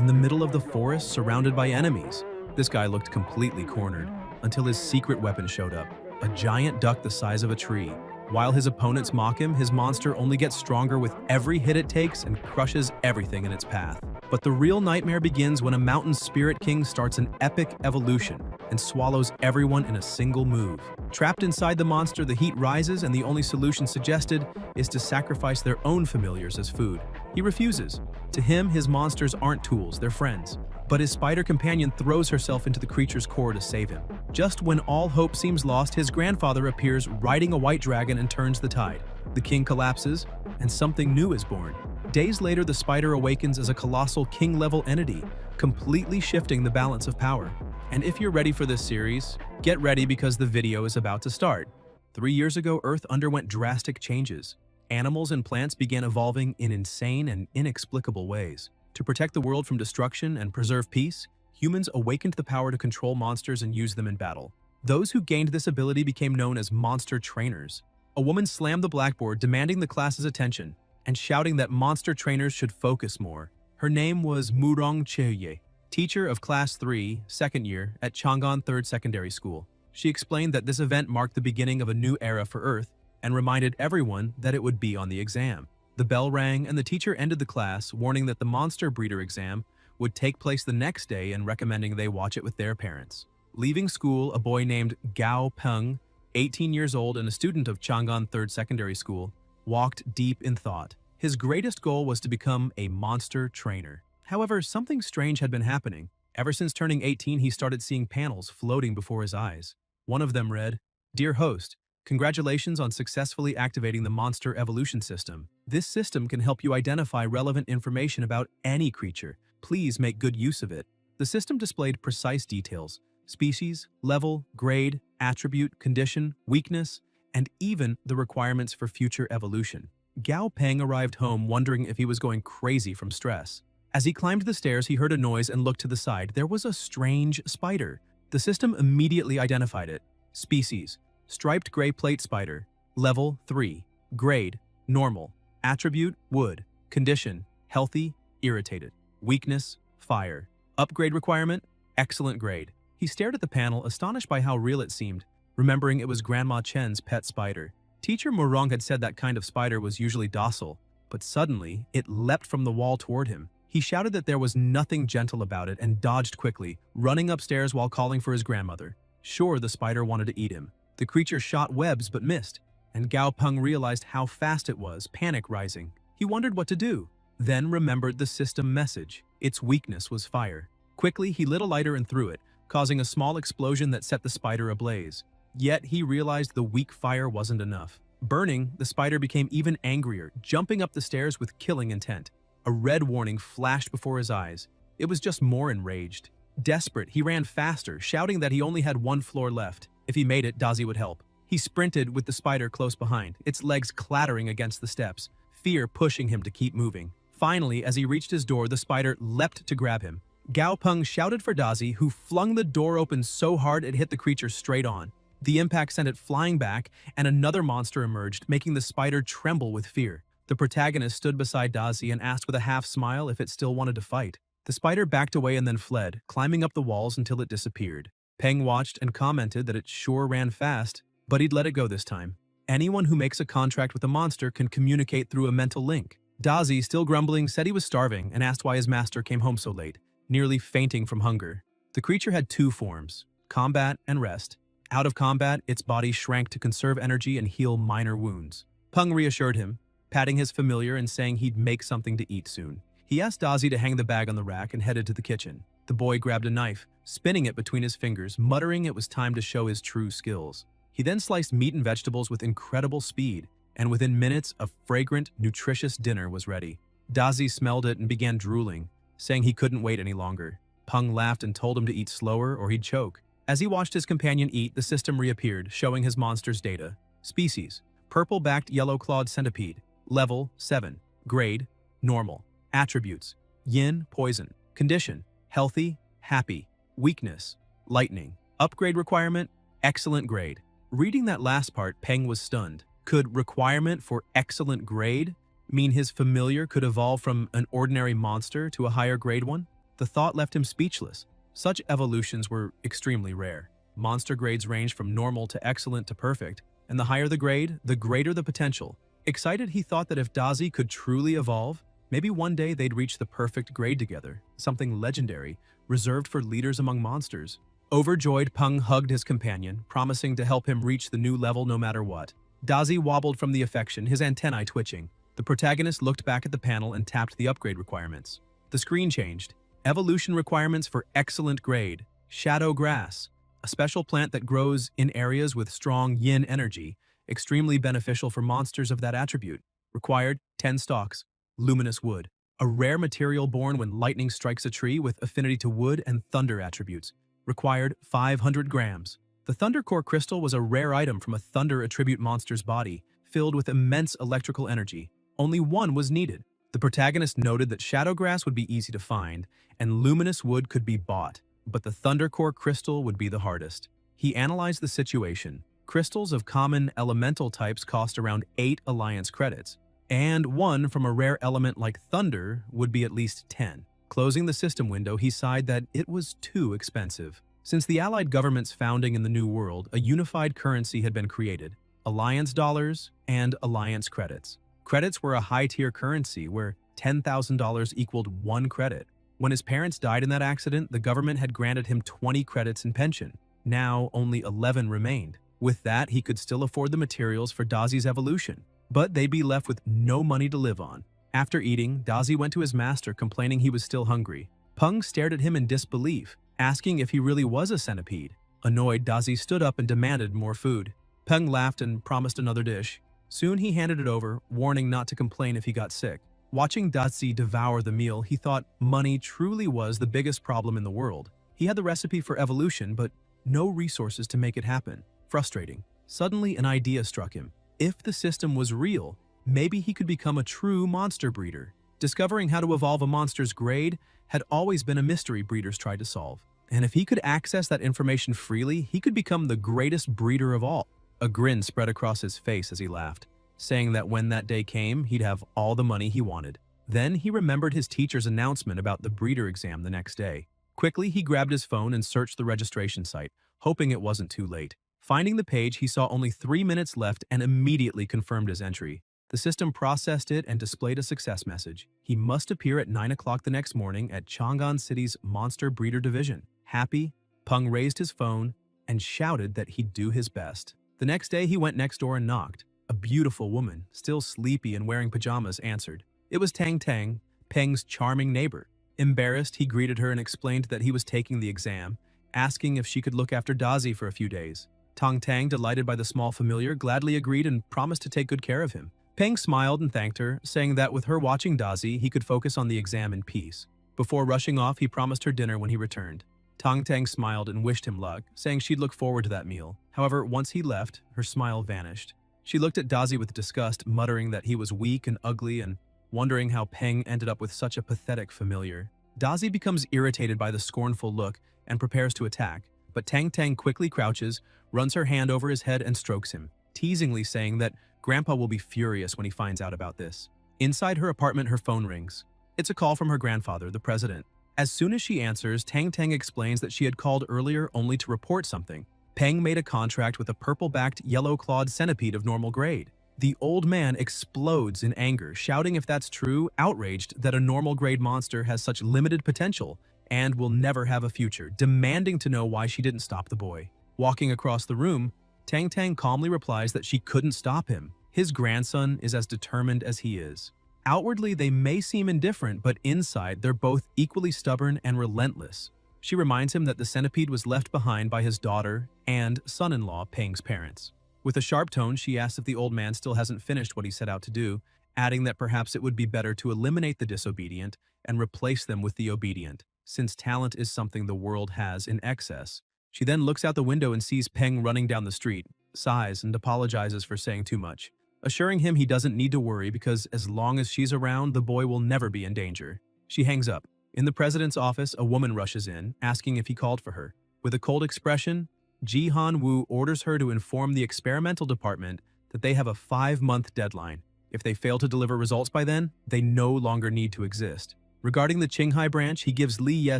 in the middle of the forest surrounded by enemies. This guy looked completely cornered until his secret weapon showed up, a giant duck the size of a tree. While his opponents mock him, his monster only gets stronger with every hit it takes and crushes everything in its path. But the real nightmare begins when a mountain spirit king starts an epic evolution and swallows everyone in a single move. Trapped inside the monster, the heat rises, and the only solution suggested is to sacrifice their own familiars as food. He refuses. To him, his monsters aren't tools, they're friends. But his spider companion throws herself into the creature's core to save him. Just when all hope seems lost, his grandfather appears riding a white dragon and turns the tide. The king collapses, and something new is born. Days later, the spider awakens as a colossal king-level entity, completely shifting the balance of power. And if you're ready for this series, get ready because the video is about to start. 3 years ago, Earth underwent drastic changes. Animals and plants began evolving in insane and inexplicable ways. To protect the world from destruction and preserve peace, humans awakened the power to control monsters and use them in battle. Those who gained this ability became known as monster trainers. A woman slammed the blackboard, demanding the class's attention and shouting that monster trainers should focus more. Her name was Murong Cheye, teacher of Class 3, second year, at Chang'an 3rd Secondary School. She explained that this event marked the beginning of a new era for Earth and reminded everyone that it would be on the exam. The bell rang and the teacher ended the class, warning that the monster breeder exam would take place the next day and recommending they watch it with their parents. Leaving school, a boy named Gao Peng, 18 years old and a student of Chang'an 3rd Secondary School, walked deep in thought. His greatest goal was to become a monster trainer. However, something strange had been happening. Ever since turning 18, he started seeing panels floating before his eyes. One of them read, "Dear host, congratulations on successfully activating the Monster Evolution System. This system can help you identify relevant information about any creature. Please make good use of it." The system displayed precise details: species, level, grade, attribute, condition, weakness, and even the requirements for future evolution. Gao Peng arrived home wondering if he was going crazy from stress. As he climbed the stairs, he heard a noise and looked to the side. There was a strange spider. The system immediately identified it. Species: striped gray plate spider. Level 3. Grade: normal. Attribute: wood. Condition: healthy, irritated. Weakness: fire. Upgrade requirement: excellent grade. He stared at the panel, astonished by how real it seemed, remembering it was Grandma Chen's pet spider. Teacher Murong had said that kind of spider was usually docile, but suddenly, it leapt from the wall toward him. He shouted that there was nothing gentle about it and dodged quickly, running upstairs while calling for his grandmother. Sure, the spider wanted to eat him. The creature shot webs but missed, and Gao Peng realized how fast it was, panic rising. He wondered what to do, then remembered the system message. Its weakness was fire. Quickly, he lit a lighter and threw it, causing a small explosion that set the spider ablaze. Yet he realized the weak fire wasn't enough. Burning, the spider became even angrier, jumping up the stairs with killing intent. A red warning flashed before his eyes. It was just more enraged. Desperate, he ran faster, shouting that he only had one floor left. If he made it, Dazi would help. He sprinted with the spider close behind, its legs clattering against the steps, fear pushing him to keep moving. Finally, as he reached his door, the spider leapt to grab him. Gao Peng shouted for Dazi, who flung the door open so hard it hit the creature straight on. The impact sent it flying back, and another monster emerged, making the spider tremble with fear. The protagonist stood beside Dazi and asked with a half-smile if it still wanted to fight. The spider backed away and then fled, climbing up the walls until it disappeared. Peng watched and commented that it sure ran fast, but he'd let it go this time. Anyone who makes a contract with a monster can communicate through a mental link. Dazi, still grumbling, said he was starving and asked why his master came home so late, nearly fainting from hunger. The creature had two forms: combat and rest. Out of combat, its body shrank to conserve energy and heal minor wounds. Peng reassured him, patting his familiar and saying he'd make something to eat soon. He asked Dazi to hang the bag on the rack and headed to the kitchen. The boy grabbed a knife, spinning it between his fingers, muttering it was time to show his true skills. He then sliced meat and vegetables with incredible speed, and within minutes, a fragrant, nutritious dinner was ready. Dazi smelled it and began drooling, saying he couldn't wait any longer. Peng laughed and told him to eat slower or he'd choke. As he watched his companion eat, the system reappeared, showing his monster's data. Species: purple-backed yellow-clawed centipede. Level 7. Grade: normal. Attributes: yin, poison. Condition: healthy, happy. Weakness: lightning. Upgrade requirement: excellent grade. Reading that last part, Peng was stunned. Could requirement for excellent grade mean his familiar could evolve from an ordinary monster to a higher grade one? The thought left him speechless. Such evolutions were extremely rare. Monster grades range from normal to excellent to perfect, and the higher the grade, the greater the potential. Excited, he thought that if Dazi could truly evolve, maybe one day they'd reach the perfect grade together, something legendary, reserved for leaders among monsters. Overjoyed, Peng hugged his companion, promising to help him reach the new level no matter what. Dazi wobbled from the affection, his antennae twitching. The protagonist looked back at the panel and tapped the upgrade requirements. The screen changed. Evolution requirements for excellent grade. Shadow grass, a special plant that grows in areas with strong yin energy, extremely beneficial for monsters of that attribute. Required 10 stalks. Luminous wood, a rare material born when lightning strikes a tree with affinity to wood and thunder attributes. Required 500 grams. The Thunder Core crystal was a rare item from a thunder attribute monster's body, filled with immense electrical energy. Only one was needed. The protagonist noted that Shadowgrass would be easy to find, and luminous wood could be bought, but the Thunder Core crystal would be the hardest. He analyzed the situation. Crystals of common elemental types cost around 8 alliance credits, and one from a rare element like thunder would be at least 10. Closing the system window, he sighed that it was too expensive. Since the Allied government's founding in the New World, a unified currency had been created: Alliance dollars and Alliance credits. Credits were a high-tier currency where $10,000 equaled 1 credit. When his parents died in that accident, the government had granted him 20 credits in pension. Now only 11 remained. With that, he could still afford the materials for Dazi's evolution, but they'd be left with no money to live on. After eating, Dazi went to his master, complaining he was still hungry. Peng stared at him in disbelief, asking if he really was a centipede. Annoyed, Dazi stood up and demanded more food. Peng laughed and promised another dish. Soon he handed it over, warning not to complain if he got sick. Watching Dazi devour the meal, he thought money truly was the biggest problem in the world. He had the recipe for evolution, but no resources to make it happen. Frustrating. Suddenly, an idea struck him. If the system was real, maybe he could become a true monster breeder. Discovering how to evolve a monster's grade had always been a mystery breeders tried to solve. And if he could access that information freely, he could become the greatest breeder of all. A grin spread across his face as he laughed, saying that when that day came, he'd have all the money he wanted. Then he remembered his teacher's announcement about the breeder exam the next day. Quickly, he grabbed his phone and searched the registration site, hoping it wasn't too late. Finding the page, he saw only 3 minutes left and immediately confirmed his entry. The system processed it and displayed a success message. He must appear at 9 o'clock the next morning at Chang'an City's Monster Breeder Division. Happy, Peng raised his phone and shouted that he'd do his best. The next day, he went next door and knocked. A beautiful woman, still sleepy and wearing pajamas, answered. It was Tang Tang, Peng's charming neighbor. Embarrassed, he greeted her and explained that he was taking the exam, asking if she could look after Dazi for a few days. Tang Tang, delighted by the small familiar, gladly agreed and promised to take good care of him. Peng smiled and thanked her, saying that with her watching Dazi, he could focus on the exam in peace. Before rushing off, he promised her dinner when he returned. Tang Tang smiled and wished him luck, saying she'd look forward to that meal. However, once he left, her smile vanished. She looked at Dazi with disgust, muttering that he was weak and ugly and wondering how Peng ended up with such a pathetic familiar. Dazi becomes irritated by the scornful look and prepares to attack, but Tang Tang quickly crouches, runs her hand over his head and strokes him, teasingly saying that Grandpa will be furious when he finds out about this. Inside her apartment, her phone rings. It's a call from her grandfather, the president. As soon as she answers, Tang Tang explains that she had called earlier only to report something. Peng made a contract with a purple-backed, yellow-clawed centipede of normal grade. The old man explodes in anger, shouting if that's true, outraged that a normal-grade monster has such limited potential and will never have a future, demanding to know why she didn't stop the boy. Walking across the room, Tang Tang calmly replies that she couldn't stop him. His grandson is as determined as he is. Outwardly, they may seem indifferent, but inside, they're both equally stubborn and relentless. She reminds him that the centipede was left behind by his daughter and son-in-law, Peng's parents. With a sharp tone, she asks if the old man still hasn't finished what he set out to do, adding that perhaps it would be better to eliminate the disobedient and replace them with the obedient, since talent is something the world has in excess. She then looks out the window and sees Peng running down the street, sighs, and apologizes for saying too much, assuring him he doesn't need to worry because as long as she's around, the boy will never be in danger. She hangs up. In the president's office, a woman rushes in, asking if he called for her. With a cold expression, Ji Han Woo orders her to inform the experimental department that they have a 5-month deadline. If they fail to deliver results by then, they no longer need to exist. Regarding the Qinghai branch, he gives Li Ye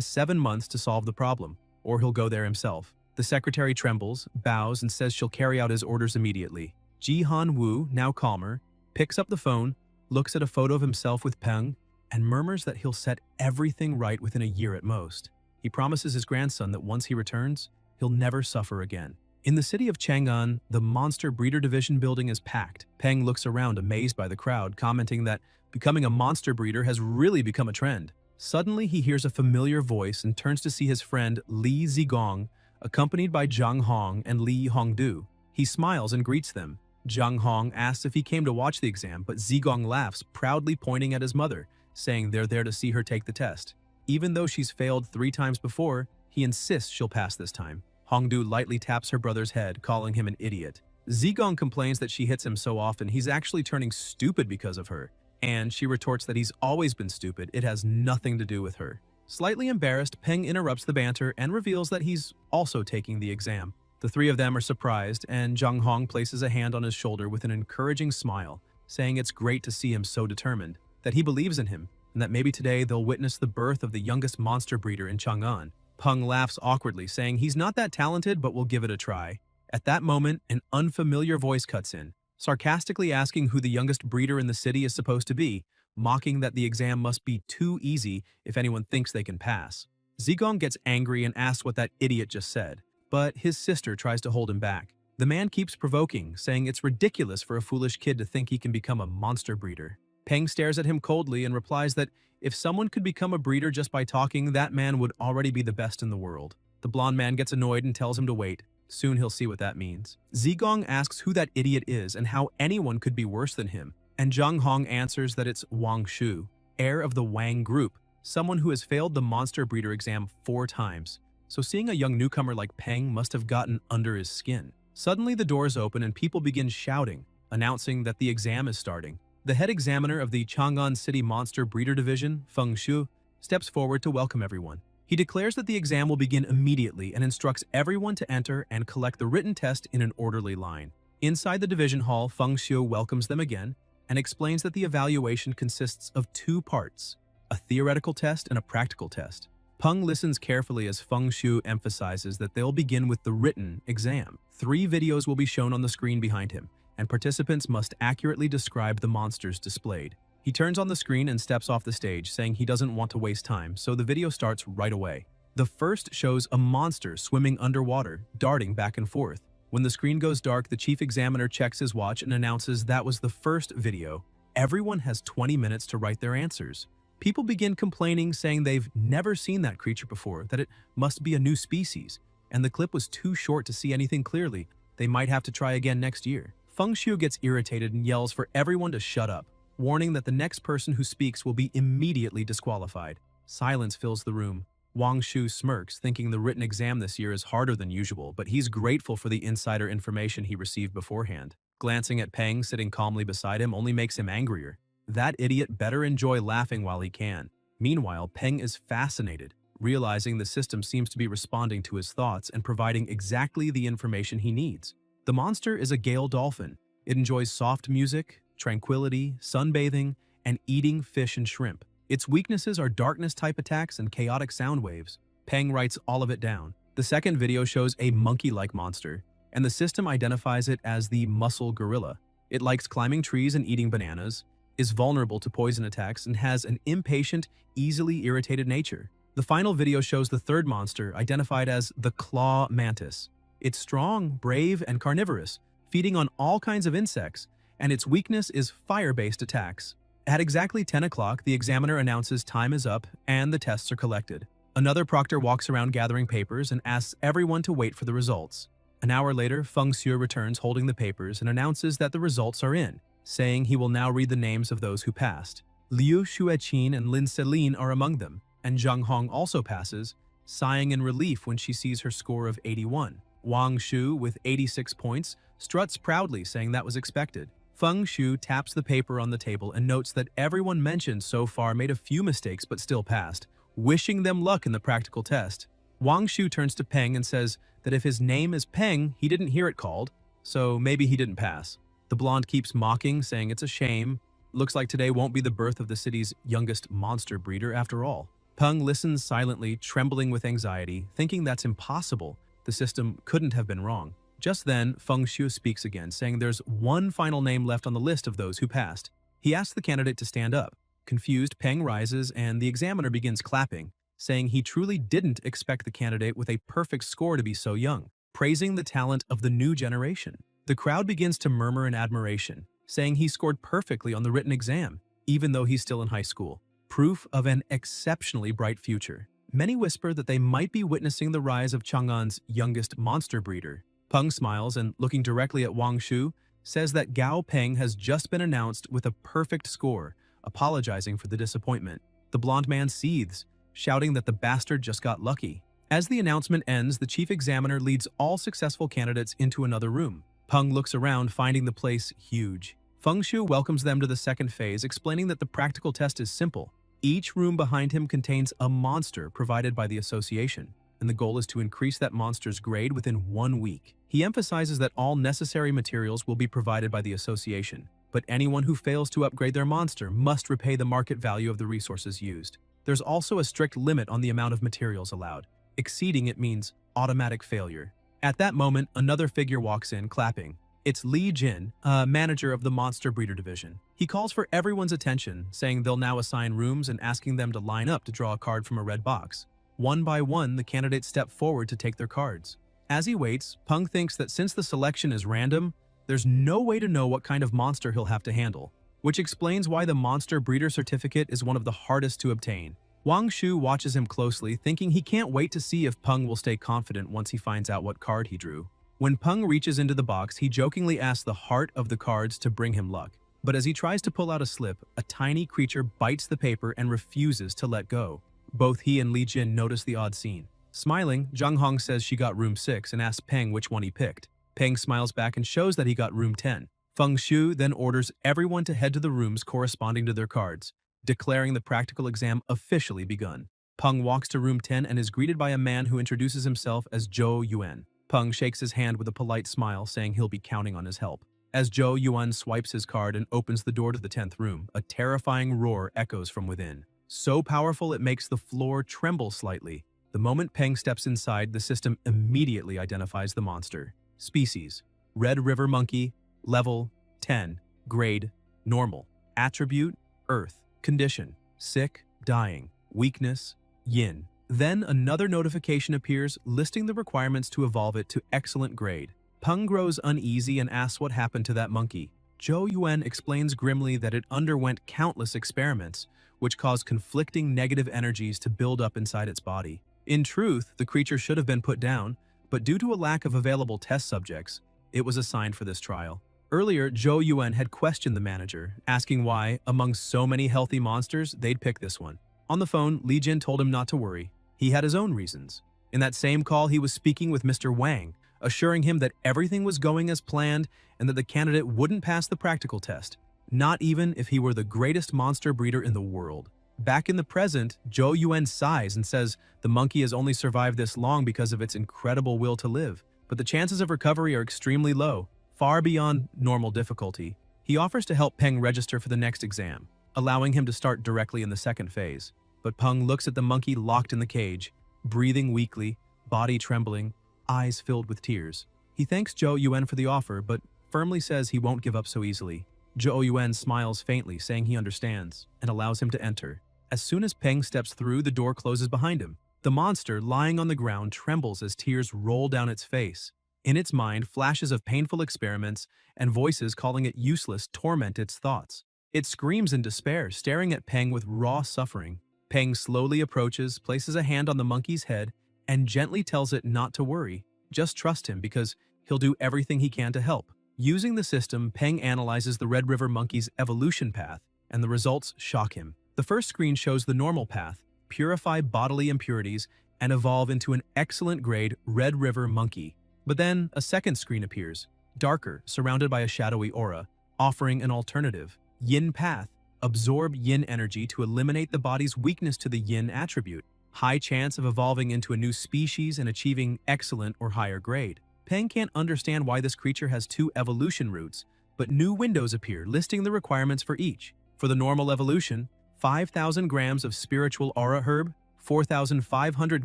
7 months to solve the problem, or he'll go there himself. The secretary trembles, bows, and says she'll carry out his orders immediately. Ji Han Wu, now calmer, picks up the phone, looks at a photo of himself with Peng, and murmurs that he'll set everything right within a year at most. He promises his grandson that once he returns, he'll never suffer again. In the city of Chang'an, the Monster Breeder Division building is packed. Peng looks around amazed by the crowd, commenting that becoming a monster breeder has really become a trend. Suddenly, he hears a familiar voice and turns to see his friend Li Zigong, accompanied by Zhang Hong and Li Hongdu. He smiles and greets them. Zhang Hong asks if he came to watch the exam, but Zigong laughs, proudly pointing at his mother, saying they're there to see her take the test. Even though she's failed 3 times before, he insists she'll pass this time. Hongdu lightly taps her brother's head, calling him an idiot. Zigong complains that she hits him so often he's actually turning stupid because of her, and she retorts that he's always been stupid, it has nothing to do with her. Slightly embarrassed, Peng interrupts the banter and reveals that he's also taking the exam. The 3 of them are surprised, and Zhang Hong places a hand on his shoulder with an encouraging smile, saying it's great to see him so determined, that he believes in him, and that maybe today they'll witness the birth of the youngest monster breeder in Chang'an. Peng laughs awkwardly, saying he's not that talented but will give it a try. At that moment, an unfamiliar voice cuts in, sarcastically asking who the youngest breeder in the city is supposed to be, mocking that the exam must be too easy if anyone thinks they can pass. Zigong gets angry and asks what that idiot just said, but his sister tries to hold him back. The man keeps provoking, saying it's ridiculous for a foolish kid to think he can become a monster breeder. Peng stares at him coldly and replies that if someone could become a breeder just by talking, that man would already be the best in the world. The blonde man gets annoyed and tells him to wait. Soon he'll see what that means. Zigong asks who that idiot is and how anyone could be worse than him, and Zhang Hong answers that it's Wang Shu, heir of the Wang group, someone who has failed the monster breeder exam 4 times. So seeing a young newcomer like Peng must have gotten under his skin. Suddenly the doors open and people begin shouting, announcing that the exam is starting. The head examiner of the Chang'an City Monster Breeder Division, Feng Shu, steps forward to welcome everyone. He declares that the exam will begin immediately and instructs everyone to enter and collect the written test in an orderly line. Inside the division hall, Feng Shu welcomes them again and explains that the evaluation consists of 2 parts, a theoretical test and a practical test. Peng listens carefully as Feng Shu emphasizes that they'll begin with the written exam. 3 videos will be shown on the screen behind him, and participants must accurately describe the monsters displayed. He turns on the screen and steps off the stage, saying he doesn't want to waste time, so the video starts right away. The first shows a monster swimming underwater, darting back and forth. When the screen goes dark, the chief examiner checks his watch and announces that was the first video. Everyone has 20 minutes to write their answers. People begin complaining, saying they've never seen that creature before, that it must be a new species, and the clip was too short to see anything clearly. They might have to try again next year. Feng Shu gets irritated and yells for everyone to shut up, warning that the next person who speaks will be immediately disqualified. Silence fills the room. Wang Shu smirks, thinking the written exam this year is harder than usual, but he's grateful for the insider information he received beforehand. Glancing at Peng sitting calmly beside him only makes him angrier. That idiot better enjoy laughing while he can. Meanwhile, Peng is fascinated, realizing the system seems to be responding to his thoughts and providing exactly the information he needs. The monster is a Gale dolphin. It enjoys soft music, tranquility, sunbathing, and eating fish and shrimp. Its weaknesses are darkness-type attacks and chaotic sound waves. Peng writes all of it down. The second video shows a monkey-like monster, and the system identifies it as the muscle gorilla. It likes climbing trees and eating bananas, is vulnerable to poison attacks, and has an impatient, easily irritated nature. The final video shows the third monster, identified as the claw mantis. It's strong, brave, and carnivorous, feeding on all kinds of insects, and its weakness is fire-based attacks. At exactly 10 o'clock, the examiner announces time is up and the tests are collected. Another proctor walks around gathering papers and asks everyone to wait for the results. An hour later, Feng Shu returns holding the papers and announces that the results are in, saying he will now read the names of those who passed. Liu Xueqin and Lin Selin are among them, and Zhang Hong also passes, sighing in relief when she sees her score of 81. Wang Shu, with 86 points, struts proudly, saying that was expected. Feng Shu taps the paper on the table and notes that everyone mentioned so far made a few mistakes but still passed, wishing them luck in the practical test. Wang Shu turns to Peng and says that if his name is Peng, he didn't hear it called, so maybe he didn't pass. The blonde keeps mocking, saying it's a shame, Looks like today won't be the birth of the city's youngest monster breeder after all. Peng listens silently, trembling with anxiety, thinking that's impossible. The system couldn't have been wrong. Just then, Feng Shu speaks again, saying there's one final name left on the list of those who passed. He asks the candidate to stand up. Confused, Peng rises and the examiner begins clapping, saying he truly didn't expect the candidate with a perfect score to be so young, praising the talent of the new generation. The crowd begins to murmur in admiration, saying he scored perfectly on the written exam, even though he's still in high school. Proof of an exceptionally bright future. Many whisper that they might be witnessing the rise of Chang'an's youngest monster breeder. Peng smiles and, looking directly at Wang Shu, says that Gao Peng has just been announced with a perfect score, apologizing for the disappointment. The blonde man seethes, shouting that the bastard just got lucky. As the announcement ends, the chief examiner leads all successful candidates into another room. Peng looks around, finding the place huge. Feng Shu welcomes them to the second phase, explaining that the practical test is simple. Each room behind him contains a monster provided by the association, and the goal is to increase that monster's grade within 1 week. He emphasizes that all necessary materials will be provided by the association, but anyone who fails to upgrade their monster must repay the market value of the resources used. There's also a strict limit on the amount of materials allowed. Exceeding it means automatic failure. At that moment, another figure walks in, clapping. It's Li Jin, manager of the Monster Breeder Division. He calls for everyone's attention, saying they'll now assign rooms and asking them to line up to draw a card from a red box. One by one, the candidates step forward to take their cards. As he waits, Peng thinks that since the selection is random, there's no way to know what kind of monster he'll have to handle, which explains why the Monster Breeder Certificate is one of the hardest to obtain. Wang Shu watches him closely, thinking he can't wait to see if Peng will stay confident once he finds out what card he drew. When Peng reaches into the box, he jokingly asks the heart of the cards to bring him luck. But as he tries to pull out a slip, a tiny creature bites the paper and refuses to let go. Both he and Li Jin notice the odd scene. Smiling, Zhang Hong says she got room 6 and asks Peng which one he picked. Peng smiles back and shows that he got room 10. Feng Shu then orders everyone to head to the rooms corresponding to their cards, declaring the practical exam officially begun. Peng walks to room 10 and is greeted by a man who introduces himself as Zhou Yuan. Peng shakes his hand with a polite smile, saying he'll be counting on his help. As Zhou Yuan swipes his card and opens the door to the 10th room, a terrifying roar echoes from within. So powerful it makes the floor tremble slightly. The moment Peng steps inside, the system immediately identifies the monster. Species: Red River Monkey. Level: 10. Grade: Normal. Attribute: Earth. Condition: Sick, dying. Weakness: Yin. Then another notification appears listing the requirements to evolve it to excellent grade. Peng grows uneasy and asks what happened to that monkey. Zhou Yuan explains grimly that it underwent countless experiments, which caused conflicting negative energies to build up inside its body. In truth, the creature should have been put down, but due to a lack of available test subjects, it was assigned for this trial. Earlier, Zhou Yuan had questioned the manager, asking why, among so many healthy monsters, they'd pick this one. On the phone, Li Jin told him not to worry. He had his own reasons. In that same call, he was speaking with Mr. Wang, assuring him that everything was going as planned and that the candidate wouldn't pass the practical test, not even if he were the greatest monster breeder in the world. Back in the present, Zhou Yuan sighs and says the monkey has only survived this long because of its incredible will to live, but the chances of recovery are extremely low, far beyond normal difficulty. He offers to help Peng register for the next exam, allowing him to start directly in the second phase. But Peng looks at the monkey locked in the cage, breathing weakly, body trembling, eyes filled with tears. He thanks Zhou Yuan for the offer, but firmly says he won't give up so easily. Zhou Yuan smiles faintly, saying he understands, and allows him to enter. As soon as Peng steps through, the door closes behind him. The monster, lying on the ground, trembles as tears roll down its face. In its mind, flashes of painful experiments and voices calling it useless torment its thoughts. It screams in despair, staring at Peng with raw suffering. Peng slowly approaches, places a hand on the monkey's head, and gently tells it not to worry. Just trust him because he'll do everything he can to help. Using the system, Peng analyzes the Red River monkey's evolution path, and the results shock him. The first screen shows the normal path, purify bodily impurities, and evolve into an excellent grade Red River monkey. But then a second screen appears, darker, surrounded by a shadowy aura, offering an alternative. Yin path. Absorb yin energy to eliminate the body's weakness to the yin attribute. High chance of evolving into a new species and achieving excellent or higher grade. Peng can't understand why this creature has 2 evolution routes, but new windows appear listing the requirements for each. For the normal evolution, 5,000 grams of spiritual aura herb, 4,500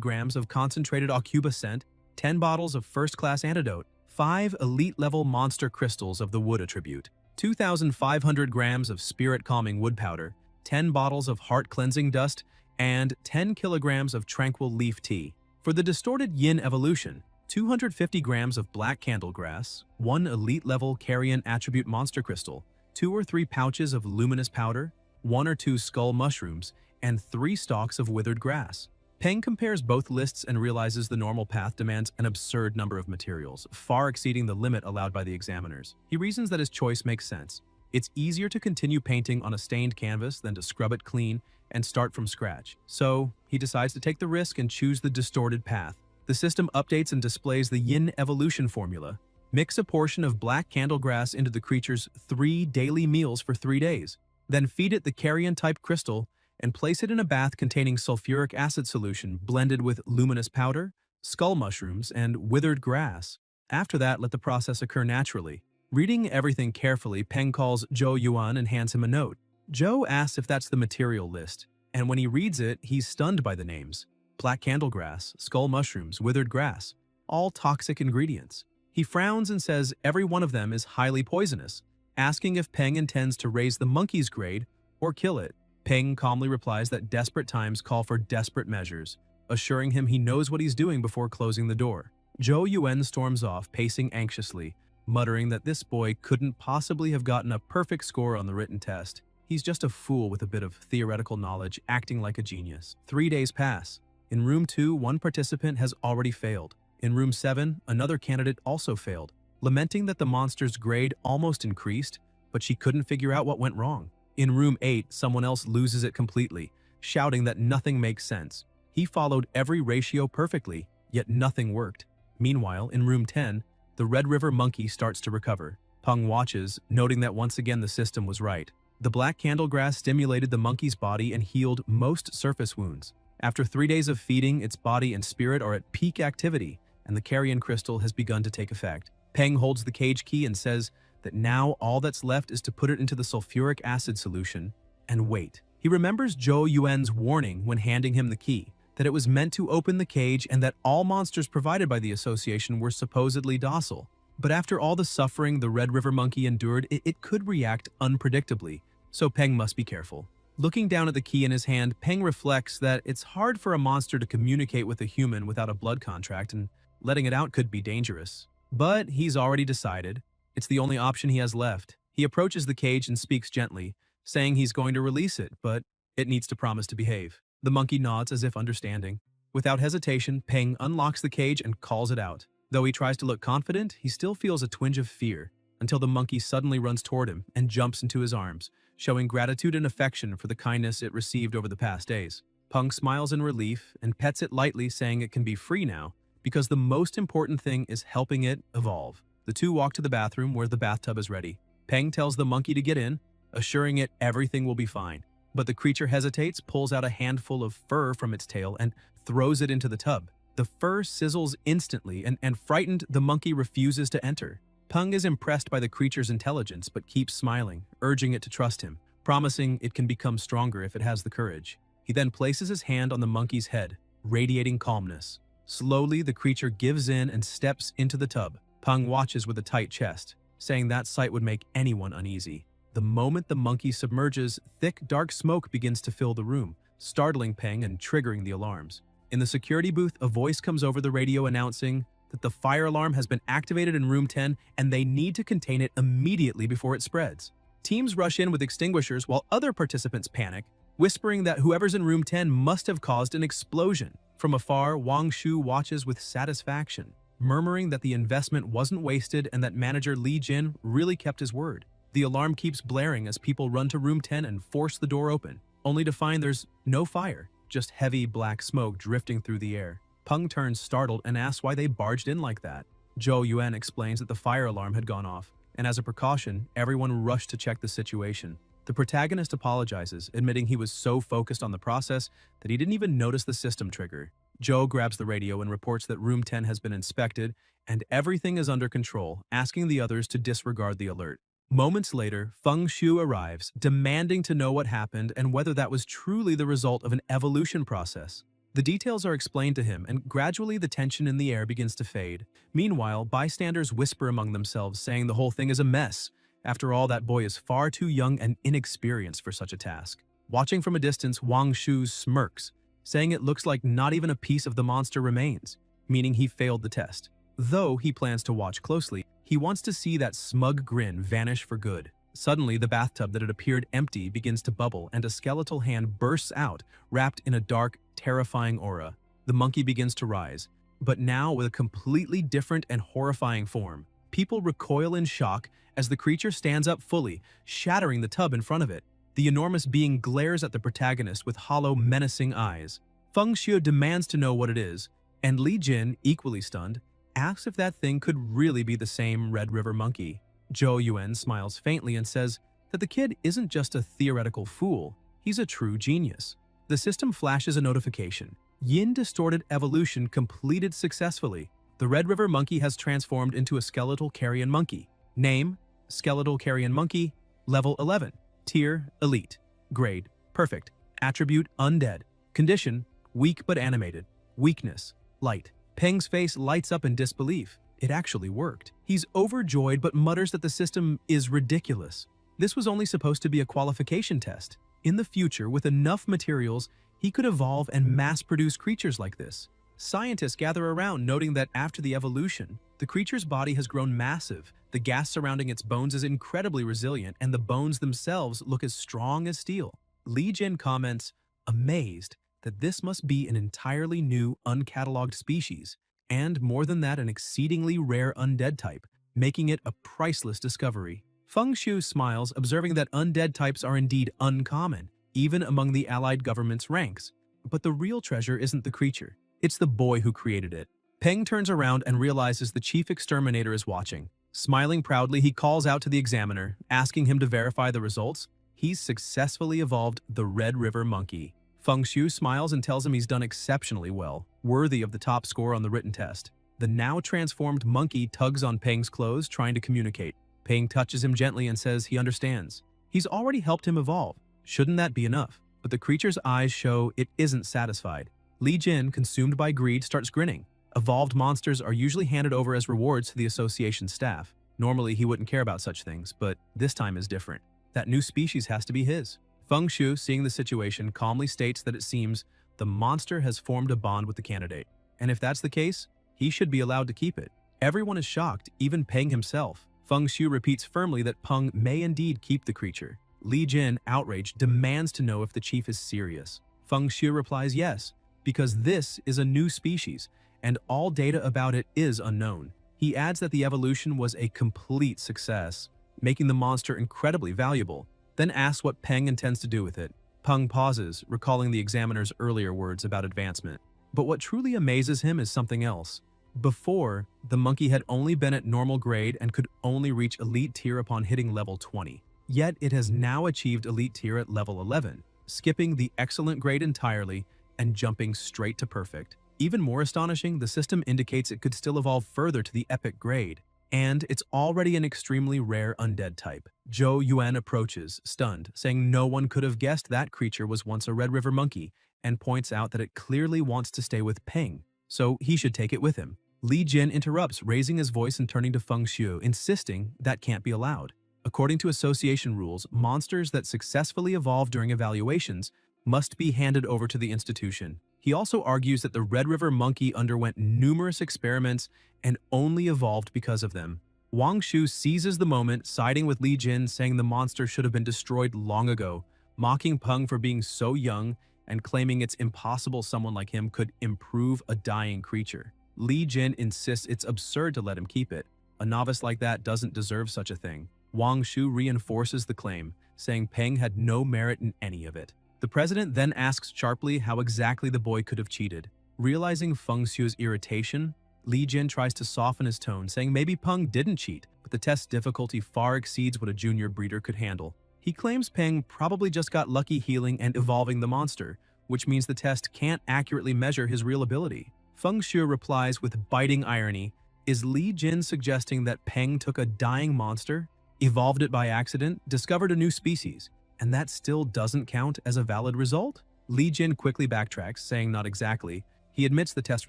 grams of concentrated aucuba scent, 10 bottles of first-class antidote, 5 elite-level monster crystals of the wood attribute, 2,500 grams of spirit-calming wood powder, 10 bottles of heart-cleansing dust, and 10 kilograms of tranquil leaf tea. For the distorted yin evolution, 250 grams of black candlegrass, 1 elite-level carrion attribute monster crystal, 2 or 3 pouches of luminous powder, 1 or 2 skull mushrooms, and 3 stalks of withered grass. Peng compares both lists and realizes the normal path demands an absurd number of materials, far exceeding the limit allowed by the examiners. He reasons that his choice makes sense. It's easier to continue painting on a stained canvas than to scrub it clean and start from scratch. So, he decides to take the risk and choose the distorted path. The system updates and displays the yin evolution formula. Mix a portion of black candlegrass into the creature's 3 daily meals for 3 days. Then feed it the carrion-type crystal and place it in a bath containing sulfuric acid solution blended with luminous powder, skull mushrooms, and withered grass. After that, let the process occur naturally. Reading everything carefully, Peng calls Zhou Yuan and hands him a note. Zhou asks if that's the material list, and when he reads it, he's stunned by the names. Black candlegrass, skull mushrooms, withered grass, all toxic ingredients. He frowns and says every one of them is highly poisonous, asking if Peng intends to raise the monkey's grade or kill it. Peng calmly replies that desperate times call for desperate measures, assuring him he knows what he's doing before closing the door. Zhou Yuan storms off, pacing anxiously, muttering that this boy couldn't possibly have gotten a perfect score on the written test. He's just a fool with a bit of theoretical knowledge, acting like a genius. 3 days pass. In room 2, one participant has already failed. In room 7, another candidate also failed, lamenting that the monster's grade almost increased, but she couldn't figure out what went wrong. In room 8, someone else loses it completely, shouting that nothing makes sense. He followed every ratio perfectly, yet nothing worked. Meanwhile, in room 10, the Red River monkey starts to recover. Peng watches, noting that once again the system was right. The black candlegrass stimulated the monkey's body and healed most surface wounds. After 3 days of feeding, its body and spirit are at peak activity, and the carrion crystal has begun to take effect. Peng holds the cage key and says that now all that's left is to put it into the sulfuric acid solution and wait. He remembers Zhou Yuan's warning when handing him the key, that it was meant to open the cage and that all monsters provided by the association were supposedly docile. But after all the suffering the Red River monkey endured, it could react unpredictably, so Peng must be careful. Looking down at the key in his hand, Peng reflects that it's hard for a monster to communicate with a human without a blood contract, and letting it out could be dangerous. But he's already decided. It's the only option he has left. He approaches the cage and speaks gently, saying he's going to release it, but it needs to promise to behave. The monkey nods as if understanding. Without hesitation, Peng unlocks the cage and calls it out. Though he tries to look confident, he still feels a twinge of fear, until the monkey suddenly runs toward him and jumps into his arms, showing gratitude and affection for the kindness it received over the past days. Peng smiles in relief and pets it lightly, saying it can be free now, because the most important thing is helping it evolve. The two walk to the bathroom where the bathtub is ready. Peng tells the monkey to get in, assuring it everything will be fine. But the creature hesitates, pulls out a handful of fur from its tail, and throws it into the tub. The fur sizzles instantly, and frightened, the monkey refuses to enter. Peng is impressed by the creature's intelligence, but keeps smiling, urging it to trust him, promising it can become stronger if it has the courage. He then places his hand on the monkey's head, radiating calmness. Slowly, the creature gives in and steps into the tub. Peng watches with a tight chest, saying that sight would make anyone uneasy. The moment the monkey submerges, thick, dark smoke begins to fill the room, startling Peng and triggering the alarms. In the security booth, a voice comes over the radio announcing that the fire alarm has been activated in room 10 and they need to contain it immediately before it spreads. Teams rush in with extinguishers while other participants panic, whispering that whoever's in room 10 must have caused an explosion. From afar, Wang Shu watches with satisfaction, murmuring that the investment wasn't wasted and that manager Li Jin really kept his word. The alarm keeps blaring as people run to room 10 and force the door open, only to find there's no fire, just heavy black smoke drifting through the air. Peng turns startled and asks why they barged in like that. Zhou Yuan explains that the fire alarm had gone off, and as a precaution, everyone rushed to check the situation. The protagonist apologizes, admitting he was so focused on the process that he didn't even notice the system trigger. Zhou grabs the radio and reports that room 10 has been inspected and everything is under control, asking the others to disregard the alert. Moments later, Feng Shu arrives, demanding to know what happened and whether that was truly the result of an evolution process. The details are explained to him, and gradually the tension in the air begins to fade. Meanwhile, bystanders whisper among themselves, saying the whole thing is a mess. After all, that boy is far too young and inexperienced for such a task. Watching from a distance, Wang Shu smirks, saying it looks like not even a piece of the monster remains, meaning he failed the test. Though he plans to watch closely, he wants to see that smug grin vanish for good. Suddenly, the bathtub that had appeared empty begins to bubble, and a skeletal hand bursts out, wrapped in a dark, terrifying aura. The monkey begins to rise, but now with a completely different and horrifying form. People recoil in shock as the creature stands up fully, shattering the tub in front of it. The enormous being glares at the protagonist with hollow, menacing eyes. Feng Shu demands to know what it is, and Li Jin, equally stunned, asks if that thing could really be the same Red River monkey. Zhou Yuan smiles faintly and says that the kid isn't just a theoretical fool, he's a true genius. The system flashes a notification. Yin distorted evolution completed successfully. The Red River monkey has transformed into a skeletal carrion monkey. Name: Skeletal Carrion Monkey. Level 11. Tier: Elite. Grade: Perfect. Attribute: Undead. Condition: Weak but animated. Weakness: Light. Peng's face lights up in disbelief. It actually worked. He's overjoyed but mutters that the system is ridiculous. This was only supposed to be a qualification test. In the future, with enough materials, he could evolve and mass-produce creatures like this. Scientists gather around, noting that after the evolution, the creature's body has grown massive, the gas surrounding its bones is incredibly resilient, and the bones themselves look as strong as steel. Li Jin comments, amazed, that this must be an entirely new, uncatalogued species, and more than that, an exceedingly rare undead type, making it a priceless discovery. Feng Shu smiles, observing that undead types are indeed uncommon, even among the allied government's ranks. But the real treasure isn't the creature. It's the boy who created it. Peng turns around and realizes the chief exterminator is watching. Smiling proudly, he calls out to the examiner, asking him to verify the results. He's successfully evolved the Red River monkey. Feng Shu smiles and tells him he's done exceptionally well, worthy of the top score on the written test. The now transformed monkey tugs on Peng's clothes, trying to communicate. Peng touches him gently and says he understands. He's already helped him evolve. Shouldn't that be enough? But the creature's eyes show it isn't satisfied. Li Jin, consumed by greed, starts grinning. Evolved monsters are usually handed over as rewards to the association staff. Normally, he wouldn't care about such things, but this time is different. That new species has to be his. Feng Shu, seeing the situation, calmly states that it seems the monster has formed a bond with the candidate. And if that's the case, he should be allowed to keep it. Everyone is shocked, even Peng himself. Feng Shu repeats firmly that Peng may indeed keep the creature. Li Jin, outraged, demands to know if the chief is serious. Feng Shu replies yes, because this is a new species, and all data about it is unknown. He adds that the evolution was a complete success, making the monster incredibly valuable, then asks what Peng intends to do with it. Peng pauses, recalling the examiner's earlier words about advancement. But what truly amazes him is something else. Before, the monkey had only been at normal grade and could only reach elite tier upon hitting level 20. Yet it has now achieved elite tier at level 11, skipping the excellent grade entirely and jumping straight to perfect. Even more astonishing, the system indicates it could still evolve further to the epic grade, and it's already an extremely rare undead type. Zhou Yuan approaches, stunned, saying no one could have guessed that creature was once a Red River monkey, and points out that it clearly wants to stay with Peng, so he should take it with him. Li Jin interrupts, raising his voice and turning to Feng Shu, insisting that can't be allowed. According to association rules, monsters that successfully evolve during evaluations must be handed over to the institution. He also argues that the Red River monkey underwent numerous experiments and only evolved because of them. Wang Shu seizes the moment, siding with Li Jin, saying the monster should have been destroyed long ago, mocking Peng for being so young and claiming it's impossible someone like him could improve a dying creature. Li Jin insists it's absurd to let him keep it. A novice like that doesn't deserve such a thing. Wang Shu reinforces the claim, saying Peng had no merit in any of it. The president then asks sharply how exactly the boy could have cheated. Realizing Feng Shu's irritation, Li Jin tries to soften his tone, saying maybe Peng didn't cheat, but the test's difficulty far exceeds what a junior breeder could handle. He claims Peng probably just got lucky healing and evolving the monster, which means the test can't accurately measure his real ability. Feng Shu replies with biting irony, is Li Jin suggesting that Peng took a dying monster evolved it by accident, discovered a new species, and that still doesn't count as a valid result? Li Jin quickly backtracks, saying not exactly. He admits the test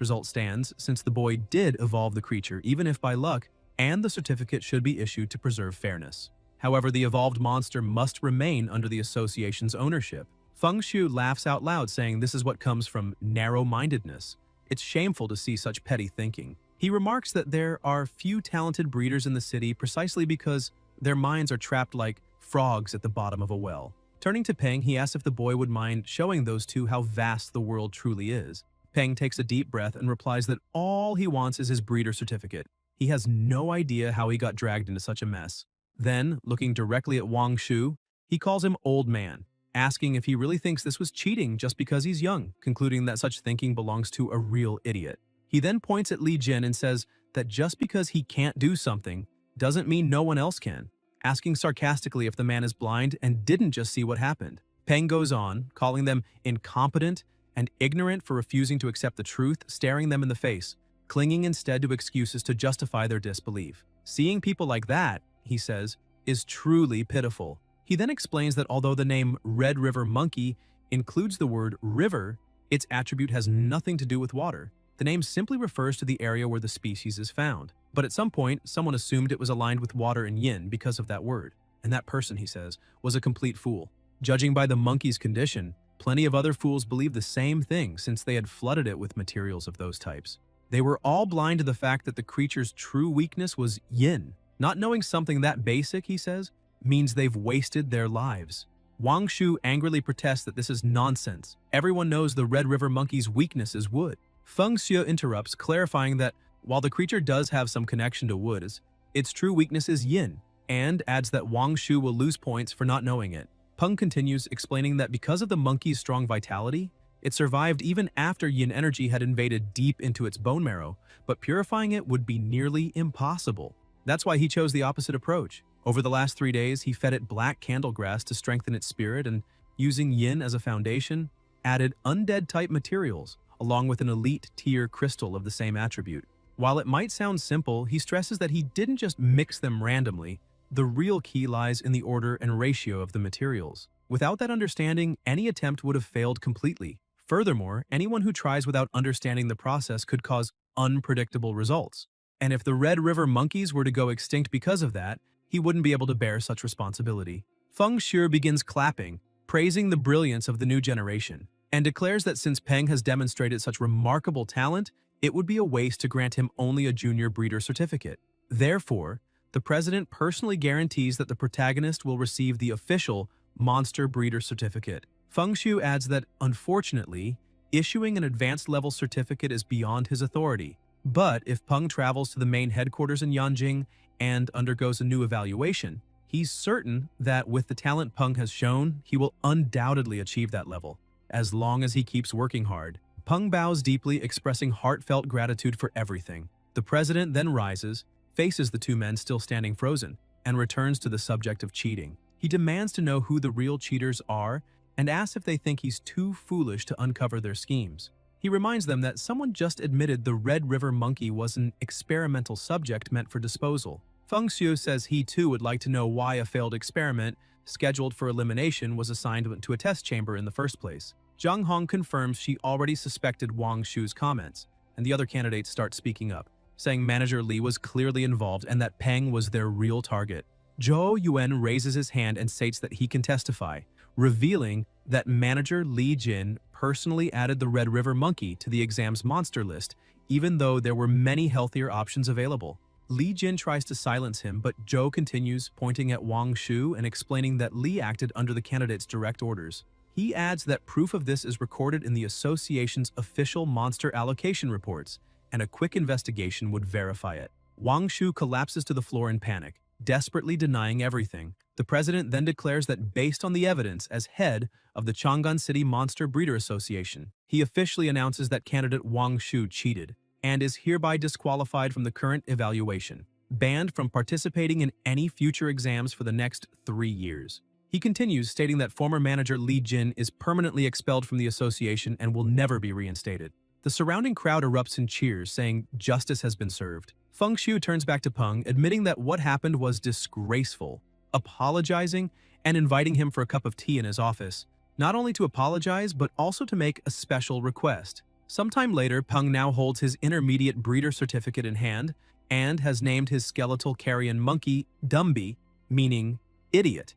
result stands since the boy did evolve the creature, even if by luck, and the certificate should be issued to preserve fairness. However, the evolved monster must remain under the association's ownership. Feng Shu laughs out loud, saying this is what comes from narrow-mindedness. It's shameful to see such petty thinking. He remarks that there are few talented breeders in the city precisely because their minds are trapped like frogs at the bottom of a well. Turning to Peng, he asks if the boy would mind showing those two how vast the world truly is. Peng takes a deep breath and replies that all he wants is his breeder certificate. He has no idea how he got dragged into such a mess. Then, looking directly at Wang Shu, he calls him old man, asking if he really thinks this was cheating just because he's young, concluding that such thinking belongs to a real idiot. He then points at Li Jin and says that just because he can't do something doesn't mean no one else can, asking sarcastically if the man is blind and didn't just see what happened. Peng goes on, calling them incompetent and ignorant for refusing to accept the truth, staring them in the face, clinging instead to excuses to justify their disbelief. Seeing people like that, he says, is truly pitiful. He then explains that although the name Red River Monkey includes the word river, its attribute has nothing to do with water. The name simply refers to the area where the species is found. But at some point, someone assumed it was aligned with water and yin because of that word. And that person, he says, was a complete fool. Judging by the monkey's condition, plenty of other fools believed the same thing since they had flooded it with materials of those types. They were all blind to the fact that the creature's true weakness was yin. Not knowing something that basic, he says, means they've wasted their lives. Wang Shu angrily protests that this is nonsense. Everyone knows the Red River Monkey's weakness is wood. Feng Xue interrupts, clarifying that while the creature does have some connection to wood, its true weakness is yin, and adds that Wang Shu will lose points for not knowing it. Peng continues, explaining that because of the monkey's strong vitality, it survived even after yin energy had invaded deep into its bone marrow, but purifying it would be nearly impossible. That's why he chose the opposite approach. Over the last 3 days, he fed it black candle grass to strengthen its spirit and, using yin as a foundation, added undead-type materials, along with an elite-tier crystal of the same attribute. While it might sound simple, he stresses that he didn't just mix them randomly. The real key lies in the order and ratio of the materials. Without that understanding, any attempt would have failed completely. Furthermore, anyone who tries without understanding the process could cause unpredictable results. And if the Red River monkeys were to go extinct because of that, he wouldn't be able to bear such responsibility. Feng Shu begins clapping, praising the brilliance of the new generation, and declares that since Peng has demonstrated such remarkable talent, it would be a waste to grant him only a junior breeder certificate. Therefore, the president personally guarantees that the protagonist will receive the official monster breeder certificate. Feng Shu adds that, unfortunately, issuing an advanced level certificate is beyond his authority. But if Peng travels to the main headquarters in Yanjing and undergoes a new evaluation, he's certain that with the talent Peng has shown, he will undoubtedly achieve that level, as long as he keeps working hard. Peng bows deeply, expressing heartfelt gratitude for everything. The president then rises, faces the two men still standing frozen, and returns to the subject of cheating. He demands to know who the real cheaters are and asks if they think he's too foolish to uncover their schemes. He reminds them that someone just admitted the Red River monkey was an experimental subject meant for disposal. Feng Shu says he too would like to know why a failed experiment scheduled for elimination was assigned to a test chamber in the first place. Zhang Hong confirms she already suspected Wang Shu's comments, and the other candidates start speaking up, saying Manager Li was clearly involved and that Peng was their real target. Zhou Yuan raises his hand and states that he can testify, revealing that Manager Li Jin personally added the Red River monkey to the exam's monster list, even though there were many healthier options available. Li Jin tries to silence him, but Zhou continues, pointing at Wang Shu and explaining that Li acted under the candidate's direct orders. He adds that proof of this is recorded in the association's official monster allocation reports, and a quick investigation would verify it. Wang Shu collapses to the floor in panic, desperately denying everything. The president then declares that based on the evidence as head of the Chang'an City Monster Breeder Association, he officially announces that candidate Wang Shu cheated and is hereby disqualified from the current evaluation, banned from participating in any future exams for the next 3 years. He continues, stating that former manager Li Jin is permanently expelled from the association and will never be reinstated. The surrounding crowd erupts in cheers, saying justice has been served. Feng Shu turns back to Peng, admitting that what happened was disgraceful, apologizing and inviting him for a cup of tea in his office, not only to apologize but also to make a special request. Sometime later, Peng now holds his intermediate breeder certificate in hand and has named his skeletal carrion monkey Dumby, meaning idiot,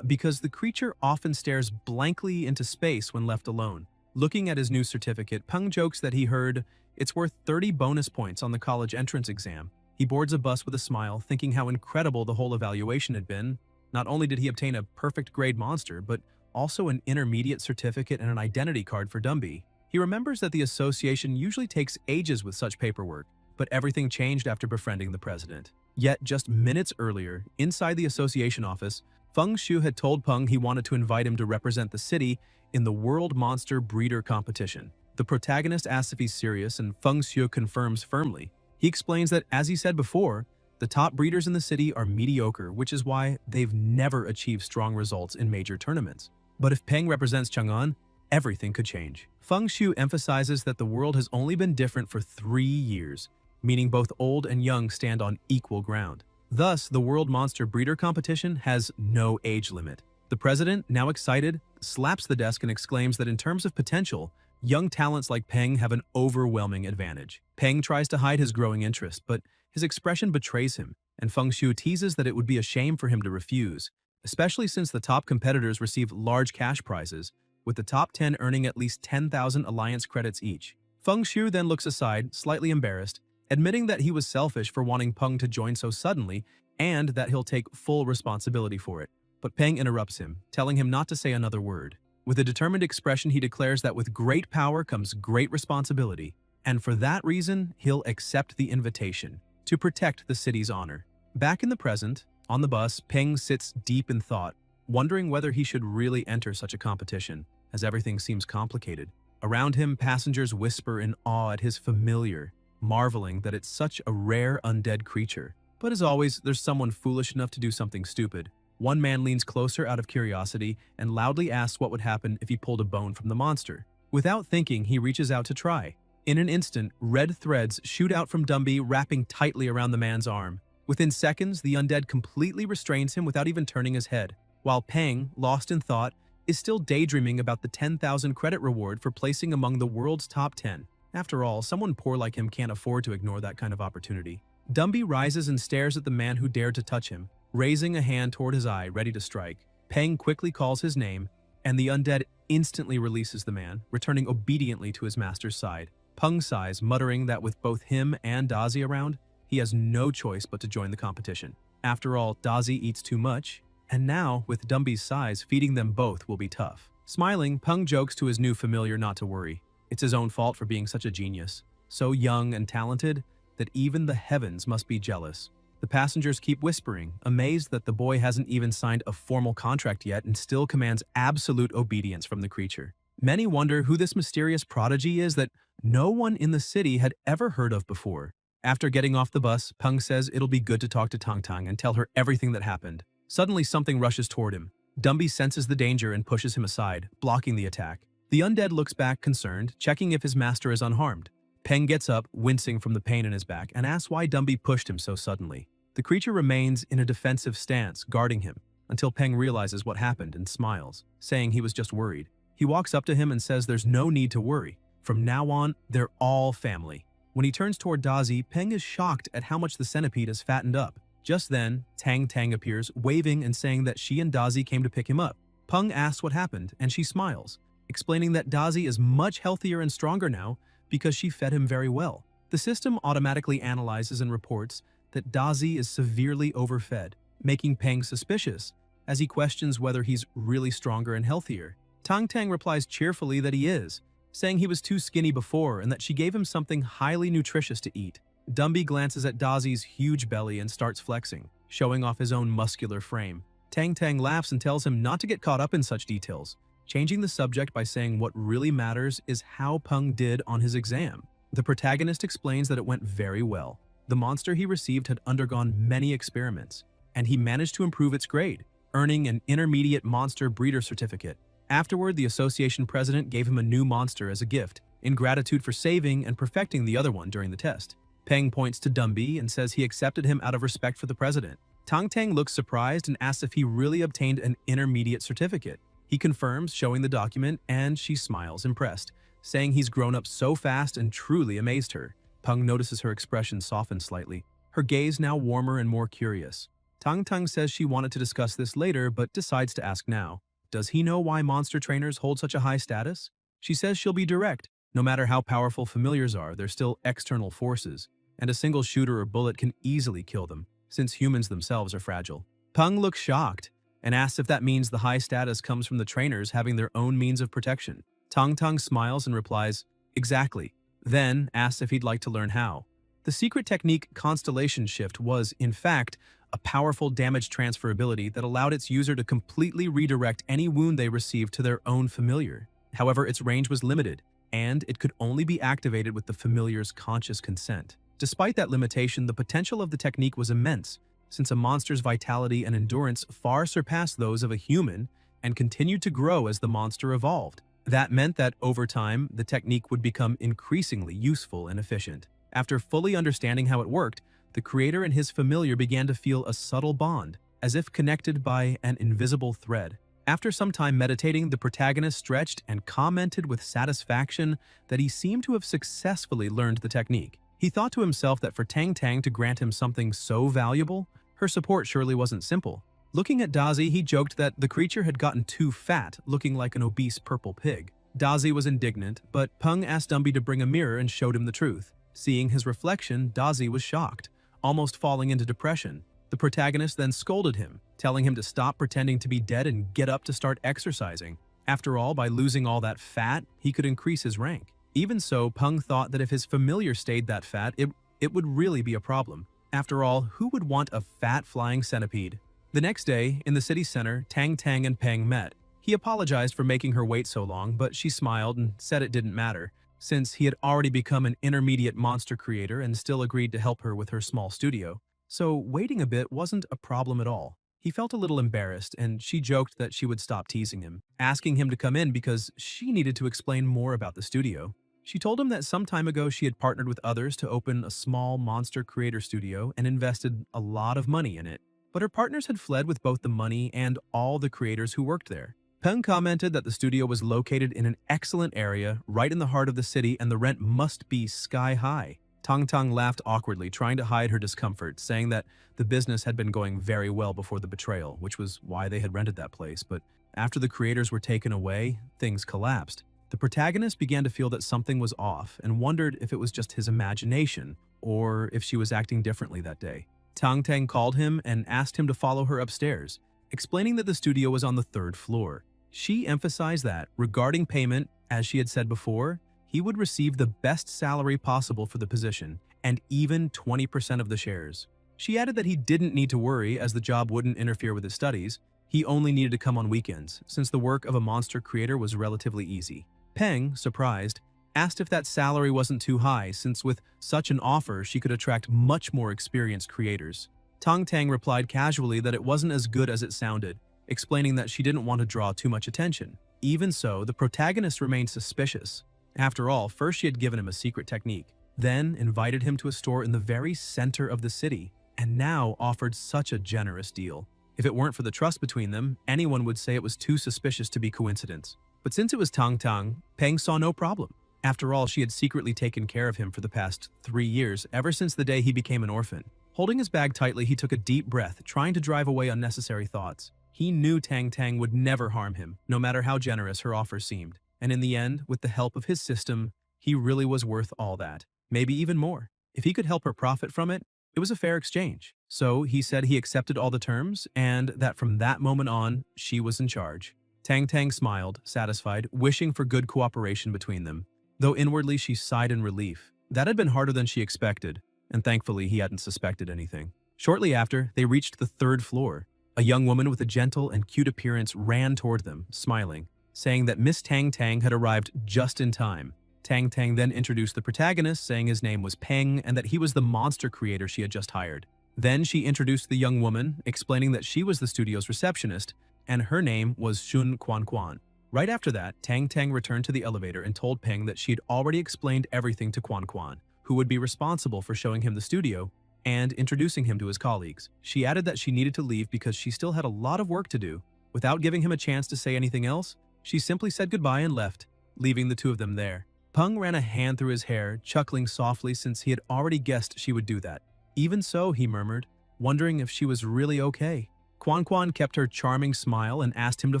because the creature often stares blankly into space when left alone. Looking at his new certificate, Peng jokes that he heard it's worth 30 bonus points on the college entrance exam. He boards a bus with a smile, thinking how incredible the whole evaluation had been. Not only did he obtain a perfect grade monster, but also an intermediate certificate and an identity card for Dumby. He remembers that the association usually takes ages with such paperwork, but everything changed after befriending the president. Yet, just minutes earlier, inside the association office, Feng Shu had told Peng he wanted to invite him to represent the city in the World Monster Breeder Competition. The protagonist asks if he's serious, and Feng Shu confirms firmly. He explains that, as he said before, the top breeders in the city are mediocre, which is why they've never achieved strong results in major tournaments. But if Peng represents Chang'an, everything could change. Feng Shu emphasizes that the world has only been different for 3 years, meaning both old and young stand on equal ground. Thus, the World Monster Breeder Competition has no age limit. The president, now excited, slaps the desk and exclaims that in terms of potential, young talents like Peng have an overwhelming advantage. Peng tries to hide his growing interest, but his expression betrays him, and Feng Shu teases that it would be a shame for him to refuse, especially since the top competitors receive large cash prizes, with the top 10 earning at least 10,000 alliance credits each. Feng Shu then looks aside, slightly embarrassed, admitting that he was selfish for wanting Peng to join so suddenly and that he'll take full responsibility for it. But Peng interrupts him, telling him not to say another word. With a determined expression, he declares that with great power comes great responsibility, and for that reason, he'll accept the invitation to protect the city's honor. Back in the present, on the bus, Peng sits deep in thought, wondering whether he should really enter such a competition, as everything seems complicated. Around him, passengers whisper in awe at his familiar, marveling that it's such a rare undead creature. But as always, there's someone foolish enough to do something stupid. One man leans closer out of curiosity and loudly asks what would happen if he pulled a bone from the monster. Without thinking, he reaches out to try. In an instant, red threads shoot out from Dumby, wrapping tightly around the man's arm. Within seconds, the undead completely restrains him without even turning his head, while Peng, lost in thought, is still daydreaming about the 10,000 credit reward for placing among the world's top 10. After all, someone poor like him can't afford to ignore that kind of opportunity. Dumby rises and stares at the man who dared to touch him, raising a hand toward his eye, ready to strike. Peng quickly calls his name, and the undead instantly releases the man, returning obediently to his master's side. Peng sighs, muttering that with both him and Dazi around, he has no choice but to join the competition. After all, Dazi eats too much, and now, with Dumby's size, feeding them both will be tough. Smiling, Peng jokes to his new familiar not to worry. It's his own fault for being such a genius, so young and talented that even the heavens must be jealous. The passengers keep whispering, amazed that the boy hasn't even signed a formal contract yet and still commands absolute obedience from the creature. Many wonder who this mysterious prodigy is that no one in the city had ever heard of before. After getting off the bus, Peng says it'll be good to talk to Tang Tang and tell her everything that happened. Suddenly, something rushes toward him. Dumby senses the danger and pushes him aside, blocking the attack. The undead looks back concerned, checking if his master is unharmed. Peng gets up, wincing from the pain in his back, and asks why Dumby pushed him so suddenly. The creature remains in a defensive stance, guarding him, until Peng realizes what happened and smiles, saying he was just worried. He walks up to him and says there's no need to worry. From now on, they're all family. When he turns toward Dazi, Peng is shocked at how much the centipede has fattened up. Just then, Tang Tang appears, waving and saying that she and Dazi came to pick him up. Peng asks what happened, and she smiles, explaining that Dazi is much healthier and stronger now because she fed him very well. The system automatically analyzes and reports that Dazi is severely overfed, making Peng suspicious, as he questions whether he's really stronger and healthier. Tang Tang replies cheerfully that he is, saying he was too skinny before and that she gave him something highly nutritious to eat. Dumby glances at Dazi's huge belly and starts flexing, showing off his own muscular frame. Tang Tang laughs and tells him not to get caught up in such details, changing the subject by saying what really matters is how Peng did on his exam. The protagonist explains that it went very well. The monster he received had undergone many experiments, and he managed to improve its grade, earning an intermediate monster breeder certificate. Afterward, the association president gave him a new monster as a gift, in gratitude for saving and perfecting the other one during the test. Peng points to Dumby and says he accepted him out of respect for the president. Tang Tang looks surprised and asks if he really obtained an intermediate certificate. He confirms, showing the document, and she smiles, impressed, saying he's grown up so fast and truly amazed her. Peng notices her expression soften slightly, her gaze now warmer and more curious. Tang Tang says she wanted to discuss this later, but decides to ask now. Does he know why monster trainers hold such a high status? She says she'll be direct. No matter how powerful familiars are, they're still external forces, and a single shooter or bullet can easily kill them, since humans themselves are fragile. Peng looks shocked and asks if that means the high status comes from the trainers having their own means of protection. Tang Tang smiles and replies, exactly, then asks if he'd like to learn how. The secret technique Constellation Shift was, in fact, a powerful damage transfer ability that allowed its user to completely redirect any wound they received to their own familiar. However, its range was limited, and it could only be activated with the familiar's conscious consent. Despite that limitation, the potential of the technique was immense, since a monster's vitality and endurance far surpassed those of a human and continued to grow as the monster evolved. That meant that, over time, the technique would become increasingly useful and efficient. After fully understanding how it worked, the creator and his familiar began to feel a subtle bond, as if connected by an invisible thread. After some time meditating, the protagonist stretched and commented with satisfaction that he seemed to have successfully learned the technique. He thought to himself that for Tang Tang to grant him something so valuable, her support surely wasn't simple. Looking at Dazi, he joked that the creature had gotten too fat, looking like an obese purple pig. Dazi was indignant, but Peng asked Dumby to bring a mirror and showed him the truth. Seeing his reflection, Dazi was shocked, almost falling into depression. The protagonist then scolded him, telling him to stop pretending to be dead and get up to start exercising. After all, by losing all that fat, he could increase his rank. Even so, Peng thought that if his familiar stayed that fat, it would really be a problem. After all, who would want a fat flying centipede? The next day, in the city center, Tang Tang and Peng met. He apologized for making her wait so long, but she smiled and said it didn't matter, since he had already become an intermediate monster creator and still agreed to help her with her small studio. So waiting a bit wasn't a problem at all. He felt a little embarrassed, and she joked that she would stop teasing him, asking him to come in because she needed to explain more about the studio. She told him that some time ago she had partnered with others to open a small monster creator studio and invested a lot of money in it. But her partners had fled with both the money and all the creators who worked there. Peng commented that the studio was located in an excellent area, right in the heart of the city, and the rent must be sky high. Tang Tang laughed awkwardly, trying to hide her discomfort, saying that the business had been going very well before the betrayal, which was why they had rented that place. But after the creators were taken away, things collapsed. The protagonist began to feel that something was off and wondered if it was just his imagination or if she was acting differently that day. Tang Tang called him and asked him to follow her upstairs, explaining that the studio was on the 3rd floor. She emphasized that, regarding payment, as she had said before, he would receive the best salary possible for the position, and even 20% of the shares. She added that he didn't need to worry, as the job wouldn't interfere with his studies. He only needed to come on weekends, since the work of a monster creator was relatively easy. Peng, surprised, asked if that salary wasn't too high, since with such an offer she could attract much more experienced creators. Tang Tang replied casually that it wasn't as good as it sounded, explaining that she didn't want to draw too much attention. Even so, the protagonist remained suspicious. After all, first she had given him a secret technique, then invited him to a store in the very center of the city, and now offered such a generous deal. If it weren't for the trust between them, anyone would say it was too suspicious to be coincidence. But since it was Tang Tang, Peng saw no problem. After all, she had secretly taken care of him for the past 3 years, ever since the day he became an orphan. Holding his bag tightly, he took a deep breath, trying to drive away unnecessary thoughts. He knew Tang Tang would never harm him, no matter how generous her offer seemed. And in the end, with the help of his system, he really was worth all that. Maybe even more. If he could help her profit from it, it was a fair exchange. So he said he accepted all the terms, and that from that moment on, she was in charge. Tang Tang smiled, satisfied, wishing for good cooperation between them, though inwardly she sighed in relief. That had been harder than she expected, and thankfully he hadn't suspected anything. Shortly after, they reached the 3rd floor. A young woman with a gentle and cute appearance ran toward them, smiling, saying that Miss Tang Tang had arrived just in time. Tang Tang then introduced the protagonist, saying his name was Peng and that he was the monster creator she had just hired. Then she introduced the young woman, explaining that she was the studio's receptionist, and her name was Shun Quan Quan. Right after that, Tang Tang returned to the elevator and told Peng that she had already explained everything to Quan Quan, who would be responsible for showing him the studio and introducing him to his colleagues. She added that she needed to leave because she still had a lot of work to do. Without giving him a chance to say anything else, she simply said goodbye and left, leaving the two of them there. Peng ran a hand through his hair, chuckling softly since he had already guessed she would do that. Even so, he murmured, wondering if she was really okay. Quan Quan kept her charming smile and asked him to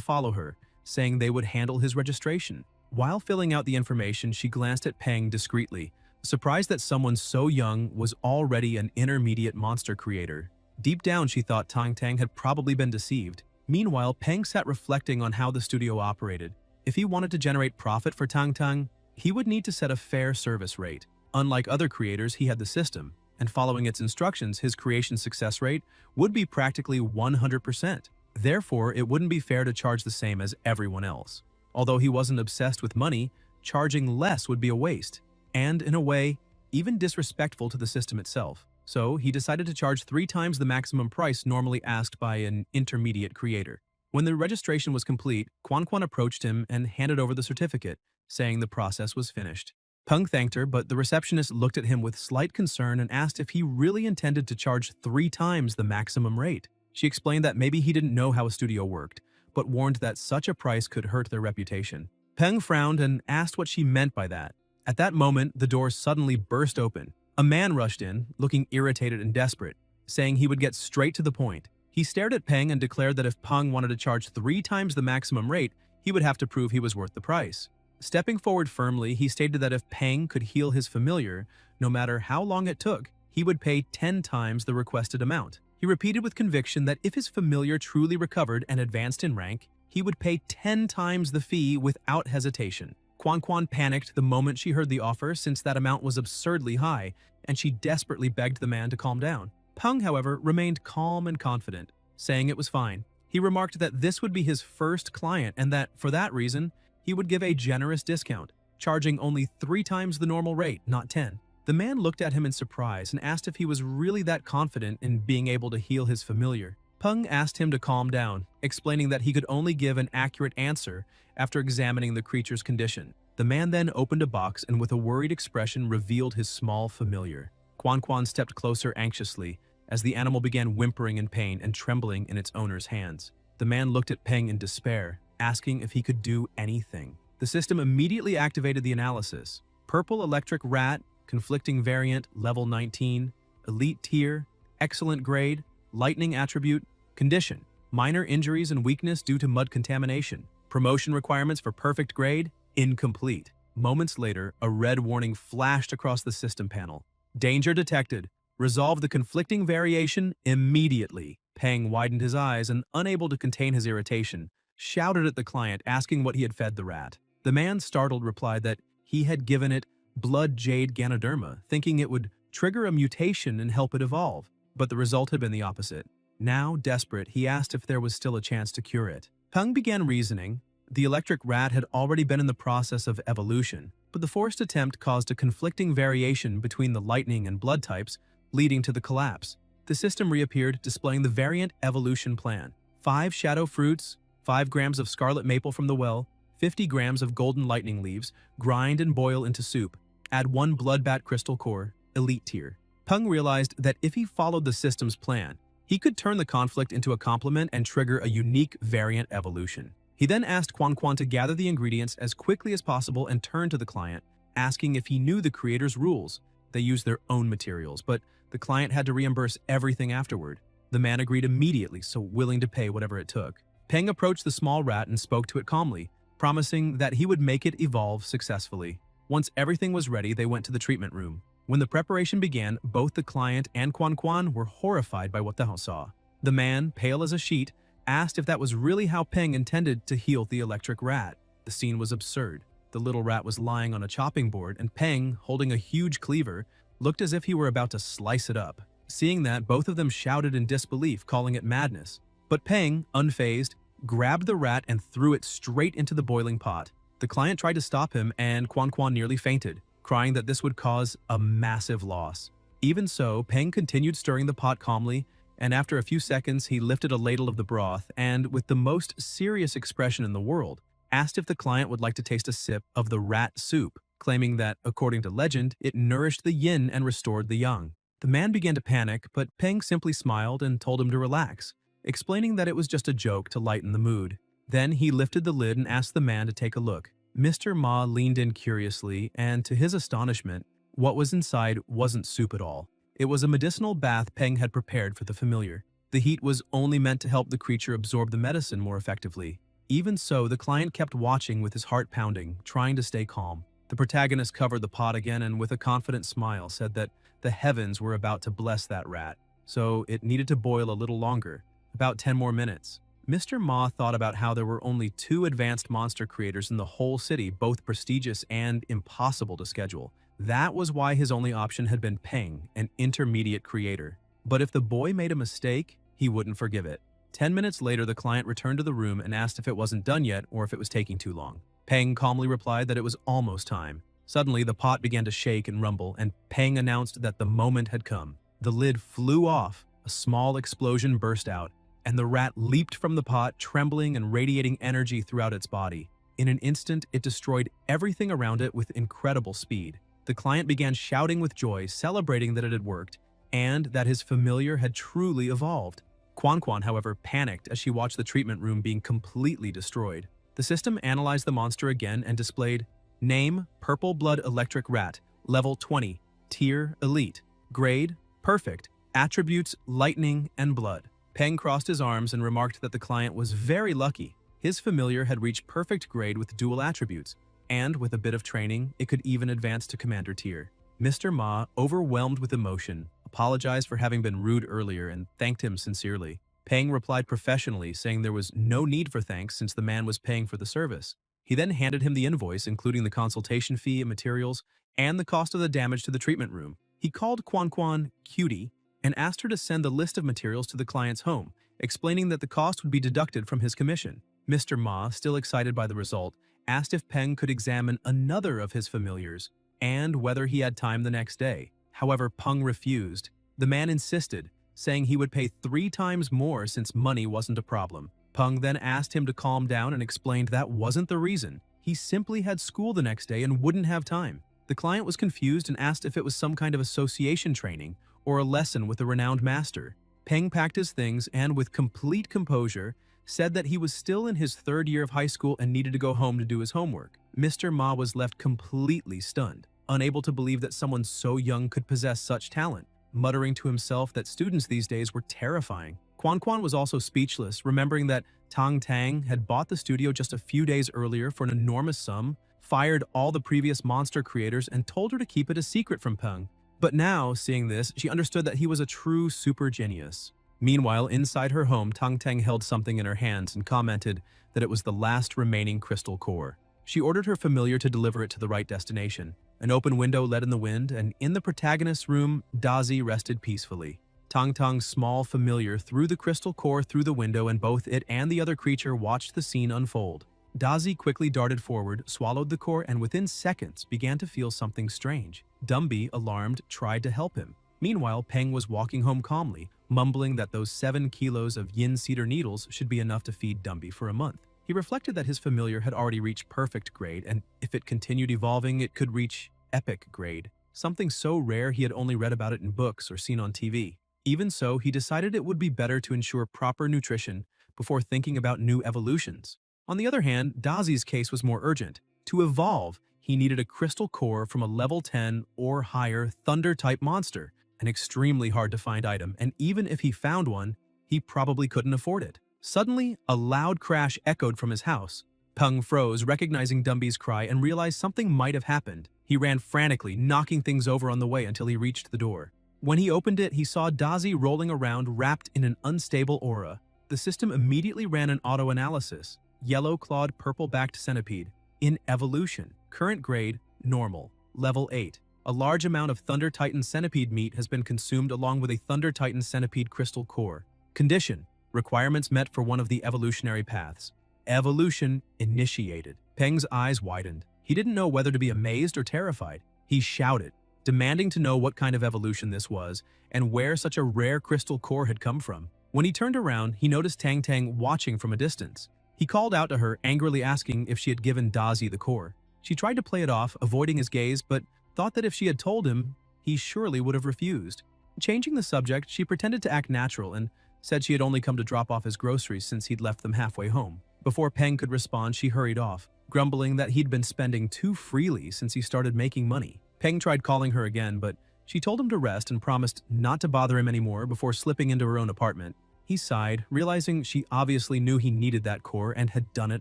follow her, saying they would handle his registration. While filling out the information, she glanced at Peng discreetly, surprised that someone so young was already an intermediate monster creator. Deep down, she thought Tang Tang had probably been deceived. Meanwhile, Peng sat reflecting on how the studio operated. If he wanted to generate profit for Tang Tang, he would need to set a fair service rate. Unlike other creators, he had the system, and following its instructions, his creation success rate would be practically 100%. Therefore, it wouldn't be fair to charge the same as everyone else. Although he wasn't obsessed with money, charging less would be a waste, and in a way, even disrespectful to the system itself. So he decided to charge 3 times the maximum price normally asked by an intermediate creator. When the registration was complete, Quan Quan approached him and handed over the certificate, saying the process was finished. Peng thanked her, but the receptionist looked at him with slight concern and asked if he really intended to charge 3 times the maximum rate. She explained that maybe he didn't know how a studio worked, but warned that such a price could hurt their reputation. Peng frowned and asked what she meant by that. At that moment, the door suddenly burst open. A man rushed in, looking irritated and desperate, saying he would get straight to the point. He stared at Peng and declared that if Peng wanted to charge 3 times the maximum rate, he would have to prove he was worth the price. Stepping forward firmly, he stated that if Peng could heal his familiar, no matter how long it took, he would pay 10 times the requested amount. He repeated with conviction that if his familiar truly recovered and advanced in rank, he would pay 10 times the fee without hesitation. Quan Quan panicked the moment she heard the offer since that amount was absurdly high, and she desperately begged the man to calm down. Peng, however, remained calm and confident, saying it was fine. He remarked that this would be his first client and that, for that reason, he would give a generous discount, charging only 3 times the normal rate, not 10. The man looked at him in surprise and asked if he was really that confident in being able to heal his familiar. Peng asked him to calm down, explaining that he could only give an accurate answer after examining the creature's condition. The man then opened a box and with a worried expression revealed his small familiar. Quan Quan stepped closer anxiously as the animal began whimpering in pain and trembling in its owner's hands. The man looked at Peng in despair, asking if he could do anything. The system immediately activated the analysis. Purple electric rat, conflicting variant, level 19, elite tier, excellent grade, lightning attribute, condition, minor injuries and weakness due to mud contamination, promotion requirements for perfect grade, incomplete. Moments later, a red warning flashed across the system panel. Danger detected. Resolve the conflicting variation immediately. Peng widened his eyes and, unable to contain his irritation, shouted at the client asking what he had fed the rat. The man, startled, replied that he had given it blood jade ganoderma, thinking it would trigger a mutation and help it evolve. But the result had been the opposite. Now, desperate, he asked if there was still a chance to cure it. Peng began reasoning. The electric rat had already been in the process of evolution, but the forced attempt caused a conflicting variation between the lightning and blood types, leading to the collapse. The system reappeared, displaying the variant evolution plan. 5 shadow fruits, 5 grams of scarlet maple from the well, 50 grams of golden lightning leaves, grind and boil into soup. Add 1 bloodbat crystal core, elite tier. Peng realized that if he followed the system's plan, he could turn the conflict into a complement and trigger a unique variant evolution. He then asked Quan Quan to gather the ingredients as quickly as possible and turned to the client, asking if he knew the creator's rules. They used their own materials, but the client had to reimburse everything afterward. The man agreed immediately, so willing to pay whatever it took. Peng approached the small rat and spoke to it calmly, promising that he would make it evolve successfully. Once everything was ready, they went to the treatment room. When the preparation began, both the client and Quan Quan were horrified by what they saw. The man, pale as a sheet, asked if that was really how Peng intended to heal the electric rat. The scene was absurd. The little rat was lying on a chopping board, and Peng, holding a huge cleaver, looked as if he were about to slice it up. Seeing that, both of them shouted in disbelief, calling it madness. But Peng, unfazed, grabbed the rat and threw it straight into the boiling pot. The client tried to stop him, and Quan Quan nearly fainted, crying that this would cause a massive loss. Even so, Peng continued stirring the pot calmly, and after a few seconds, he lifted a ladle of the broth and, with the most serious expression in the world, asked if the client would like to taste a sip of the rat soup. claiming that, according to legend, it nourished the yin and restored the yang. The man began to panic, but Peng simply smiled and told him to relax, explaining that it was just a joke to lighten the mood. Then he lifted the lid and asked the man to take a look. Mr. Ma leaned in curiously, and to his astonishment, what was inside wasn't soup at all. It was a medicinal bath Peng had prepared for the familiar. The heat was only meant to help the creature absorb the medicine more effectively. Even so, the client kept watching with his heart pounding, trying to stay calm. The protagonist covered the pot again and with a confident smile said that the heavens were about to bless that rat, so it needed to boil a little longer, about 10 more minutes. Mr. Ma thought about how there were only 2 advanced monster creators in the whole city, both prestigious and impossible to schedule. That was why his only option had been Peng, an intermediate creator. But if the boy made a mistake, he wouldn't forgive it. 10 minutes later, the client returned to the room and asked if it wasn't done yet or if it was taking too long. Peng calmly replied that it was almost time. Suddenly, the pot began to shake and rumble, and Peng announced that the moment had come. The lid flew off, a small explosion burst out, and the rat leaped from the pot, trembling and radiating energy throughout its body. In an instant, it destroyed everything around it with incredible speed. The client began shouting with joy, celebrating that it had worked, and that his familiar had truly evolved. Quan, however, panicked as she watched the treatment room being completely destroyed. The system analyzed the monster again and displayed name, Purple Blood Electric Rat, level 20, tier Elite, grade, perfect, attributes, lightning, and blood. Peng crossed his arms and remarked that the client was very lucky. His familiar had reached perfect grade with dual attributes, and with a bit of training, it could even advance to commander tier. Mr. Ma, overwhelmed with emotion, apologized for having been rude earlier and thanked him sincerely. Peng replied professionally, saying there was no need for thanks since the man was paying for the service. He then handed him the invoice, including the consultation fee and materials, and the cost of the damage to the treatment room. He called Quan Cutie and asked her to send the list of materials to the client's home, explaining that the cost would be deducted from his commission. Mr. Ma, still excited by the result, asked if Peng could examine another of his familiars and whether he had time the next day. However, Peng refused. The man insisted, saying he would pay 3 times more since money wasn't a problem. Peng then asked him to calm down and explained that wasn't the reason. He simply had school the next day and wouldn't have time. The client was confused and asked if it was some kind of association training or a lesson with a renowned master. Peng packed his things and, with complete composure, said that he was still in his 3rd year of high school and needed to go home to do his homework. Mr. Ma was left completely stunned, unable to believe that someone so young could possess such talent, muttering to himself that students these days were terrifying. Quan was also speechless, remembering that Tang had bought the studio just a few days earlier for an enormous sum, fired all the previous monster creators, and told her to keep it a secret from Peng. But now, seeing this, she understood that he was a true super genius. Meanwhile, inside her home, Tang held something in her hands and commented that it was the last remaining crystal core. She ordered her familiar to deliver it to the right destination. An open window led in the wind, and in the protagonist's room, Dazi rested peacefully. Tang's small familiar threw the crystal core through the window, and both it and the other creature watched the scene unfold. Dazi quickly darted forward, swallowed the core, and within seconds began to feel something strange. Dumby, alarmed, tried to help him. Meanwhile, Peng was walking home calmly, mumbling that those 7 kilos of yin cedar needles should be enough to feed Dumby for a month. He reflected that his familiar had already reached perfect grade, and if it continued evolving, it could reach epic grade, something so rare he had only read about it in books or seen on TV. Even so, he decided it would be better to ensure proper nutrition before thinking about new evolutions. On the other hand, Dazi's case was more urgent. To evolve, he needed a crystal core from a level 10 or higher thunder-type monster, an extremely hard-to-find item, and even if he found one, he probably couldn't afford it. Suddenly, a loud crash echoed from his house. Peng froze, recognizing Dumby's cry, and realized something might have happened. He ran frantically, knocking things over on the way until he reached the door. When he opened it, he saw Dazi rolling around wrapped in an unstable aura. The system immediately ran an auto-analysis. Yellow-clawed, purple-backed centipede. In evolution. Current grade, normal. Level 8. A large amount of Thunder Titan centipede meat has been consumed along with a Thunder Titan centipede crystal core. Condition. Requirements met for one of the evolutionary paths. Evolution initiated. Peng's eyes widened. He didn't know whether to be amazed or terrified. He shouted, demanding to know what kind of evolution this was and where such a rare crystal core had come from. When he turned around, he noticed Tang watching from a distance. He called out to her, angrily asking if she had given Dazi the core. She tried to play it off, avoiding his gaze, but thought that if she had told him, he surely would have refused. Changing the subject, she pretended to act natural and said she had only come to drop off his groceries since he'd left them halfway home. Before Peng could respond, she hurried off, grumbling that he'd been spending too freely since he started making money. Peng tried calling her again, but she told him to rest and promised not to bother him anymore before slipping into her own apartment. He sighed, realizing she obviously knew he needed that core and had done it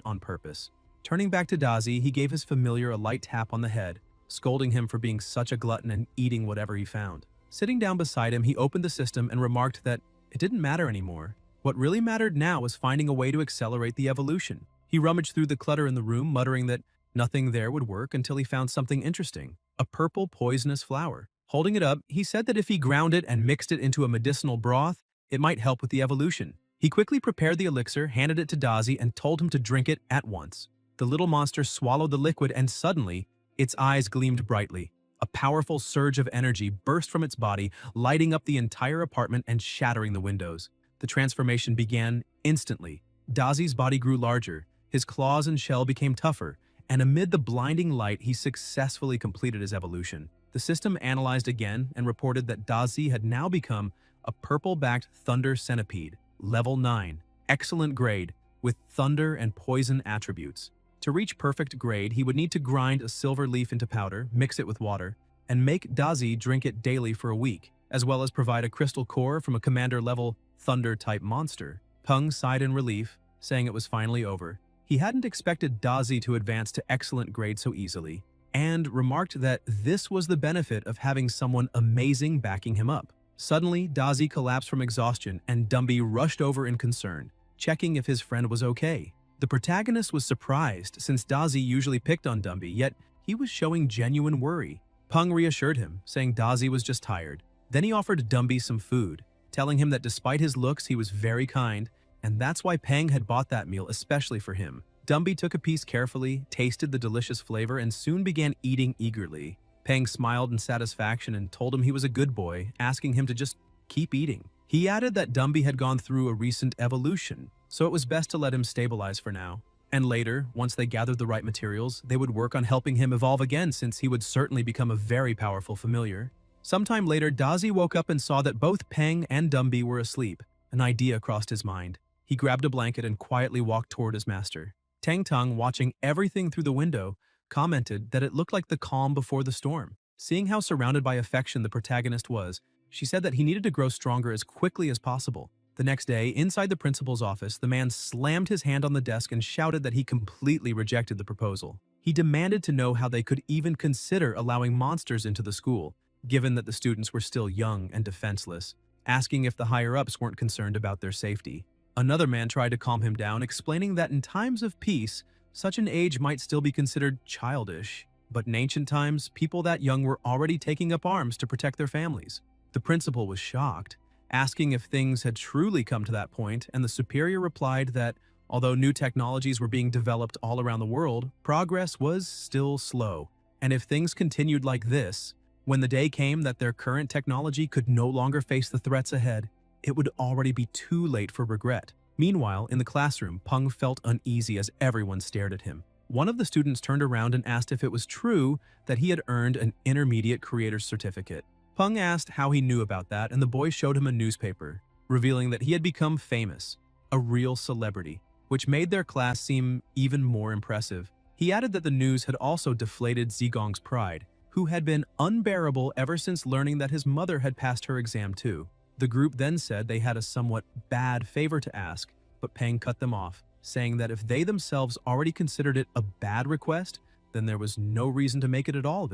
on purpose. Turning back to Dazi, he gave his familiar a light tap on the head, scolding him for being such a glutton and eating whatever he found. Sitting down beside him, he opened the system and remarked that it didn't matter anymore. What really mattered now was finding a way to accelerate the evolution. He rummaged through the clutter in the room, muttering that nothing there would work until he found something interesting, a purple poisonous flower. Holding it up, he said that if he ground it and mixed it into a medicinal broth, it might help with the evolution. He quickly prepared the elixir, handed it to Dazi, and told him to drink it at once. The little monster swallowed the liquid and suddenly, its eyes gleamed brightly. A powerful surge of energy burst from its body, lighting up the entire apartment and shattering the windows. The transformation began instantly. Dazi's body grew larger, his claws and shell became tougher, and amid the blinding light, he successfully completed his evolution. The system analyzed again and reported that Dazi had now become a purple-backed thunder centipede, level 9, excellent grade, with thunder and poison attributes. To reach perfect grade, he would need to grind a silver leaf into powder, mix it with water, and make Dazi drink it daily for a week, as well as provide a crystal core from a commander-level thunder-type monster. Peng sighed in relief, saying it was finally over. He hadn't expected Dazi to advance to excellent grade so easily, and remarked that this was the benefit of having someone amazing backing him up. Suddenly, Dazi collapsed from exhaustion, and Dumby rushed over in concern, checking if his friend was okay. The protagonist was surprised since Dazi usually picked on Dumby, yet he was showing genuine worry. Peng reassured him, saying Dazi was just tired. Then he offered Dumby some food, telling him that despite his looks, he was very kind, and that's why Peng had bought that meal especially for him. Dumby took a piece carefully, tasted the delicious flavor, and soon began eating eagerly. Peng smiled in satisfaction and told him he was a good boy, asking him to just keep eating. He added that Dumby had gone through a recent evolution, so it was best to let him stabilize for now. And later, once they gathered the right materials, they would work on helping him evolve again since he would certainly become a very powerful familiar. Sometime later, Dazi woke up and saw that both Peng and Dumby were asleep. An idea crossed his mind. He grabbed a blanket and quietly walked toward his master. Tang Tung, watching everything through the window, commented that it looked like the calm before the storm. Seeing how surrounded by affection the protagonist was, she said that he needed to grow stronger as quickly as possible. The next day, inside the principal's office, the man slammed his hand on the desk and shouted that he completely rejected the proposal. He demanded to know how they could even consider allowing monsters into the school, given that the students were still young and defenseless, asking if the higher-ups weren't concerned about their safety. Another man tried to calm him down, explaining that in times of peace, such an age might still be considered childish, but in ancient times, people that young were already taking up arms to protect their families. The principal was shocked, asking if things had truly come to that point, and the superior replied that, although new technologies were being developed all around the world, progress was still slow. And if things continued like this, when the day came that their current technology could no longer face the threats ahead, it would already be too late for regret. Meanwhile, in the classroom, Peng felt uneasy as everyone stared at him. One of the students turned around and asked if it was true that he had earned an intermediate creator's certificate. Peng asked how he knew about that, and the boy showed him a newspaper, revealing that he had become famous, a real celebrity, which made their class seem even more impressive. He added that the news had also deflated Zigong's pride, who had been unbearable ever since learning that his mother had passed her exam too. The group then said they had a somewhat bad favor to ask, but Peng cut them off, saying that if they themselves already considered it a bad request, then there was no reason to make it at all.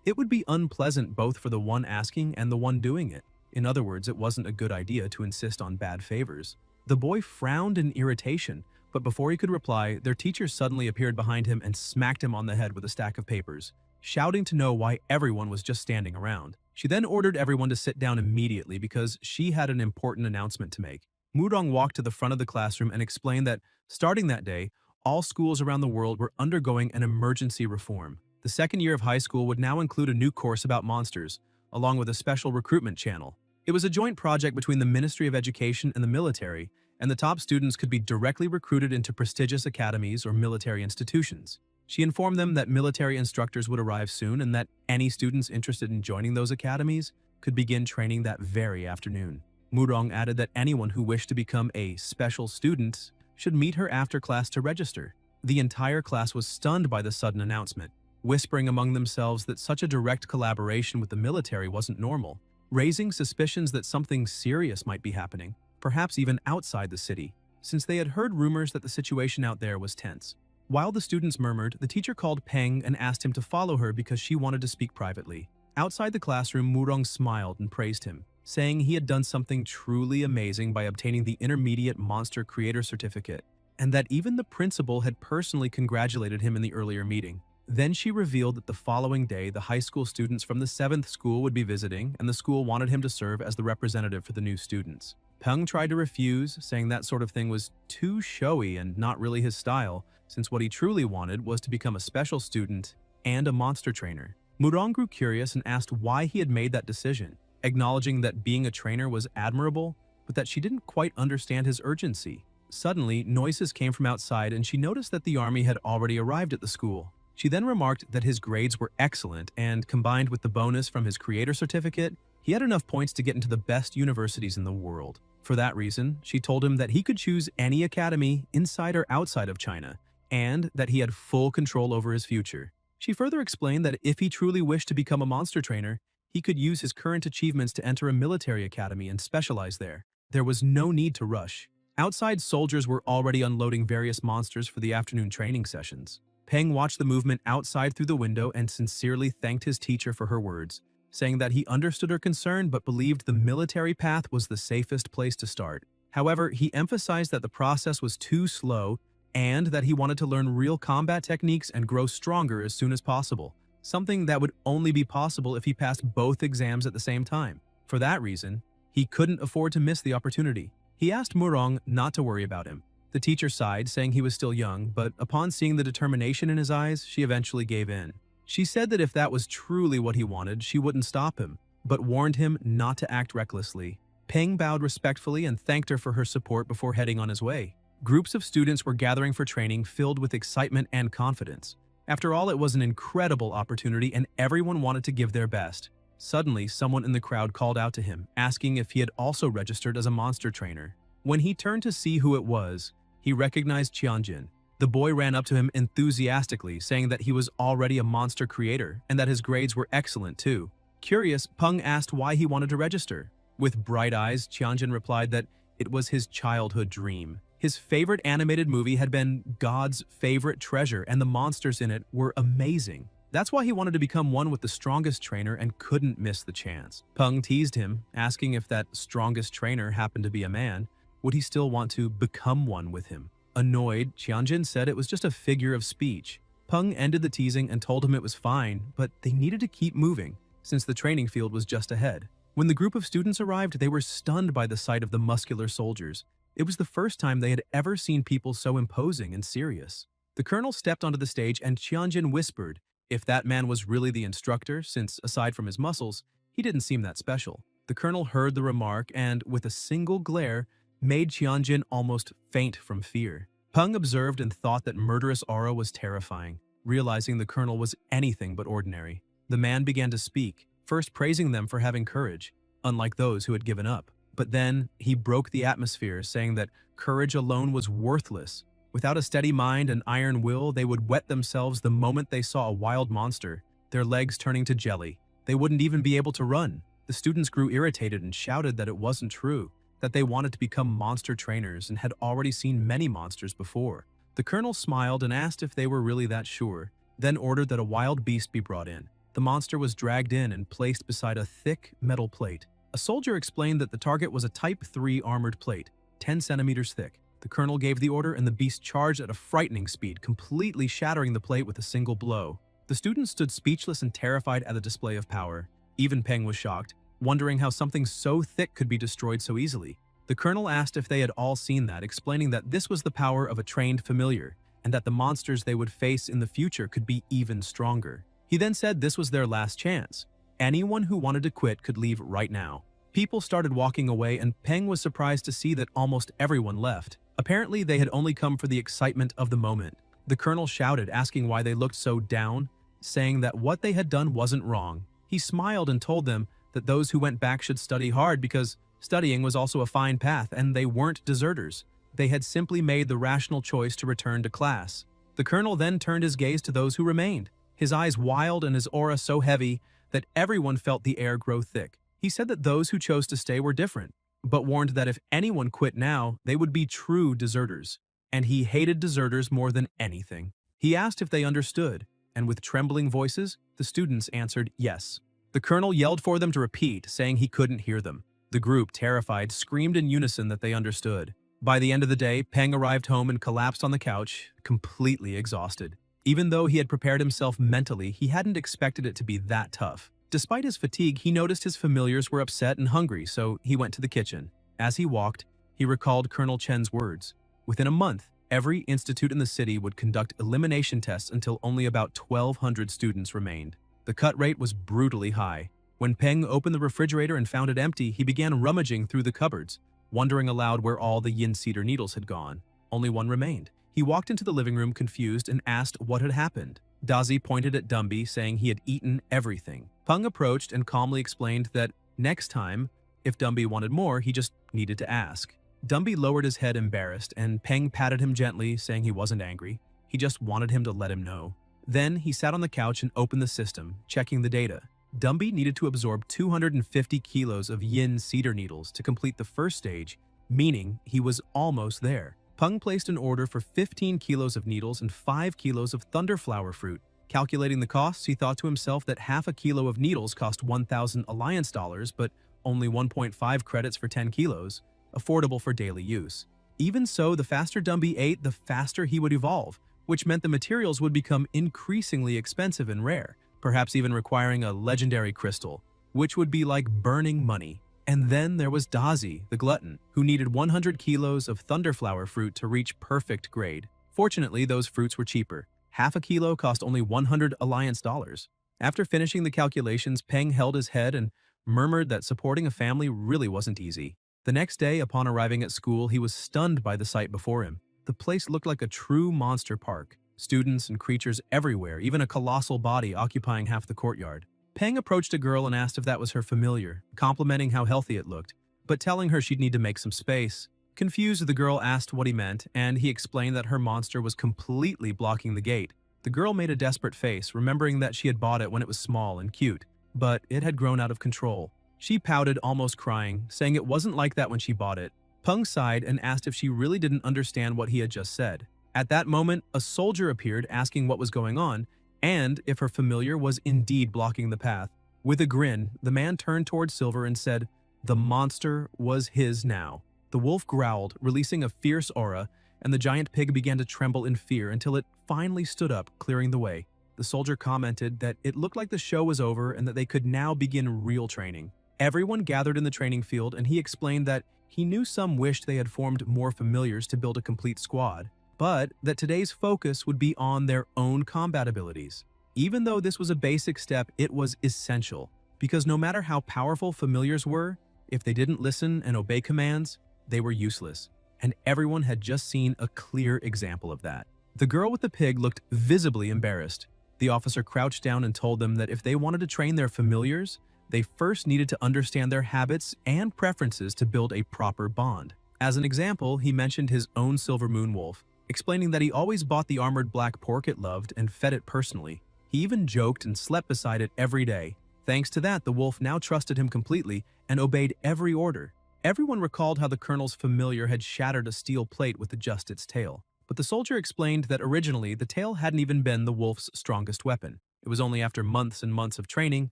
It would be unpleasant both for the one asking and the one doing it. In other words, it wasn't a good idea to insist on bad favors. The boy frowned in irritation, but before he could reply, their teacher suddenly appeared behind him and smacked him on the head with a stack of papers, shouting to know why everyone was just standing around. She then ordered everyone to sit down immediately because she had an important announcement to make. Mudong walked to the front of the classroom and explained that, starting that day, all schools around the world were undergoing an emergency reform. The second year of high school would now include a new course about monsters, along with a special recruitment channel. It was a joint project between the Ministry of Education and the military, and the top students could be directly recruited into prestigious academies or military institutions. She informed them that military instructors would arrive soon and that any students interested in joining those academies could begin training that very afternoon. Murong added that anyone who wished to become a special student should meet her after class to register. The entire class was stunned by the sudden announcement, whispering among themselves that such a direct collaboration with the military wasn't normal, raising suspicions that something serious might be happening, perhaps even outside the city, since they had heard rumors that the situation out there was tense. While the students murmured, the teacher called Peng and asked him to follow her because she wanted to speak privately. Outside the classroom, Murong smiled and praised him, saying he had done something truly amazing by obtaining the Intermediate Monster Creator Certificate, and that even the principal had personally congratulated him in the earlier meeting. Then she revealed that the following day, the high school students from the 7th school would be visiting, and the school wanted him to serve as the representative for the new students. Peng tried to refuse, saying that sort of thing was too showy and not really his style, since what he truly wanted was to become a special student and a monster trainer. Murong grew curious and asked why he had made that decision, acknowledging that being a trainer was admirable, but that she didn't quite understand his urgency. Suddenly, noises came from outside and she noticed that the army had already arrived at the school. She then remarked that his grades were excellent and, combined with the bonus from his creator certificate, he had enough points to get into the best universities in the world. For that reason, she told him that he could choose any academy inside or outside of China, and that he had full control over his future. She further explained that if he truly wished to become a monster trainer, he could use his current achievements to enter a military academy and specialize there. There was no need to rush. Outside, soldiers were already unloading various monsters for the afternoon training sessions. Peng watched the movement outside through the window and sincerely thanked his teacher for her words, saying that he understood her concern but believed the military path was the safest place to start. However, he emphasized that the process was too slow and that he wanted to learn real combat techniques and grow stronger as soon as possible, something that would only be possible if he passed both exams at the same time. For that reason, he couldn't afford to miss the opportunity. He asked Murong not to worry about him. The teacher sighed, saying he was still young, but upon seeing the determination in his eyes, she eventually gave in. She said that if that was truly what he wanted, she wouldn't stop him, but warned him not to act recklessly. Peng bowed respectfully and thanked her for her support before heading on his way. Groups of students were gathering for training, filled with excitement and confidence. After all, it was an incredible opportunity and everyone wanted to give their best. Suddenly, someone in the crowd called out to him, asking if he had also registered as a monster trainer. When he turned to see who it was, he recognized Qianjin. The boy ran up to him enthusiastically, saying that he was already a monster creator and that his grades were excellent too. Curious, Peng asked why he wanted to register. With bright eyes, Qianjin replied that it was his childhood dream. His favorite animated movie had been God's favorite treasure, and the monsters in it were amazing. That's why he wanted to become one with the strongest trainer and couldn't miss the chance. Peng teased him, asking if that strongest trainer happened to be a man, would he still want to become one with him? Annoyed, Qianjin said it was just a figure of speech. Peng ended the teasing and told him it was fine, but they needed to keep moving, since the training field was just ahead. When the group of students arrived, they were stunned by the sight of the muscular soldiers. It was the first time they had ever seen people so imposing and serious. The colonel stepped onto the stage and Qianjin whispered if that man was really the instructor, since aside from his muscles, he didn't seem that special. The colonel heard the remark and, with a single glare, made Qianjin almost faint from fear. Peng observed and thought that murderous aura was terrifying, realizing the colonel was anything but ordinary. The man began to speak, first praising them for having courage, unlike those who had given up. But then, he broke the atmosphere, saying that courage alone was worthless. Without a steady mind and iron will, they would wet themselves the moment they saw a wild monster, their legs turning to jelly. They wouldn't even be able to run. The students grew irritated and shouted that it wasn't true, that they wanted to become monster trainers and had already seen many monsters before. The colonel smiled and asked if they were really that sure, then ordered that a wild beast be brought in. The monster was dragged in and placed beside a thick metal plate. A soldier explained that the target was a Type 3 armored plate, 10 centimeters thick. The colonel gave the order and the beast charged at a frightening speed, completely shattering the plate with a single blow. The students stood speechless and terrified at the display of power. Even Peng was shocked, wondering how something so thick could be destroyed so easily. The colonel asked if they had all seen that, explaining that this was the power of a trained familiar, and that the monsters they would face in the future could be even stronger. He then said this was their last chance. Anyone who wanted to quit could leave right now. People started walking away and Peng was surprised to see that almost everyone left. Apparently, they had only come for the excitement of the moment. The colonel shouted, asking why they looked so down, saying that what they had done wasn't wrong. He smiled and told them that those who went back should study hard because studying was also a fine path and they weren't deserters. They had simply made the rational choice to return to class. The colonel then turned his gaze to those who remained, his eyes wild and his aura so heavy that everyone felt the air grow thick. He said that those who chose to stay were different, but warned that if anyone quit now, they would be true deserters. And he hated deserters more than anything. He asked if they understood, and with trembling voices, the students answered yes. The colonel yelled for them to repeat, saying he couldn't hear them. The group, terrified, screamed in unison that they understood. By the end of the day, Peng arrived home and collapsed on the couch, completely exhausted. Even though he had prepared himself mentally, he hadn't expected it to be that tough. Despite his fatigue, he noticed his familiars were upset and hungry, so he went to the kitchen. As he walked, he recalled Colonel Chen's words. Within a month, every institute in the city would conduct elimination tests until only about 1,200 students remained. The cut rate was brutally high. When Peng opened the refrigerator and found it empty, he began rummaging through the cupboards, wondering aloud where all the yin cedar needles had gone. Only one remained. He walked into the living room confused and asked what had happened. Dazi pointed at Dumby, saying he had eaten everything. Peng approached and calmly explained that next time, if Dumby wanted more, he just needed to ask. Dumby lowered his head embarrassed, and Peng patted him gently, saying he wasn't angry. He just wanted him to let him know. Then he sat on the couch and opened the system, checking the data. Dumby needed to absorb 250 kilos of yin cedar needles to complete the first stage, meaning he was almost there. Peng placed an order for 15 kilos of needles and 5 kilos of thunderflower fruit. Calculating the costs, he thought to himself that half a kilo of needles cost 1,000 alliance dollars, but only 1.5 credits for 10 kilos, affordable for daily use. Even so, the faster Dumby ate, the faster he would evolve, which meant the materials would become increasingly expensive and rare, perhaps even requiring a legendary crystal, which would be like burning money. And then there was Dazi, the glutton, who needed 100 kilos of thunderflower fruit to reach perfect grade. Fortunately, those fruits were cheaper. Half a kilo cost only 100 alliance dollars. After finishing the calculations, Peng held his head and murmured that supporting a family really wasn't easy. The next day, upon arriving at school, he was stunned by the sight before him. The place looked like a true monster park. Students and creatures everywhere, even a colossal body occupying half the courtyard. Peng approached a girl and asked if that was her familiar, complimenting how healthy it looked, but telling her she'd need to make some space. Confused, the girl asked what he meant, and he explained that her monster was completely blocking the gate. The girl made a desperate face, remembering that she had bought it when it was small and cute, but it had grown out of control. She pouted, almost crying, saying it wasn't like that when she bought it. Peng sighed and asked if she really didn't understand what he had just said. At that moment, a soldier appeared asking what was going on, and if her familiar was indeed blocking the path. With a grin, the man turned towards Silver and said, the monster was his now. The wolf growled, releasing a fierce aura, and the giant pig began to tremble in fear until it finally stood up, clearing the way. The soldier commented that it looked like the show was over and that they could now begin real training. Everyone gathered in the training field, and he explained that he knew some wished they had formed more familiars to build a complete squad, but that today's focus would be on their own combat abilities. Even though this was a basic step, it was essential, because no matter how powerful familiars were, if they didn't listen and obey commands, they were useless, and everyone had just seen a clear example of that. The girl with the pig looked visibly embarrassed. The officer crouched down and told them that if they wanted to train their familiars, they first needed to understand their habits and preferences to build a proper bond. As an example, he mentioned his own silver moon wolf, explaining that he always bought the armored black pork it loved and fed it personally. He even joked and slept beside it every day. Thanks to that, the wolf now trusted him completely and obeyed every order. Everyone recalled how the colonel's familiar had shattered a steel plate with just its tail. But the soldier explained that originally the tail hadn't even been the wolf's strongest weapon. It was only after months and months of training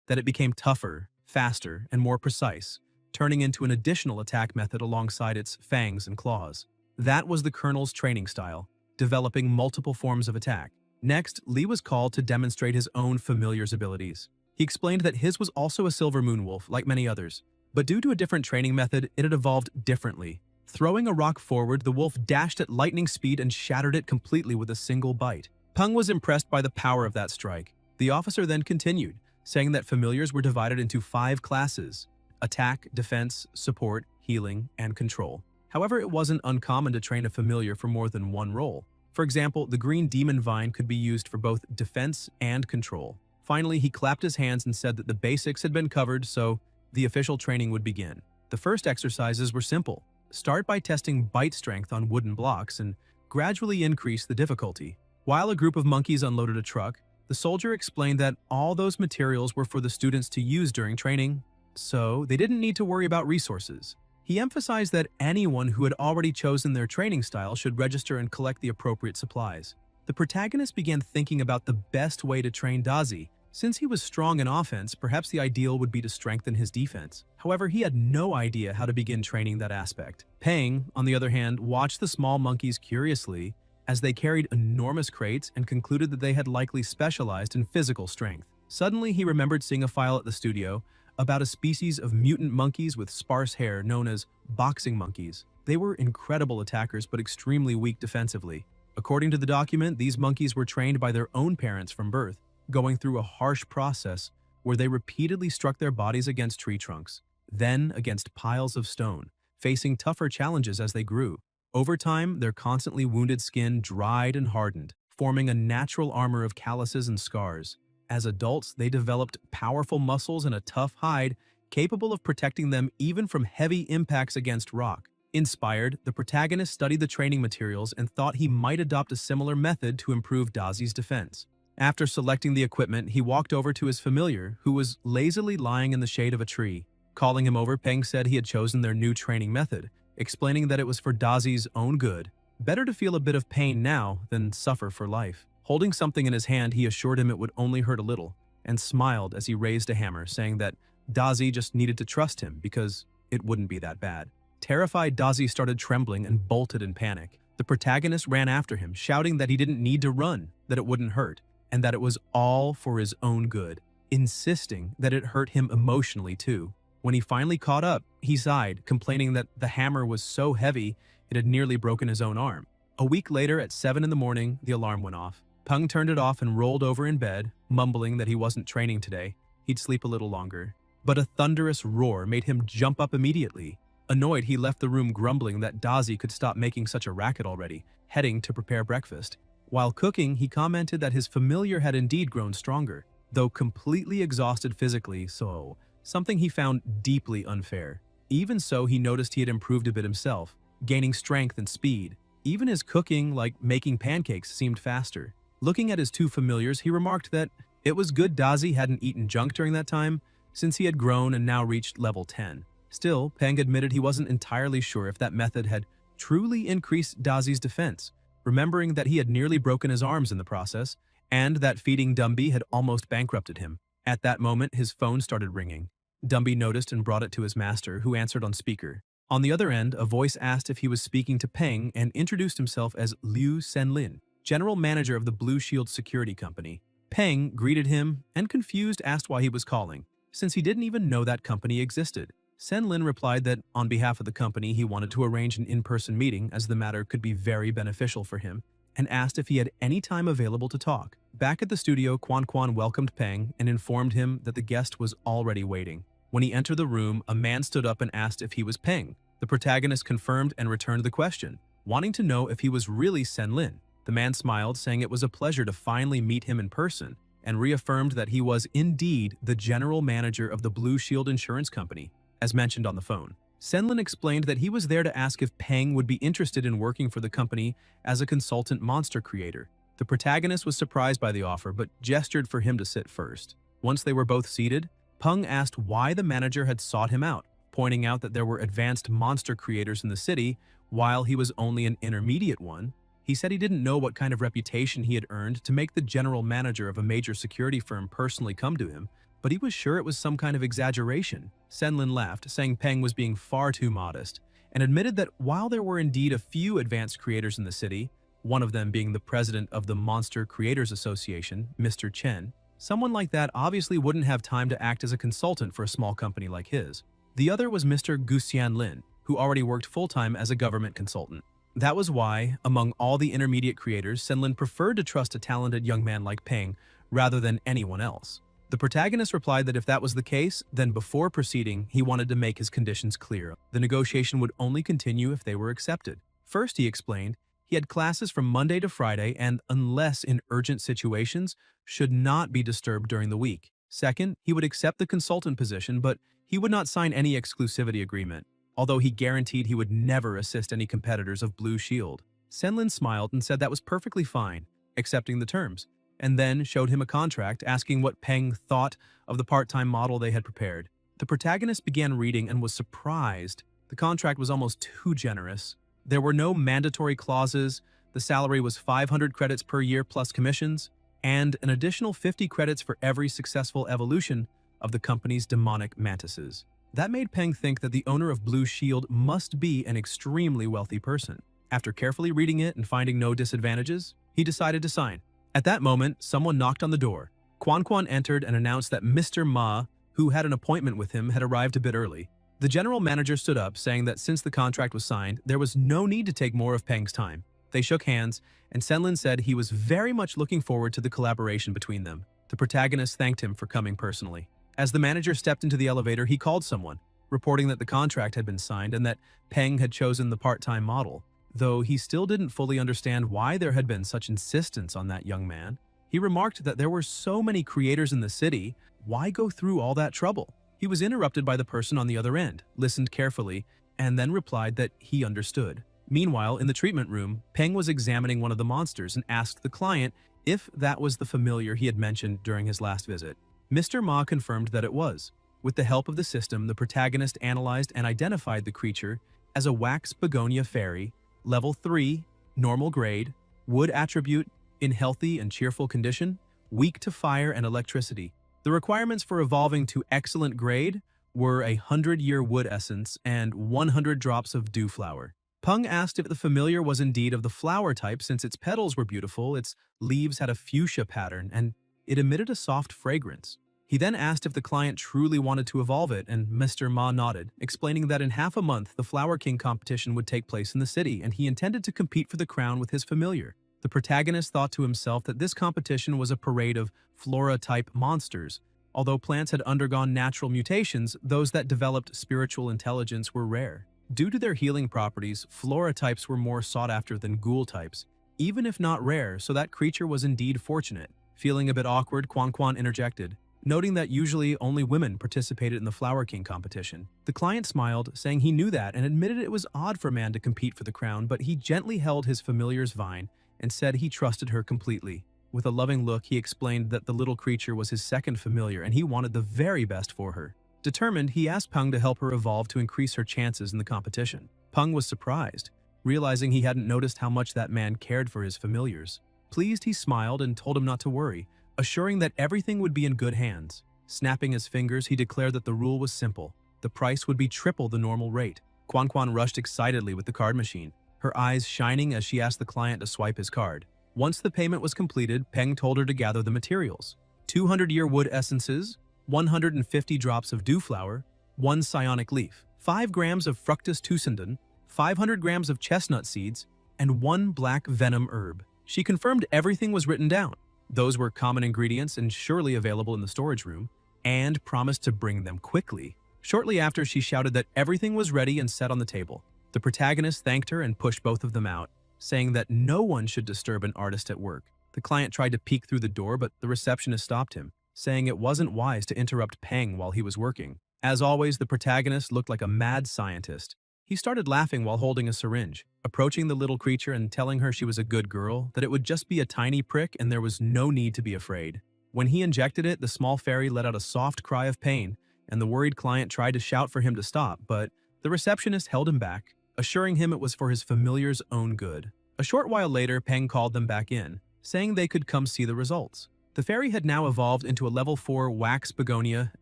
that it became tougher, faster, and more precise, turning into an additional attack method alongside its fangs and claws. That was the colonel's training style, developing multiple forms of attack. Next, Lee was called to demonstrate his own familiar's abilities. He explained that his was also a silver moon wolf, like many others, but due to a different training method, it had evolved differently. Throwing a rock forward, the wolf dashed at lightning speed and shattered it completely with a single bite. Peng was impressed by the power of that strike. The officer then continued, saying that familiars were divided into 5 classes: attack, defense, support, healing, and control. However, it wasn't uncommon to train a familiar for more than one role. For example, the green demon vine could be used for both defense and control. Finally, he clapped his hands and said that the basics had been covered, so the official training would begin. The first exercises were simple. Start by testing bite strength on wooden blocks and gradually increase the difficulty. While a group of monkeys unloaded a truck, the soldier explained that all those materials were for the students to use during training, so they didn't need to worry about resources. He emphasized that anyone who had already chosen their training style should register and collect the appropriate supplies. The protagonist began thinking about the best way to train Dazi. Since he was strong in offense, perhaps the ideal would be to strengthen his defense. However, he had no idea how to begin training that aspect. Peng, on the other hand, watched the small monkeys curiously as they carried enormous crates and concluded that they had likely specialized in physical strength. Suddenly, he remembered seeing a file at the studio about a species of mutant monkeys with sparse hair known as boxing monkeys. They were incredible attackers but extremely weak defensively. According to the document, these monkeys were trained by their own parents from birth, going through a harsh process where they repeatedly struck their bodies against tree trunks, then against piles of stone, facing tougher challenges as they grew. Over time, their constantly wounded skin dried and hardened, forming a natural armor of calluses and scars. As adults, they developed powerful muscles and a tough hide, capable of protecting them even from heavy impacts against rock. Inspired, the protagonist studied the training materials and thought he might adopt a similar method to improve Dazi's defense. After selecting the equipment, he walked over to his familiar, who was lazily lying in the shade of a tree. Calling him over, Peng said he had chosen their new training method, explaining that it was for Dazi's own good. Better to feel a bit of pain now than suffer for life. Holding something in his hand, he assured him it would only hurt a little, and smiled as he raised a hammer, saying that Dazi just needed to trust him because it wouldn't be that bad. Terrified, Dazi started trembling and bolted in panic. The protagonist ran after him, shouting that he didn't need to run, that it wouldn't hurt, and that it was all for his own good, insisting that it hurt him emotionally too. When he finally caught up, he sighed, complaining that the hammer was so heavy it had nearly broken his own arm. A week later, at 7 in the morning, the alarm went off. Peng turned it off and rolled over in bed, mumbling that he wasn't training today. He'd sleep a little longer. But a thunderous roar made him jump up immediately. Annoyed, he left the room grumbling that Dazi could stop making such a racket already, heading to prepare breakfast. While cooking, he commented that his familiar had indeed grown stronger, though completely exhausted physically, so something he found deeply unfair. Even so, he noticed he had improved a bit himself, gaining strength and speed. Even his cooking, like making pancakes, seemed faster. Looking at his two familiars, he remarked that it was good Dazi hadn't eaten junk during that time, since he had grown and now reached level 10. Still, Peng admitted he wasn't entirely sure if that method had truly increased Dazi's defense, remembering that he had nearly broken his arms in the process, and that feeding Dumby had almost bankrupted him. At that moment, his phone started ringing. Dumby noticed and brought it to his master, who answered on speaker. On the other end, a voice asked if he was speaking to Peng and introduced himself as Liu Senlin, general manager of the Blue Shield Security Company. Peng greeted him and, confused, asked why he was calling, since he didn't even know that company existed. Senlin replied that on behalf of the company he wanted to arrange an in-person meeting as the matter could be very beneficial for him, and asked if he had any time available to talk. Back at the studio, Quan welcomed Peng and informed him that the guest was already waiting. When he entered the room, a man stood up and asked if he was Peng. The protagonist confirmed and returned the question, wanting to know if he was really Senlin. The man smiled, saying it was a pleasure to finally meet him in person, and reaffirmed that he was indeed the general manager of the Blue Shield Insurance Company, as mentioned on the phone. Senlin explained that he was there to ask if Peng would be interested in working for the company as a consultant monster creator. The protagonist was surprised by the offer, but gestured for him to sit first. Once they were both seated, Peng asked why the manager had sought him out, pointing out that there were advanced monster creators in the city, while he was only an intermediate one. He said he didn't know what kind of reputation he had earned to make the general manager of a major security firm personally come to him, but he was sure it was some kind of exaggeration. Senlin laughed, saying Peng was being far too modest, and admitted that while there were indeed a few advanced creators in the city, one of them being the president of the Monster Creators Association, Mr. Chen, someone like that obviously wouldn't have time to act as a consultant for a small company like his. The other was Mr. Guxian Lin, who already worked full-time as a government consultant. That was why, among all the intermediate creators, Senlin preferred to trust a talented young man like Peng rather than anyone else. The protagonist replied that if that was the case, then before proceeding, he wanted to make his conditions clear. The negotiation would only continue if they were accepted. First, he explained, He had classes from Monday to Friday and, unless in urgent situations, should not be disturbed during the week. Second, he would accept the consultant position, but he would not sign any exclusivity agreement, although he guaranteed he would never assist any competitors of Blue Shield. Senlin smiled and said that was perfectly fine, accepting the terms, and then showed him a contract asking what Peng thought of the part-time model they had prepared. The protagonist began reading and was surprised. The contract was almost too generous. There were no mandatory clauses, the salary was 500 credits per year plus commissions, and an additional 50 credits for every successful evolution of the company's demonic mantises. That made Peng think that the owner of Blue Shield must be an extremely wealthy person. After carefully reading it and finding no disadvantages, he decided to sign. At that moment, someone knocked on the door. Quan Quan entered and announced that Mr. Ma, who had an appointment with him, had arrived a bit early. The general manager stood up, saying that since the contract was signed, there was no need to take more of Peng's time. They shook hands, and Senlin said he was very much looking forward to the collaboration between them. The protagonist thanked him for coming personally. As the manager stepped into the elevator, he called someone, reporting that the contract had been signed and that Peng had chosen the part-time model. Though he still didn't fully understand why there had been such insistence on that young man, he remarked that there were so many creators in the city, why go through all that trouble? He was interrupted by the person on the other end, listened carefully, and then replied that he understood. Meanwhile, in the treatment room, Peng was examining one of the monsters and asked the client if that was the familiar he had mentioned during his last visit. Mr. Ma confirmed that it was. With the help of the system, the protagonist analyzed and identified the creature as a wax begonia fairy, level 3, normal grade, wood attribute, in healthy and cheerful condition, weak to fire and electricity. The requirements for evolving to excellent grade were 100-year wood essence and 100 drops of dew flower. Peng asked if the familiar was indeed of the flower type since its petals were beautiful, its leaves had a fuchsia pattern, and it emitted a soft fragrance. He then asked if the client truly wanted to evolve it, and Mr. Ma nodded, explaining that in half a month the Flower King competition would take place in the city, and he intended to compete for the crown with his familiar. The protagonist thought to himself that this competition was a parade of flora-type monsters. Although plants had undergone natural mutations, those that developed spiritual intelligence were rare. Due to their healing properties, flora types were more sought after than ghoul types, even if not rare, so that creature was indeed fortunate. Feeling a bit awkward, Quan Quan interjected, noting that usually only women participated in the Flower King competition. The client smiled, saying he knew that and admitted it was odd for a man to compete for the crown, but he gently held his familiar's vine and said he trusted her completely. With a loving look, he explained that the little creature was his second familiar and he wanted the very best for her. Determined, he asked Peng to help her evolve to increase her chances in the competition. Peng was surprised, realizing he hadn't noticed how much that man cared for his familiars. Pleased, he smiled and told him not to worry, assuring that everything would be in good hands. Snapping his fingers, he declared that the rule was simple. The price would be triple the normal rate. Quan Quan rushed excitedly with the card machine, her eyes shining as she asked the client to swipe his card. Once the payment was completed, Peng told her to gather the materials. 200-year wood essences, 150 drops of dew flower, 1 psionic leaf, 5 grams of fructus tusindon, 500 grams of chestnut seeds, and 1 black venom herb. She confirmed everything was written down. Those were common ingredients and surely available in the storage room, and promised to bring them quickly. Shortly after, she shouted that everything was ready and set on the table. The protagonist thanked her and pushed both of them out, saying that no one should disturb an artist at work. The client tried to peek through the door, but the receptionist stopped him, saying it wasn't wise to interrupt Peng while he was working. As always, the protagonist looked like a mad scientist. He started laughing while holding a syringe, approaching the little creature and telling her she was a good girl, that it would just be a tiny prick and there was no need to be afraid. When he injected it, the small fairy let out a soft cry of pain, and the worried client tried to shout for him to stop, but the receptionist held him back, assuring him it was for his familiar's own good. A short while later, Peng called them back in, saying they could come see the results. The fairy had now evolved into a level 4 wax begonia,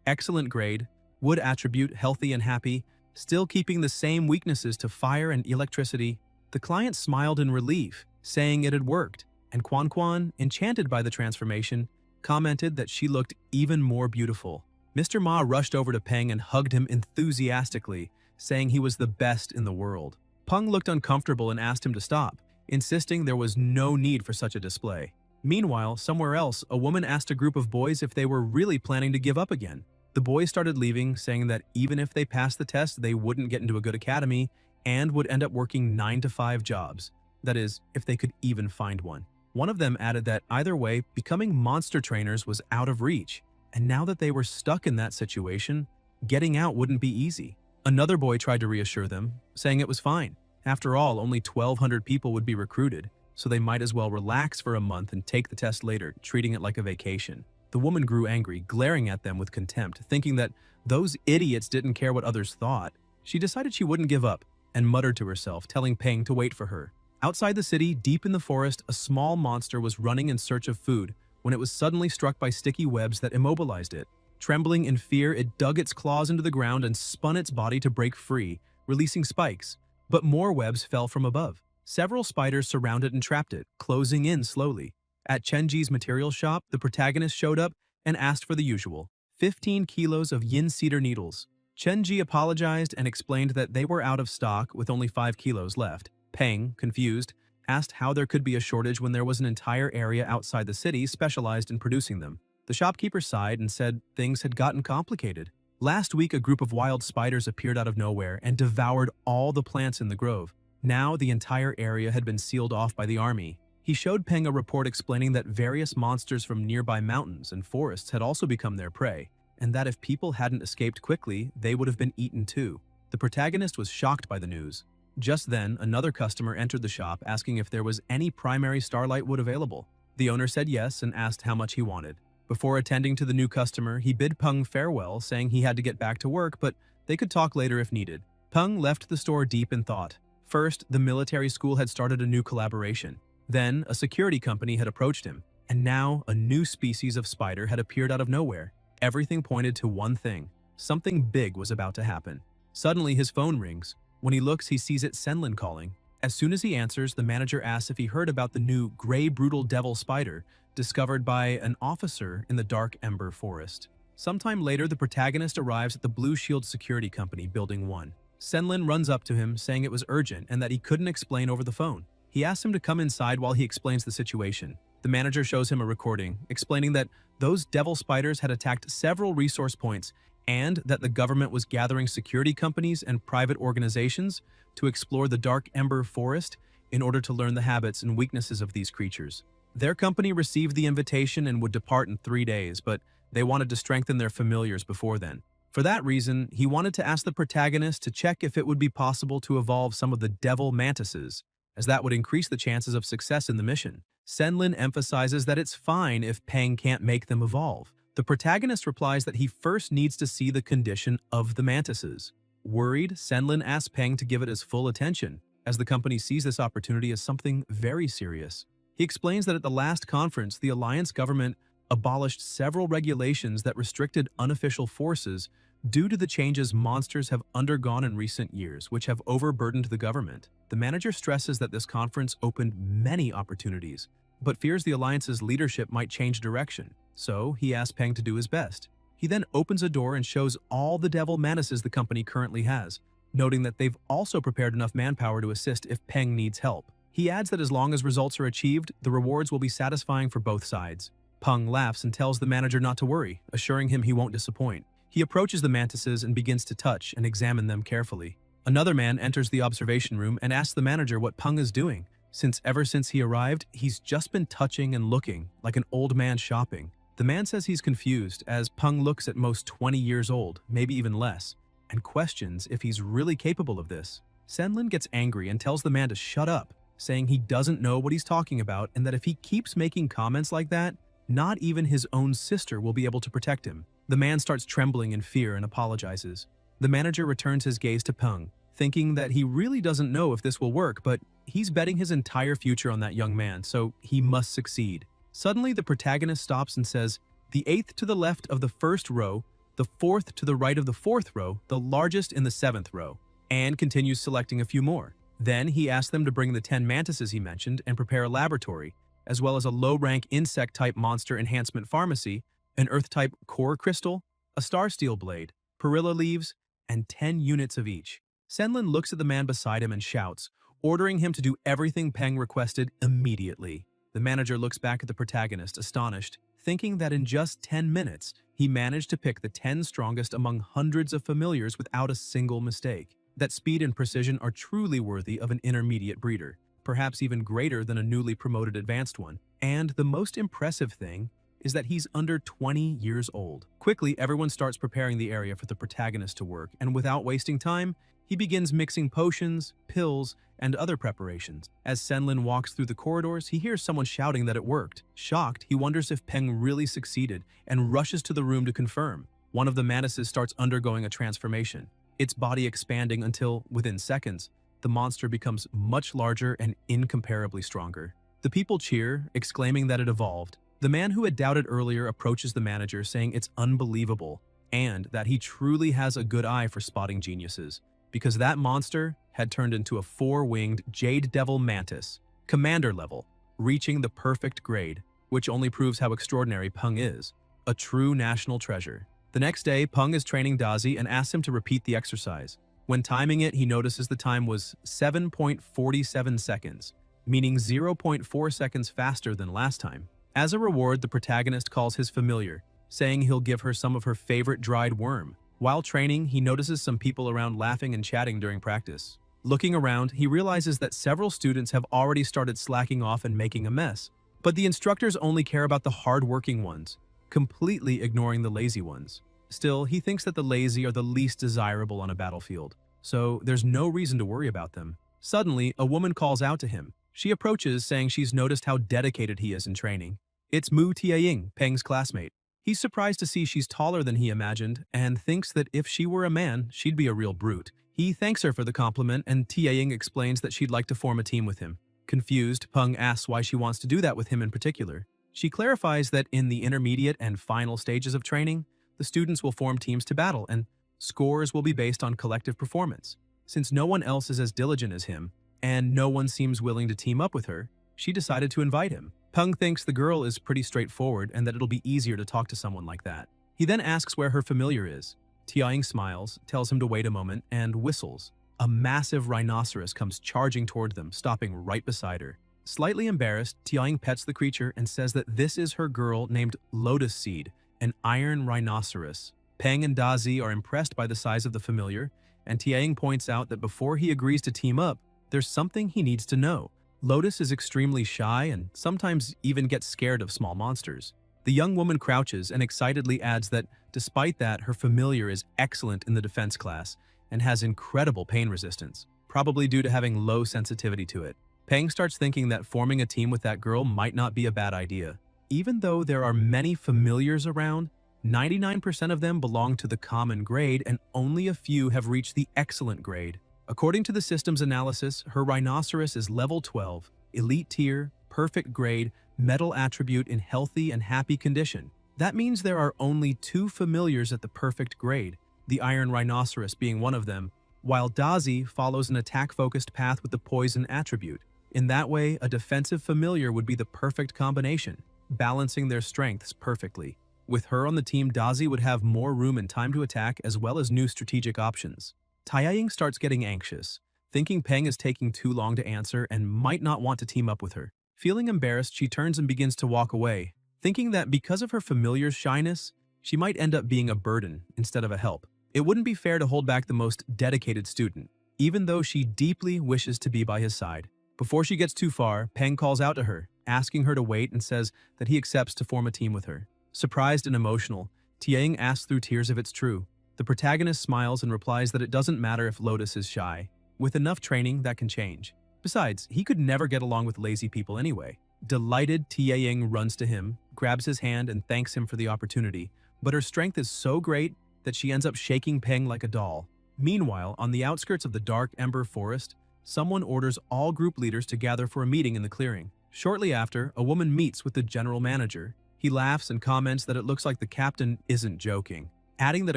excellent grade, wood attribute, healthy and happy, still keeping the same weaknesses to fire and electricity. The client smiled in relief, saying it had worked, and Quan Quan, enchanted by the transformation, commented that she looked even more beautiful. Mr. Ma rushed over to Peng and hugged him enthusiastically, saying he was the best in the world. Peng looked uncomfortable and asked him to stop, insisting there was no need for such a display. Meanwhile, somewhere else, a woman asked a group of boys if they were really planning to give up again. The boys started leaving, saying that even if they passed the test, they wouldn't get into a good academy and would end up working 9-to-5 jobs. That is, if they could even find one. One of them added that either way, becoming monster trainers was out of reach, and now that they were stuck in that situation, getting out wouldn't be easy. Another boy tried to reassure them, saying it was fine. After all, only 1,200 people would be recruited, so they might as well relax for a month and take the test later, treating it like a vacation. The woman grew angry, glaring at them with contempt, thinking that those idiots didn't care what others thought. She decided she wouldn't give up, and muttered to herself, telling Peng to wait for her. Outside the city, deep in the forest, a small monster was running in search of food when it was suddenly struck by sticky webs that immobilized it. Trembling in fear, it dug its claws into the ground and spun its body to break free, releasing spikes. But more webs fell from above. Several spiders surrounded and trapped it, closing in slowly. At Chenji's material shop, the protagonist showed up and asked for the usual, 15 kilos of yin cedar needles. Chenji apologized and explained that they were out of stock with only 5 kilos left. Peng, confused, asked how there could be a shortage when there was an entire area outside the city specialized in producing them. The shopkeeper sighed and said things had gotten complicated. Last week, a group of wild spiders appeared out of nowhere and devoured all the plants in the grove. Now, the entire area had been sealed off by the army. He showed Peng a report explaining that various monsters from nearby mountains and forests had also become their prey, and that if people hadn't escaped quickly, they would have been eaten too. The protagonist was shocked by the news. Just then, another customer entered the shop asking if there was any primary starlight wood available. The owner said yes and asked how much he wanted. Before attending to the new customer, he bid Peng farewell, saying he had to get back to work, but they could talk later if needed. Peng left the store deep in thought. First, the military school had started a new collaboration. Then, a security company had approached him. And now, a new species of spider had appeared out of nowhere. Everything pointed to one thing. Something big was about to happen. Suddenly, his phone rings. When he looks, he sees it Senlin calling. As soon as he answers, the manager asks if he heard about the new gray brutal devil spider discovered by an officer in the Dark Ember Forest. Sometime later, the protagonist arrives at the Blue Shield Security Company, Building 1. Senlin runs up to him, saying it was urgent and that he couldn't explain over the phone. He asks him to come inside while he explains the situation. The manager shows him a recording, explaining that those devil spiders had attacked several resource points and that the government was gathering security companies and private organizations to explore the Dark Ember Forest in order to learn the habits and weaknesses of these creatures. Their company received the invitation and would depart in 3 days, but they wanted to strengthen their familiars before then. For that reason, he wanted to ask the protagonist to check if it would be possible to evolve some of the devil mantises, as that would increase the chances of success in the mission. Senlin emphasizes that it's fine if Peng can't make them evolve. The protagonist replies that he first needs to see the condition of the mantises. Worried, Senlin asks Peng to give it his full attention, as the company sees this opportunity as something very serious. He explains that at the last conference, the Alliance government abolished several regulations that restricted unofficial forces due to the changes monsters have undergone in recent years, which have overburdened the government. The manager stresses that this conference opened many opportunities, but fears the Alliance's leadership might change direction. So, he asks Peng to do his best. He then opens a door and shows all the devil mantises the company currently has, noting that they've also prepared enough manpower to assist if Peng needs help. He adds that as long as results are achieved, the rewards will be satisfying for both sides. Peng laughs and tells the manager not to worry, assuring him he won't disappoint. He approaches the mantises and begins to touch and examine them carefully. Another man enters the observation room and asks the manager what Peng is doing, since ever since he arrived, he's just been touching and looking, like an old man shopping. The man says he's confused, as Peng looks at most 20 years old, maybe even less, and questions if he's really capable of this. Senlin gets angry and tells the man to shut up, saying he doesn't know what he's talking about and that if he keeps making comments like that, not even his own sister will be able to protect him. The man starts trembling in fear and apologizes. The manager returns his gaze to Peng, thinking that he really doesn't know if this will work, but he's betting his entire future on that young man, so he must succeed. Suddenly, the protagonist stops and says, "The 8th to the left of the 1st row, the 4th to the right of the 4th row, the largest in the 7th row," and continues selecting a few more. Then he asks them to bring the 10 mantises he mentioned and prepare a laboratory, as well as a low-rank insect-type monster enhancement pharmacy, an earth-type core crystal, a star steel blade, perilla leaves, and 10 units of each. Senlin looks at the man beside him and shouts, ordering him to do everything Peng requested immediately. The manager looks back at the protagonist, astonished, thinking that in just 10 minutes, he managed to pick the 10 strongest among hundreds of familiars without a single mistake. That speed and precision are truly worthy of an intermediate breeder. perhaps even greater than a newly promoted advanced one. And the most impressive thing is that he's under 20 years old. Quickly, everyone starts preparing the area for the protagonist to work, and without wasting time, he begins mixing potions, pills, and other preparations. As Senlin walks through the corridors, he hears someone shouting that it worked. Shocked, he wonders if Peng really succeeded and rushes to the room to confirm. One of the mantises starts undergoing a transformation, its body expanding until, within seconds, the monster becomes much larger and incomparably stronger. The people cheer, exclaiming that it evolved. The man who had doubted earlier approaches the manager, saying it's unbelievable and that he truly has a good eye for spotting geniuses, because that monster had turned into a 4-winged jade devil mantis, commander level, reaching the perfect grade, which only proves how extraordinary Peng is, a true national treasure. The next day, Peng is training Dazi and asks him to repeat the exercise. When timing it, he notices the time was 7.47 seconds, meaning 0.4 seconds faster than last time. As a reward, the protagonist calls his familiar, saying he'll give her some of her favorite dried worm. While training, he notices some people around laughing and chatting during practice. Looking around, he realizes that several students have already started slacking off and making a mess. But the instructors only care about the hard-working ones, completely ignoring the lazy ones. Still, he thinks that the lazy are the least desirable on a battlefield, so there's no reason to worry about them. Suddenly, a woman calls out to him. She approaches, saying she's noticed how dedicated he is in training. It's Mu Tiaying, Peng's classmate. He's surprised to see she's taller than he imagined and thinks that if she were a man, she'd be a real brute. He thanks her for the compliment, and Tiaying explains that she'd like to form a team with him. Confused, Peng asks why she wants to do that with him in particular. She clarifies that in the intermediate and final stages of training, the students will form teams to battle, and scores will be based on collective performance. Since no one else is as diligent as him, and no one seems willing to team up with her, she decided to invite him. Peng thinks the girl is pretty straightforward and that it'll be easier to talk to someone like that. He then asks where her familiar is. Tiaying smiles, tells him to wait a moment, and whistles. A massive rhinoceros comes charging toward them, stopping right beside her. Slightly embarrassed, Tiaying pets the creature and says that this is her girl named Lotus Seed, an iron rhinoceros. Peng and Dazi are impressed by the size of the familiar, and Tiaying points out that before he agrees to team up, there's something he needs to know. Lotus is extremely shy and sometimes even gets scared of small monsters. The young woman crouches and excitedly adds that, despite that, her familiar is excellent in the defense class and has incredible pain resistance, probably due to having low sensitivity to it. Peng starts thinking that forming a team with that girl might not be a bad idea. Even though there are many familiars around, 99% of them belong to the common grade and only a few have reached the excellent grade. According to the system's analysis, her rhinoceros is level 12, elite tier, perfect grade, metal attribute in healthy and happy condition. That means there are only 2 familiars at the perfect grade, the iron rhinoceros being one of them, while Dazi follows an attack-focused path with the poison attribute. In that way, a defensive familiar would be the perfect combination, balancing their strengths perfectly. With her on the team, Dazi would have more room and time to attack as well as new strategic options. Tiaying starts getting anxious, thinking Peng is taking too long to answer and might not want to team up with her. Feeling embarrassed, she turns and begins to walk away, thinking that because of her familiar's shyness, she might end up being a burden instead of a help. It wouldn't be fair to hold back the most dedicated student, even though she deeply wishes to be by his side. Before she gets too far, Peng calls out to her, asking her to wait and says that he accepts to form a team with her. Surprised and emotional, Tiaying asks through tears if it's true. The protagonist smiles and replies that it doesn't matter if Lotus is shy. With enough training, that can change. Besides, he could never get along with lazy people anyway. Delighted, Tiaying runs to him, grabs his hand and thanks him for the opportunity, but her strength is so great that she ends up shaking Peng like a doll. Meanwhile, on the outskirts of the dark ember forest, someone orders all group leaders to gather for a meeting in the clearing. Shortly after, a woman meets with the general manager. He laughs and comments that it looks like the captain isn't joking, adding that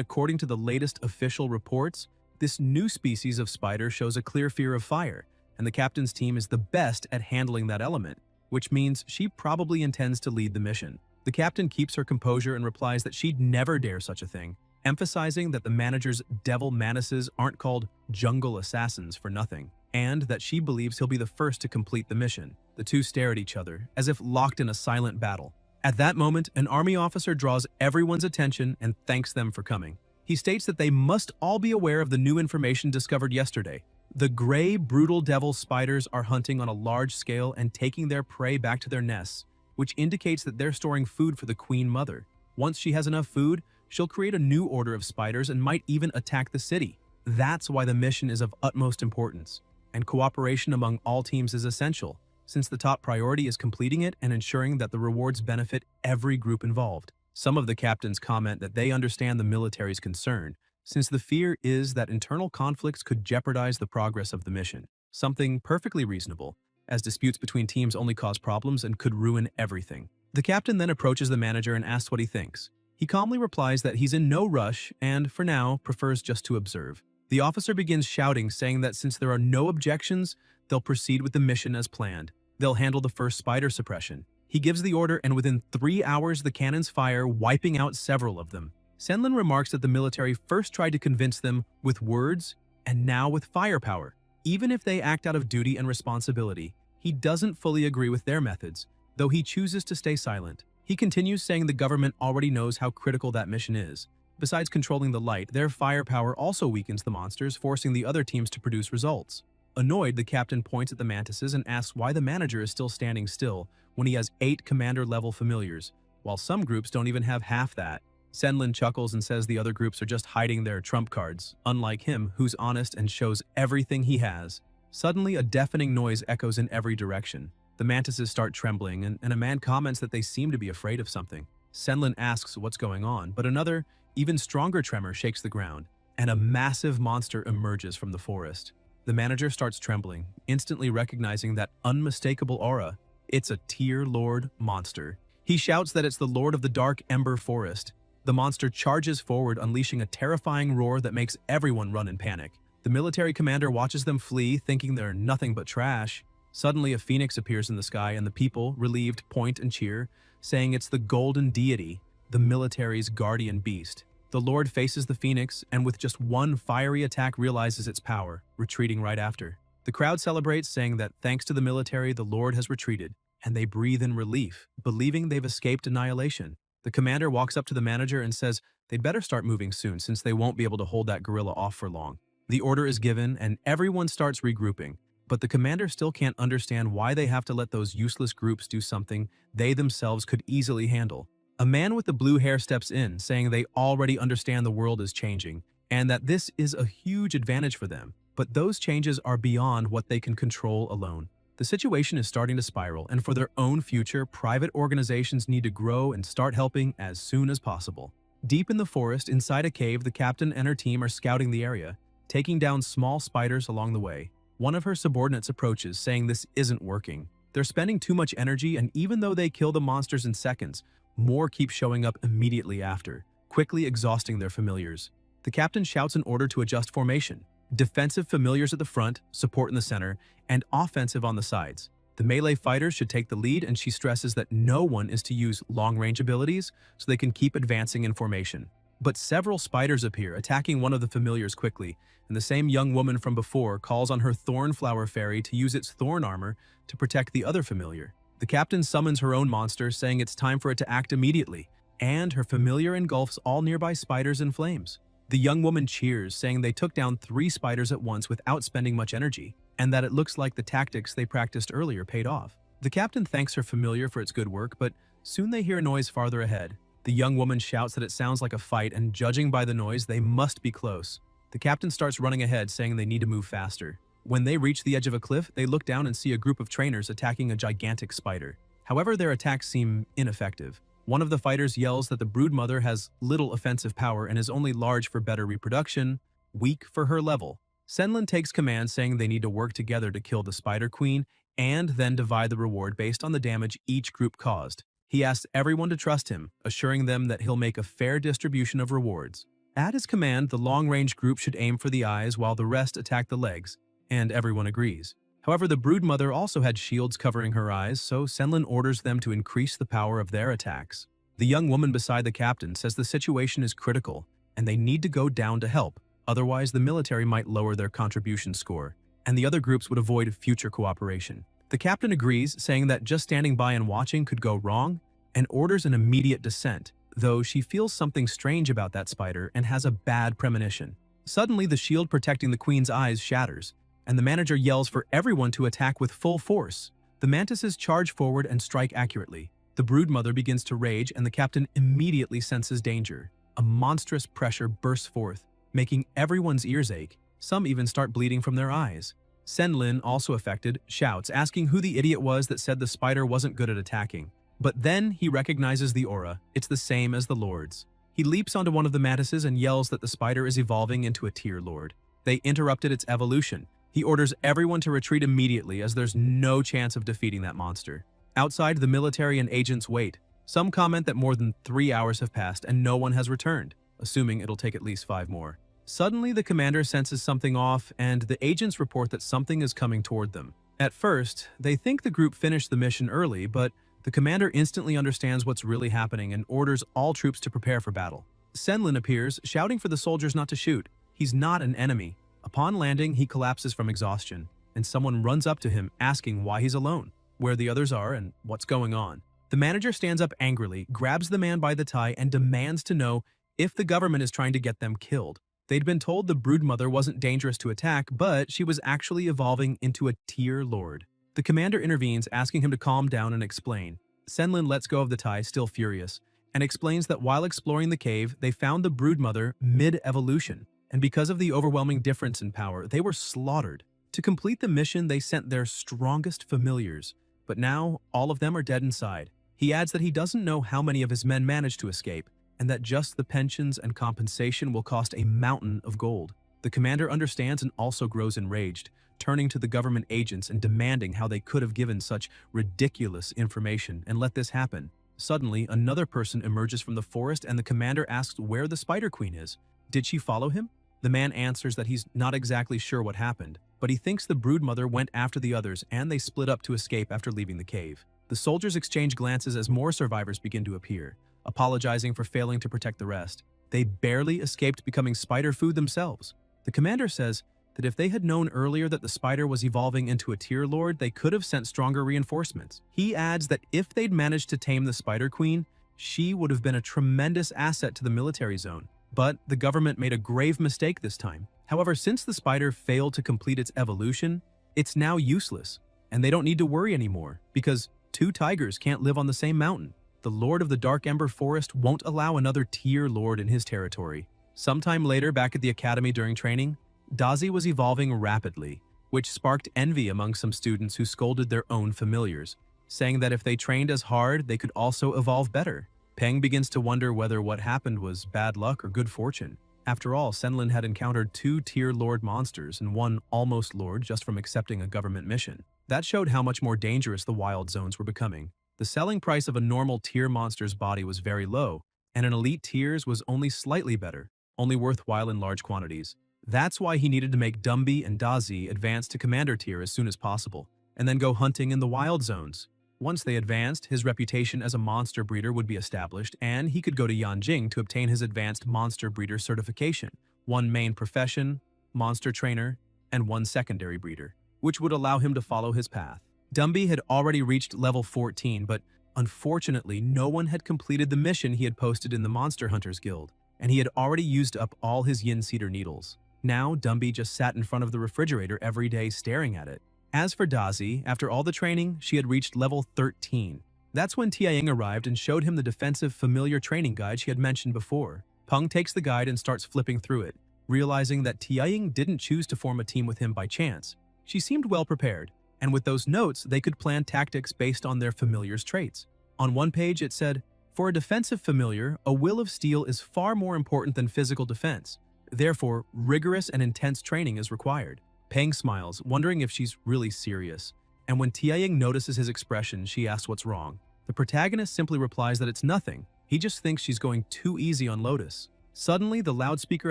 according to the latest official reports, this new species of spider shows a clear fear of fire, and the captain's team is the best at handling that element, which means she probably intends to lead the mission. The captain keeps her composure and replies that she'd never dare such a thing, emphasizing that the manager's devil mantises aren't called jungle assassins for nothing, and that she believes he'll be the first to complete the mission. The two stare at each other, as if locked in a silent battle. At that moment, an army officer draws everyone's attention and thanks them for coming. He states that they must all be aware of the new information discovered yesterday, The gray, brutal devil spiders are hunting on a large scale and taking their prey back to their nests, which indicates that they're storing food for the queen mother. Once she has enough food, she'll create a new order of spiders and might even attack the city. That's why the mission is of utmost importance, and cooperation among all teams is essential, since the top priority is completing it and ensuring that the rewards benefit every group involved. Some of the captains comment that they understand the military's concern, since the fear is that internal conflicts could jeopardize the progress of the mission. Something perfectly reasonable, as disputes between teams only cause problems and could ruin everything. The captain then approaches the manager and asks what he thinks. He calmly replies that he's in no rush and, for now, prefers just to observe. The officer begins shouting, saying that since there are no objections, they'll proceed with the mission as planned. They'll handle the first spider suppression. He gives the order, and within 3 hours the cannons fire, wiping out several of them. Senlin remarks that the military first tried to convince them with words and now with firepower. Even if they act out of duty and responsibility, he doesn't fully agree with their methods, though he chooses to stay silent. He continues saying the government already knows how critical that mission is. Besides controlling the light, their firepower also weakens the monsters, forcing the other teams to produce results. Annoyed, the captain points at the mantises and asks why the manager is still standing still when he has 8 commander-level familiars, while some groups don't even have half that. Senlin chuckles and says the other groups are just hiding their trump cards, unlike him, who's honest and shows everything he has. Suddenly, a deafening noise echoes in every direction. The mantises start trembling, and a man comments that they seem to be afraid of something. Senlin asks what's going on, but another, even stronger tremor shakes the ground, and a massive monster emerges from the forest. The manager starts trembling, instantly recognizing that unmistakable aura. It's a Tier Lord monster. He shouts that it's the Lord of the Dark Ember Forest. The monster charges forward, unleashing a terrifying roar that makes everyone run in panic. The military commander watches them flee, thinking they're nothing but trash. Suddenly, a phoenix appears in the sky, and the people, relieved, point and cheer, saying it's the golden deity, the military's guardian beast. The Lord faces the phoenix, and with just one fiery attack realizes its power, retreating right after. The crowd celebrates, saying that thanks to the military, the Lord has retreated, and they breathe in relief, believing they've escaped annihilation. The commander walks up to the manager and says they'd better start moving soon since they won't be able to hold that gorilla off for long. The order is given and everyone starts regrouping, but the commander still can't understand why they have to let those useless groups do something they themselves could easily handle. A man with the blue hair steps in, saying they already understand the world is changing and that this is a huge advantage for them, but those changes are beyond what they can control alone. The situation is starting to spiral, and for their own future, private organizations need to grow and start helping as soon as possible. Deep in the forest, inside a cave, the captain and her team are scouting the area, taking down small spiders along the way. One of her subordinates approaches, saying this isn't working. They're spending too much energy, and even though they kill the monsters in seconds, more keep showing up immediately after, quickly exhausting their familiars. The captain shouts an order to adjust formation. Defensive familiars at the front, support in the center, and offensive on the sides. The melee fighters should take the lead, and she stresses that no one is to use long-range abilities so they can keep advancing in formation. But several spiders appear, attacking one of the familiars quickly, and the same young woman from before calls on her Thornflower Fairy to use its thorn armor to protect the other familiar. The captain summons her own monster, saying it's time for it to act immediately, and her familiar engulfs all nearby spiders in flames. The young woman cheers, saying they took down 3 spiders at once without spending much energy, and that it looks like the tactics they practiced earlier paid off. The captain thanks her familiar for its good work, but soon they hear a noise farther ahead. The young woman shouts that it sounds like a fight, and judging by the noise, they must be close. The captain starts running ahead, saying they need to move faster. When they reach the edge of a cliff, they look down and see a group of trainers attacking a gigantic spider. However, their attacks seem ineffective. One of the fighters yells that the broodmother has little offensive power and is only large for better reproduction, weak for her level. Senlin takes command, saying they need to work together to kill the Spider Queen and then divide the reward based on the damage each group caused. He asks everyone to trust him, assuring them that he'll make a fair distribution of rewards. At his command, the long-range group should aim for the eyes while the rest attack the legs, and everyone agrees. However, the broodmother also had shields covering her eyes, so Senlin orders them to increase the power of their attacks. The young woman beside the captain says the situation is critical, and they need to go down to help, otherwise the military might lower their contribution score, and the other groups would avoid future cooperation. The captain agrees, saying that just standing by and watching could go wrong, and orders an immediate descent, though she feels something strange about that spider and has a bad premonition. Suddenly, the shield protecting the queen's eyes shatters, and the manager yells for everyone to attack with full force. The mantises charge forward and strike accurately. The broodmother begins to rage, and the captain immediately senses danger. A monstrous pressure bursts forth, making everyone's ears ache. Some even start bleeding from their eyes. Senlin, also affected, shouts, asking who the idiot was that said the spider wasn't good at attacking. But then he recognizes the aura. It's the same as the Lord's. He leaps onto one of the mantises and yells that the spider is evolving into a tier lord. They interrupted its evolution. He orders everyone to retreat immediately, as there's no chance of defeating that monster. Outside, the military and agents wait. Some comment that more than 3 hours have passed and no one has returned, assuming it'll take at least 5 more. Suddenly, the commander senses something off, and the agents report that something is coming toward them. At first, they think the group finished the mission early, but the commander instantly understands what's really happening and orders all troops to prepare for battle. Senlin appears, shouting for the soldiers not to shoot. He's not an enemy. Upon landing, he collapses from exhaustion, and someone runs up to him asking why he's alone, where the others are, and what's going on. The manager stands up angrily, grabs the man by the tie, and demands to know if the government is trying to get them killed. They'd been told the broodmother wasn't dangerous to attack, but she was actually evolving into a tier lord. The commander intervenes, asking him to calm down and explain. Senlin lets go of the tie, still furious, and explains that while exploring the cave, they found the broodmother mid-evolution, and because of the overwhelming difference in power, they were slaughtered. To complete the mission, they sent their strongest familiars, but now all of them are dead inside. He adds that he doesn't know how many of his men managed to escape, and that just the pensions and compensation will cost a mountain of gold. The commander understands and also grows enraged, turning to the government agents and demanding how they could have given such ridiculous information and let this happen. Suddenly, another person emerges from the forest, and the commander asks where the Spider Queen is. Did she follow him? The man answers that he's not exactly sure what happened, but he thinks the broodmother went after the others and they split up to escape after leaving the cave. The soldiers exchange glances as more survivors begin to appear, apologizing for failing to protect the rest. They barely escaped becoming spider food themselves. The commander says that if they had known earlier that the spider was evolving into a tier lord, they could have sent stronger reinforcements. He adds that if they'd managed to tame the Spider Queen, she would have been a tremendous asset to the military zone. But the government made a grave mistake this time. However, since the spider failed to complete its evolution, it's now useless, and they don't need to worry anymore, because 2 tigers can't live on the same mountain. The Lord of the Dark Ember Forest won't allow another tier lord in his territory. Sometime later, back at the academy during training, Dazi was evolving rapidly, which sparked envy among some students who scolded their own familiars, saying that if they trained as hard, they could also evolve better. Peng begins to wonder whether what happened was bad luck or good fortune. After all, Senlin had encountered 2 tier lord monsters and 1 almost lord just from accepting a government mission. That showed how much more dangerous the wild zones were becoming. The selling price of a normal tier monster's body was very low, and an elite tier's was only slightly better, only worthwhile in large quantities. That's why he needed to make Dumby and Dazi advance to commander tier as soon as possible, and then go hunting in the wild zones. Once they advanced, his reputation as a monster breeder would be established, and he could go to Yanjing to obtain his advanced monster breeder certification, 1 main profession, monster trainer, and 1 secondary breeder, which would allow him to follow his path. Dumby had already reached level 14, but unfortunately, no one had completed the mission he had posted in the Monster Hunters Guild, and he had already used up all his yin cedar needles. Now, Dumby just sat in front of the refrigerator every day staring at it. As for Dazi, after all the training, she had reached level 13. That's when Tiaying arrived and showed him the defensive familiar training guide she had mentioned before. Peng takes the guide and starts flipping through it, realizing that Tiaying didn't choose to form a team with him by chance. She seemed well prepared, and with those notes, they could plan tactics based on their familiar's traits. On one page, it said, "For a defensive familiar, a will of steel is far more important than physical defense. Therefore, rigorous and intense training is required." Peng smiles, wondering if she's really serious, and when Tiaying notices his expression, she asks what's wrong. The protagonist simply replies that it's nothing. He just thinks she's going too easy on Lotus. Suddenly, the loudspeaker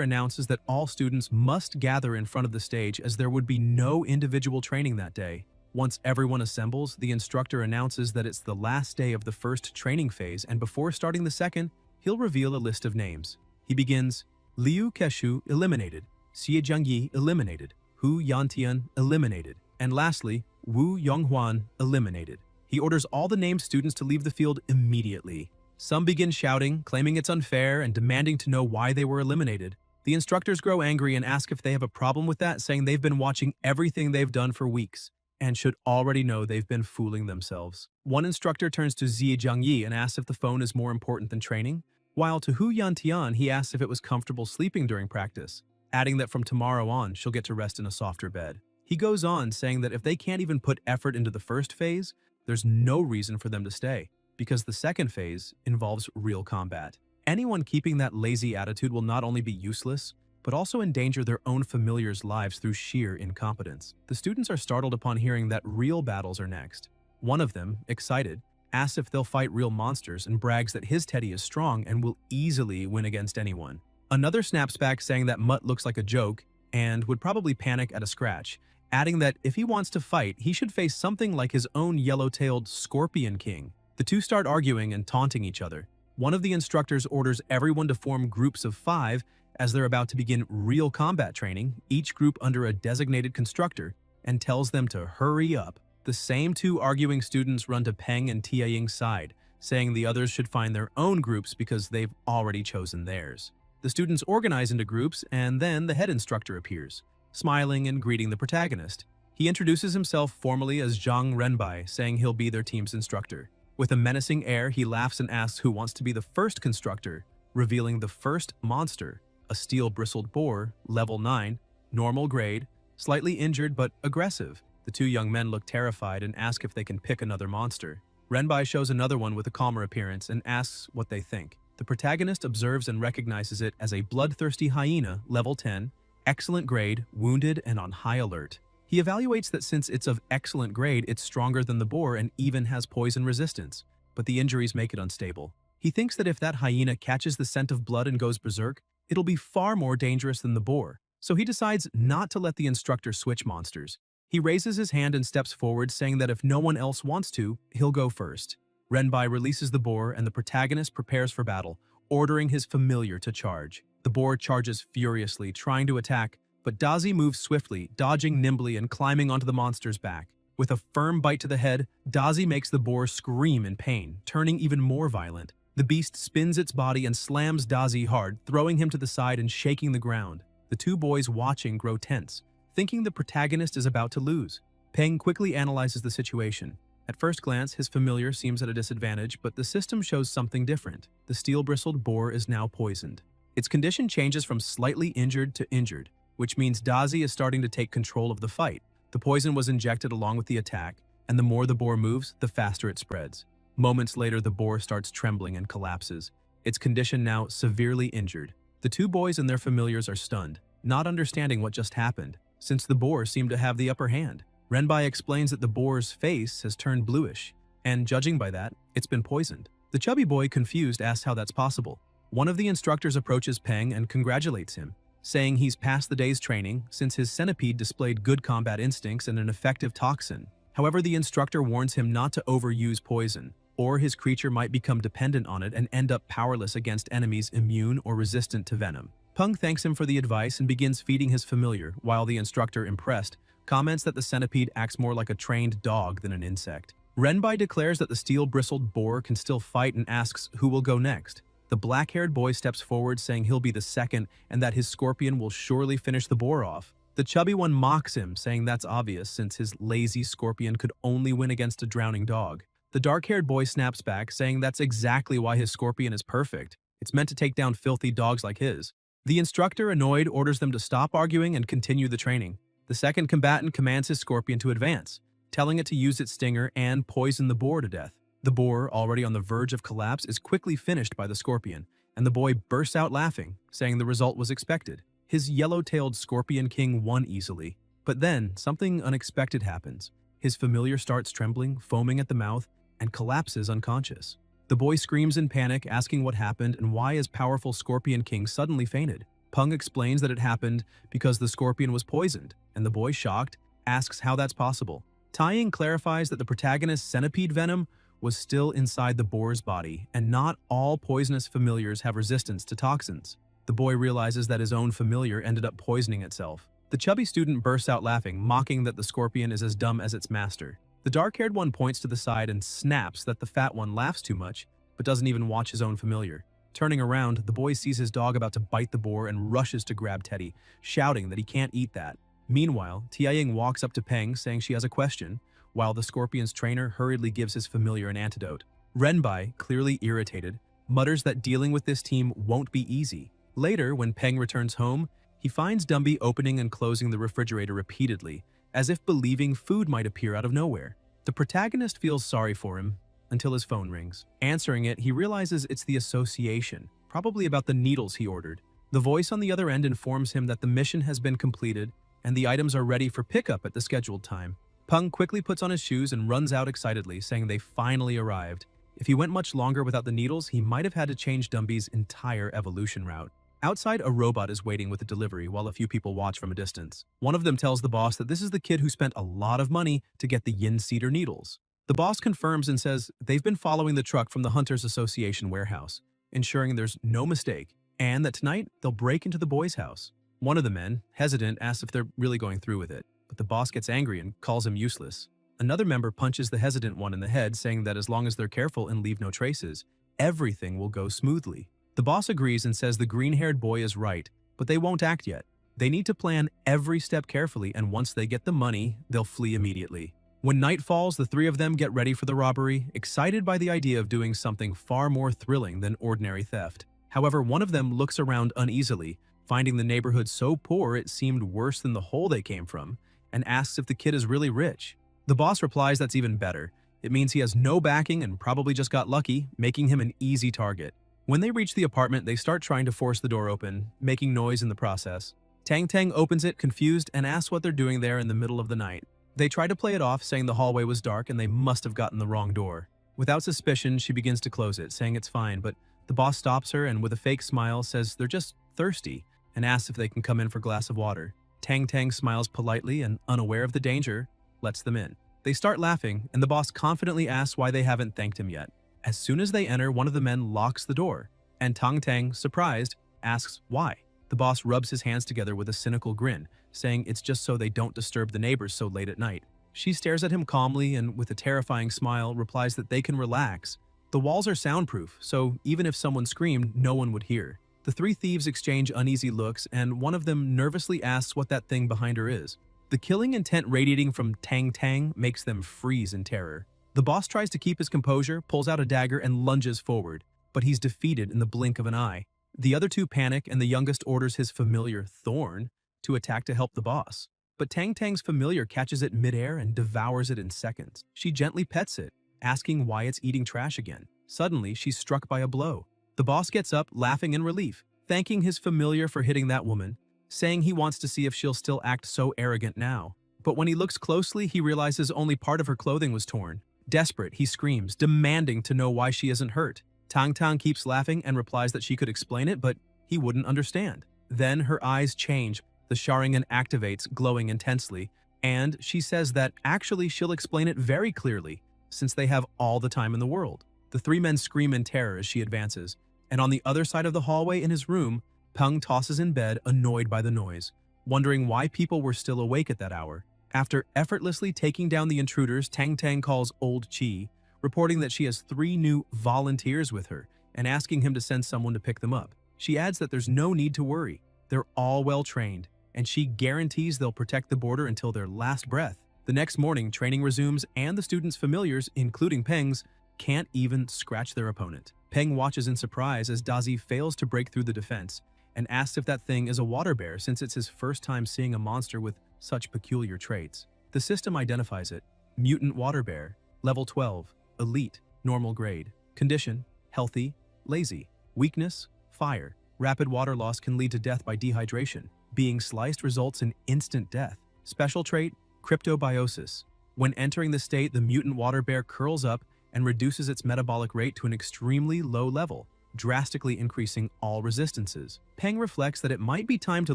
announces that all students must gather in front of the stage as there would be no individual training that day. Once everyone assembles, the instructor announces that it's the last day of the first training phase, and before starting the second, he'll reveal a list of names. He begins, Liu Keshu eliminated, Xie Jiangyi eliminated, Hu Yantian eliminated, and lastly, Wu Yonghuan eliminated. He orders all the named students to leave the field immediately. Some begin shouting, claiming it's unfair and demanding to know why they were eliminated. The instructors grow angry and ask if they have a problem with that, saying they've been watching everything they've done for weeks and should already know they've been fooling themselves. One instructor turns to Zi Jiangyi and asks if the phone is more important than training, while to Hu Yantian he asks if it was comfortable sleeping during practice, adding that from tomorrow on she'll get to rest in a softer bed. He goes on saying that if they can't even put effort into the first phase, there's no reason for them to stay, because the second phase involves real combat. Anyone keeping that lazy attitude will not only be useless, but also endanger their own familiars' lives through sheer incompetence. The students are startled upon hearing that real battles are next. One of them, excited, asks if they'll fight real monsters and brags that his teddy is strong and will easily win against anyone. Another snaps back saying that Mutt looks like a joke and would probably panic at a scratch, adding that if he wants to fight, he should face something like his own yellow-tailed Scorpion King. The two start arguing and taunting each other. One of the instructors orders everyone to form groups of 5 as they're about to begin real combat training, each group under a designated constructor, and tells them to hurry up. The same two arguing students run to Peng and Tia Ying's side, saying the others should find their own groups because they've already chosen theirs. The students organize into groups, and then the head instructor appears, smiling and greeting the protagonist. He introduces himself formally as Zhang Renbai, saying he'll be their team's instructor. With a menacing air, he laughs and asks who wants to be the first constructor, revealing the first monster, a steel-bristled boar, level 9, normal grade, slightly injured but aggressive. The two young men look terrified and ask if they can pick another monster. Renbai shows another one with a calmer appearance and asks what they think. The protagonist observes and recognizes it as a bloodthirsty hyena, level 10, excellent grade, wounded and on high alert. He evaluates that since it's of excellent grade, it's stronger than the boar and even has poison resistance, but the injuries make it unstable. He thinks that if that hyena catches the scent of blood and goes berserk, it'll be far more dangerous than the boar, so he decides not to let the instructor switch monsters. He raises his hand and steps forward, saying that if no one else wants to, he'll go first. Renbai releases the boar and the protagonist prepares for battle, ordering his familiar to charge. The boar charges furiously, trying to attack, but Dazi moves swiftly, dodging nimbly and climbing onto the monster's back. With a firm bite to the head, Dazi makes the boar scream in pain, turning even more violent. The beast spins its body and slams Dazi hard, throwing him to the side and shaking the ground. The two boys watching grow tense, thinking the protagonist is about to lose. Peng quickly analyzes the situation. At first glance, his familiar seems at a disadvantage, but the system shows something different. The steel-bristled boar is now poisoned. Its condition changes from slightly injured to injured, which means Dazi is starting to take control of the fight. The poison was injected along with the attack, and the more the boar moves, the faster it spreads. Moments later, the boar starts trembling and collapses, its condition now severely injured. The two boys and their familiars are stunned, not understanding what just happened, since the boar seemed to have the upper hand. Renbai explains that the boar's face has turned bluish, and judging by that, it's been poisoned. The chubby boy, confused, asks how that's possible. One of the instructors approaches Peng and congratulates him, saying he's passed the day's training since his centipede displayed good combat instincts and an effective toxin. However, the instructor warns him not to overuse poison, or his creature might become dependent on it and end up powerless against enemies immune or resistant to venom. Peng thanks him for the advice and begins feeding his familiar, while the instructor, impressed, comments that the centipede acts more like a trained dog than an insect. Renbai declares that the steel-bristled boar can still fight and asks who will go next. The black-haired boy steps forward, saying he'll be the second and that his scorpion will surely finish the boar off. The chubby one mocks him, saying that's obvious since his lazy scorpion could only win against a drowning dog. The dark-haired boy snaps back, saying that's exactly why his scorpion is perfect. It's meant to take down filthy dogs like his. The instructor, annoyed, orders them to stop arguing and continue the training. The second combatant commands his scorpion to advance, telling it to use its stinger and poison the boar to death. The boar, already on the verge of collapse, is quickly finished by the scorpion, and the boy bursts out laughing, saying the result was expected. His yellow-tailed Scorpion King won easily. But then, something unexpected happens. His familiar starts trembling, foaming at the mouth, and collapses unconscious. The boy screams in panic, asking what happened and why his powerful Scorpion King suddenly fainted. Peng explains that it happened because the scorpion was poisoned, and the boy, shocked, asks how that's possible. Taiying clarifies that the protagonist's centipede venom was still inside the boar's body, and not all poisonous familiars have resistance to toxins. The boy realizes that his own familiar ended up poisoning itself. The chubby student bursts out laughing, mocking that the scorpion is as dumb as its master. The dark-haired one points to the side and snaps that the fat one laughs too much, but doesn't even watch his own familiar. Turning around, the boy sees his dog about to bite the boar and rushes to grab Teddy, shouting that he can't eat that. Meanwhile, Tianying walks up to Peng saying she has a question, while the scorpion's trainer hurriedly gives his familiar an antidote. Renbai, clearly irritated, mutters that dealing with this team won't be easy. Later, when Peng returns home, he finds Dumby opening and closing the refrigerator repeatedly, as if believing food might appear out of nowhere. The protagonist feels sorry for him until his phone rings. Answering it, he realizes it's the association, probably about the needles he ordered. The voice on the other end informs him that the mission has been completed and the items are ready for pickup at the scheduled time. Peng quickly puts on his shoes and runs out excitedly, saying they finally arrived. If he went much longer without the needles, he might have had to change Dumby's entire evolution route. Outside, a robot is waiting with the delivery while a few people watch from a distance. One of them tells the boss that this is the kid who spent a lot of money to get the yin cedar needles. The boss confirms and says they've been following the truck from the Hunters Association warehouse, ensuring there's no mistake, and that tonight they'll break into the boy's house. One of the men, hesitant, asks if they're really going through with it, but the boss gets angry and calls him useless. Another member punches the hesitant one in the head, saying that as long as they're careful and leave no traces, everything will go smoothly. The boss agrees and says the green-haired boy is right, but they won't act yet. They need to plan every step carefully, and once they get the money, they'll flee immediately. When night falls, the three of them get ready for the robbery, excited by the idea of doing something far more thrilling than ordinary theft. However, one of them looks around uneasily, finding the neighborhood so poor it seemed worse than the hole they came from, and asks if the kid is really rich. The boss replies that's even better. It means he has no backing and probably just got lucky, making him an easy target. When they reach the apartment, they start trying to force the door open, making noise in the process. Tang Tang opens it, confused, and asks what they're doing there in the middle of the night. They try to play it off, saying the hallway was dark and they must have gotten the wrong door. Without suspicion, she begins to close it, saying it's fine, but the boss stops her and with a fake smile says they're just thirsty and asks if they can come in for a glass of water. Tang Tang smiles politely and, unaware of the danger, lets them in. They start laughing, and the boss confidently asks why they haven't thanked him yet. As soon as they enter, one of the men locks the door, and Tang Tang, surprised, asks why. The boss rubs his hands together with a cynical grin, saying it's just so they don't disturb the neighbors so late at night. She stares at him calmly and, with a terrifying smile, replies that they can relax. The walls are soundproof, so even if someone screamed, no one would hear. The three thieves exchange uneasy looks, and one of them nervously asks what that thing behind her is. The killing intent radiating from Tang Tang makes them freeze in terror. The boss tries to keep his composure, pulls out a dagger, and lunges forward, but he's defeated in the blink of an eye. The other two panic, and the youngest orders his familiar, Thorn, to attack to help the boss. But Tang Tang's familiar catches it midair and devours it in seconds. She gently pets it, asking why it's eating trash again. Suddenly, she's struck by a blow. The boss gets up, laughing in relief, thanking his familiar for hitting that woman, saying he wants to see if she'll still act so arrogant now. But when he looks closely, he realizes only part of her clothing was torn. Desperate, he screams, demanding to know why she isn't hurt. Tang Tang keeps laughing and replies that she could explain it, but he wouldn't understand. Then her eyes change, the Sharingan activates, glowing intensely, and she says that actually she'll explain it very clearly, since they have all the time in the world. The three men scream in terror as she advances, and on the other side of the hallway in his room, Peng tosses in bed, annoyed by the noise, wondering why people were still awake at that hour. After effortlessly taking down the intruders, Tang Tang calls Old Chi, reporting that she has 3 new volunteers with her and asking him to send someone to pick them up. She adds that there's no need to worry. They're all well trained, and she guarantees they'll protect the border until their last breath. The next morning, training resumes, and the students' familiars, including Peng's, can't even scratch their opponent. Peng watches in surprise as Dazi fails to break through the defense and asks if that thing is a water bear since it's his first time seeing a monster with such peculiar traits. The system identifies it. Mutant water bear, level 12, elite, normal grade. Condition, healthy, lazy. Weakness, fire. Rapid water loss can lead to death by dehydration. Being sliced results in instant death. Special trait, cryptobiosis. When entering the state, the mutant water bear curls up and reduces its metabolic rate to an extremely low level, drastically increasing all resistances. Peng reflects that it might be time to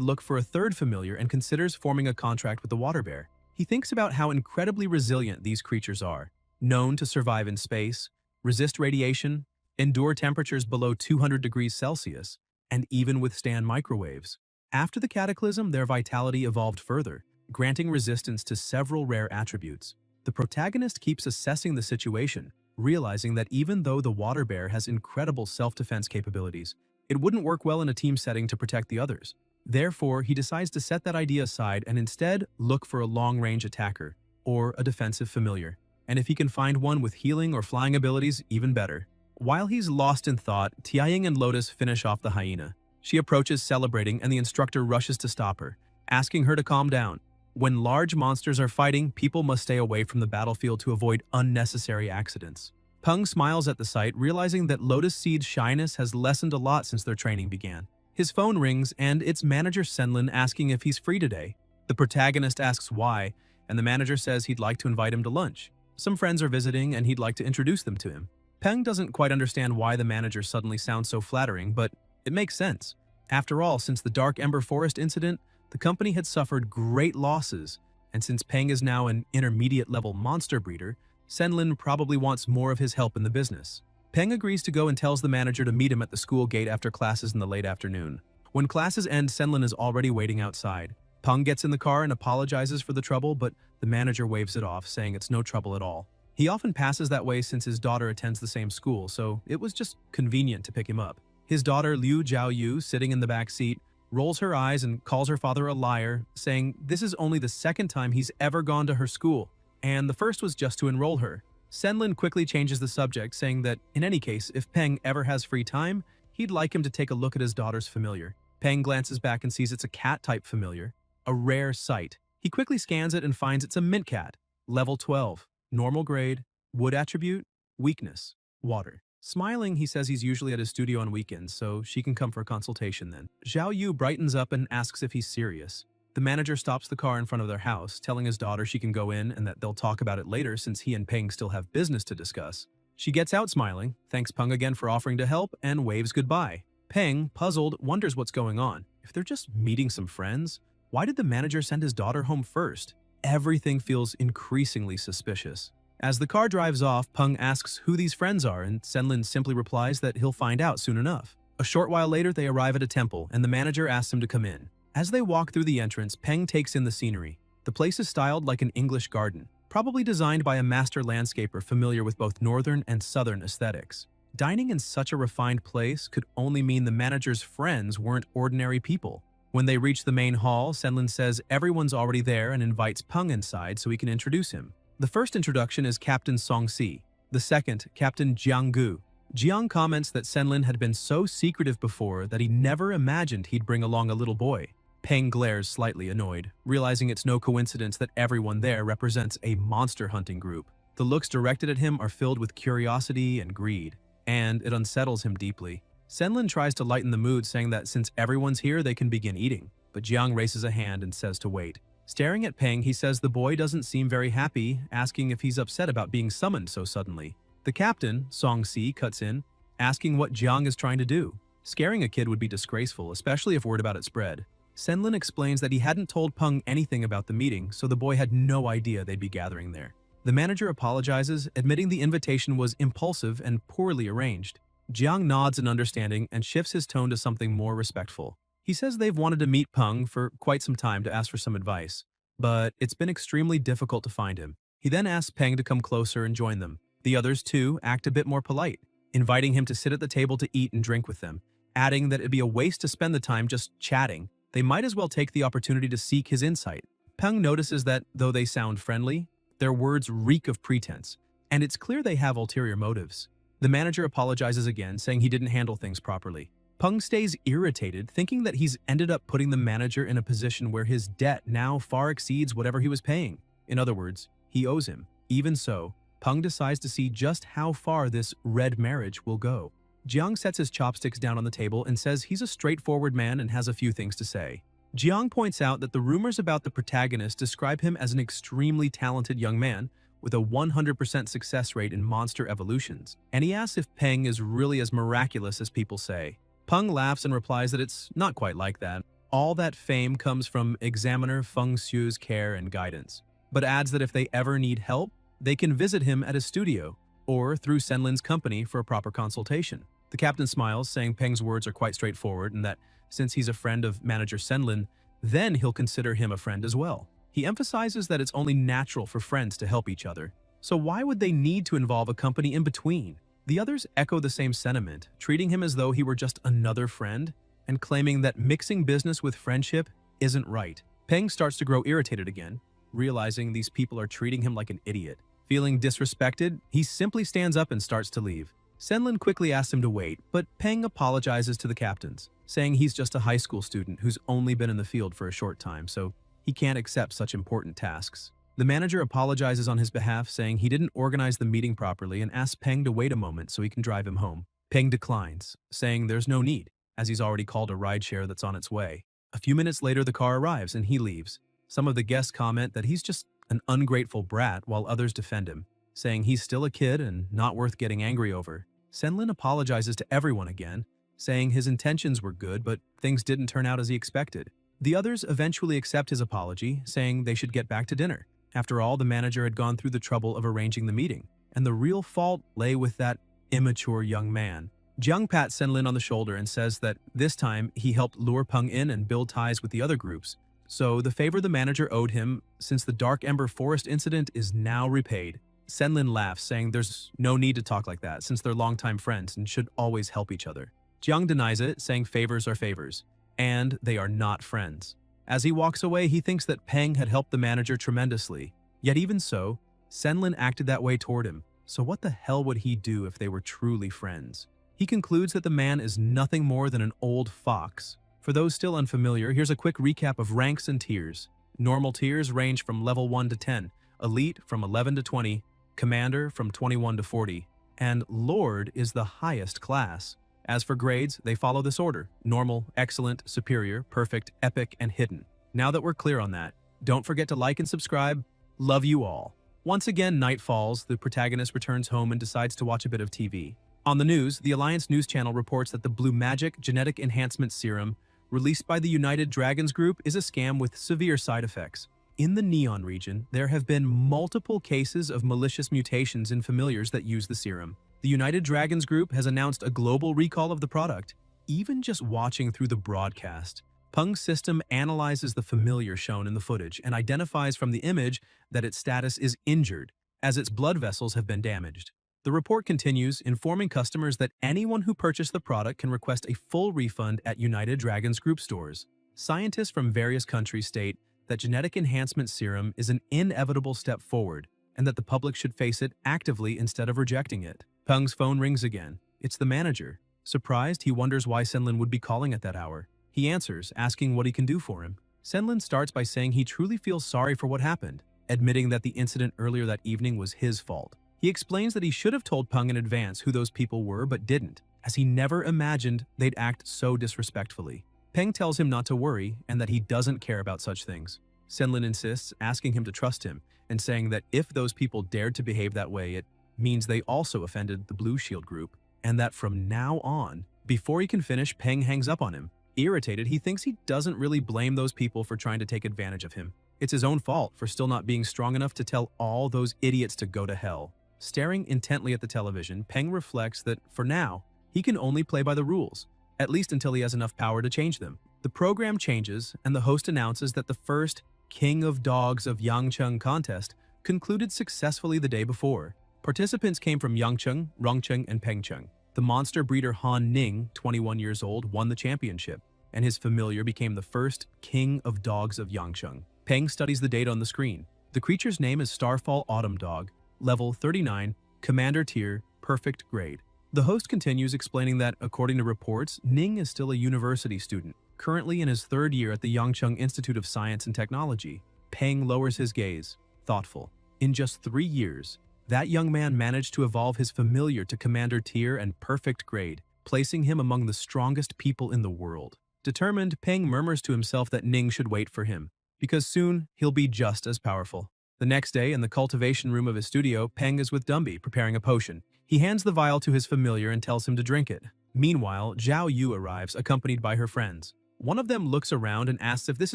look for a third familiar and considers forming a contract with the water bear. He thinks about how incredibly resilient these creatures are, known to survive in space, resist radiation, endure temperatures below 200 degrees Celsius, and even withstand microwaves. After the cataclysm, their vitality evolved further, granting resistance to several rare attributes. The protagonist keeps assessing the situation, realizing that even though the water bear has incredible self-defense capabilities, it wouldn't work well in a team setting to protect the others. Therefore, he decides to set that idea aside and instead look for a long-range attacker, or a defensive familiar. And if he can find one with healing or flying abilities, even better. While he's lost in thought, Tianying and Lotus finish off the hyena. She approaches celebrating and the instructor rushes to stop her, asking her to calm down. When large monsters are fighting, people must stay away from the battlefield to avoid unnecessary accidents. Peng smiles at the sight, realizing that Lotus Seed's shyness has lessened a lot since their training began. His phone rings and it's manager Senlin asking if he's free today. The protagonist asks why, and the manager says he'd like to invite him to lunch. Some friends are visiting and he'd like to introduce them to him. Peng doesn't quite understand why the manager suddenly sounds so flattering, but it makes sense. After all, since the Dark Ember Forest incident, the company had suffered great losses, and since Peng is now an intermediate-level monster breeder, Senlin probably wants more of his help in the business. Peng agrees to go and tells the manager to meet him at the school gate after classes in the late afternoon. When classes end, Senlin is already waiting outside. Peng gets in the car and apologizes for the trouble, but the manager waves it off, saying it's no trouble at all. He often passes that way since his daughter attends the same school, so it was just convenient to pick him up. His daughter Liu Jiaoyu, sitting in the back seat, rolls her eyes and calls her father a liar, saying this is only the second time he's ever gone to her school, and the first was just to enroll her. Senlin quickly changes the subject, saying that in any case, if Peng ever has free time, he'd like him to take a look at his daughter's familiar. Peng glances back and sees it's a cat-type familiar, a rare sight. He quickly scans it and finds it's a mint cat, level 12, normal grade, wood attribute, weakness, water. Smiling, he says he's usually at his studio on weekends, so she can come for a consultation then. Zhao Yu brightens up and asks if he's serious. The manager stops the car in front of their house, telling his daughter she can go in and that they'll talk about it later since he and Peng still have business to discuss. She gets out smiling, thanks Peng again for offering to help, and waves goodbye. Peng, puzzled, wonders what's going on. If they're just meeting some friends, why did the manager send his daughter home first? Everything feels increasingly suspicious. As the car drives off, Peng asks who these friends are, and Senlin simply replies that he'll find out soon enough. A short while later, they arrive at a temple, and the manager asks him to come in. As they walk through the entrance, Peng takes in the scenery. The place is styled like an English garden, probably designed by a master landscaper familiar with both northern and southern aesthetics. Dining in such a refined place could only mean the manager's friends weren't ordinary people. When they reach the main hall, Senlin says everyone's already there and invites Peng inside so he can introduce him. The first introduction is Captain Songxi, the second, Captain Jianggu. Jiang comments that Senlin had been so secretive before that he never imagined he'd bring along a little boy. Peng glares slightly annoyed, realizing it's no coincidence that everyone there represents a monster hunting group. The looks directed at him are filled with curiosity and greed, and it unsettles him deeply. Senlin tries to lighten the mood, saying that since everyone's here, they can begin eating, but Jiang raises a hand and says to wait. Staring at Peng, he says the boy doesn't seem very happy, asking if he's upset about being summoned so suddenly. The captain, Songxi, cuts in, asking what Jiang is trying to do. Scaring a kid would be disgraceful, especially if word about it spread. Senlin explains that he hadn't told Peng anything about the meeting, so the boy had no idea they'd be gathering there. The manager apologizes, admitting the invitation was impulsive and poorly arranged. Jiang nods in understanding and shifts his tone to something more respectful. He says they've wanted to meet Peng for quite some time to ask for some advice, but it's been extremely difficult to find him. He then asks Peng to come closer and join them. The others, too, act a bit more polite, inviting him to sit at the table to eat and drink with them, adding that it'd be a waste to spend the time just chatting. They might as well take the opportunity to seek his insight. Peng notices that, though they sound friendly, their words reek of pretense, and it's clear they have ulterior motives. The manager apologizes again, saying he didn't handle things properly. Peng stays irritated, thinking that he's ended up putting the manager in a position where his debt now far exceeds whatever he was paying. In other words, he owes him. Even so, Peng decides to see just how far this red marriage will go. Jiang sets his chopsticks down on the table and says he's a straightforward man and has a few things to say. Jiang points out that the rumors about the protagonist describe him as an extremely talented young man with a 100% success rate in monster evolutions, and he asks if Peng is really as miraculous as people say. Peng laughs and replies that it's not quite like that. All that fame comes from Examiner Feng Xu's care and guidance, but adds that if they ever need help, they can visit him at his studio or through Senlin's company for a proper consultation. The captain smiles, saying Peng's words are quite straightforward and that since he's a friend of manager Senlin, then he'll consider him a friend as well. He emphasizes that it's only natural for friends to help each other, So why would they need to involve a company in between? The others echo the same sentiment, treating him as though he were just another friend, and claiming that mixing business with friendship isn't right. Peng starts to grow irritated again, realizing these people are treating him like an idiot. Feeling disrespected, he simply stands up and starts to leave. Senlin quickly asks him to wait, but Peng apologizes to the captains, saying he's just a high school student who's only been in the field for a short time, so he can't accept such important tasks. The manager apologizes on his behalf, saying he didn't organize the meeting properly and asks Peng to wait a moment so he can drive him home. Peng declines, saying there's no need, as he's already called a rideshare that's on its way. A few minutes later, the car arrives and he leaves. Some of the guests comment that he's just an ungrateful brat, while others defend him, saying he's still a kid and not worth getting angry over. Senlin apologizes to everyone again, saying his intentions were good, but things didn't turn out as he expected. The others eventually accept his apology, saying they should get back to dinner. After all, the manager had gone through the trouble of arranging the meeting, and the real fault lay with that immature young man. Jiang pats Senlin on the shoulder and says that this time he helped lure Peng in and build ties with the other groups. So the favor the manager owed him since the Dark Ember Forest incident is now repaid. Senlin laughs, saying there's no need to talk like that since they're longtime friends and should always help each other. Jiang denies it, saying favors are favors, and they are not friends. As he walks away, he thinks that Peng had helped the manager tremendously. Yet even so, Senlin acted that way toward him, so what the hell would he do if they were truly friends? He concludes that the man is nothing more than an old fox. For those still unfamiliar, here's a quick recap of ranks and tiers. Normal tiers range from level 1 to 10, Elite from 11 to 20, Commander from 21 to 40, and Lord is the highest class. As for grades, they follow this order: Normal, Excellent, Superior, Perfect, Epic, and Hidden. Now that we're clear on that, don't forget to like and subscribe. Love you all. Once again, night falls, the protagonist returns home and decides to watch a bit of TV. On the news, the Alliance News Channel reports that the Blue Magic Genetic Enhancement Serum released by the United Dragons Group is a scam with severe side effects. In the Neon region, there have been multiple cases of malicious mutations in familiars that use the serum. The United Dragons Group has announced a global recall of the product. Even just watching through the broadcast, Peng's system analyzes the familiar shown in the footage and identifies from the image that its status is injured, as its blood vessels have been damaged. The report continues, informing customers that anyone who purchased the product can request a full refund at United Dragons Group stores. Scientists from various countries state that genetic enhancement serum is an inevitable step forward and that the public should face it actively instead of rejecting it. Peng's phone rings again. It's the manager. Surprised, he wonders why Senlin would be calling at that hour. He answers, asking what he can do for him. Senlin starts by saying he truly feels sorry for what happened, admitting that the incident earlier that evening was his fault. He explains that he should have told Peng in advance who those people were but didn't, as he never imagined they'd act so disrespectfully. Peng tells him not to worry and that he doesn't care about such things. Senlin insists, asking him to trust him and saying that if those people dared to behave that way, it means they also offended the Blue Shield Group, and that from now on, before he can finish, Peng hangs up on him. Irritated, he thinks he doesn't really blame those people for trying to take advantage of him. It's his own fault for still not being strong enough to tell all those idiots to go to hell. Staring intently at the television, Peng reflects that, for now, he can only play by the rules, at least until he has enough power to change them. The program changes, and the host announces that the first King of Dogs of Yangcheng contest concluded successfully the day before. Participants came from Yangcheng, Rongcheng, and Pengcheng. The monster breeder Han Ning, 21 years old, won the championship, and his familiar became the first King of Dogs of Yangcheng. Peng studies the data on the screen. The creature's name is Starfall Autumn Dog, level 39, Commander tier, perfect grade. The host continues, explaining that, according to reports, Ning is still a university student, currently in his third year at the Yangcheng Institute of Science and Technology. Peng lowers his gaze, thoughtful. In just 3 years, that young man managed to evolve his familiar to Commander tier and perfect grade, placing him among the strongest people in the world. Determined, Peng murmurs to himself that Ning should wait for him, because soon he'll be just as powerful. The next day, in the cultivation room of his studio, Peng is with Dumby, preparing a potion. He hands the vial to his familiar and tells him to drink it. Meanwhile, Zhao Yu arrives, accompanied by her friends. One of them looks around and asks if this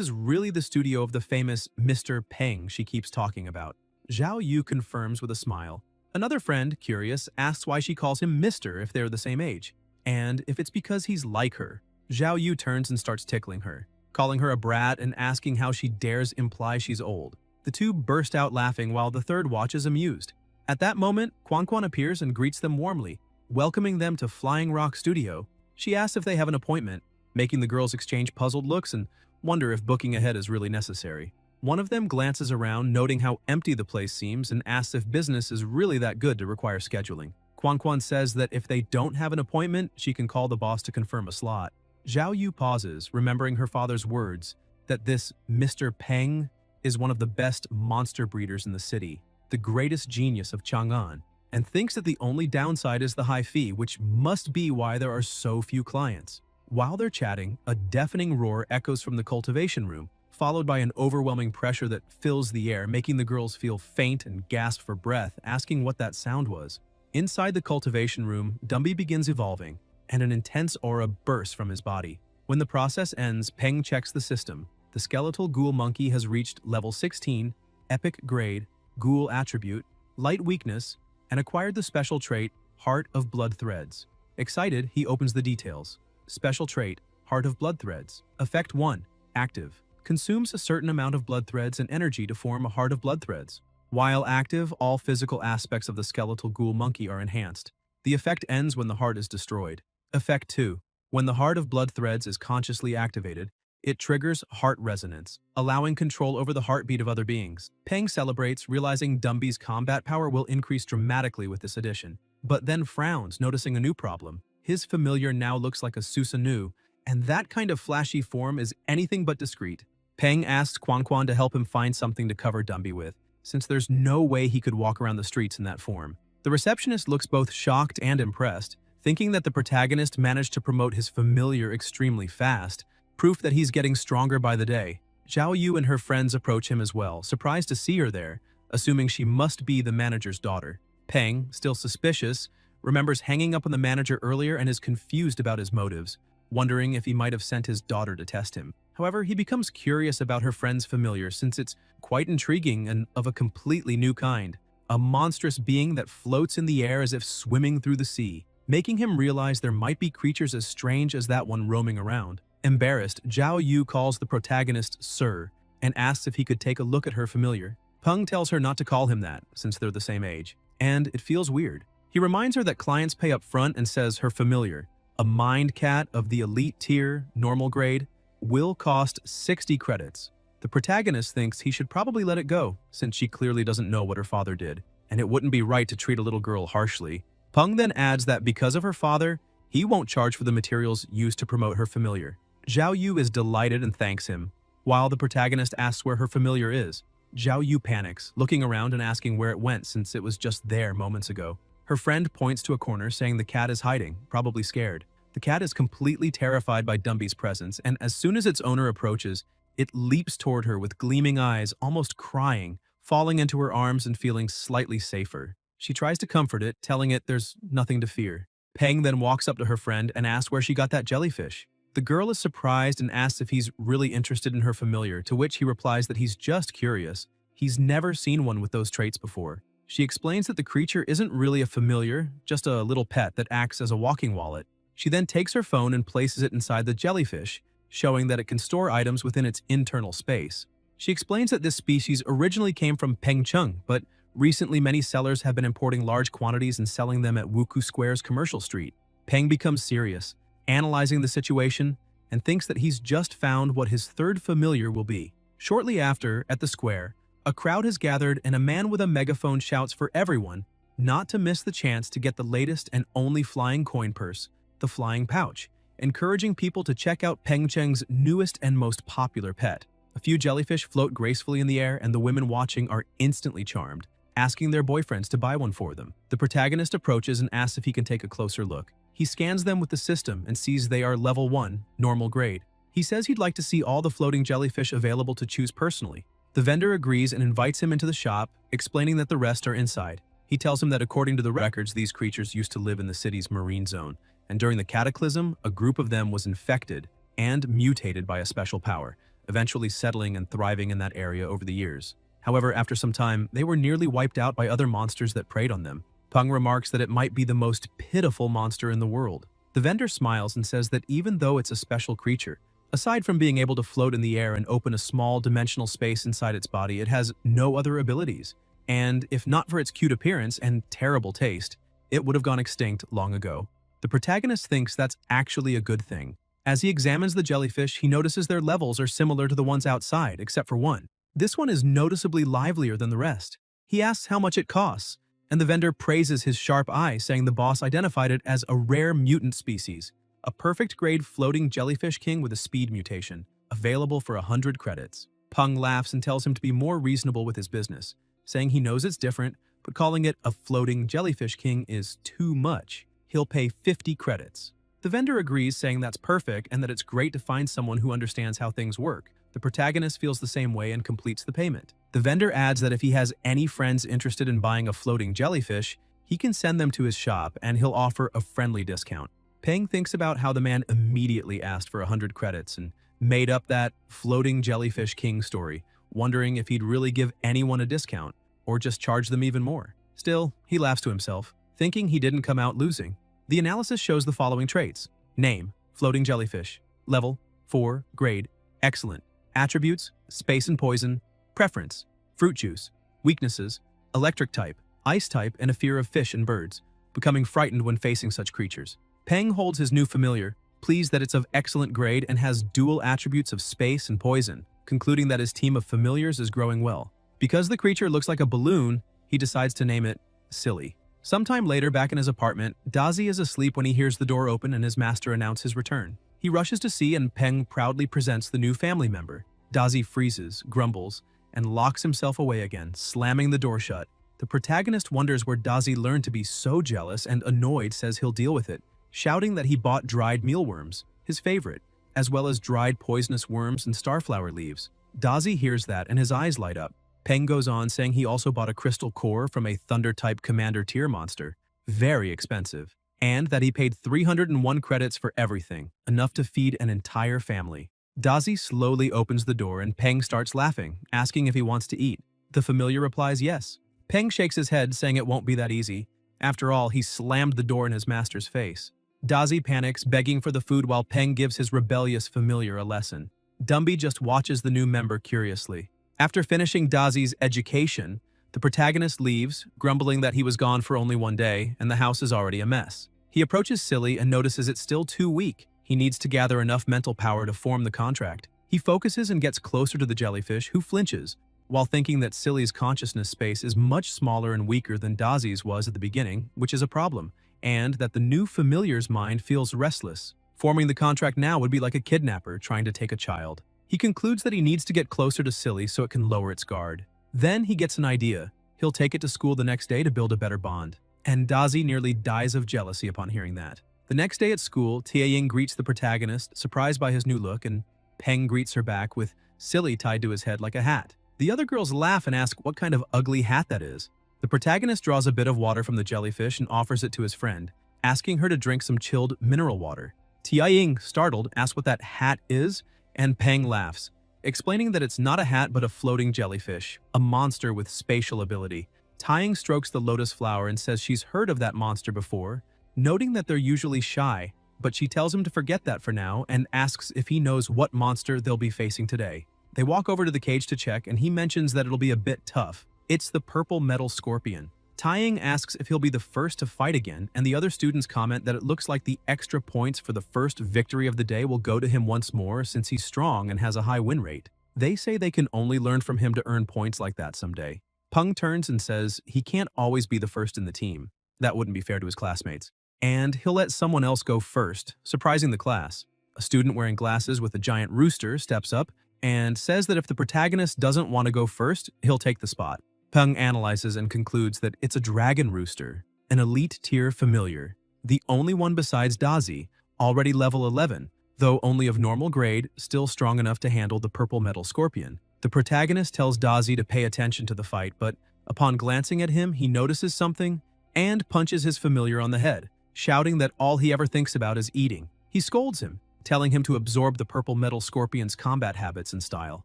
is really the studio of the famous Mr. Peng she keeps talking about. Zhao Yu confirms with a smile. Another friend, curious, asks why she calls him Mr. if they're the same age, and if it's because he's like her. Zhao Yu turns and starts tickling her, calling her a brat and asking how she dares imply she's old. The two burst out laughing while the third watches amused. At that moment, Quan appears and greets them warmly, welcoming them to Flying Rock Studio. She asks if they have an appointment, making the girls exchange puzzled looks and wonder if booking ahead is really necessary. One of them glances around, noting how empty the place seems, and asks if business is really that good to require scheduling. Quan says that if they don't have an appointment, she can call the boss to confirm a slot. Zhao Yu pauses, remembering her father's words, that this Mr. Peng is one of the best monster breeders in the city, the greatest genius of Chang'an, and thinks that the only downside is the high fee, which must be why there are so few clients. While they're chatting, a deafening roar echoes from the cultivation room, followed by an overwhelming pressure that fills the air, making the girls feel faint and gasp for breath, asking what that sound was. Inside the cultivation room, Dumby begins evolving, and an intense aura bursts from his body. When the process ends, Peng checks the system. The skeletal ghoul monkey has reached level 16, epic grade, ghoul attribute, light weakness, and acquired the special trait, Heart of Blood Threads. Excited, he opens the details. Special trait, Heart of Blood Threads. Effect 1, active. Consumes a certain amount of blood threads and energy to form a heart of blood threads. While active, all physical aspects of the skeletal ghoul monkey are enhanced. The effect ends when the heart is destroyed. Effect 2, when the heart of blood threads is consciously activated, it triggers heart resonance, allowing control over the heartbeat of other beings. Peng celebrates, realizing Dumby's combat power will increase dramatically with this addition, but then frowns, noticing a new problem. His familiar now looks like a Susanoo, and that kind of flashy form is anything but discreet. Peng asks Quan to help him find something to cover Dumby with, since there's no way he could walk around the streets in that form. The receptionist looks both shocked and impressed, thinking that the protagonist managed to promote his familiar extremely fast, proof that he's getting stronger by the day. Zhao Yu and her friends approach him as well, surprised to see her there, assuming she must be the manager's daughter. Peng, still suspicious, remembers hanging up on the manager earlier and is confused about his motives, wondering if he might have sent his daughter to test him. However, he becomes curious about her friend's familiar since it's quite intriguing and of a completely new kind, a monstrous being that floats in the air as if swimming through the sea, making him realize there might be creatures as strange as that one roaming around. Embarrassed, Zhao Yu calls the protagonist Sir and asks if he could take a look at her familiar. Peng tells her not to call him that, since they're the same age, and it feels weird. He reminds her that clients pay up front and says her familiar, a mind cat of the elite tier, normal grade, will cost 60 credits. The protagonist thinks he should probably let it go, since she clearly doesn't know what her father did, and it wouldn't be right to treat a little girl harshly. Peng then adds that because of her father, he won't charge for the materials used to promote her familiar. Zhao Yu is delighted and thanks him, while the protagonist asks where her familiar is. Zhao Yu panics, looking around and asking where it went since it was just there moments ago. Her friend points to a corner saying the cat is hiding, probably scared. The cat is completely terrified by Dumby's presence, and as soon as its owner approaches, it leaps toward her with gleaming eyes, almost crying, falling into her arms and feeling slightly safer. She tries to comfort it, telling it there's nothing to fear. Peng then walks up to her friend and asks where she got that jellyfish. The girl is surprised and asks if he's really interested in her familiar, to which he replies that he's just curious. He's never seen one with those traits before. She explains that the creature isn't really a familiar, just a little pet that acts as a walking wallet. She then takes her phone and places it inside the jellyfish, showing that it can store items within its internal space. She explains that this species originally came from Pengcheng, but recently many sellers have been importing large quantities and selling them at Wuku Square's commercial street. Peng becomes serious, analyzing the situation, and thinks that he's just found what his third familiar will be. Shortly after, at the square, a crowd has gathered and a man with a megaphone shouts for everyone not to miss the chance to get the latest and only flying coin purse, the flying pouch, encouraging people to check out Pengcheng's newest and most popular pet. A few jellyfish float gracefully in the air and the women watching are instantly charmed, asking their boyfriends to buy one for them. The protagonist approaches and asks if he can take a closer look. He scans them with the system and sees they are level 1, normal grade. He says he'd like to see all the floating jellyfish available to choose personally. The vendor agrees and invites him into the shop, explaining that the rest are inside. He tells him that according to the records, these creatures used to live in the city's marine zone, and during the cataclysm, a group of them was infected and mutated by a special power, eventually settling and thriving in that area over the years. However, after some time, they were nearly wiped out by other monsters that preyed on them. Peng remarks that it might be the most pitiful monster in the world. The vendor smiles and says that even though it's a special creature, aside from being able to float in the air and open a small dimensional space inside its body, it has no other abilities, and if not for its cute appearance and terrible taste, it would have gone extinct long ago. The protagonist thinks that's actually a good thing. As he examines the jellyfish, he notices their levels are similar to the ones outside, except for one. This one is noticeably livelier than the rest. He asks how much it costs, and the vendor praises his sharp eye, saying the boss identified it as a rare mutant species, a perfect grade floating jellyfish king with a speed mutation, available for 100 credits. Peng laughs and tells him to be more reasonable with his business, saying he knows it's different, but calling it a floating jellyfish king is too much. He'll pay 50 credits. The vendor agrees, saying that's perfect and that it's great to find someone who understands how things work. The protagonist feels the same way and completes the payment. The vendor adds that if he has any friends interested in buying a floating jellyfish, he can send them to his shop and he'll offer a friendly discount. Peng thinks about how the man immediately asked for 100 credits and made up that floating jellyfish king story, wondering if he'd really give anyone a discount or just charge them even more. Still, he laughs to himself, thinking he didn't come out losing. The analysis shows the following traits. Name, floating jellyfish. Level, 4, grade, excellent. Attributes, space and poison. Preference, fruit juice. Weaknesses, electric type, ice type, and a fear of fish and birds, becoming frightened when facing such creatures. Peng holds his new familiar, pleased that it's of excellent grade and has dual attributes of space and poison, concluding that his team of familiars is growing well. Because the creature looks like a balloon, he decides to name it Silly. Sometime later, back in his apartment, Dazi is asleep when he hears the door open and his master announce his return. He rushes to see and Peng proudly presents the new family member. Dazi freezes, grumbles, and locks himself away again, slamming the door shut. The protagonist wonders where Dazi learned to be so jealous and annoyed says he'll deal with it, shouting that he bought dried mealworms, his favorite, as well as dried poisonous worms and starflower leaves. Dazi hears that and his eyes light up. Peng goes on saying he also bought a crystal core from a thunder-type commander tier monster, very expensive, and that he paid 301 credits for everything, enough to feed an entire family. Dazi slowly opens the door and Peng starts laughing, asking if he wants to eat. The familiar replies yes. Peng shakes his head, saying it won't be that easy. After all, he slammed the door in his master's face. Dazi panics, begging for the food while Peng gives his rebellious familiar a lesson. Dumby just watches the new member curiously. After finishing Dazi's education, the protagonist leaves, grumbling that he was gone for only one day and the house is already a mess. He approaches Silly and notices it's still too weak. He needs to gather enough mental power to form the contract. He focuses and gets closer to the jellyfish, who flinches, while thinking that Silly's consciousness space is much smaller and weaker than Dazi's was at the beginning, which is a problem, and that the new familiar's mind feels restless. Forming the contract now would be like a kidnapper trying to take a child. He concludes that he needs to get closer to Silly so it can lower its guard. Then he gets an idea. He'll take it to school the next day to build a better bond. And Dazi nearly dies of jealousy upon hearing that. The next day at school, Tianying greets the protagonist, surprised by his new look, and Peng greets her back with Silly tied to his head like a hat. The other girls laugh and ask what kind of ugly hat that is. The protagonist draws a bit of water from the jellyfish and offers it to his friend, asking her to drink some chilled mineral water. Tianying, startled, asks what that hat is, and Peng laughs, explaining that it's not a hat but a floating jellyfish, a monster with spatial ability. Tianying strokes the lotus flower and says she's heard of that monster before, noting that they're usually shy, but she tells him to forget that for now and asks if he knows what monster they'll be facing today. They walk over to the cage to check and he mentions that it'll be a bit tough. It's the purple metal scorpion. Tianying asks if he'll be the first to fight again, and the other students comment that it looks like the extra points for the first victory of the day will go to him once more since he's strong and has a high win rate. They say they can only learn from him to earn points like that someday. Peng turns and says he can't always be the first in the team. That wouldn't be fair to his classmates. And he'll let someone else go first, surprising the class. A student wearing glasses with a giant rooster steps up and says that if the protagonist doesn't want to go first, he'll take the spot. Peng analyzes and concludes that it's a dragon rooster, an elite tier familiar, the only one besides Dazi, already level 11, though only of normal grade, still strong enough to handle the purple metal scorpion. The protagonist tells Dazi to pay attention to the fight, but upon glancing at him, he notices something and punches his familiar on the head, shouting that all he ever thinks about is eating. He scolds him, telling him to absorb the purple metal scorpion's combat habits and style,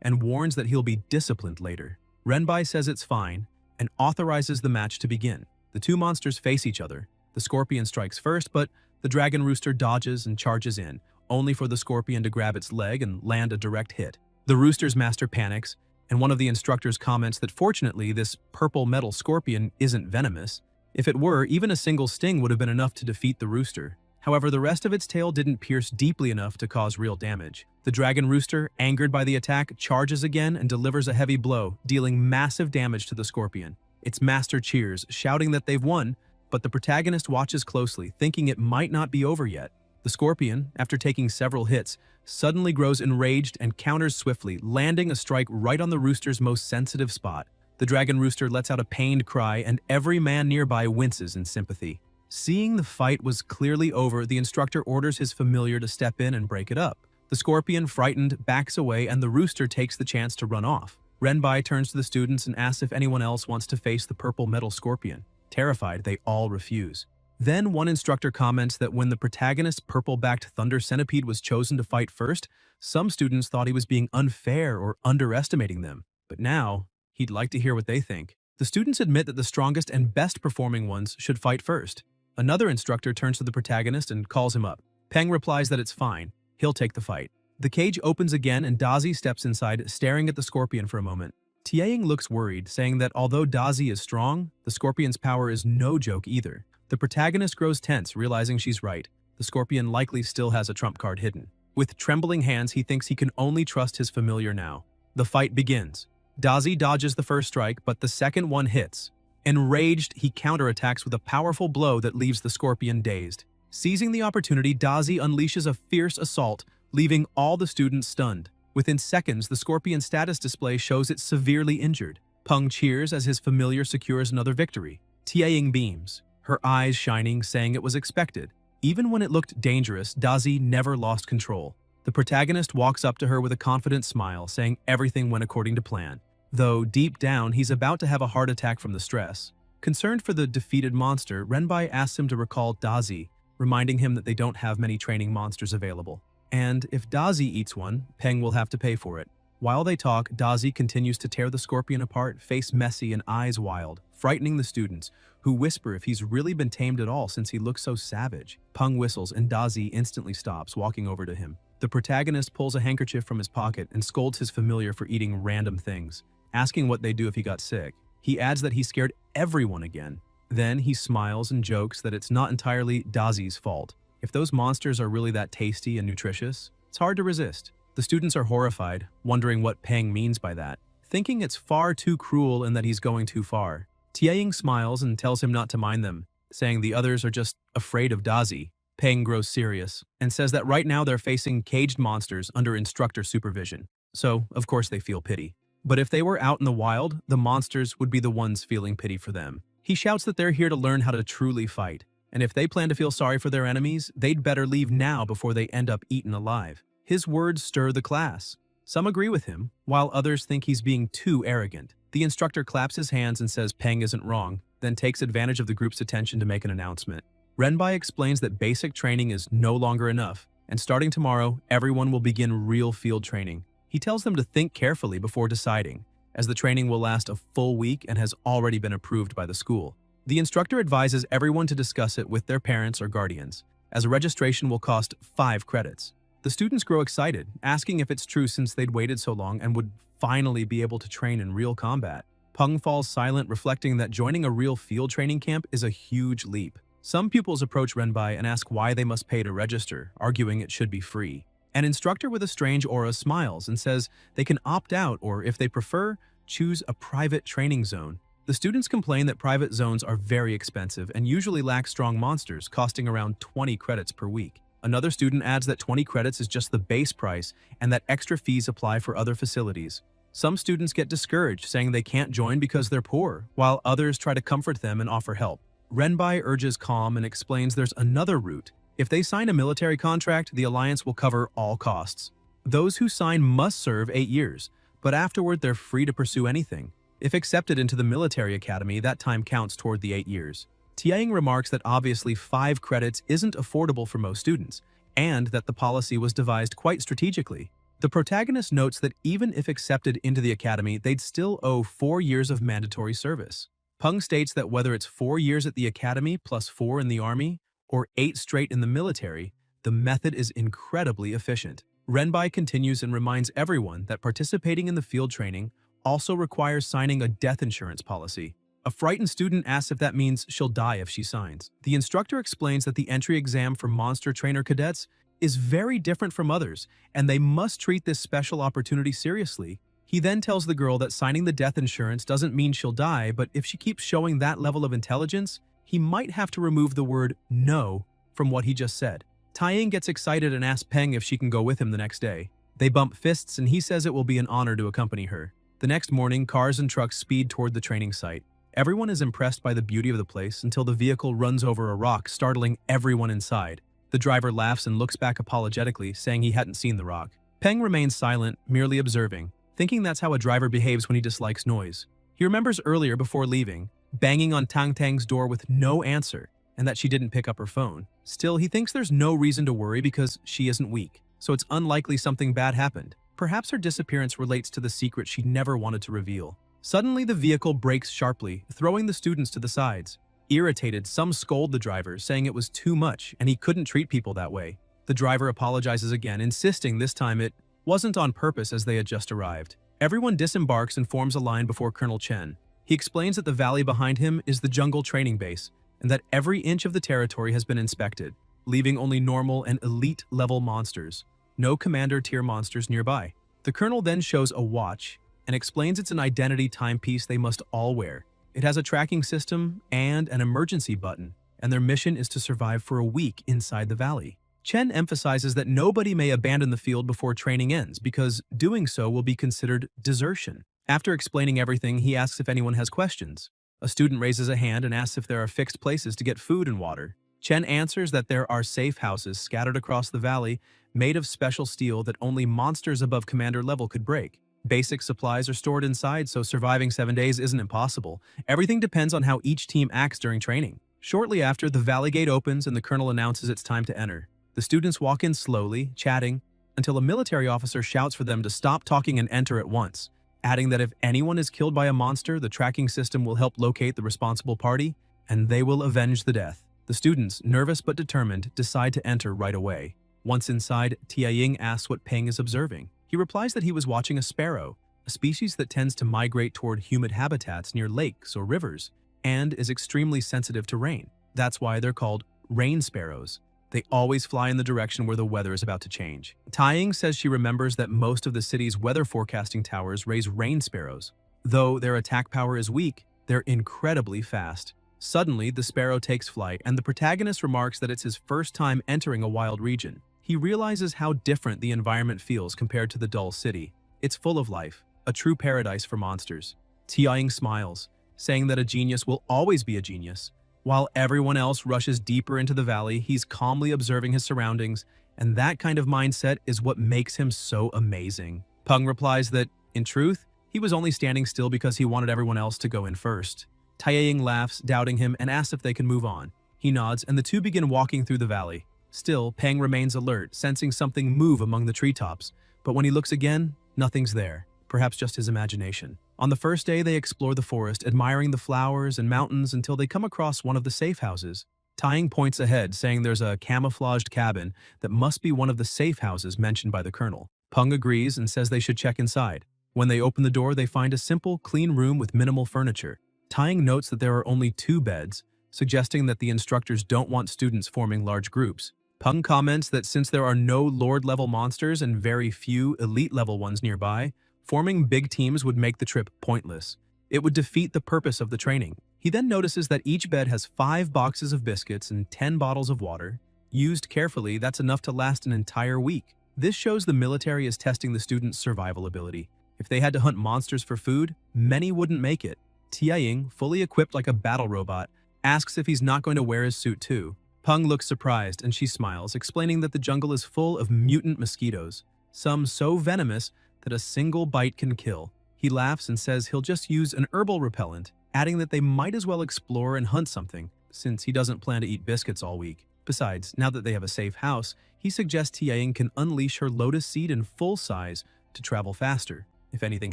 and warns that he'll be disciplined later. Renbai says it's fine and authorizes the match to begin. The two monsters face each other. The scorpion strikes first, but the dragon rooster dodges and charges in, only for the scorpion to grab its leg and land a direct hit. The rooster's master panics and one of the instructors comments that fortunately this purple metal scorpion isn't venomous. If it were, even a single sting would have been enough to defeat the rooster. However, the rest of its tail didn't pierce deeply enough to cause real damage. The dragon rooster, angered by the attack, charges again and delivers a heavy blow, dealing massive damage to the scorpion. Its master cheers, shouting that they've won, but the protagonist watches closely, thinking it might not be over yet. The scorpion, after taking several hits, suddenly grows enraged and counters swiftly, landing a strike right on the rooster's most sensitive spot. The dragon rooster lets out a pained cry, and every man nearby winces in sympathy. Seeing the fight was clearly over, the instructor orders his familiar to step in and break it up. The scorpion, frightened, backs away, and the rooster takes the chance to run off. Renbai turns to the students and asks if anyone else wants to face the purple metal scorpion. Terrified, they all refuse. Then one instructor comments that when the protagonist's purple-backed thunder centipede was chosen to fight first, some students thought he was being unfair or underestimating them. But now, he'd like to hear what they think. The students admit that the strongest and best-performing ones should fight first. Another instructor turns to the protagonist and calls him up. Peng replies that it's fine. He'll take the fight. The cage opens again and Dazi steps inside, staring at the scorpion for a moment. Tiaing looks worried, saying that although Dazi is strong, the scorpion's power is no joke either. The protagonist grows tense, realizing she's right. The scorpion likely still has a trump card hidden. With trembling hands, he thinks he can only trust his familiar now. The fight begins. Dazi dodges the first strike, but the second one hits. Enraged, he counterattacks with a powerful blow that leaves the scorpion dazed. Seizing the opportunity, Dazi unleashes a fierce assault, leaving all the students stunned. Within seconds, the scorpion status display shows it severely injured. Peng cheers as his familiar secures another victory. Tiaing beams, her eyes shining, saying it was expected. Even when it looked dangerous, Dazi never lost control. The protagonist walks up to her with a confident smile, saying everything went according to plan. Though deep down, he's about to have a heart attack from the stress. Concerned for the defeated monster, Renbai asks him to recall Dazi, reminding him that they don't have many training monsters available. And if Dazi eats one, Peng will have to pay for it. While they talk, Dazi continues to tear the scorpion apart, face messy and eyes wild, frightening the students, who whisper if he's really been tamed at all since he looks so savage. Peng whistles and Dazi instantly stops, walking over to him. The protagonist pulls a handkerchief from his pocket and scolds his familiar for eating random things, asking what they'd do if he got sick. He adds that he scared everyone again. Then he smiles and jokes that it's not entirely Dazi's fault. If those monsters are really that tasty and nutritious, it's hard to resist. The students are horrified, wondering what Peng means by that, thinking it's far too cruel and that he's going too far. Tiaing smiles and tells him not to mind them, saying the others are just afraid of Dazi. Peng grows serious and says that right now they're facing caged monsters under instructor supervision. So, of course, they feel pity. But if they were out in the wild, the monsters would be the ones feeling pity for them. He shouts that they're here to learn how to truly fight, and if they plan to feel sorry for their enemies, they'd better leave now before they end up eaten alive. His words stir the class. Some agree with him, while others think he's being too arrogant. The instructor claps his hands and says Peng isn't wrong, then takes advantage of the group's attention to make an announcement. Renbai explains that basic training is no longer enough, and starting tomorrow, everyone will begin real field training. He tells them to think carefully before deciding, as the training will last a full week and has already been approved by the school. The instructor advises everyone to discuss it with their parents or guardians, as a registration will cost 5 credits. The students grow excited, asking if it's true since they'd waited so long and would finally be able to train in real combat. Peng falls silent, reflecting that joining a real field training camp is a huge leap. Some pupils approach Renbai and ask why they must pay to register, arguing it should be free. An instructor with a strange aura smiles and says they can opt out or, if they prefer, choose a private training zone. The students complain that private zones are very expensive and usually lack strong monsters, costing around 20 credits per week. Another student adds that 20 credits is just the base price and that extra fees apply for other facilities. Some students get discouraged, saying they can't join because they're poor, while others try to comfort them and offer help. Renbai urges calm and explains there's another route. If they sign a military contract, the alliance will cover all costs. Those who sign must serve 8 years, but afterward they're free to pursue anything. If accepted into the military academy, that time counts toward the 8 years. Tiaing remarks that obviously 5 credits isn't affordable for most students, and that the policy was devised quite strategically. The protagonist notes that even if accepted into the academy, they'd still owe 4 years of mandatory service. Peng states that whether it's 4 years at the academy plus 4 in the army, or 8 straight in the military, the method is incredibly efficient. Renbai continues and reminds everyone that participating in the field training also requires signing a death insurance policy. A frightened student asks if that means she'll die if she signs. The instructor explains that the entry exam for monster trainer cadets is very different from others, and they must treat this special opportunity seriously. He then tells the girl that signing the death insurance doesn't mean she'll die, but if she keeps showing that level of intelligence, he might have to remove the word no from what he just said. Taeying gets excited and asks Peng if she can go with him the next day. They bump fists and he says it will be an honor to accompany her. The next morning, cars and trucks speed toward the training site. Everyone is impressed by the beauty of the place until the vehicle runs over a rock, startling everyone inside. The driver laughs and looks back apologetically, saying he hadn't seen the rock. Peng remains silent, merely observing, thinking that's how a driver behaves when he dislikes noise. He remembers earlier, before leaving, banging on Tang Tang's door with no answer, and that she didn't pick up her phone. Still, he thinks there's no reason to worry because she isn't weak, so it's unlikely something bad happened. Perhaps her disappearance relates to the secret she never wanted to reveal. Suddenly, the vehicle brakes sharply, throwing the students to the sides. Irritated, some scold the driver, saying it was too much and he couldn't treat people that way. The driver apologizes again, insisting this time it wasn't on purpose as they had just arrived. Everyone disembarks and forms a line before Colonel Chen. He explains that the valley behind him is the jungle training base, and that every inch of the territory has been inspected, leaving only normal and elite-level monsters. No commander-tier monsters nearby. The colonel then shows a watch and explains it's an identity timepiece they must all wear. It has a tracking system and an emergency button, and their mission is to survive for a week inside the valley. Chen emphasizes that nobody may abandon the field before training ends because doing so will be considered desertion. After explaining everything, he asks if anyone has questions. A student raises a hand and asks if there are fixed places to get food and water. Chen answers that there are safe houses scattered across the valley made of special steel that only monsters above commander level could break. Basic supplies are stored inside, so surviving 7 days isn't impossible. Everything depends on how each team acts during training. Shortly after, the valley gate opens and the colonel announces it's time to enter. The students walk in slowly, chatting, until a military officer shouts for them to stop talking and enter at once, adding that if anyone is killed by a monster, the tracking system will help locate the responsible party, and they will avenge the death. The students, nervous but determined, decide to enter right away. Once inside, Tianying asks what Peng is observing. He replies that he was watching a sparrow, a species that tends to migrate toward humid habitats near lakes or rivers, and is extremely sensitive to rain. That's why they're called rain sparrows. They always fly in the direction where the weather is about to change. Taeying says she remembers that most of the city's weather forecasting towers raise rain sparrows. Though their attack power is weak, they're incredibly fast. Suddenly, the sparrow takes flight, and the protagonist remarks that it's his first time entering a wild region. He realizes how different the environment feels compared to the dull city. It's full of life, a true paradise for monsters. Tianying smiles, saying that a genius will always be a genius. While everyone else rushes deeper into the valley, he's calmly observing his surroundings, and that kind of mindset is what makes him so amazing. Peng replies that, in truth, he was only standing still because he wanted everyone else to go in first. Taeying laughs, doubting him, and asks if they can move on. He nods, and the two begin walking through the valley. Still, Peng remains alert, sensing something move among the treetops, but when he looks again, nothing's there, perhaps just his imagination. On the first day, they explore the forest, admiring the flowers and mountains until they come across one of the safe houses. Taeying points ahead, saying there's a camouflaged cabin that must be one of the safe houses mentioned by the colonel. Peng agrees and says they should check inside. When they open the door, they find a simple, clean room with minimal furniture. Taeying notes that there are only 2 beds, suggesting that the instructors don't want students forming large groups. Peng comments that since there are no Lord-level monsters and very few Elite-level ones nearby, forming big teams would make the trip pointless. It would defeat the purpose of the training. He then notices that each bed has 5 boxes of biscuits and 10 bottles of water. Used carefully, that's enough to last an entire week. This shows the military is testing the students' survival ability. If they had to hunt monsters for food, many wouldn't make it. Tianying, fully equipped like a battle robot, asks if he's not going to wear his suit too. Peng looks surprised and she smiles, explaining that the jungle is full of mutant mosquitoes, some so venomous that a single bite can kill. He laughs and says he'll just use an herbal repellent, adding that they might as well explore and hunt something, since he doesn't plan to eat biscuits all week. Besides, now that they have a safe house, he suggests Tianying can unleash her lotus seed in full size to travel faster. If anything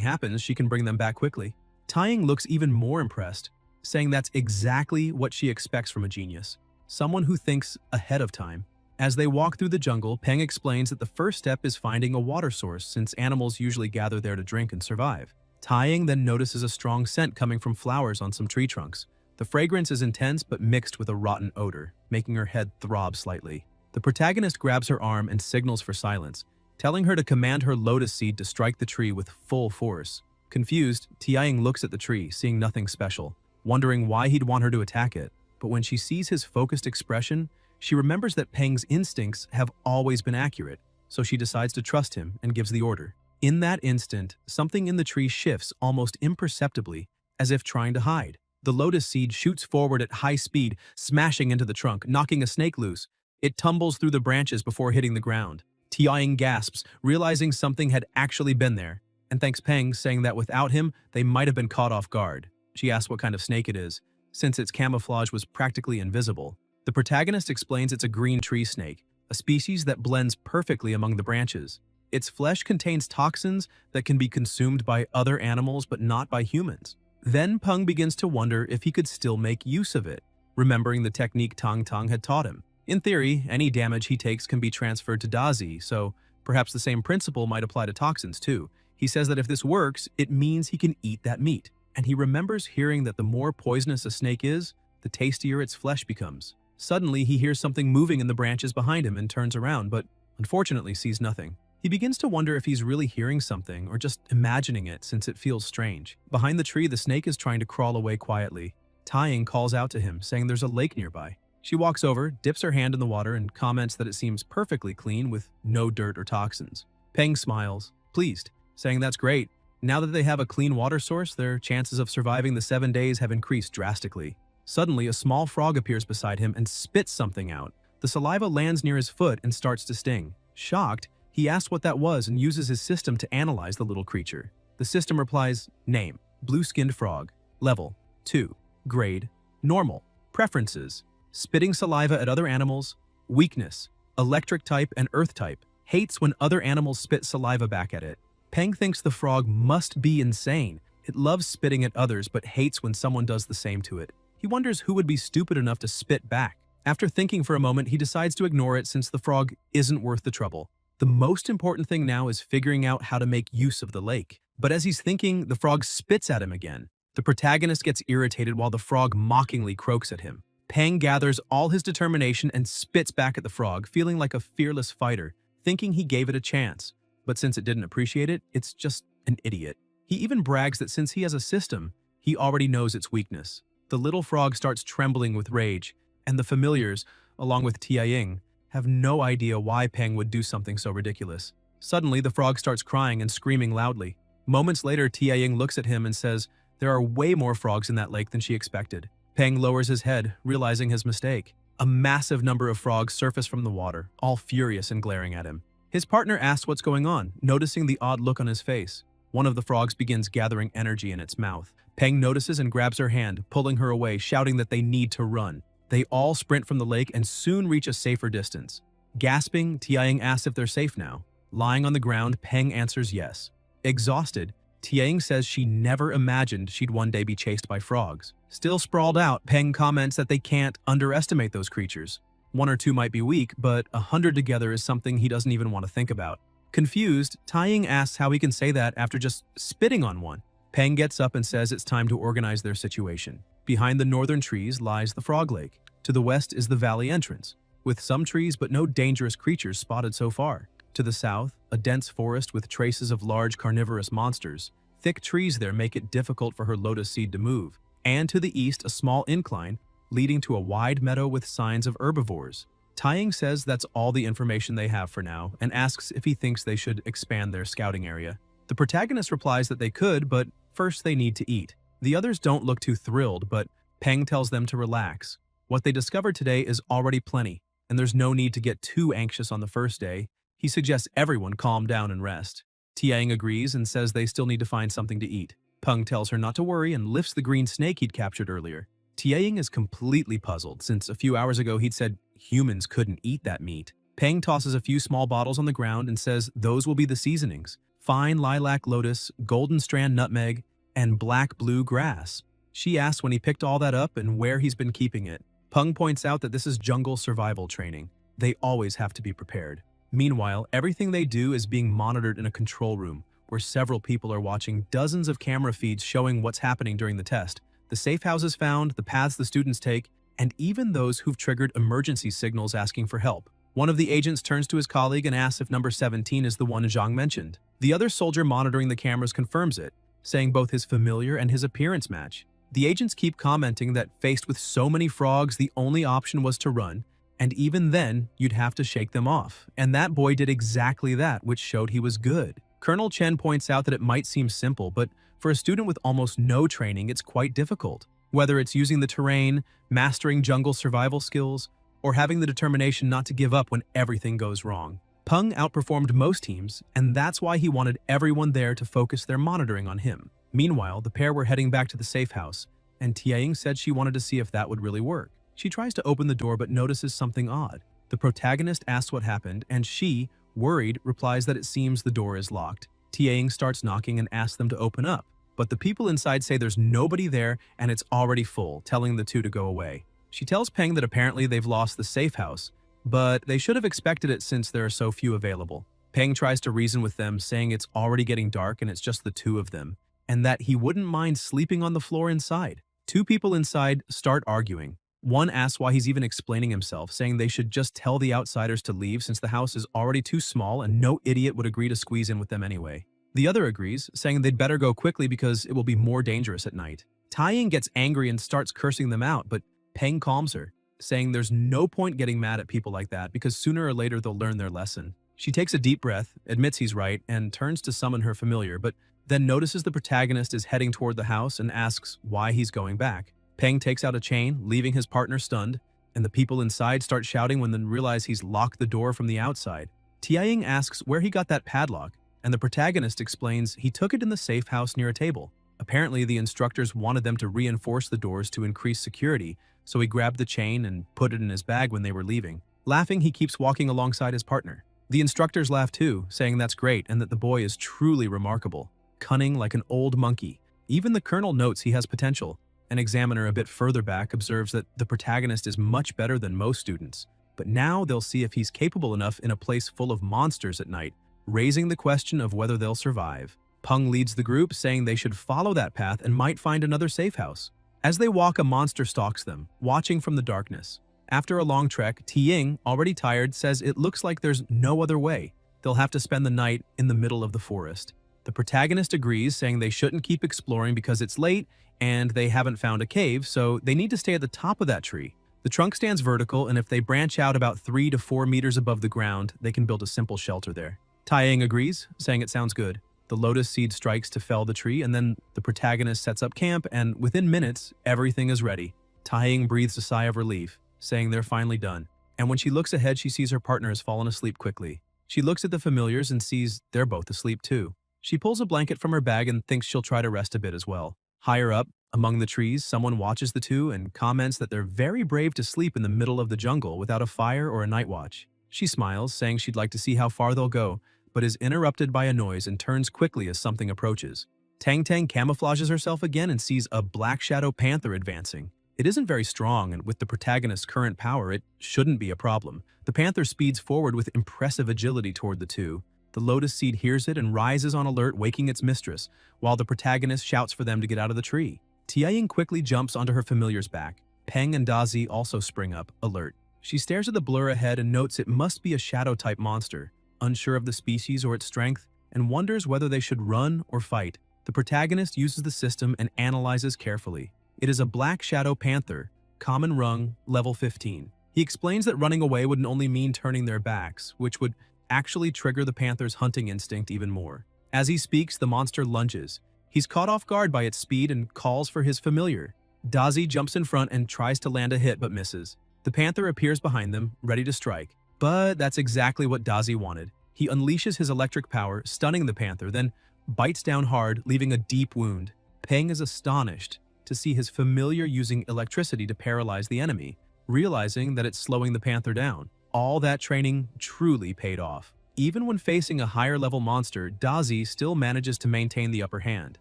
happens, she can bring them back quickly. Taeying looks even more impressed, saying that's exactly what she expects from a genius. Someone who thinks ahead of time. As they walk through the jungle, Peng explains that the first step is finding a water source since animals usually gather there to drink and survive. Taiying then notices a strong scent coming from flowers on some tree trunks. The fragrance is intense but mixed with a rotten odor, making her head throb slightly. The protagonist grabs her arm and signals for silence, telling her to command her lotus seed to strike the tree with full force. Confused, Taiying looks at the tree, seeing nothing special, wondering why he'd want her to attack it. But when she sees his focused expression, she remembers that Peng's instincts have always been accurate, so she decides to trust him and gives the order. In that instant, something in the tree shifts almost imperceptibly, as if trying to hide. The lotus seed shoots forward at high speed, smashing into the trunk, knocking a snake loose. It tumbles through the branches before hitting the ground. Taiying gasps, realizing something had actually been there, and thanks Peng, saying that without him, they might have been caught off guard. She asks what kind of snake it is, since its camouflage was practically invisible. The protagonist explains it's a green tree snake, a species that blends perfectly among the branches. Its flesh contains toxins that can be consumed by other animals but not by humans. Then Peng begins to wonder if he could still make use of it, remembering the technique Tang Tang had taught him. In theory, any damage he takes can be transferred to Dazi, so perhaps the same principle might apply to toxins too. He says that if this works, it means he can eat that meat. And he remembers hearing that the more poisonous a snake is, the tastier its flesh becomes. Suddenly, he hears something moving in the branches behind him and turns around, but unfortunately sees nothing. He begins to wonder if he's really hearing something or just imagining it since it feels strange. Behind the tree, the snake is trying to crawl away quietly. Taiying calls out to him, saying there's a lake nearby. She walks over, dips her hand in the water, and comments that it seems perfectly clean with no dirt or toxins. Peng smiles, pleased, saying that's great. Now that they have a clean water source, their chances of surviving the 7 days have increased drastically. Suddenly, a small frog appears beside him and spits something out. The saliva lands near his foot and starts to sting. Shocked, he asks what that was and uses his system to analyze the little creature. The system replies, name, blue-skinned frog, level, 2, grade, normal, preferences, spitting saliva at other animals, weakness, electric type and earth type, hates when other animals spit saliva back at it. Peng thinks the frog must be insane. It loves spitting at others but hates when someone does the same to it. He wonders who would be stupid enough to spit back. After thinking for a moment, he decides to ignore it since the frog isn't worth the trouble. The most important thing now is figuring out how to make use of the lake. But as he's thinking, the frog spits at him again. The protagonist gets irritated while the frog mockingly croaks at him. Peng gathers all his determination and spits back at the frog, feeling like a fearless fighter, thinking he gave it a chance. But since it didn't appreciate it, it's just an idiot. He even brags that since he has a system, he already knows its weakness. The little frog starts trembling with rage, and the familiars, along with Taiying, have no idea why Peng would do something so ridiculous. Suddenly, the frog starts crying and screaming loudly. Moments later, Taiying looks at him and says, there are way more frogs in that lake than she expected. Peng lowers his head, realizing his mistake. A massive number of frogs surface from the water, all furious and glaring at him. His partner asks what's going on, noticing the odd look on his face. One of the frogs begins gathering energy in its mouth. Peng notices and grabs her hand, pulling her away, shouting that they need to run. They all sprint from the lake and soon reach a safer distance. Gasping, Taiying asks if they're safe now. Lying on the ground, Peng answers yes. Exhausted, Taiying says she never imagined she'd one day be chased by frogs. Still sprawled out, Peng comments that they can't underestimate those creatures. 1 or 2 might be weak, but 100 together is something he doesn't even want to think about. Confused, Taiying asks how he can say that after just spitting on one. Peng gets up and says it's time to organize their situation. Behind the northern trees lies the Frog Lake. To the west is the valley entrance, with some trees but no dangerous creatures spotted so far. To the south, a dense forest with traces of large carnivorous monsters. Thick trees there make it difficult for her lotus seed to move. And to the east, a small incline leading to a wide meadow with signs of herbivores. Taiying says that's all the information they have for now and asks if he thinks they should expand their scouting area. The protagonist replies that they could, but first they need to eat. The others don't look too thrilled, but Peng tells them to relax. What they discovered today is already plenty, and there's no need to get too anxious on the first day. He suggests everyone calm down and rest. Taiying agrees and says they still need to find something to eat. Peng tells her not to worry and lifts the green snake he'd captured earlier. Taiying is completely puzzled, since a few hours ago he'd said humans couldn't eat that meat. Peng tosses a few small bottles on the ground and says those will be the seasonings: fine lilac lotus, golden strand nutmeg, and black-blue grass. She asks when he picked all that up and where he's been keeping it. Peng points out that this is jungle survival training. They always have to be prepared. Meanwhile, everything they do is being monitored in a control room, where several people are watching dozens of camera feeds showing what's happening during the test, the safe houses found, the paths the students take, and even those who've triggered emergency signals asking for help. One of the agents turns to his colleague and asks if number 17 is the one Zhang mentioned. The other soldier monitoring the cameras confirms it, saying both his familiar and his appearance match. The agents keep commenting that faced with so many frogs, the only option was to run, and even then, you'd have to shake them off. And that boy did exactly that, which showed he was good. Colonel Chen points out that it might seem simple, but for a student with almost no training, it's quite difficult. Whether it's using the terrain, mastering jungle survival skills, or having the determination not to give up when everything goes wrong. Peng outperformed most teams, and that's why he wanted everyone there to focus their monitoring on him. Meanwhile, the pair were heading back to the safe house, and Tianying said she wanted to see if that would really work. She tries to open the door but notices something odd. The protagonist asks what happened, and she, worried, replies that it seems the door is locked. Tianying starts knocking and asks them to open up, but the people inside say there's nobody there and it's already full, telling the two to go away. She tells Peng that apparently they've lost the safe house, but they should have expected it since there are so few available. Peng tries to reason with them, saying it's already getting dark and it's just the two of them, and that he wouldn't mind sleeping on the floor inside. Two people inside start arguing. One asks why he's even explaining himself, saying they should just tell the outsiders to leave since the house is already too small and no idiot would agree to squeeze in with them anyway. The other agrees, saying they'd better go quickly because it will be more dangerous at night. Taiying gets angry and starts cursing them out, but Peng calms her, saying there's no point getting mad at people like that because sooner or later they'll learn their lesson. She takes a deep breath, admits he's right, and turns to summon her familiar, but then notices the protagonist is heading toward the house and asks why he's going back. Peng takes out a chain, leaving his partner stunned, and the people inside start shouting when they realize he's locked the door from the outside. Tianying asks where he got that padlock, and the protagonist explains he took it in the safe house near a table. Apparently, the instructors wanted them to reinforce the doors to increase security, so he grabbed the chain and put it in his bag when they were leaving. Laughing, he keeps walking alongside his partner. The instructors laugh too, saying that's great and that the boy is truly remarkable. Cunning like an old monkey. Even the colonel notes he has potential. An examiner a bit further back observes that the protagonist is much better than most students, but now they'll see if he's capable enough in a place full of monsters at night, raising the question of whether they'll survive. Peng leads the group, saying they should follow that path and might find another safe house. As they walk, a monster stalks them, watching from the darkness. After a long trek, Tiying, already tired, says it looks like there's no other way. They'll have to spend the night in the middle of the forest. The protagonist agrees, saying they shouldn't keep exploring because it's late and they haven't found a cave, so they need to stay at the top of that tree. The trunk stands vertical, and if they branch out about 3 to 4 meters above the ground, they can build a simple shelter there. Taiying agrees, saying it sounds good. The lotus seed strikes to fell the tree, and then the protagonist sets up camp, and within minutes, everything is ready. Taiying breathes a sigh of relief, saying they're finally done. And when she looks ahead, she sees her partner has fallen asleep quickly. She looks at the familiars and sees they're both asleep too. She pulls a blanket from her bag and thinks she'll try to rest a bit as well. Higher up, among the trees, someone watches the two and comments that they're very brave to sleep in the middle of the jungle without a fire or a night watch. She smiles, saying she'd like to see how far they'll go, but is interrupted by a noise and turns quickly as something approaches. Tang Tang camouflages herself again and sees a black shadow panther advancing. It isn't very strong, and with the protagonist's current power, it shouldn't be a problem. The panther speeds forward with impressive agility toward the two. The lotus seed hears it and rises on alert, waking its mistress, while the protagonist shouts for them to get out of the tree. Tianying quickly jumps onto her familiar's back. Peng and Dazi also spring up, alert. She stares at the blur ahead and notes it must be a shadow-type monster, unsure of the species or its strength, and wonders whether they should run or fight. The protagonist uses the system and analyzes carefully. It is a black shadow panther, common rung, level 15. He explains that running away wouldn't only mean turning their backs, which would actually trigger the panther's hunting instinct even more. As he speaks, the monster lunges. He's caught off guard by its speed and calls for his familiar. Dazi jumps in front and tries to land a hit but misses. The panther appears behind them, ready to strike. But that's exactly what Dazi wanted. He unleashes his electric power, stunning the panther, then bites down hard, leaving a deep wound. Peng is astonished to see his familiar using electricity to paralyze the enemy, realizing that it's slowing the panther down. All that training truly paid off. Even when facing a higher-level monster, Dazi still manages to maintain the upper hand.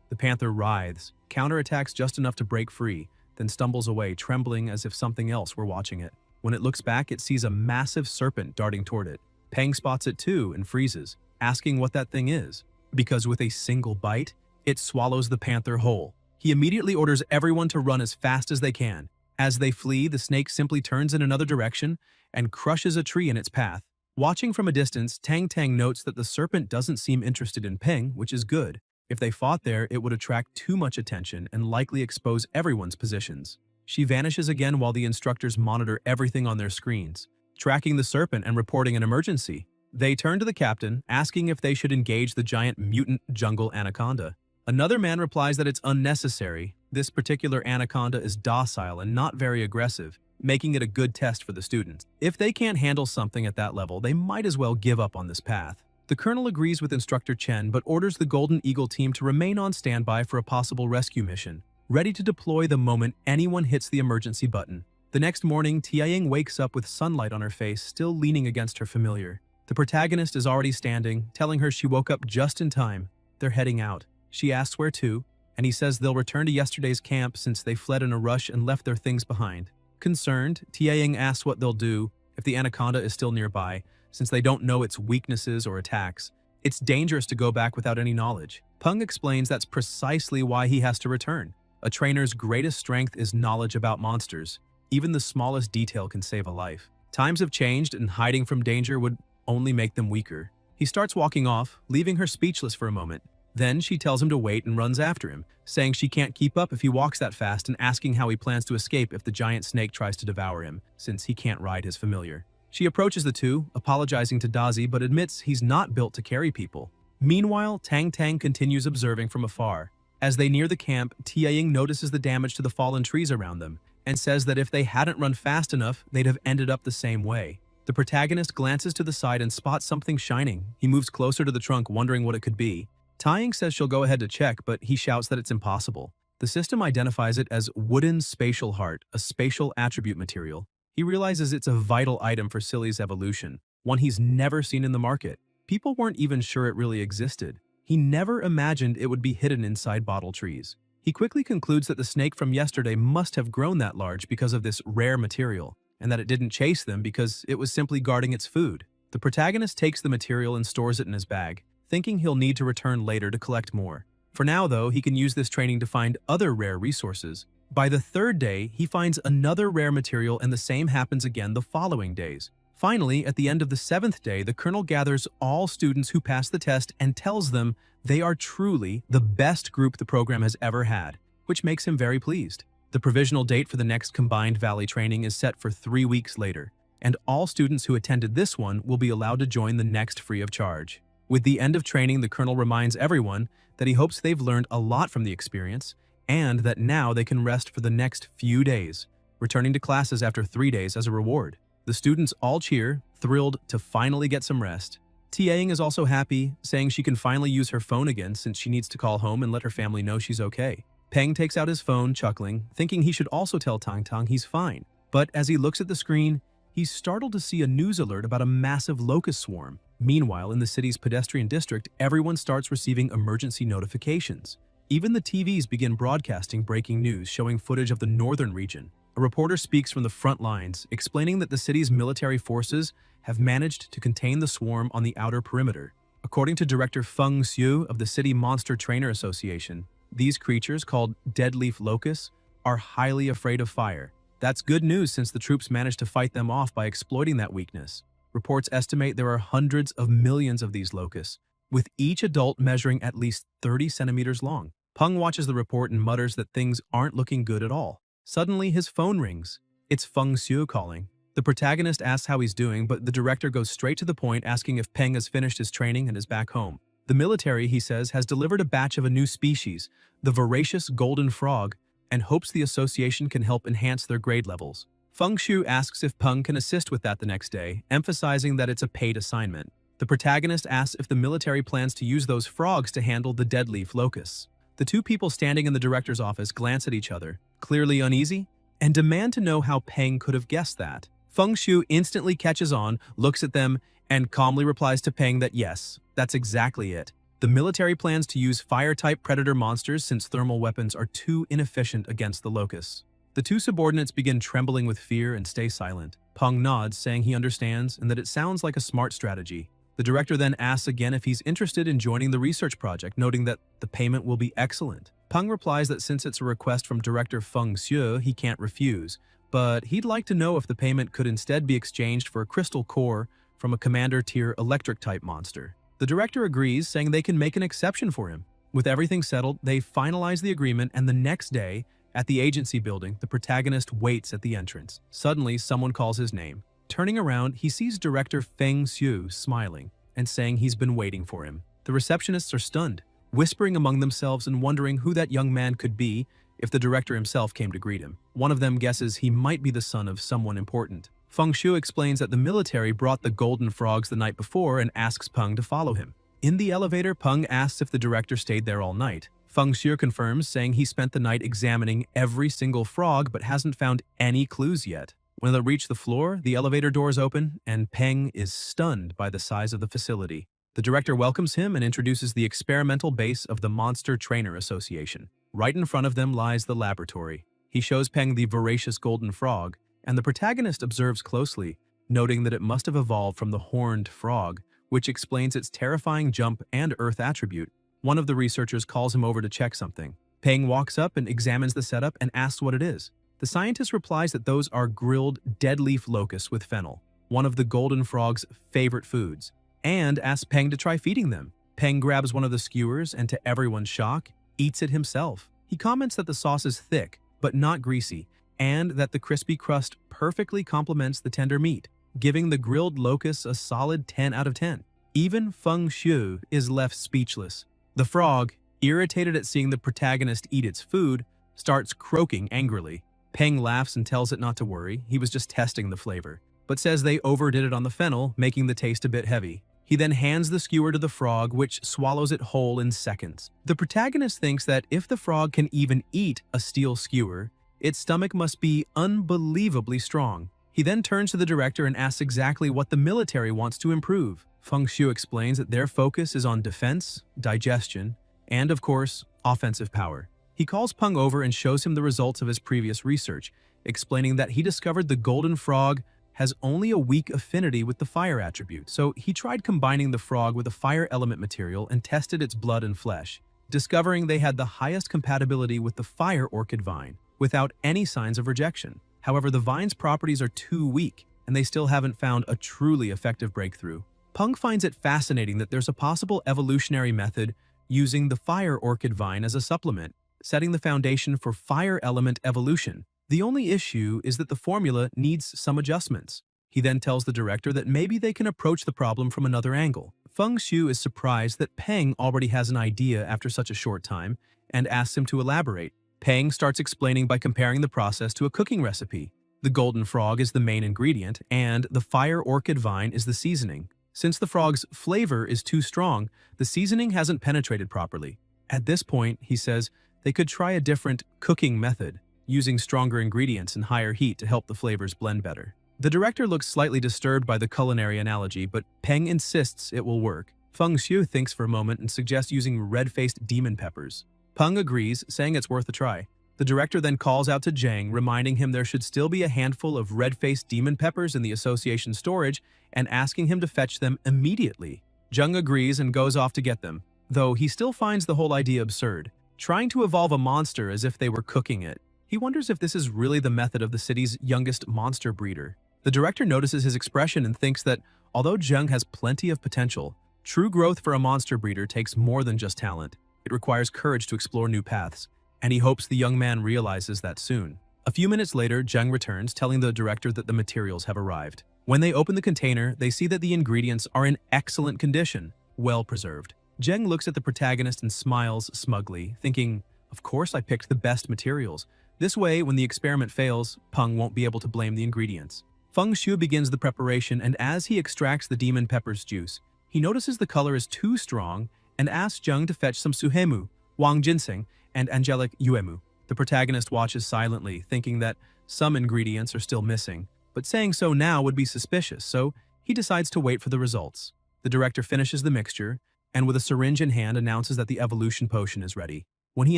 The panther writhes, counterattacks just enough to break free, then stumbles away, trembling as if something else were watching it. When it looks back, it sees a massive serpent darting toward it. Peng spots it too and freezes, asking what that thing is. because with a single bite, it swallows the panther whole. He immediately orders everyone to run as fast as they can. As they flee, the snake simply turns in another direction and crushes a tree in its path. Watching from a distance, Tang Tang notes that the serpent doesn't seem interested in Peng, which is good. If they fought there, it would attract too much attention and likely expose everyone's positions. She vanishes again while the instructors monitor everything on their screens, tracking the serpent and reporting an emergency. They turn to the captain, asking if they should engage the giant mutant jungle anaconda. Another man replies that it's unnecessary. This particular anaconda is docile and not very aggressive, making it a good test for the students. If they can't handle something at that level, they might as well give up on this path. The colonel agrees with Instructor Chen but orders the Golden Eagle team to remain on standby for a possible rescue mission, ready to deploy the moment anyone hits the emergency button. The next morning, Tiaying wakes up with sunlight on her face, still leaning against her familiar. The protagonist is already standing, telling her she woke up just in time. They're heading out. She asks where to, and he says they'll return to yesterday's camp since they fled in a rush and left their things behind. Concerned, Tiaying asks what they'll do if the anaconda is still nearby, since they don't know its weaknesses or attacks. It's dangerous to go back without any knowledge. Peng explains that's precisely why he has to return. A trainer's greatest strength is knowledge about monsters. Even the smallest detail can save a life. Times have changed, and hiding from danger would only make them weaker. He starts walking off, leaving her speechless for a moment. Then she tells him to wait and runs after him, saying she can't keep up if he walks that fast and asking how he plans to escape if the giant snake tries to devour him, since he can't ride his familiar. She approaches the two, apologizing to Dazi but admits he's not built to carry people. Meanwhile, Tang Tang continues observing from afar. As they near the camp, Tiaying notices the damage to the fallen trees around them and says that if they hadn't run fast enough, they'd have ended up the same way. The protagonist glances to the side and spots something shining. He moves closer to the trunk, wondering what it could be. Tiaying says she'll go ahead to check, but he shouts that it's impossible. The system identifies it as wooden spatial heart, a spatial attribute material. He realizes it's a vital item for Silly's evolution, one he's never seen in the market. People weren't even sure it really existed. He never imagined it would be hidden inside bottle trees. He quickly concludes that the snake from yesterday must have grown that large because of this rare material, and that it didn't chase them because it was simply guarding its food. The protagonist takes the material and stores it in his bag, thinking he'll need to return later to collect more. For now, though, he can use this training to find other rare resources. By the third day, he finds another rare material, and the same happens again the following days. Finally, at the end of the 7th day, the colonel gathers all students who pass the test and tells them they are truly the best group the program has ever had, which makes him very pleased. The provisional date for the next Combined Valley training is set for 3 weeks later, and all students who attended this one will be allowed to join the next free of charge. With the end of training, the colonel reminds everyone that he hopes they've learned a lot from the experience and that now they can rest for the next few days, returning to classes after 3 days as a reward. The students all cheer, thrilled to finally get some rest. Tiaying is also happy, saying she can finally use her phone again since she needs to call home and let her family know she's okay. Peng takes out his phone, chuckling, thinking he should also tell Tang Tang he's fine. But as he looks at the screen, he's startled to see a news alert about a massive locust swarm. Meanwhile, in the city's pedestrian district, everyone starts receiving emergency notifications. Even the TVs begin broadcasting breaking news showing footage of the northern region. A reporter speaks from the front lines, explaining that the city's military forces have managed to contain the swarm on the outer perimeter. According to Director Feng Xiu of the City Monster Trainer Association, these creatures, called deadleaf locusts, are highly afraid of fire. That's good news since the troops managed to fight them off by exploiting that weakness. Reports estimate there are hundreds of millions of these locusts, with each adult measuring at least 30 centimeters long. Peng watches the report and mutters that things aren't looking good at all. Suddenly, his phone rings. It's Feng Xiu calling. The protagonist asks how he's doing, but the director goes straight to the point, asking if Peng has finished his training and is back home. The military, he says, has delivered a batch of a new species, the voracious golden frog, and hopes the association can help enhance their grade levels. Feng Xiu asks if Peng can assist with that the next day, emphasizing that it's a paid assignment. The protagonist asks if the military plans to use those frogs to handle the deadleaf locusts. The two people standing in the director's office glance at each other, clearly uneasy, and demand to know how Peng could have guessed that. Feng Xiu instantly catches on, looks at them, and calmly replies to Peng that yes, that's exactly it. The military plans to use fire-type predator monsters since thermal weapons are too inefficient against the locusts. The two subordinates begin trembling with fear and stay silent. Peng nods, saying he understands and that it sounds like a smart strategy. The director then asks again if he's interested in joining the research project, noting that the payment will be excellent. Peng replies that since it's a request from director Feng Xue, he can't refuse, but he'd like to know if the payment could instead be exchanged for a crystal core from a commander-tier electric-type monster. The director agrees, saying they can make an exception for him. With everything settled, they finalize the agreement, and the next day, at the agency building, the protagonist waits at the entrance. Suddenly, someone calls his name. Turning around, he sees director Feng Xue smiling and saying he's been waiting for him. The receptionists are stunned, whispering among themselves and wondering who that young man could be if the director himself came to greet him. One of them guesses he might be the son of someone important. Feng Xue explains that the military brought the golden frogs the night before and asks Peng to follow him. In the elevator, Peng asks if the director stayed there all night. Feng Xue confirms, saying he spent the night examining every single frog but hasn't found any clues yet. When they reach the floor, the elevator doors open, and Peng is stunned by the size of the facility. The director welcomes him and introduces the experimental base of the Monster Trainer Association. Right in front of them lies the laboratory. He shows Peng the voracious golden frog, and the protagonist observes closely, noting that it must have evolved from the horned frog, which explains its terrifying jump and earth attribute. One of the researchers calls him over to check something. Peng walks up and examines the setup and asks what it is. The scientist replies that those are grilled deadleaf locusts with fennel, one of the golden frog's favorite foods, and asks Peng to try feeding them. Peng grabs one of the skewers and, to everyone's shock, eats it himself. He comments that the sauce is thick, but not greasy, and that the crispy crust perfectly complements the tender meat, giving the grilled locusts a solid 10 out of 10. Even Feng Xue is left speechless. The frog, irritated at seeing the protagonist eat its food, starts croaking angrily. Peng laughs and tells it not to worry, he was just testing the flavor, but says they overdid it on the fennel, making the taste a bit heavy. He then hands the skewer to the frog, which swallows it whole in seconds. The protagonist thinks that if the frog can even eat a steel skewer, its stomach must be unbelievably strong. He then turns to the director and asks exactly what the military wants to improve. Feng Xue explains that their focus is on defense, digestion, and of course, offensive power. He calls Peng over and shows him the results of his previous research, explaining that he discovered the golden frog has only a weak affinity with the fire attribute, so he tried combining the frog with a fire element material and tested its blood and flesh, discovering they had the highest compatibility with the fire orchid vine, without any signs of rejection. However, the vine's properties are too weak, and they still haven't found a truly effective breakthrough. Peng finds it fascinating that there's a possible evolutionary method using the fire orchid vine as a supplement, setting the foundation for fire element evolution. The only issue is that the formula needs some adjustments. He then tells the director that maybe they can approach the problem from another angle. Feng Xue is surprised that Peng already has an idea after such a short time and asks him to elaborate. Peng starts explaining by comparing the process to a cooking recipe. The golden frog is the main ingredient, and the fire orchid vine is the seasoning. Since the frog's flavor is too strong, the seasoning hasn't penetrated properly. At this point, he says, they could try a different cooking method, using stronger ingredients and higher heat to help the flavors blend better. The director looks slightly disturbed by the culinary analogy, but Peng insists it will work. Feng Xue thinks for a moment and suggests using red-faced demon peppers. Peng agrees, saying it's worth a try. The director then calls out to Zhang, reminding him there should still be a handful of red-faced demon peppers in the association storage and asking him to fetch them immediately. Zhang agrees and goes off to get them, though he still finds the whole idea absurd, trying to evolve a monster as if they were cooking it. He wonders if this is really the method of the city's youngest monster breeder. The director notices his expression and thinks that, although Zhang has plenty of potential, true growth for a monster breeder takes more than just talent. It requires courage to explore new paths, and he hopes the young man realizes that soon. A few minutes later, Zhang returns, telling the director that the materials have arrived. When they open the container, they see that the ingredients are in excellent condition, well preserved. Zhang looks at the protagonist and smiles smugly, thinking, of course I picked the best materials. This way, when the experiment fails, Peng won't be able to blame the ingredients. Feng Xue begins the preparation, and as he extracts the demon pepper's juice, he notices the color is too strong and asks Zhang to fetch some suhemu, wang ginseng, and angelic yuemu. The protagonist watches silently, thinking that some ingredients are still missing, but saying so now would be suspicious, so he decides to wait for the results. The director finishes the mixture, and with a syringe in hand announces that the evolution potion is ready. When he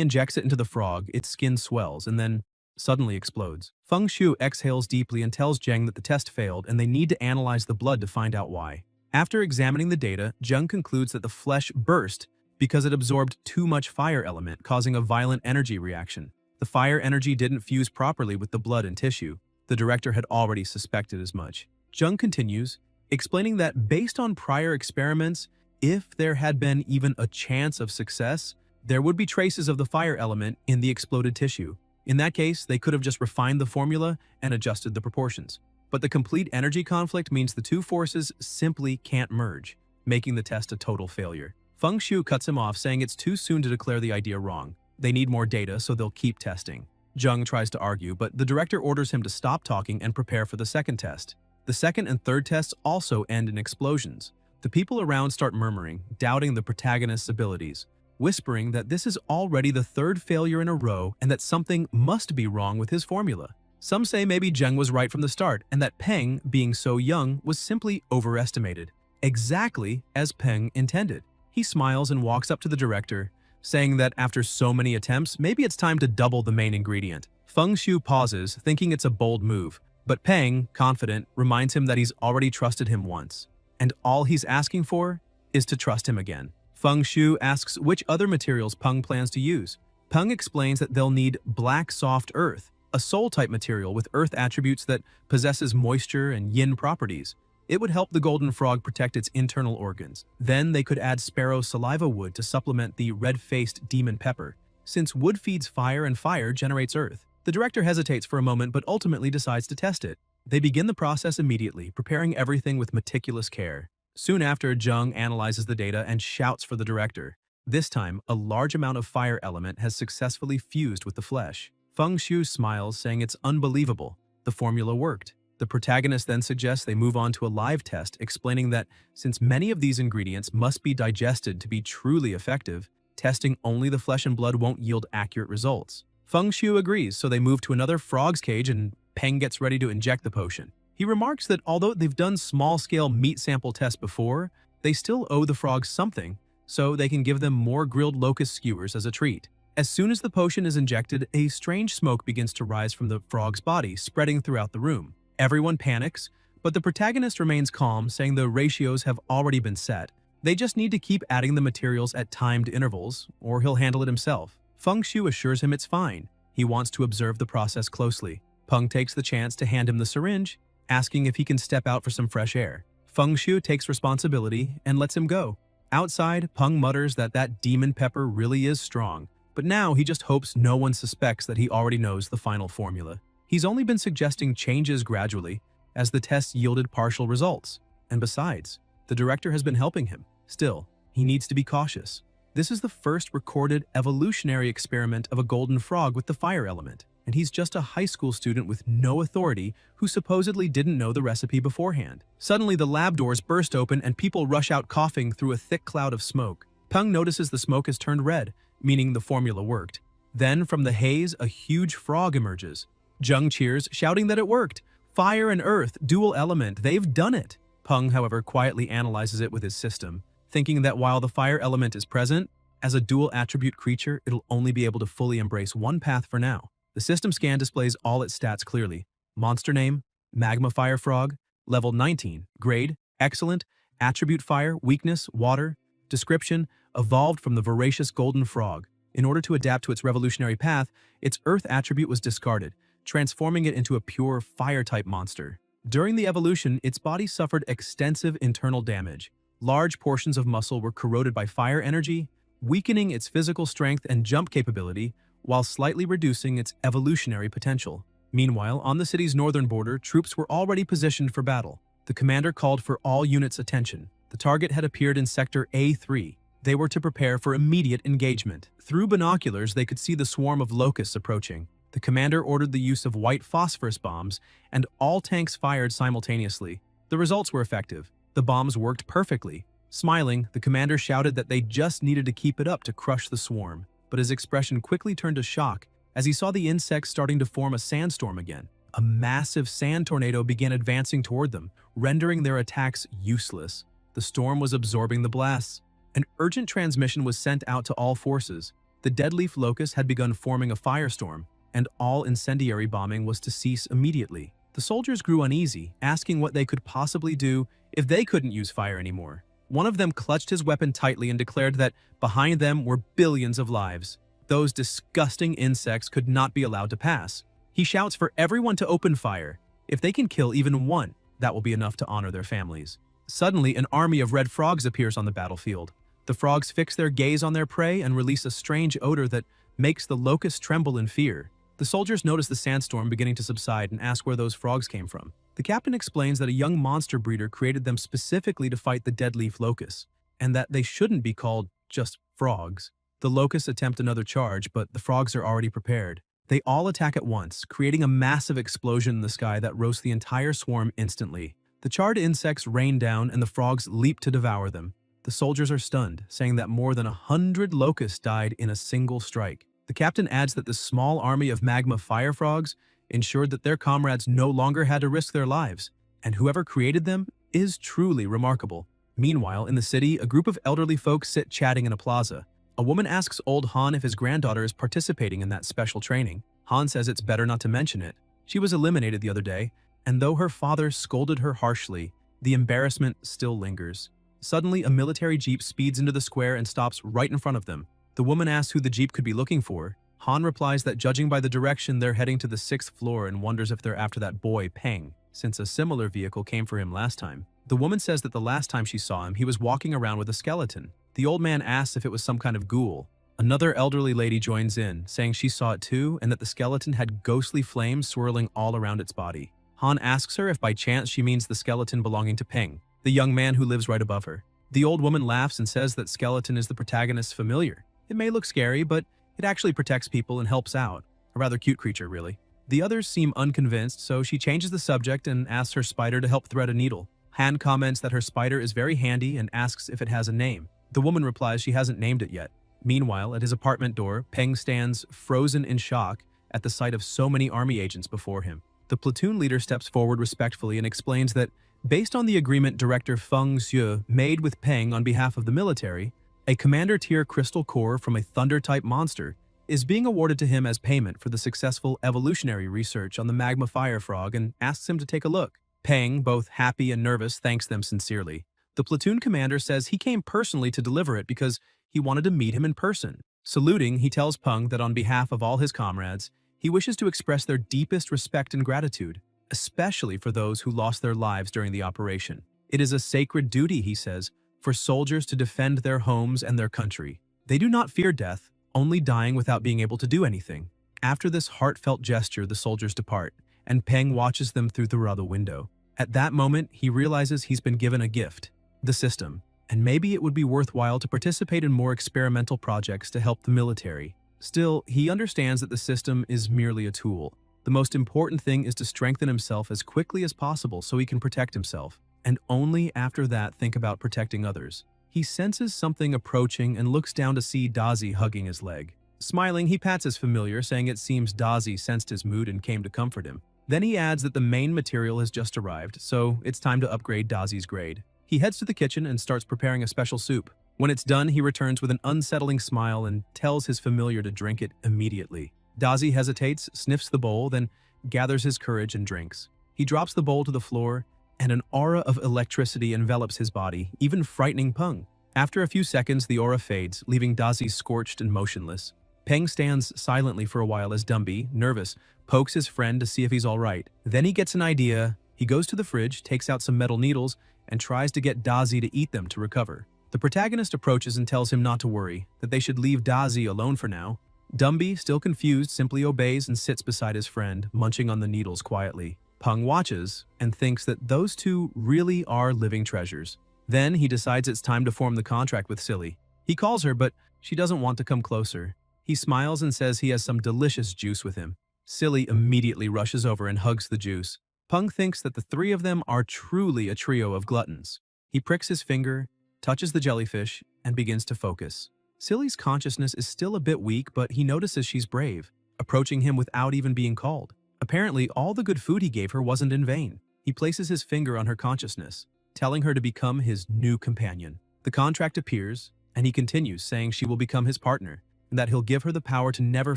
injects it into the frog, its skin swells and then suddenly explodes. Feng Xue exhales deeply and tells Zhang that the test failed and they need to analyze the blood to find out why. After examining the data, Jung concludes that the flesh burst because it absorbed too much fire element, causing a violent energy reaction. The fire energy didn't fuse properly with the blood and tissue. The director had already suspected as much. Jung continues, explaining that based on prior experiments, if there had been even a chance of success, there would be traces of the fire element in the exploded tissue. In that case, they could have just refined the formula and adjusted the proportions. But the complete energy conflict means the two forces simply can't merge, making the test a total failure. Feng Shu cuts him off, saying it's too soon to declare the idea wrong. They need more data, so they'll keep testing. Jung tries to argue, but the director orders him to stop talking and prepare for the second test. The second and third tests also end in explosions. The people around start murmuring, doubting the protagonist's abilities, whispering that this is already the third failure in a row and that something must be wrong with his formula. Some say maybe Jung was right from the start and that Peng, being so young, was simply overestimated, exactly as Peng intended. He smiles and walks up to the director, saying that after so many attempts, maybe it's time to double the main ingredient. Feng Shu pauses, thinking it's a bold move, but Peng, confident, reminds him that he's already trusted him once, and all he's asking for is to trust him again. Feng Shu asks which other materials Peng plans to use. Peng explains that they'll need black soft earth, a soul-type material with earth attributes that possesses moisture and yin properties. It would help the golden frog protect its internal organs. Then they could add sparrow saliva wood to supplement the red-faced demon pepper, since wood feeds fire and fire generates earth. The director hesitates for a moment but ultimately decides to test it. They begin the process immediately, preparing everything with meticulous care. Soon after, Jung analyzes the data and shouts for the director. This time, a large amount of fire element has successfully fused with the flesh. Feng Shu smiles, saying it's unbelievable. The formula worked. The protagonist then suggests they move on to a live test, explaining that since many of these ingredients must be digested to be truly effective, testing only the flesh and blood won't yield accurate results. Feng Shu agrees, so they move to another frog's cage and Peng gets ready to inject the potion. He remarks that although they've done small-scale meat sample tests before, they still owe the frogs something, so they can give them more grilled locust skewers as a treat. As soon as the potion is injected, a strange smoke begins to rise from the frog's body, spreading throughout the room. Everyone panics, but the protagonist remains calm, saying the ratios have already been set. They just need to keep adding the materials at timed intervals, or he'll handle it himself. Feng Shu assures him it's fine. He wants to observe the process closely. Peng takes the chance to hand him the syringe, asking if he can step out for some fresh air. Feng Shu takes responsibility and lets him go. Outside, Peng mutters that demon pepper really is strong, but now he just hopes no one suspects that he already knows the final formula. He's only been suggesting changes gradually, as the tests yielded partial results. And besides, the director has been helping him. Still, he needs to be cautious. This is the first recorded evolutionary experiment of a golden frog with the fire element, and he's just a high school student with no authority who supposedly didn't know the recipe beforehand. Suddenly, the lab doors burst open and people rush out coughing through a thick cloud of smoke. Peng notices the smoke has turned red, meaning the formula worked. Then, from the haze, a huge frog emerges. Jung cheers, shouting that it worked. Fire and earth, dual element, they've done it. Peng, however, quietly analyzes it with his system, thinking that while the fire element is present, as a dual attribute creature, it'll only be able to fully embrace one path for now. The system scan displays all its stats clearly. Monster name, Magma Fire Frog, level 19, grade, excellent, attribute fire, weakness, water, description, evolved from the voracious golden frog. In order to adapt to its revolutionary path, its earth attribute was discarded, transforming it into a pure fire-type monster. During the evolution, its body suffered extensive internal damage. Large portions of muscle were corroded by fire energy, weakening its physical strength and jump capability, while slightly reducing its evolutionary potential. Meanwhile, on the city's northern border, troops were already positioned for battle. The commander called for all units' attention. The target had appeared in Sector A3. They were to prepare for immediate engagement. Through binoculars, they could see the swarm of locusts approaching. The commander ordered the use of white phosphorus bombs, and all tanks fired simultaneously. The results were effective. The bombs worked perfectly. Smiling, the commander shouted that they just needed to keep it up to crush the swarm. But his expression quickly turned to shock as he saw the insects starting to form a sandstorm again. A massive sand tornado began advancing toward them, rendering their attacks useless. The storm was absorbing the blasts. An urgent transmission was sent out to all forces. The deadleaf locust had begun forming a firestorm, and all incendiary bombing was to cease immediately. The soldiers grew uneasy, asking what they could possibly do if they couldn't use fire anymore. One of them clutched his weapon tightly and declared that behind them were billions of lives. Those disgusting insects could not be allowed to pass. He shouts for everyone to open fire. If they can kill even one, that will be enough to honor their families. Suddenly, an army of red frogs appears on the battlefield. The frogs fix their gaze on their prey and release a strange odor that makes the locusts tremble in fear. The soldiers notice the sandstorm beginning to subside and ask where those frogs came from. The captain explains that a young monster breeder created them specifically to fight the dead leaf locusts, and that they shouldn't be called just frogs. The locusts attempt another charge, but the frogs are already prepared. They all attack at once, creating a massive explosion in the sky that roasts the entire swarm instantly. The charred insects rain down and the frogs leap to devour them. The soldiers are stunned, saying that more than 100 locusts died in a single strike. The captain adds that the small army of magma fire frogs ensured that their comrades no longer had to risk their lives, and whoever created them is truly remarkable. Meanwhile, in the city, a group of elderly folks sit chatting in a plaza. A woman asks old Han if his granddaughter is participating in that special training. Han says it's better not to mention it. She was eliminated the other day, and though her father scolded her harshly, the embarrassment still lingers. Suddenly, a military jeep speeds into the square and stops right in front of them. The woman asks who the jeep could be looking for. Han replies that judging by the direction, they're heading to the 6th floor and wonders if they're after that boy, Peng, since a similar vehicle came for him last time. The woman says that the last time she saw him, he was walking around with a skeleton. The old man asks if it was some kind of ghoul. Another elderly lady joins in, saying she saw it too and that the skeleton had ghostly flames swirling all around its body. Han asks her if by chance she means the skeleton belonging to Peng, the young man who lives right above her. The old woman laughs and says that skeleton is the protagonist's familiar. It may look scary, but it actually protects people and helps out. A rather cute creature, really. The others seem unconvinced, so she changes the subject and asks her spider to help thread a needle. Han comments that her spider is very handy and asks if it has a name. The woman replies she hasn't named it yet. Meanwhile, at his apartment door, Peng stands frozen in shock at the sight of so many army agents before him. The platoon leader steps forward respectfully and explains that, based on the agreement Director Feng Xue made with Peng on behalf of the military, a Commander-tier crystal core from a Thunder-type monster is being awarded to him as payment for the successful evolutionary research on the magma fire frog and asks him to take a look. Peng, both happy and nervous, thanks them sincerely. The platoon commander says he came personally to deliver it because he wanted to meet him in person. Saluting, he tells Peng that on behalf of all his comrades, he wishes to express their deepest respect and gratitude, especially for those who lost their lives during the operation. It is a sacred duty, he says, for soldiers to defend their homes and their country. They do not fear death, only dying without being able to do anything. After this heartfelt gesture, the soldiers depart, and Peng watches them through the rubber window. At that moment, he realizes he's been given a gift, the system, and maybe it would be worthwhile to participate in more experimental projects to help the military. Still, he understands that the system is merely a tool. The most important thing is to strengthen himself as quickly as possible so he can protect himself, and only after that think about protecting others. He senses something approaching and looks down to see Dazi hugging his leg. Smiling, he pats his familiar, saying it seems Dazi sensed his mood and came to comfort him. Then he adds that the main material has just arrived, so it's time to upgrade Dazi's grade. He heads to the kitchen and starts preparing a special soup. When it's done, he returns with an unsettling smile and tells his familiar to drink it immediately. Dazi hesitates, sniffs the bowl, then gathers his courage and drinks. He drops the bowl to the floor, and an aura of electricity envelops his body, even frightening Peng. After a few seconds, the aura fades, leaving Dazi scorched and motionless. Peng stands silently for a while as Dumby, nervous, pokes his friend to see if he's all right. Then he gets an idea. He goes to the fridge, takes out some metal needles, and tries to get Dazi to eat them to recover. The protagonist approaches and tells him not to worry, that they should leave Dazi alone for now. Dumby, still confused, simply obeys and sits beside his friend, munching on the needles quietly. Peng watches and thinks that those two really are living treasures. Then he decides it's time to form the contract with Silly. He calls her, but she doesn't want to come closer. He smiles and says he has some delicious juice with him. Silly immediately rushes over and hugs the juice. Peng thinks that the three of them are truly a trio of gluttons. He pricks his finger, touches the jellyfish, and begins to focus. Silly's consciousness is still a bit weak, but he notices she's brave, approaching him without even being called. Apparently, all the good food he gave her wasn't in vain. He places his finger on her consciousness, telling her to become his new companion. The contract appears, and he continues, saying she will become his partner, and that he'll give her the power to never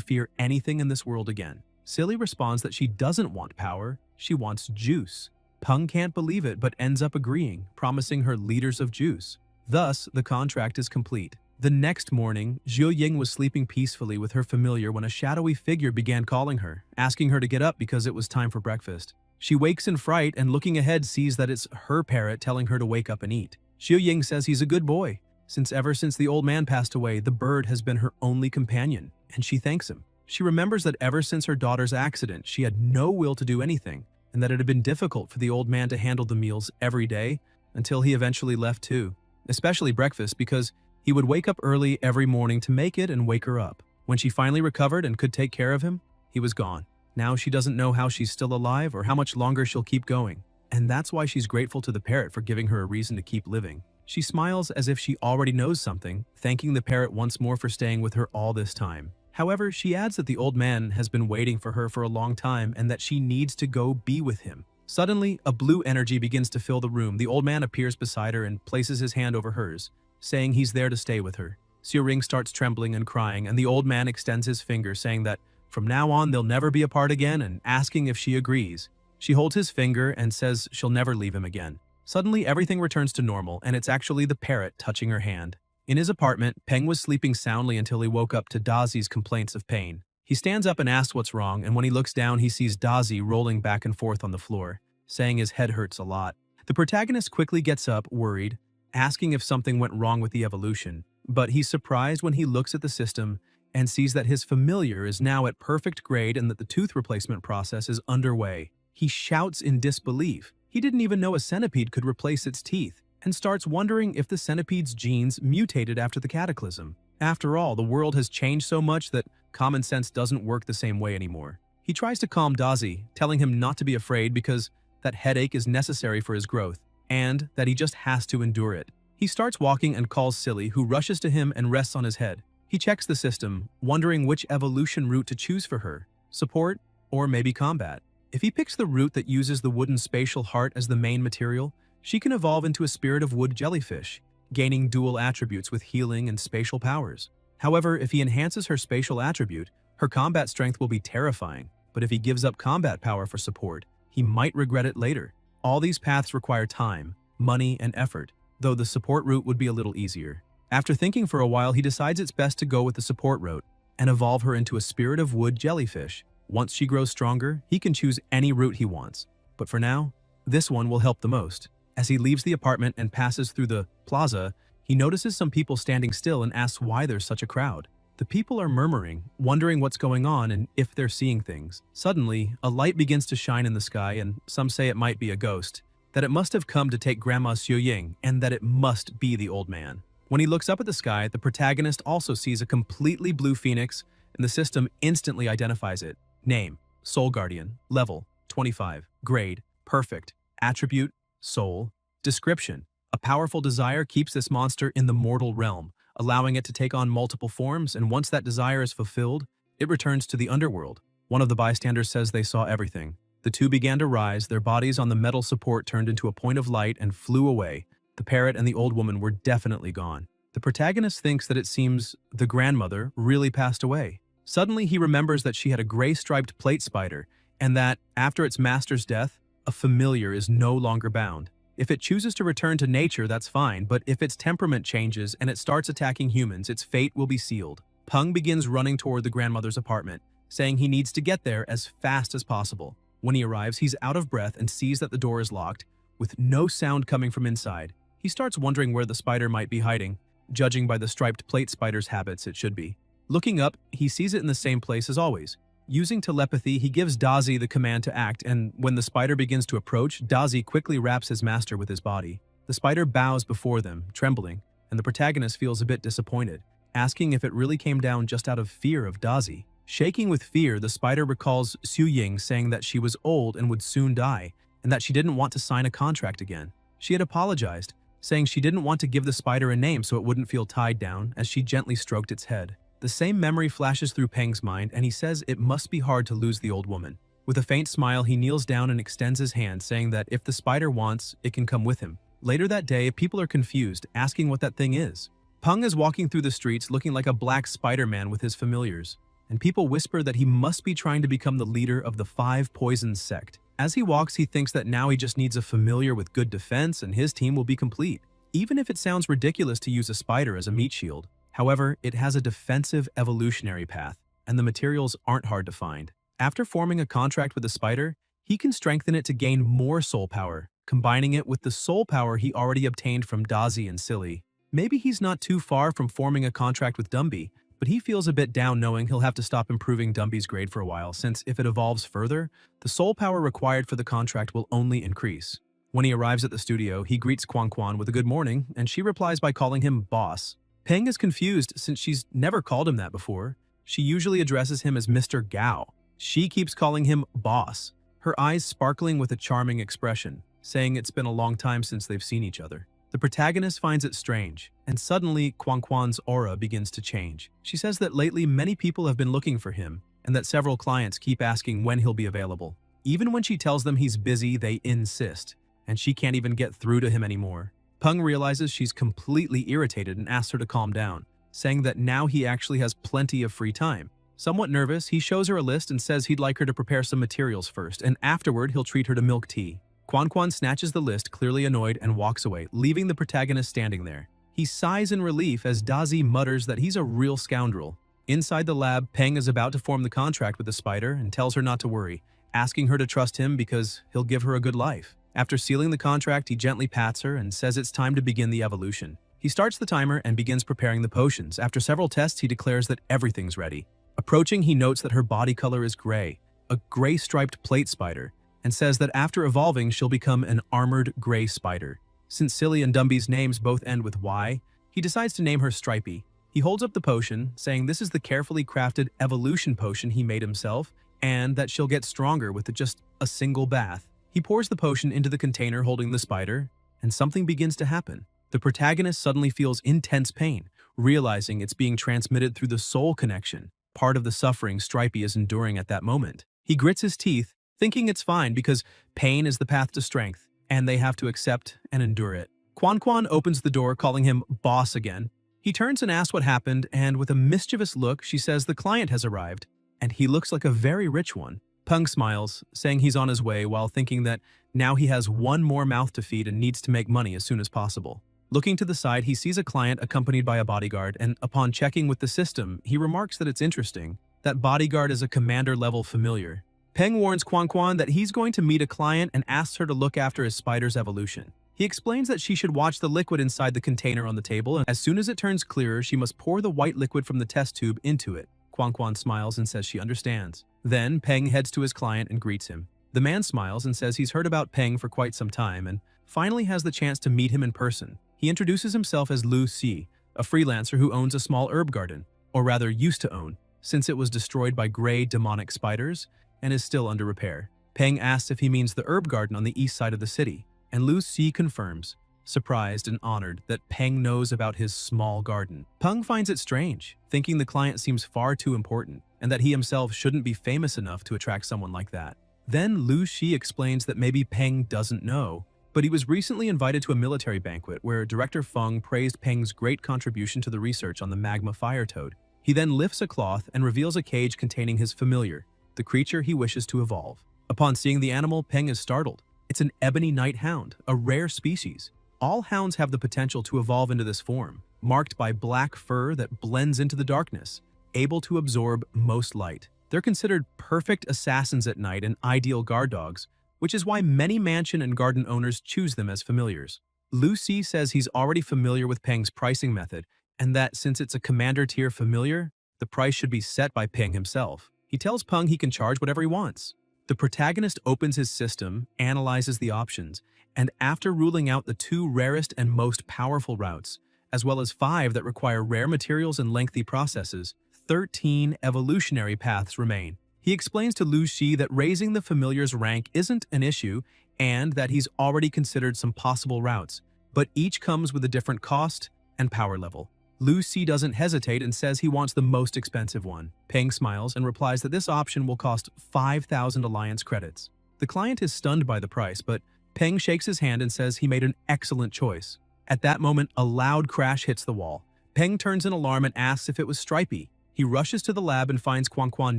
fear anything in this world again. Silly responds that she doesn't want power, she wants juice. Peng can't believe it but ends up agreeing, promising her liters of juice. Thus, the contract is complete. The next morning, Zhu Ying was sleeping peacefully with her familiar when a shadowy figure began calling her, asking her to get up because it was time for breakfast. She wakes in fright and looking ahead sees that it's her parrot telling her to wake up and eat. Zhu Ying says he's a good boy, since ever since the old man passed away, the bird has been her only companion, and she thanks him. She remembers that ever since her daughter's accident, she had no will to do anything, and that it had been difficult for the old man to handle the meals every day until he eventually left too, especially breakfast, because he would wake up early every morning to make it and wake her up. When she finally recovered and could take care of him, he was gone. Now she doesn't know how she's still alive or how much longer she'll keep going, and that's why she's grateful to the parrot for giving her a reason to keep living. She smiles as if she already knows something, thanking the parrot once more for staying with her all this time. However, she adds that the old man has been waiting for her for a long time and that she needs to go be with him. Suddenly, a blue energy begins to fill the room. The old man appears beside her and places his hand over hers, saying he's there to stay with her. Xiu Ring starts trembling and crying, and the old man extends his finger, saying that from now on they'll never be apart again and asking if she agrees. She holds his finger and says she'll never leave him again. Suddenly, everything returns to normal, and it's actually the parrot touching her hand. In his apartment, Peng was sleeping soundly until he woke up to Dazi's complaints of pain. He stands up and asks what's wrong, and when he looks down, he sees Dazi rolling back and forth on the floor, saying his head hurts a lot. The protagonist quickly gets up, worried, asking if something went wrong with the evolution, but he's surprised when he looks at the system and sees that his familiar is now at perfect grade and that the tooth replacement process is underway. He shouts in disbelief. He didn't even know a centipede could replace its teeth, and starts wondering if the centipede's genes mutated after the cataclysm. After all, the world has changed so much that common sense doesn't work the same way anymore. He tries to calm Dazi, telling him not to be afraid because that headache is necessary for his growth, and that he just has to endure it. He starts walking and calls Silly, who rushes to him and rests on his head. He checks the system, wondering which evolution route to choose for her, support or maybe combat. If he picks the route that uses the wooden spatial heart as the main material, she can evolve into a spirit of wood jellyfish, gaining dual attributes with healing and spatial powers. However, if he enhances her spatial attribute, her combat strength will be terrifying, but if he gives up combat power for support, he might regret it later. All these paths require time, money, and effort, though the support route would be a little easier. After thinking for a while, he decides it's best to go with the support route and evolve her into a spirit of wood jellyfish. Once she grows stronger, he can choose any route he wants, but for now, this one will help the most. As he leaves the apartment and passes through the plaza, he notices some people standing still and asks why there's such a crowd. The people are murmuring, wondering what's going on and if they're seeing things. Suddenly, a light begins to shine in the sky, and some say it might be a ghost, that it must have come to take Grandma Xiu Ying, and that it must be the old man. When he looks up at the sky, the protagonist also sees a completely blue phoenix, and the system instantly identifies it. Name: Soul Guardian. Level: 25. Grade: Perfect. Attribute: Soul. Description: a powerful desire keeps this monster in the mortal realm, allowing it to take on multiple forms, and once that desire is fulfilled, it returns to the underworld. One of the bystanders says they saw everything. The two began to rise, their bodies on the metal support turned into a point of light and flew away. The parrot and the old woman were definitely gone. The protagonist thinks that it seems the grandmother really passed away. Suddenly, he remembers that she had a gray striped plate spider, and that, after its master's death, a familiar is no longer bound. If it chooses to return to nature, that's fine, but if its temperament changes and it starts attacking humans, its fate will be sealed. Peng begins running toward the grandmother's apartment, saying he needs to get there as fast as possible. When he arrives, he's out of breath and sees that the door is locked, with no sound coming from inside. He starts wondering where the spider might be hiding. Judging by the striped plate spider's habits, it should be. Looking up, he sees it in the same place as always. Using telepathy, he gives Dazi the command to act, and when the spider begins to approach, Dazi quickly wraps his master with his body. The spider bows before them, trembling, and the protagonist feels a bit disappointed, asking if it really came down just out of fear of Dazi. Shaking with fear, the spider recalls Xiu Ying saying that she was old and would soon die, and that she didn't want to sign a contract again. She had apologized, saying she didn't want to give the spider a name so it wouldn't feel tied down, as she gently stroked its head. The same memory flashes through Peng's mind, and he says it must be hard to lose the old woman. With a faint smile, he kneels down and extends his hand, saying that if the spider wants, it can come with him. Later that day, people are confused, asking what that thing is. Peng is walking through the streets looking like a black Spider-Man with his familiars, and people whisper that he must be trying to become the leader of the Five Poisons sect. As he walks, he thinks that now he just needs a familiar with good defense and his team will be complete. Even if it sounds ridiculous to use a spider as a meat shield, however, it has a defensive evolutionary path, and the materials aren't hard to find. After forming a contract with the spider, he can strengthen it to gain more soul power, combining it with the soul power he already obtained from Dazi and Silly. Maybe he's not too far from forming a contract with Dumby, but he feels a bit down knowing he'll have to stop improving Dumby's grade for a while, since if it evolves further, the soul power required for the contract will only increase. When he arrives at the studio, he greets Quan Quan with a good morning, and she replies by calling him boss. Peng is confused since she's never called him that before. She usually addresses him as Mr. Gao. She keeps calling him boss, her eyes sparkling with a charming expression, saying it's been a long time since they've seen each other. The protagonist finds it strange, and suddenly Quan Quan's aura begins to change. She says that lately many people have been looking for him, and that several clients keep asking when he'll be available. Even when she tells them he's busy, they insist, and she can't even get through to him anymore. Peng realizes she's completely irritated and asks her to calm down, saying that now he actually has plenty of free time. Somewhat nervous, he shows her a list and says he'd like her to prepare some materials first, and afterward he'll treat her to milk tea. Quan Quan snatches the list, clearly annoyed, and walks away, leaving the protagonist standing there. He sighs in relief as Dazi mutters that he's a real scoundrel. Inside the lab, Peng is about to form the contract with the spider and tells her not to worry, asking her to trust him because he'll give her a good life. After sealing the contract, he gently pats her and says it's time to begin the evolution. He starts the timer and begins preparing the potions. After several tests, he declares that everything's ready. Approaching, he notes that her body color is gray, a gray-striped plate spider, and says that after evolving, she'll become an armored gray spider. Since Silly and Dumby's names both end with Y, he decides to name her Stripey. He holds up the potion, saying this is the carefully crafted evolution potion he made himself, and that she'll get stronger with just a single bath. He pours the potion into the container holding the spider, and something begins to happen. The protagonist suddenly feels intense pain, realizing it's being transmitted through the soul connection, part of the suffering Stripey is enduring at that moment. He grits his teeth, thinking it's fine because pain is the path to strength, and they have to accept and endure it. Quan Quan opens the door, calling him boss again. He turns and asks what happened, and with a mischievous look, she says the client has arrived, and he looks like a very rich one. Peng smiles, saying he's on his way while thinking that now he has one more mouth to feed and needs to make money as soon as possible. Looking to the side, he sees a client accompanied by a bodyguard, and upon checking with the system, he remarks that it's interesting. That bodyguard is a commander-level familiar. Peng warns Quan Quan that he's going to meet a client and asks her to look after his spider's evolution. He explains that she should watch the liquid inside the container on the table, and as soon as it turns clearer, she must pour the white liquid from the test tube into it. Quan Quan smiles and says she understands. Then, Peng heads to his client and greets him. The man smiles and says he's heard about Peng for quite some time and finally has the chance to meet him in person. He introduces himself as Lu Si, a freelancer who owns a small herb garden, or rather used to own, since it was destroyed by gray demonic spiders and is still under repair. Peng asks if he means the herb garden on the east side of the city, and Lu Si confirms, surprised and honored that Peng knows about his small garden. Peng finds it strange, thinking the client seems far too important, and that he himself shouldn't be famous enough to attract someone like that. Then Lu Si explains that maybe Peng doesn't know, but he was recently invited to a military banquet where Director Feng praised Peng's great contribution to the research on the magma fire toad. He then lifts a cloth and reveals a cage containing his familiar, the creature he wishes to evolve. Upon seeing the animal, Peng is startled. It's an ebony night hound, a rare species. All hounds have the potential to evolve into this form, marked by black fur that blends into the darkness, able to absorb most light. They're considered perfect assassins at night and ideal guard dogs, which is why many mansion and garden owners choose them as familiars. Lu Si says he's already familiar with Peng's pricing method, and that since it's a commander-tier familiar, the price should be set by Peng himself. He tells Peng he can charge whatever he wants. The protagonist opens his system, analyzes the options, and after ruling out the 2 rarest and most powerful routes, as well as 5 that require rare materials and lengthy processes, 13 evolutionary paths remain. He explains to Lu Si that raising the familiar's rank isn't an issue and that he's already considered some possible routes, but each comes with a different cost and power level. Lu Si doesn't hesitate and says he wants the most expensive one. Peng smiles and replies that this option will cost 5,000 alliance credits. The client is stunned by the price, but Peng shakes his hand and says he made an excellent choice. At that moment, a loud crash hits the wall. Peng turns in alarm and asks if it was Stripey. He rushes to the lab and finds Quan Quan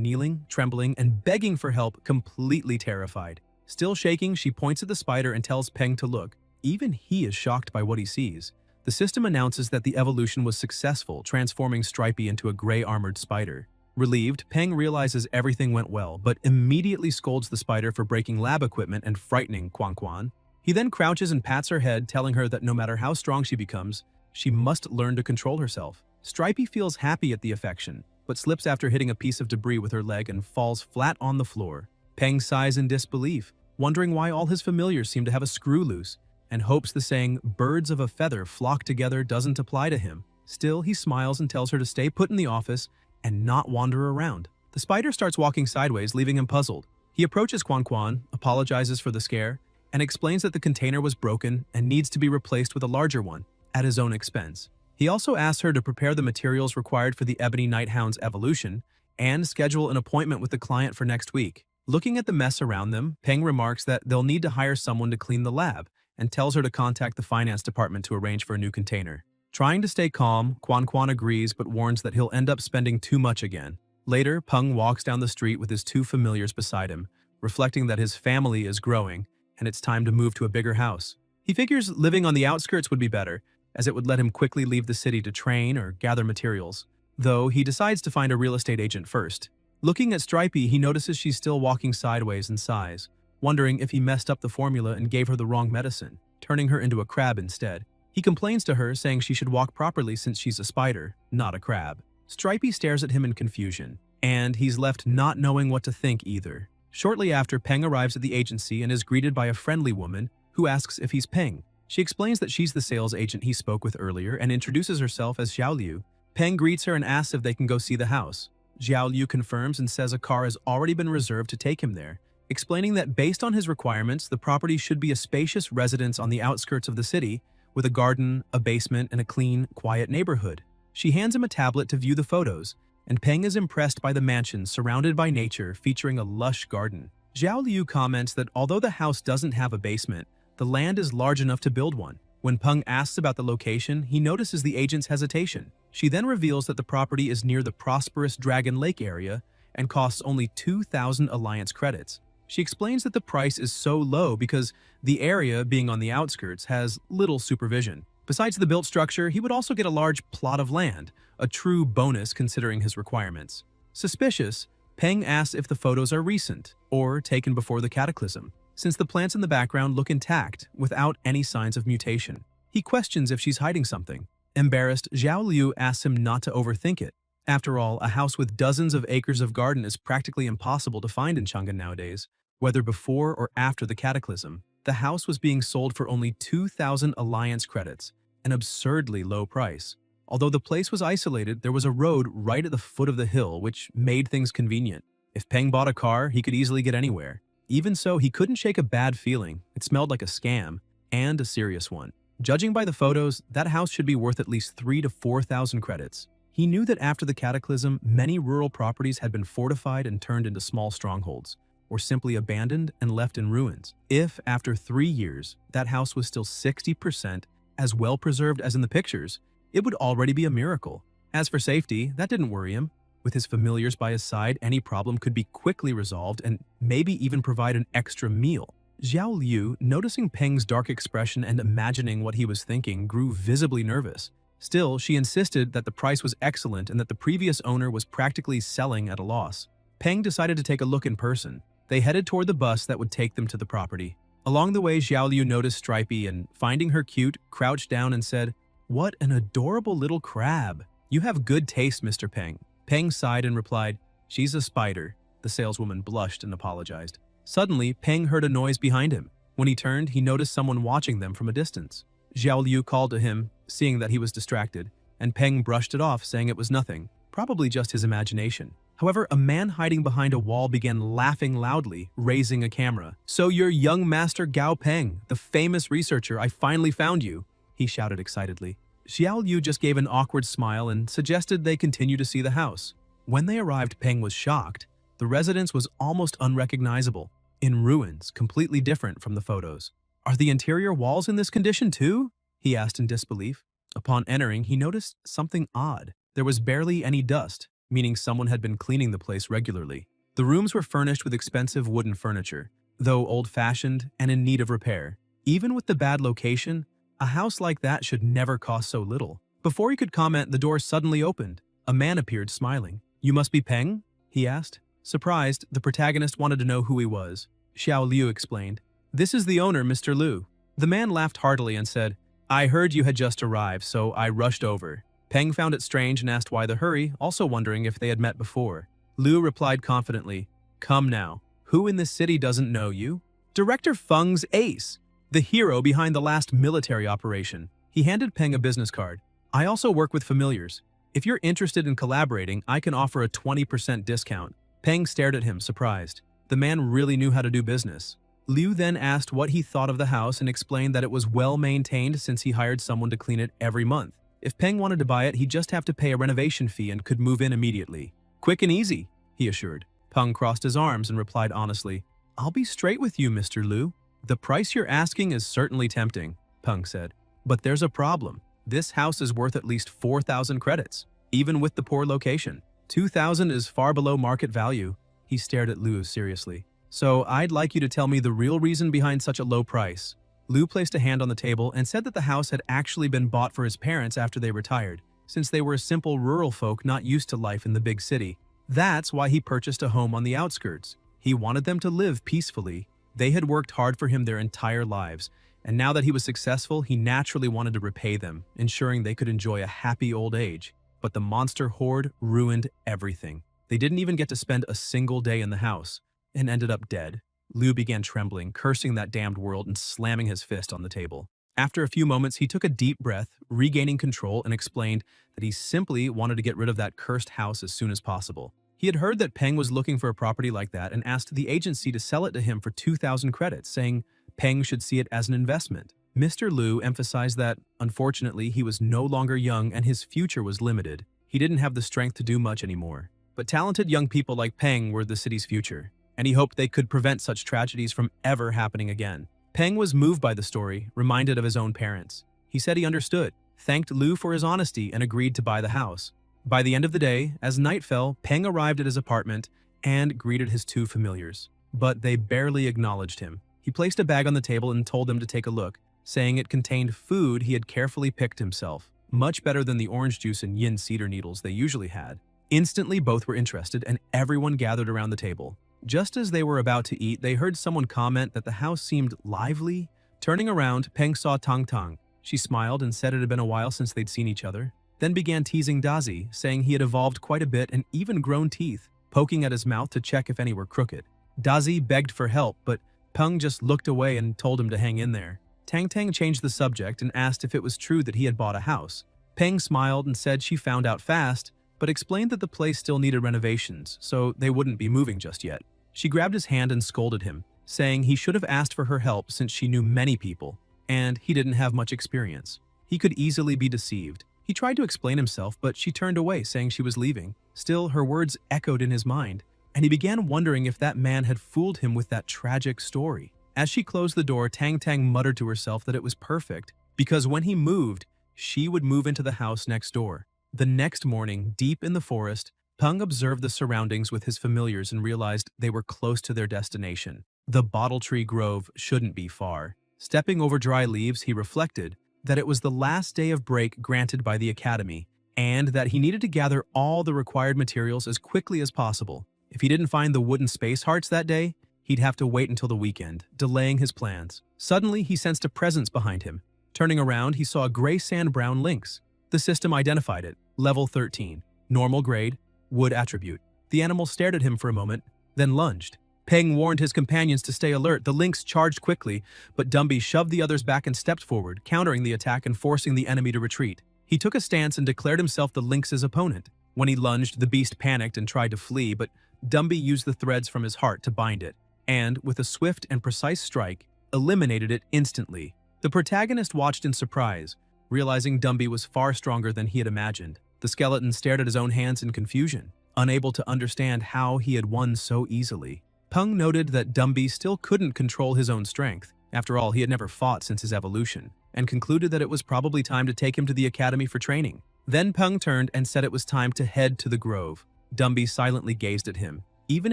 kneeling, trembling, and begging for help, completely terrified. Still shaking, she points at the spider and tells Peng to look. Even he is shocked by what he sees. The system announces that the evolution was successful, transforming Stripey into a gray-armored spider. Relieved, Peng realizes everything went well, but immediately scolds the spider for breaking lab equipment and frightening Quan Quan. He then crouches and pats her head, telling her that no matter how strong she becomes, she must learn to control herself. Stripey feels happy at the affection, but slips after hitting a piece of debris with her leg and falls flat on the floor. Peng sighs in disbelief, wondering why all his familiars seem to have a screw loose, and hopes the saying, "birds of a feather flock together," doesn't apply to him. Still, he smiles and tells her to stay put in the office and not wander around. The spider starts walking sideways, leaving him puzzled. He approaches Quan Quan, apologizes for the scare, and explains that the container was broken and needs to be replaced with a larger one, at his own expense. He also asks her to prepare the materials required for the Ebony Nighthound's evolution and schedule an appointment with the client for next week. Looking at the mess around them, Peng remarks that they'll need to hire someone to clean the lab and tells her to contact the finance department to arrange for a new container. Trying to stay calm, Quan Quan agrees but warns that he'll end up spending too much again. Later, Peng walks down the street with his two familiars beside him, reflecting that his family is growing and it's time to move to a bigger house. He figures living on the outskirts would be better, as it would let him quickly leave the city to train or gather materials, though he decides to find a real estate agent first. Looking at Stripey, he notices she's still walking sideways and sighs, wondering if he messed up the formula and gave her the wrong medicine, turning her into a crab instead. He complains to her, saying she should walk properly since she's a spider, not a crab. Stripey stares at him in confusion, and he's left not knowing what to think either. Shortly after, Peng arrives at the agency and is greeted by a friendly woman who asks if he's Peng. She explains that she's the sales agent he spoke with earlier and introduces herself as Xiaoliu. Peng greets her and asks if they can go see the house. Xiaoliu confirms and says a car has already been reserved to take him there, explaining that based on his requirements, the property should be a spacious residence on the outskirts of the city, with a garden, a basement, and a clean, quiet neighborhood. She hands him a tablet to view the photos, and Peng is impressed by the mansion surrounded by nature featuring a lush garden. Xiaoliu comments that although the house doesn't have a basement, the land is large enough to build one. When Peng asks about the location, he notices the agent's hesitation. She then reveals that the property is near the prosperous Dragon Lake area and costs only 2,000 Alliance credits. She explains that the price is so low because the area, being on the outskirts, has little supervision. Besides the built structure, he would also get a large plot of land, a true bonus considering his requirements. Suspicious, Peng asks if the photos are recent or taken before the cataclysm, since the plants in the background look intact without any signs of mutation. He questions if she's hiding something. Embarrassed, Xiaoliu asks him not to overthink it. After all, a house with dozens of acres of garden is practically impossible to find in Chang'an nowadays, whether before or after the cataclysm. The house was being sold for only 2,000 Alliance credits, an absurdly low price. Although the place was isolated, there was a road right at the foot of the hill, which made things convenient. If Peng bought a car, he could easily get anywhere. Even so, he couldn't shake a bad feeling. It smelled like a scam, and a serious one. Judging by the photos, that house should be worth at least 3,000 to 4,000 credits. He knew that after the cataclysm, many rural properties had been fortified and turned into small strongholds, or simply abandoned and left in ruins. If, after 3 years, that house was still 60% as well preserved as in the pictures, it would already be a miracle. As for safety, that didn't worry him. With his familiars by his side, any problem could be quickly resolved and maybe even provide an extra meal. Xiaoliu, noticing Peng's dark expression and imagining what he was thinking, grew visibly nervous. Still, she insisted that the price was excellent and that the previous owner was practically selling at a loss. Peng decided to take a look in person. They headed toward the bus that would take them to the property. Along the way, Xiaoliu noticed Stripey and, finding her cute, crouched down and said, "What an adorable little crab. You have good taste, Mr. Peng." Peng sighed and replied, "She's a spider." The saleswoman blushed and apologized. Suddenly, Peng heard a noise behind him. When he turned, he noticed someone watching them from a distance. Xiaoliu called to him, seeing that he was distracted, and Peng brushed it off, saying it was nothing, probably just his imagination. However, a man hiding behind a wall began laughing loudly, raising a camera. "So you're young Master Gao Peng, the famous researcher. I finally found you," he shouted excitedly. Xiaoliu just gave an awkward smile and suggested they continue to see the house. When they arrived, Peng was shocked. The residence was almost unrecognizable, in ruins, completely different from the photos. "Are the interior walls in this condition too?" he asked in disbelief. Upon entering, he noticed something odd. There was barely any dust, meaning someone had been cleaning the place regularly. The rooms were furnished with expensive wooden furniture, though old-fashioned and in need of repair. Even with the bad location, a house like that should never cost so little. Before he could comment, the door suddenly opened. A man appeared smiling. "You must be Peng?" he asked. Surprised, the protagonist wanted to know who he was. Xiao Liu explained. "This is the owner, Mr. Liu." The man laughed heartily and said, "I heard you had just arrived, so I rushed over." Peng found it strange and asked why the hurry, also wondering if they had met before. Liu replied confidently, "Come now. Who in this city doesn't know you? Director Feng's ace, the hero behind the last military operation." He handed Peng a business card. "I also work with familiars. If you're interested in collaborating, I can offer a 20% discount." Peng stared at him, surprised. The man really knew how to do business. Liu then asked what he thought of the house and explained that it was well maintained since he hired someone to clean it every month. If Peng wanted to buy it, he'd just have to pay a renovation fee and could move in immediately. "Quick and easy," he assured. Peng crossed his arms and replied honestly, "I'll be straight with you, Mr. Liu. The price you're asking is certainly tempting," Peng said. "But there's a problem. This house is worth at least 4,000 credits, even with the poor location. 2,000 is far below market value." He stared at Liu seriously. "So I'd like you to tell me the real reason behind such a low price." Liu placed a hand on the table and said that the house had actually been bought for his parents after they retired, since they were simple rural folk not used to life in the big city. That's why he purchased a home on the outskirts. He wanted them to live peacefully. They had worked hard for him their entire lives, and now that he was successful, he naturally wanted to repay them, ensuring they could enjoy a happy old age. But the monster horde ruined everything. They didn't even get to spend a single day in the house, and ended up dead. Liu began trembling, cursing that damned world and slamming his fist on the table. After a few moments, he took a deep breath, regaining control, and explained that he simply wanted to get rid of that cursed house as soon as possible. He had heard that Peng was looking for a property like that and asked the agency to sell it to him for 2,000 credits, saying Peng should see it as an investment. Mr. Liu emphasized that, unfortunately, he was no longer young and his future was limited. He didn't have the strength to do much anymore. But talented young people like Peng were the city's future, and he hoped they could prevent such tragedies from ever happening again. Peng was moved by the story, reminded of his own parents. He said he understood, thanked Liu for his honesty, and agreed to buy the house. By the end of the day, as night fell, Peng arrived at his apartment and greeted his two familiars. But they barely acknowledged him. He placed a bag on the table and told them to take a look, saying it contained food he had carefully picked himself, much better than the orange juice and yin cedar needles they usually had. Instantly, both were interested, and everyone gathered around the table. Just as they were about to eat, they heard someone comment that the house seemed lively. Turning around, Peng saw Tang Tang. She smiled and said it had been a while since they'd seen each other, then began teasing Dazi, saying he had evolved quite a bit and even grown teeth, poking at his mouth to check if any were crooked. Dazi begged for help, but Peng just looked away and told him to hang in there. Tang Tang changed the subject and asked if it was true that he had bought a house. Peng smiled and said she found out fast, but explained that the place still needed renovations, so they wouldn't be moving just yet. She grabbed his hand and scolded him, saying he should have asked for her help since she knew many people, and he didn't have much experience. He could easily be deceived. He tried to explain himself, but she turned away, saying she was leaving. Still, her words echoed in his mind, and he began wondering if that man had fooled him with that tragic story. As she closed the door, Tang Tang muttered to herself that it was perfect, because when he moved, she would move into the house next door. The next morning, deep in the forest, Peng observed the surroundings with his familiars and realized they were close to their destination. The Bottle Tree Grove shouldn't be far. Stepping over dry leaves, he reflected that it was the last day of break granted by the academy, and that he needed to gather all the required materials as quickly as possible. If he didn't find the wooden space hearts that day, he'd have to wait until the weekend, delaying his plans. Suddenly, he sensed a presence behind him. Turning around, he saw a gray sand-brown lynx. The system identified it, level 13, normal grade, wood attribute. The animal stared at him for a moment, then lunged. Peng warned his companions to stay alert. The lynx charged quickly, but Dumby shoved the others back and stepped forward, countering the attack and forcing the enemy to retreat. He took a stance and declared himself the lynx's opponent. When he lunged, the beast panicked and tried to flee, but Dumby used the threads from his heart to bind it, and, with a swift and precise strike, eliminated it instantly. The protagonist watched in surprise, realizing Dumby was far stronger than he had imagined. The skeleton stared at his own hands in confusion, unable to understand how he had won so easily. Peng noted that Dumby still couldn't control his own strength. After all, he had never fought since his evolution, and concluded that it was probably time to take him to the academy for training. Then Peng turned and said it was time to head to the grove. Dumby silently gazed at him. Even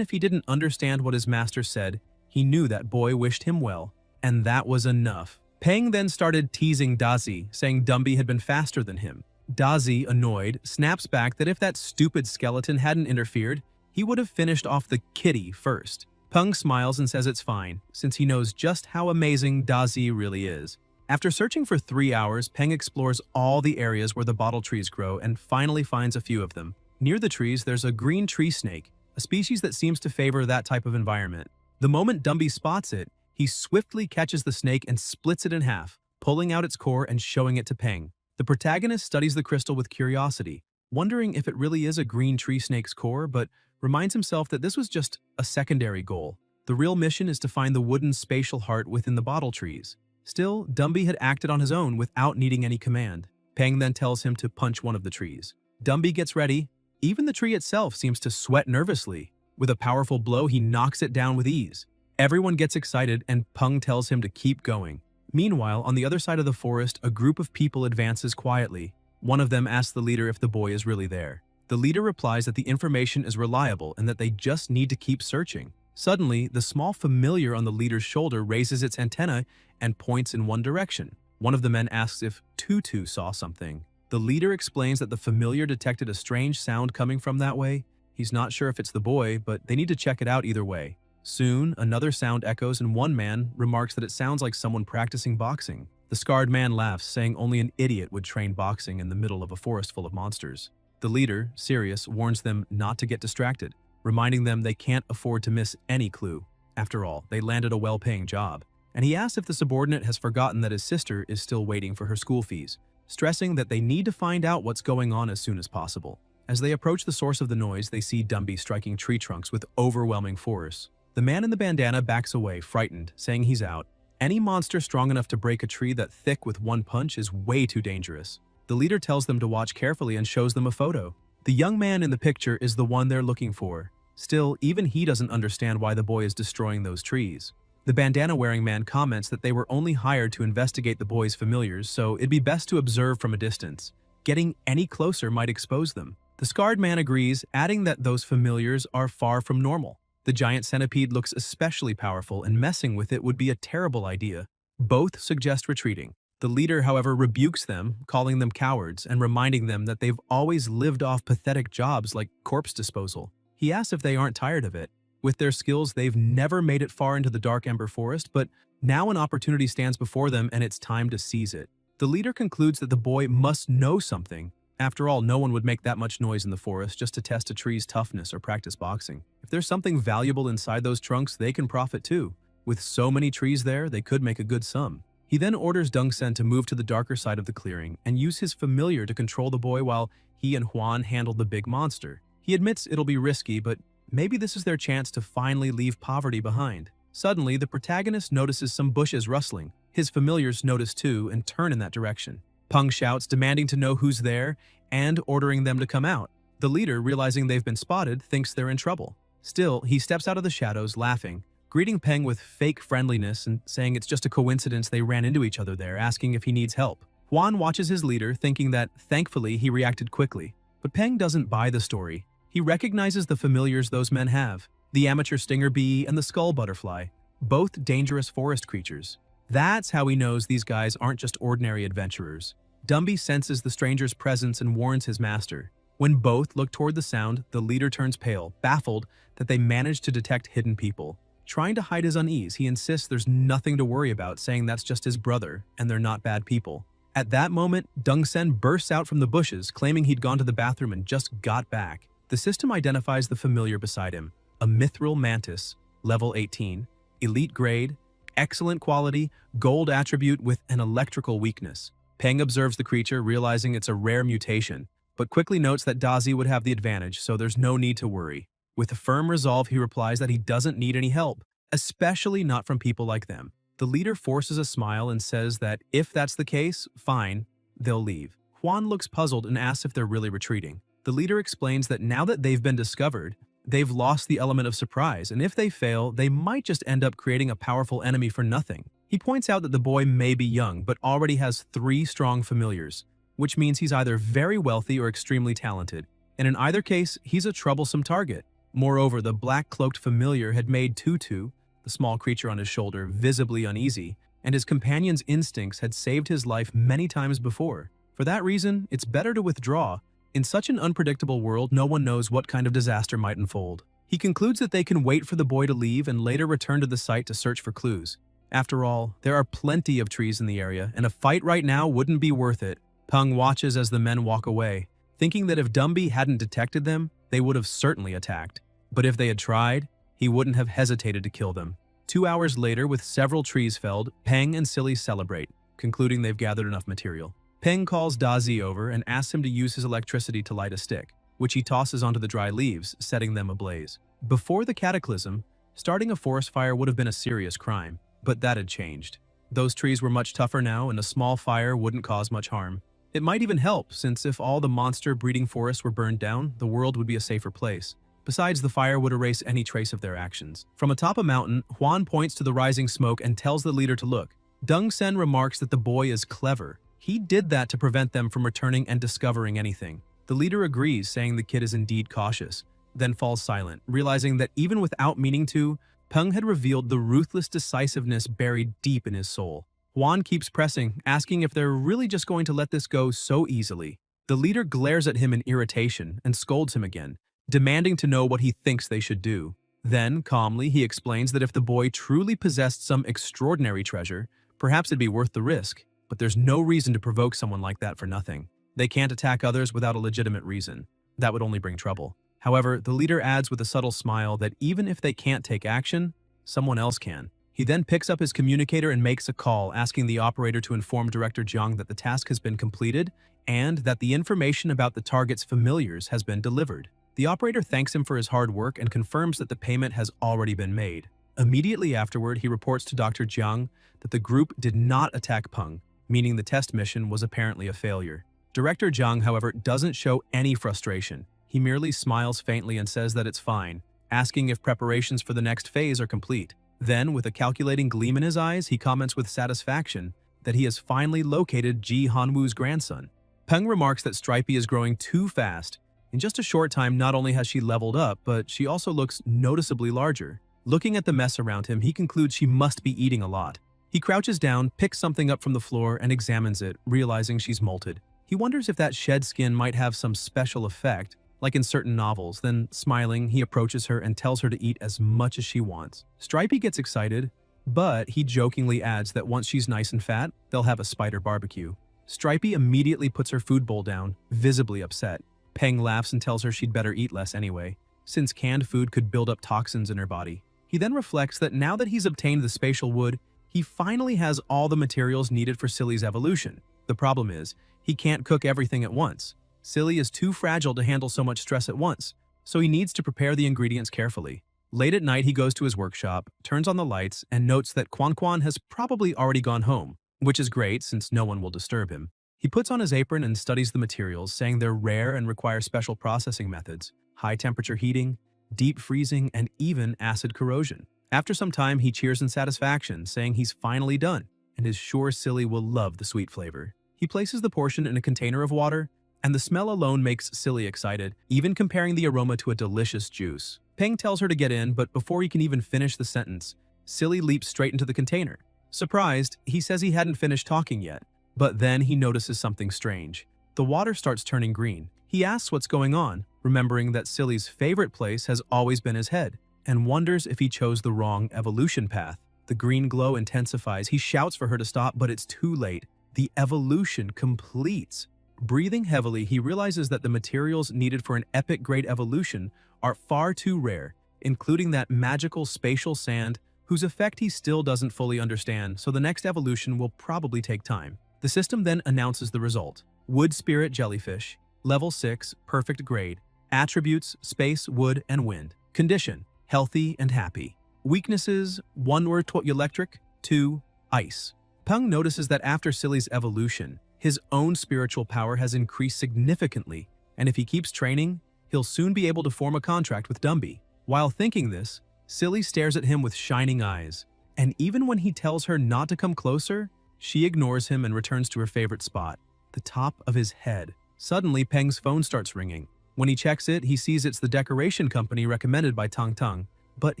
if he didn't understand what his master said, He knew that boy wished him well, and that was enough. Peng then started teasing Dazi, saying Dumby had been faster than him. Dazi, annoyed, snaps back that if that stupid skeleton hadn't interfered, he would have finished off the kitty first. Peng smiles and says it's fine, since he knows just how amazing Dazi really is. After searching for 3 hours, Peng explores all the areas where the bottle trees grow and finally finds a few of them. Near the trees, there's a green tree snake, a species that seems to favor that type of environment. The moment Dumby spots it, he swiftly catches the snake and splits it in half, pulling out its core and showing it to Peng. The protagonist studies the crystal with curiosity, wondering if it really is a green tree snake's core, but reminds himself that this was just a secondary goal. The real mission is to find the wooden spatial heart within the bottle trees. Still, Dumby had acted on his own without needing any command. Peng then tells him to punch one of the trees. Dumby gets ready. Even the tree itself seems to sweat nervously. With a powerful blow, he knocks it down with ease. Everyone gets excited and Peng tells him to keep going. Meanwhile, on the other side of the forest, a group of people advances quietly. One of them asks the leader if the boy is really there. The leader replies that the information is reliable and that they just need to keep searching. Suddenly, the small familiar on the leader's shoulder raises its antenna and points in one direction. One of the men asks if Tutu saw something. The leader explains that the familiar detected a strange sound coming from that way. He's not sure if it's the boy, but they need to check it out either way. Soon, another sound echoes and one man remarks that it sounds like someone practicing boxing. The scarred man laughs, saying only an idiot would train boxing in the middle of a forest full of monsters. The leader, serious, warns them not to get distracted, reminding them they can't afford to miss any clue. After all, they landed a well-paying job. And he asks if the subordinate has forgotten that his sister is still waiting for her school fees, stressing that they need to find out what's going on as soon as possible. As they approach the source of the noise, they see Dumby striking tree trunks with overwhelming force. The man in the bandana backs away, frightened, saying he's out. Any monster strong enough to break a tree that thick with one punch is way too dangerous. The leader tells them to watch carefully and shows them a photo. The young man in the picture is the one they're looking for. Still, even he doesn't understand why the boy is destroying those trees. The bandana-wearing man comments that they were only hired to investigate the boy's familiars, so it'd be best to observe from a distance. Getting any closer might expose them. The scarred man agrees, adding that those familiars are far from normal. The giant centipede looks especially powerful, and messing with it would be a terrible idea. Both suggest retreating. The leader, however, rebukes them, calling them cowards and reminding them that they've always lived off pathetic jobs like corpse disposal. He asks if they aren't tired of it. With their skills, they've never made it far into the dark ember forest, but now an opportunity stands before them and it's time to seize it. The leader concludes that the boy must know something. After all, no one would make that much noise in the forest just to test a tree's toughness or practice boxing. If there's something valuable inside those trunks, they can profit too. With so many trees there, they could make a good sum. He then orders Dongsen to move to the darker side of the clearing and use his familiar to control the boy while he and Huan handle the big monster. He admits it'll be risky, but maybe this is their chance to finally leave poverty behind. Suddenly, the protagonist notices some bushes rustling. His familiars notice too and turn in that direction. Peng shouts, demanding to know who's there and ordering them to come out. The leader, realizing they've been spotted, thinks they're in trouble. Still, he steps out of the shadows, laughing, greeting Peng with fake friendliness and saying it's just a coincidence they ran into each other there, asking if he needs help. Huan watches his leader, thinking that, thankfully, he reacted quickly. But Peng doesn't buy the story. He recognizes the familiars those men have, the amateur stinger bee and the skull butterfly, both dangerous forest creatures. That's how he knows these guys aren't just ordinary adventurers. Dumby senses the stranger's presence and warns his master. When both look toward the sound, the leader turns pale, baffled that they managed to detect hidden people. Trying to hide his unease, he insists there's nothing to worry about, saying that's just his brother, and they're not bad people. At that moment, Dongsen bursts out from the bushes, claiming he'd gone to the bathroom and just got back. The system identifies the familiar beside him, a mithril mantis, level 18, elite grade, excellent quality, gold attribute with an electrical weakness. Peng observes the creature, realizing it's a rare mutation, but quickly notes that Dazi would have the advantage, so there's no need to worry. With a firm resolve, he replies that he doesn't need any help, especially not from people like them. The leader forces a smile and says that if that's the case, fine, they'll leave. Huan looks puzzled and asks if they're really retreating. The leader explains that now that they've been discovered, they've lost the element of surprise, and if they fail, they might just end up creating a powerful enemy for nothing. He points out that the boy may be young, but already has 3 strong familiars, which means he's either very wealthy or extremely talented, and in either case, he's a troublesome target. Moreover, the black-cloaked familiar had made Tutu, the small creature on his shoulder visibly uneasy, and his companion's instincts had saved his life many times before. For that reason, it's better to withdraw. In such an unpredictable world, no one knows what kind of disaster might unfold. He concludes that they can wait for the boy to leave and later return to the site to search for clues. After all, there are plenty of trees in the area, and a fight right now wouldn't be worth it. Peng watches as the men walk away, thinking that if Dumby hadn't detected them, they would have certainly attacked. But if they had tried, he wouldn't have hesitated to kill them. 2 hours later, with several trees felled, Peng and Silly celebrate, concluding they've gathered enough material. Peng calls Dazi over and asks him to use his electricity to light a stick, which he tosses onto the dry leaves, setting them ablaze. Before the cataclysm, starting a forest fire would have been a serious crime, but that had changed. Those trees were much tougher now, and a small fire wouldn't cause much harm. It might even help, since if all the monster-breeding forests were burned down, the world would be a safer place. Besides, the fire would erase any trace of their actions. From atop a mountain, Huan points to the rising smoke and tells the leader to look. Deng Sen remarks that the boy is clever. He did that to prevent them from returning and discovering anything. The leader agrees, saying the kid is indeed cautious, then falls silent, realizing that even without meaning to, Peng had revealed the ruthless decisiveness buried deep in his soul. Huan keeps pressing, asking if they're really just going to let this go so easily. The leader glares at him in irritation and scolds him again, demanding to know what he thinks they should do. Then, calmly, he explains that if the boy truly possessed some extraordinary treasure, perhaps it'd be worth the risk. But there's no reason to provoke someone like that for nothing. They can't attack others without a legitimate reason. That would only bring trouble. However, the leader adds with a subtle smile that even if they can't take action, someone else can. He then picks up his communicator and makes a call, asking the operator to inform Director Jiang that the task has been completed and that the information about the target's familiars has been delivered. The operator thanks him for his hard work and confirms that the payment has already been made. Immediately afterward, he reports to Dr. Jiang that the group did not attack Peng, meaning the test mission was apparently a failure. Director Jiang, however, doesn't show any frustration. He merely smiles faintly and says that it's fine, asking if preparations for the next phase are complete. Then, with a calculating gleam in his eyes, he comments with satisfaction that he has finally located Ji Hanwoo's grandson. Peng remarks that Stripey is growing too fast. In just a short time, not only has she leveled up, but she also looks noticeably larger. Looking at the mess around him, he concludes she must be eating a lot. He crouches down, picks something up from the floor, and examines it, realizing she's molted. He wonders if that shed skin might have some special effect, like in certain novels. Then, smiling, he approaches her and tells her to eat as much as she wants. Stripey gets excited, but he jokingly adds that once she's nice and fat, they'll have a spider barbecue. Stripey immediately puts her food bowl down, visibly upset. Peng laughs and tells her she'd better eat less anyway, since canned food could build up toxins in her body. He then reflects that now that he's obtained the spatial wood, he finally has all the materials needed for Silly's evolution. The problem is, he can't cook everything at once. Silly is too fragile to handle so much stress at once, so he needs to prepare the ingredients carefully. Late at night, he goes to his workshop, turns on the lights, and notes that Quan Quan has probably already gone home, which is great since no one will disturb him. He puts on his apron and studies the materials, saying they're rare and require special processing methods, high-temperature heating, deep freezing, and even acid corrosion. After some time, he cheers in satisfaction, saying he's finally done, and is sure Silly will love the sweet flavor. He places the portion in a container of water, and the smell alone makes Silly excited, even comparing the aroma to a delicious juice. Peng tells her to get in, but before he can even finish the sentence, Silly leaps straight into the container. Surprised, he says he hadn't finished talking yet, but then he notices something strange. The water starts turning green. He asks what's going on, remembering that Silly's favorite place has always been his head, and wonders if he chose the wrong evolution path. The green glow intensifies. He shouts for her to stop, but it's too late. The evolution completes. Breathing heavily, he realizes that the materials needed for an epic-grade evolution are far too rare, including that magical spatial sand, whose effect he still doesn't fully understand, so the next evolution will probably take time. The system then announces the result. Wood Spirit Jellyfish, Level 6, Perfect Grade. Attributes, Space, Wood, and Wind. Condition, Healthy and Happy. Weaknesses, 1 word electric, 2, Ice. Peng notices that after Silly's evolution, his own spiritual power has increased significantly, and if he keeps training, he'll soon be able to form a contract with Dumby. While thinking this, Silly stares at him with shining eyes, and even when he tells her not to come closer, she ignores him and returns to her favorite spot, the top of his head. Suddenly, Peng's phone starts ringing. When he checks it, he sees it's the decoration company recommended by Tang Tang. but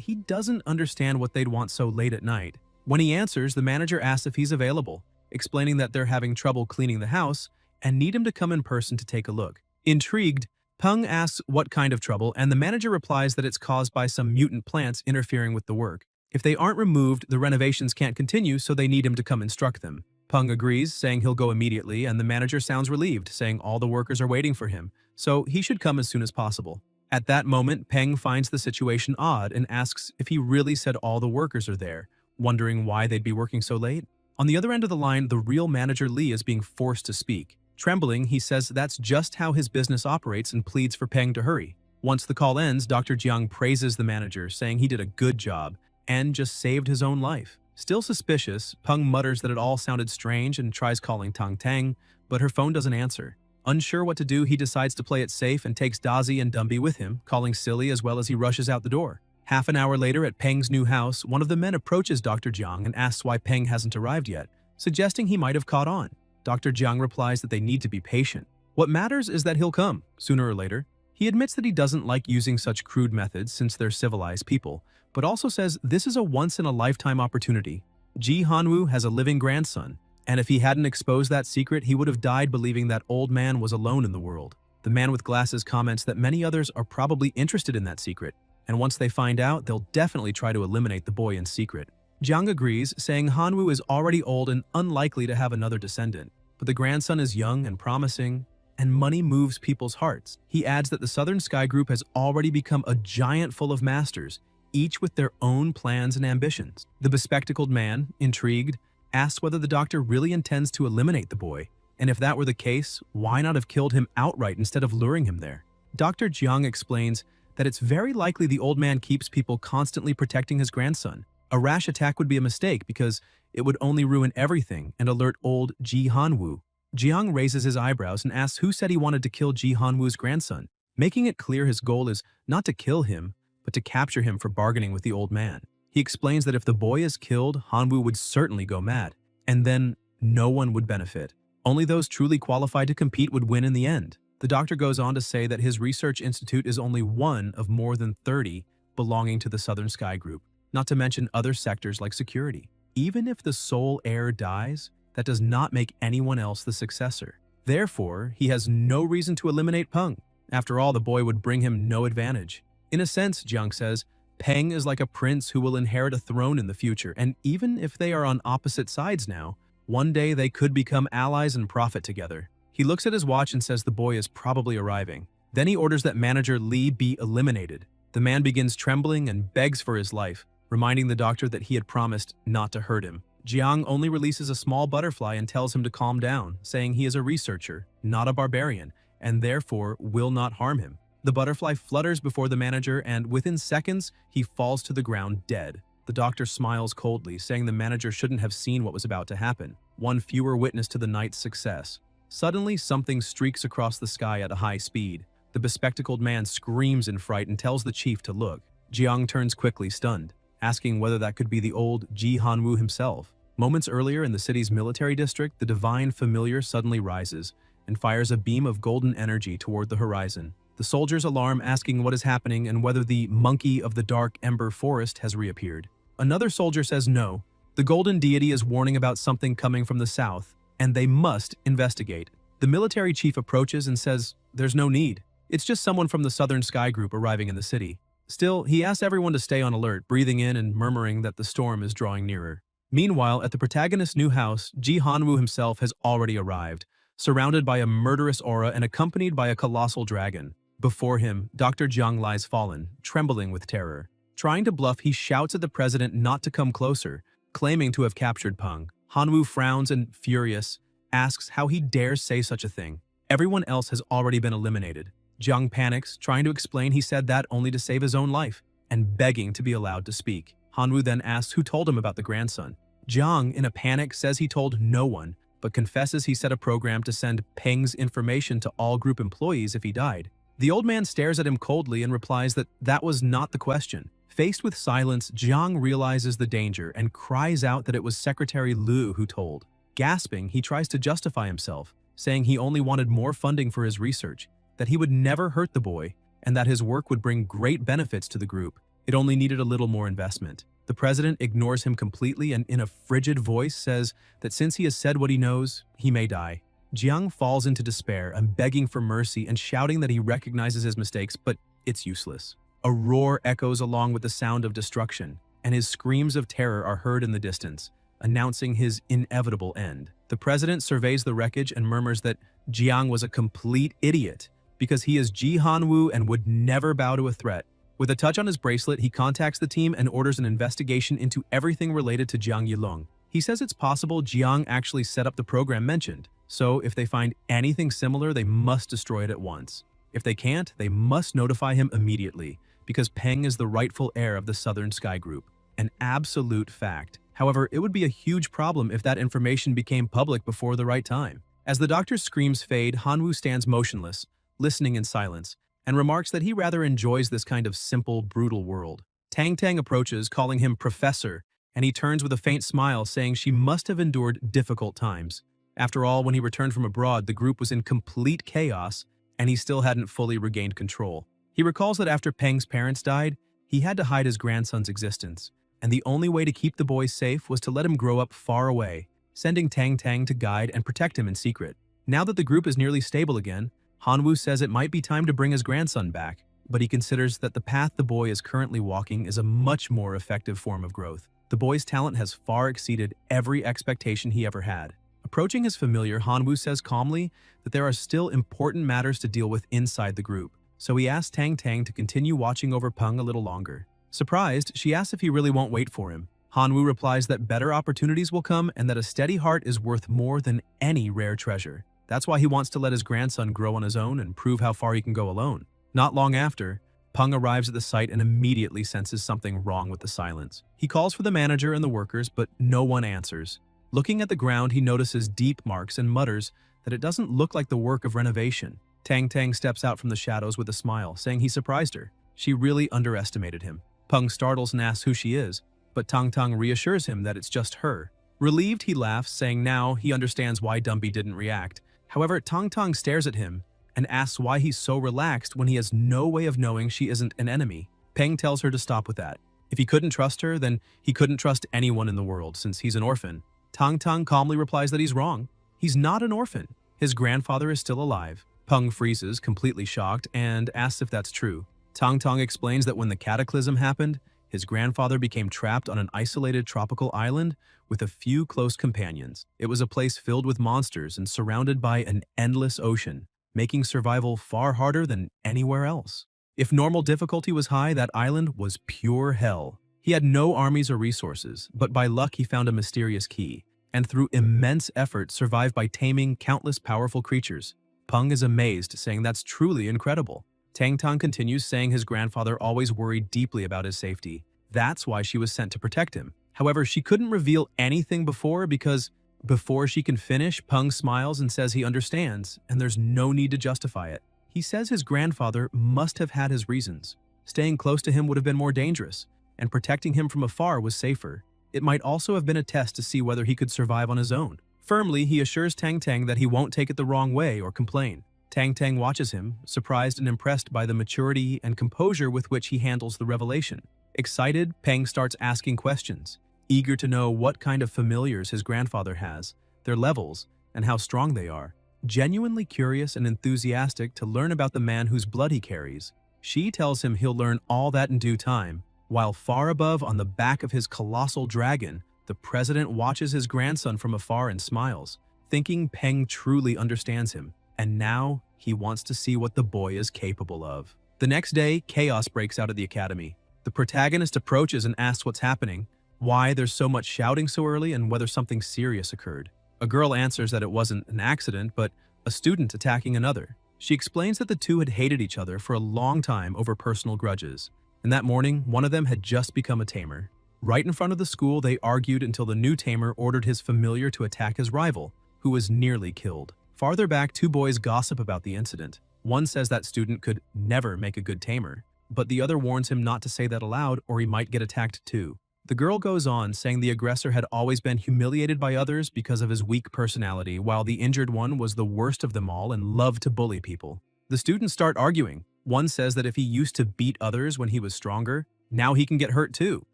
he doesn't understand what they'd want so late at night. When he answers, the manager asks if he's available, explaining that they're having trouble cleaning the house and need him to come in person to take a look. Intrigued, Peng asks what kind of trouble, and the manager replies that it's caused by some mutant plants interfering with the work. If they aren't removed, the renovations can't continue, so they need him to come instruct them. Peng agrees, saying he'll go immediately, and the manager sounds relieved, saying all the workers are waiting for him, so he should come as soon as possible. At that moment, Peng finds the situation odd and asks if he really said all the workers are there, wondering why they'd be working so late. On the other end of the line, the real manager Li is being forced to speak. Trembling, he says that's just how his business operates and pleads for Peng to hurry. Once the call ends, Dr. Jiang praises the manager, saying he did a good job and just saved his own life. Still suspicious, Peng mutters that it all sounded strange and tries calling Tang Tang, but her phone doesn't answer. Unsure what to do, he decides to play it safe and takes Dazi and Dumby with him, calling silly as well as he rushes out the door. Half an hour later at Peng's new house, one of the men approaches Dr. Jiang and asks why Peng hasn't arrived yet, suggesting he might have caught on. Dr. Jiang replies that they need to be patient. What matters is that he'll come, sooner or later. He admits that he doesn't like using such crude methods since they're civilized people, but also says this is a once-in-a-lifetime opportunity. Ji Hanwoo has a living grandson, and if he hadn't exposed that secret, he would have died believing that old man was alone in the world. The man with glasses comments that many others are probably interested in that secret, and once they find out, they'll definitely try to eliminate the boy in secret. Jiang agrees, saying Hanwoo is already old and unlikely to have another descendant, but the grandson is young and promising, and money moves people's hearts. He adds that the Southern Sky Group has already become a giant full of masters, each with their own plans and ambitions. The bespectacled man, intrigued, asks whether the doctor really intends to eliminate the boy, and if that were the case, why not have killed him outright instead of luring him there? Dr. Jiang explains that it's very likely the old man keeps people constantly protecting his grandson. A rash attack would be a mistake because it would only ruin everything and alert old Ji Hanwoo. Jiang raises his eyebrows and asks who said he wanted to kill Ji Hanwoo's grandson, making it clear his goal is not to kill him, but to capture him for bargaining with the old man. He explains that if the boy is killed, Hanwoo would certainly go mad, and then no one would benefit. Only those truly qualified to compete would win in the end. The doctor goes on to say that his research institute is only one of more than 30 belonging to the Southern Sky Group, not to mention other sectors like security. Even if the sole heir dies, that does not make anyone else the successor. Therefore, he has no reason to eliminate Peng. After all, the boy would bring him no advantage. In a sense, Jiang says, Peng is like a prince who will inherit a throne in the future, and even if they are on opposite sides now, one day they could become allies and profit together. He looks at his watch and says the boy is probably arriving. Then he orders that manager Li be eliminated. The man begins trembling and begs for his life, reminding the doctor that he had promised not to hurt him. Jiang only releases a small butterfly and tells him to calm down, saying he is a researcher, not a barbarian, and therefore will not harm him. The butterfly flutters before the manager, and within seconds, he falls to the ground dead. The doctor smiles coldly, saying the manager shouldn't have seen what was about to happen. One fewer witness to the night's success. Suddenly, something streaks across the sky at a high speed. The bespectacled man screams in fright and tells the chief to look. Jiang turns quickly, stunned, asking whether that could be the old Ji Hanwoo himself. Moments earlier in the city's military district, the divine familiar suddenly rises and fires a beam of golden energy toward the horizon. The soldiers alarm, asking what is happening and whether the monkey of the dark ember forest has reappeared. Another soldier says no. The golden deity is warning about something coming from the south, and they must investigate. The military chief approaches and says there's no need. It's just someone from the Southern Sky Group arriving in the city. Still, he asks everyone to stay on alert, breathing in and murmuring that the storm is drawing nearer. Meanwhile, at the protagonist's new house, Ji Hanwoo himself has already arrived, surrounded by a murderous aura and accompanied by a colossal dragon. Before him, Dr. Jiang lies fallen, trembling with terror. Trying to bluff, he shouts at the president not to come closer, claiming to have captured Peng. Hanwoo frowns and, furious, asks how he dares say such a thing. Everyone else has already been eliminated. Jiang panics, trying to explain he said that only to save his own life, and begging to be allowed to speak. Hanwoo then asks who told him about the grandson. Jiang, in a panic, says he told no one, but confesses he set a program to send Peng's information to all group employees if he died. The old man stares at him coldly and replies that that was not the question. Faced with silence, Jiang realizes the danger and cries out that it was Secretary Liu who told. Gasping, he tries to justify himself, saying he only wanted more funding for his research, that he would never hurt the boy, and that his work would bring great benefits to the group. It only needed a little more investment. The president ignores him completely and in a frigid voice says that since he has said what he knows, he may die. Jiang falls into despair and begging for mercy and shouting that he recognizes his mistakes, but it's useless. A roar echoes along with the sound of destruction, and his screams of terror are heard in the distance, announcing his inevitable end. The president surveys the wreckage and murmurs that Jiang was a complete idiot because he is Ji Hanwoo and would never bow to a threat. With a touch on his bracelet, he contacts the team and orders an investigation into everything related to Jiang Yilong. He says it's possible Jiang actually set up the program mentioned, so if they find anything similar, they must destroy it at once. If they can't, they must notify him immediately, because Peng is the rightful heir of the Southern Sky Group. An absolute fact. However, it would be a huge problem if that information became public before the right time. As the doctor's screams fade, Hanwoo stands motionless, listening in silence, and remarks that he rather enjoys this kind of simple, brutal world. Tang Tang approaches, calling him Professor, and he turns with a faint smile, saying she must have endured difficult times. After all, when he returned from abroad, the group was in complete chaos, and he still hadn't fully regained control. He recalls that after Peng's parents died, he had to hide his grandson's existence, and the only way to keep the boy safe was to let him grow up far away, sending Tang Tang to guide and protect him in secret. Now that the group is nearly stable again, Hanwoo says it might be time to bring his grandson back, but he considers that the path the boy is currently walking is a much more effective form of growth. The boy's talent has far exceeded every expectation he ever had. Approaching his familiar, Hanwoo says calmly that there are still important matters to deal with inside the group, so he asks Tang Tang to continue watching over Peng a little longer. Surprised, she asks if he really won't wait for him. Hanwoo replies that better opportunities will come and that a steady heart is worth more than any rare treasure. That's why he wants to let his grandson grow on his own and prove how far he can go alone. Not long after, Peng arrives at the site and immediately senses something wrong with the silence. He calls for the manager and the workers, but no one answers. Looking at the ground, he notices deep marks and mutters that it doesn't look like the work of renovation. Tang Tang steps out from the shadows with a smile, saying he surprised her. She really underestimated him. Peng startles and asks who she is, but Tang Tang reassures him that it's just her. Relieved, he laughs, saying now he understands why Dumpy didn't react. However, Tang Tang stares at him and asks why he's so relaxed when he has no way of knowing she isn't an enemy. Peng tells her to stop with that. If he couldn't trust her, then he couldn't trust anyone in the world since he's an orphan. Tang Tang calmly replies that he's wrong. He's not an orphan. His grandfather is still alive. Peng freezes, completely shocked, and asks if that's true. Tang Tang explains that when the cataclysm happened, his grandfather became trapped on an isolated tropical island with a few close companions. It was a place filled with monsters and surrounded by an endless ocean, making survival far harder than anywhere else. If normal difficulty was high, that island was pure hell. He had no armies or resources, but by luck he found a mysterious key, and through immense effort survived by taming countless powerful creatures. Peng is amazed, saying that's truly incredible. Tang Tang continues, saying his grandfather always worried deeply about his safety. That's why she was sent to protect him. However, she couldn't reveal anything because before she can finish, Peng smiles and says he understands, and there's no need to justify it. He says his grandfather must have had his reasons. Staying close to him would have been more dangerous, and protecting him from afar was safer. It might also have been a test to see whether he could survive on his own. Firmly, he assures Tang Tang that he won't take it the wrong way or complain. Tang Tang watches him, surprised and impressed by the maturity and composure with which he handles the revelation. Excited, Peng starts asking questions, eager to know what kind of familiars his grandfather has, their levels, and how strong they are. Genuinely curious and enthusiastic to learn about the man whose blood he carries, she tells him he'll learn all that in due time. While far above on the back of his colossal dragon, the president watches his grandson from afar and smiles, thinking Peng truly understands him. And now, he wants to see what the boy is capable of. The next day, chaos breaks out at the academy. The protagonist approaches and asks what's happening, why there's so much shouting so early, and whether something serious occurred. A girl answers that it wasn't an accident, but a student attacking another. She explains that the two had hated each other for a long time over personal grudges, and that morning, one of them had just become a tamer. Right in front of the school, they argued until the new tamer ordered his familiar to attack his rival, who was nearly killed. Farther back, two boys gossip about the incident. One says that student could never make a good tamer, but the other warns him not to say that aloud or he might get attacked too. The girl goes on, saying the aggressor had always been humiliated by others because of his weak personality, while the injured one was the worst of them all and loved to bully people. The students start arguing. One says that if he used to beat others when he was stronger, Now he can get hurt too.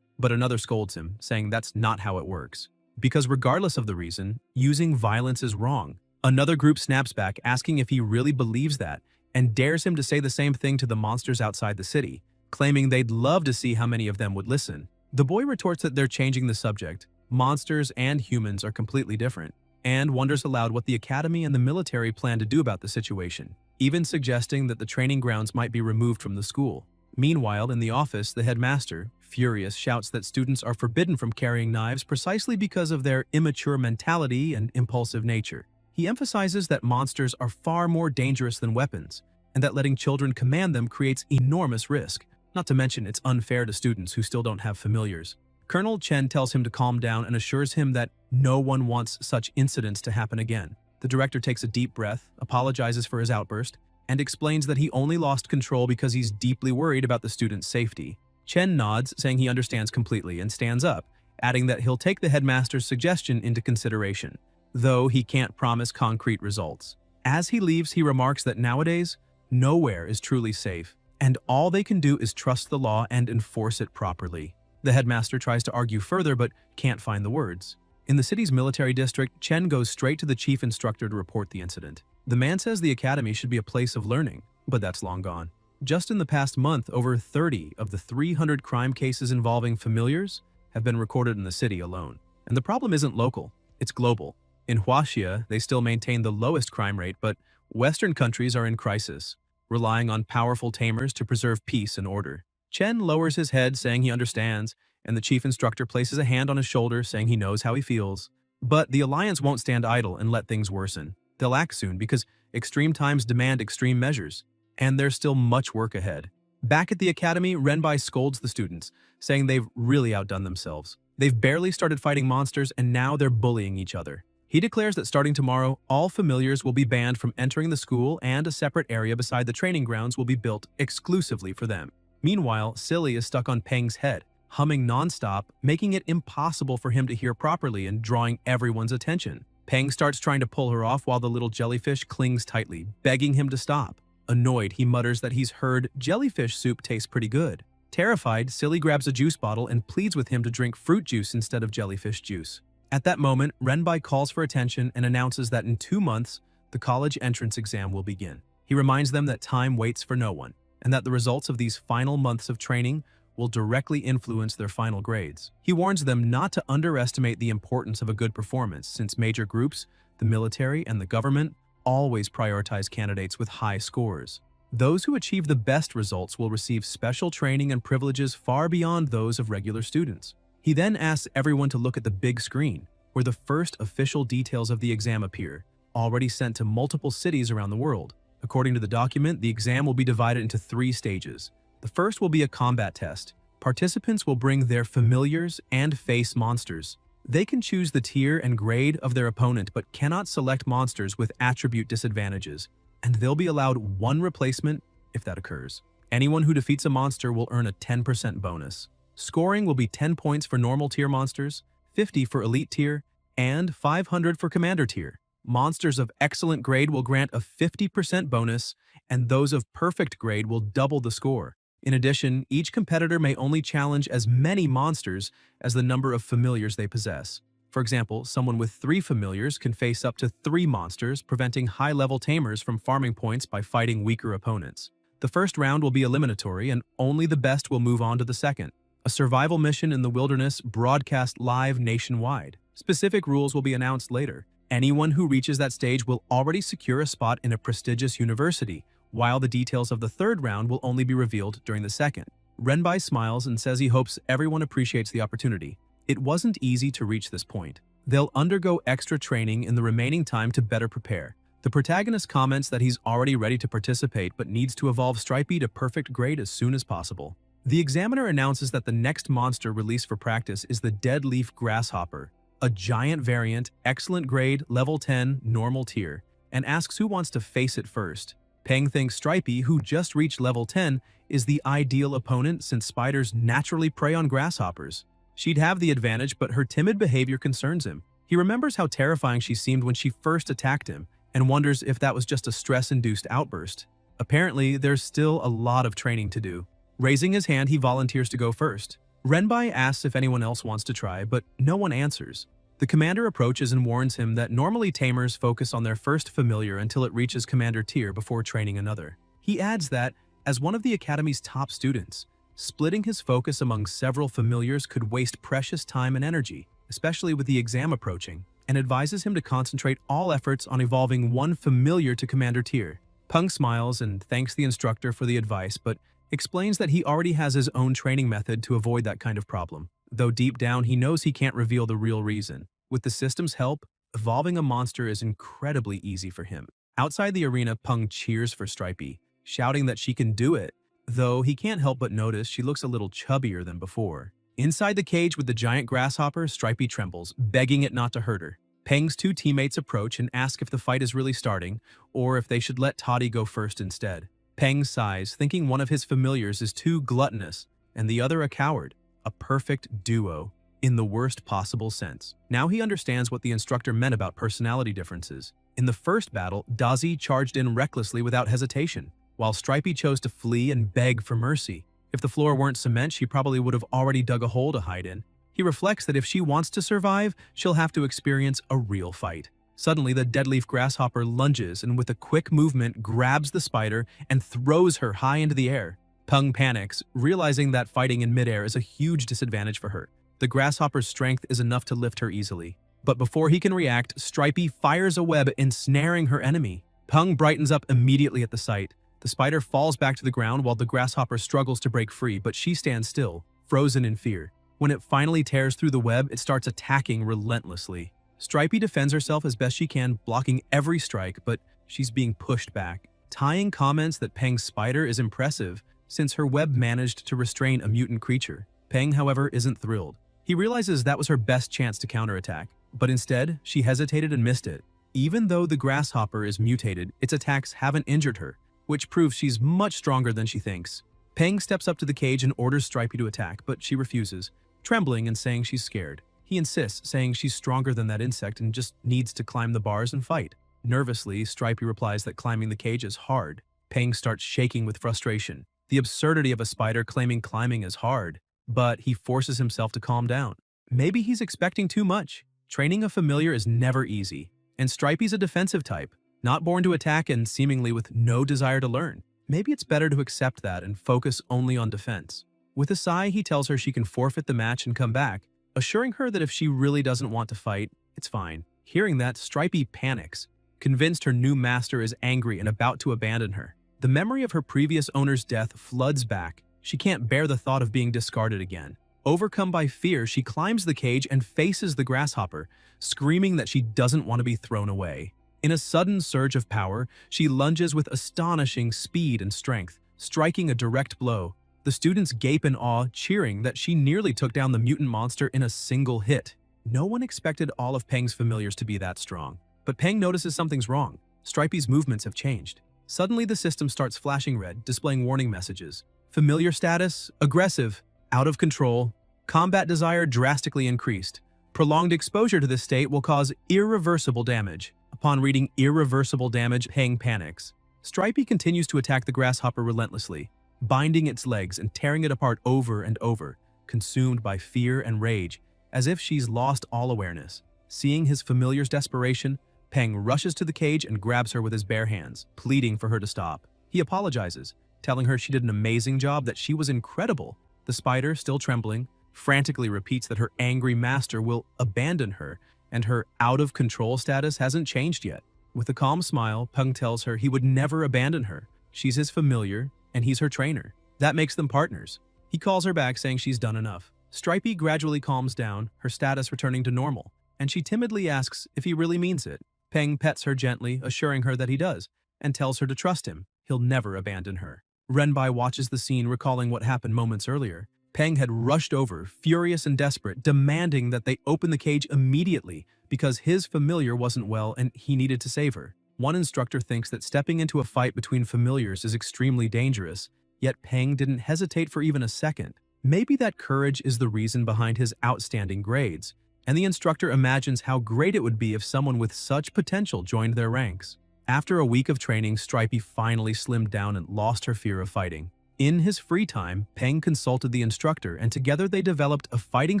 But another scolds him, saying that's not how it works. Because regardless of the reason, using violence is wrong. Another group snaps back, asking if he really believes that, and dares him to say the same thing to the monsters outside the city, claiming they'd love to see how many of them would listen. The boy retorts that they're changing the subject. Monsters and humans are completely different, and wonders aloud what the academy and the military plan to do about the situation, even suggesting that the training grounds might be removed from the school. Meanwhile, in the office, the headmaster, furious, shouts that students are forbidden from carrying knives precisely because of their immature mentality and impulsive nature. He emphasizes that monsters are far more dangerous than weapons, and that letting children command them creates enormous risk. Not to mention, it's unfair to students who still don't have familiars. Colonel Chen tells him to calm down and assures him that no one wants such incidents to happen again. The director takes a deep breath, apologizes for his outburst, and explains that he only lost control because he's deeply worried about the student's safety. Chen nods, saying he understands completely, and stands up, adding that he'll take the headmaster's suggestion into consideration, though he can't promise concrete results. As he leaves, he remarks that nowadays, nowhere is truly safe, and all they can do is trust the law and enforce it properly. The headmaster tries to argue further but can't find the words. In the city's military district, Chen goes straight to the chief instructor to report the incident. The man says the academy should be a place of learning, but that's long gone. Just in the past month, over 30 of the 300 crime cases involving familiars have been recorded in the city alone. And the problem isn't local, it's global. In Huaxia, they still maintain the lowest crime rate, but Western countries are in crisis, relying on powerful tamers to preserve peace and order. Chen lowers his head, saying he understands, and the chief instructor places a hand on his shoulder, saying he knows how he feels. But the Alliance won't stand idle and let things worsen. They'll act soon because extreme times demand extreme measures, and there's still much work ahead. Back at the academy, Renbai scolds the students, saying they've really outdone themselves. They've barely started fighting monsters, and now they're bullying each other. He declares that starting tomorrow, all familiars will be banned from entering the school, and a separate area beside the training grounds will be built exclusively for them. Meanwhile, Silly is stuck on Peng's head, humming non-stop, making it impossible for him to hear properly and drawing everyone's attention. Peng starts trying to pull her off while the little jellyfish clings tightly, begging him to stop. Annoyed, he mutters that he's heard jellyfish soup tastes pretty good. Terrified, Silly grabs a juice bottle and pleads with him to drink fruit juice instead of jellyfish juice. At that moment, Renbai calls for attention and announces that in 2 months, the college entrance exam will begin. He reminds them that time waits for no one, and that the results of these final months of training will directly influence their final grades. He warns them not to underestimate the importance of a good performance, since major groups, the military, and the government always prioritize candidates with high scores. Those who achieve the best results will receive special training and privileges far beyond those of regular students. He then asks everyone to look at the big screen, where the first official details of the exam appear, already sent to multiple cities around the world. According to the document, the exam will be divided into 3 stages. The first will be a combat test. Participants will bring their familiars and face monsters. They can choose the tier and grade of their opponent but cannot select monsters with attribute disadvantages, and they'll be allowed 1 replacement if that occurs. Anyone who defeats a monster will earn a 10% bonus. Scoring will be 10 points for normal tier monsters, 50 for elite tier, and 500 for commander tier. Monsters of excellent grade will grant a 50% bonus, and those of perfect grade will double the score. In addition, each competitor may only challenge as many monsters as the number of familiars they possess. For example, someone with 3 familiars can face up to 3 monsters, preventing high-level tamers from farming points by fighting weaker opponents. The first round will be eliminatory, and only the best will move on to the second. A survival mission in the wilderness broadcast live nationwide. Specific rules will be announced later. Anyone who reaches that stage will already secure a spot in a prestigious university, while the details of the third round will only be revealed during the second. Renbai smiles and says he hopes everyone appreciates the opportunity. It wasn't easy to reach this point. They'll undergo extra training in the remaining time to better prepare. The protagonist comments that he's already ready to participate but needs to evolve Stripey to perfect grade as soon as possible. The examiner announces that the next monster released for practice is the Dead Leaf Grasshopper, a giant variant, excellent grade, level 10, normal tier, and asks who wants to face it first. Peng thinks Stripey, who just reached level 10, is the ideal opponent since spiders naturally prey on grasshoppers. She'd have the advantage, but her timid behavior concerns him. He remembers how terrifying she seemed when she first attacked him, and wonders if that was just a stress-induced outburst. Apparently, there's still a lot of training to do. Raising his hand, he volunteers to go first. Renbai asks if anyone else wants to try, but no one answers. The commander approaches and warns him that normally tamers focus on their first familiar until it reaches commander tier before training another. He adds that, as one of the academy's top students, splitting his focus among several familiars could waste precious time and energy, especially with the exam approaching, and advises him to concentrate all efforts on evolving one familiar to commander tier. Peng smiles and thanks the instructor for the advice, but explains that he already has his own training method to avoid that kind of problem, though deep down he knows he can't reveal the real reason. With the system's help, evolving a monster is incredibly easy for him. Outside the arena, Peng cheers for Stripey, shouting that she can do it, though he can't help but notice she looks a little chubbier than before. Inside the cage with the giant grasshopper, Stripey trembles, begging it not to hurt her. Peng's two teammates approach and ask if the fight is really starting, or if they should let Toddy go first instead. Peng sighs, thinking one of his familiars is too gluttonous, and the other a coward. A perfect duo, in the worst possible sense. Now he understands what the instructor meant about personality differences. In the first battle, Dazi charged in recklessly without hesitation, while Stripey chose to flee and beg for mercy. If the floor weren't cement, she probably would have already dug a hole to hide in. He reflects that if she wants to survive, she'll have to experience a real fight. Suddenly, the deadleaf grasshopper lunges and with a quick movement grabs the spider and throws her high into the air. Peng panics, realizing that fighting in midair is a huge disadvantage for her. The grasshopper's strength is enough to lift her easily. But before he can react, Stripey fires a web ensnaring her enemy. Peng brightens up immediately at the sight. The spider falls back to the ground while the grasshopper struggles to break free, but she stands still, frozen in fear. When it finally tears through the web, it starts attacking relentlessly. Stripey defends herself as best she can, blocking every strike, but she's being pushed back. Tying comments that Peng's spider is impressive, since her web managed to restrain a mutant creature. Peng, however, isn't thrilled. He realizes that was her best chance to counterattack, but instead, she hesitated and missed it. Even though the grasshopper is mutated, its attacks haven't injured her, which proves she's much stronger than she thinks. Peng steps up to the cage and orders Stripey to attack, but she refuses, trembling and saying she's scared. He insists, saying she's stronger than that insect and just needs to climb the bars and fight. Nervously, Stripey replies that climbing the cage is hard. Peng starts shaking with frustration. The absurdity of a spider claiming climbing is hard, but he forces himself to calm down. Maybe he's expecting too much. Training a familiar is never easy, and Stripey's a defensive type, not born to attack and seemingly with no desire to learn. Maybe it's better to accept that and focus only on defense. With a sigh, he tells her she can forfeit the match and come back, assuring her that if she really doesn't want to fight, it's fine. Hearing that, Stripey panics, convinced her new master is angry and about to abandon her. The memory of her previous owner's death floods back. She can't bear the thought of being discarded again. Overcome by fear, she climbs the cage and faces the grasshopper, screaming that she doesn't want to be thrown away. In a sudden surge of power, she lunges with astonishing speed and strength, striking a direct blow. The students gape in awe, cheering that she nearly took down the mutant monster in a single hit. No one expected all of Peng's familiars to be that strong. But Peng notices something's wrong. Stripey's movements have changed. Suddenly, the system starts flashing red, displaying warning messages. Familiar status, aggressive, out of control, combat desire drastically increased. Prolonged exposure to this state will cause irreversible damage. Upon reading irreversible damage, Peng panics. Stripey continues to attack the grasshopper relentlessly, binding its legs and tearing it apart over and over, consumed by fear and rage, as if she's lost all awareness. Seeing his familiar's desperation, Peng rushes to the cage and grabs her with his bare hands, pleading for her to stop. He apologizes, telling her she did an amazing job, that she was incredible. The spider, still trembling, frantically repeats that her angry master will abandon her, and her out-of-control status hasn't changed yet. With a calm smile, Peng tells her he would never abandon her. She's his familiar, and he's her trainer. That makes them partners. He calls her back, saying she's done enough. Stripey gradually calms down, her status returning to normal, and she timidly asks if he really means it. Peng pets her gently, assuring her that he does, and tells her to trust him. He'll never abandon her. Renbai watches the scene, recalling what happened moments earlier. Peng had rushed over, furious and desperate, demanding that they open the cage immediately because his familiar wasn't well and he needed to save her. One instructor thinks that stepping into a fight between familiars is extremely dangerous, yet Peng didn't hesitate for even a second. Maybe that courage is the reason behind his outstanding grades, and the instructor imagines how great it would be if someone with such potential joined their ranks. After a week of training, Stripey finally slimmed down and lost her fear of fighting. In his free time, Peng consulted the instructor, and together they developed a fighting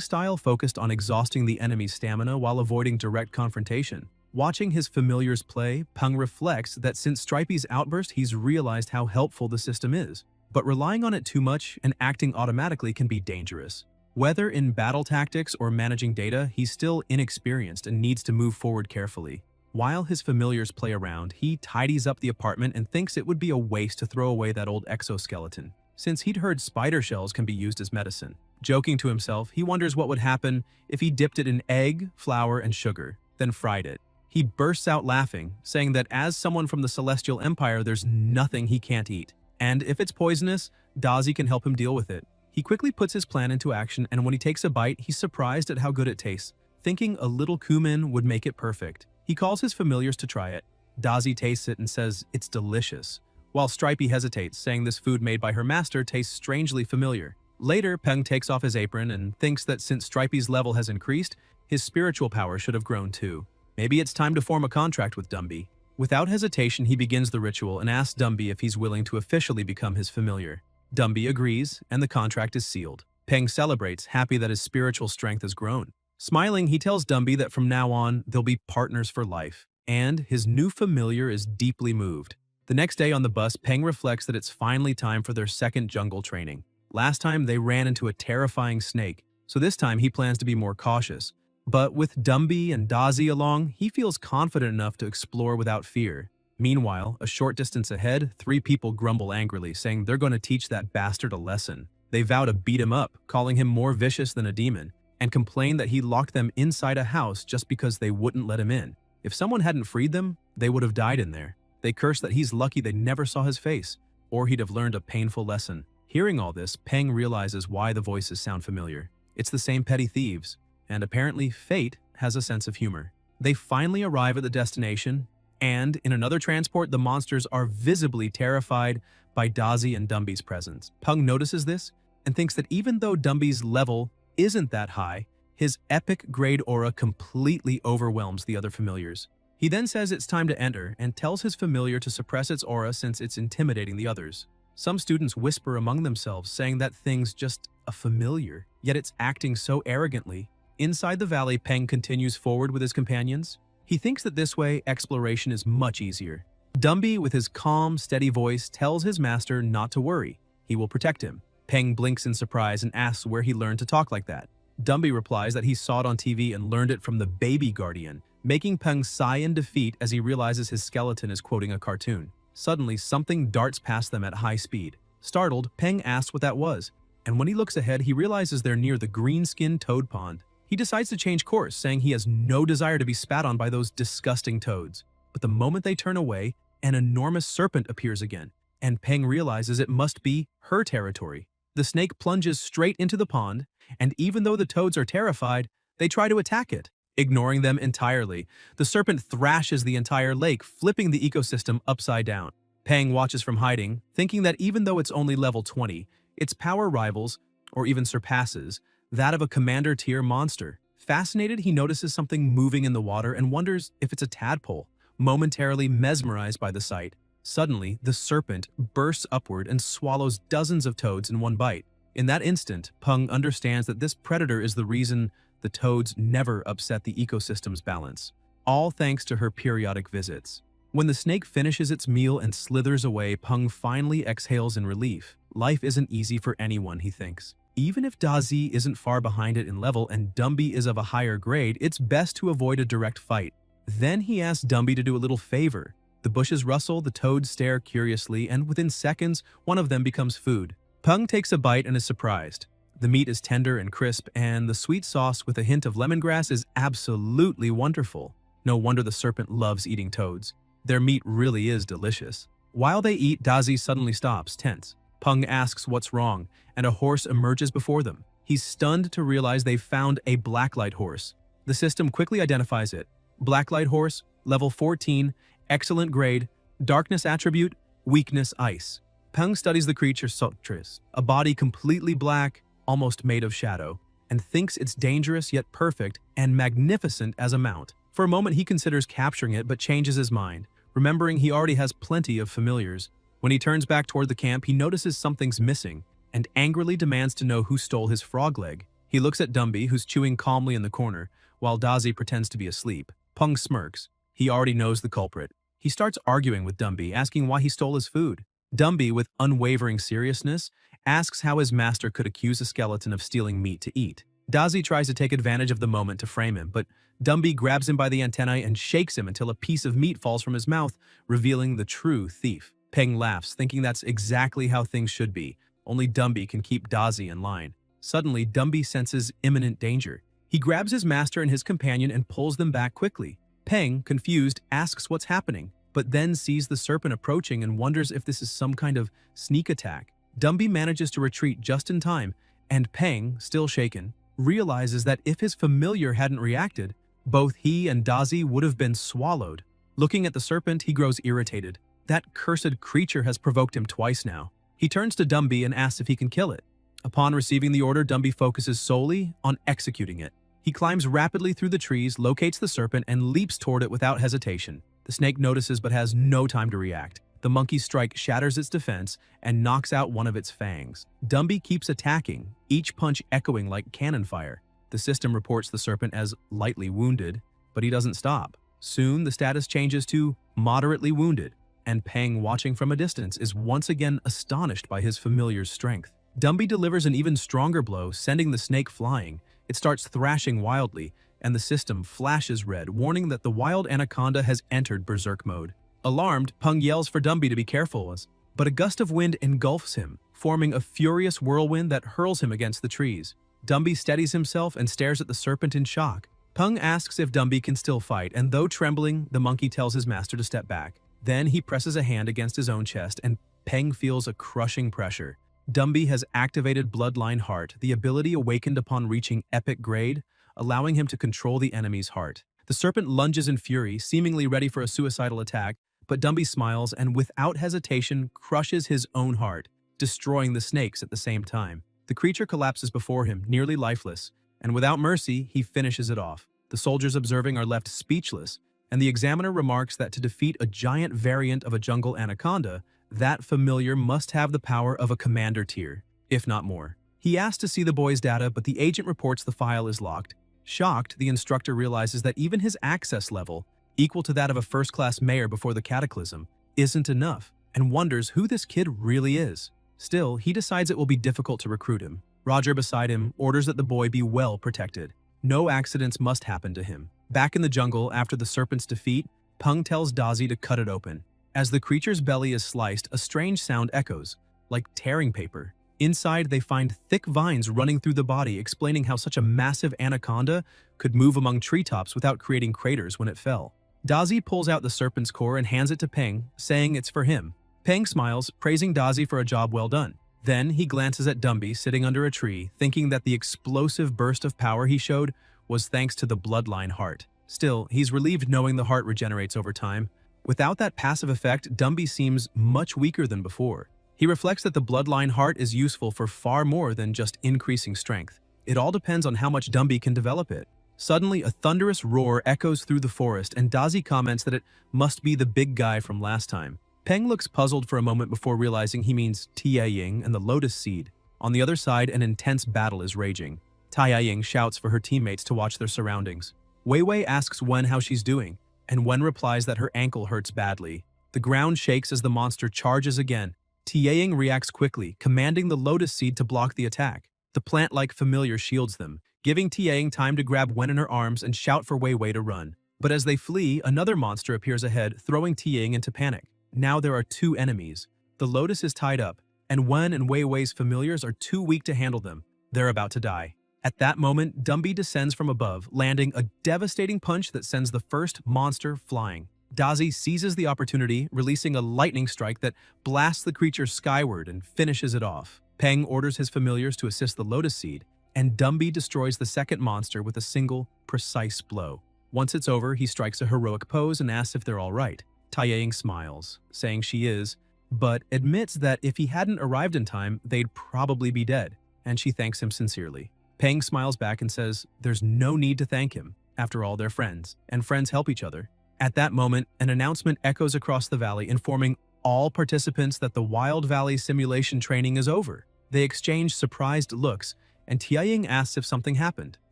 style focused on exhausting the enemy's stamina while avoiding direct confrontation. Watching his familiars play, Peng reflects that since Stripey's outburst, he's realized how helpful the system is. But relying on it too much and acting automatically can be dangerous. Whether in battle tactics or managing data, he's still inexperienced and needs to move forward carefully. While his familiars play around, he tidies up the apartment and thinks it would be a waste to throw away that old exoskeleton, since he'd heard spider shells can be used as medicine. Joking to himself, he wonders what would happen if he dipped it in egg, flour, and sugar, then fried it. He bursts out laughing, saying that as someone from the Celestial Empire, there's nothing he can't eat. And if it's poisonous, Dazi can help him deal with it. He quickly puts his plan into action, and when he takes a bite, he's surprised at how good it tastes, thinking a little cumin would make it perfect. He calls his familiars to try it. Dazi tastes it and says it's delicious, while Stripey hesitates, saying this food made by her master tastes strangely familiar. Later, Peng takes off his apron and thinks that since Stripey's level has increased, his spiritual power should have grown too. Maybe it's time to form a contract with Dumby. Without hesitation, he begins the ritual and asks Dumby if he's willing to officially become his familiar. Dumby agrees, and the contract is sealed. Peng celebrates, happy that his spiritual strength has grown. Smiling, he tells Dumby that from now on, they'll be partners for life, and his new familiar is deeply moved. The next day on the bus, Peng reflects that it's finally time for their second jungle training. Last time, they ran into a terrifying snake, so this time he plans to be more cautious. But with Dumby and Dazi along, he feels confident enough to explore without fear. Meanwhile, a short distance ahead, 3 people grumble angrily, saying they're going to teach that bastard a lesson. They vow to beat him up, calling him more vicious than a demon, and complain that he locked them inside a house just because they wouldn't let him in. If someone hadn't freed them, they would have died in there. They curse that he's lucky they never saw his face, or he'd have learned a painful lesson. Hearing all this, Peng realizes why the voices sound familiar. It's the same petty thieves, and apparently fate has a sense of humor. They finally arrive at the destination, and in another transport, the monsters are visibly terrified by Dazi and Dumby's presence. Peng notices this and thinks that even though Dumby's level isn't that high, his epic grade aura completely overwhelms the other familiars. He then says it's time to enter and tells his familiar to suppress its aura since it's intimidating the others. Some students whisper among themselves, saying that thing's just a familiar, yet it's acting so arrogantly. Inside the valley, Peng continues forward with his companions. He thinks that this way, exploration is much easier. Dumby, with his calm, steady voice, tells his master not to worry. He will protect him. Peng blinks in surprise and asks where he learned to talk like that. Dumby replies that he saw it on TV and learned it from the baby guardian, making Peng sigh in defeat as he realizes his skeleton is quoting a cartoon. Suddenly, something darts past them at high speed. Startled, Peng asks what that was, and when he looks ahead, he realizes they're near the green-skinned toad pond. He decides to change course, saying he has no desire to be spat on by those disgusting toads. But the moment they turn away, an enormous serpent appears again, and Peng realizes it must be her territory. The snake plunges straight into the pond, and even though the toads are terrified, they try to attack it. Ignoring them entirely, the serpent thrashes the entire lake, flipping the ecosystem upside down. Peng watches from hiding, thinking that even though it's only level 20, its power rivals, or even surpasses, that of a commander-tier monster. Fascinated, he notices something moving in the water and wonders if it's a tadpole, momentarily mesmerized by the sight. Suddenly, the serpent bursts upward and swallows dozens of toads in one bite. In that instant, Peng understands that this predator is the reason the toads never upset the ecosystem's balance, all thanks to her periodic visits. When the snake finishes its meal and slithers away, Peng finally exhales in relief. Life isn't easy for anyone, he thinks. Even if Dazi isn't far behind it in level and Dumby is of a higher grade, it's best to avoid a direct fight. Then he asks Dumby to do a little favor. The bushes rustle, the toads stare curiously, and within seconds, one of them becomes food. Peng takes a bite and is surprised. The meat is tender and crisp, and the sweet sauce with a hint of lemongrass is absolutely wonderful. No wonder the serpent loves eating toads. Their meat really is delicious. While they eat, Dazi suddenly stops, tense. Peng asks what's wrong, and a horse emerges before them. He's stunned to realize they've found a blacklight horse. The system quickly identifies it. Blacklight horse, level 14, excellent grade, darkness attribute, weakness ice. Peng studies the creature Sotris, a body completely black, almost made of shadow, and thinks it's dangerous yet perfect and magnificent as a mount. For a moment he considers capturing it but changes his mind, remembering he already has plenty of familiars. When he turns back toward the camp, he notices something's missing and angrily demands to know who stole his frog leg. He looks at Dumby, who's chewing calmly in the corner, while Dazi pretends to be asleep. Pung smirks. He already knows the culprit. He starts arguing with Dumby, asking why he stole his food. Dumby, with unwavering seriousness, asks how his master could accuse a skeleton of stealing meat to eat. Dazi tries to take advantage of the moment to frame him, but Dumby grabs him by the antennae and shakes him until a piece of meat falls from his mouth, revealing the true thief. Peng laughs, thinking that's exactly how things should be. Only Dumby can keep Dazi in line. Suddenly, Dumby senses imminent danger. He grabs his master and his companion and pulls them back quickly. Peng, confused, asks what's happening, but then sees the serpent approaching and wonders if this is some kind of sneak attack. Dumby manages to retreat just in time, and Peng, still shaken, realizes that if his familiar hadn't reacted, both he and Dazi would have been swallowed. Looking at the serpent, he grows irritated. That cursed creature has provoked him twice now. He turns to Dumby and asks if he can kill it. Upon receiving the order, Dumby focuses solely on executing it. He climbs rapidly through the trees, locates the serpent, and leaps toward it without hesitation. The snake notices but has no time to react. The monkey's strike shatters its defense and knocks out one of its fangs. Dumby keeps attacking, each punch echoing like cannon fire. The system reports the serpent as lightly wounded, but he doesn't stop. Soon, the status changes to moderately wounded, and Peng, watching from a distance, is once again astonished by his familiar's strength. Dumby delivers an even stronger blow, sending the snake flying. It starts thrashing wildly, and the system flashes red, warning that the wild anaconda has entered berserk mode. Alarmed, Peng yells for Dumby to be careful, but a gust of wind engulfs him, forming a furious whirlwind that hurls him against the trees. Dumby steadies himself and stares at the serpent in shock. Peng asks if Dumby can still fight, and though trembling, the monkey tells his master to step back. Then he presses a hand against his own chest, and Peng feels a crushing pressure. Dumby has activated Bloodline Heart, the ability awakened upon reaching epic grade, allowing him to control the enemy's heart. The serpent lunges in fury, seemingly ready for a suicidal attack, but Dumby smiles and without hesitation crushes his own heart, destroying the snakes at the same time. The creature collapses before him, nearly lifeless, and without mercy, he finishes it off. The soldiers observing are left speechless, and the examiner remarks that to defeat a giant variant of a jungle anaconda, that familiar must have the power of a commander tier, if not more. He asks to see the boy's data, but the agent reports the file is locked. Shocked, the instructor realizes that even his access level, equal to that of a first-class mayor before the cataclysm, isn't enough, and wonders who this kid really is. Still, he decides it will be difficult to recruit him. Roger beside him orders that the boy be well protected. No accidents must happen to him. Back in the jungle, after the serpent's defeat, Peng tells Dazi to cut it open. As the creature's belly is sliced, a strange sound echoes, like tearing paper. Inside, they find thick vines running through the body, explaining how such a massive anaconda could move among treetops without creating craters when it fell. Dazi pulls out the serpent's core and hands it to Peng, saying it's for him. Peng smiles, praising Dazi for a job well done. Then he glances at Dumby sitting under a tree, thinking that the explosive burst of power he showed was thanks to the Bloodline Heart. Still, he's relieved knowing the heart regenerates over time. Without that passive effect, Dumby seems much weaker than before. He reflects that the Bloodline Heart is useful for far more than just increasing strength. It all depends on how much Dumby can develop it. Suddenly, a thunderous roar echoes through the forest, and Dazi comments that it must be the big guy from last time. Peng looks puzzled for a moment before realizing he means Tianying and the Lotus Seed. On the other side, an intense battle is raging. Tianying shouts for her teammates to watch their surroundings. Wei Wei asks Wen how she's doing, and Wen replies that her ankle hurts badly. The ground shakes as the monster charges again. Tianying reacts quickly, commanding the Lotus Seed to block the attack. The plant-like familiar shields them, giving Tianying time to grab Wen in her arms and shout for Wei Wei to run. But as they flee, another monster appears ahead, throwing Tianying into panic. Now there are two enemies. The Lotus is tied up, and Wen and Wei Wei's familiars are too weak to handle them. They're about to die. At that moment, Dumby descends from above, landing a devastating punch that sends the first monster flying. Dazi seizes the opportunity, releasing a lightning strike that blasts the creature skyward and finishes it off. Peng orders his familiars to assist the Lotus Seed, and Dumby destroys the second monster with a single, precise blow. Once it's over, he strikes a heroic pose and asks if they're all right. Tianying smiles, saying she is, but admits that if he hadn't arrived in time, they'd probably be dead, and she thanks him sincerely. Peng smiles back and says there's no need to thank him. After all, they're friends, and friends help each other. At that moment, an announcement echoes across the valley, informing all participants that the Wild Valley simulation training is over. They exchange surprised looks, and Tianying asks if something happened.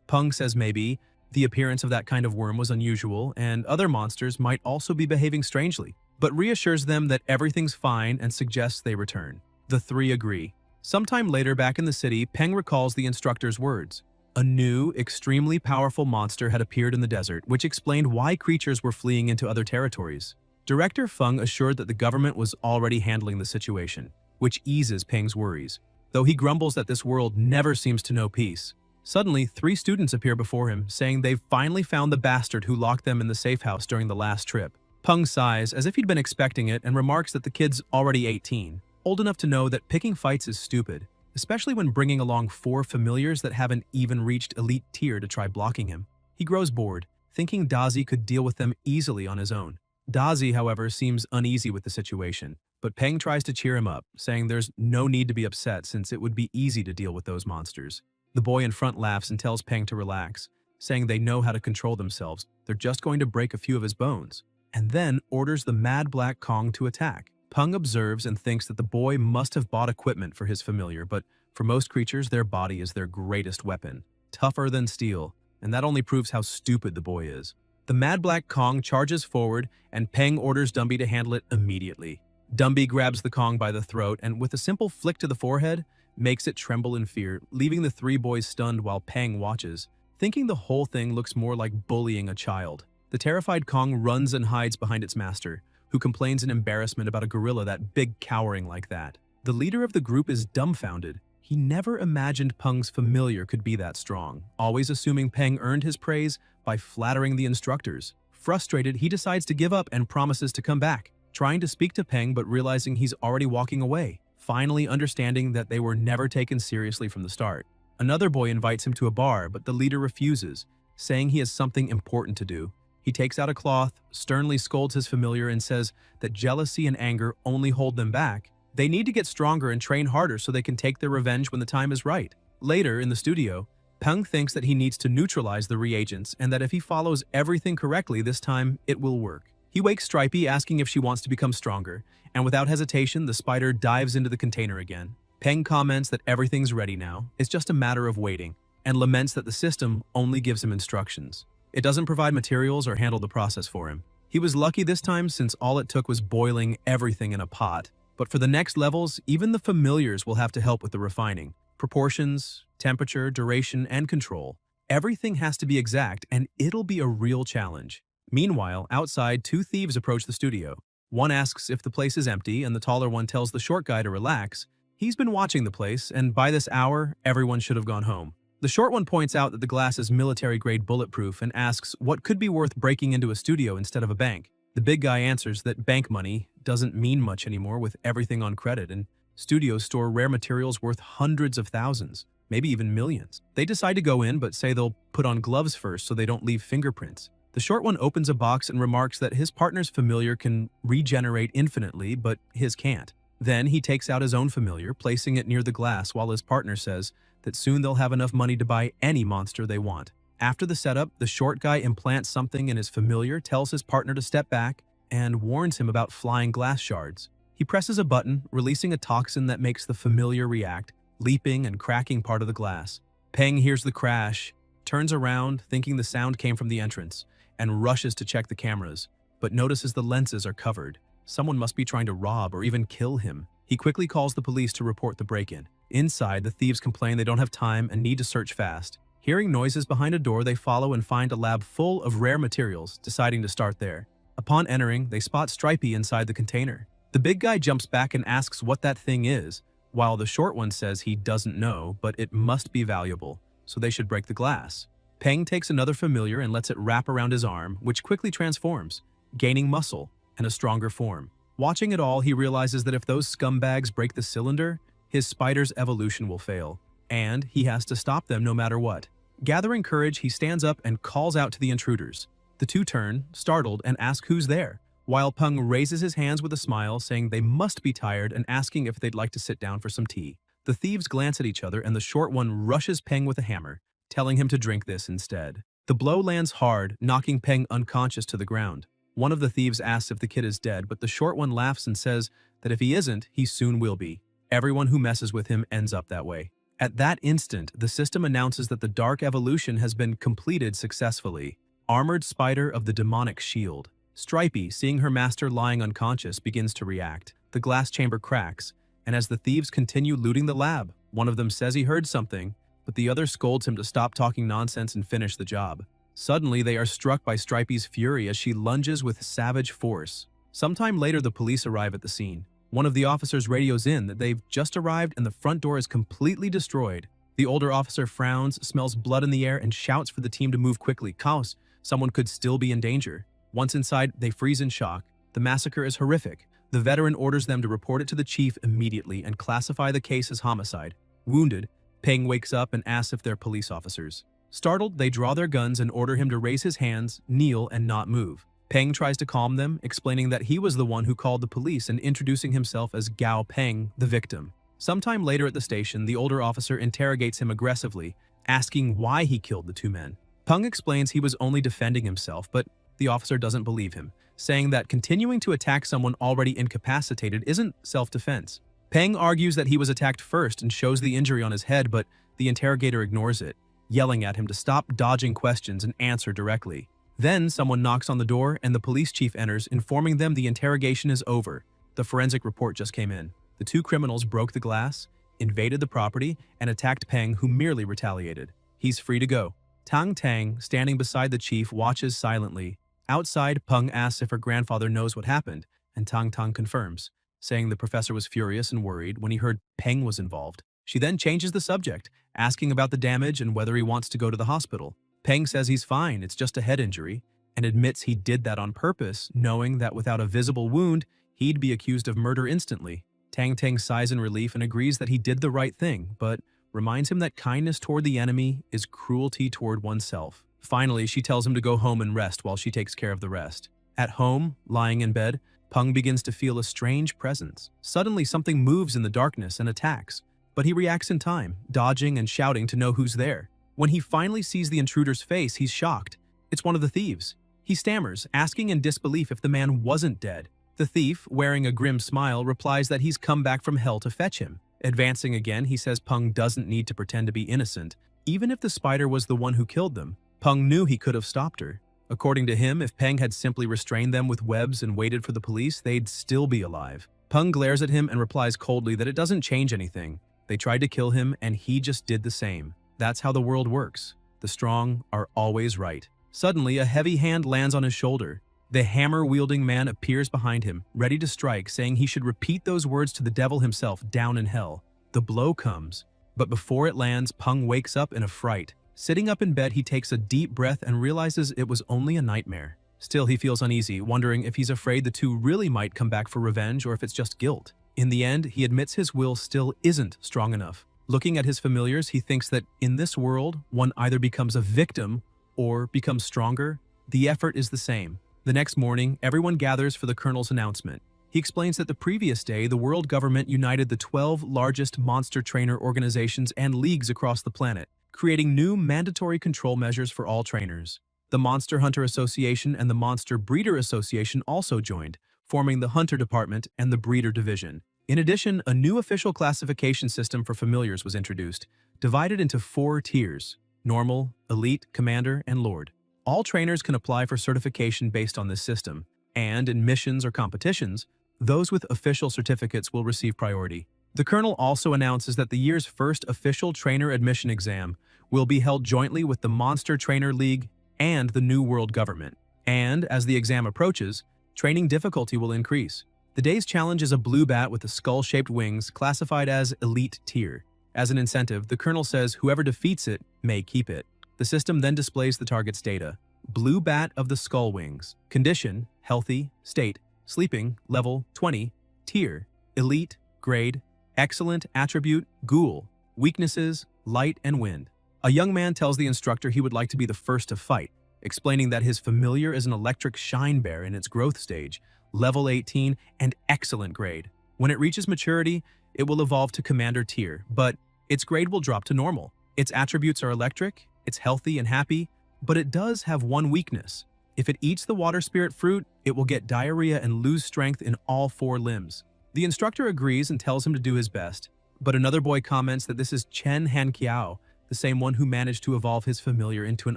Peng says maybe the appearance of that kind of worm was unusual, and other monsters might also be behaving strangely, but reassures them that everything's fine and suggests they return. The three agree. Sometime later back in the city, Peng recalls the instructor's words. A new, extremely powerful monster had appeared in the desert, which explained why creatures were fleeing into other territories. Director Feng assured that the government was already handling the situation, which eases Peng's worries, though he grumbles that this world never seems to know peace. Suddenly, 3 students appear before him, saying they've finally found the bastard who locked them in the safe house during the last trip. Peng sighs as if he'd been expecting it and remarks that the kid's already 18, old enough to know that picking fights is stupid, especially when bringing along 4 familiars that haven't even reached elite tier to try blocking him. He grows bored, thinking Dazi could deal with them easily on his own. Dazi, however, seems uneasy with the situation, but Peng tries to cheer him up, saying there's no need to be upset since it would be easy to deal with those monsters. The boy in front laughs and tells Peng to relax, saying they know how to control themselves, they're just going to break a few of his bones, and then orders the Mad Black Kong to attack. Peng observes and thinks that the boy must have bought equipment for his familiar, but for most creatures, their body is their greatest weapon, tougher than steel, and that only proves how stupid the boy is. The Mad Black Kong charges forward, and Peng orders Dumby to handle it immediately. Dumby grabs the Kong by the throat and, with a simple flick to the forehead, makes it tremble in fear, leaving the 3 boys stunned while Peng watches, thinking the whole thing looks more like bullying a child. The terrified Kong runs and hides behind its master, who complains in embarrassment about a gorilla that big cowering like that. The leader of the group is dumbfounded. He never imagined Peng's familiar could be that strong, always assuming Peng earned his praise by flattering the instructors. Frustrated, he decides to give up and promises to come back, trying to speak to Peng but realizing he's already walking away, finally understanding that they were never taken seriously from the start. Another boy invites him to a bar, but the leader refuses, saying he has something important to do. He takes out a cloth, sternly scolds his familiar, and says that jealousy and anger only hold them back. They need to get stronger and train harder so they can take their revenge when the time is right. Later, in the studio, Peng thinks that he needs to neutralize the reagents and that if he follows everything correctly this time, it will work. He wakes Stripey asking if she wants to become stronger, and without hesitation, the spider dives into the container again. Peng comments that everything's ready now, it's just a matter of waiting, and laments that the system only gives him instructions. It doesn't provide materials or handle the process for him. He was lucky this time since all it took was boiling everything in a pot. But for the next levels, even the familiars will have to help with the refining. Proportions, temperature, duration, and control. Everything has to be exact, and it'll be a real challenge. Meanwhile, outside, 2 thieves approach the studio. One asks if the place is empty, and the taller one tells the short guy to relax. He's been watching the place, and by this hour, everyone should have gone home. The short one points out that the glass is military-grade bulletproof and asks what could be worth breaking into a studio instead of a bank. The big guy answers that bank money doesn't mean much anymore with everything on credit, and studios store rare materials worth hundreds of thousands, maybe even millions. They decide to go in but say they'll put on gloves first so they don't leave fingerprints. The short one opens a box and remarks that his partner's familiar can regenerate infinitely, but his can't. Then he takes out his own familiar, placing it near the glass while his partner says that soon they'll have enough money to buy any monster they want. After the setup, the short guy implants something in his familiar, tells his partner to step back, and warns him about flying glass shards. He presses a button, releasing a toxin that makes the familiar react, leaping and cracking part of the glass. Peng hears the crash, turns around, thinking the sound came from the entrance, and rushes to check the cameras, but notices the lenses are covered. Someone must be trying to rob or even kill him. He quickly calls the police to report the break-in. Inside, the thieves complain they don't have time and need to search fast. Hearing noises behind a door, they follow and find a lab full of rare materials, deciding to start there. Upon entering, they spot Stripey inside the container. The big guy jumps back and asks what that thing is, while the short one says he doesn't know, but it must be valuable, so they should break the glass. Peng takes another familiar and lets it wrap around his arm, which quickly transforms, gaining muscle and a stronger form. Watching it all, he realizes that if those scumbags break the cylinder, his spider's evolution will fail, and he has to stop them no matter what. Gathering courage, he stands up and calls out to the intruders. The 2 turn, startled, and ask who's there, while Peng raises his hands with a smile, saying they must be tired and asking if they'd like to sit down for some tea. The thieves glance at each other, and the short one rushes Peng with a hammer, telling him to drink this instead. The blow lands hard, knocking Peng unconscious to the ground. One of the thieves asks if the kid is dead, but the short one laughs and says that if he isn't, he soon will be. Everyone who messes with him ends up that way. At that instant, the system announces that the dark evolution has been completed successfully. Armored Spider of the Demonic Shield. Stripey, seeing her master lying unconscious, begins to react. The glass chamber cracks, and as the thieves continue looting the lab, one of them says he heard something, but the other scolds him to stop talking nonsense and finish the job. Suddenly, they are struck by Stripey's fury as she lunges with savage force. Sometime later, the police arrive at the scene. One of the officers radios in that they've just arrived and the front door is completely destroyed. The older officer frowns, smells blood in the air, and shouts for the team to move quickly. Cause someone could still be in danger. Once inside, they freeze in shock. The massacre is horrific. The veteran orders them to report it to the chief immediately and classify the case as homicide. Wounded, Peng wakes up and asks if they're police officers. Startled, they draw their guns and order him to raise his hands, kneel, and not move. Peng tries to calm them, explaining that he was the one who called the police and introducing himself as Gao Peng, the victim. Sometime later at the station, the older officer interrogates him aggressively, asking why he killed the two men. Peng explains he was only defending himself, but the officer doesn't believe him, saying that continuing to attack someone already incapacitated isn't self-defense. Peng argues that he was attacked first and shows the injury on his head, but the interrogator ignores it, yelling at him to stop dodging questions and answer directly. Then someone knocks on the door and the police chief enters, informing them the interrogation is over. The forensic report just came in. The two criminals broke the glass, invaded the property, and attacked Peng, who merely retaliated. He's free to go. Tang Tang, standing beside the chief, watches silently. Outside, Peng asks if her grandfather knows what happened, and Tang Tang confirms, saying the professor was furious and worried when he heard Peng was involved. She then changes the subject, asking about the damage and whether he wants to go to the hospital. Peng says he's fine, it's just a head injury, and admits he did that on purpose, knowing that without a visible wound, he'd be accused of murder instantly. Tang Tang sighs in relief and agrees that he did the right thing, but reminds him that kindness toward the enemy is cruelty toward oneself. Finally, she tells him to go home and rest while she takes care of the rest. At home, lying in bed, Peng begins to feel a strange presence. Suddenly, something moves in the darkness and attacks, but he reacts in time, dodging and shouting to know who's there. When he finally sees the intruder's face, he's shocked. It's one of the thieves. He stammers, asking in disbelief if the man wasn't dead. The thief, wearing a grim smile, replies that he's come back from hell to fetch him. Advancing again, he says Peng doesn't need to pretend to be innocent. Even if the spider was the one who killed them, Peng knew he could have stopped her. According to him, if Peng had simply restrained them with webs and waited for the police, they'd still be alive. Peng glares at him and replies coldly that it doesn't change anything. They tried to kill him, and he just did the same. That's how the world works. The strong are always right. Suddenly, a heavy hand lands on his shoulder. The hammer-wielding man appears behind him, ready to strike, saying he should repeat those words to the devil himself down in hell. The blow comes, but before it lands, Peng wakes up in a fright. Sitting up in bed, he takes a deep breath and realizes it was only a nightmare. Still, he feels uneasy, wondering if he's afraid the two really might come back for revenge or if it's just guilt. In the end, he admits his will still isn't strong enough. Looking at his familiars, he thinks that in this world, one either becomes a victim or becomes stronger. The effort is the same. The next morning, everyone gathers for the colonel's announcement. He explains that the previous day, the world government united the 12 largest monster trainer organizations and leagues across the planet, creating new mandatory control measures for all trainers. The Monster Hunter Association and the Monster Breeder Association also joined, forming the Hunter Department and the Breeder Division. In addition, a new official classification system for familiars was introduced, divided into 4 tiers: Normal, Elite, Commander, and Lord. All trainers can apply for certification based on this system, and in missions or competitions, those with official certificates will receive priority. The Colonel also announces that the year's first official trainer admission exam will be held jointly with the Monster Trainer League and the New World Government. And as the exam approaches, training difficulty will increase. The day's challenge is a blue bat with the skull-shaped wings, classified as Elite Tier. As an incentive, the Colonel says whoever defeats it may keep it. The system then displays the target's data. Blue bat of the skull wings. Condition: healthy, state, sleeping, level 20, tier, elite, grade, excellent, attribute, ghoul, weaknesses, light and wind. A young man tells the instructor he would like to be the first to fight, explaining that his familiar is an electric shine bear in its growth stage, level 18, and excellent grade. When it reaches maturity, it will evolve to commander tier, but its grade will drop to normal. Its attributes are electric, it's healthy and happy, but it does have one weakness: If it eats the water spirit fruit, it will get diarrhea and lose strength in all 4 limbs. The instructor agrees and tells him to do his best, but another boy comments that this is Chen Hanqiao, the same one who managed to evolve his familiar into an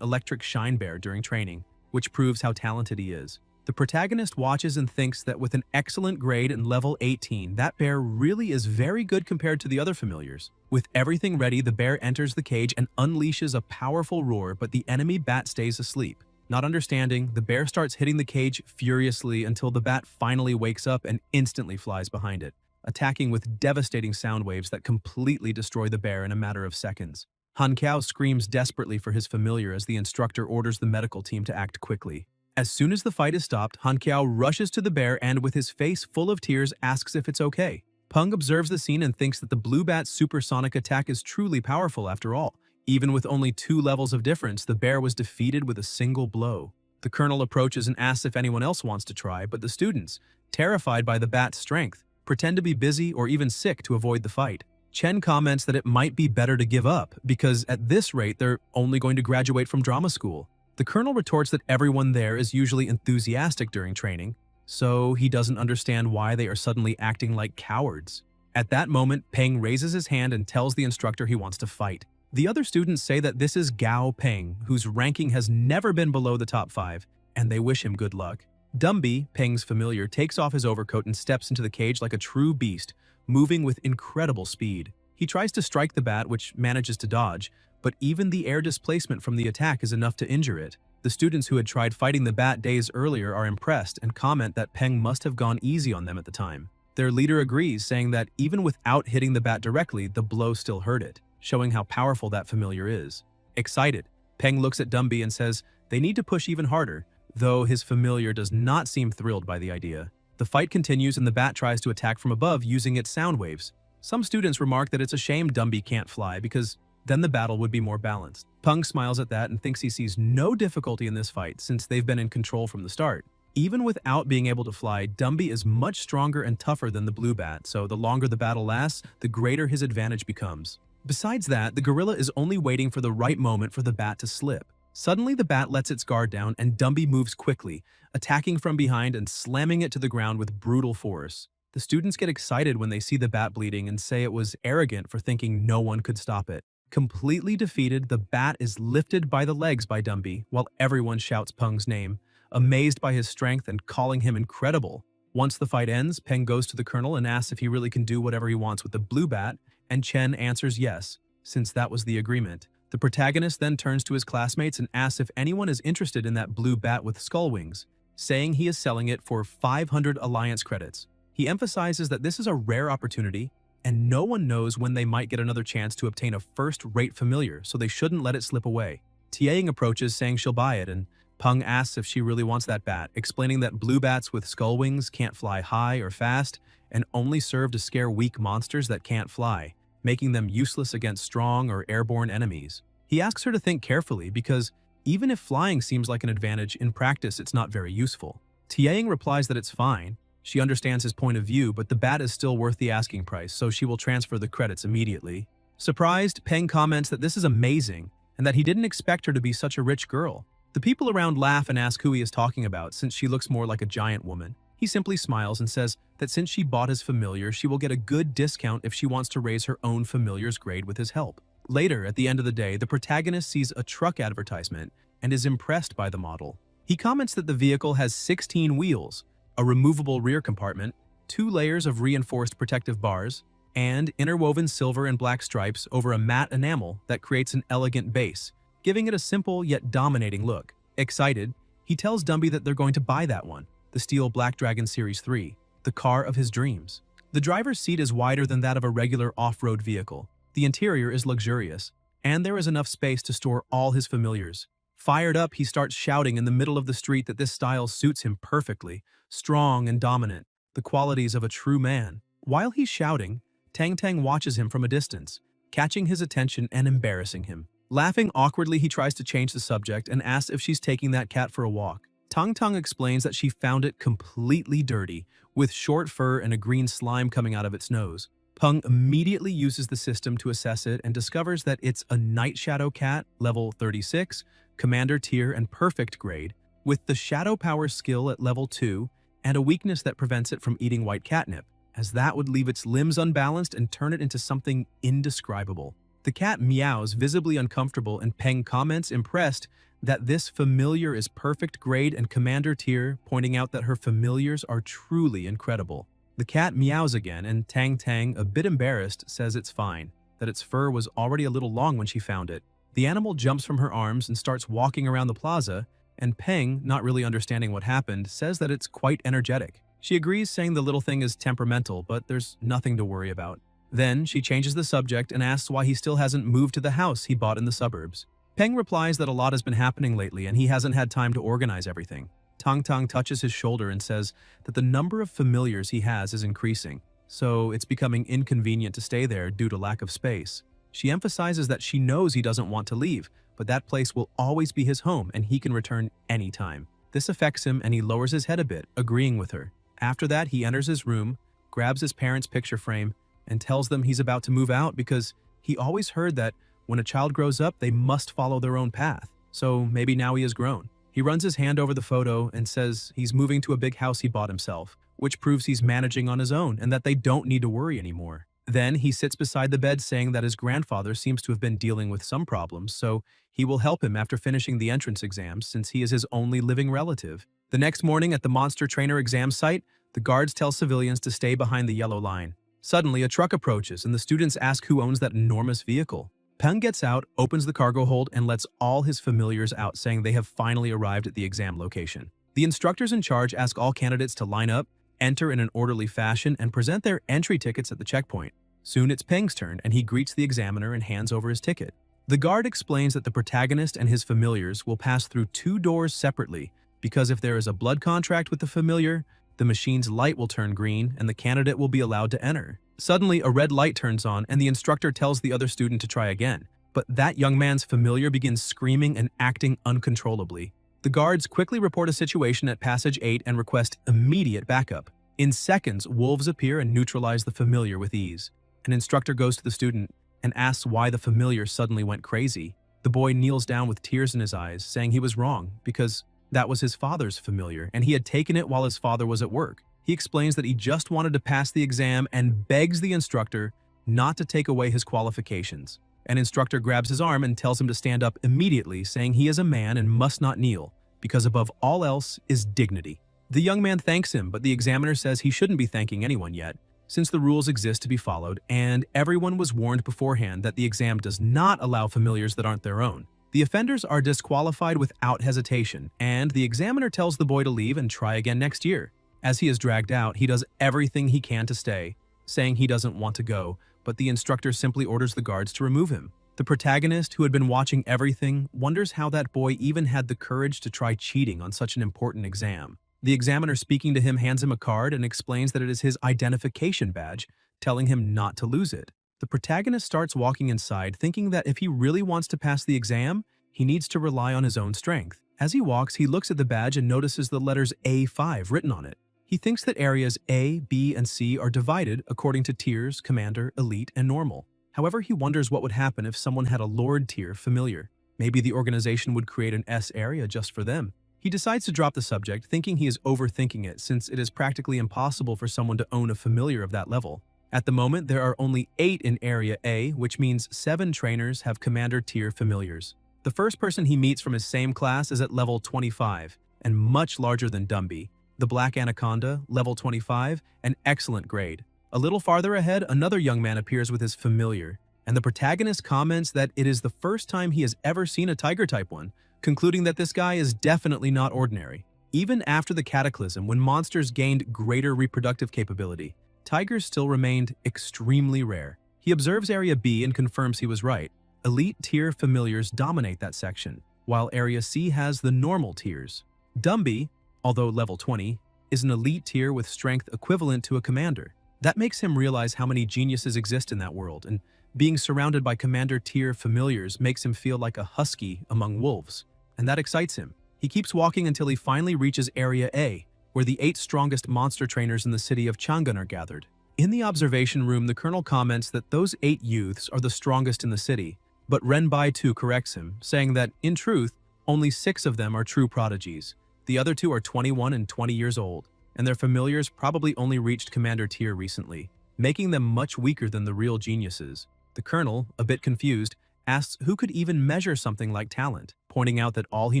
electric shine bear during training, which proves how talented he is. The protagonist watches and thinks that with an excellent grade and level 18, that bear really is very good compared to the other familiars. With everything ready, the bear enters the cage and unleashes a powerful roar, but the enemy bat stays asleep. Not understanding, the bear starts hitting the cage furiously until the bat finally wakes up and instantly flies behind it, attacking with devastating sound waves that completely destroy the bear in a matter of seconds. Hanqiao screams desperately for his familiar as the instructor orders the medical team to act quickly. As soon as the fight is stopped, Hanqiao rushes to the bear and, with his face full of tears, asks if it's okay. Peng observes the scene and thinks that the blue bat's supersonic attack is truly powerful after all. Even with only 2 levels of difference, the bear was defeated with a single blow. The colonel approaches and asks if anyone else wants to try, but the students, terrified by the bat's strength, pretend to be busy or even sick to avoid the fight. Chen comments that it might be better to give up, because at this rate they're only going to graduate from drama school. The colonel retorts that everyone there is usually enthusiastic during training, so he doesn't understand why they are suddenly acting like cowards. At that moment, Peng raises his hand and tells the instructor he wants to fight. The other students say that this is Gao Peng, whose ranking has never been below the top 5, and they wish him good luck. Dumby, Peng's familiar, takes off his overcoat and steps into the cage like a true beast, moving with incredible speed. He tries to strike the bat, which manages to dodge, but even the air displacement from the attack is enough to injure it. The students who had tried fighting the bat days earlier are impressed and comment that Peng must have gone easy on them at the time. Their leader agrees, saying that even without hitting the bat directly, the blow still hurt it, showing how powerful that familiar is. Excited, Peng looks at Dumby and says they need to push even harder, though his familiar does not seem thrilled by the idea. The fight continues and the bat tries to attack from above using its sound waves. Some students remark that it's a shame Dumby can't fly because then the battle would be more balanced. Peng smiles at that and thinks he sees no difficulty in this fight since they've been in control from the start. Even without being able to fly, Dumby is much stronger and tougher than the blue bat, so the longer the battle lasts, the greater his advantage becomes. Besides that, the gorilla is only waiting for the right moment for the bat to slip. Suddenly, the bat lets its guard down and Dumby moves quickly, attacking from behind and slamming it to the ground with brutal force. The students get excited when they see the bat bleeding and say it was arrogant for thinking no one could stop it. Completely defeated, the bat is lifted by the legs by Dumby, while everyone shouts Peng's name, amazed by his strength and calling him incredible. Once the fight ends, Peng goes to the colonel and asks if he really can do whatever he wants with the blue bat, and Chen answers yes, since that was the agreement. The protagonist then turns to his classmates and asks if anyone is interested in that blue bat with skull wings, saying he is selling it for 500 alliance credits. He emphasizes that this is a rare opportunity, and no one knows when they might get another chance to obtain a first-rate familiar, so they shouldn't let it slip away. Tiaing approaches saying she'll buy it, and Peng asks if she really wants that bat, explaining that blue bats with skull wings can't fly high or fast and only serve to scare weak monsters that can't fly, making them useless against strong or airborne enemies. He asks her to think carefully because even if flying seems like an advantage, in practice it's not very useful. Tiaing replies that it's fine. She understands his point of view, but the bat is still worth the asking price, so she will transfer the credits immediately. Surprised, Peng comments that this is amazing and that he didn't expect her to be such a rich girl. The people around laugh and ask who he is talking about since she looks more like a giant woman. He simply smiles and says that since she bought his familiar, she will get a good discount if she wants to raise her own familiar's grade with his help. Later, at the end of the day, the protagonist sees a truck advertisement and is impressed by the model. He comments that the vehicle has 16 wheels, a removable rear compartment, 2 layers of reinforced protective bars, and interwoven silver and black stripes over a matte enamel that creates an elegant base, giving it a simple yet dominating look. Excited, he tells Dumby that they're going to buy that one, the Steel Black Dragon Series 3, the car of his dreams. The driver's seat is wider than that of a regular off-road vehicle. The interior is luxurious, and there is enough space to store all his familiars. Fired up, he starts shouting in the middle of the street that this style suits him perfectly, strong and dominant, the qualities of a true man. While he's shouting, Tang Tang watches him from a distance, catching his attention and embarrassing him. Laughing awkwardly, he tries to change the subject and asks if she's taking that cat for a walk. Tang Tang explains that she found it completely dirty, with short fur and a green slime coming out of its nose. Peng immediately uses the system to assess it and discovers that it's a Night Shadow cat, level 36, Commander tier and perfect grade, with the Shadow Power skill at level 2 and a weakness that prevents it from eating white catnip, as that would leave its limbs unbalanced and turn it into something indescribable. The cat meows, visibly uncomfortable, and Peng comments, impressed, that this familiar is perfect grade and commander tier, pointing out that her familiars are truly incredible. The cat meows again, and Tang Tang, a bit embarrassed, says it's fine, that its fur was already a little long when she found it. The animal jumps from her arms and starts walking around the plaza, and Peng, not really understanding what happened, says that it's quite energetic. She agrees, saying the little thing is temperamental, but there's nothing to worry about. Then, she changes the subject and asks why he still hasn't moved to the house he bought in the suburbs. Peng replies that a lot has been happening lately and he hasn't had time to organize everything. Tang Tang touches his shoulder and says that the number of familiars he has is increasing, so it's becoming inconvenient to stay there due to lack of space. She emphasizes that she knows he doesn't want to leave, but that place will always be his home and he can return anytime. This affects him and he lowers his head a bit, agreeing with her. After that, he enters his room, grabs his parents' picture frame, and tells them he's about to move out because he always heard that when a child grows up, they must follow their own path. So maybe now he has grown. He runs his hand over the photo and says he's moving to a big house he bought himself, which proves he's managing on his own and that they don't need to worry anymore. Then he sits beside the bed saying that his grandfather seems to have been dealing with some problems, so he will help him after finishing the entrance exams since he is his only living relative. The next morning at the monster trainer exam site, the guards tell civilians to stay behind the yellow line. Suddenly, a truck approaches and the students ask who owns that enormous vehicle. Peng gets out, opens the cargo hold, and lets all his familiars out, saying they have finally arrived at the exam location. The instructors in charge ask all candidates to line up, enter in an orderly fashion, and present their entry tickets at the checkpoint. Soon it's Peng's turn, and he greets the examiner and hands over his ticket. The guard explains that the protagonist and his familiars will pass through 2 doors separately, because if there is a blood contract with the familiar, the machine's light will turn green and the candidate will be allowed to enter. Suddenly, a red light turns on and the instructor tells the other student to try again. But that young man's familiar begins screaming and acting uncontrollably. The guards quickly report a situation at Passage 8 and request immediate backup. In seconds, wolves appear and neutralize the familiar with ease. An instructor goes to the student and asks why the familiar suddenly went crazy. The boy kneels down with tears in his eyes, saying he was wrong because that was his father's familiar, and he had taken it while his father was at work. He explains that he just wanted to pass the exam and begs the instructor not to take away his qualifications. An instructor grabs his arm and tells him to stand up immediately, saying he is a man and must not kneel, because above all else is dignity. The young man thanks him, but the examiner says he shouldn't be thanking anyone yet, since the rules exist to be followed, and everyone was warned beforehand that the exam does not allow familiars that aren't their own. The offenders are disqualified without hesitation, and the examiner tells the boy to leave and try again next year. As he is dragged out, he does everything he can to stay, saying he doesn't want to go, but the instructor simply orders the guards to remove him. The protagonist, who had been watching everything, wonders how that boy even had the courage to try cheating on such an important exam. The examiner speaking to him hands him a card and explains that it is his identification badge, telling him not to lose it. The protagonist starts walking inside, thinking that if he really wants to pass the exam, he needs to rely on his own strength. As he walks, he looks at the badge and notices the letters A5 written on it. He thinks that areas A, B, and C are divided according to tiers, commander, elite, and normal. However, he wonders what would happen if someone had a Lord tier familiar. Maybe the organization would create an S area just for them. He decides to drop the subject, thinking he is overthinking it since it is practically impossible for someone to own a familiar of that level. At the moment, there are only 8 in Area A, which means 7 trainers have Commander tier familiars. The first person he meets from his same class is at level 25, and much larger than Dumby. The Black Anaconda, level 25, an excellent grade. A little farther ahead, another young man appears with his familiar, and the protagonist comments that it is the first time he has ever seen a Tiger-type one, concluding that this guy is definitely not ordinary. Even after the Cataclysm, when monsters gained greater reproductive capability, tigers still remained extremely rare. He observes Area B and confirms he was right. Elite tier familiars dominate that section, while Area C has the normal tiers. Dumby, although level 20, is an elite tier with strength equivalent to a commander. That makes him realize how many geniuses exist in that world, and being surrounded by commander tier familiars makes him feel like a husky among wolves, and that excites him. He keeps walking until he finally reaches Area A, where the 8 strongest monster trainers in the city of Chang'an are gathered. In the observation room, the colonel comments that those 8 youths are the strongest in the city, but Renbai too corrects him, saying that, in truth, only 6 of them are true prodigies. The other two are 21 and 20 years old, and their familiars probably only reached commander tier recently, making them much weaker than the real geniuses. The colonel, a bit confused, asks who could even measure something like talent, pointing out that all he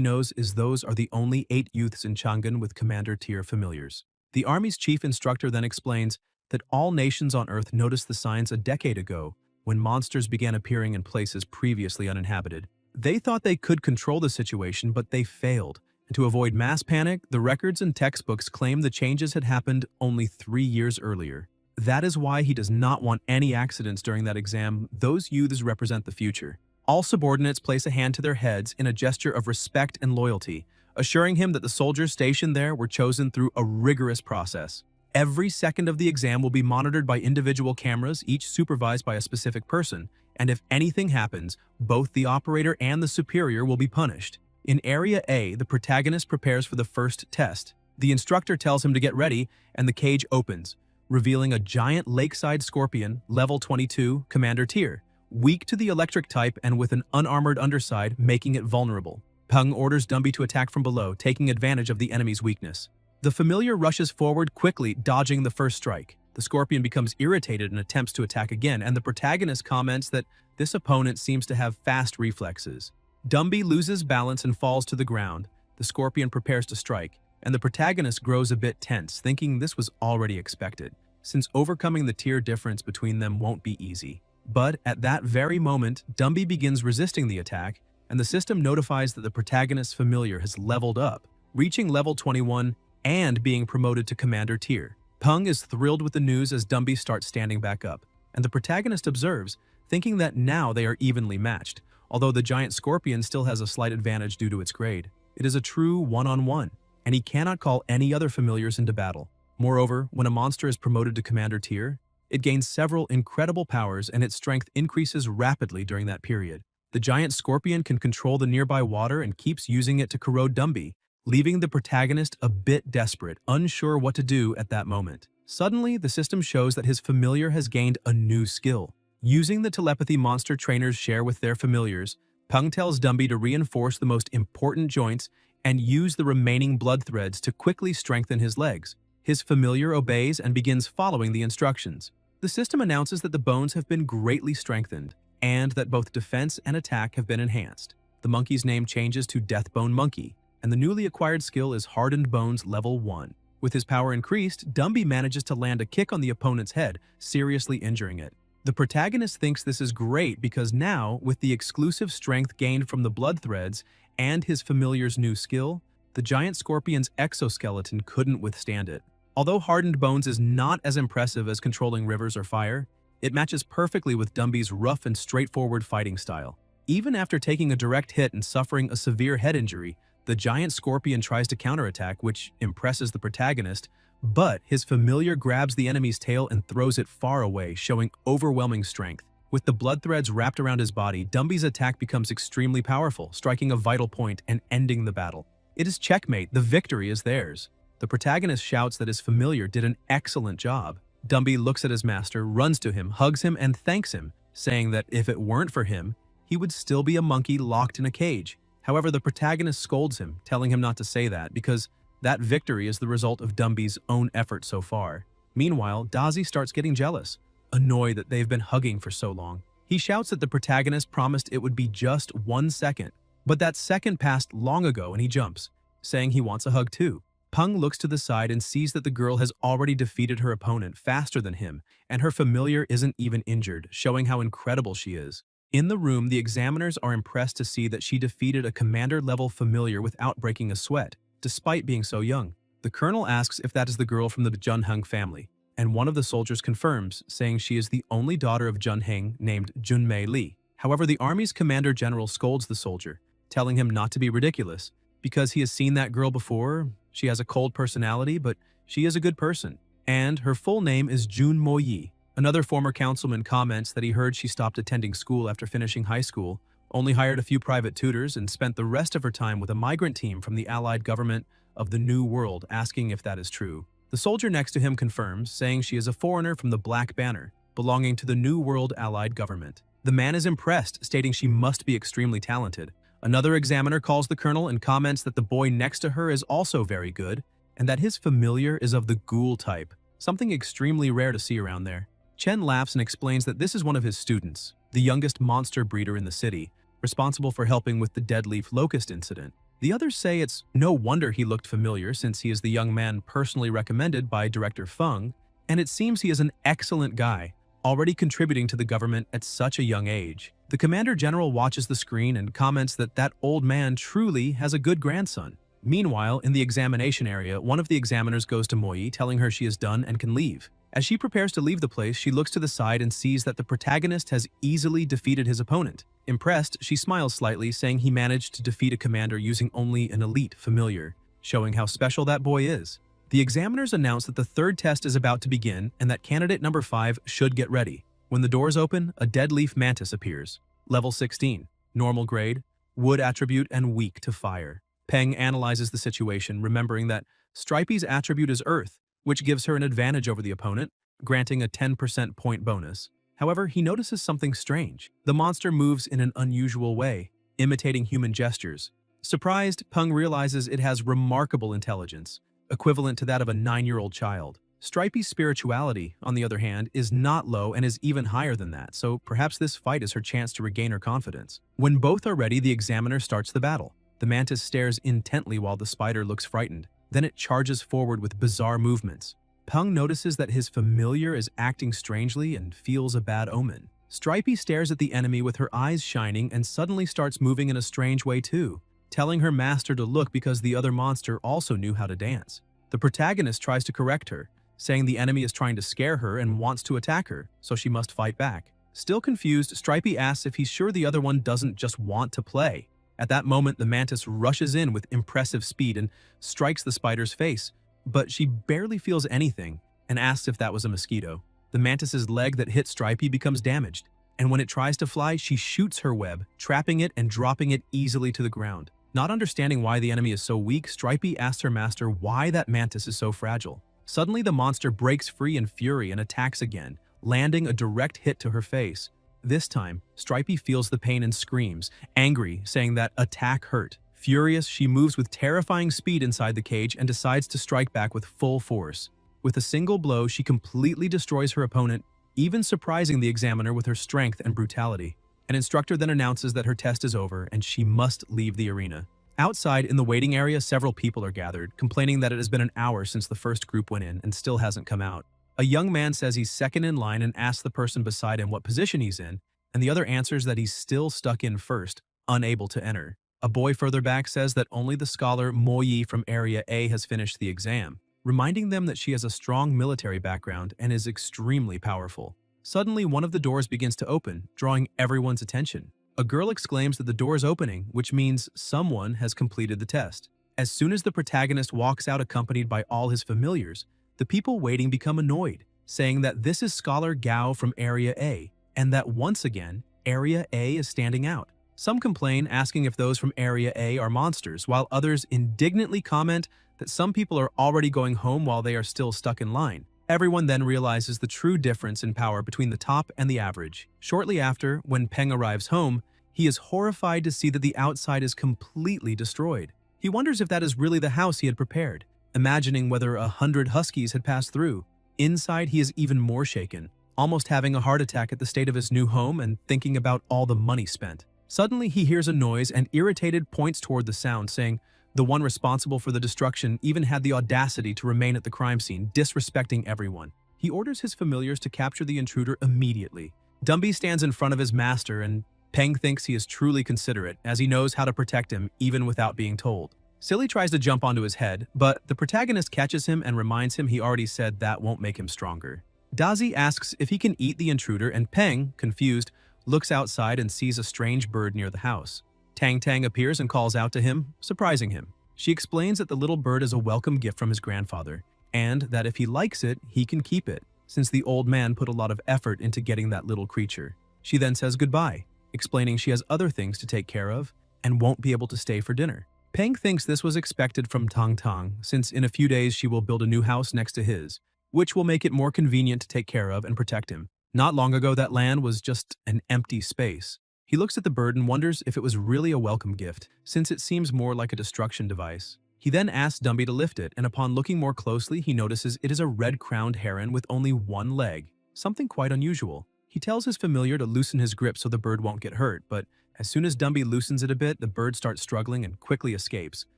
knows is those are the only 8 youths in Chang'an with commander tier familiars. The army's chief instructor then explains that all nations on Earth noticed the signs a decade ago when monsters began appearing in places previously uninhabited. They thought they could control the situation, but they failed. And to avoid mass panic, the records and textbooks claim the changes had happened only 3 years earlier. That is why he does not want any accidents during that exam. Those youths represent the future. All subordinates place a hand to their heads in a gesture of respect and loyalty, assuring him that the soldiers stationed there were chosen through a rigorous process. Every second of the exam will be monitored by individual cameras, each supervised by a specific person, and if anything happens, both the operator and the superior will be punished. In Area A, the protagonist prepares for the first test. The instructor tells him to get ready, and the cage opens, revealing a giant lakeside scorpion, level 22, commander tier, weak to the electric type and with an unarmored underside, making it vulnerable. Peng orders Dumby to attack from below, taking advantage of the enemy's weakness. The familiar rushes forward quickly, dodging the first strike. The scorpion becomes irritated and attempts to attack again, and the protagonist comments that this opponent seems to have fast reflexes. Dumby loses balance and falls to the ground. The scorpion prepares to strike, and the protagonist grows a bit tense, thinking this was already expected, since overcoming the tier difference between them won't be easy. But at that very moment, Dumby begins resisting the attack, and the system notifies that the protagonist's familiar has leveled up, reaching level 21 and being promoted to commander tier. Peng is thrilled with the news as Dumby starts standing back up, and the protagonist observes, thinking that now they are evenly matched, although the giant scorpion still has a slight advantage due to its grade. It is a true one-on-one, and he cannot call any other familiars into battle. Moreover, when a monster is promoted to commander tier, it gains several incredible powers and its strength increases rapidly during that period. The giant scorpion can control the nearby water and keeps using it to corrode Dumby, leaving the protagonist a bit desperate, unsure what to do at that moment. Suddenly, the system shows that his familiar has gained a new skill. Using the telepathy monster trainers share with their familiars, Peng tells Dumby to reinforce the most important joints and use the remaining blood threads to quickly strengthen his legs. His familiar obeys and begins following the instructions. The system announces that the bones have been greatly strengthened, and that both defense and attack have been enhanced. The monkey's name changes to Deathbone Monkey, and the newly acquired skill is Hardened Bones Level 1. With his power increased, Dumby manages to land a kick on the opponent's head, seriously injuring it. The protagonist thinks this is great because now, with the exclusive strength gained from the blood threads and his familiar's new skill, the giant scorpion's exoskeleton couldn't withstand it. Although Hardened Bones is not as impressive as controlling rivers or fire, it matches perfectly with Dumby's rough and straightforward fighting style. Even after taking a direct hit and suffering a severe head injury, the giant scorpion tries to counterattack, which impresses the protagonist, but his familiar grabs the enemy's tail and throws it far away, showing overwhelming strength. With the blood threads wrapped around his body, Dumby's attack becomes extremely powerful, striking a vital point and ending the battle. It is checkmate, the victory is theirs. The protagonist shouts that his familiar did an excellent job. Dumby looks at his master, runs to him, hugs him, and thanks him, saying that if it weren't for him, he would still be a monkey locked in a cage. However, the protagonist scolds him, telling him not to say that because that victory is the result of Dumby's own effort so far. Meanwhile, Dazi starts getting jealous, annoyed that they've been hugging for so long. He shouts that the protagonist promised it would be just 1 second, but that second passed long ago and he jumps, saying he wants a hug too. Peng looks to the side and sees that the girl has already defeated her opponent faster than him, and her familiar isn't even injured, showing how incredible she is. In the room, the examiners are impressed to see that she defeated a commander-level familiar without breaking a sweat, despite being so young. The colonel asks if that is the girl from the Junheng family, and one of the soldiers confirms, saying she is the only daughter of Junheng named Junmei Li. However, the army's commander-general scolds the soldier, telling him not to be ridiculous, because he has seen that girl before. She has a cold personality, but she is a good person. And her full name is Jun Moyi. Another former councilman comments that he heard she stopped attending school after finishing high school, only hired a few private tutors, and spent the rest of her time with a migrant team from the allied government of the New World, asking if that is true. The soldier next to him confirms, saying she is a foreigner from the Black Banner, belonging to the New World allied government. The man is impressed, stating she must be extremely talented. Another examiner calls the colonel and comments that the boy next to her is also very good, and that his familiar is of the ghoul type, something extremely rare to see around there. Chen laughs and explains that this is one of his students, the youngest monster breeder in the city, responsible for helping with the deadleaf locust incident. The others say it's no wonder he looked familiar since he is the young man personally recommended by Director Feng, and it seems he is an excellent guy, already contributing to the government at such a young age. The Commander General watches the screen and comments that that old man truly has a good grandson. Meanwhile, in the examination area, one of the examiners goes to Moyi, telling her she is done and can leave. As she prepares to leave the place, she looks to the side and sees that the protagonist has easily defeated his opponent. Impressed, she smiles slightly, saying he managed to defeat a commander using only an elite familiar, showing how special that boy is. The examiners announce that the third test is about to begin and that candidate number 5 should get ready. When the doors open, a deadleaf mantis appears. Level 16, normal grade, wood attribute, and weak to fire. Peng analyzes the situation, remembering that Stripey's attribute is Earth, which gives her an advantage over the opponent, granting a 10% point bonus. However, he notices something strange. The monster moves in an unusual way, imitating human gestures. Surprised, Peng realizes it has remarkable intelligence, equivalent to that of a 9-year-old child. Stripey's spirituality, on the other hand, is not low and is even higher than that, so perhaps this fight is her chance to regain her confidence. When both are ready, the examiner starts the battle. The mantis stares intently while the spider looks frightened. Then it charges forward with bizarre movements. Peng notices that his familiar is acting strangely and feels a bad omen. Stripey stares at the enemy with her eyes shining and suddenly starts moving in a strange way too, telling her master to look because the other monster also knew how to dance. The protagonist tries to correct her, saying the enemy is trying to scare her and wants to attack her, so she must fight back. Still confused, Stripey asks if he's sure the other one doesn't just want to play. At that moment, the mantis rushes in with impressive speed and strikes the spider's face, but she barely feels anything and asks if that was a mosquito. The mantis's leg that hit Stripey becomes damaged, and when it tries to fly, she shoots her web, trapping it and dropping it easily to the ground. Not understanding why the enemy is so weak, Stripey asks her master why that mantis is so fragile. Suddenly, the monster breaks free in fury and attacks again, landing a direct hit to her face. This time, Stripey feels the pain and screams, angry, saying that attack hurt. Furious, she moves with terrifying speed inside the cage and decides to strike back with full force. With a single blow, she completely destroys her opponent, even surprising the examiner with her strength and brutality. An instructor then announces that her test is over and she must leave the arena. Outside, in the waiting area, several people are gathered, complaining that it has been an hour since the first group went in and still hasn't come out. A young man says he's second in line and asks the person beside him what position he's in, and the other answers that he's still stuck in first, unable to enter. A boy further back says that only the scholar Moyi from Area A has finished the exam, reminding them that she has a strong military background and is extremely powerful. Suddenly, one of the doors begins to open, drawing everyone's attention. A girl exclaims that the door is opening, which means someone has completed the test. As soon as the protagonist walks out accompanied by all his familiars, the people waiting become annoyed, saying that this is Scholar Gao from Area A, and that once again, Area A is standing out. Some complain, asking if those from Area A are monsters, while others indignantly comment that some people are already going home while they are still stuck in line. Everyone then realizes the true difference in power between the top and the average. Shortly after, when Peng arrives home, he is horrified to see that the outside is completely destroyed. He wonders if that is really the house he had prepared, imagining whether 100 huskies had passed through. Inside, he is even more shaken, almost having a heart attack at the state of his new home and thinking about all the money spent. Suddenly, he hears a noise and, irritated, points toward the sound, saying the one responsible for the destruction even had the audacity to remain at the crime scene, disrespecting everyone. He orders his familiars to capture the intruder immediately. Dumby stands in front of his master, and Peng thinks he is truly considerate, as he knows how to protect him even without being told. Silly tries to jump onto his head, but the protagonist catches him and reminds him he already said that won't make him stronger. Dazi asks if he can eat the intruder, and Peng, confused, looks outside and sees a strange bird near the house. Tang Tang appears and calls out to him, surprising him. She explains that the little bird is a welcome gift from his grandfather, and that if he likes it, he can keep it, since the old man put a lot of effort into getting that little creature. She then says goodbye, explaining she has other things to take care of and won't be able to stay for dinner. Peng thinks this was expected from Tang Tang, since in a few days she will build a new house next to his, which will make it more convenient to take care of and protect him. Not long ago, that land was just an empty space. He looks at the bird and wonders if it was really a welcome gift, since it seems more like a destruction device. He then asks Dumby to lift it, and upon looking more closely, he notices it is a red-crowned heron with only one leg, something quite unusual. He tells his familiar to loosen his grip so the bird won't get hurt, but as soon as Dumby loosens it a bit, the bird starts struggling and quickly escapes,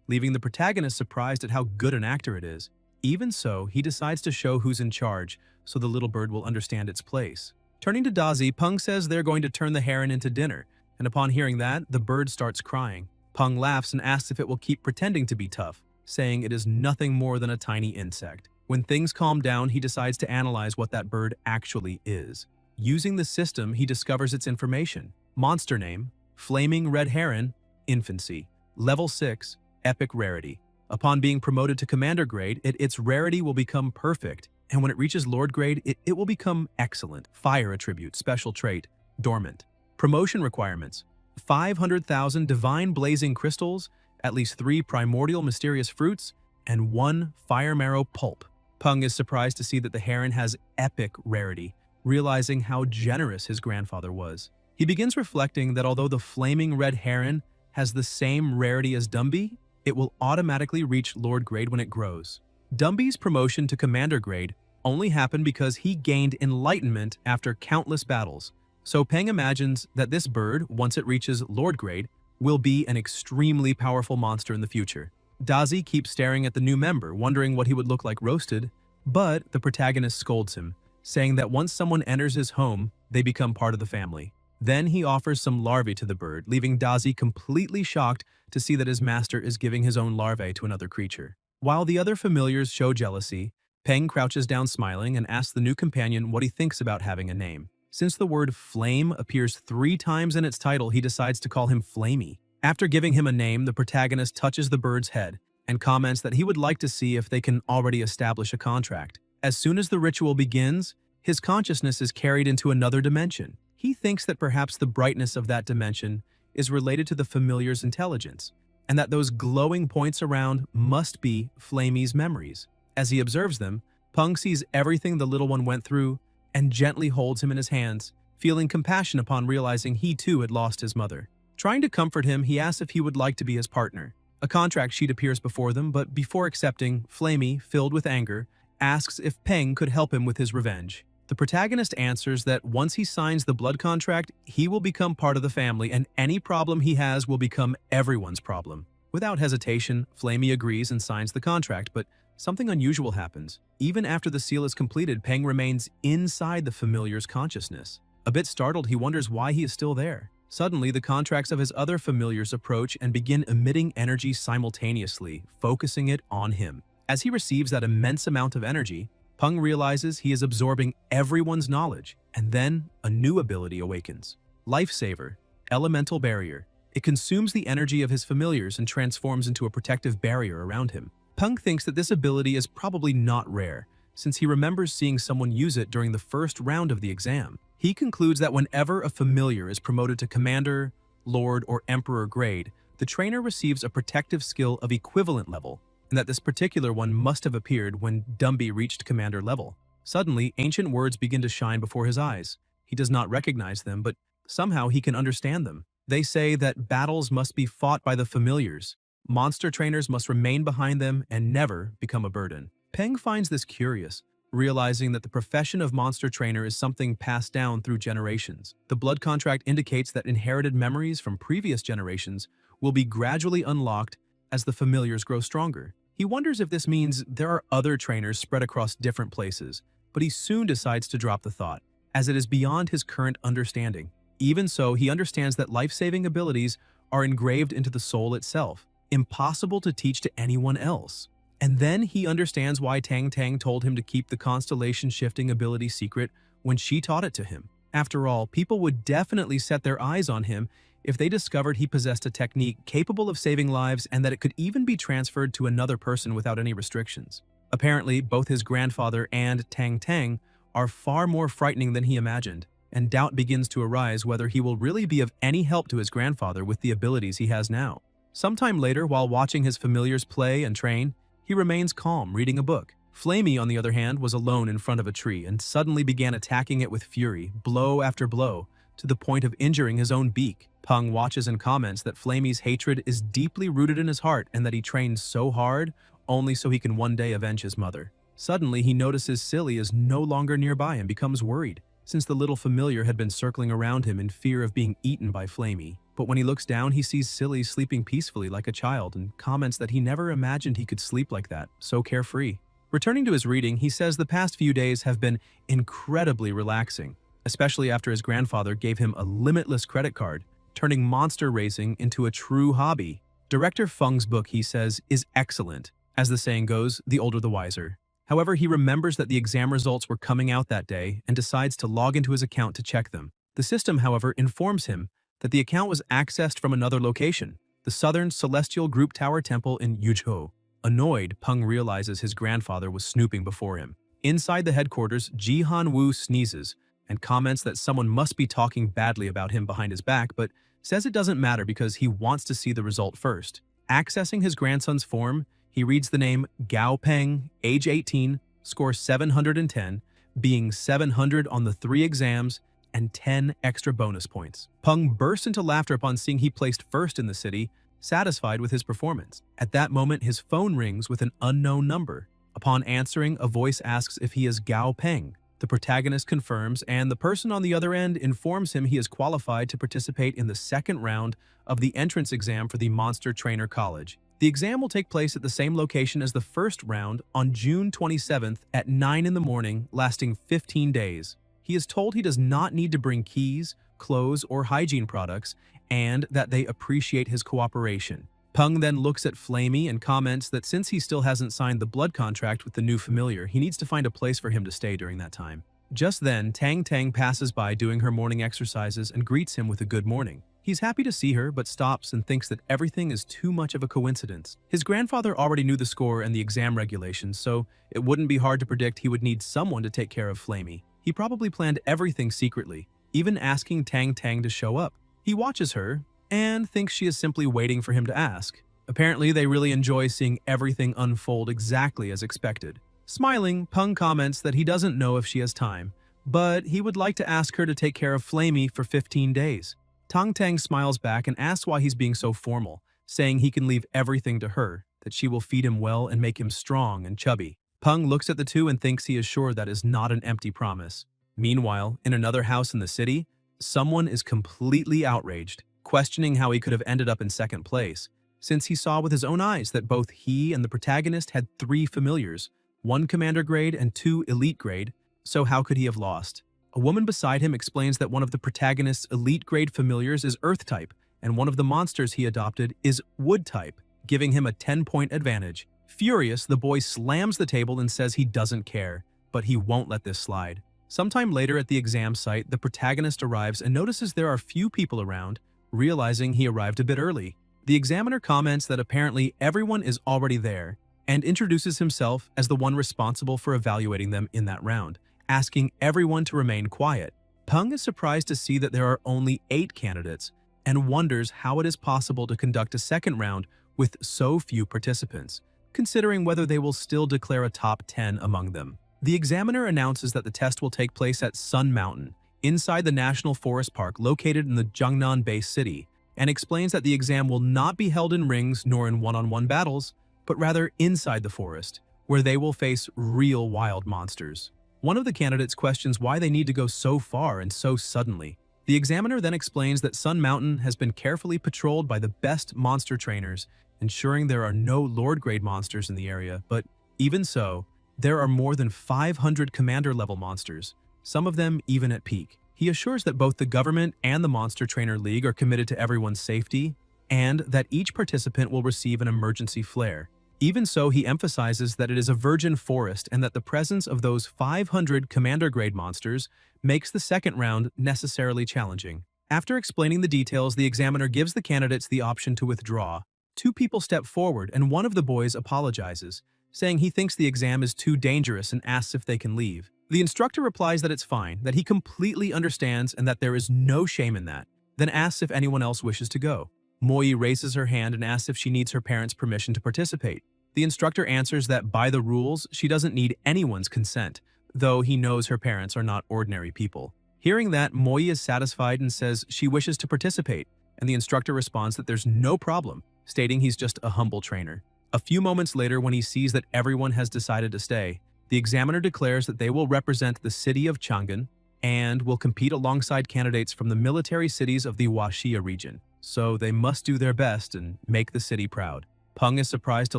leaving the protagonist surprised at how good an actor it is. Even so, he decides to show who's in charge, so the little bird will understand its place. Turning to Dazi, Peng says they're going to turn the heron into dinner, and upon hearing that, the bird starts crying. Peng laughs and asks if it will keep pretending to be tough, saying it is nothing more than a tiny insect. When things calm down, he decides to analyze what that bird actually is. Using the system, he discovers its information. Monster name, Flaming Red Heron, Infancy. Level 6, Epic Rarity. Upon being promoted to Commander grade, its rarity will become perfect, and when it reaches Lord grade, it will become Excellent. Fire attribute, Special trait, Dormant. Promotion requirements: 500,000 Divine Blazing Crystals, at least 3 Primordial Mysterious Fruits, and 1 Fire Marrow Pulp. Peng is surprised to see that the heron has epic rarity, realizing how generous his grandfather was. He begins reflecting that although the Flaming Red Heron has the same rarity as Dumby, it will automatically reach Lord grade when it grows. Dumby's promotion to Commander grade only happened because he gained enlightenment after countless battles, so Peng imagines that this bird, once it reaches Lord grade, will be an extremely powerful monster in the future. Dazi keeps staring at the new member, wondering what he would look like roasted, but the protagonist scolds him, saying that once someone enters his home, they become part of the family. Then he offers some larvae to the bird, leaving Dazi completely shocked to see that his master is giving his own larvae to another creature. While the other familiars show jealousy, Peng crouches down smiling and asks the new companion what he thinks about having a name. Since the word flame appears 3 times in its title, he decides to call him Flamey. After giving him a name, the protagonist touches the bird's head and comments that he would like to see if they can already establish a contract. As soon as the ritual begins, his consciousness is carried into another dimension. He thinks that perhaps the brightness of that dimension is related to the familiar's intelligence, and that those glowing points around must be Flamey's memories. As he observes them, Peng sees everything the little one went through and gently holds him in his hands, feeling compassion upon realizing he too had lost his mother. Trying to comfort him, he asks if he would like to be his partner. A contract sheet appears before them, but before accepting, Flamey, filled with anger, asks if Peng could help him with his revenge. The protagonist answers that once he signs the blood contract, he will become part of the family and any problem he has will become everyone's problem. Without hesitation, Flamey agrees and signs the contract, but something unusual happens. Even after the seal is completed, Peng remains inside the familiar's consciousness. A bit startled, he wonders why he is still there. Suddenly, the contracts of his other familiars approach and begin emitting energy simultaneously, focusing it on him. As he receives that immense amount of energy, Peng realizes he is absorbing everyone's knowledge, and then a new ability awakens. Lifesaver, Elemental Barrier. It consumes the energy of his familiars and transforms into a protective barrier around him. Peng thinks that this ability is probably not rare, since he remembers seeing someone use it during the first round of the exam. He concludes that whenever a familiar is promoted to Commander, Lord, or Emperor grade, the trainer receives a protective skill of equivalent level, and that this particular one must have appeared when Dumby reached Commander level. Suddenly, ancient words begin to shine before his eyes. He does not recognize them, but somehow he can understand them. They say that battles must be fought by the familiars. Monster trainers must remain behind them and never become a burden. Peng finds this curious, realizing that the profession of monster trainer is something passed down through generations. The blood contract indicates that inherited memories from previous generations will be gradually unlocked as the familiars grow stronger. He wonders if this means there are other trainers spread across different places, but he soon decides to drop the thought, as it is beyond his current understanding. Even so, he understands that life-saving abilities are engraved into the soul itself, impossible to teach to anyone else. And then he understands why Tang Tang told him to keep the constellation-shifting ability secret when she taught it to him. After all, people would definitely set their eyes on him if they discovered he possessed a technique capable of saving lives and that it could even be transferred to another person without any restrictions. Apparently, both his grandfather and Tang Tang are far more frightening than he imagined, and doubt begins to arise whether he will really be of any help to his grandfather with the abilities he has now. Sometime later, while watching his familiars play and train, he remains calm, reading a book. Flamey, on the other hand, was alone in front of a tree and suddenly began attacking it with fury, blow after blow, to the point of injuring his own beak. Peng watches and comments that Flamey's hatred is deeply rooted in his heart and that he trains so hard only so he can one day avenge his mother. Suddenly, he notices Silly is no longer nearby and becomes worried, since the little familiar had been circling around him in fear of being eaten by Flamey. But when he looks down, he sees Silly sleeping peacefully like a child and comments that he never imagined he could sleep like that, so carefree. Returning to his reading, he says the past few days have been incredibly relaxing, especially after his grandfather gave him a limitless credit card, turning monster racing into a true hobby. Director Feng's book, he says, is excellent. As the saying goes, the older the wiser. However, he remembers that the exam results were coming out that day and decides to log into his account to check them. The system, however, informs him that the account was accessed from another location, the Southern Celestial Group Tower Temple in Yuzhou. Annoyed, Peng realizes his grandfather was snooping before him. Inside the headquarters, Jihan Wu sneezes and comments that someone must be talking badly about him behind his back, but says it doesn't matter because he wants to see the result first. Accessing his grandson's form, he reads the name Gao Peng, age 18, score 710, being 700 on the 3 exams, and 10 extra bonus points. Peng bursts into laughter upon seeing he placed first in the city, satisfied with his performance. At that moment, his phone rings with an unknown number. Upon answering, a voice asks if he is Gao Peng. The protagonist confirms, and the person on the other end informs him he is qualified to participate in the second round of the entrance exam for the Monster Trainer College. The exam will take place at the same location as the first round on June 27th at 9 in the morning, lasting 15 days. He is told he does not need to bring keys, clothes, or hygiene products, and that they appreciate his cooperation. Peng then looks at Flamey and comments that since he still hasn't signed the blood contract with the new familiar, he needs to find a place for him to stay during that time. Just then, Tang Tang passes by doing her morning exercises and greets him with a good morning. He's happy to see her, but stops and thinks that everything is too much of a coincidence. His grandfather already knew the score and the exam regulations, so it wouldn't be hard to predict he would need someone to take care of Flamey. He probably planned everything secretly, even asking Tang Tang to show up. He watches her and thinks she is simply waiting for him to ask. Apparently, they really enjoy seeing everything unfold exactly as expected. Smiling, Peng comments that he doesn't know if she has time, but he would like to ask her to take care of Flamey for 15 days. Tang Tang smiles back and asks why he's being so formal, saying he can leave everything to her, that she will feed him well and make him strong and chubby. Peng looks at the two and thinks he is sure that is not an empty promise. Meanwhile, in another house in the city, someone is completely outraged, questioning how he could have ended up in second place, since he saw with his own eyes that both he and the protagonist had 3 familiars, 1 commander grade and 2 elite grade, so how could he have lost? A woman beside him explains that one of the protagonist's elite grade familiars is Earth type, and one of the monsters he adopted is Wood type, giving him a 10-point advantage. Furious, the boy slams the table and says he doesn't care, but he won't let this slide. Sometime later at the exam site, the protagonist arrives and notices there are few people around, realizing he arrived a bit early. The examiner comments that apparently everyone is already there, and introduces himself as the one responsible for evaluating them in that round, asking everyone to remain quiet. Peng is surprised to see that there are only 8 candidates, and wonders how it is possible to conduct a second round with so few participants, considering whether they will still declare a top 10 among them. The examiner announces that the test will take place at Sun Mountain, inside the National Forest Park located in the Jiangnan-based city, and explains that the exam will not be held in rings nor in one-on-one battles, but rather inside the forest, where they will face real wild monsters. One of the candidates questions why they need to go so far and so suddenly. The examiner then explains that Sun Mountain has been carefully patrolled by the best monster trainers, ensuring there are no Lord-grade monsters in the area, but even so, there are more than 500 commander-level monsters, some of them even at peak. He assures that both the government and the Monster Trainer League are committed to everyone's safety, and that each participant will receive an emergency flare. Even so, he emphasizes that it is a virgin forest and that the presence of those 500 commander-grade monsters makes the second round necessarily challenging. After explaining the details, the examiner gives the candidates the option to withdraw. 2 people step forward and one of the boys apologizes, saying he thinks the exam is too dangerous and asks if they can leave. The instructor replies that it's fine, that he completely understands and that there is no shame in that, then asks if anyone else wishes to go. Moi raises her hand and asks if she needs her parents' permission to participate. The instructor answers that by the rules, she doesn't need anyone's consent, though he knows her parents are not ordinary people. Hearing that, Moi is satisfied and says she wishes to participate, and the instructor responds that there's no problem, stating he's just a humble trainer. A few moments later, when he sees that everyone has decided to stay, the examiner declares that they will represent the city of Chang'an and will compete alongside candidates from the military cities of the Huaxia region. So they must do their best and make the city proud. Peng is surprised to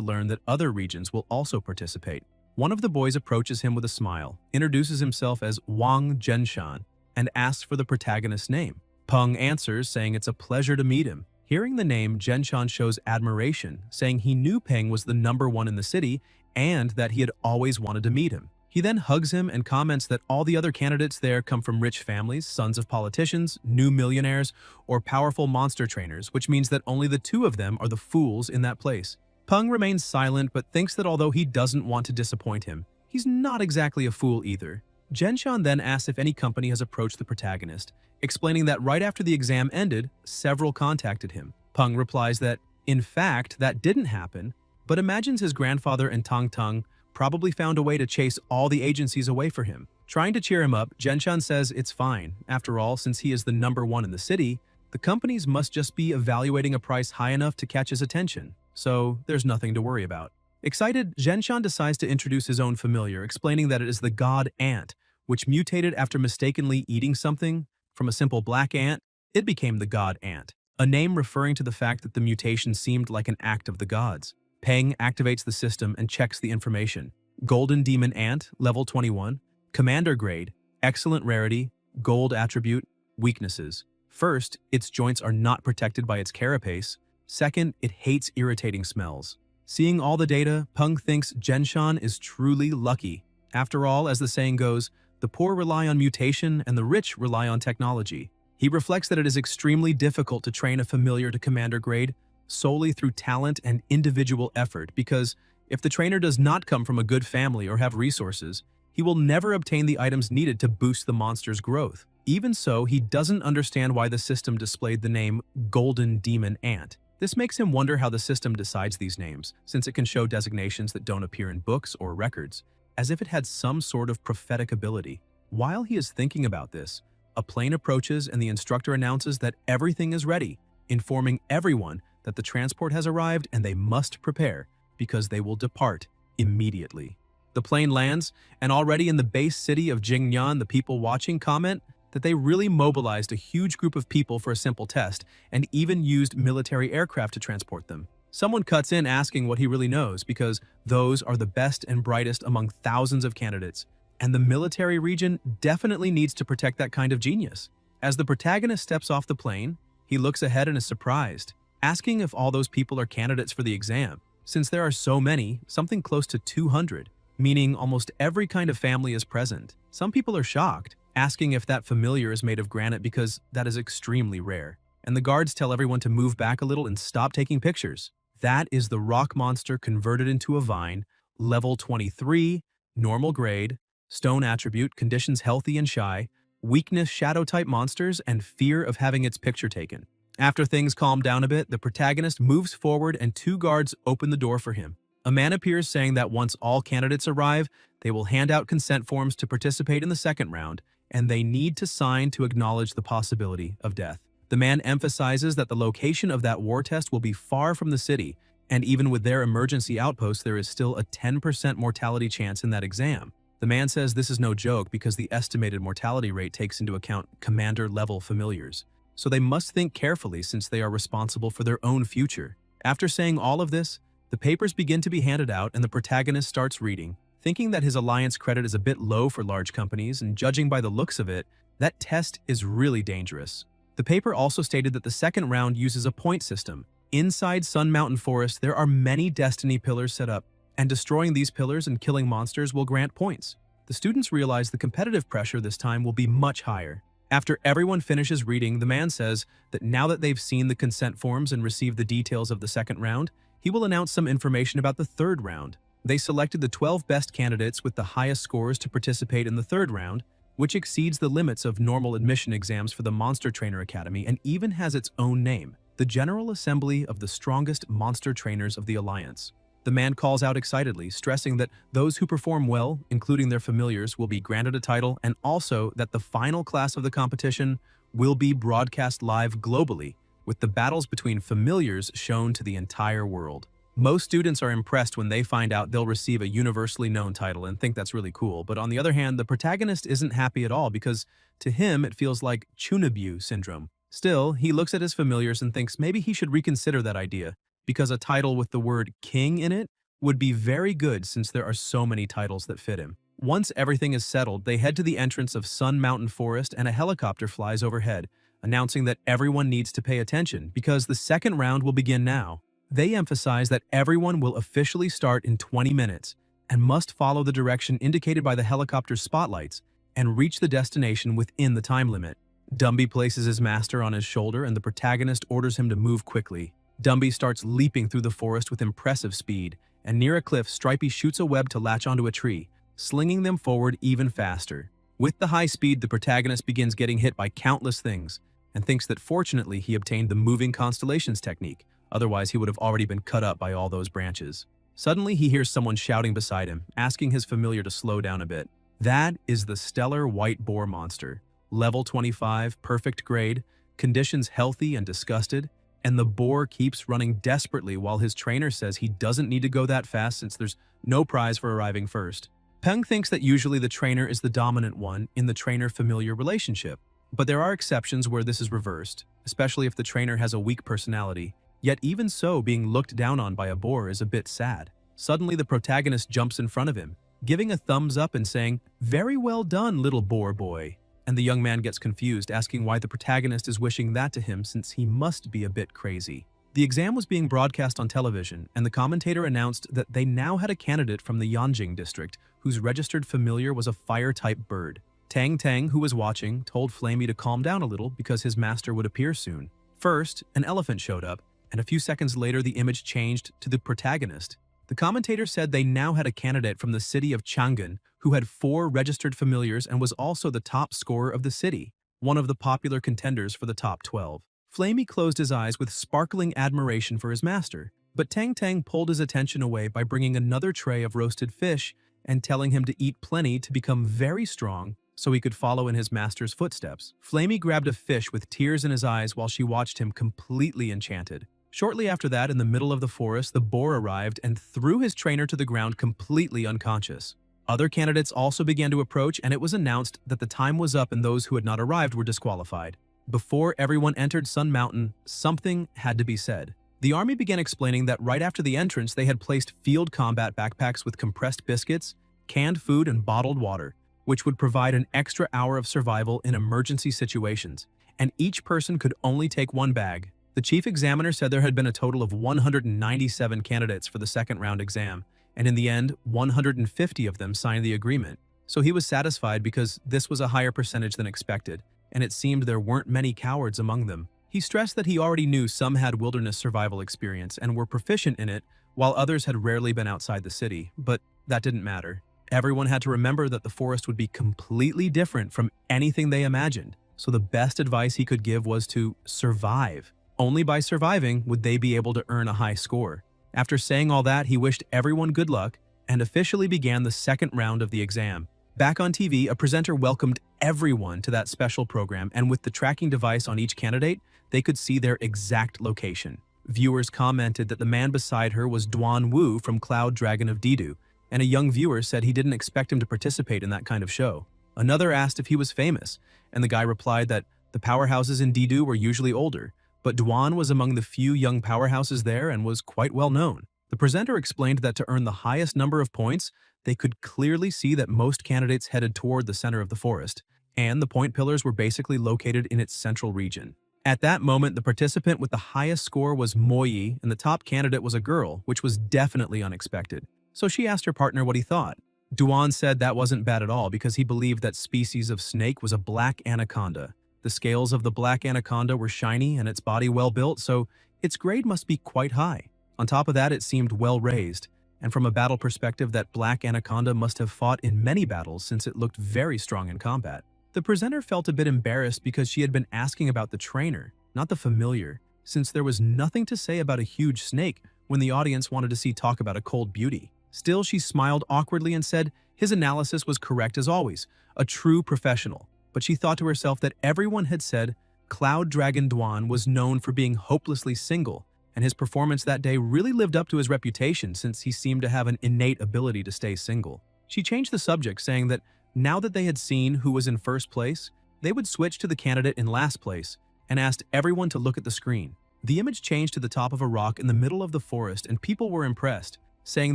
learn that other regions will also participate. One of the boys approaches him with a smile, introduces himself as Wang Zhenshan, and asks for the protagonist's name. Peng answers, saying it's a pleasure to meet him. Hearing the name, Zhenshan shows admiration, saying he knew Peng was the #1 in the city and that he had always wanted to meet him. He then hugs him and comments that all the other candidates there come from rich families, sons of politicians, new millionaires, or powerful monster trainers, which means that only the two of them are the fools in that place. Peng remains silent but thinks that although he doesn't want to disappoint him, he's not exactly a fool either. Zhenshan then asks if any company has approached the protagonist, explaining that right after the exam ended, several contacted him. Peng replies that, in fact, that didn't happen, but imagines his grandfather and Tang Tang probably found a way to chase all the agencies away for him. Trying to cheer him up, Zhenshan says it's fine. After all, since he is the #1 in the city, the companies must just be evaluating a price high enough to catch his attention, so there's nothing to worry about. Excited, Zhenshan decides to introduce his own familiar, explaining that it is the god ant, which mutated after mistakenly eating something. From a simple black ant, it became the god ant, a name referring to the fact that the mutation seemed like an act of the gods. Peng activates the system and checks the information. Golden Demon Ant, level 21, Commander Grade, Excellent Rarity, Gold Attribute, Weaknesses. First, its joints are not protected by its carapace. Second, it hates irritating smells. Seeing all the data, Peng thinks Zhenshan is truly lucky. After all, as the saying goes, the poor rely on mutation and the rich rely on technology. He reflects that it is extremely difficult to train a familiar to Commander Grade solely through talent and individual effort, because if the trainer does not come from a good family or have resources, he will never obtain the items needed to boost the monster's growth. Even so, he doesn't understand why the system displayed the name Golden Demon Ant. This makes him wonder how the system decides these names, since it can show designations that don't appear in books or records, as if it had some sort of prophetic ability. While he is thinking about this, a plane approaches and the instructor announces that everything is ready, informing everyone that the transport has arrived and they must prepare, because they will depart immediately. The plane lands, and already in the base city of Jingyan, the people watching comment that they really mobilized a huge group of people for a simple test, and even used military aircraft to transport them. Someone cuts in asking what he really knows, because those are the best and brightest among thousands of candidates, and the military region definitely needs to protect that kind of genius. As the protagonist steps off the plane, he looks ahead and is surprised, asking if all those people are candidates for the exam. Since there are so many, something close to 200, meaning almost every kind of family is present. Some people are shocked, asking if that familiar is made of granite because that is extremely rare. And the guards tell everyone to move back a little and stop taking pictures. That is the rock monster converted into a vine, level 23, normal grade, stone attribute, conditions healthy and shy, weakness shadow-type monsters, and fear of having its picture taken. After things calm down a bit, the protagonist moves forward and two guards open the door for him. A man appears saying that once all candidates arrive, they will hand out consent forms to participate in the second round, and they need to sign to acknowledge the possibility of death. The man emphasizes that the location of that war test will be far from the city, and even with their emergency outpost, there is still a 10% mortality chance in that exam. The man says this is no joke because the estimated mortality rate takes into account commander-level familiars. So they must think carefully since they are responsible for their own future. After saying all of this, the papers begin to be handed out and the protagonist starts reading, thinking that his alliance credit is a bit low for large companies, and judging by the looks of it, that test is really dangerous. The paper also stated that the second round uses a point system. Inside Sun Mountain Forest, there are many destiny pillars set up, and destroying these pillars and killing monsters will grant points. The students realize the competitive pressure this time will be much higher. After everyone finishes reading, the man says that now that they've seen the consent forms and received the details of the second round, he will announce some information about the third round. They selected the 12 best candidates with the highest scores to participate in the third round, which exceeds the limits of normal admission exams for the Monster Trainer Academy and even has its own name, the General Assembly of the Strongest Monster Trainers of the Alliance. The man calls out excitedly, stressing that those who perform well, including their familiars, will be granted a title, and also that the final class of the competition will be broadcast live globally, with the battles between familiars shown to the entire world. Most students are impressed when they find out they'll receive a universally known title and think that's really cool, but on the other hand, the protagonist isn't happy at all because to him it feels like Chunabu syndrome. Still, he looks at his familiars and thinks maybe he should reconsider that idea, because a title with the word king in it would be very good since there are so many titles that fit him. Once everything is settled, they head to the entrance of Sun Mountain Forest and a helicopter flies overhead, announcing that everyone needs to pay attention because the second round will begin now. They emphasize that everyone will officially start in 20 minutes and must follow the direction indicated by the helicopter's spotlights and reach the destination within the time limit. Dumby places his master on his shoulder and the protagonist orders him to move quickly. Dumby starts leaping through the forest with impressive speed, and near a cliff, Stripey shoots a web to latch onto a tree, slinging them forward even faster. With the high speed, the protagonist begins getting hit by countless things, and thinks that fortunately he obtained the moving constellations technique, otherwise he would have already been cut up by all those branches. Suddenly he hears someone shouting beside him, asking his familiar to slow down a bit. That is the stellar white boar monster. Level 25, perfect grade, conditions healthy and disgusted, and the boar keeps running desperately while his trainer says he doesn't need to go that fast since there's no prize for arriving first. Peng thinks that usually the trainer is the dominant one in the trainer-familiar relationship, but there are exceptions where this is reversed, especially if the trainer has a weak personality. Yet even so, being looked down on by a boar is a bit sad. Suddenly the protagonist jumps in front of him, giving a thumbs up and saying, "Very well done, little boar boy." And the young man gets confused, asking why the protagonist is wishing that to him since he must be a bit crazy. The exam was being broadcast on television, and the commentator announced that they now had a candidate from the Yanjing district whose registered familiar was a fire-type bird. Tang Tang, who was watching, told Flamey to calm down a little because his master would appear soon. First, an elephant showed up, and a few seconds later the image changed to the protagonist. The commentator said they now had a candidate from the city of Chang'an who had 4 registered familiars and was also the top scorer of the city, one of the popular contenders for the top 12. Flamey closed his eyes with sparkling admiration for his master, but Tang Tang pulled his attention away by bringing another tray of roasted fish and telling him to eat plenty to become very strong so he could follow in his master's footsteps. Flamey grabbed a fish with tears in his eyes while she watched him completely enchanted. Shortly after that, in the middle of the forest, the boar arrived and threw his trainer to the ground completely unconscious. Other candidates also began to approach, and it was announced that the time was up and those who had not arrived were disqualified. Before everyone entered Sun Mountain, something had to be said. The army began explaining that right after the entrance, they had placed field combat backpacks with compressed biscuits, canned food, and bottled water, which would provide an extra hour of survival in emergency situations, and each person could only take one bag. The chief examiner said there had been a total of 197 candidates for the second round exam, and in the end, 150 of them signed the agreement. So he was satisfied because this was a higher percentage than expected, and it seemed there weren't many cowards among them. He stressed that he already knew some had wilderness survival experience and were proficient in it, while others had rarely been outside the city, but that didn't matter. Everyone had to remember that the forest would be completely different from anything they imagined, so the best advice he could give was to survive. Only by surviving would they be able to earn a high score. After saying all that, he wished everyone good luck and officially began the second round of the exam. Back on TV, a presenter welcomed everyone to that special program, and with the tracking device on each candidate, they could see their exact location. Viewers commented that the man beside her was Duan Wu from Cloud Dragon of Didu, and a young viewer said he didn't expect him to participate in that kind of show. Another asked if he was famous, and the guy replied that the powerhouses in Didu were usually older, but Duan was among the few young powerhouses there and was quite well known. The presenter explained that to earn the highest number of points, they could clearly see that most candidates headed toward the center of the forest, and the point pillars were basically located in its central region. At that moment, the participant with the highest score was Moyi, and the top candidate was a girl, which was definitely unexpected. So she asked her partner what he thought. Duan said that wasn't bad at all because he believed that species of snake was a black anaconda. The scales of the black anaconda were shiny and its body well built, so its grade must be quite high. On top of that, it seemed well raised, and from a battle perspective, that black anaconda must have fought in many battles since it looked very strong in combat. The presenter felt a bit embarrassed because she had been asking about the trainer, not the familiar, since there was nothing to say about a huge snake when the audience wanted to see talk about a cold beauty. Still, she smiled awkwardly and said his analysis was correct as always, a true professional. But she thought to herself that everyone had said Cloud Dragon Dwan was known for being hopelessly single, and his performance that day really lived up to his reputation since he seemed to have an innate ability to stay single. She changed the subject, saying that now that they had seen who was in first place, they would switch to the candidate in last place, and asked everyone to look at the screen. The image changed to the top of a rock in the middle of the forest, and people were impressed, saying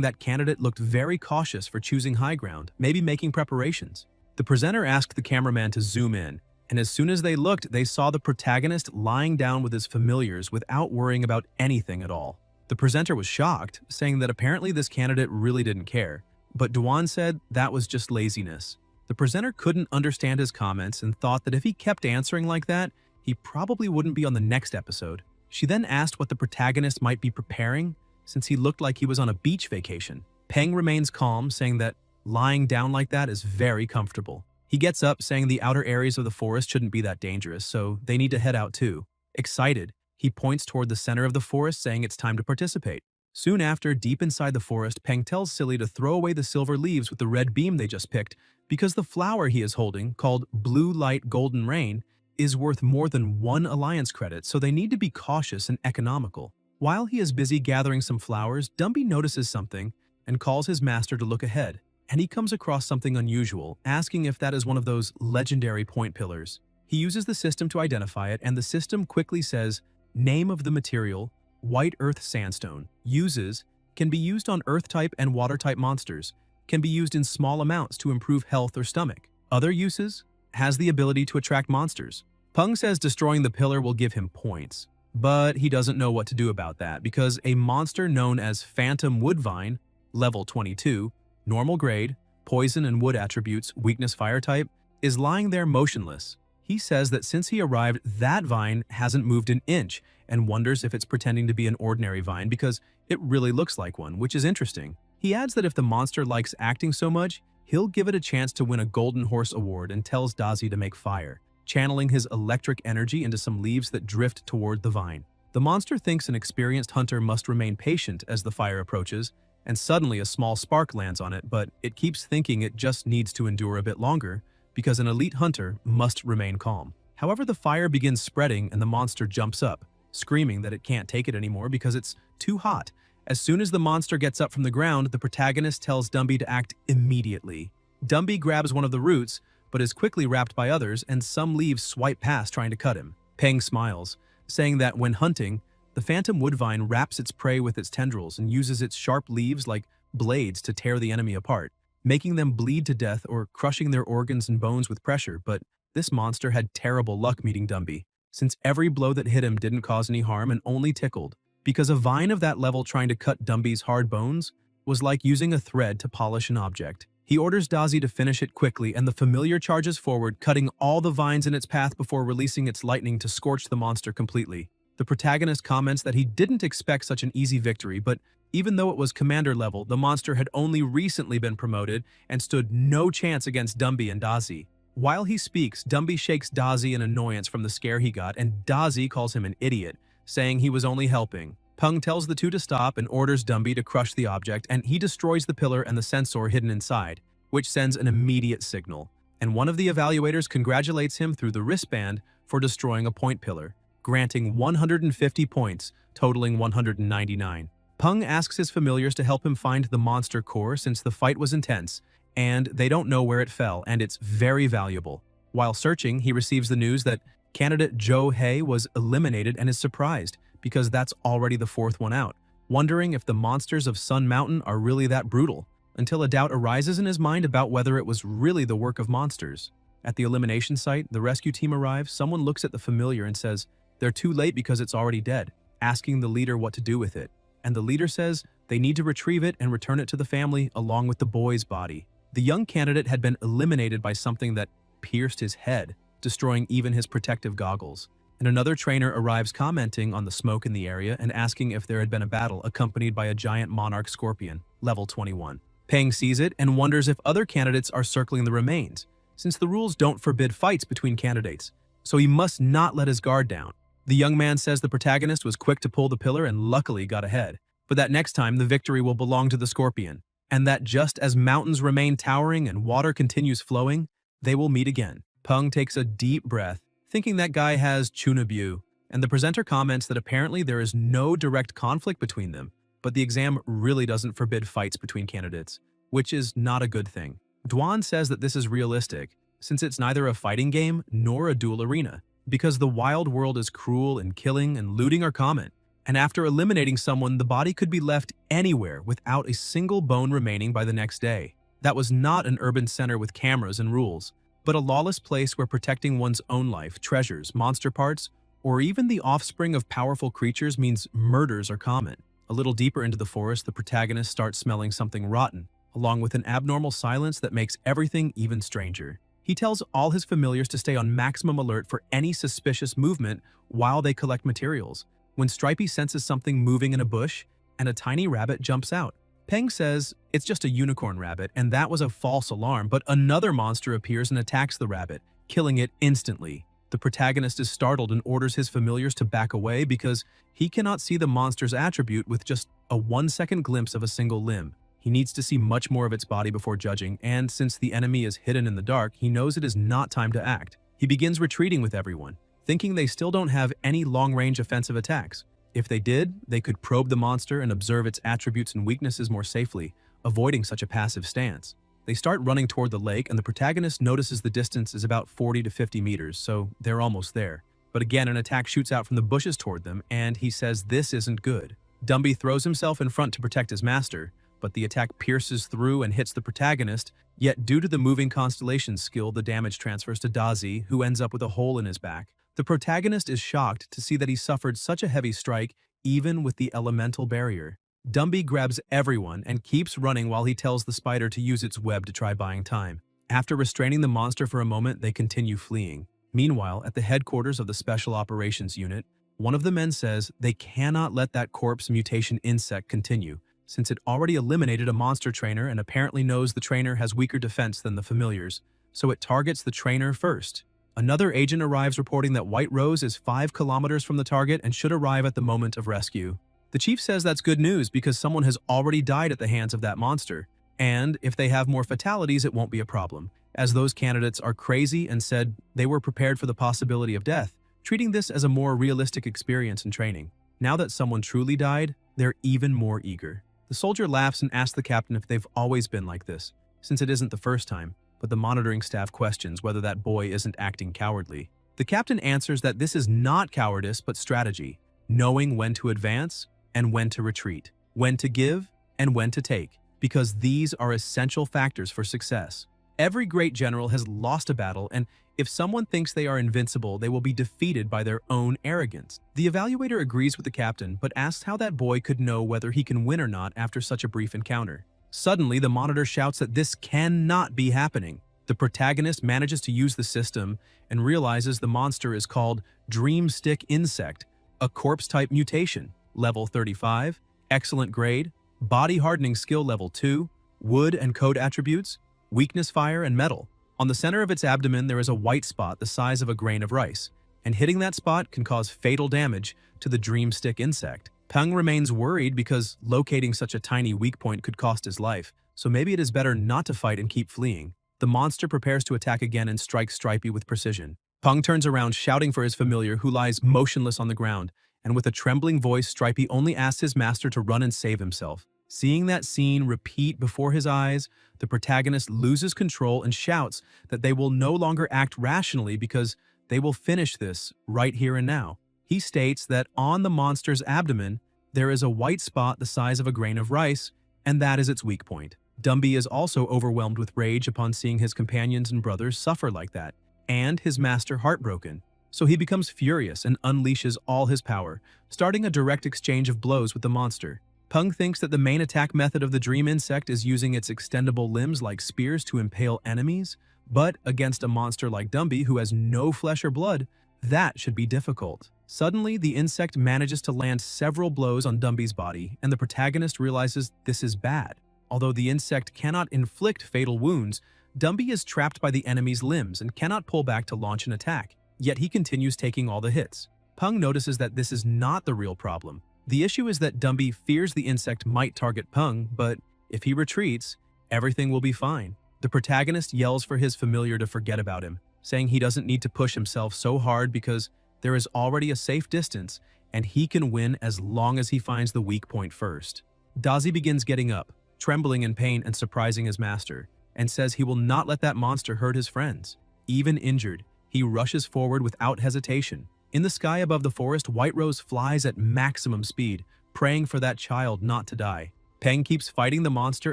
that candidate looked very cautious for choosing high ground, maybe making preparations. The presenter asked the cameraman to zoom in, and as soon as they looked, they saw the protagonist lying down with his familiars without worrying about anything at all. The presenter was shocked, saying that apparently this candidate really didn't care, but Dwan said that was just laziness. The presenter couldn't understand his comments and thought that if he kept answering like that, he probably wouldn't be on the next episode. She then asked what the protagonist might be preparing, since he looked like he was on a beach vacation. Peng remains calm, saying that lying down like that is very comfortable. He gets up, saying the outer areas of the forest shouldn't be that dangerous, so they need to head out too. Excited, he points toward the center of the forest, saying it's time to participate. Soon after, deep inside the forest, Peng tells Silly to throw away the silver leaves with the red beam they just picked, because the flower he is holding, called Blue Light Golden Rain, is worth more than 1 alliance credit, so they need to be cautious and economical. While he is busy gathering some flowers, Dumby notices something and calls his master to look ahead, and he comes across something unusual, asking if that is one of those legendary point pillars. He uses the system to identify it, and the system quickly says, name of the material, white earth sandstone, uses, can be used on earth-type and water-type monsters, can be used in small amounts to improve health or stomach. Other uses, has the ability to attract monsters. Peng says destroying the pillar will give him points, but he doesn't know what to do about that because a monster known as Phantom Woodvine, level 22, normal grade, poison and wood attributes, weakness fire type, is lying there motionless. He says that since he arrived, that vine hasn't moved an inch and wonders if it's pretending to be an ordinary vine because it really looks like one, which is interesting. He adds that if the monster likes acting so much, he'll give it a chance to win a Golden Horse Award and tells Dazi to make fire, channeling his electric energy into some leaves that drift toward the vine. The monster thinks an experienced hunter must remain patient as the fire approaches, and suddenly a small spark lands on it, but it keeps thinking it just needs to endure a bit longer because an elite hunter must remain calm. However, the fire begins spreading and the monster jumps up, screaming that it can't take it anymore because it's too hot. As soon as the monster gets up from the ground, the protagonist tells Dumby to act immediately. Dumby grabs one of the roots, but is quickly wrapped by others, and some leaves swipe past trying to cut him. Peng smiles, saying that when hunting, the phantom woodvine wraps its prey with its tendrils and uses its sharp leaves like blades to tear the enemy apart, making them bleed to death or crushing their organs and bones with pressure. But this monster had terrible luck meeting Dumby, since every blow that hit him didn't cause any harm and only tickled, because a vine of that level trying to cut Dumby's hard bones was like using a thread to polish an object. He orders Dazi to finish it quickly, and the familiar charges forward, cutting all the vines in its path before releasing its lightning to scorch the monster completely. The protagonist comments that he didn't expect such an easy victory, but even though it was commander level, the monster had only recently been promoted and stood no chance against Dumby and Dazi. While he speaks, Dumby shakes Dazi in annoyance from the scare he got, and Dazi calls him an idiot, saying he was only helping. Peng tells the two to stop and orders Dumby to crush the object, and he destroys the pillar and the sensor hidden inside, which sends an immediate signal. And one of the evaluators congratulates him through the wristband for destroying a point pillar, granting 150 points, totaling 199. Peng asks his familiars to help him find the monster core since the fight was intense, and they don't know where it fell, and it's very valuable. While searching, he receives the news that candidate Zhou He was eliminated and is surprised, because that's already the 4th one out, wondering if the monsters of Sun Mountain are really that brutal, until a doubt arises in his mind about whether it was really the work of monsters. At the elimination site, the rescue team arrives, someone looks at the familiar and says, they're too late because it's already dead, asking the leader what to do with it. And the leader says they need to retrieve it and return it to the family along with the boy's body. The young candidate had been eliminated by something that pierced his head, destroying even his protective goggles. And another trainer arrives commenting on the smoke in the area and asking if there had been a battle accompanied by a giant monarch scorpion, level 21. Peng sees it and wonders if other candidates are circling the remains, since the rules don't forbid fights between candidates, so he must not let his guard down. The young man says the protagonist was quick to pull the pillar and luckily got ahead, but that next time the victory will belong to the scorpion, and that just as mountains remain towering and water continues flowing, they will meet again. Peng takes a deep breath, thinking that guy has chunabu, and the presenter comments that apparently there is no direct conflict between them, but the exam really doesn't forbid fights between candidates, which is not a good thing. Duan says that this is realistic, since it's neither a fighting game nor a duel arena, because the wild world is cruel and killing and looting are common, and after eliminating someone, the body could be left anywhere without a single bone remaining by the next day. That was not an urban center with cameras and rules, but a lawless place where protecting one's own life, treasures, monster parts, or even the offspring of powerful creatures means murders are common. A little deeper into the forest, the protagonist starts smelling something rotten, along with an abnormal silence that makes everything even stranger. He tells all his familiars to stay on maximum alert for any suspicious movement while they collect materials. When Stripey senses something moving in a bush, and a tiny rabbit jumps out. Peng says it's just a unicorn rabbit, and that was a false alarm, but another monster appears and attacks the rabbit, killing it instantly. The protagonist is startled and orders his familiars to back away because he cannot see the monster's attribute with just a 1-second glimpse of a single limb. He needs to see much more of its body before judging, and since the enemy is hidden in the dark, he knows it is not time to act. He begins retreating with everyone, thinking they still don't have any long-range offensive attacks. If they did, they could probe the monster and observe its attributes and weaknesses more safely, avoiding such a passive stance. They start running toward the lake, and the protagonist notices the distance is about 40 to 50 meters, so they're almost there. But again, an attack shoots out from the bushes toward them, and he says this isn't good. Dumby throws himself in front to protect his master, but the attack pierces through and hits the protagonist, yet due to the moving constellation skill, the damage transfers to Dazi, who ends up with a hole in his back. The protagonist is shocked to see that he suffered such a heavy strike, even with the elemental barrier. Dumby grabs everyone and keeps running while he tells the spider to use its web to try buying time. After restraining the monster for a moment, they continue fleeing. Meanwhile, at the headquarters of the Special Operations Unit, one of the men says they cannot let that corpse mutation insect continue, since it already eliminated a monster trainer and apparently knows the trainer has weaker defense than the familiars, so it targets the trainer first. Another agent arrives reporting that White Rose is 5 kilometers from the target and should arrive at the moment of rescue. The chief says that's good news because someone has already died at the hands of that monster, and if they have more fatalities, it won't be a problem, as those candidates are crazy and said they were prepared for the possibility of death, treating this as a more realistic experience in training. Now that someone truly died, they're even more eager. The soldier laughs and asks the captain if they've always been like this, since it isn't the first time, but the monitoring staff questions whether that boy isn't acting cowardly. The captain answers that this is not cowardice but strategy, knowing when to advance and when to retreat, when to give and when to take, because these are essential factors for success. Every great general has lost a battle, and if someone thinks they are invincible, they will be defeated by their own arrogance. The evaluator agrees with the captain, but asks how that boy could know whether he can win or not after such a brief encounter. Suddenly, the monitor shouts that this cannot be happening. The protagonist manages to use the system and realizes the monster is called Dreamstick Insect, a corpse-type mutation. Level 35, excellent grade, body hardening skill level 2, wood and code attributes, weakness fire and metal. On the center of its abdomen there is a white spot the size of a grain of rice, and hitting that spot can cause fatal damage to the Dreamstick insect. Peng remains worried because locating such a tiny weak point could cost his life, so maybe it is better not to fight and keep fleeing. The monster prepares to attack again and strikes Stripey with precision. Peng turns around shouting for his familiar who lies motionless on the ground, and with a trembling voice, Stripey only asks his master to run and save himself. Seeing that scene repeat before his eyes, the protagonist loses control and shouts that they will no longer act rationally because they will finish this right here and now. He states that on the monster's abdomen, there is a white spot the size of a grain of rice, and that is its weak point. Dumby is also overwhelmed with rage upon seeing his companions and brothers suffer like that, and his master heartbroken. So he becomes furious and unleashes all his power, starting a direct exchange of blows with the monster. Peng thinks that the main attack method of the dream insect is using its extendable limbs like spears to impale enemies, but against a monster like Dumby who has no flesh or blood, that should be difficult. Suddenly, the insect manages to land several blows on Dumby's body, and the protagonist realizes this is bad. Although the insect cannot inflict fatal wounds, Dumby is trapped by the enemy's limbs and cannot pull back to launch an attack. Yet he continues taking all the hits. Peng notices that this is not the real problem, The issue is that Dumby fears the insect might target Peng, but if he retreats, everything will be fine. The protagonist yells for his familiar to forget about him, saying he doesn't need to push himself so hard because there is already a safe distance and he can win as long as he finds the weak point first. Dazi begins getting up, trembling in pain and surprising his master, and says he will not let that monster hurt his friends. Even injured, he rushes forward without hesitation. In the sky above the forest, White Rose flies at maximum speed, praying for that child not to die. Peng keeps fighting the monster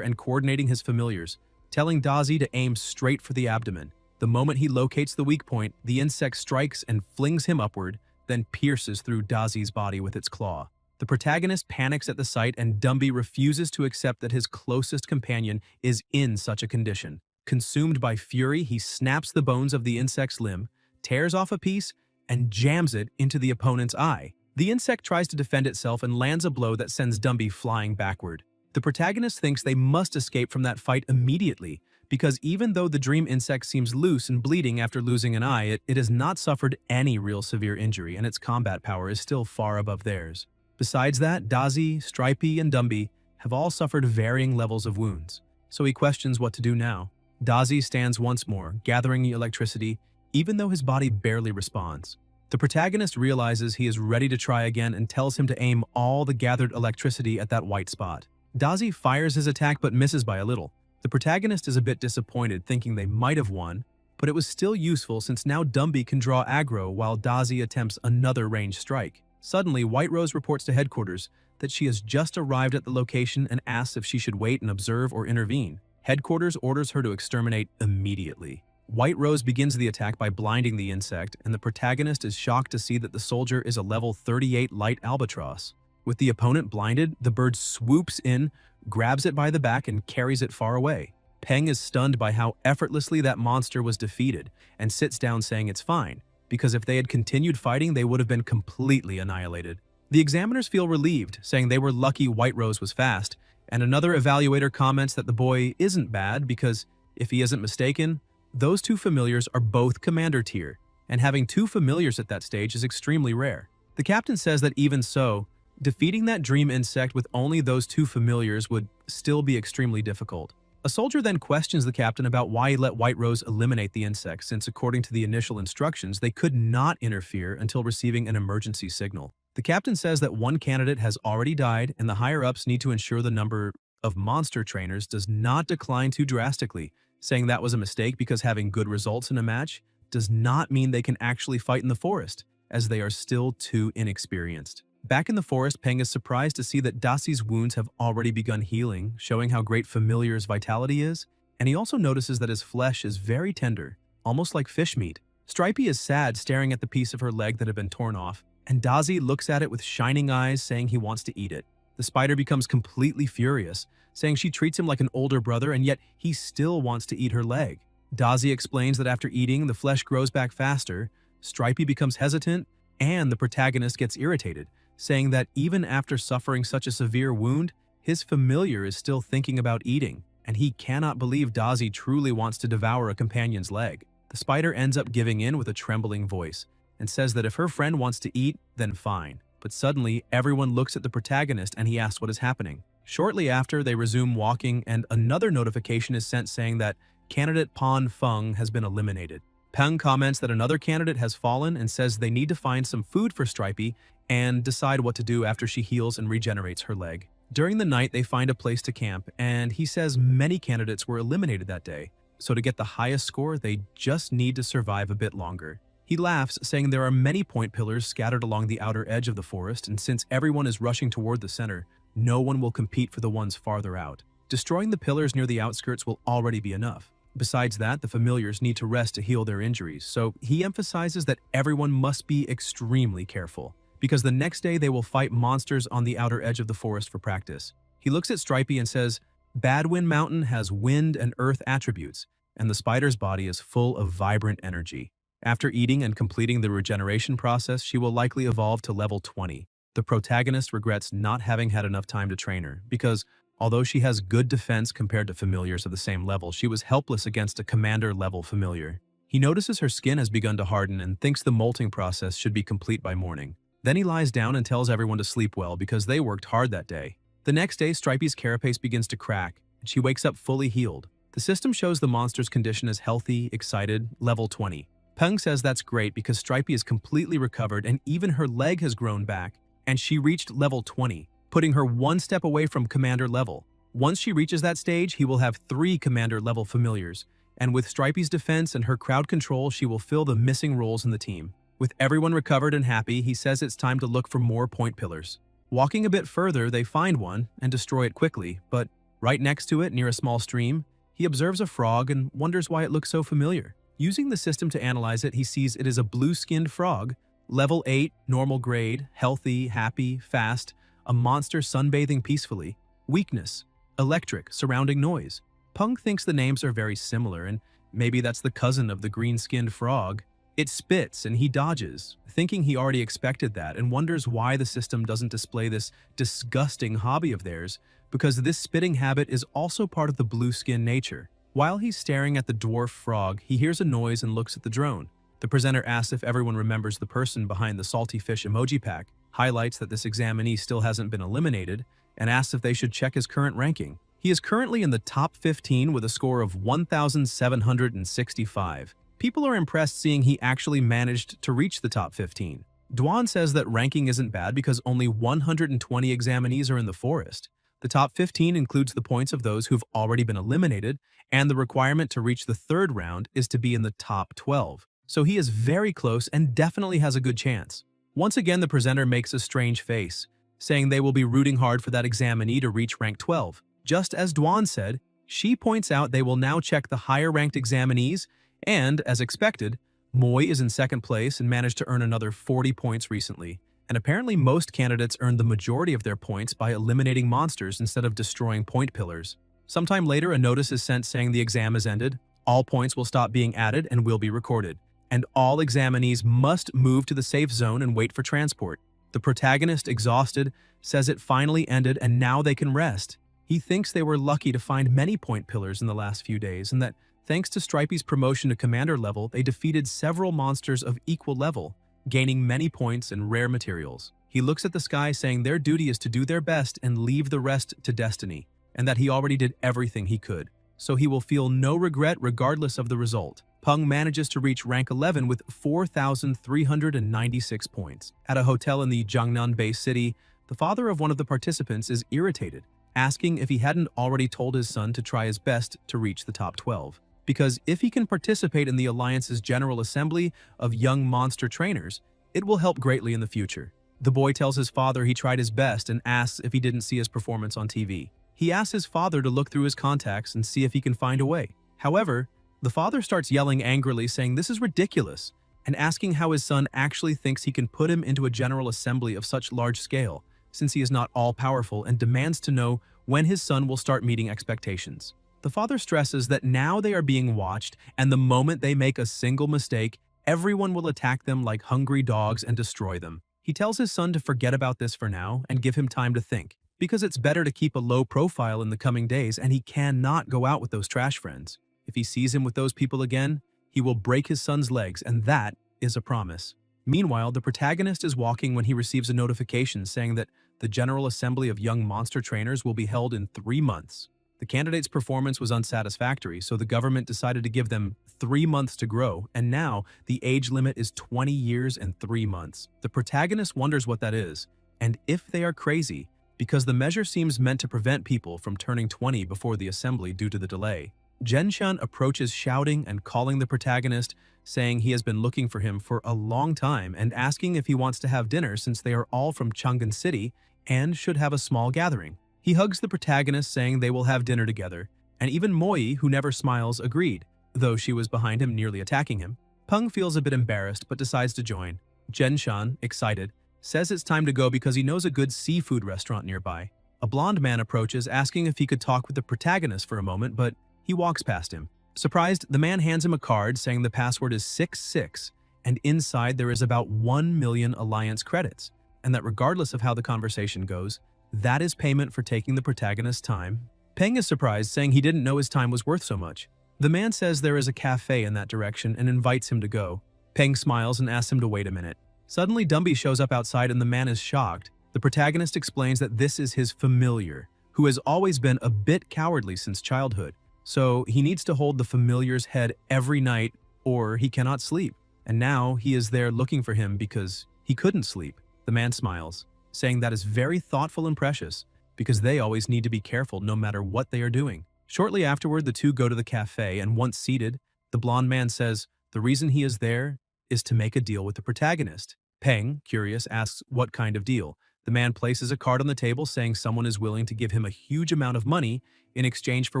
and coordinating his familiars, telling Dazi to aim straight for the abdomen. The moment he locates the weak point, the insect strikes and flings him upward, then pierces through Dazi's body with its claw. The protagonist panics at the sight, and Dumby refuses to accept that his closest companion is in such a condition. Consumed by fury, he snaps the bones of the insect's limb, tears off a piece, and jams it into the opponent's eye. The insect tries to defend itself and lands a blow that sends Dumby flying backward. The protagonist thinks they must escape from that fight immediately, because even though the dream insect seems loose and bleeding after losing an eye, it has not suffered any real severe injury, and its combat power is still far above theirs. Besides that, Dazi, Stripey, and Dumby have all suffered varying levels of wounds, so he questions what to do now. Dazi stands once more, gathering electricity, even though his body barely responds. The protagonist realizes he is ready to try again and tells him to aim all the gathered electricity at that white spot. Dazi fires his attack but misses by a little. The protagonist is a bit disappointed, thinking they might have won, but it was still useful since now Dumby can draw aggro while Dazi attempts another ranged strike. Suddenly, White Rose reports to headquarters that she has just arrived at the location and asks if she should wait and observe or intervene. Headquarters orders her to exterminate immediately. White Rose begins the attack by blinding the insect, and the protagonist is shocked to see that the soldier is a level 38 light albatross. With the opponent blinded, the bird swoops in, grabs it by the back, and carries it far away. Peng is stunned by how effortlessly that monster was defeated and sits down saying it's fine, because if they had continued fighting, they would have been completely annihilated. The examiners feel relieved, saying they were lucky White Rose was fast, and another evaluator comments that the boy isn't bad because, if he isn't mistaken, those two familiars are both commander tier, and having two familiars at that stage is extremely rare. The captain says that even so, defeating that dream insect with only those two familiars would still be extremely difficult. A soldier then questions the captain about why he let White Rose eliminate the insect, since according to the initial instructions, they could not interfere until receiving an emergency signal. The captain says that one candidate has already died, and the higher-ups need to ensure the number of monster trainers does not decline too drastically, saying that was a mistake because having good results in a match does not mean they can actually fight in the forest, as they are still too inexperienced. Back in the forest, Peng is surprised to see that Daci's wounds have already begun healing, showing how great Familiar's vitality is, and he also notices that his flesh is very tender, almost like fish meat. Stripey is sad, staring at the piece of her leg that had been torn off, and Dazi looks at it with shining eyes, saying he wants to eat it. The spider becomes completely furious, saying she treats him like an older brother and yet he still wants to eat her leg. Dazi explains that after eating, the flesh grows back faster, Stripey becomes hesitant, and the protagonist gets irritated, saying that even after suffering such a severe wound, his familiar is still thinking about eating, and he cannot believe Dazi truly wants to devour a companion's leg. The spider ends up giving in with a trembling voice, and says that if her friend wants to eat, then fine. But suddenly, everyone looks at the protagonist and he asks what is happening. Shortly after, they resume walking, and another notification is sent saying that candidate Pan Feng has been eliminated. Peng comments that another candidate has fallen and says they need to find some food for Stripey and decide what to do after she heals and regenerates her leg. During the night, they find a place to camp, and he says many candidates were eliminated that day, so to get the highest score, they just need to survive a bit longer. He laughs, saying there are many point pillars scattered along the outer edge of the forest, and since everyone is rushing toward the center, no one will compete for the ones farther out. Destroying the pillars near the outskirts will already be enough. Besides that, the familiars need to rest to heal their injuries, so he emphasizes that everyone must be extremely careful, because the next day they will fight monsters on the outer edge of the forest for practice. He looks at Stripey and says, Badwind Mountain has wind and earth attributes, and the spider's body is full of vibrant energy. After eating and completing the regeneration process, she will likely evolve to level 20. The protagonist regrets not having had enough time to train her, because although she has good defense compared to familiars of the same level, she was helpless against a commander-level familiar. He notices her skin has begun to harden and thinks the molting process should be complete by morning. Then he lies down and tells everyone to sleep well because they worked hard that day. The next day, Stripey's carapace begins to crack, and she wakes up fully healed. The system shows the monster's condition as healthy, excited, level 20. Peng says that's great because Stripey is completely recovered and even her leg has grown back, and she reached level 20, putting her one step away from commander level. Once she reaches that stage, he will have 3 commander level familiars, and with Stripey's defense and her crowd control, she will fill the missing roles in the team. With everyone recovered and happy, he says it's time to look for more point pillars. Walking a bit further, they find one and destroy it quickly, but right next to it, near a small stream, he observes a frog and wonders why it looks so familiar. Using the system to analyze it, he sees it is a blue-skinned frog, level 8, normal grade, healthy, happy, fast, a monster sunbathing peacefully, weakness, electric, surrounding noise. Peng thinks the names are very similar, and maybe that's the cousin of the green-skinned frog. It spits and he dodges, thinking he already expected that, and wonders why the system doesn't display this disgusting hobby of theirs, because this spitting habit is also part of the blue-skin nature. While he's staring at the dwarf frog, he hears a noise and looks at the drone. The presenter asks if everyone remembers the person behind the salty fish emoji pack, highlights that this examinee still hasn't been eliminated, and asks if they should check his current ranking. He is currently in the top 15 with a score of 1,765. People are impressed seeing he actually managed to reach the top 15. Duan says that ranking isn't bad because only 120 examinees are in the forest. The top 15 includes the points of those who've already been eliminated, and the requirement to reach the 3rd round is to be in the top 12. So he is very close and definitely has a good chance. Once again, the presenter makes a strange face, saying they will be rooting hard for that examinee to reach rank 12. Just as Duan said, she points out they will now check the higher-ranked examinees, and, as expected, Moi is in 2nd place and managed to earn another 40 points recently. And apparently most candidates earned the majority of their points by eliminating monsters instead of destroying point pillars. Sometime later, a notice is sent saying the exam is ended, all points will stop being added and will be recorded, and all examinees must move to the safe zone and wait for transport. The protagonist, exhausted, says it finally ended and now they can rest. He thinks they were lucky to find many point pillars in the last few days, and that thanks to Stripey's promotion to commander level, they defeated several monsters of equal level, gaining many points and rare materials. He looks at the sky saying their duty is to do their best and leave the rest to destiny, and that he already did everything he could, so he will feel no regret regardless of the result. Peng manages to reach rank 11 with 4,396 points. At a hotel in the Jiangnan-based city, the father of one of the participants is irritated, asking if he hadn't already told his son to try his best to reach the top 12. Because if he can participate in the Alliance's General Assembly of Young Monster Trainers, it will help greatly in the future. The boy tells his father he tried his best and asks if he didn't see his performance on TV. He asks his father to look through his contacts and see if he can find a way. However, the father starts yelling angrily, saying this is ridiculous, and asking how his son actually thinks he can put him into a General Assembly of such large scale, since he is not all-powerful, and demands to know when his son will start meeting expectations. The father stresses that now they are being watched, and the moment they make a single mistake, everyone will attack them like hungry dogs and destroy them. He tells his son to forget about this for now and give him time to think, because it's better to keep a low profile in the coming days, and he cannot go out with those trash friends. If he sees him with those people again, he will break his son's legs, and that is a promise. Meanwhile, the protagonist is walking when he receives a notification saying that the General Assembly of Young Monster Trainers will be held in 3 months. The candidate's performance was unsatisfactory, so the government decided to give them 3 months to grow, and now the age limit is 20 years and 3 months. The protagonist wonders what that is, and if they are crazy, because the measure seems meant to prevent people from turning 20 before the assembly due to the delay. Zhenshan approaches shouting and calling the protagonist, saying he has been looking for him for a long time and asking if he wants to have dinner since they are all from Chang'an City and should have a small gathering. He hugs the protagonist, saying they will have dinner together, and even Moi, who never smiles, agreed, though she was behind him nearly attacking him. Peng feels a bit embarrassed but decides to join. Zhenshan, excited, says it's time to go because he knows a good seafood restaurant nearby. A blonde man approaches, asking if he could talk with the protagonist for a moment, but he walks past him. Surprised, the man hands him a card saying the password is 66, and inside there is about 1 million Alliance credits, and that regardless of how the conversation goes, that is payment for taking the protagonist's time. Peng is surprised, saying he didn't know his time was worth so much. The man says there is a cafe in that direction and invites him to go. Peng smiles and asks him to wait a minute, Suddenly, Dumby shows up outside and the man is shocked. The protagonist explains that this is his familiar, who has always been a bit cowardly since childhood. So he needs to hold the familiar's head every night or he cannot sleep. And now he is there looking for him because he couldn't sleep. The man smiles, saying that is very thoughtful and precious because they always need to be careful no matter what they are doing. Shortly afterward, the two go to the cafe and once seated, the blonde man says the reason he is there is to make a deal with the protagonist. Peng, curious, asks what kind of deal. The man places a card on the table saying someone is willing to give him a huge amount of money in exchange for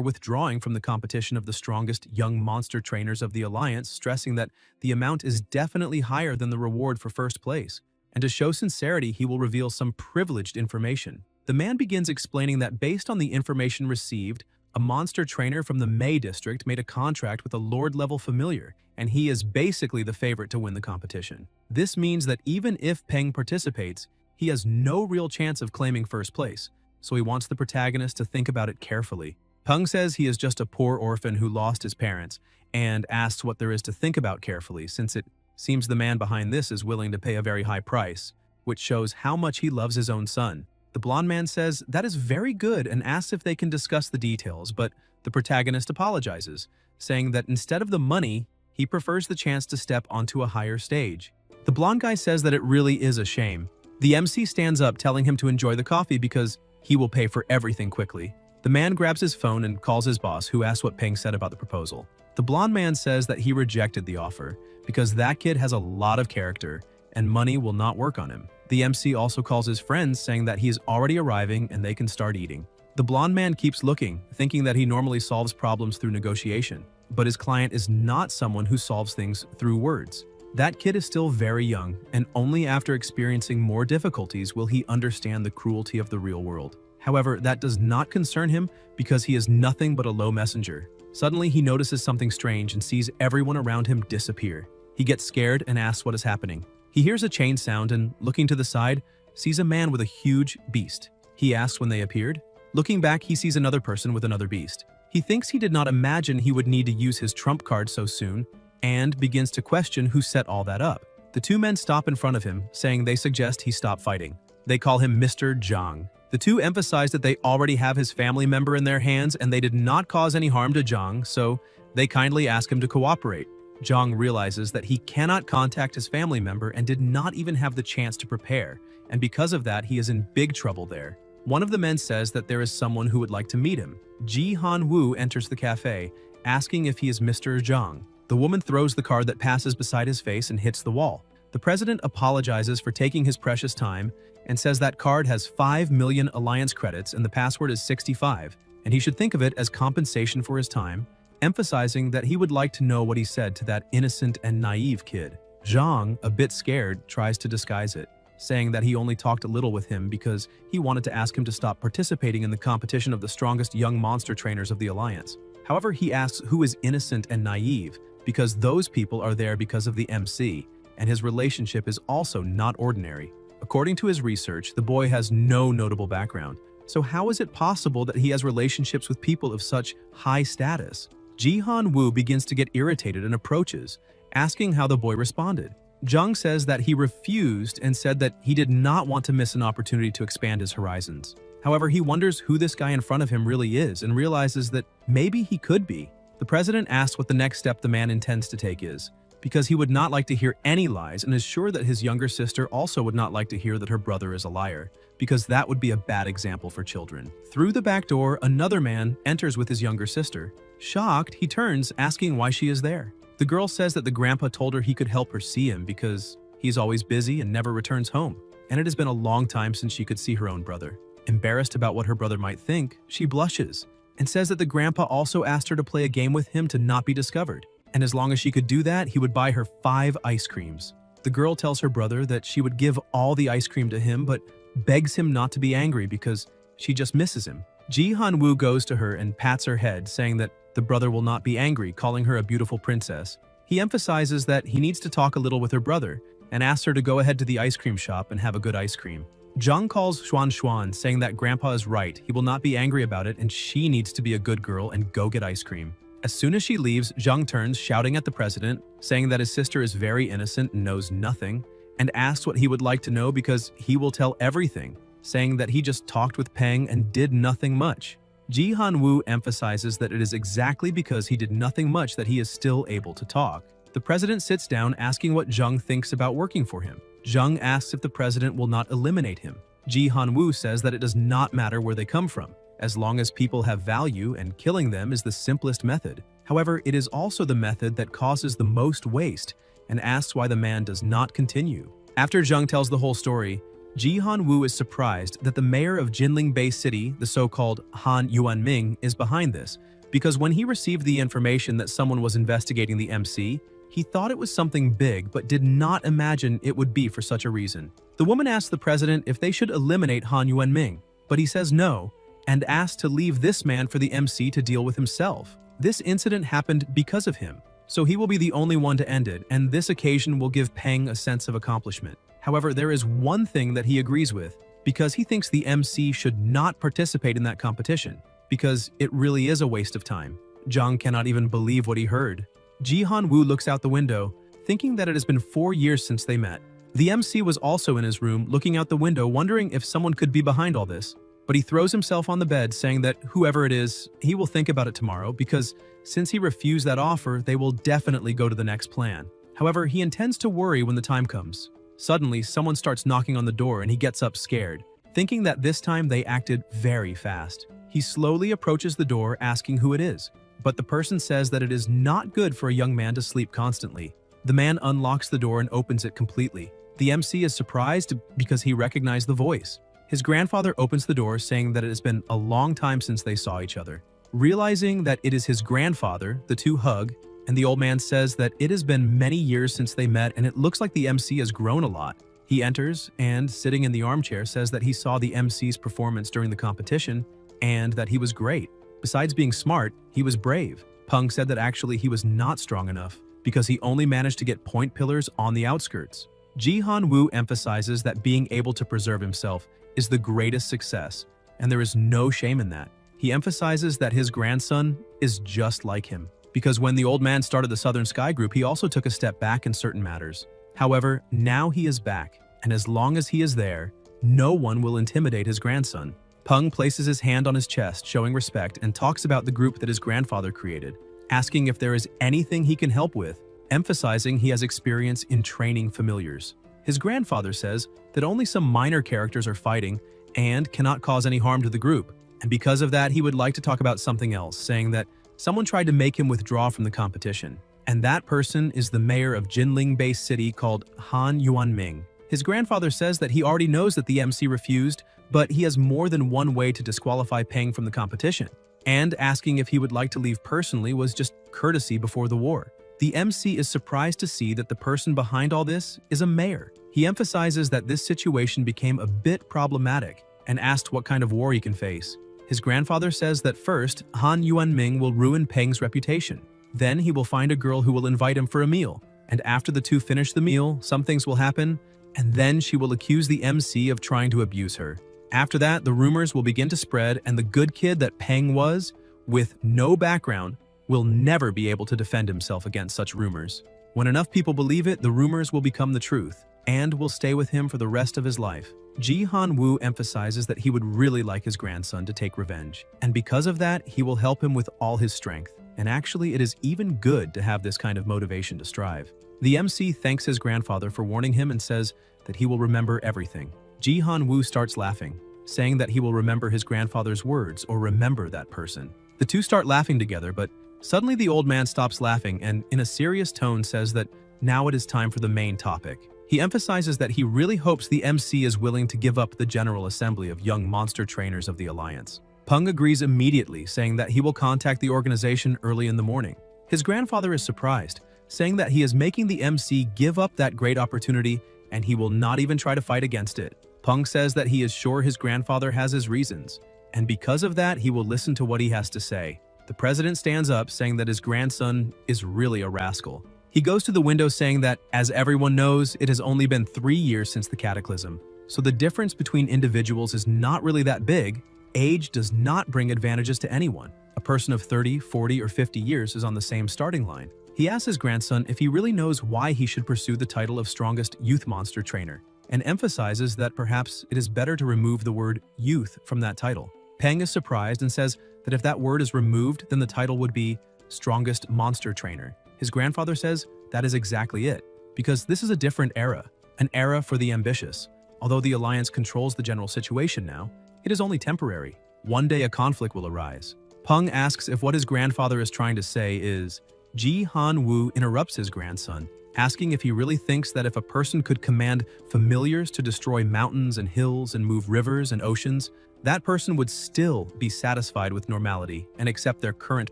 withdrawing from the competition of the strongest young monster trainers of the Alliance, stressing that the amount is definitely higher than the reward for first place. And to show sincerity, he will reveal some privileged information. The man begins explaining that based on the information received, a monster trainer from the Mei district made a contract with a Lord-level familiar, and he is basically the favorite to win the competition. This means that even if Peng participates, he has no real chance of claiming first place, so he wants the protagonist to think about it carefully. Peng says he is just a poor orphan who lost his parents, and asks what there is to think about carefully, since it seems the man behind this is willing to pay a very high price, which shows how much he loves his own son. The blonde man says that is very good and asks if they can discuss the details, but the protagonist apologizes, saying that instead of the money, he prefers the chance to step onto a higher stage. The blonde guy says that it really is a shame. The MC stands up telling him to enjoy the coffee because he will pay for everything quickly. The man grabs his phone and calls his boss, who asks what Peng said about the proposal. The blonde man says that he rejected the offer because that kid has a lot of character and money will not work on him. The MC also calls his friends, saying that he is already arriving and they can start eating. The blonde man keeps looking, thinking that he normally solves problems through negotiation, but his client is not someone who solves things through words. That kid is still very young, and only after experiencing more difficulties will he understand the cruelty of the real world. However, that does not concern him because he is nothing but a low messenger. Suddenly, he notices something strange and sees everyone around him disappear. He gets scared and asks what is happening. He hears a chain sound and, looking to the side, sees a man with a huge beast. He asks when they appeared. Looking back, he sees another person with another beast. He thinks he did not imagine he would need to use his trump card so soon, and begins to question who set all that up. The two men stop in front of him, saying they suggest he stop fighting. They call him Mr. Zhang. The two emphasize that they already have his family member in their hands and they did not cause any harm to Zhang, so they kindly ask him to cooperate. Zhang realizes that he cannot contact his family member and did not even have the chance to prepare, and because of that, he is in big trouble there. One of the men says that there is someone who would like to meet him. Ji Han Woo enters the cafe, asking if he is Mr. Zhang. The woman throws the card that passes beside his face and hits the wall. The president apologizes for taking his precious time and says that card has 5 million alliance credits and the password is 65, and he should think of it as compensation for his time, emphasizing that he would like to know what he said to that innocent and naive kid. Zhang, a bit scared, tries to disguise it, saying that he only talked a little with him because he wanted to ask him to stop participating in the competition of the strongest young monster trainers of the Alliance. However, he asks who is innocent and naive, because those people are there because of the MC, and his relationship is also not ordinary. According to his research, the boy has no notable background, so how is it possible that he has relationships with people of such high status? Ji Han Woo begins to get irritated and approaches, asking how the boy responded. Zhang says that he refused and said that he did not want to miss an opportunity to expand his horizons. However, he wonders who this guy in front of him really is and realizes that maybe he could be. The president asks what the next step the man intends to take is, because he would not like to hear any lies and is sure that his younger sister also would not like to hear that her brother is a liar, because that would be a bad example for children. Through the back door, another man enters with his younger sister. Shocked, he turns, asking why she is there. The girl says that the grandpa told her he could help her see him because he's always busy and never returns home, and it has been a long time since she could see her own brother. Embarrassed about what her brother might think, she blushes and says that the grandpa also asked her to play a game with him to not be discovered, and as long as she could do that, he would buy her 5 ice creams. The girl tells her brother that she would give all the ice cream to him, but begs him not to be angry because she just misses him. Ji Han Woo goes to her and pats her head, saying that the brother will not be angry, calling her a beautiful princess. He emphasizes that he needs to talk a little with her brother and asks her to go ahead to the ice cream shop and have a good ice cream. Zhang calls Xuan, saying that grandpa is right, he will not be angry about it and she needs to be a good girl and go get ice cream. As soon as she leaves, Zhang turns, shouting at the president, saying that his sister is very innocent and knows nothing, and asks what he would like to know because he will tell everything, saying that he just talked with Peng and did nothing much. Ji Han-woo emphasizes that it is exactly because he did nothing much that he is still able to talk. The president sits down asking what Jung thinks about working for him. Jung asks if the president will not eliminate him. Ji Han-woo says that it does not matter where they come from, as long as people have value, and killing them is the simplest method. However, it is also the method that causes the most waste, and asks why the man does not continue. After Jung tells the whole story, Ji Han-woo is surprised that the mayor of Jinling Bay City, the so-called Han Yuanming, is behind this, because when he received the information that someone was investigating the MC, he thought it was something big but did not imagine it would be for such a reason. The woman asks the president if they should eliminate Han Yuanming, but he says no, and asks to leave this man for the MC to deal with himself. This incident happened because of him, so he will be the only one to end it, and this occasion will give Peng a sense of accomplishment. However, there is one thing that he agrees with, because he thinks the MC should not participate in that competition, because it really is a waste of time. Jung cannot even believe what he heard. Ji Han-woo looks out the window, thinking that it has been 4 years since they met. The MC was also in his room, looking out the window, wondering if someone could be behind all this. But he throws himself on the bed, saying that whoever it is, he will think about it tomorrow, because since he refused that offer, they will definitely go to the next plan. However, he intends to worry when the time comes. Suddenly, someone starts knocking on the door and he gets up scared, thinking that this time they acted very fast. He slowly approaches the door, asking who it is, but the person says that it is not good for a young man to sleep constantly. The man unlocks the door and opens it completely. The MC is surprised because he recognized the voice. His grandfather opens the door, saying that it has been a long time since they saw each other. Realizing that it is his grandfather, the two hug, and the old man says that it has been many years since they met and it looks like the MC has grown a lot. He enters and, sitting in the armchair, says that he saw the MC's performance during the competition and that he was great. Besides being smart, he was brave. Peng said that actually he was not strong enough because he only managed to get point pillars on the outskirts. Ji Han-woo emphasizes that being able to preserve himself is the greatest success, and there is no shame in that. He emphasizes that his grandson is just like him, because when the old man started the Southern Sky Group, he also took a step back in certain matters. However, now he is back, and as long as he is there, no one will intimidate his grandson. Peng places his hand on his chest, showing respect, and talks about the group that his grandfather created, asking if there is anything he can help with, emphasizing he has experience in training familiars. His grandfather says that only some minor characters are fighting and cannot cause any harm to the group, and because of that, he would like to talk about something else, saying that someone tried to make him withdraw from the competition, and that person is the mayor of Jinling Bay City called Han Yuanming. His grandfather says that he already knows that the MC refused, but he has more than one way to disqualify Peng from the competition, and asking if he would like to leave personally was just courtesy before the war. The MC is surprised to see that the person behind all this is a mayor. He emphasizes that this situation became a bit problematic and asked what kind of war he can face. His grandfather says that first, Han Yuanming will ruin Peng's reputation. Then he will find a girl who will invite him for a meal, and after the two finish the meal, some things will happen, and then she will accuse the MC of trying to abuse her. After that, the rumors will begin to spread, and the good kid that Peng was, with no background, will never be able to defend himself against such rumors. When enough people believe it, the rumors will become the truth, and will stay with him for the rest of his life. Ji Han-woo emphasizes that he would really like his grandson to take revenge, and because of that, he will help him with all his strength. And actually, it is even good to have this kind of motivation to strive. The MC thanks his grandfather for warning him and says that he will remember everything. Ji Han-woo starts laughing, saying that he will remember his grandfather's words or remember that person. The two start laughing together, but suddenly the old man stops laughing and, in a serious tone, says that now it is time for the main topic. He emphasizes that he really hopes the MC is willing to give up the General Assembly of Young Monster Trainers of the Alliance. Peng agrees immediately, saying that he will contact the organization early in the morning. His grandfather is surprised, saying that he is making the MC give up that great opportunity and he will not even try to fight against it. Peng says that he is sure his grandfather has his reasons, and because of that, he will listen to what he has to say. The president stands up, saying that his grandson is really a rascal. He goes to the window, saying that, as everyone knows, it has only been 3 years since the cataclysm, so the difference between individuals is not really that big. Age does not bring advantages to anyone. A person of 30, 40, or 50 years is on the same starting line. He asks his grandson if he really knows why he should pursue the title of strongest youth monster trainer, and emphasizes that perhaps it is better to remove the word youth from that title. Peng is surprised and says that if that word is removed, then the title would be strongest monster trainer. His grandfather says that is exactly it, because this is a different era, an era for the ambitious. Although the alliance controls the general situation now, it is only temporary. One day a conflict will arise. Peng asks if what his grandfather is trying to say is. Ji Han Woo interrupts his grandson, asking if he really thinks that if a person could command familiars to destroy mountains and hills and move rivers and oceans, that person would still be satisfied with normality and accept their current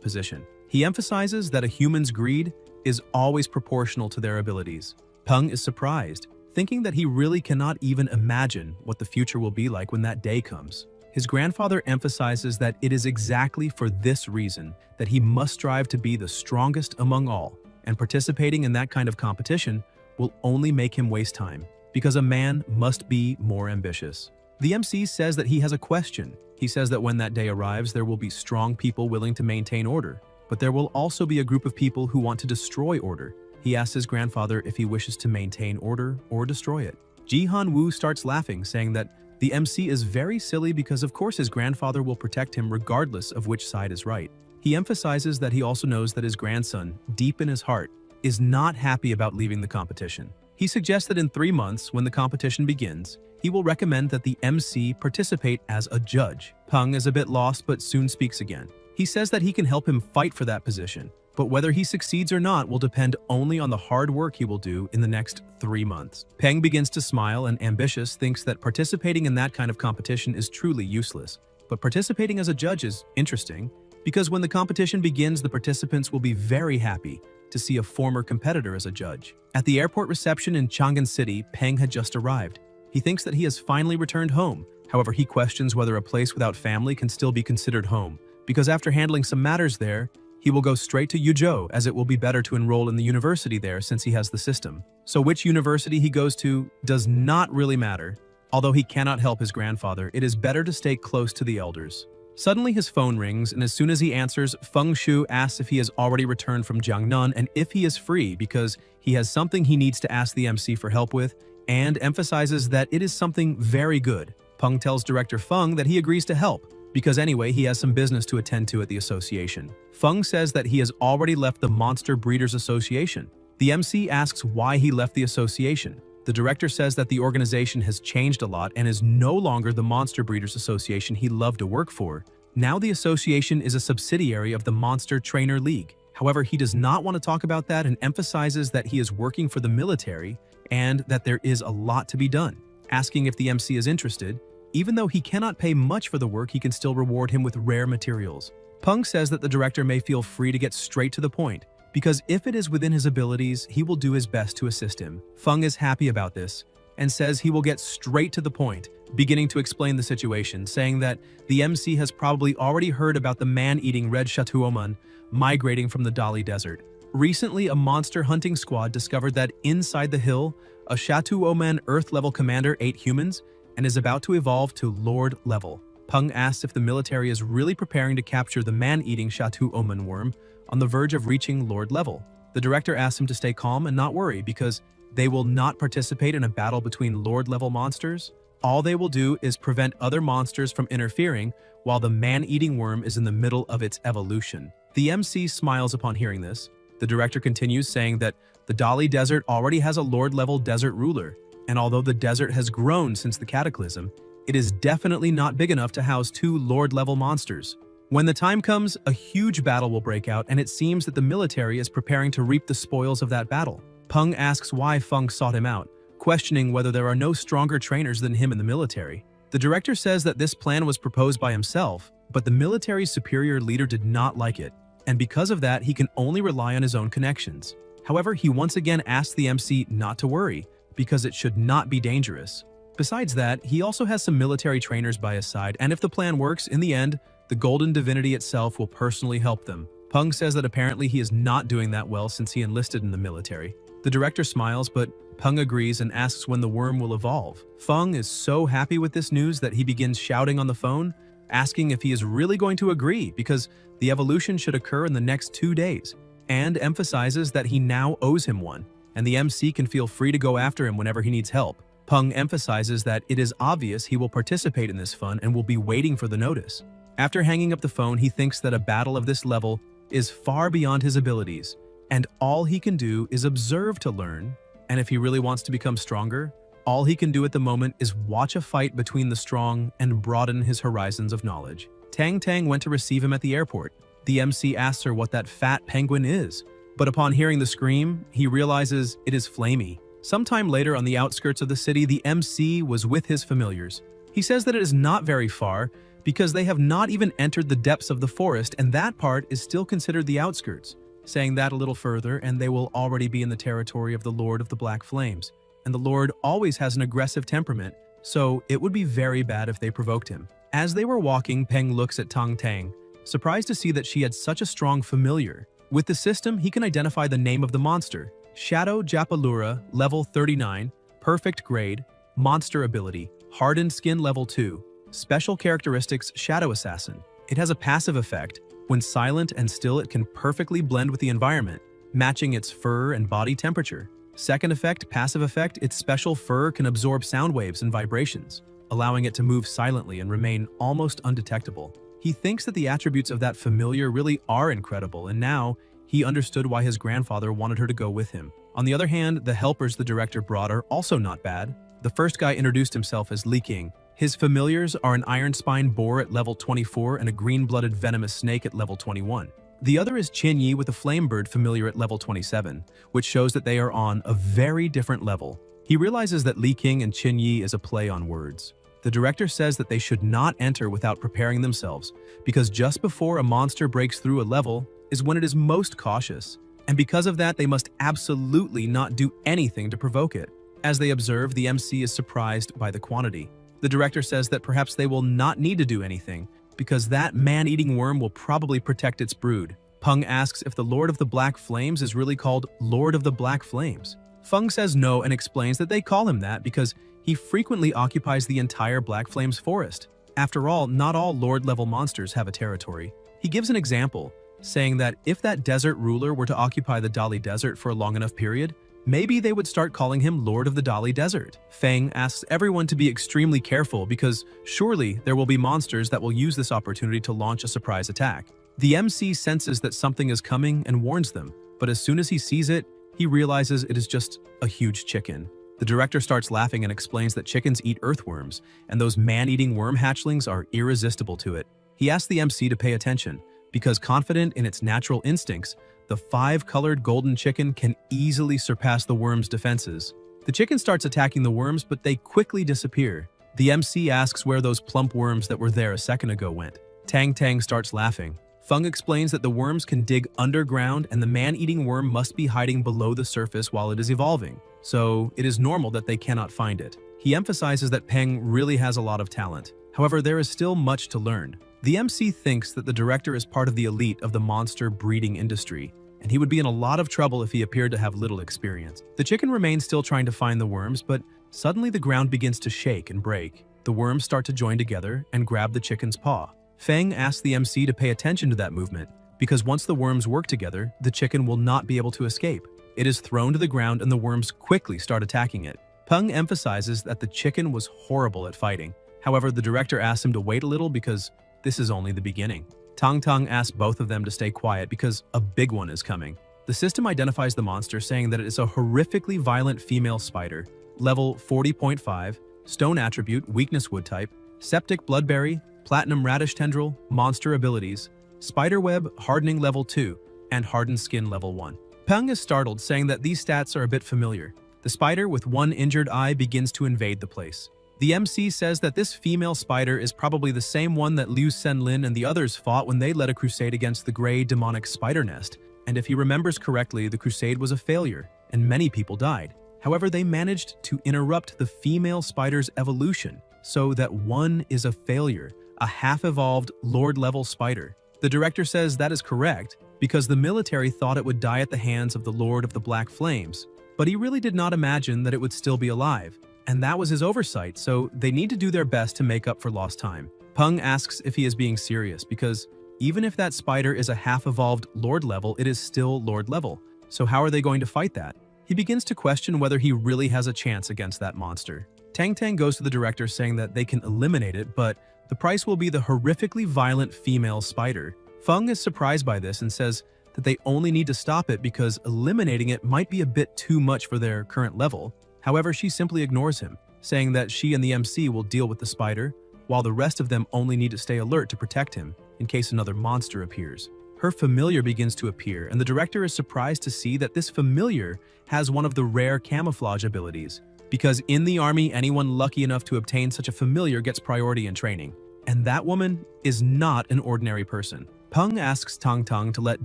position. He emphasizes that a human's greed is always proportional to their abilities. Peng is surprised, thinking that he really cannot even imagine what the future will be like when that day comes. His grandfather emphasizes that it is exactly for this reason that he must strive to be the strongest among all, and participating in that kind of competition will only make him waste time, because a man must be more ambitious. The MC says that he has a question. He says that when that day arrives, there will be strong people willing to maintain order, but there will also be a group of people who want to destroy order. He asks his grandfather if he wishes to maintain order or destroy it. Ji Han Woo starts laughing, saying that the MC is very silly because of course his grandfather will protect him regardless of which side is right. He emphasizes that he also knows that his grandson, deep in his heart, is not happy about leaving the competition. He suggests that in 3 months, when the competition begins, he will recommend that the MC participate as a judge. Peng is a bit lost but soon speaks again. He says that he can help him fight for that position, but whether he succeeds or not will depend only on the hard work he will do in the next 3 months. Peng begins to smile, and Ambitious thinks that participating in that kind of competition is truly useless. But participating as a judge is interesting, because when the competition begins, the participants will be very happy to see a former competitor as a judge. At the airport reception in Chang'an City, Peng had just arrived. He thinks that he has finally returned home. However, he questions whether a place without family can still be considered home, because after handling some matters there, he will go straight to Yuzhou, as it will be better to enroll in the university there since he has the system. So which university he goes to does not really matter. Although he cannot help his grandfather, it is better to stay close to the elders. Suddenly his phone rings, and as soon as he answers, Feng Shu asks if he has already returned from Jiangnan and if he is free, because he has something he needs to ask the MC for help with, and emphasizes that it is something very good. Peng tells director Feng that he agrees to help, because anyway he has some business to attend to at the association. Feng says that he has already left the Monster Breeders Association. The MC asks why he left the association. The director says that the organization has changed a lot and is no longer the Monster Breeders Association he loved to work for. Now the association is a subsidiary of the Monster Trainer League. However, he does not want to talk about that and emphasizes that he is working for the military and that there is a lot to be done. Asking if the MC is interested, even though he cannot pay much for the work, he can still reward him with rare materials. Peng says that the director may feel free to get straight to the point, because if it is within his abilities, he will do his best to assist him. Feng is happy about this and says he will get straight to the point, beginning to explain the situation, saying that the MC has probably already heard about the man-eating red Shatuoman migrating from the Dali Desert. Recently, a monster hunting squad discovered that inside the hill, a Shatuoman Earth-level commander ate humans and is about to evolve to Lord level. Peng asks if the military is really preparing to capture the man-eating Shatuoman worm on the verge of reaching Lord level. The director asks him to stay calm and not worry, because they will not participate in a battle between Lord level monsters. All they will do is prevent other monsters from interfering while the man-eating worm is in the middle of its evolution. The MC smiles upon hearing this. The director continues, saying that the Dali Desert already has a Lord level desert ruler, and although the desert has grown since the cataclysm, it is definitely not big enough to house 2 Lord-level monsters. When the time comes, a huge battle will break out, and it seems that the military is preparing to reap the spoils of that battle. Peng asks why Feng sought him out, questioning whether there are no stronger trainers than him in the military. The director says that this plan was proposed by himself, but the military's superior leader did not like it, and because of that, he can only rely on his own connections. However, he once again asks the MC not to worry, because it should not be dangerous. Besides that, he also has some military trainers by his side, and if the plan works, in the end, the Golden Divinity itself will personally help them. Peng says that apparently he is not doing that well since he enlisted in the military. The director smiles, but Peng agrees and asks when the worm will evolve. Feng is so happy with this news that he begins shouting on the phone, asking if he is really going to agree, because the evolution should occur in the next 2 days, and emphasizes that he now owes him one, and the MC can feel free to go after him whenever he needs help. Peng emphasizes that it is obvious he will participate in this fun and will be waiting for the notice. After hanging up the phone, he thinks that a battle of this level is far beyond his abilities, and all he can do is observe to learn, and if he really wants to become stronger, all he can do at the moment is watch a fight between the strong and broaden his horizons of knowledge. Tang Tang went to receive him at the airport. The MC asks her what that fat penguin is, but upon hearing the scream, he realizes it is Flamey. Sometime later on the outskirts of the city, the MC was with his familiars. He says that it is not very far because they have not even entered the depths of the forest, and that part is still considered the outskirts. Saying that a little further, and they will already be in the territory of the Lord of the Black Flames. And the Lord always has an aggressive temperament, so it would be very bad if they provoked him. As they were walking, Peng looks at Tang Tang, surprised to see that she had such a strong familiar. With the system, he can identify the name of the monster. Shadow Japalura, level 39, perfect grade, monster ability, hardened skin level 2, special characteristics Shadow Assassin. It has a passive effect. When silent and still, it can perfectly blend with the environment, matching its fur and body temperature. Second effect, passive effect, its special fur can absorb sound waves and vibrations, allowing it to move silently and remain almost undetectable. He thinks that the attributes of that familiar really are incredible, and now he understood why his grandfather wanted her to go with him. On the other hand, the helpers the director brought are also not bad. The first guy introduced himself as Li King. His familiars are an iron spine boar at level 24 and a green-blooded venomous snake at level 21. The other is Qin Yi with a flame bird familiar at level 27, which shows that they are on a very different level. He realizes that Li King and Qin Yi is a play on words. The director says that they should not enter without preparing themselves, because just before a monster breaks through a level is when it is most cautious, and because of that they must absolutely not do anything to provoke it. As they observe, the MC is surprised by the quantity. The director says that perhaps they will not need to do anything, because that man-eating worm will probably protect its brood. Peng asks if the Lord of the Black Flames is really called Lord of the Black Flames. Feng says no and explains that they call him that because he frequently occupies the entire Black Flames forest. After all, not all Lord-level monsters have a territory. He gives an example, saying that if that desert ruler were to occupy the Dali Desert for a long enough period, maybe they would start calling him Lord of the Dali Desert. Feng asks everyone to be extremely careful because surely there will be monsters that will use this opportunity to launch a surprise attack. The MC senses that something is coming and warns them, but as soon as he sees it, he realizes it is just a huge chicken. The director starts laughing and explains that chickens eat earthworms, and those man-eating worm hatchlings are irresistible to it. He asks the MC to pay attention, because confident in its natural instincts, the 5-colored golden chicken can easily surpass the worm's defenses. The chicken starts attacking the worms, but they quickly disappear. The MC asks where those plump worms that were there a second ago went. Tang Tang starts laughing. Feng explains that the worms can dig underground and the man-eating worm must be hiding below the surface while it is evolving, so it is normal that they cannot find it. He emphasizes that Peng really has a lot of talent. However, there is still much to learn. The MC thinks that the director is part of the elite of the monster breeding industry, and he would be in a lot of trouble if he appeared to have little experience. The chicken remains still trying to find the worms, but suddenly the ground begins to shake and break. The worms start to join together and grab the chicken's paw. Feng asks the MC to pay attention to that movement, because once the worms work together, the chicken will not be able to escape. It is thrown to the ground and the worms quickly start attacking it. Peng emphasizes that the chicken was horrible at fighting. However, the director asks him to wait a little because this is only the beginning. Tang Tang asks both of them to stay quiet because a big one is coming. The system identifies the monster, saying that it is a horrifically violent female spider, level 40.5, stone attribute, weakness wood type, septic bloodberry, platinum radish tendril, monster abilities, spiderweb, hardening level 2, and hardened skin level 1. Peng is startled, saying that these stats are a bit familiar. The spider with one injured eye begins to invade the place. The MC says that this female spider is probably the same one that Liu Senlin and the others fought when they led a crusade against the gray demonic spider nest, and if he remembers correctly, the crusade was a failure, and many people died. However, they managed to interrupt the female spider's evolution, so that one is a failure, a half-evolved Lord-level spider. The director says that is correct, because the military thought it would die at the hands of the Lord of the Black Flames, but he really did not imagine that it would still be alive. And that was his oversight, so they need to do their best to make up for lost time. Peng asks if he is being serious because Even if that spider is a half-evolved Lord level, it is still Lord level. So how are they going to fight that? He begins to question whether he really has a chance against that monster. Tang Tang goes to the director saying that they can eliminate it, but the price will be the horrifically violent female spider. Feng is surprised by this and says that they only need to stop it because eliminating it might be a bit too much for their current level. However, she simply ignores him, saying that she and the MC will deal with the spider, while the rest of them only need to stay alert to protect him in case another monster appears. Her familiar begins to appear, and the director is surprised to see that this familiar has one of the rare camouflage abilities, because in the army, anyone lucky enough to obtain such a familiar gets priority in training. And that woman is not an ordinary person. Peng asks Tang Tang to let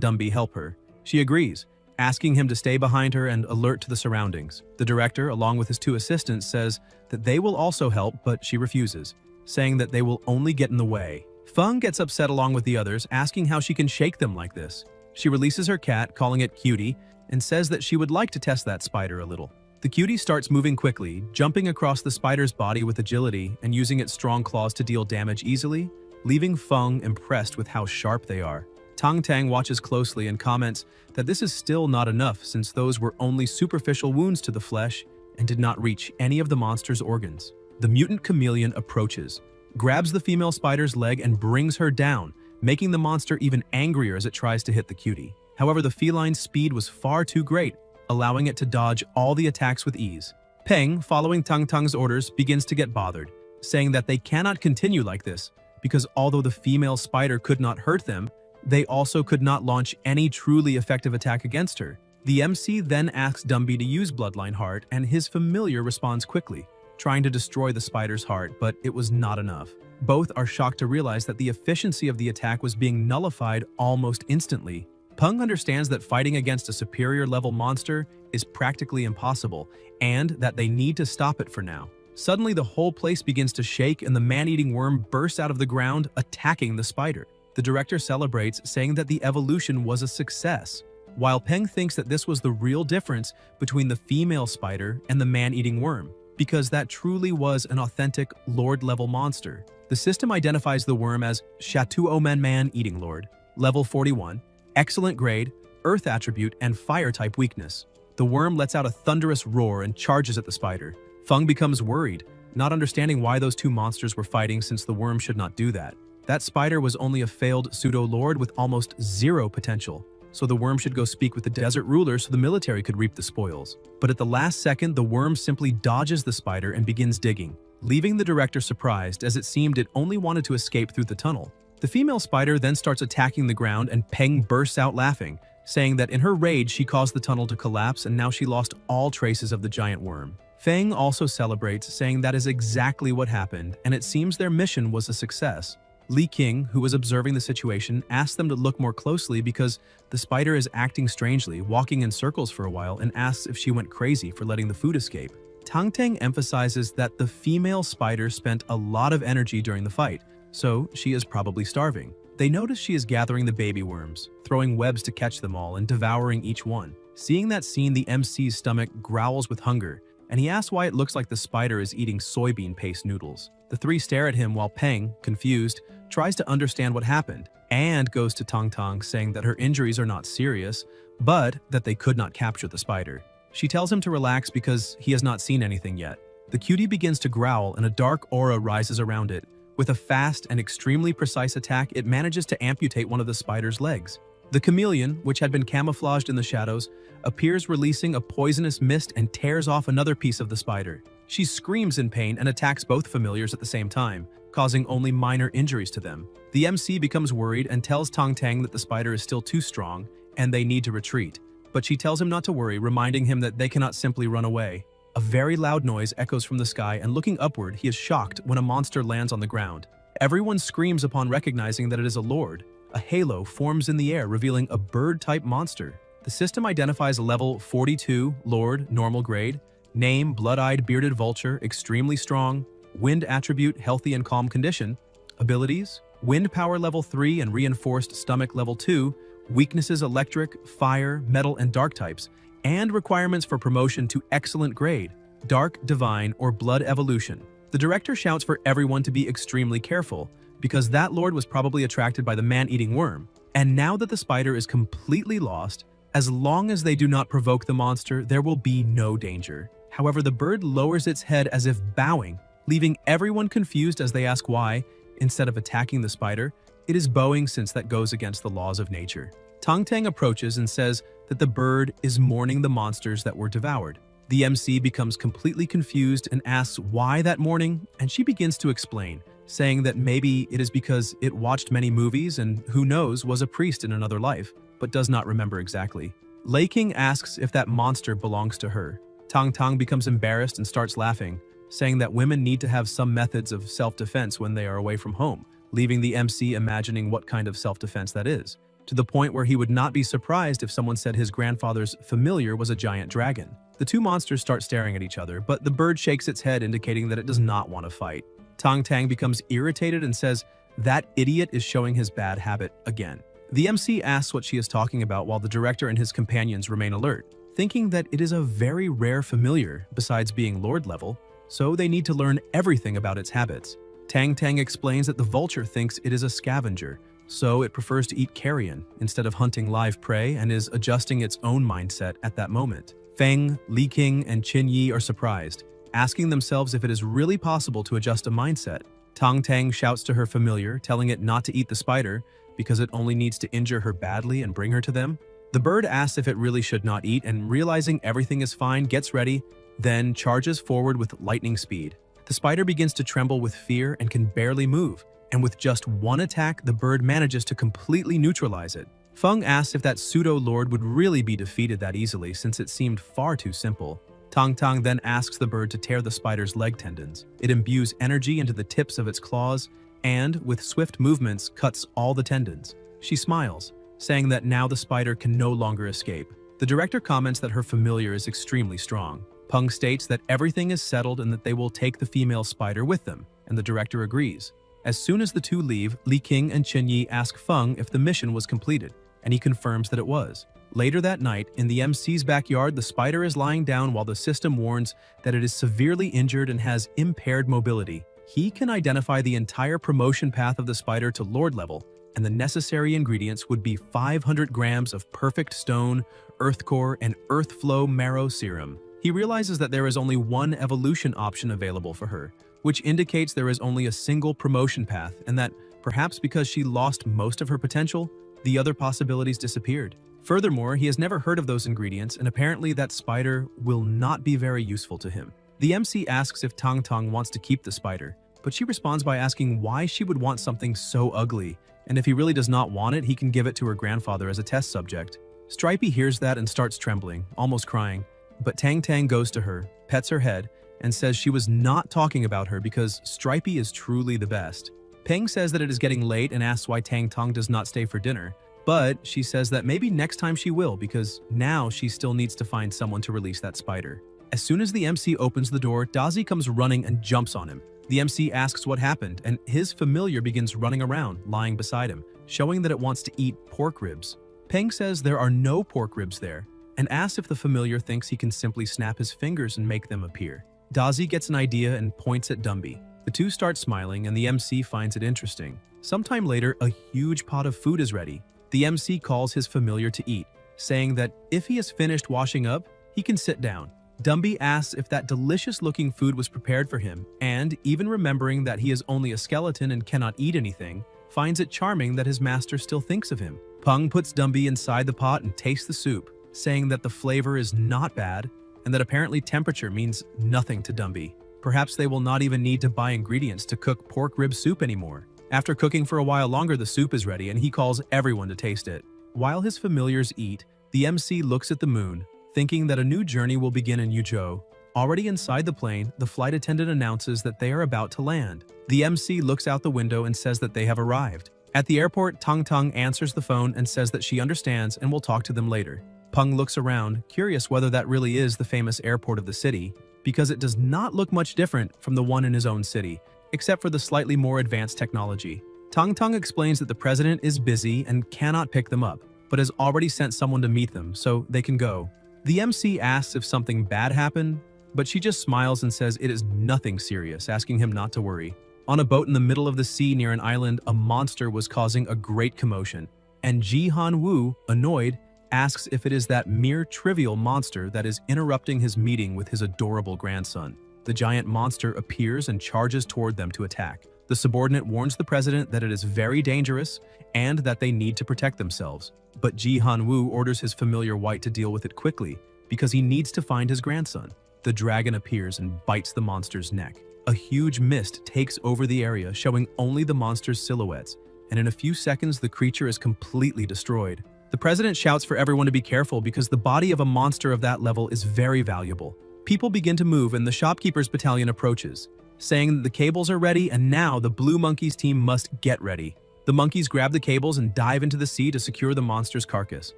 Dumby help her. She agrees, asking him to stay behind her and alert to the surroundings. The director, along with his 2 assistants, says that they will also help, but she refuses, saying that they will only get in the way. Feng gets upset along with the others, asking how she can shake them like this. She releases her cat, calling it Cutie, and says that she would like to test that spider a little. The cutie starts moving quickly, jumping across the spider's body with agility and using its strong claws to deal damage easily, leaving Feng impressed with how sharp they are. Tang Tang watches closely and comments that this is still not enough since those were only superficial wounds to the flesh and did not reach any of the monster's organs. The mutant chameleon approaches, grabs the female spider's leg and brings her down, making the monster even angrier as it tries to hit the cutie. However, the feline's speed was far too great, allowing it to dodge all the attacks with ease. Peng, following Tang Tang's orders, begins to get bothered, saying that they cannot continue like this because although the female spider could not hurt them, they also could not launch any truly effective attack against her. The MC then asks Dumby to use Bloodline Heart, and his familiar responds quickly, trying to destroy the spider's heart, but it was not enough. Both are shocked to realize that the efficiency of the attack was being nullified almost instantly. Peng understands that fighting against a superior level monster is practically impossible, and that they need to stop it for now. Suddenly, the whole place begins to shake and the man-eating worm bursts out of the ground, attacking the spider. The director celebrates, saying that the evolution was a success, while Peng thinks that this was the real difference between the female spider and the man-eating worm, because that truly was an authentic Lord-level monster. The system identifies the worm as Shatuomen Man-Eating Lord, level 41, excellent grade, earth attribute, and fire-type weakness. The worm lets out a thunderous roar and charges at the spider. Feng becomes worried, not understanding why those 2 monsters were fighting since the worm should not do that. That spider was only a failed pseudo-lord with almost 0 potential, so the worm should go speak with the desert ruler so the military could reap the spoils. But at the last second, the worm simply dodges the spider and begins digging, leaving the director surprised as it seemed it only wanted to escape through the tunnel. The female spider then starts attacking the ground and Peng bursts out laughing, saying that in her rage she caused the tunnel to collapse and now she lost all traces of the giant worm. Feng also celebrates, saying that is exactly what happened and it seems their mission was a success. Li King, who was observing the situation, asked them to look more closely because the spider is acting strangely, walking in circles for a while, and asks if she went crazy for letting the food escape. Tang Tang emphasizes that the female spider spent a lot of energy during the fight, so she is probably starving. They notice she is gathering the baby worms, throwing webs to catch them all and devouring each one. Seeing that scene, the MC's stomach growls with hunger, and he asks why it looks like the spider is eating soybean paste noodles. The 3 stare at him while Peng, confused, tries to understand what happened, and goes to Tang Tang saying that her injuries are not serious, but that they could not capture the spider. She tells him to relax because he has not seen anything yet. The cutie begins to growl and a dark aura rises around it. With a fast and extremely precise attack, it manages to amputate one of the spider's legs. The chameleon, which had been camouflaged in the shadows, appears releasing a poisonous mist and tears off another piece of the spider. She screams in pain and attacks both familiars at the same time, causing only minor injuries to them. The MC becomes worried and tells Tang Tang that the spider is still too strong and they need to retreat, but she tells him not to worry, reminding him that they cannot simply run away. A very loud noise echoes from the sky, and looking upward, he is shocked when a monster lands on the ground. Everyone screams upon recognizing that it is a lord. A halo forms in the air, revealing a bird-type monster. The system identifies level 42, Lord, normal grade, name, blood-eyed bearded vulture, extremely strong, wind attribute, healthy and calm condition, abilities, wind power level 3 and reinforced stomach level 2, weaknesses electric, fire, metal, and dark types, and requirements for promotion to excellent grade, dark, divine, or blood evolution. The director shouts for everyone to be extremely careful, because that lord was probably attracted by the man-eating worm. And now that the spider is completely lost, as long as they do not provoke the monster, there will be no danger. However, the bird lowers its head as if bowing, leaving everyone confused as they ask why, instead of attacking the spider, it is bowing since that goes against the laws of nature. Tang Tang approaches and says that the bird is mourning the monsters that were devoured. The MC becomes completely confused and asks why that mourning, and she begins to explain, saying that maybe it is because it watched many movies and who knows was a priest in another life, but does not remember exactly. Lei King asks if that monster belongs to her. Tang Tang becomes embarrassed and starts laughing, saying that women need to have some methods of self-defense when they are away from home, leaving the MC imagining what kind of self-defense that is, to the point where he would not be surprised if someone said his grandfather's familiar was a giant dragon. The two monsters start staring at each other, but the bird shakes its head, indicating that it does not want to fight. Tang Tang becomes irritated and says, "That idiot is showing his bad habit again." The MC asks what she is talking about while the director and his companions remain alert, thinking that it is a very rare familiar besides being lord level, so they need to learn everything about its habits. Tang Tang explains that the vulture thinks it is a scavenger, so it prefers to eat carrion instead of hunting live prey and is adjusting its own mindset at that moment. Feng, Li King, and Qin Yi are surprised, asking themselves if it is really possible to adjust a mindset. Tang Tang shouts to her familiar, telling it not to eat the spider because it only needs to injure her badly and bring her to them. The bird asks if it really should not eat, and realizing everything is fine, gets ready, then charges forward with lightning speed. The spider begins to tremble with fear and can barely move, and with just one attack, the bird manages to completely neutralize it. Feng asks if that pseudo-lord would really be defeated that easily since it seemed far too simple. Tang Tang then asks the bird to tear the spider's leg tendons. It imbues energy into the tips of its claws and, with swift movements, cuts all the tendons. She smiles, saying that now the spider can no longer escape. The director comments that her familiar is extremely strong. Peng states that everything is settled and that they will take the female spider with them, and the director agrees. As soon as the two leave, Li King and Qin Yi ask Feng if the mission was completed, and he confirms that it was. Later that night, in the MC's backyard, the spider is lying down while the system warns that it is severely injured and has impaired mobility. He can identify the entire promotion path of the spider to lord level, and the necessary ingredients would be 500 grams of perfect stone, earth core, and earth flow marrow serum. He realizes that there is only one evolution option available for her, which indicates there is only a single promotion path, and that, perhaps because she lost most of her potential, the other possibilities disappeared. Furthermore, he has never heard of those ingredients, and apparently that spider will not be very useful to him. The MC asks if Tang Tang wants to keep the spider, but she responds by asking why she would want something so ugly, and if he really does not want it, he can give it to her grandfather as a test subject. Stripey hears that and starts trembling, almost crying, but Tang Tang goes to her, pets her head, and says she was not talking about her because Stripey is truly the best. Peng says that it is getting late and asks why Tang Tang does not stay for dinner, but she says that maybe next time she will because now she still needs to find someone to release that spider. As soon as the MC opens the door, Dazi comes running and jumps on him. The MC asks what happened, and his familiar begins running around, lying beside him, showing that it wants to eat pork ribs. Peng says there are no pork ribs there, and asks if the familiar thinks he can simply snap his fingers and make them appear. Dazi gets an idea and points at Dumby. The two start smiling, and the MC finds it interesting. Sometime later, a huge pot of food is ready. The MC calls his familiar to eat, saying that if he has finished washing up, he can sit down. Dumby asks if that delicious-looking food was prepared for him, and, even remembering that he is only a skeleton and cannot eat anything, finds it charming that his master still thinks of him. Peng puts Dumby inside the pot and tastes the soup, saying that the flavor is not bad, and that apparently temperature means nothing to Dumby. Perhaps they will not even need to buy ingredients to cook pork rib soup anymore. After cooking for a while longer, the soup is ready, and he calls everyone to taste it. While his familiars eat, the MC looks at the moon, thinking that a new journey will begin in Yuzhou. Already inside the plane, the flight attendant announces that they are about to land. The MC looks out the window and says that they have arrived. At the airport, Tang Tang answers the phone and says that she understands and will talk to them later. Peng looks around, curious whether that really is the famous airport of the city, because it does not look much different from the one in his own city, except for the slightly more advanced technology. Tang Tang explains that the president is busy and cannot pick them up, but has already sent someone to meet them so they can go. The MC asks if something bad happened, but she just smiles and says it is nothing serious, asking him not to worry. On a boat in the middle of the sea near an island, a monster was causing a great commotion, and Ji Han-woo, annoyed, asks if it is that mere trivial monster that is interrupting his meeting with his adorable grandson. The giant monster appears and charges toward them to attack. The subordinate warns the president that it is very dangerous and that they need to protect themselves. But Ji Han-woo orders his familiar white to deal with it quickly because he needs to find his grandson. The dragon appears and bites the monster's neck. A huge mist takes over the area, showing only the monster's silhouettes, and in a few seconds the creature is completely destroyed. The president shouts for everyone to be careful because the body of a monster of that level is very valuable. People begin to move and the shopkeeper's battalion approaches, saying that the cables are ready and now the Blue Monkeys team must get ready. The monkeys grab the cables and dive into the sea to secure the monster's carcass.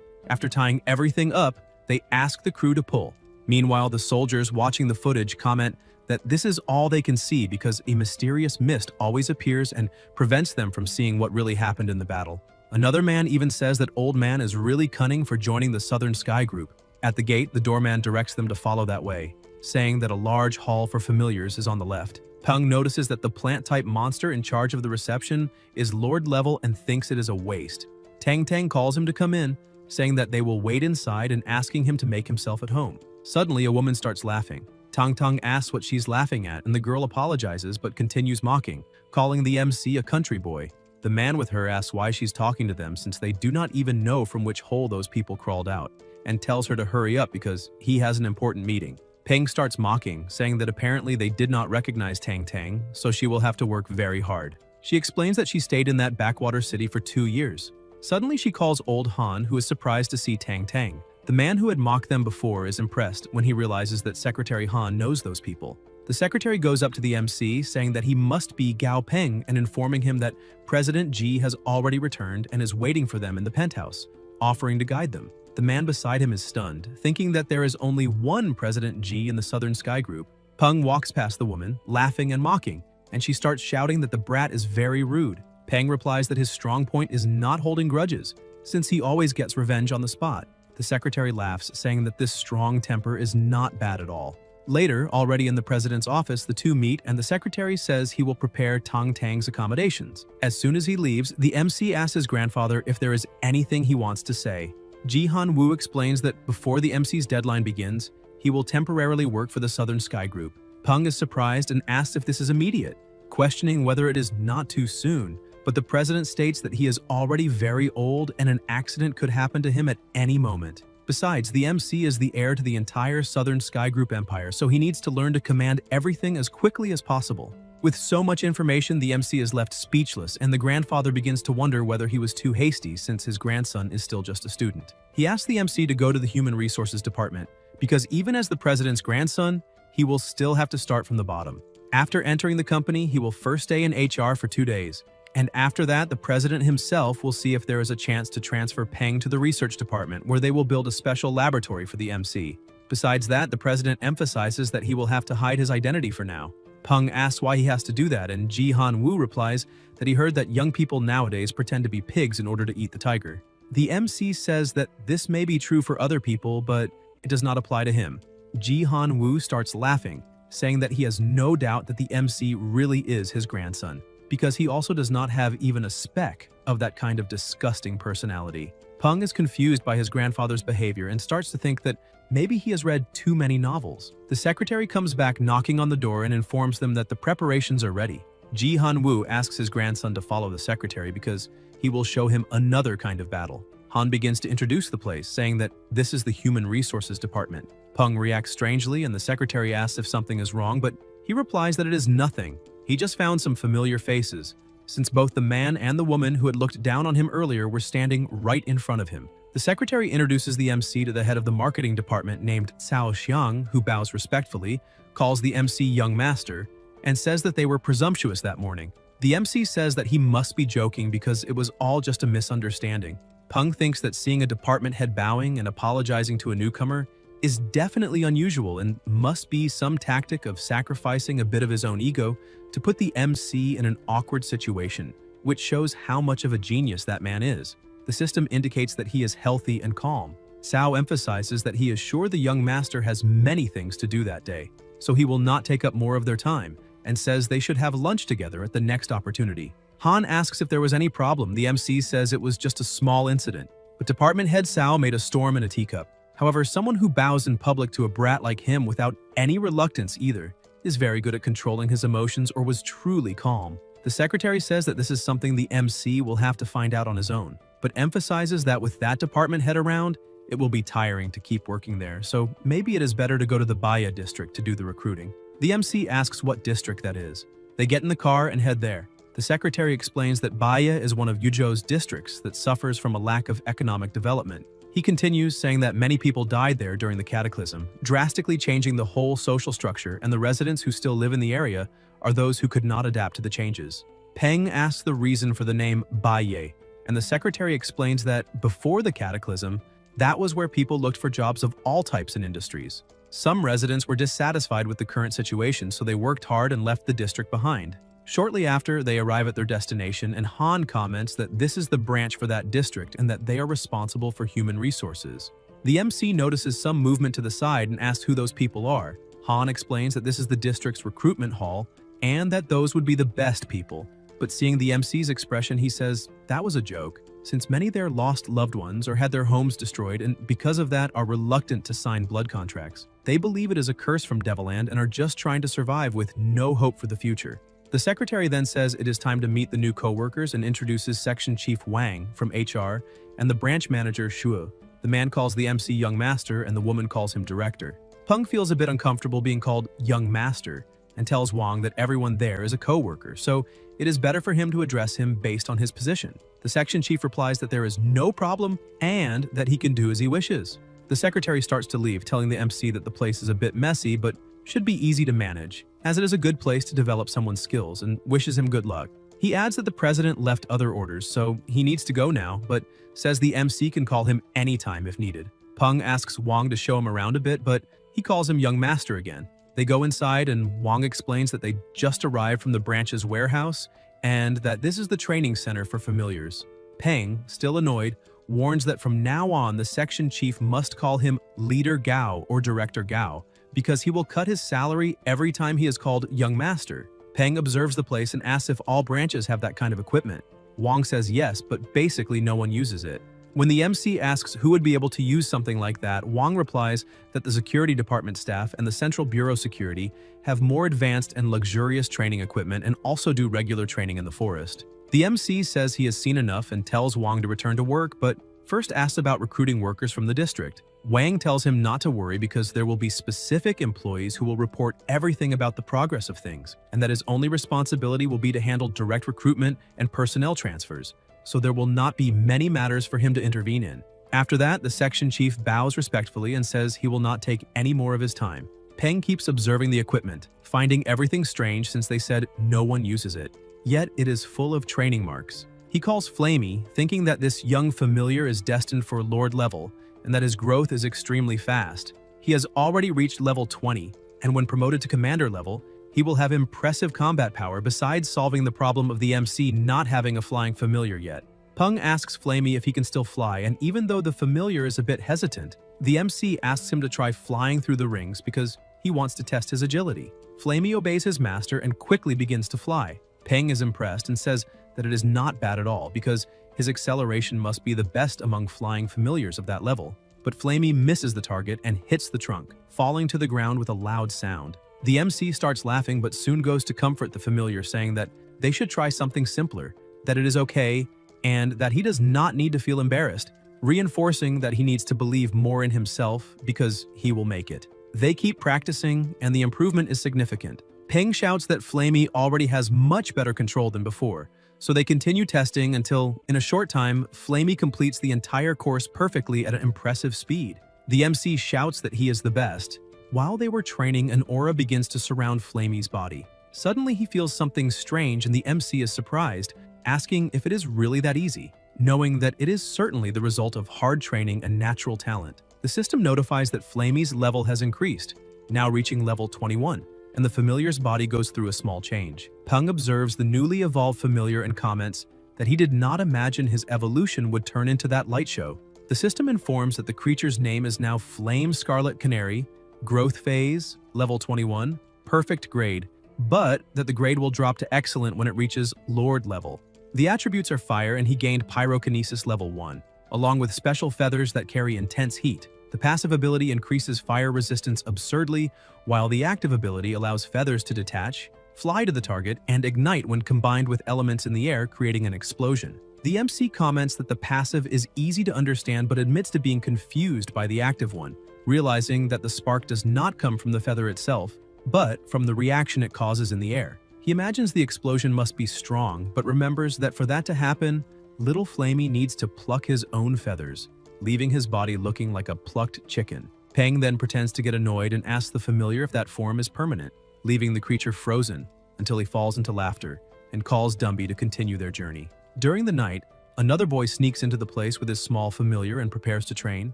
After tying everything up, they ask the crew to pull. Meanwhile, the soldiers watching the footage comment that this is all they can see because a mysterious mist always appears and prevents them from seeing what really happened in the battle. Another man even says that Old Man is really cunning for joining the Southern Sky Group. At the gate, the doorman directs them to follow that way, saying that a large hall for familiars is on the left. Peng notices that the plant-type monster in charge of the reception is Lord level and thinks it is a waste. Tang Tang calls him to come in, saying that they will wait inside and asking him to make himself at home. Suddenly, a woman starts laughing. Tang Tang asks what she's laughing at, and the girl apologizes but continues mocking, calling the MC a country boy. The man with her asks why she's talking to them since they do not even know from which hole those people crawled out, and tells her to hurry up because he has an important meeting. Peng starts mocking, saying that apparently they did not recognize Tang Tang, so she will have to work very hard. She explains that she stayed in that backwater city for 2 years. Suddenly she calls Old Han, who is surprised to see Tang Tang. The man who had mocked them before is impressed when he realizes that Secretary Han knows those people. The secretary goes up to the MC, saying that he must be Gao Peng and informing him that President Ji has already returned and is waiting for them in the penthouse, offering to guide them. The man beside him is stunned, thinking that there is only one President Ji in the Southern Sky Group. Peng walks past the woman, laughing and mocking, and she starts shouting that the brat is very rude. Peng replies that his strong point is not holding grudges, since he always gets revenge on the spot. The secretary laughs, saying that this strong temper is not bad at all. Later, already in the president's office, the two meet and the secretary says he will prepare Tang Tang's accommodations. As soon as he leaves, the MC asks his grandfather if there is anything he wants to say. Ji Han-woo explains that before the MC's deadline begins, he will temporarily work for the Southern Sky Group. Peng is surprised and asks if this is immediate, questioning whether it is not too soon, but the president states that he is already very old and an accident could happen to him at any moment. Besides, the MC is the heir to the entire Southern Sky Group empire, so he needs to learn to command everything as quickly as possible. With so much information, the MC is left speechless, and the grandfather begins to wonder whether he was too hasty since his grandson is still just a student. He asks the MC to go to the Human Resources Department, because even as the president's grandson, he will still have to start from the bottom. After entering the company, he will first stay in HR for 2 days. And after that, the president himself will see if there is a chance to transfer Peng to the research department, where they will build a special laboratory for the MC. Besides that, the president emphasizes that he will have to hide his identity for now. Peng asks why he has to do that, and Ji Han-woo replies that he heard that young people nowadays pretend to be pigs in order to eat the tiger. The MC says that this may be true for other people, but it does not apply to him. Ji Han-woo starts laughing, saying that he has no doubt that the MC really is his grandson, because he also does not have even a speck of that kind of disgusting personality. Peng is confused by his grandfather's behavior and starts to think that maybe he has read too many novels. The secretary comes back knocking on the door and informs them that the preparations are ready. Ji Han-woo asks his grandson to follow the secretary because he will show him another kind of battle. Han begins to introduce the place, saying that this is the Human Resources Department. Peng reacts strangely and the secretary asks if something is wrong, but he replies that it is nothing. He just found some familiar faces, since both the man and the woman who had looked down on him earlier were standing right in front of him. The secretary introduces the MC to the head of the marketing department named Cao Xiang, who bows respectfully, calls the MC young master, and says that they were presumptuous that morning. The MC says that he must be joking because it was all just a misunderstanding. Peng thinks that seeing a department head bowing and apologizing to a newcomer is definitely unusual and must be some tactic of sacrificing a bit of his own ego to put the MC in an awkward situation, which shows how much of a genius that man is. The system indicates that he is healthy and calm. Cao emphasizes that he is sure the young master has many things to do that day, so he will not take up more of their time, and says they should have lunch together at the next opportunity. Han asks if there was any problem. The MC says it was just a small incident, but Department Head Sao made a storm in a teacup. However, someone who bows in public to a brat like him without any reluctance either is very good at controlling his emotions or was truly calm. The secretary says that this is something the MC will have to find out on his own, but emphasizes that with that department head around, it will be tiring to keep working there, so maybe it is better to go to the Baya district to do the recruiting. The MC asks what district that is. They get in the car and head there. The secretary explains that Baya is one of Yuzhou's districts that suffers from a lack of economic development. He continues, saying that many people died there during the cataclysm, drastically changing the whole social structure, and the residents who still live in the area are those who could not adapt to the changes. Peng asks the reason for the name Baya, and the secretary explains that before the cataclysm, that was where people looked for jobs of all types and industries. Some residents were dissatisfied with the current situation, so they worked hard and left the district behind. Shortly after, they arrive at their destination, and Han comments that this is the branch for that district and that they are responsible for human resources. The MC notices some movement to the side and asks who those people are. Han explains that this is the district's recruitment hall and that those would be the best people. But seeing the MC's expression, he says that was a joke, since many there lost loved ones or had their homes destroyed and because of that are reluctant to sign blood contracts. They believe it is a curse from Devilland and are just trying to survive with no hope for the future. The secretary then says it is time to meet the new co-workers and introduces Section Chief Wang from HR and the branch manager Shuo. The man calls the MC Young Master and the woman calls him Director. Peng feels a bit uncomfortable being called Young Master and tells Wang that everyone there is a co-worker, so it is better for him to address him based on his position. The section chief replies that there is no problem and that he can do as he wishes. The secretary starts to leave, telling the MC that the place is a bit messy but should be easy to manage, as it is a good place to develop someone's skills, and wishes him good luck. He adds that the president left other orders, so he needs to go now, but says the MC can call him anytime if needed. Peng asks Wang to show him around a bit, but he calls him Young Master again. They go inside and Wang explains that they just arrived from the branch's warehouse and that this is the training center for familiars. Peng, still annoyed, warns that from now on the section chief must call him Leader Gao or Director Gao, because he will cut his salary every time he is called Young Master. Peng observes the place and asks if all branches have that kind of equipment. Wang says yes, but basically no one uses it. When the MC asks who would be able to use something like that, Wang replies that the security department staff and the Central Bureau security have more advanced and luxurious training equipment and also do regular training in the forest. The MC says he has seen enough and tells Wang to return to work, but first asks about recruiting workers from the district. Wang tells him not to worry because there will be specific employees who will report everything about the progress of things, and that his only responsibility will be to handle direct recruitment and personnel transfers, so there will not be many matters for him to intervene in. After that, the section chief bows respectfully and says he will not take any more of his time. Peng keeps observing the equipment, finding everything strange since they said no one uses it. Yet it is full of training marks. He calls Flamey, thinking that this young familiar is destined for Lord level and that his growth is extremely fast. He has already reached level 20, and when promoted to commander level, he will have impressive combat power besides solving the problem of the MC not having a flying familiar yet. Peng asks Flamey if he can still fly, and even though the familiar is a bit hesitant, the MC asks him to try flying through the rings because he wants to test his agility. Flamey obeys his master and quickly begins to fly. Peng is impressed and says that it is not bad at all because his acceleration must be the best among flying familiars of that level. But Flamey misses the target and hits the trunk, falling to the ground with a loud sound. The MC starts laughing but soon goes to comfort the familiar, saying that they should try something simpler, that it is okay, and that he does not need to feel embarrassed, reinforcing that he needs to believe more in himself because he will make it. They keep practicing and the improvement is significant. Peng shouts that Flamey already has much better control than before, so they continue testing until, in a short time, Flamey completes the entire course perfectly at an impressive speed. The MC shouts that he is the best. While they were training, an aura begins to surround Flamey's body. Suddenly he feels something strange and the MC is surprised, asking if it is really that easy, knowing that it is certainly the result of hard training and natural talent. The system notifies that Flamey's level has increased, now reaching level 21. And the familiar's body goes through a small change. Peng observes the newly evolved familiar and comments that he did not imagine his evolution would turn into that light show. The system informs that the creature's name is now Flame Scarlet Canary, growth phase, level 21, perfect grade, but that the grade will drop to excellent when it reaches Lord level. The attributes are fire, and he gained pyrokinesis level 1, along with special feathers that carry intense heat. The passive ability increases fire resistance absurdly, while the active ability allows feathers to detach, fly to the target, and ignite when combined with elements in the air, creating an explosion. The MC comments that the passive is easy to understand but admits to being confused by the active one, realizing that the spark does not come from the feather itself, but from the reaction it causes in the air. He imagines the explosion must be strong, but remembers that for that to happen, Little Flamey needs to pluck his own feathers, leaving his body looking like a plucked chicken. Peng then pretends to get annoyed and asks the familiar if that form is permanent, leaving the creature frozen until he falls into laughter and calls Dumby to continue their journey. During the night, another boy sneaks into the place with his small familiar and prepares to train,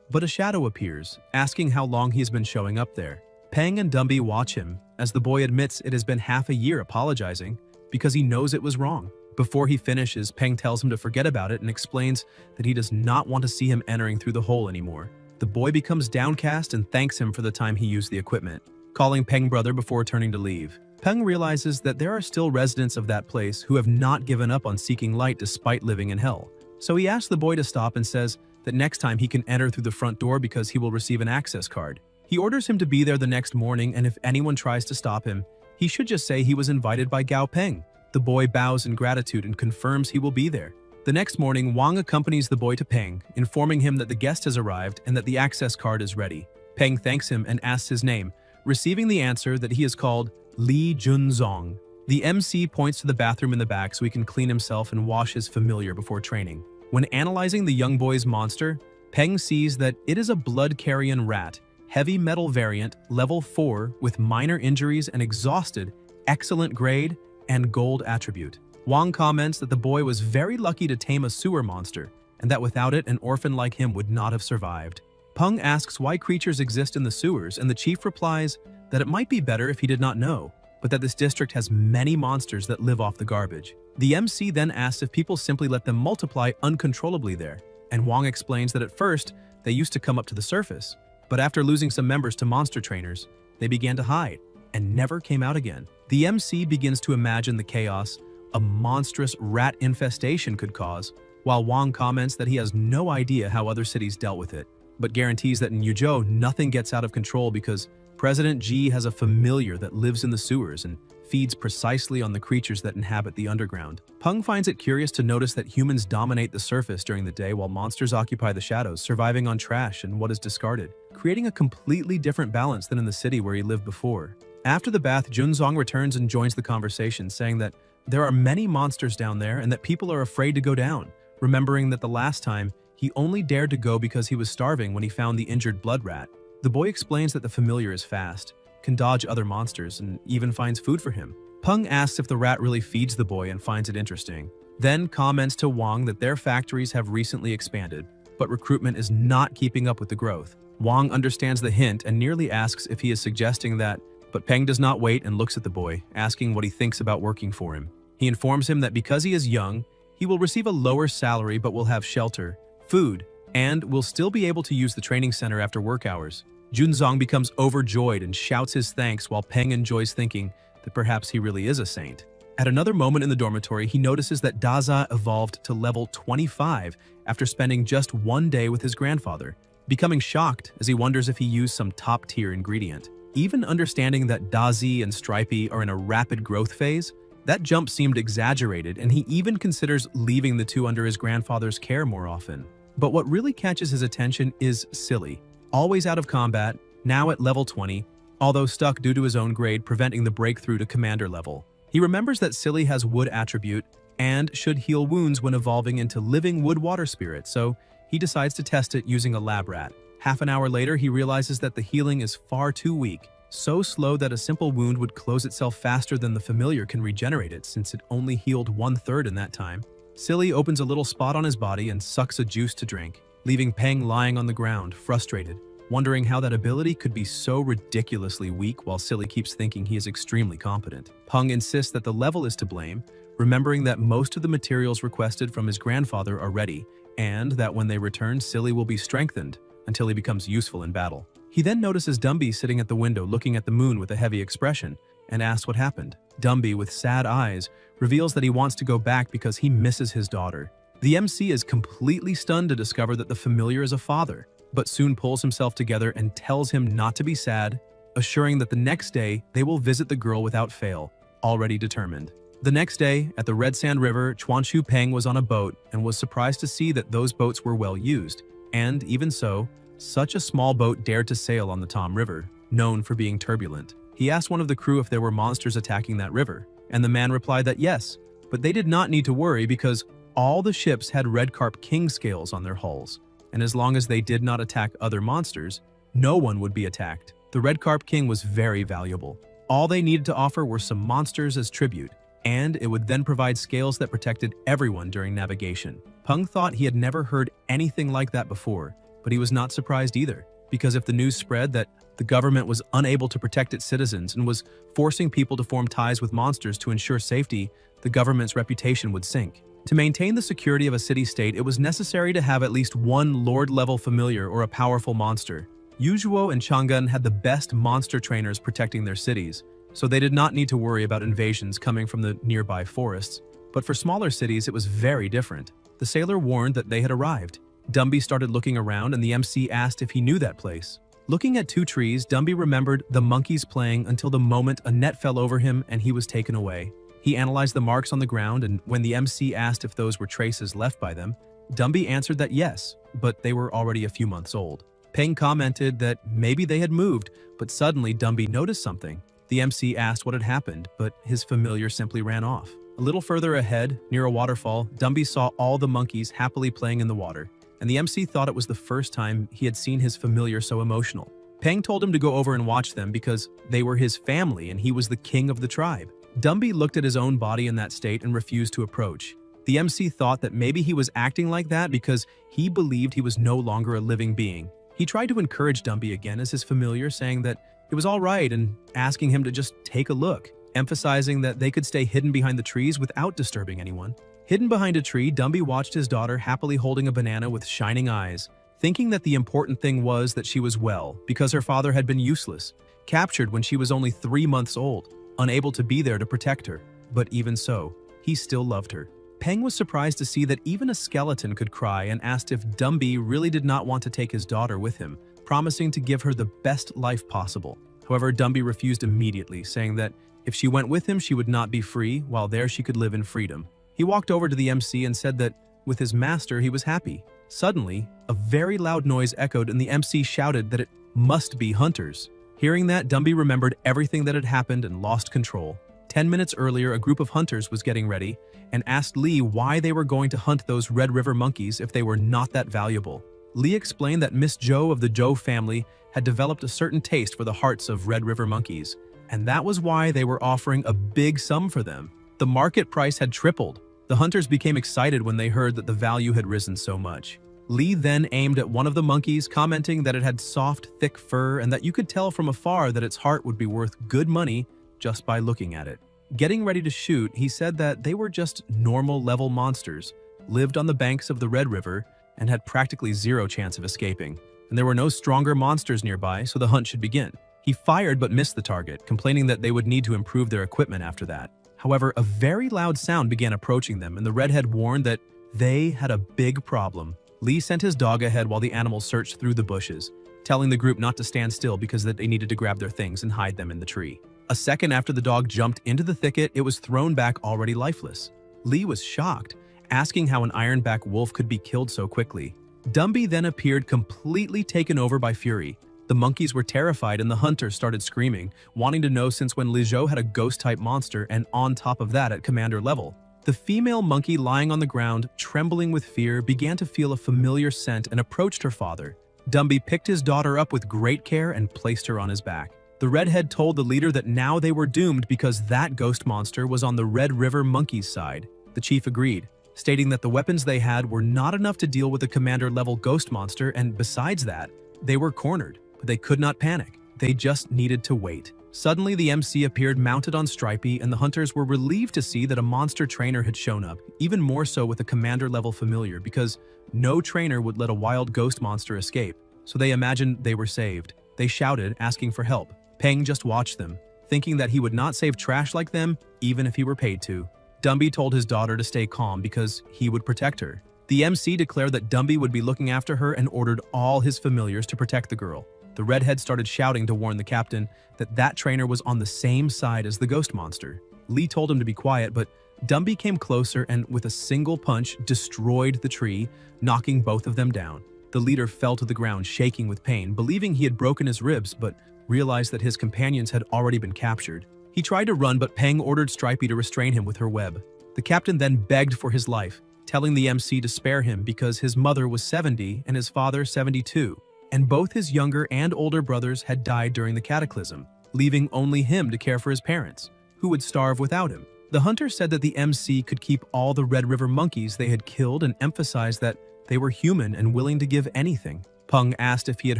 but a shadow appears, asking how long he has been showing up there. Peng and Dumby watch him as the boy admits it has been half a year, apologizing because he knows it was wrong. Before he finishes, Peng tells him to forget about it and explains that he does not want to see him entering through the hole anymore. The boy becomes downcast and thanks him for the time he used the equipment, calling Peng brother before turning to leave. Peng realizes that there are still residents of that place who have not given up on seeking light despite living in hell. So he asks the boy to stop and says that next time he can enter through the front door because he will receive an access card. He orders him to be there the next morning, and if anyone tries to stop him, he should just say he was invited by Gao Peng. The boy bows in gratitude and confirms he will be there. The next morning, Wang accompanies the boy to Peng, informing him that the guest has arrived and that the access card is ready. Peng thanks him and asks his name, receiving the answer that he is called Li Junzong. The MC points to the bathroom in the back so he can clean himself and wash his familiar before training. When analyzing the young boy's monster, Peng sees that it is a blood carrion rat, heavy metal variant, level 4, with minor injuries and exhausted, excellent grade, and gold attribute. Wang comments that the boy was very lucky to tame a sewer monster, and that without it, an orphan like him would not have survived. Peng asks why creatures exist in the sewers, and the chief replies that it might be better if he did not know, but that this district has many monsters that live off the garbage. The MC then asks if people simply let them multiply uncontrollably there, and Wang explains that at first, they used to come up to the surface, but after losing some members to monster trainers, they began to hide and never came out again. The MC begins to imagine the chaos a monstrous rat infestation could cause, while Wang comments that he has no idea how other cities dealt with it, but guarantees that in Yuzhou nothing gets out of control because President Ji has a familiar that lives in the sewers and feeds precisely on the creatures that inhabit the underground. Peng finds it curious to notice that humans dominate the surface during the day while monsters occupy the shadows, surviving on trash and what is discarded, creating a completely different balance than in the city where he lived before. After the bath, Junzong returns and joins the conversation, saying that there are many monsters down there and that people are afraid to go down, remembering that the last time he only dared to go because he was starving when he found the injured blood rat. The boy explains that the familiar is fast, can dodge other monsters, and even finds food for him. Peng asks if the rat really feeds the boy and finds it interesting, then comments to Wang that their factories have recently expanded, but recruitment is not keeping up with the growth. Wang understands the hint and nearly asks if he is suggesting that, but Peng does not wait and looks at the boy, asking what he thinks about working for him. He informs him that because he is young, he will receive a lower salary but will have shelter, food, and will still be able to use the training center after work hours. Junzong becomes overjoyed and shouts his thanks while Peng enjoys thinking that perhaps he really is a saint. At another moment in the dormitory, he notices that Daza evolved to level 25 after spending just one day with his grandfather, becoming shocked as he wonders if he used some top-tier ingredient. Even understanding that Dazi and Stripey are in a rapid growth phase, that jump seemed exaggerated, and he even considers leaving the two under his grandfather's care more often. But what really catches his attention is Silly, always out of combat, now at level 20, although stuck due to his own grade preventing the breakthrough to commander level. He remembers that Silly has wood attribute and should heal wounds when evolving into living wood water spirit, so he decides to test it using a lab rat. Half an hour later, he realizes that the healing is far too weak, so slow that a simple wound would close itself faster than the familiar can regenerate it since it only healed 1/3 in that time. Silly opens a little spot on his body and sucks a juice to drink, leaving Peng lying on the ground, frustrated, wondering how that ability could be so ridiculously weak while Silly keeps thinking he is extremely competent. Peng insists that the level is to blame, remembering that most of the materials requested from his grandfather are ready, and that when they return, Silly will be strengthened until he becomes useful in battle. He then notices Dumby sitting at the window looking at the moon with a heavy expression, and asks what happened. Dumby, with sad eyes, reveals that he wants to go back because he misses his daughter. The MC is completely stunned to discover that the familiar is a father, but soon pulls himself together and tells him not to be sad, assuring that the next day they will visit the girl without fail, already determined. The next day, at the Red Sand River, Chuanshu Peng was on a boat and was surprised to see that those boats were well used, and even so, such a small boat dared to sail on the Tom River, known for being turbulent. He asked one of the crew if there were monsters attacking that river, and the man replied that yes, but they did not need to worry because all the ships had red carp king scales on their hulls, and as long as they did not attack other monsters, no one would be attacked. The red carp king was very valuable. All they needed to offer were some monsters as tribute, and it would then provide scales that protected everyone during navigation. Peng thought he had never heard anything like that before, but he was not surprised either, because if the news spread that the government was unable to protect its citizens and was forcing people to form ties with monsters to ensure safety, the government's reputation would sink. To maintain the security of a city-state, it was necessary to have at least one Lord-level familiar or a powerful monster. Yuzhuo and Chang'an had the best monster trainers protecting their cities, so they did not need to worry about invasions coming from the nearby forests. But for smaller cities, it was very different. The sailor warned that they had arrived. Dumby started looking around and the MC asked if he knew that place. Looking at two trees, Dumby remembered the monkeys playing until the moment a net fell over him and he was taken away. He analyzed the marks on the ground, and when the MC asked if those were traces left by them, Dumby answered that yes, but they were already a few months old. Peng commented that maybe they had moved, but suddenly Dumby noticed something. The MC asked what had happened, but his familiar simply ran off. A little further ahead, near a waterfall, Dumby saw all the monkeys happily playing in the water, and the MC thought it was the first time he had seen his familiar so emotional. Peng told him to go over and watch them because they were his family and he was the king of the tribe. Dumby looked at his own body in that state and refused to approach. The MC thought that maybe he was acting like that because he believed he was no longer a living being. He tried to encourage Dumby again as his familiar, saying that it was all right and asking him to just take a look, emphasizing that they could stay hidden behind the trees without disturbing anyone. Hidden behind a tree, Dumby watched his daughter happily holding a banana with shining eyes, thinking that the important thing was that she was well because her father had been useless, captured when she was only 3 months old, unable to be there to protect her. But even so, he still loved her. Peng was surprised to see that even a skeleton could cry and asked if Dumby really did not want to take his daughter with him, promising to give her the best life possible. However, Dumby refused immediately, saying that if she went with him, she would not be free, while there she could live in freedom. He walked over to the MC and said that with his master he was happy. Suddenly, a very loud noise echoed and the MC shouted that it must be hunters. Hearing that, Dumby remembered everything that had happened and lost control. 10 minutes earlier, a group of hunters was getting ready and asked Lee why they were going to hunt those Red River monkeys if they were not that valuable. Lee explained that Miss Zhou of the Zhou family had developed a certain taste for the hearts of Red River monkeys, and that was why they were offering a big sum for them. The market price had tripled. The hunters became excited when they heard that the value had risen so much. Lee then aimed at one of the monkeys, commenting that it had soft, thick fur and that you could tell from afar that its heart would be worth good money just by looking at it. Getting ready to shoot, he said that they were just normal-level monsters, lived on the banks of the Red River, and had practically zero chance of escaping. And there were no stronger monsters nearby, so the hunt should begin. He fired but missed the target, complaining that they would need to improve their equipment after that. However, a very loud sound began approaching them, and the redhead warned that they had a big problem. Lee sent his dog ahead while the animals searched through the bushes, telling the group not to stand still because that they needed to grab their things and hide them in the tree. A second after the dog jumped into the thicket, it was thrown back already lifeless. Lee was shocked, asking how an ironback wolf could be killed so quickly. Dumby then appeared completely taken over by fury. The monkeys were terrified and the hunters started screaming, wanting to know since when Li Zhou had a ghost-type monster and on top of that at commander level. The female monkey lying on the ground, trembling with fear, began to feel a familiar scent and approached her father. Dumby picked his daughter up with great care and placed her on his back. The redhead told the leader that now they were doomed because that ghost monster was on the Red River monkeys' side. The chief agreed, stating that the weapons they had were not enough to deal with a commander-level ghost monster, and besides that, they were cornered, but they could not panic. They just needed to wait. Suddenly, the MC appeared mounted on Stripey, and the hunters were relieved to see that a monster trainer had shown up, even more so with a commander-level familiar, because no trainer would let a wild ghost monster escape, so they imagined they were saved. They shouted, asking for help. Peng just watched them, thinking that he would not save trash like them even if he were paid to. Dumby told his daughter to stay calm because he would protect her. The MC declared that Dumby would be looking after her and ordered all his familiars to protect the girl. The redhead started shouting to warn the captain that that trainer was on the same side as the ghost monster. Lee told him to be quiet, but Dumby came closer and with a single punch destroyed the tree, knocking both of them down. The leader fell to the ground shaking with pain, believing he had broken his ribs, but realized that his companions had already been captured. He tried to run, but Peng ordered Stripey to restrain him with her web. The captain then begged for his life, telling the MC to spare him because his mother was 70 and his father 72, and both his younger and older brothers had died during the cataclysm, leaving only him to care for his parents, who would starve without him. The hunter said that the MC could keep all the Red River monkeys they had killed and emphasized that they were human and willing to give anything. Peng asked if he had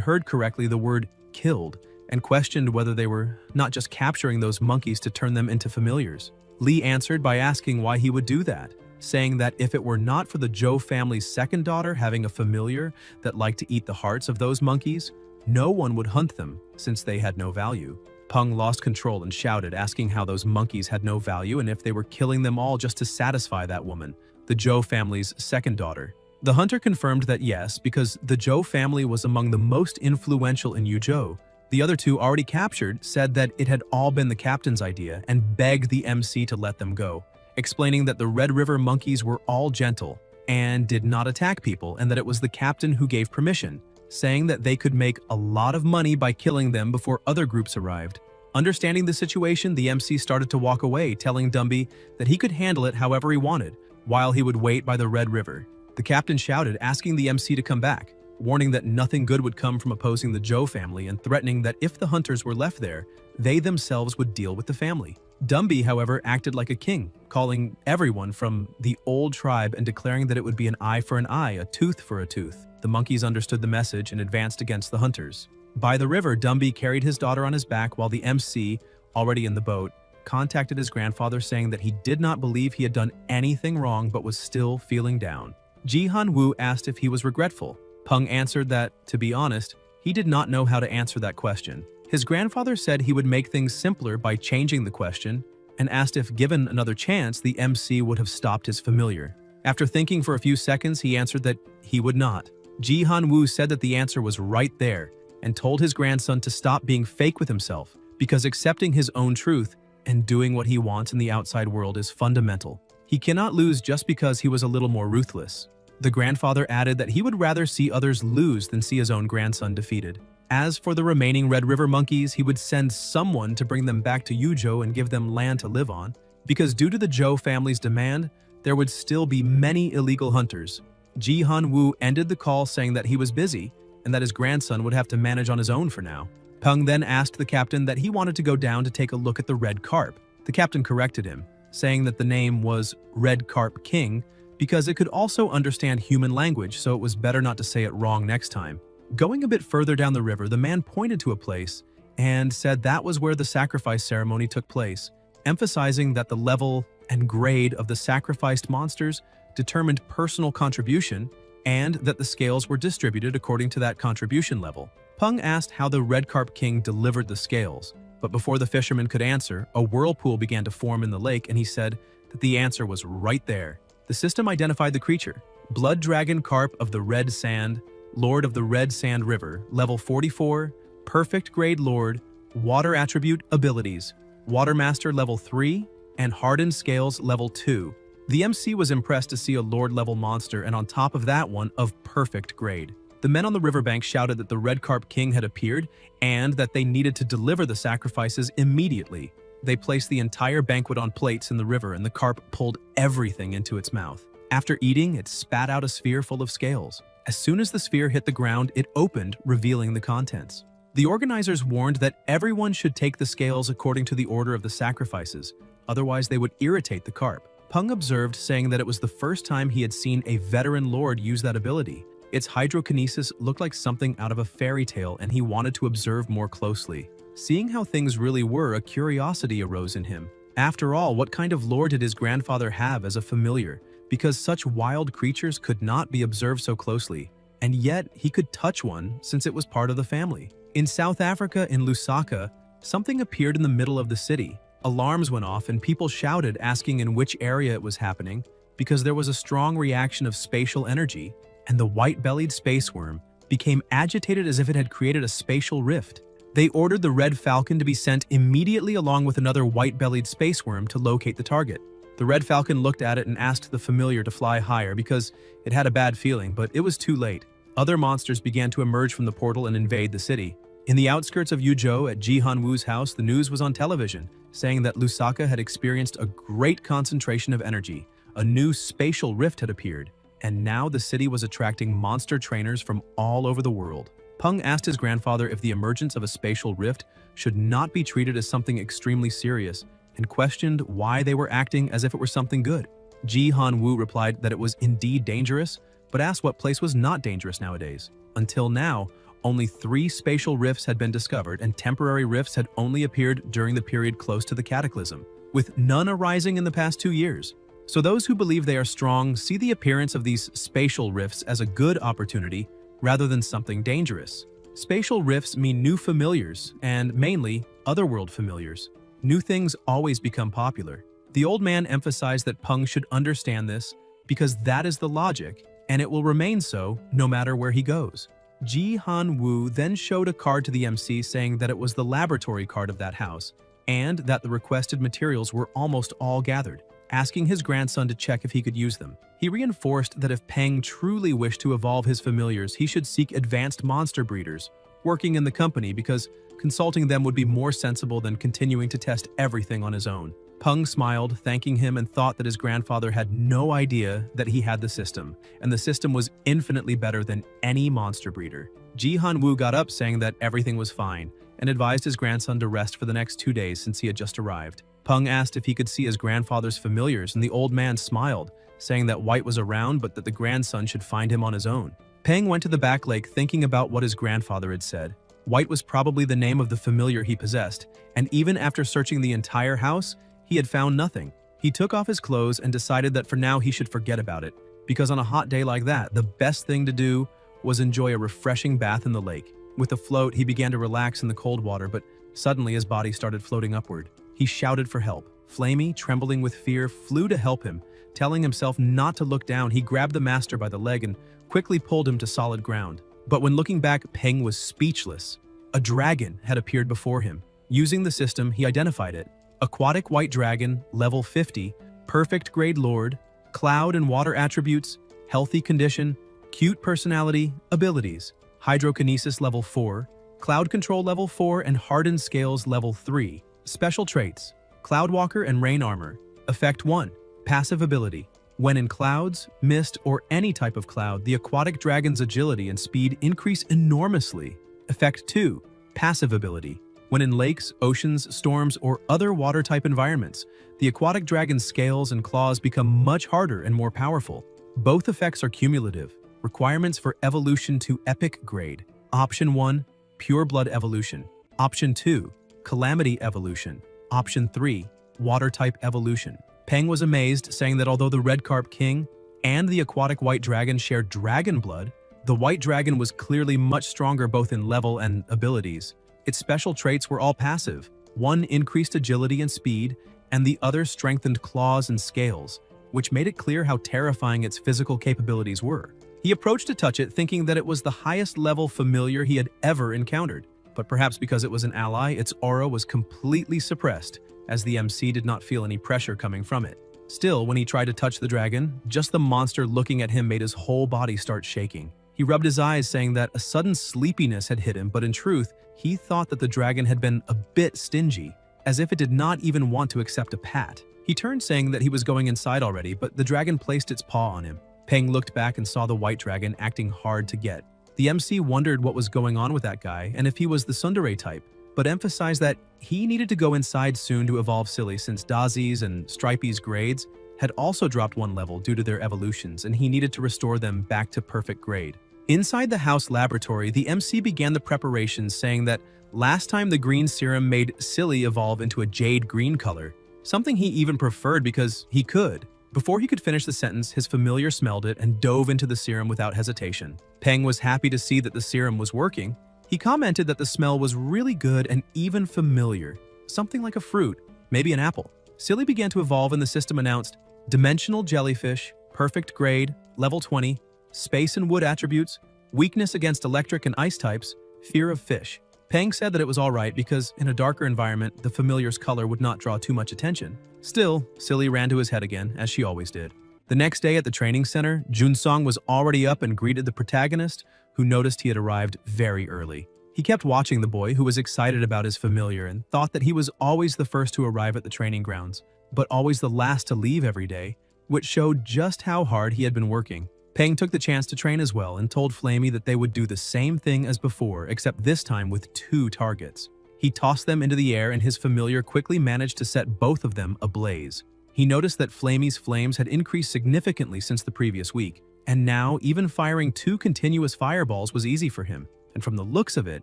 heard correctly the word killed and questioned whether they were not just capturing those monkeys to turn them into familiars. Lee answered by asking why he would do that, saying that if it were not for the Zhou family's second daughter having a familiar that liked to eat the hearts of those monkeys, no one would hunt them since they had no value. Peng lost control and shouted, asking how those monkeys had no value and if they were killing them all just to satisfy that woman, the Zhou family's second daughter. The hunter confirmed that yes, because the Zhou family was among the most influential in Yuzhou. The other two already captured said that it had all been the captain's idea and begged the MC to let them go, explaining that the Red River monkeys were all gentle and did not attack people and that it was the captain who gave permission, saying that they could make a lot of money by killing them before other groups arrived. Understanding the situation, the MC started to walk away, telling Dumby that he could handle it however he wanted, while he would wait by the Red River. The captain shouted, asking the MC to come back, warning that nothing good would come from opposing the Zhou family and threatening that if the hunters were left there, they themselves would deal with the family. Dumby, however, acted like a king, calling everyone from the old tribe and declaring that it would be an eye for an eye, a tooth for a tooth. The monkeys understood the message and advanced against the hunters. By the river, Dumby carried his daughter on his back while the MC, already in the boat, contacted his grandfather saying that he did not believe he had done anything wrong but was still feeling down. Jihan Wu asked if he was regretful. Peng answered that, to be honest, he did not know how to answer that question. His grandfather said he would make things simpler by changing the question and asked if given another chance, the MC would have stopped his familiar. After thinking for a few seconds, he answered that he would not. Jihan Wu said that the answer was right there and told his grandson to stop being fake with himself because accepting his own truth and doing what he wants in the outside world is fundamental. He cannot lose just because he was a little more ruthless. The grandfather added that he would rather see others lose than see his own grandson defeated. As for the remaining Red River monkeys, he would send someone to bring them back to Yuzhou and give them land to live on, because due to the Zhou family's demand, there would still be many illegal hunters. Jihan Wu ended the call saying that he was busy and that his grandson would have to manage on his own for now. Peng then asked the captain that he wanted to go down to take a look at the red carp. The captain corrected him, saying that the name was Red Carp King because it could also understand human language, so it was better not to say it wrong next time. Going a bit further down the river, the man pointed to a place and said that was where the sacrifice ceremony took place, emphasizing that the level and grade of the sacrificed monsters determined personal contribution and that the scales were distributed according to that contribution level. Peng asked how the Red Carp King delivered the scales, but before the fisherman could answer, a whirlpool began to form in the lake and he said that the answer was right there. The system identified the creature, Blood Dragon Carp of the Red Sand, Lord of the Red Sand River, level 44, Perfect Grade Lord, Water Attribute Abilities, Water Master level 3, and Hardened Scales level 2. The MC was impressed to see a Lord-level monster and on top of that one of perfect grade. The men on the riverbank shouted that the Red Carp King had appeared and that they needed to deliver the sacrifices immediately. They placed the entire banquet on plates in the river and the carp pulled everything into its mouth. After eating, it spat out a sphere full of scales. As soon as the sphere hit the ground, it opened, revealing the contents. The organizers warned that everyone should take the scales according to the order of the sacrifices, otherwise they would irritate the carp. Peng observed, saying that it was the first time he had seen a veteran lord use that ability. Its hydrokinesis looked like something out of a fairy tale and he wanted to observe more closely. Seeing how things really were, a curiosity arose in him. After all, what kind of lore did his grandfather have as a familiar? Because such wild creatures could not be observed so closely, and yet he could touch one since it was part of the family. In South Africa, in Lusaka, something appeared in the middle of the city. Alarms went off and people shouted, asking in which area it was happening, because there was a strong reaction of spatial energy, and the white-bellied space worm became agitated as if it had created a spatial rift. They ordered the Red Falcon to be sent immediately along with another white-bellied space worm to locate the target. The Red Falcon looked at it and asked the familiar to fly higher because it had a bad feeling, but it was too late. Other monsters began to emerge from the portal and invade the city. In the outskirts of Yuzhou at Ji Han-woo's house, the news was on television, saying that Lusaka had experienced a great concentration of energy. A new spatial rift had appeared, and now the city was attracting monster trainers from all over the world. Peng asked his grandfather if the emergence of a spatial rift should not be treated as something extremely serious, and questioned why they were acting as if it were something good. Ji Han-woo replied that it was indeed dangerous, but asked what place was not dangerous nowadays. Until now, only 3 spatial rifts had been discovered, and temporary rifts had only appeared during the period close to the cataclysm, with none arising in the past 2 years. So those who believe they are strong see the appearance of these spatial rifts as a good opportunity rather than something dangerous. Spatial rifts mean new familiars, and mainly otherworld familiars. New things always become popular. The old man emphasized that Peng should understand this because that is the logic, and it will remain so no matter where he goes. Ji Han-woo then showed a card to the MC saying that it was the laboratory card of that house, and that the requested materials were almost all gathered, asking his grandson to check if he could use them. He reinforced that if Peng truly wished to evolve his familiars, he should seek advanced monster breeders working in the company because consulting them would be more sensible than continuing to test everything on his own. Peng smiled, thanking him, and thought that his grandfather had no idea that he had the system, and the system was infinitely better than any monster breeder. Ji Han-woo got up saying that everything was fine, and advised his grandson to rest for the next 2 days since he had just arrived. Peng asked if he could see his grandfather's familiars, and the old man smiled, saying that White was around but that the grandson should find him on his own. Peng went to the back lake thinking about what his grandfather had said. White was probably the name of the familiar he possessed, and even after searching the entire house, he had found nothing. He took off his clothes and decided that for now he should forget about it, because on a hot day like that, the best thing to do was enjoy a refreshing bath in the lake. With a float, he began to relax in the cold water, but suddenly his body started floating upward. He shouted for help. Flamey, trembling with fear, flew to help him. Telling himself not to look down, he grabbed the master by the leg and quickly pulled him to solid ground. But when looking back, Peng was speechless. A dragon had appeared before him. Using the system, he identified it. Aquatic white dragon, level 50, perfect grade lord, cloud and water attributes, healthy condition, cute personality, abilities, hydrokinesis level 4, cloud control level 4, and hardened scales level 3. Special traits, cloudwalker and rain armor. Effect 1, passive ability. When in clouds, mist, or any type of cloud, the aquatic dragon's agility and speed increase enormously. Effect 2, passive ability. When in lakes, oceans, storms, or other water-type environments, the aquatic dragon's scales and claws become much harder and more powerful. Both effects are cumulative. Requirements for evolution to epic grade. Option 1, pure blood evolution. Option 2, calamity evolution. Option 3, water-type evolution. Peng was amazed, saying that although the Red Carp King and the aquatic white dragon shared dragon blood, the white dragon was clearly much stronger both in level and abilities. Its special traits were all passive. One increased agility and speed, and the other strengthened claws and scales, which made it clear how terrifying its physical capabilities were. He approached to touch it, thinking that it was the highest level familiar he had ever encountered. But perhaps because it was an ally, its aura was completely suppressed, as the MC did not feel any pressure coming from it. Still, when he tried to touch the dragon, just the monster looking at him made his whole body start shaking. He rubbed his eyes, saying that a sudden sleepiness had hit him, but in truth, he thought that the dragon had been a bit stingy, as if it did not even want to accept a pat. He turned, saying that he was going inside already, but the dragon placed its paw on him. Peng looked back and saw the white dragon acting hard to get. The MC wondered what was going on with that guy and if he was the tsundere type, but emphasized that he needed to go inside soon to evolve silly since Dazi's and Stripey's grades had also dropped 1 level due to their evolutions, and he needed to restore them back to perfect grade. Inside the house laboratory, the MC began the preparations, saying that last time the green serum made Silly evolve into a jade green color, something he even preferred because he could. Before he could finish the sentence, his familiar smelled it and dove into the serum without hesitation. Peng was happy to see that the serum was working. He He commented that the smell was really good and even familiar, something like a fruit, maybe an apple. Silly began to evolve and the system announced dimensional jellyfish, perfect grade, level 20, space and wood attributes, weakness against electric and ice types, fear of fish. Peng said that it was alright because in a darker environment, the familiar's color would not draw too much attention. Still, Silly ran to his head again, as she always did. The next day at the training center, Junsong was already up and greeted the protagonist, who noticed he had arrived very early. He kept watching the boy, who was excited about his familiar and thought that he was always the first to arrive at the training grounds, but always the last to leave every day, which showed just how hard he had been working. Peng took the chance to train as well and told Flamey that they would do the same thing as before, except this time with 2 targets. He tossed them into the air and his familiar quickly managed to set both of them ablaze. He noticed that Flamey's flames had increased significantly since the previous week, and now even firing 2 continuous fireballs was easy for him, and from the looks of it,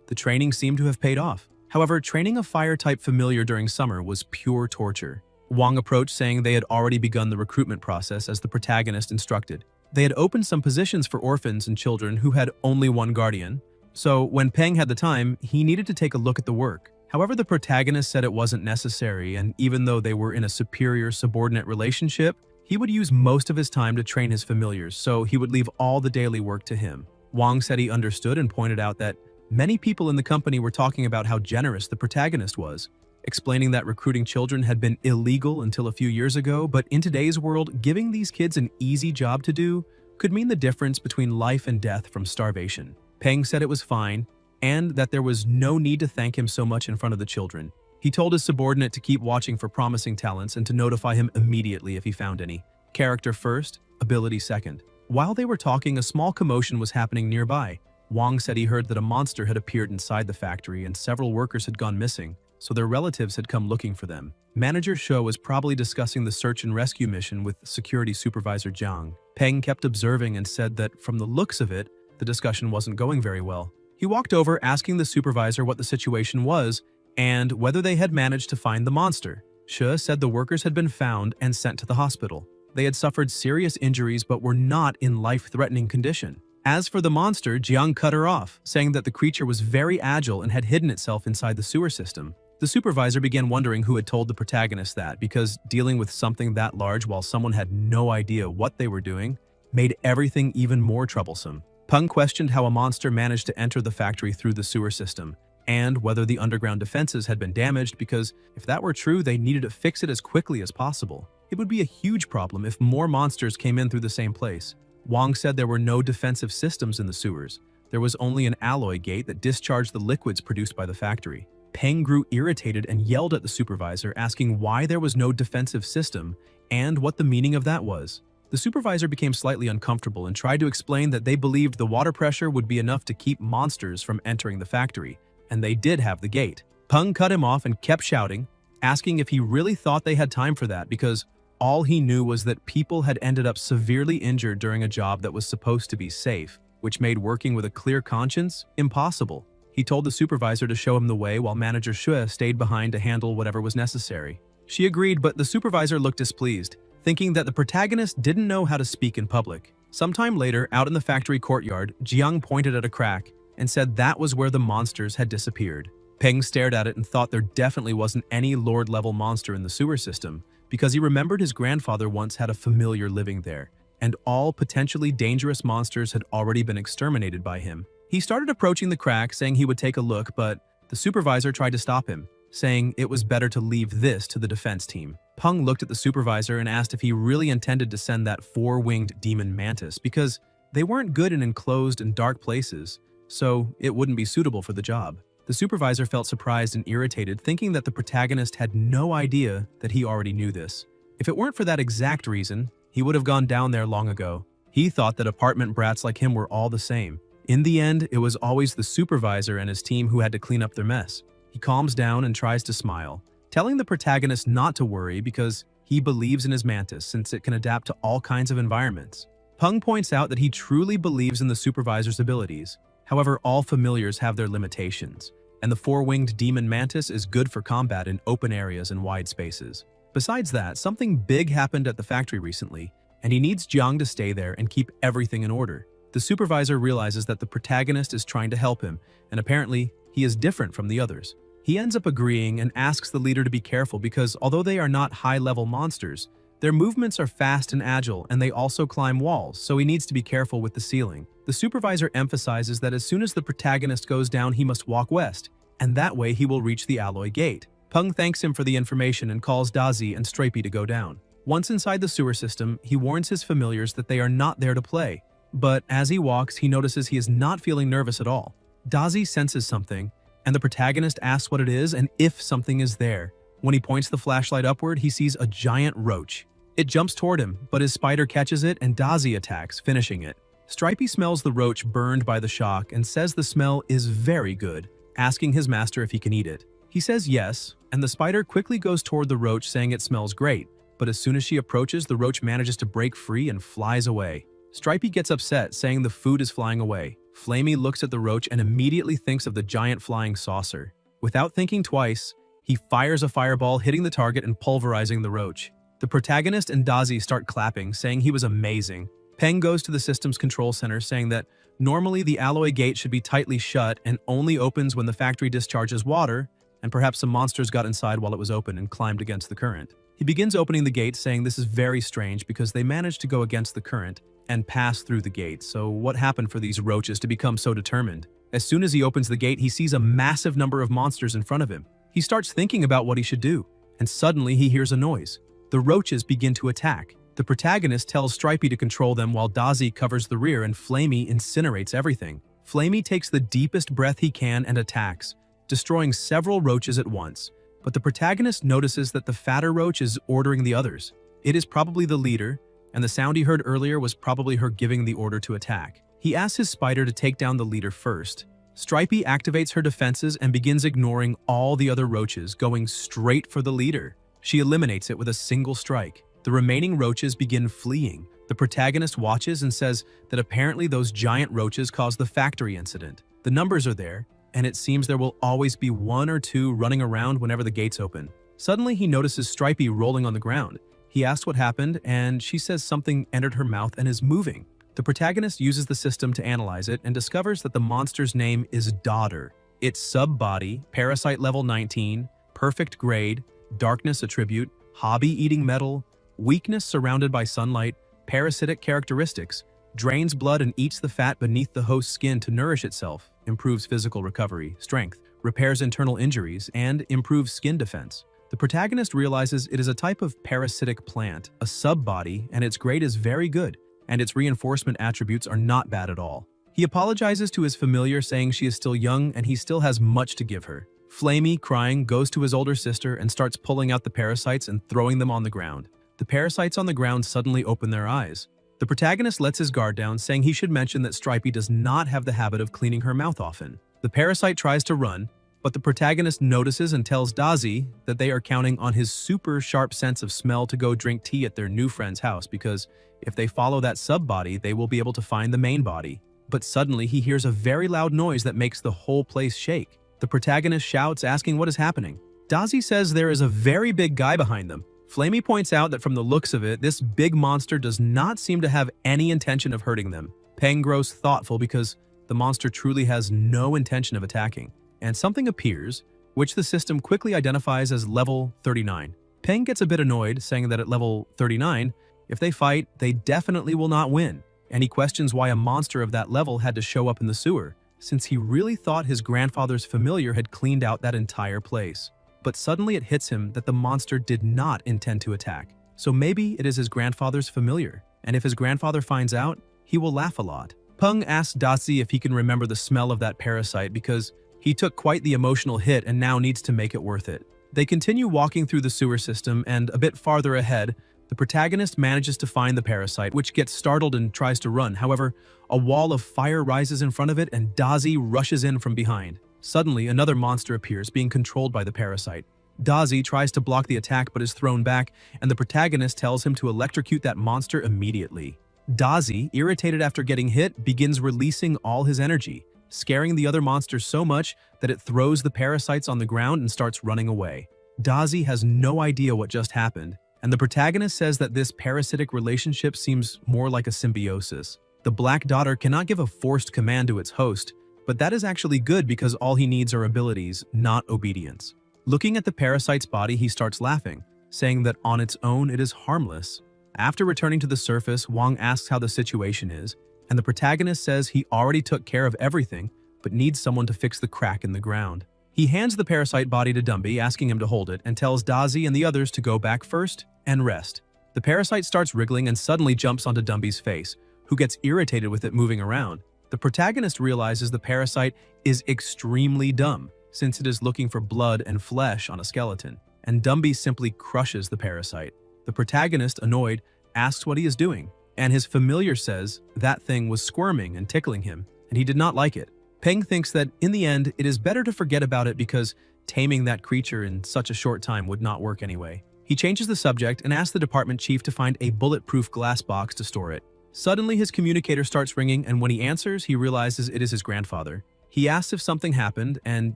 the training seemed to have paid off. However, training a fire-type familiar during summer was pure torture. Wang approached saying they had already begun the recruitment process as the protagonist instructed. They had opened some positions for orphans and children who had only one guardian, so when Peng had the time, he needed to take a look at the work. However, the protagonist said it wasn't necessary, and even though they were in a superior-subordinate relationship, he would use most of his time to train his familiars, so he would leave all the daily work to him. Wang said he understood and pointed out that many people in the company were talking about how generous the protagonist was, explaining that recruiting children had been illegal until a few years ago, but in today's world, giving these kids an easy job to do could mean the difference between life and death from starvation. Peng said it was fine, and that there was no need to thank him so much in front of the children. He told his subordinate to keep watching for promising talents and to notify him immediately if he found any. Character first, ability second. While they were talking, a small commotion was happening nearby. Wang said he heard that a monster had appeared inside the factory and several workers had gone missing, so their relatives had come looking for them. Manager Shuo was probably discussing the search and rescue mission with security supervisor Jiang. Peng kept observing and said that from the looks of it, the discussion wasn't going very well. He walked over asking the supervisor what the situation was and whether they had managed to find the monster. Shuo said the workers had been found and sent to the hospital. They had suffered serious injuries but were not in life-threatening condition. As for the monster, Jiang cut her off, saying that the creature was very agile and had hidden itself inside the sewer system. The supervisor began wondering who had told the protagonist that, because dealing with something that large while someone had no idea what they were doing made everything even more troublesome. Peng questioned how a monster managed to enter the factory through the sewer system, and whether the underground defenses had been damaged, because if that were true, they needed to fix it as quickly as possible. It would be a huge problem if more monsters came in through the same place. Wang said there were no defensive systems in the sewers. There was only an alloy gate that discharged the liquids produced by the factory. Peng grew irritated and yelled at the supervisor, asking why there was no defensive system and what the meaning of that was. The supervisor became slightly uncomfortable and tried to explain that they believed the water pressure would be enough to keep monsters from entering the factory, and they did have the gate. Peng cut him off and kept shouting, asking if he really thought they had time for that, because all he knew was that people had ended up severely injured during a job that was supposed to be safe, which made working with a clear conscience impossible. He told the supervisor to show him the way while Manager Shuo stayed behind to handle whatever was necessary. She agreed, but the supervisor looked displeased, thinking that the protagonist didn't know how to speak in public. Sometime later, out in the factory courtyard, Jiang pointed at a crack and said that was where the monsters had disappeared. Peng stared at it and thought there definitely wasn't any Lord-level monster in the sewer system, because he remembered his grandfather once had a familiar living there, and all potentially dangerous monsters had already been exterminated by him. He started approaching the crack, saying he would take a look, but the supervisor tried to stop him, saying it was better to leave this to the defense team. Peng looked at the supervisor and asked if he really intended to send that 4-winged demon mantis, because they weren't good in enclosed and dark places, so it wouldn't be suitable for the job. The supervisor felt surprised and irritated, thinking that the protagonist had no idea that he already knew this. If it weren't for that exact reason, he would have gone down there long ago. He thought that apartment brats like him were all the same. In the end, it was always the supervisor and his team who had to clean up their mess. He calms down and tries to smile, telling the protagonist not to worry because he believes in his mantis since it can adapt to all kinds of environments. Peng points out that he truly believes in the supervisor's abilities. However, all familiars have their limitations, and the 4-winged demon mantis is good for combat in open areas and wide spaces. Besides that, something big happened at the factory recently, and he needs Jiang to stay there and keep everything in order. The supervisor realizes that the protagonist is trying to help him, and apparently, he is different from the others. He ends up agreeing and asks the leader to be careful because although they are not high-level monsters, their movements are fast and agile, and they also climb walls, so he needs to be careful with the ceiling. The supervisor emphasizes that as soon as the protagonist goes down, he must walk west, and that way he will reach the alloy gate. Peng thanks him for the information and calls Dazi and Stripey to go down. Once inside the sewer system, he warns his familiars that they are not there to play. But as he walks, he notices he is not feeling nervous at all. Dazi senses something, and the protagonist asks what it is and if something is there. When he points the flashlight upward, he sees a giant roach. It jumps toward him, but his spider catches it and Dazi attacks, finishing it. Stripey smells the roach burned by the shock and says the smell is very good, asking his master if he can eat it. He says yes, and the spider quickly goes toward the roach saying it smells great, but as soon as she approaches, the roach manages to break free and flies away. Stripey gets upset, saying the food is flying away. Flamey looks at the roach and immediately thinks of the giant flying saucer. Without thinking twice, he fires a fireball, hitting the target and pulverizing the roach. The protagonist and Dazi start clapping, saying he was amazing. Peng goes to the system's control center, saying that normally the alloy gate should be tightly shut and only opens when the factory discharges water, and perhaps some monsters got inside while it was open and climbed against the current. He begins opening the gate, saying this is very strange because they managed to go against the current and pass through the gate, so what happened for these roaches to become so determined? As soon as he opens the gate, he sees a massive number of monsters in front of him. He starts thinking about what he should do, and suddenly he hears a noise. The roaches begin to attack. The protagonist tells Stripey to control them while Dazi covers the rear and Flamey incinerates everything. Flamey takes the deepest breath he can and attacks, destroying several roaches at once. But the protagonist notices that the fatter roach is ordering the others. It is probably the leader, and the sound he heard earlier was probably her giving the order to attack. He asks his spider to take down the leader first. Stripey activates her defenses and begins ignoring all the other roaches, going straight for the leader. She eliminates it with a single strike. The remaining roaches begin fleeing. The protagonist watches and says that apparently those giant roaches caused the factory incident. The numbers are there, and it seems there will always be one or two running around whenever the gates open. Suddenly, he notices Stripey rolling on the ground. He asks what happened, and she says something entered her mouth and is moving. The protagonist uses the system to analyze it and discovers that the monster's name is Daughter. Its sub-body, Parasite Level 19, Perfect Grade, Darkness Attribute, Hobby Eating Metal, Weakness Surrounded by Sunlight, Parasitic Characteristics, drains blood and eats the fat beneath the host's skin to nourish itself, improves physical recovery, strength, repairs internal injuries, and improves skin defense. The protagonist realizes it is a type of parasitic plant, a sub-body, and its grade is very good, and its reinforcement attributes are not bad at all. He apologizes to his familiar, saying she is still young and he still has much to give her. Flamey, crying, goes to his older sister and starts pulling out the parasites and throwing them on the ground. The parasites on the ground suddenly open their eyes. The protagonist lets his guard down, saying he should mention that Stripey does not have the habit of cleaning her mouth often. The parasite tries to run, but the protagonist notices and tells Dazi that they are counting on his super sharp sense of smell to go drink tea at their new friend's house because if they follow that sub-body, they will be able to find the main body. But suddenly he hears a very loud noise that makes the whole place shake. The protagonist shouts, asking what is happening. Dazi says there is a very big guy behind them. Flamey points out that from the looks of it, this big monster does not seem to have any intention of hurting them. Peng grows thoughtful because the monster truly has no intention of attacking. And something appears, which the system quickly identifies as level 39. Peng gets a bit annoyed, saying that at level 39, if they fight, they definitely will not win. And he questions why a monster of that level had to show up in the sewer, since he really thought his grandfather's familiar had cleaned out that entire place. But suddenly it hits him that the monster did not intend to attack. So maybe it is his grandfather's familiar, and if his grandfather finds out, he will laugh a lot. Peng asks Dazi if he can remember the smell of that parasite because he took quite the emotional hit and now needs to make it worth it. They continue walking through the sewer system, and a bit farther ahead, the protagonist manages to find the parasite, which gets startled and tries to run. However, a wall of fire rises in front of it and Dazi rushes in from behind. Suddenly, another monster appears, being controlled by the parasite. Dazi tries to block the attack but is thrown back, and the protagonist tells him to electrocute that monster immediately. Dazi, irritated after getting hit, begins releasing all his energy, scaring the other monsters so much that it throws the parasites on the ground and starts running away. Dazi has no idea what just happened, and the protagonist says that this parasitic relationship seems more like a symbiosis. The black daughter cannot give a forced command to its host, but that is actually good because all he needs are abilities, not obedience. Looking at the parasite's body, he starts laughing, saying that on its own it is harmless. After returning to the surface, Wang asks how the situation is, and the protagonist says he already took care of everything, but needs someone to fix the crack in the ground. He hands the parasite body to Dumby, asking him to hold it, and tells Dazi and the others to go back first and rest. The parasite starts wriggling and suddenly jumps onto Dumby's face, who gets irritated with it moving around. The protagonist realizes the parasite is extremely dumb, since it is looking for blood and flesh on a skeleton, and Dumby simply crushes the parasite. The protagonist, annoyed, asks what he is doing, and his familiar says that thing was squirming and tickling him, and he did not like it. Peng thinks that in the end, it is better to forget about it because taming that creature in such a short time would not work anyway. He changes the subject and asks the department chief to find a bulletproof glass box to store it. Suddenly, his communicator starts ringing, and when he answers, he realizes it is his grandfather. He asks if something happened, and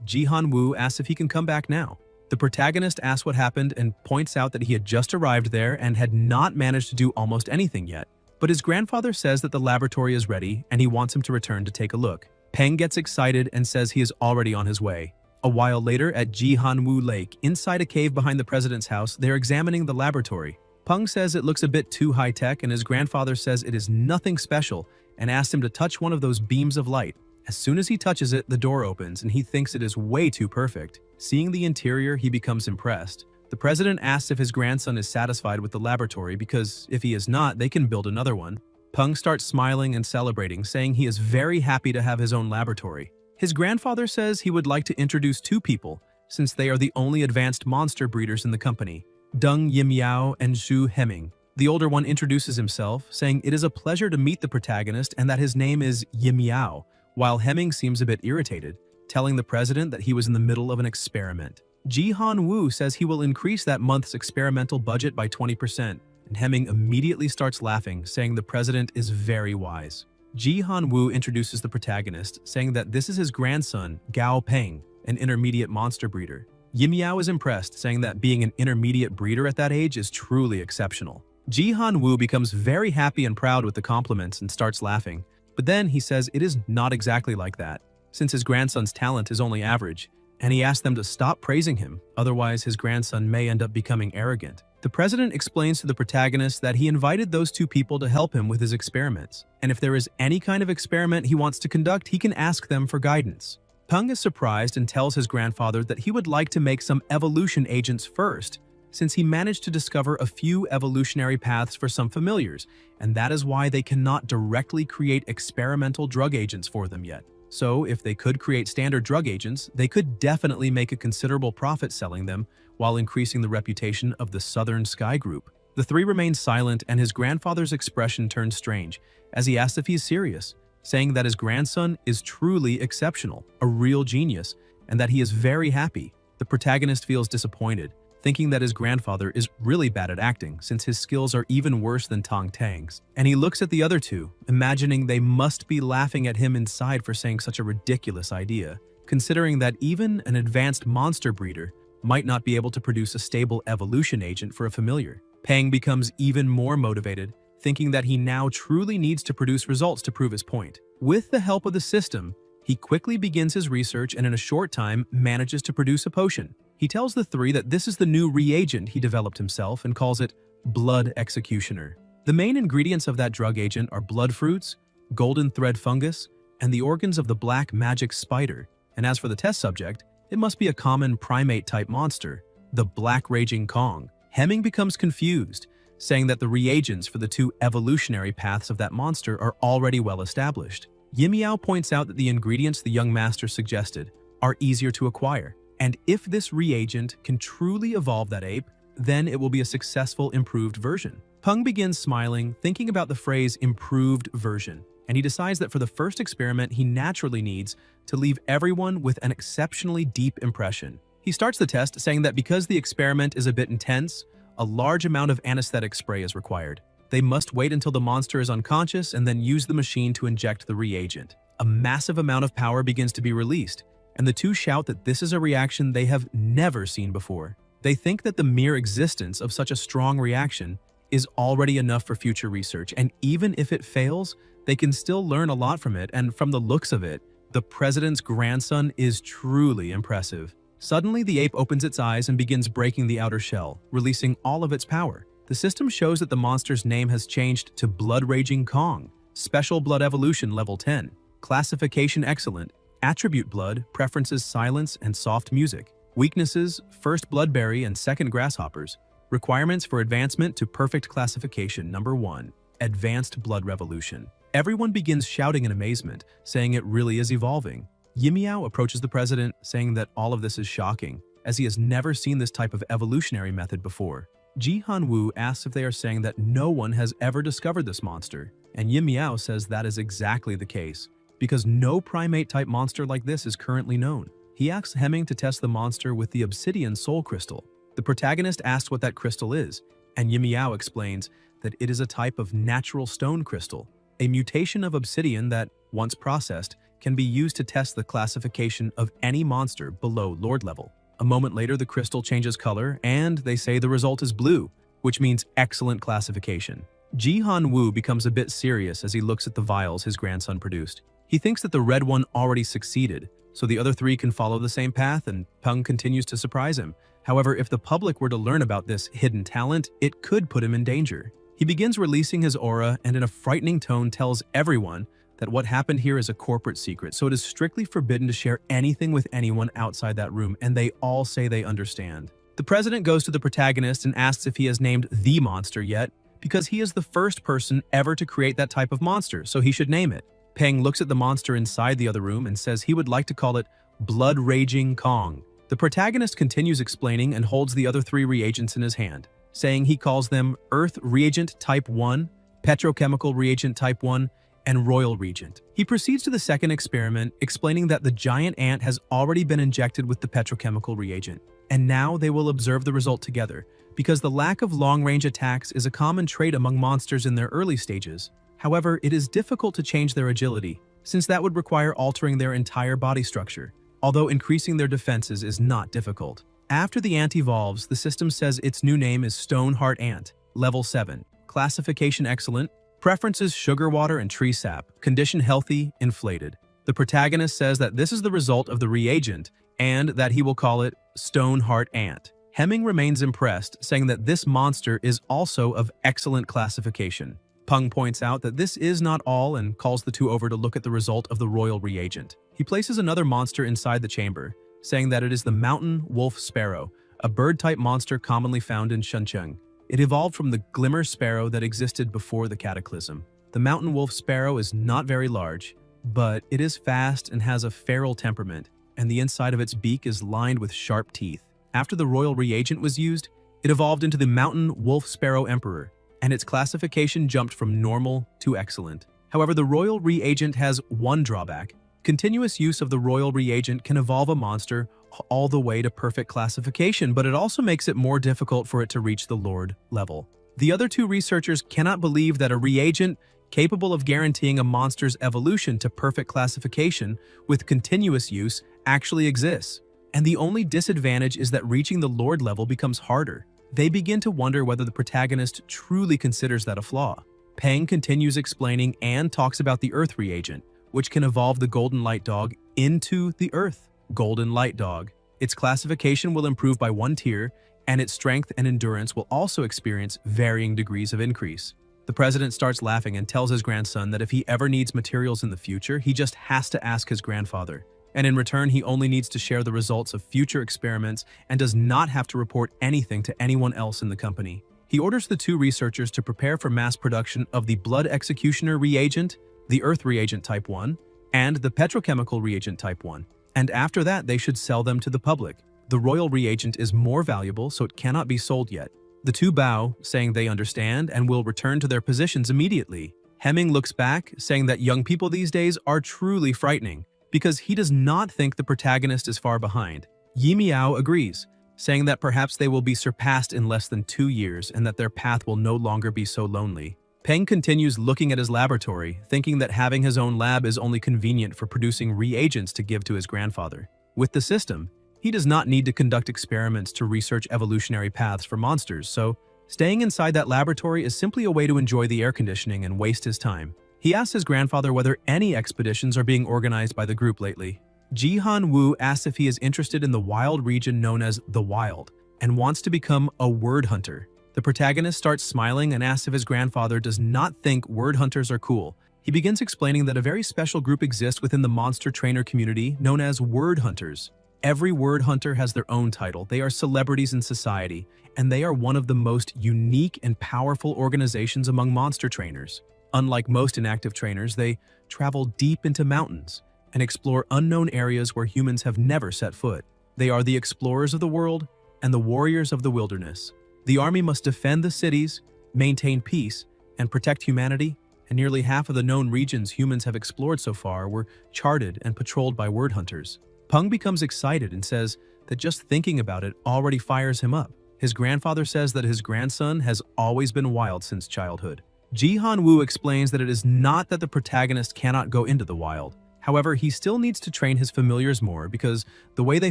Jihan Woo asks if he can come back now. The protagonist asks what happened and points out that he had just arrived there and had not managed to do almost anything yet. But his grandfather says that the laboratory is ready, and he wants him to return to take a look. Peng gets excited and says he is already on his way. A while later, at Jihanwu Lake, inside a cave behind the president's house, they are examining the laboratory. Peng says it looks a bit too high-tech, and his grandfather says it is nothing special and asks him to touch one of those beams of light. As soon as he touches it, the door opens, and he thinks it is way too perfect. Seeing the interior, he becomes impressed. The president asks if his grandson is satisfied with the laboratory because if he is not, they can build another one. Peng starts smiling and celebrating, saying he is very happy to have his own laboratory. His grandfather says he would like to introduce two people, since they are the only advanced monster breeders in the company, Deng Yimiao and Zhu Heming. The older one introduces himself, saying it is a pleasure to meet the protagonist and that his name is Yimiao, while Heming seems a bit irritated, telling the president that he was in the middle of an experiment. Jihan Woo says he will increase that month's experimental budget by 20%, and Heming immediately starts laughing, saying the president is very wise. Jihan Woo introduces the protagonist, saying that this is his grandson, Gao Peng, an intermediate monster breeder. Yimiao is impressed, saying that being an intermediate breeder at that age is truly exceptional. Jihan Woo becomes very happy and proud with the compliments and starts laughing, but then he says it is not exactly like that, since his grandson's talent is only average, and he asks them to stop praising him, otherwise his grandson may end up becoming arrogant. The president explains to the protagonist that he invited those two people to help him with his experiments, and if there is any kind of experiment he wants to conduct, he can ask them for guidance. Peng is surprised and tells his grandfather that he would like to make some evolution agents first, since he managed to discover a few evolutionary paths for some familiars, and that is why they cannot directly create experimental drug agents for them yet. So, if they could create standard drug agents, they could definitely make a considerable profit selling them while increasing the reputation of the Southern Sky Group. The three remain silent, and his grandfather's expression turns strange as he asks if he is serious, saying that his grandson is truly exceptional, a real genius, and that he is very happy. The protagonist feels disappointed, thinking that his grandfather is really bad at acting since his skills are even worse than Tong Tang's. And he looks at the other two, imagining they must be laughing at him inside for saying such a ridiculous idea, considering that even an advanced monster breeder might not be able to produce a stable evolution agent for a familiar. Peng becomes even more motivated, thinking that he now truly needs to produce results to prove his point. With the help of the system, he quickly begins his research and in a short time manages to produce a potion. He tells the three that this is the new reagent he developed himself and calls it Blood Executioner. The main ingredients of that drug agent are blood fruits, golden thread fungus, and the organs of the black magic spider. And as for the test subject, it must be a common primate-type monster, the Black Raging Kong. Heming becomes confused, saying that the reagents for the two evolutionary paths of that monster are already well established. Yimiao points out that the ingredients the young master suggested are easier to acquire, and if this reagent can truly evolve that ape, then it will be a successful improved version. Peng begins smiling, thinking about the phrase improved version, and he decides that for the first experiment he naturally needs to leave everyone with an exceptionally deep impression. He starts the test saying that because the experiment is a bit intense, a large amount of anesthetic spray is required. They must wait until the monster is unconscious and then use the machine to inject the reagent. A massive amount of power begins to be released, and the two shout that this is a reaction they have never seen before. They think that the mere existence of such a strong reaction is already enough for future research, and even if it fails, they can still learn a lot from it, and from the looks of it, the president's grandson is truly impressive. Suddenly, the ape opens its eyes and begins breaking the outer shell, releasing all of its power. The system shows that the monster's name has changed to Blood Raging Kong, Special Blood Evolution Level 10, Classification Excellent, Attribute Blood, Preferences Silence and Soft Music, Weaknesses, First Bloodberry and Second Grasshoppers, Requirements for Advancement to Perfect Classification Number 1, Advanced Blood Revolution. Everyone begins shouting in amazement, saying it really is evolving. Yimiao approaches the president, saying that all of this is shocking, as he has never seen this type of evolutionary method before. Ji Hanwoo asks if they are saying that no one has ever discovered this monster, and Yimiao says that is exactly the case, because no primate-type monster like this is currently known. He asks Hemming to test the monster with the obsidian soul crystal. The protagonist asks what that crystal is, and Yimiao explains that it is a type of natural stone crystal, a mutation of obsidian that, once processed, can be used to test the classification of any monster below Lord level. A moment later, the crystal changes color, and they say the result is blue, which means excellent classification. Ji Han-woo becomes a bit serious as he looks at the vials his grandson produced. He thinks that the red one already succeeded, so the other three can follow the same path, and Peng continues to surprise him. However, if the public were to learn about this hidden talent, it could put him in danger. He begins releasing his aura and in a frightening tone tells everyone that what happened here is a corporate secret, so it is strictly forbidden to share anything with anyone outside that room, and they all say they understand. The president goes to the protagonist and asks if he has named the monster yet, because he is the first person ever to create that type of monster, so he should name it. Peng looks at the monster inside the other room and says he would like to call it Blood Raging Kong. The protagonist continues explaining and holds the other three reagents in his hand, saying he calls them Earth Reagent Type 1, Petrochemical Reagent Type 1, and Royal Reagent. He proceeds to the second experiment, explaining that the giant ant has already been injected with the petrochemical reagent, and now they will observe the result together, because the lack of long-range attacks is a common trait among monsters in their early stages. However, it is difficult to change their agility, since that would require altering their entire body structure, although increasing their defenses is not difficult. After the ant evolves, the system says its new name is Stoneheart Ant, Level 7, Classification Excellent, Preferences Sugar Water and Tree Sap, Condition Healthy, Inflated. The protagonist says that this is the result of the reagent, and that he will call it Stoneheart Ant. Hemming remains impressed, saying that this monster is also of excellent classification. Peng points out that this is not all and calls the two over to look at the result of the royal reagent. He places another monster inside the chamber, saying that it is the mountain wolf sparrow, a bird-type monster commonly found in Shuncheng. It evolved from the glimmer sparrow that existed before the cataclysm. The mountain wolf sparrow is not very large, but it is fast and has a feral temperament, and the inside of its beak is lined with sharp teeth. After the royal reagent was used, it evolved into the mountain wolf sparrow emperor, and its classification jumped from normal to excellent. However, the royal reagent has one drawback. Continuous use of the royal reagent can evolve a monster all the way to perfect classification, but it also makes it more difficult for it to reach the Lord level. The other two researchers cannot believe that a reagent capable of guaranteeing a monster's evolution to perfect classification with continuous use actually exists. And the only disadvantage is that reaching the Lord level becomes harder. They begin to wonder whether the protagonist truly considers that a flaw. Peng continues explaining and talks about the Earth reagent, which can evolve the Golden Light Dog into the Earth Golden Light Dog. Its classification will improve by one tier, and its strength and endurance will also experience varying degrees of increase. The president starts laughing and tells his grandson that if he ever needs materials in the future, he just has to ask his grandfather. And in return, he only needs to share the results of future experiments and does not have to report anything to anyone else in the company. He orders the two researchers to prepare for mass production of the Blood Executioner reagent, the Earth reagent Type 1, and the Petrochemical reagent Type 1. And after that, they should sell them to the public. The royal reagent is more valuable, so it cannot be sold yet. The two bow, saying they understand and will return to their positions immediately. Hemming looks back, saying that young people these days are truly frightening, because he does not think the protagonist is far behind. Yi Miao agrees, saying that perhaps they will be surpassed in less than 2 years and that their path will no longer be so lonely. Peng continues looking at his laboratory, thinking that having his own lab is only convenient for producing reagents to give to his grandfather. With the system, he does not need to conduct experiments to research evolutionary paths for monsters, so Staying inside that laboratory is simply a way to enjoy the air conditioning and waste his time. He asks his grandfather whether any expeditions are being organized by the group lately. Ji-Han-woo asks if he is interested in the wild region known as the Wild and wants to become a word hunter. The protagonist starts smiling and asks if his grandfather does not think word hunters are cool. He begins explaining that a very special group exists within the monster trainer community known as word hunters. Every word hunter has their own title. They are celebrities in society, and they are one of the most unique and powerful organizations among monster trainers. Unlike most inactive trainers, they travel deep into mountains and explore unknown areas where humans have never set foot. They are the explorers of the world and the warriors of the wilderness. The army must defend the cities, maintain peace, and protect humanity, and nearly half of the known regions humans have explored so far were charted and patrolled by word hunters. Peng becomes excited and says that just thinking about it already fires him up. His grandfather says that his grandson has always been wild since childhood. Ji-Han-woo explains that it is not that the protagonist cannot go into the wild. However, he still needs to train his familiars more because the way they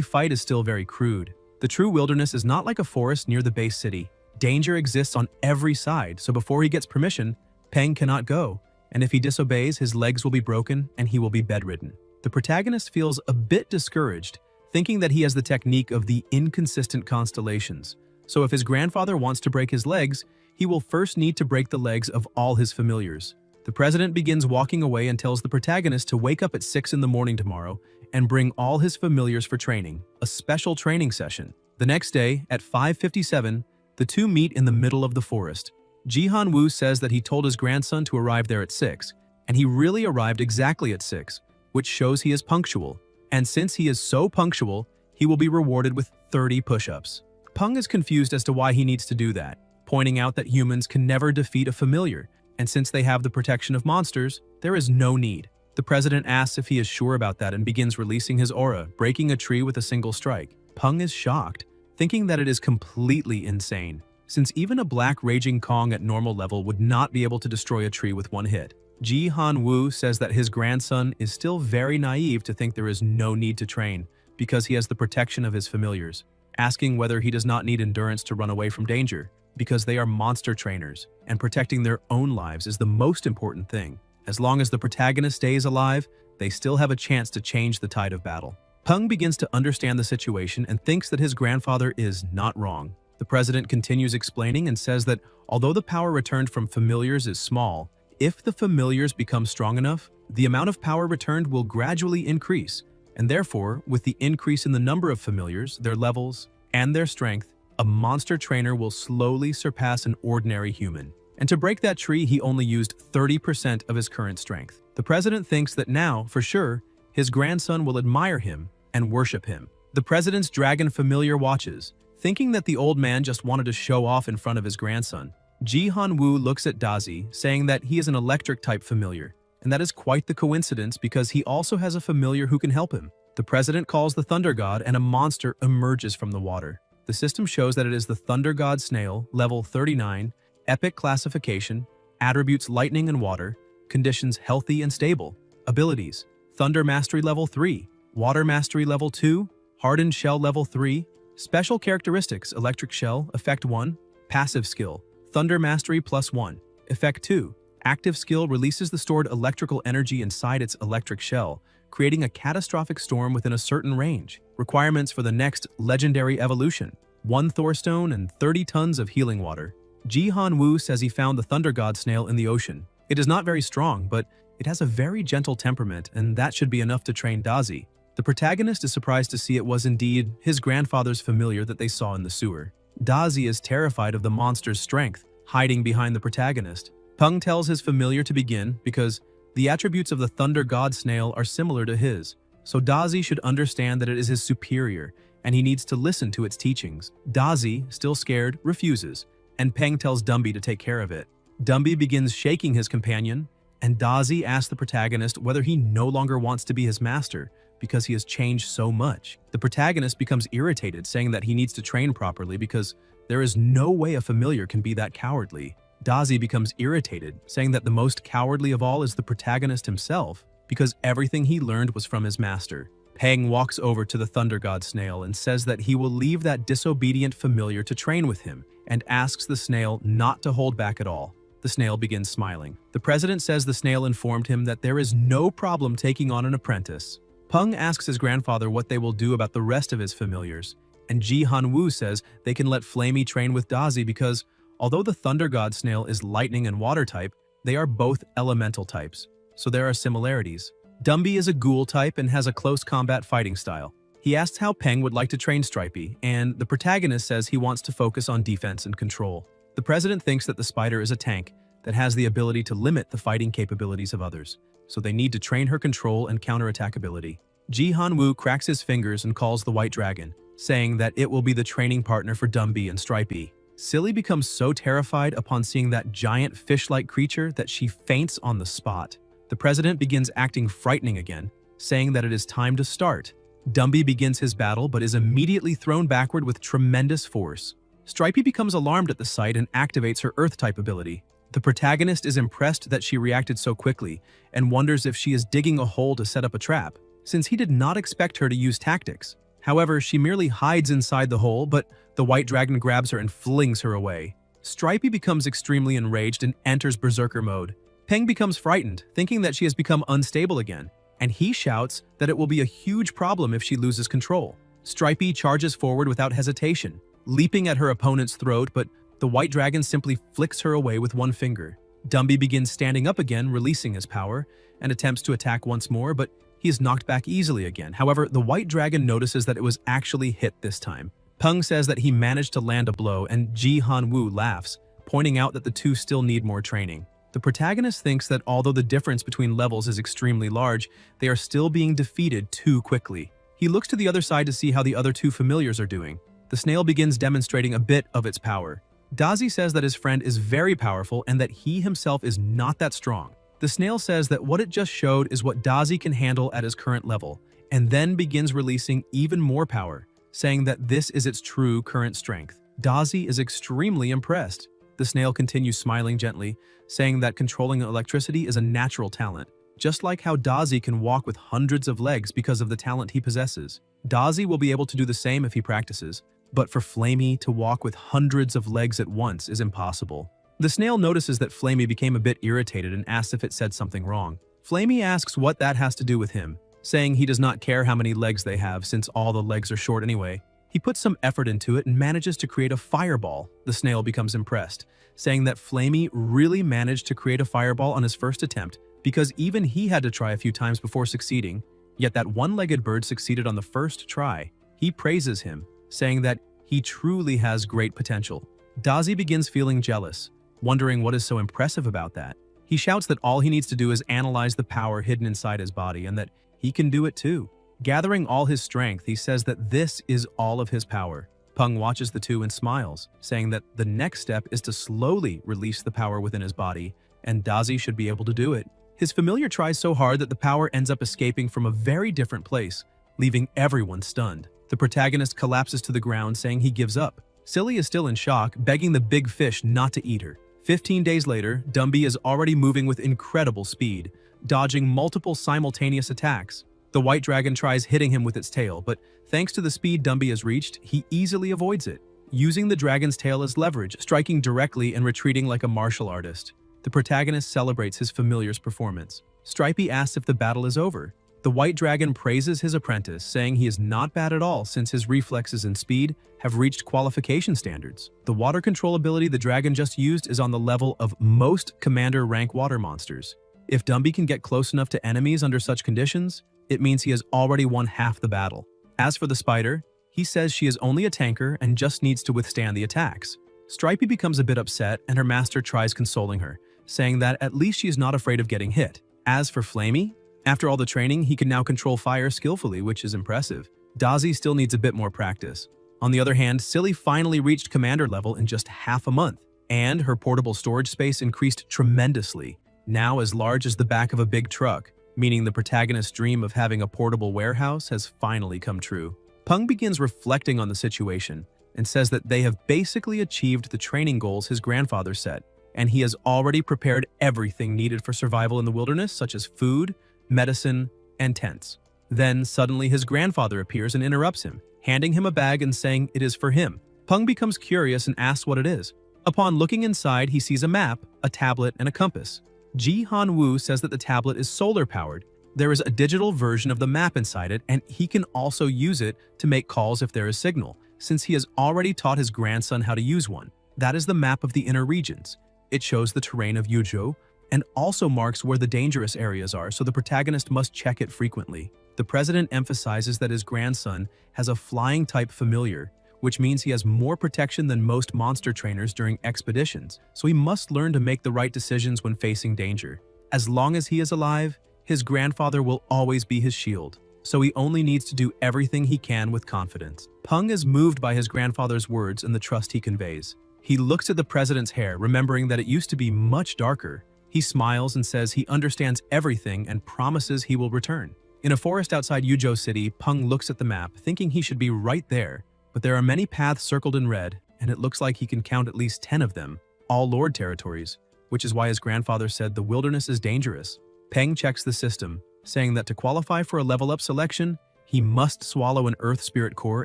fight is still very crude. The true wilderness is not like a forest near the base city. Danger exists on every side, so before he gets permission, Peng cannot go, and if he disobeys, his legs will be broken and he will be bedridden. The protagonist feels a bit discouraged, thinking that he has the technique of the inconsistent constellations. So if his grandfather wants to break his legs, he will first need to break the legs of all his familiars. The president begins walking away and tells the protagonist to wake up at 6 in the morning tomorrow and bring all his familiars for training, a special training session. The next day, at 5:57, the two meet in the middle of the forest. Ji-Han-woo says that he told his grandson to arrive there at 6, and he really arrived exactly at 6, which shows he is punctual. And since he is so punctual, he will be rewarded with 30 push-ups. Peng is confused as to why he needs to do that, pointing out that humans can never defeat a familiar, and since they have the protection of monsters, there is no need. The president asks if he is sure about that and begins releasing his aura, breaking a tree with a single strike. Peng is shocked, thinking that it is completely insane, since even a black raging Kong at normal level would not be able to destroy a tree with one hit. Ji-Han-woo says that his grandson is still very naive to think there is no need to train because he has the protection of his familiars, asking whether he does not need endurance to run away from danger, because they are monster trainers, and protecting their own lives is the most important thing. As long as the protagonist stays alive, they still have a chance to change the tide of battle. Peng begins to understand the situation and thinks that his grandfather is not wrong. The president continues explaining and says that although the power returned from familiars is small, if the familiars become strong enough, the amount of power returned will gradually increase, and therefore, with the increase in the number of familiars, their levels, and their strength, a monster trainer will slowly surpass an ordinary human. And to break that tree, he only used 30% of his current strength. The president thinks that now, for sure, his grandson will admire him and worship him. The president's dragon familiar watches, thinking that the old man just wanted to show off in front of his grandson. Ji-Han-woo looks at Dazi, saying that he is an electric-type familiar, and that is quite the coincidence because he also has a familiar who can help him. The president calls the Thunder God and a monster emerges from the water. The system shows that it is the Thunder God Snail, level 39, epic classification, attributes lightning and water, conditions healthy and stable, abilities, Thunder Mastery level 3, Water Mastery level 2, Hardened Shell level 3, special characteristics, Electric Shell, effect 1, passive skill, Thunder Mastery +1, effect 2, active skill releases the stored electrical energy inside its electric shell, creating a catastrophic storm within a certain range. Requirements for the next legendary evolution, 1 Thorstone and 30 tons of healing water. Ji-Han-woo says he found the Thunder God Snail in the ocean. It is not very strong, but it has a very gentle temperament, and that should be enough to train Dazi. The protagonist is surprised to see it was indeed his grandfather's familiar that they saw in the sewer. Dazi is terrified of the monster's strength, hiding behind the protagonist. Peng tells his familiar to begin because the attributes of the Thunder God Snail are similar to his, so Dazi should understand that it is his superior, and he needs to listen to its teachings. Dazi, still scared, refuses, and Peng tells Dumby to take care of it. Dumby begins shaking his companion, and Dazi asks the protagonist whether he no longer wants to be his master because he has changed so much. The protagonist becomes irritated, saying that he needs to train properly because there is no way a familiar can be that cowardly. Dazi becomes irritated, saying that the most cowardly of all is the protagonist himself because everything he learned was from his master. Peng walks over to the Thunder God Snail and says that he will leave that disobedient familiar to train with him, and asks the snail not to hold back at all. The snail begins smiling. The president says the snail informed him that there is no problem taking on an apprentice. Peng asks his grandfather what they will do about the rest of his familiars, and Ji Han-woo says they can let Flamey train with Dazi because, although the Thunder God snail is lightning and water type, they are both elemental types, so there are similarities. Dumby is a ghoul type and has a close combat fighting style. He asks how Peng would like to train Stripey, and the protagonist says he wants to focus on defense and control. The president thinks that the spider is a tank that has the ability to limit the fighting capabilities of others, so they need to train her control and counterattack ability. Ji Han-woo cracks his fingers and calls the white dragon, saying that it will be the training partner for Dumby and Stripey. Silly becomes so terrified upon seeing that giant fish-like creature that she faints on the spot. The president begins acting frightening again, saying that it is time to start. Dumby begins his battle but is immediately thrown backward with tremendous force. Stripey becomes alarmed at the sight and activates her Earth-type ability. The protagonist is impressed that she reacted so quickly and wonders if she is digging a hole to set up a trap, since he did not expect her to use tactics. However, she merely hides inside the hole, but the white dragon grabs her and flings her away. Stripey becomes extremely enraged and enters berserker mode. Peng becomes frightened, thinking that she has become unstable again, and he shouts that it will be a huge problem if she loses control. Stripey charges forward without hesitation, leaping at her opponent's throat, but the white dragon simply flicks her away with one finger. Dumby begins standing up again, releasing his power, and attempts to attack once more, but he is knocked back easily again. However, the white dragon notices that it was actually hit this time. Peng says that he managed to land a blow, and Ji Han-woo laughs, pointing out that the two still need more training. The protagonist thinks that although the difference between levels is extremely large, they are still being defeated too quickly. He looks to the other side to see how the other two familiars are doing. The snail begins demonstrating a bit of its power. Dazi says that his friend is very powerful and that he himself is not that strong. The snail says that what it just showed is what Dazi can handle at his current level, and then begins releasing even more power, saying that this is its true current strength. Dazi is extremely impressed. The snail continues smiling gently, saying that controlling electricity is a natural talent, just like how Dazi can walk with hundreds of legs because of the talent he possesses. Dazi will be able to do the same if he practices, but for Flamey to walk with hundreds of legs at once is impossible. The snail notices that Flamey became a bit irritated and asks if it said something wrong. Flamey asks what that has to do with him, saying he does not care how many legs they have since all the legs are short anyway. He puts some effort into it and manages to create a fireball. The snail becomes impressed, saying that Flamey really managed to create a fireball on his first attempt because even he had to try a few times before succeeding, yet that one-legged bird succeeded on the first try. He praises him, saying that he truly has great potential. Dazi begins feeling jealous, wondering what is so impressive about that. He shouts that all he needs to do is analyze the power hidden inside his body and that he can do it too. Gathering all his strength, he says that this is all of his power. Peng watches the two and smiles, saying that the next step is to slowly release the power within his body, and Dazi should be able to do it. His familiar tries so hard that the power ends up escaping from a very different place, leaving everyone stunned. The protagonist collapses to the ground, saying he gives up. Silly is still in shock, begging the big fish not to eat her. 15 days later, Dumby is already moving with incredible speed, dodging multiple simultaneous attacks. The white dragon tries hitting him with its tail, but thanks to the speed Dumby has reached, he easily avoids it, using the dragon's tail as leverage, striking directly and retreating like a martial artist. The protagonist celebrates his familiar's performance. Stripey asks if the battle is over. The white dragon praises his apprentice, saying he is not bad at all since his reflexes and speed have reached qualification standards. The water control ability the dragon just used is on the level of most commander rank water monsters. If Dumby can get close enough to enemies under such conditions, it means he has already won half the battle. As for the spider, he says she is only a tanker and just needs to withstand the attacks. Stripey becomes a bit upset and her master tries consoling her, saying that at least she is not afraid of getting hit. As for Flamey, after all the training, he can now control fire skillfully, which is impressive. Dazi still needs a bit more practice. On the other hand, Silly finally reached commander level in just half a month, and her portable storage space increased tremendously, now as large as the back of a big truck, meaning the protagonist's dream of having a portable warehouse has finally come true. Peng begins reflecting on the situation and says that they have basically achieved the training goals his grandfather set, and he has already prepared everything needed for survival in the wilderness, such as food, medicine, and tents. Then suddenly his grandfather appears and interrupts him, handing him a bag and saying it is for him. Peng becomes curious and asks what it is. Upon looking inside, he sees a map, a tablet, and a compass. Ji Han Woo says that the tablet is solar-powered. There is a digital version of the map inside it, and he can also use it to make calls if there is signal, since he has already taught his grandson how to use one. That is the map of the inner regions. It shows the terrain of Yuzhou and also marks where the dangerous areas are, so the protagonist must check it frequently. The president emphasizes that his grandson has a flying-type familiar, which means he has more protection than most monster trainers during expeditions, so he must learn to make the right decisions when facing danger. As long as he is alive, his grandfather will always be his shield, so he only needs to do everything he can with confidence. Peng is moved by his grandfather's words and the trust he conveys. He looks at the president's hair, remembering that it used to be much darker. He smiles and says he understands everything and promises he will return. In a forest outside Yuzhou City, Peng looks at the map, thinking he should be right there, but there are many paths circled in red, and it looks like he can count at least 10 of them, all Lord territories, which is why his grandfather said the wilderness is dangerous. Peng checks the system, saying that to qualify for a level-up selection, he must swallow an Earth Spirit Core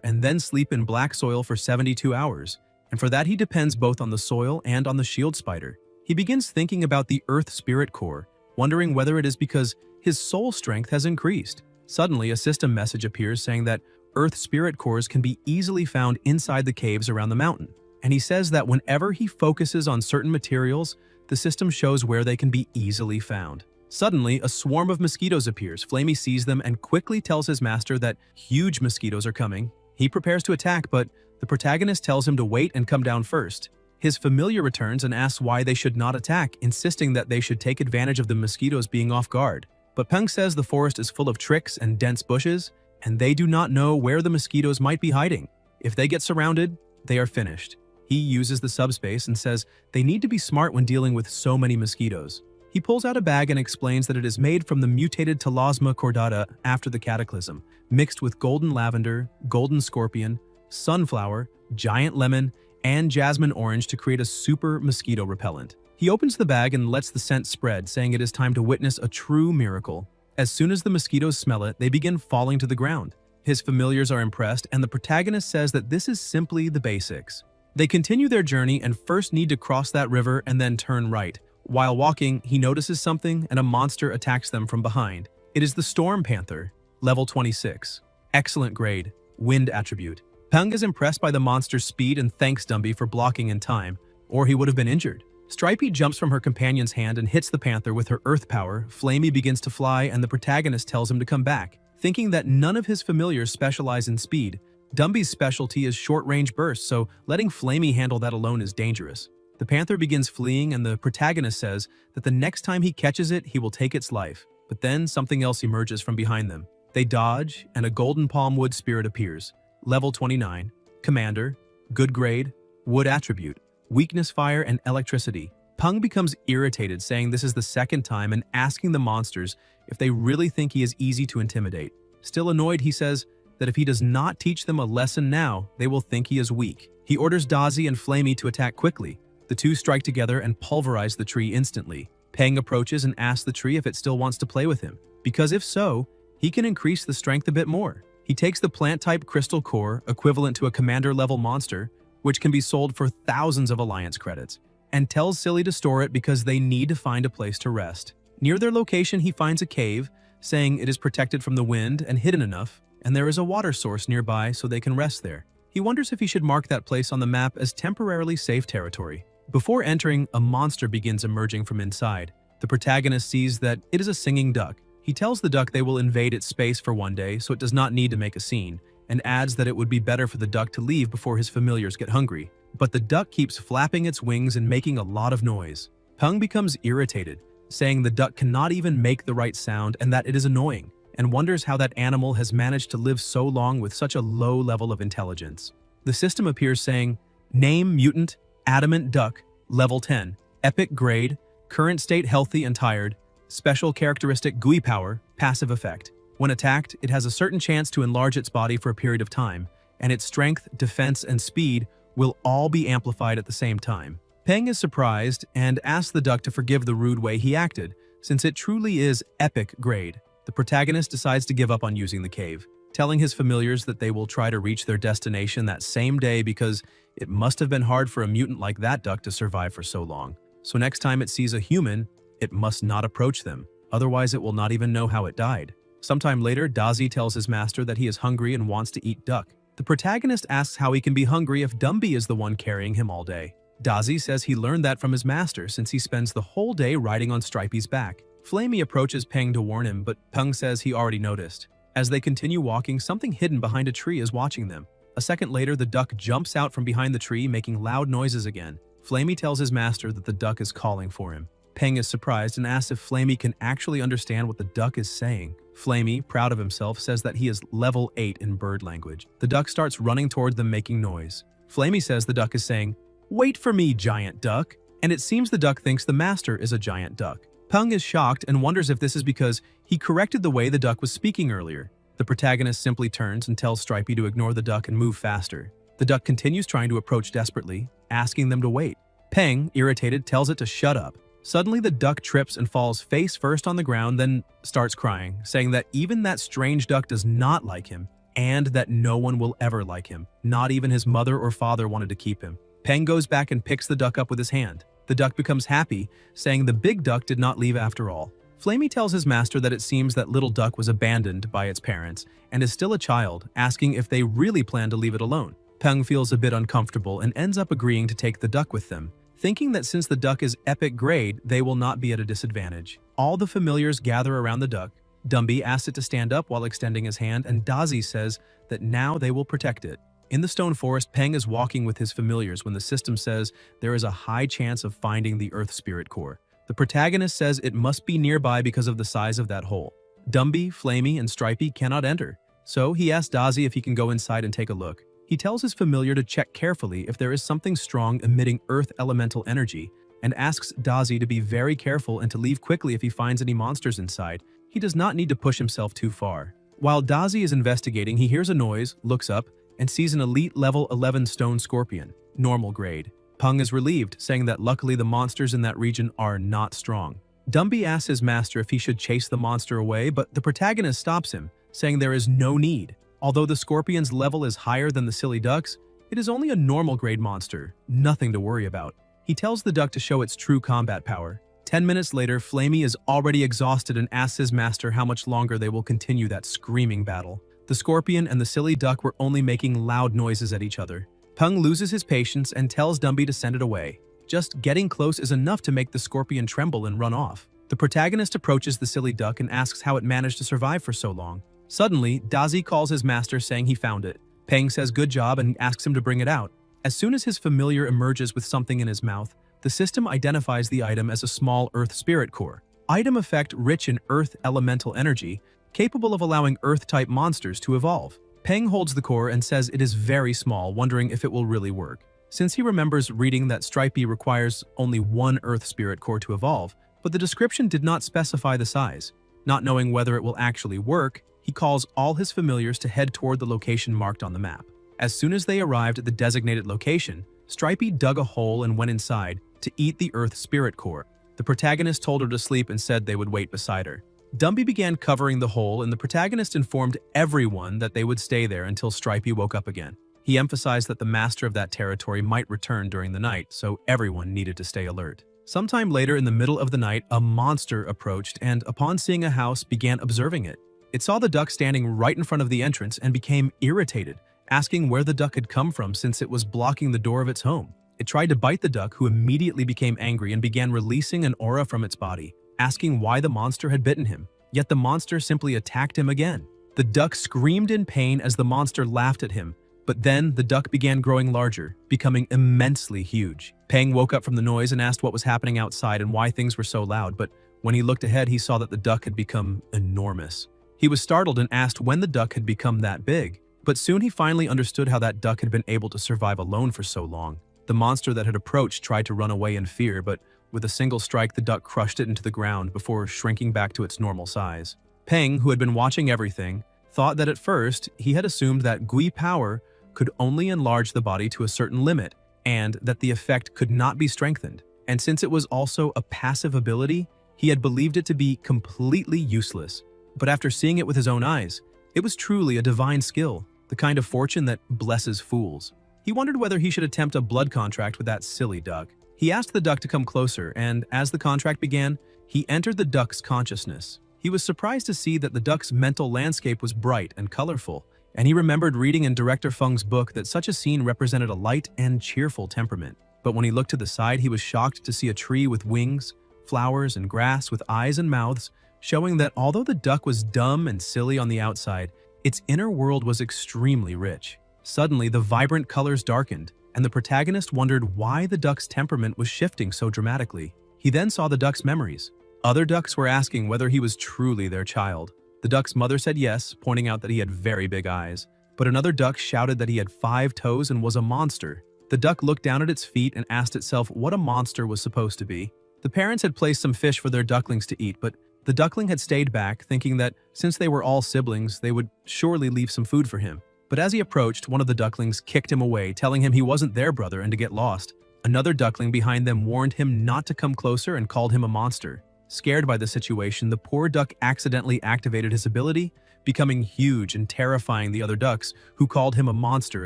and then sleep in black soil for 72 hours, and for that he depends both on the soil and on the shield spider. He begins thinking about the Earth Spirit Core, wondering whether it is because his soul strength has increased. Suddenly, a system message appears saying that Earth Spirit Cores can be easily found inside the caves around the mountain, and he says that whenever he focuses on certain materials, the system shows where they can be easily found. Suddenly, a swarm of mosquitoes appears. Flamey sees them and quickly tells his master that huge mosquitoes are coming. He prepares to attack, but the protagonist tells him to wait and come down first. His familiar returns and asks why they should not attack, insisting that they should take advantage of the mosquitoes being off guard. But Peng says the forest is full of tricks and dense bushes, and they do not know where the mosquitoes might be hiding. If they get surrounded, they are finished. He uses the subspace and says they need to be smart when dealing with so many mosquitoes. He pulls out a bag and explains that it is made from the mutated Talasma cordata after the cataclysm, mixed with golden lavender, golden scorpion, sunflower, giant lemon, and jasmine orange to create a super mosquito repellent. He opens the bag and lets the scent spread, saying it is time to witness a true miracle. As soon as the mosquitoes smell it, they begin falling to the ground. His familiars are impressed, and the protagonist says that this is simply the basics. They continue their journey and first need to cross that river and then turn right. While walking, he notices something and a monster attacks them from behind. It is the Storm Panther, level 26. Excellent grade, wind attribute. Peng is impressed by the monster's speed and thanks Dumby for blocking in time, or he would have been injured. Stripey jumps from her companion's hand and hits the panther with her earth power. Flamey begins to fly and the protagonist tells him to come back. Thinking that none of his familiars specialize in speed, Dumby's specialty is short-range bursts, so letting Flamey handle that alone is dangerous. The panther begins fleeing and the protagonist says that the next time he catches it, he will take its life. But then something else emerges from behind them. They dodge and a golden palmwood spirit appears. Level 29. Commander. Good grade. Wood attribute. Weakness fire and electricity. Peng becomes irritated, saying this is the second time and asking the monsters if they really think he is easy to intimidate. Still annoyed, he says that if he does not teach them a lesson now, they will think he is weak. He orders Dazi and Flamey to attack quickly. The two strike together and pulverize the tree instantly. Peng approaches and asks the tree if it still wants to play with him, because if so, he can increase the strength a bit more. He takes the plant-type crystal core, equivalent to a commander-level monster, which can be sold for thousands of alliance credits, and tells Silly to store it because they need to find a place to rest. Near their location, he finds a cave, saying it is protected from the wind and hidden enough, and there is a water source nearby so they can rest there. He wonders if he should mark that place on the map as temporarily safe territory. Before entering, a monster begins emerging from inside. The protagonist sees that it is a singing duck. He tells the duck they will invade its space for one day, so it does not need to make a scene, and adds that it would be better for the duck to leave before his familiars get hungry. But the duck keeps flapping its wings and making a lot of noise. Peng becomes irritated, saying the duck cannot even make the right sound and that it is annoying, and wonders how that animal has managed to live so long with such a low level of intelligence. The system appears saying, Name Mutant, Adamant Duck, level 10, epic grade, current state healthy and tired, special characteristic GUI power, passive effect. When attacked, it has a certain chance to enlarge its body for a period of time, and its strength, defense, and speed will all be amplified at the same time. Peng is surprised and asks the duck to forgive the rude way he acted, since it truly is epic grade. The protagonist decides to give up on using the cave, telling his familiars that they will try to reach their destination that same day because It must have been hard for a mutant like that duck to survive for so long. So next time it sees a human, it must not approach them. Otherwise, it will not even know how it died. Sometime later, Dazi tells his master that he is hungry and wants to eat duck. The protagonist asks how he can be hungry if Dumby is the one carrying him all day. Dazi says he learned that from his master since he spends the whole day riding on Stripey's back. Flamey approaches Peng to warn him, but Peng says he already noticed. As they continue walking, something hidden behind a tree is watching them. A second later, the duck jumps out from behind the tree, making loud noises again. Flamey tells his master that the duck is calling for him. Peng is surprised and asks if Flamey can actually understand what the duck is saying. Flamey, proud of himself, says that he is level 8 in bird language. The duck starts running toward them, making noise. Flamey says the duck is saying, "Wait for me, giant duck," and it seems the duck thinks the master is a giant duck. Peng is shocked and wonders if this is because he corrected the way the duck was speaking earlier. The protagonist simply turns and tells Stripey to ignore the duck and move faster. The duck continues trying to approach desperately, asking them to wait. Peng, irritated, tells it to shut up. Suddenly, the duck trips and falls face first on the ground, then starts crying, saying that even that strange duck does not like him, and that no one will ever like him. Not even his mother or father wanted to keep him. Peng goes back and picks the duck up with his hand. The duck becomes happy, saying the big duck did not leave after all. Flamey tells his master that it seems that little duck was abandoned by its parents and is still a child, asking if they really plan to leave it alone. Peng feels a bit uncomfortable and ends up agreeing to take the duck with them, thinking that since the duck is epic grade, they will not be at a disadvantage. All the familiars gather around the duck. Dumby asks it to stand up while extending his hand, and Dazi says that now they will protect it. In the stone forest, Peng is walking with his familiars when the system says there is a high chance of finding the Earth Spirit Core. The protagonist says it must be nearby because of the size of that hole. Dumby, Flamey, and Stripey cannot enter, so he asks Dazi if he can go inside and take a look. He tells his familiar to check carefully if there is something strong emitting Earth elemental energy, and asks Dazi to be very careful and to leave quickly if he finds any monsters inside. He does not need to push himself too far. While Dazi is investigating, he hears a noise, looks up, and sees an elite level 11 stone scorpion, normal grade. Peng is relieved, saying that luckily the monsters in that region are not strong. Dumby asks his master if he should chase the monster away, but the protagonist stops him, saying there is no need. Although the scorpion's level is higher than the silly duck's, it is only a normal grade monster, nothing to worry about. He tells the duck to show its true combat power. 10 minutes later, Flamey is already exhausted and asks his master how much longer they will continue that screaming battle. The scorpion and the silly duck were only making loud noises at each other. Peng loses his patience and tells Dumby to send it away. Just getting close is enough to make the scorpion tremble and run off. The protagonist approaches the silly duck and asks how it managed to survive for so long. Suddenly, Dazi calls his master saying he found it. Peng says good job and asks him to bring it out. As soon as his familiar emerges with something in his mouth, the system identifies the item as a small Earth Spirit Core. Item effect rich in Earth elemental energy, capable of allowing Earth-type monsters to evolve. Peng holds the core and says it is very small, wondering if it will really work. Since he remembers reading that Stripey requires only one Earth Spirit Core to evolve, but the description did not specify the size. Not knowing whether it will actually work, he calls all his familiars to head toward the location marked on the map. As soon as they arrived at the designated location, Stripey dug a hole and went inside to eat the Earth Spirit Core. The protagonist told her to sleep and said they would wait beside her. Dumby began covering the hole, and the protagonist informed everyone that they would stay there until Stripey woke up again. He emphasized that the master of that territory might return during the night, so everyone needed to stay alert. Sometime later in the middle of the night, a monster approached and, upon seeing a house, began observing it. It saw the duck standing right in front of the entrance and became irritated, asking where the duck had come from since it was blocking the door of its home. It tried to bite the duck, who immediately became angry and began releasing an aura from its body, asking why the monster had bitten him. Yet the monster simply attacked him again. The duck screamed in pain as the monster laughed at him, but then the duck began growing larger, becoming immensely huge. Peng woke up from the noise and asked what was happening outside and why things were so loud, but when he looked ahead, he saw that the duck had become enormous. He was startled and asked when the duck had become that big, but soon he finally understood how that duck had been able to survive alone for so long. The monster that had approached tried to run away in fear, but with a single strike, the duck crushed it into the ground before shrinking back to its normal size. Peng, who had been watching everything, thought that at first he had assumed that Gui power could only enlarge the body to a certain limit, and that the effect could not be strengthened. And since it was also a passive ability, he had believed it to be completely useless. But after seeing it with his own eyes, it was truly a divine skill, the kind of fortune that blesses fools. He wondered whether he should attempt a blood contract with that silly duck. He asked the duck to come closer, and as the contract began, he entered the duck's consciousness. He was surprised to see that the duck's mental landscape was bright and colorful, and he remembered reading in Director Feng's book that such a scene represented a light and cheerful temperament. But when he looked to the side, he was shocked to see a tree with wings, flowers, and grass with eyes and mouths, showing that although the duck was dumb and silly on the outside, its inner world was extremely rich. Suddenly, the vibrant colors darkened, and the protagonist wondered why the duck's temperament was shifting so dramatically. He then saw the duck's memories. Other ducks were asking whether he was truly their child. The duck's mother said yes, pointing out that he had very big eyes. But another duck shouted that he had 5 toes and was a monster. The duck looked down at its feet and asked itself what a monster was supposed to be. The parents had placed some fish for their ducklings to eat, but the duckling had stayed back, thinking that since they were all siblings, they would surely leave some food for him. But as he approached, one of the ducklings kicked him away, telling him he wasn't their brother and to get lost. Another duckling behind them warned him not to come closer and called him a monster. Scared by the situation, the poor duck accidentally activated his ability, becoming huge and terrifying the other ducks, who called him a monster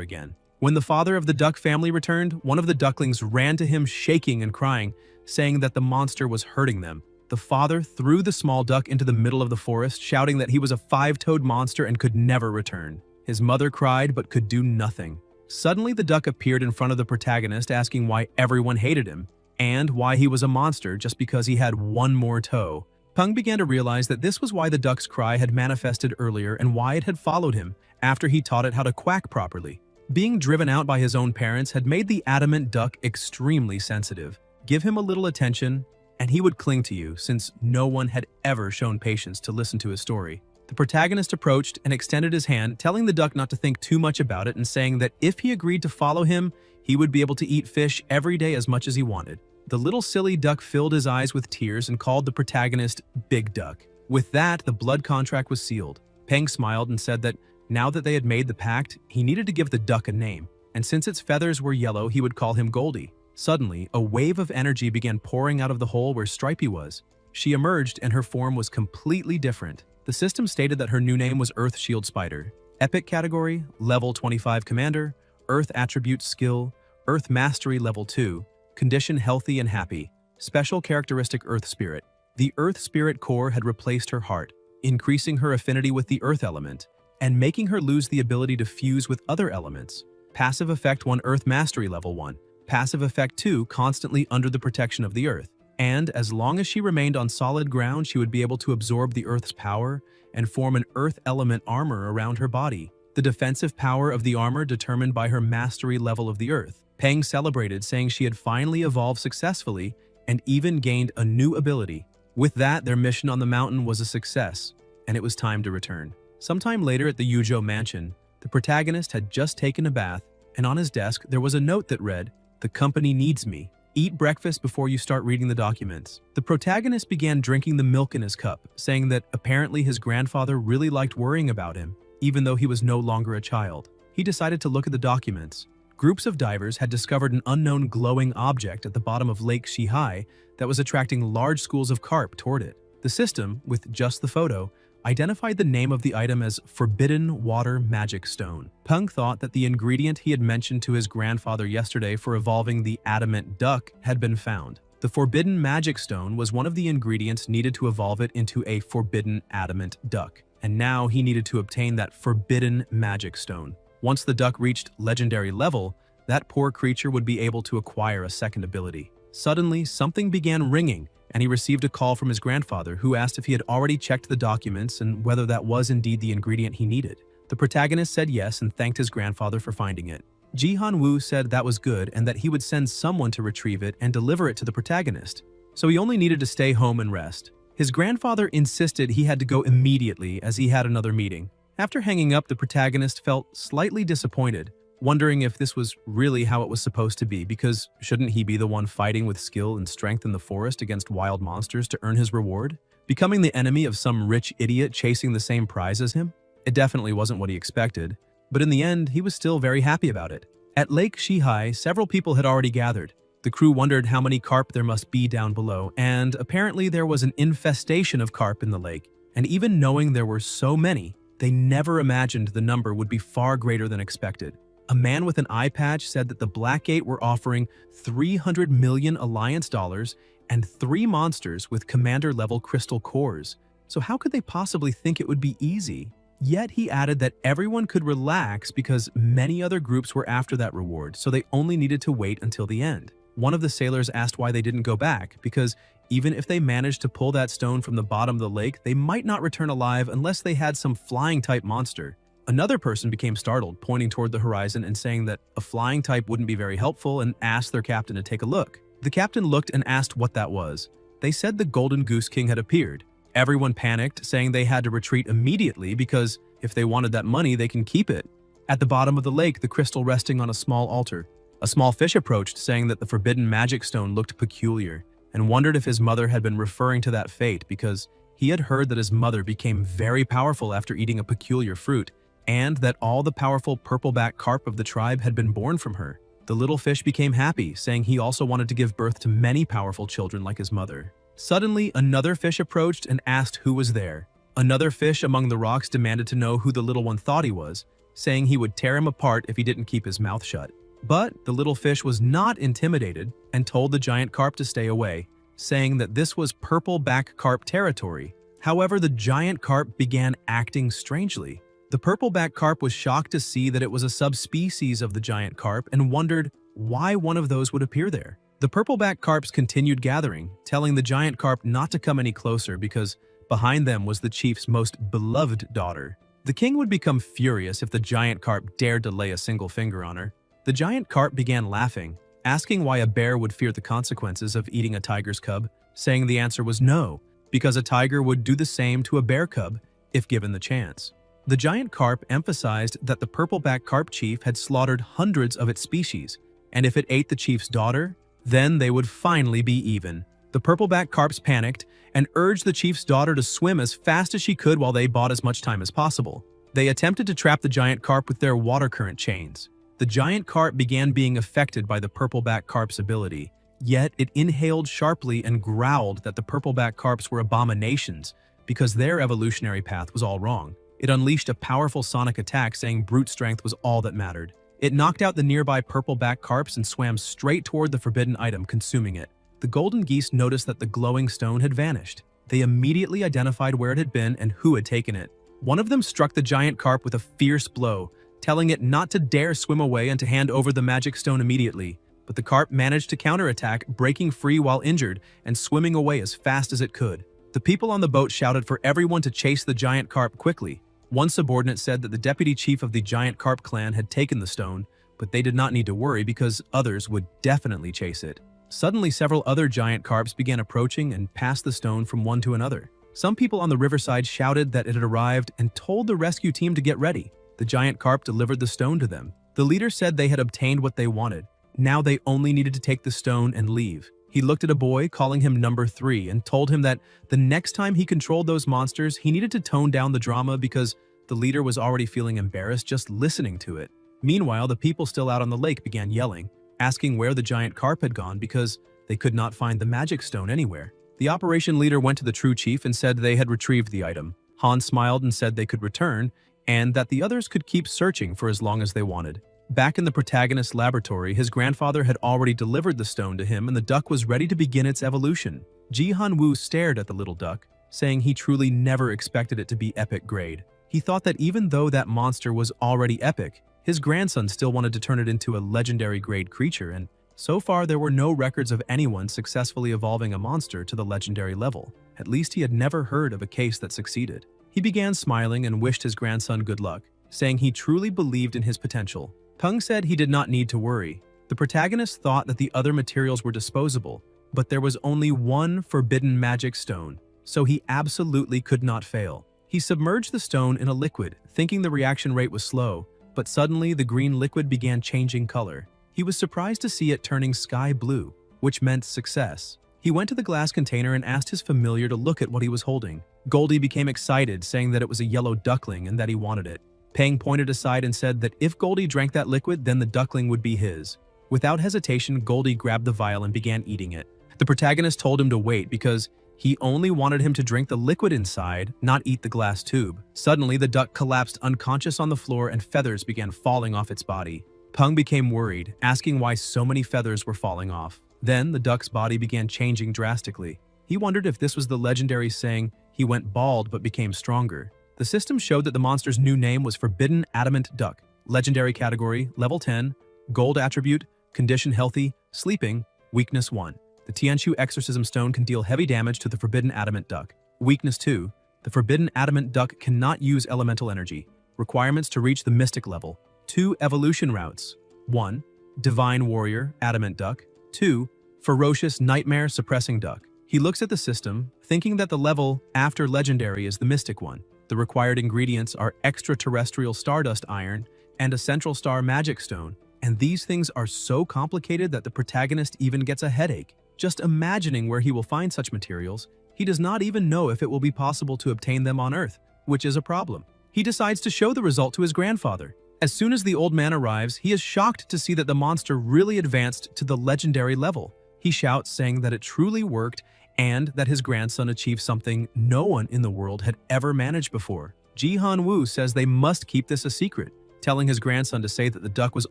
again. When the father of the duck family returned, one of the ducklings ran to him shaking and crying, saying that the monster was hurting them. The father threw the small duck into the middle of the forest, shouting that he was a 5-toed monster and could never return. His mother cried but could do nothing. Suddenly, the duck appeared in front of the protagonist, asking why everyone hated him, and why he was a monster just because he had 1 more toe. Peng began to realize that this was why the duck's cry had manifested earlier and why it had followed him after he taught it how to quack properly. Being driven out by his own parents had made the adamant duck extremely sensitive. Give him a little attention, and he would cling to you, since no one had ever shown patience to listen to his story. The protagonist approached and extended his hand, telling the duck not to think too much about it and saying that if he agreed to follow him, he would be able to eat fish every day as much as he wanted. The little silly duck filled his eyes with tears and called the protagonist Big Duck. With that, the blood contract was sealed. Peng smiled and said that now that they had made the pact, he needed to give the duck a name, and since its feathers were yellow, he would call him Goldie. Suddenly, a wave of energy began pouring out of the hole where Stripey was. She emerged and her form was completely different. The system stated that her new name was Earth Shield Spider. Epic category, Level 25 Commander. Earth Attribute Skill, Earth Mastery Level 2. Condition Healthy and Happy. Special characteristic Earth Spirit. The Earth Spirit core had replaced her heart, increasing her affinity with the Earth element, and making her lose the ability to fuse with other elements. Passive Effect 1 Earth Mastery Level 1. Passive Effect 2 Constantly under the protection of the Earth. And as long as she remained on solid ground, she would be able to absorb the Earth's power and form an Earth element armor around her body. The defensive power of the armor determined by her mastery level of the Earth. Peng celebrated, saying she had finally evolved successfully and even gained a new ability. With that, their mission on the mountain was a success, and it was time to return. Sometime later at the Yuzhou mansion, the protagonist had just taken a bath, and on his desk there was a note that read, "The company needs me. Eat breakfast before you start reading the documents." The protagonist began drinking the milk in his cup, saying that apparently his grandfather really liked worrying about him, even though he was no longer a child. He decided to look at the documents. Groups of divers had discovered an unknown glowing object at the bottom of Lake Shihai that was attracting large schools of carp toward it. The system, with just the photo, identified the name of the item as Forbidden Water Magic Stone. Peng thought that the ingredient he had mentioned to his grandfather yesterday for evolving the adamant duck had been found. The Forbidden Magic Stone was one of the ingredients needed to evolve it into a Forbidden Adamant Duck, and now he needed to obtain that Forbidden Magic Stone. Once the duck reached legendary level, that poor creature would be able to acquire a second ability. Suddenly, something began ringing, and he received a call from his grandfather, who asked if he had already checked the documents and whether that was indeed the ingredient he needed. The protagonist said yes and thanked his grandfather for finding it. Jihan Wu said that was good and that he would send someone to retrieve it and deliver it to the protagonist, so he only needed to stay home and rest. His grandfather insisted he had to go immediately as he had another meeting. After hanging up, the protagonist felt slightly disappointed, wondering if this was really how it was supposed to be, because shouldn't he be the one fighting with skill and strength in the forest against wild monsters to earn his reward? Becoming the enemy of some rich idiot chasing the same prize as him? It definitely wasn't what he expected, but in the end, he was still very happy about it. At Lake Shihai, several people had already gathered. The crew wondered how many carp there must be down below, and apparently there was an infestation of carp in the lake, and even knowing there were so many, they never imagined the number would be far greater than expected. A man with an eye patch said that the Blackgate were offering 300 million alliance dollars and 3 monsters with commander-level crystal cores. So how could they possibly think it would be easy? Yet he added that everyone could relax because many other groups were after that reward, so they only needed to wait until the end. One of the sailors asked why they didn't go back, because even if they managed to pull that stone from the bottom of the lake, they might not return alive unless they had some flying-type monster. Another person became startled, pointing toward the horizon and saying that a flying type wouldn't be very helpful, and asked their captain to take a look. The captain looked and asked what that was. They said the Golden Goose King had appeared. Everyone panicked, saying they had to retreat immediately because if they wanted that money, they can keep it. At the bottom of the lake, the crystal resting on a small altar. A small fish approached, saying that the forbidden magic stone looked peculiar, and wondered if his mother had been referring to that fate because he had heard that his mother became very powerful after eating a peculiar fruit, and that all the powerful purple-back carp of the tribe had been born from her. The little fish became happy, saying he also wanted to give birth to many powerful children like his mother. Suddenly, another fish approached and asked who was there. Another fish among the rocks demanded to know who the little one thought he was, saying he would tear him apart if he didn't keep his mouth shut. But the little fish was not intimidated and told the giant carp to stay away, saying that this was purple-back carp territory. However, the giant carp began acting strangely. The purple-back carp was shocked to see that it was a subspecies of the giant carp and wondered why one of those would appear there. The purple-back carps continued gathering, telling the giant carp not to come any closer because behind them was the chief's most beloved daughter. The king would become furious if the giant carp dared to lay a single finger on her. The giant carp began laughing, asking why a bear would fear the consequences of eating a tiger's cub, saying the answer was no, because a tiger would do the same to a bear cub if given the chance. The giant carp emphasized that the purple-back carp chief had slaughtered hundreds of its species, and if it ate the chief's daughter, then they would finally be even. The purple-back carps panicked and urged the chief's daughter to swim as fast as she could while they bought as much time as possible. They attempted to trap the giant carp with their water current chains. The giant carp began being affected by the purple-back carp's ability, yet it inhaled sharply and growled that the purple-back carps were abominations because their evolutionary path was all wrong. It unleashed a powerful sonic attack, saying brute strength was all that mattered. It knocked out the nearby purple-back carps and swam straight toward the forbidden item, consuming it. The golden geese noticed that the glowing stone had vanished. They immediately identified where it had been and who had taken it. One of them struck the giant carp with a fierce blow, telling it not to dare swim away and to hand over the magic stone immediately. But the carp managed to counterattack, breaking free while injured and swimming away as fast as it could. The people on the boat shouted for everyone to chase the giant carp quickly. One subordinate said that the deputy chief of the giant carp clan had taken the stone, but they did not need to worry because others would definitely chase it. Suddenly, several other giant carps began approaching and passed the stone from one to another. Some people on the riverside shouted that it had arrived and told the rescue team to get ready. The giant carp delivered the stone to them. The leader said they had obtained what they wanted. Now they only needed to take the stone and leave. He looked at a boy, calling him number 3, and told him that the next time he controlled those monsters, he needed to tone down the drama because the leader was already feeling embarrassed just listening to it. Meanwhile, the people still out on the lake began yelling, asking where the giant carp had gone because they could not find the magic stone anywhere. The operation leader went to the true chief and said they had retrieved the item. Han smiled and said they could return, and that the others could keep searching for as long as they wanted. Back in the protagonist's laboratory, his grandfather had already delivered the stone to him and the duck was ready to begin its evolution. Ji Han-woo stared at the little duck, saying he truly never expected it to be epic grade. He thought that even though that monster was already epic, his grandson still wanted to turn it into a legendary grade creature, and so far there were no records of anyone successfully evolving a monster to the legendary level. At least he had never heard of a case that succeeded. He began smiling and wished his grandson good luck, saying he truly believed in his potential. Peng said he did not need to worry. The protagonist thought that the other materials were disposable, but there was only one forbidden magic stone, so he absolutely could not fail. He submerged the stone in a liquid, thinking the reaction rate was slow, but suddenly the green liquid began changing color. He was surprised to see it turning sky blue, which meant success. He went to the glass container and asked his familiar to look at what he was holding. Goldie became excited, saying that it was a yellow duckling and that he wanted it. Peng pointed aside and said that if Goldie drank that liquid, then the duckling would be his. Without hesitation, Goldie grabbed the vial and began eating it. The protagonist told him to wait because he only wanted him to drink the liquid inside, not eat the glass tube. Suddenly, the duck collapsed unconscious on the floor and feathers began falling off its body. Peng became worried, asking why so many feathers were falling off. Then the duck's body began changing drastically. He wondered if this was the legendary saying, he went bald but became stronger. The system showed that the monster's new name was Forbidden Adamant Duck. Legendary category, level 10, gold attribute, condition healthy, sleeping, weakness 1. The Tianchu Exorcism Stone can deal heavy damage to the Forbidden Adamant Duck. Weakness 2. The Forbidden Adamant Duck cannot use elemental energy. Requirements to reach the Mystic level. 2 evolution routes. 1. Divine Warrior, Adamant Duck. 2. Ferocious Nightmare Suppressing Duck. He looks at the system, thinking that the level after Legendary is the Mystic one. The required ingredients are extraterrestrial Stardust Iron and a Central Star Magic Stone, and these things are so complicated that the protagonist even gets a headache. Just imagining where he will find such materials, he does not even know if it will be possible to obtain them on Earth, which is a problem. He decides to show the result to his grandfather. As soon as the old man arrives, he is shocked to see that the monster really advanced to the legendary level. He shouts, saying that it truly worked and that his grandson achieved something no one in the world had ever managed before. Ji Han-woo says they must keep this a secret. Telling his grandson to say that the duck was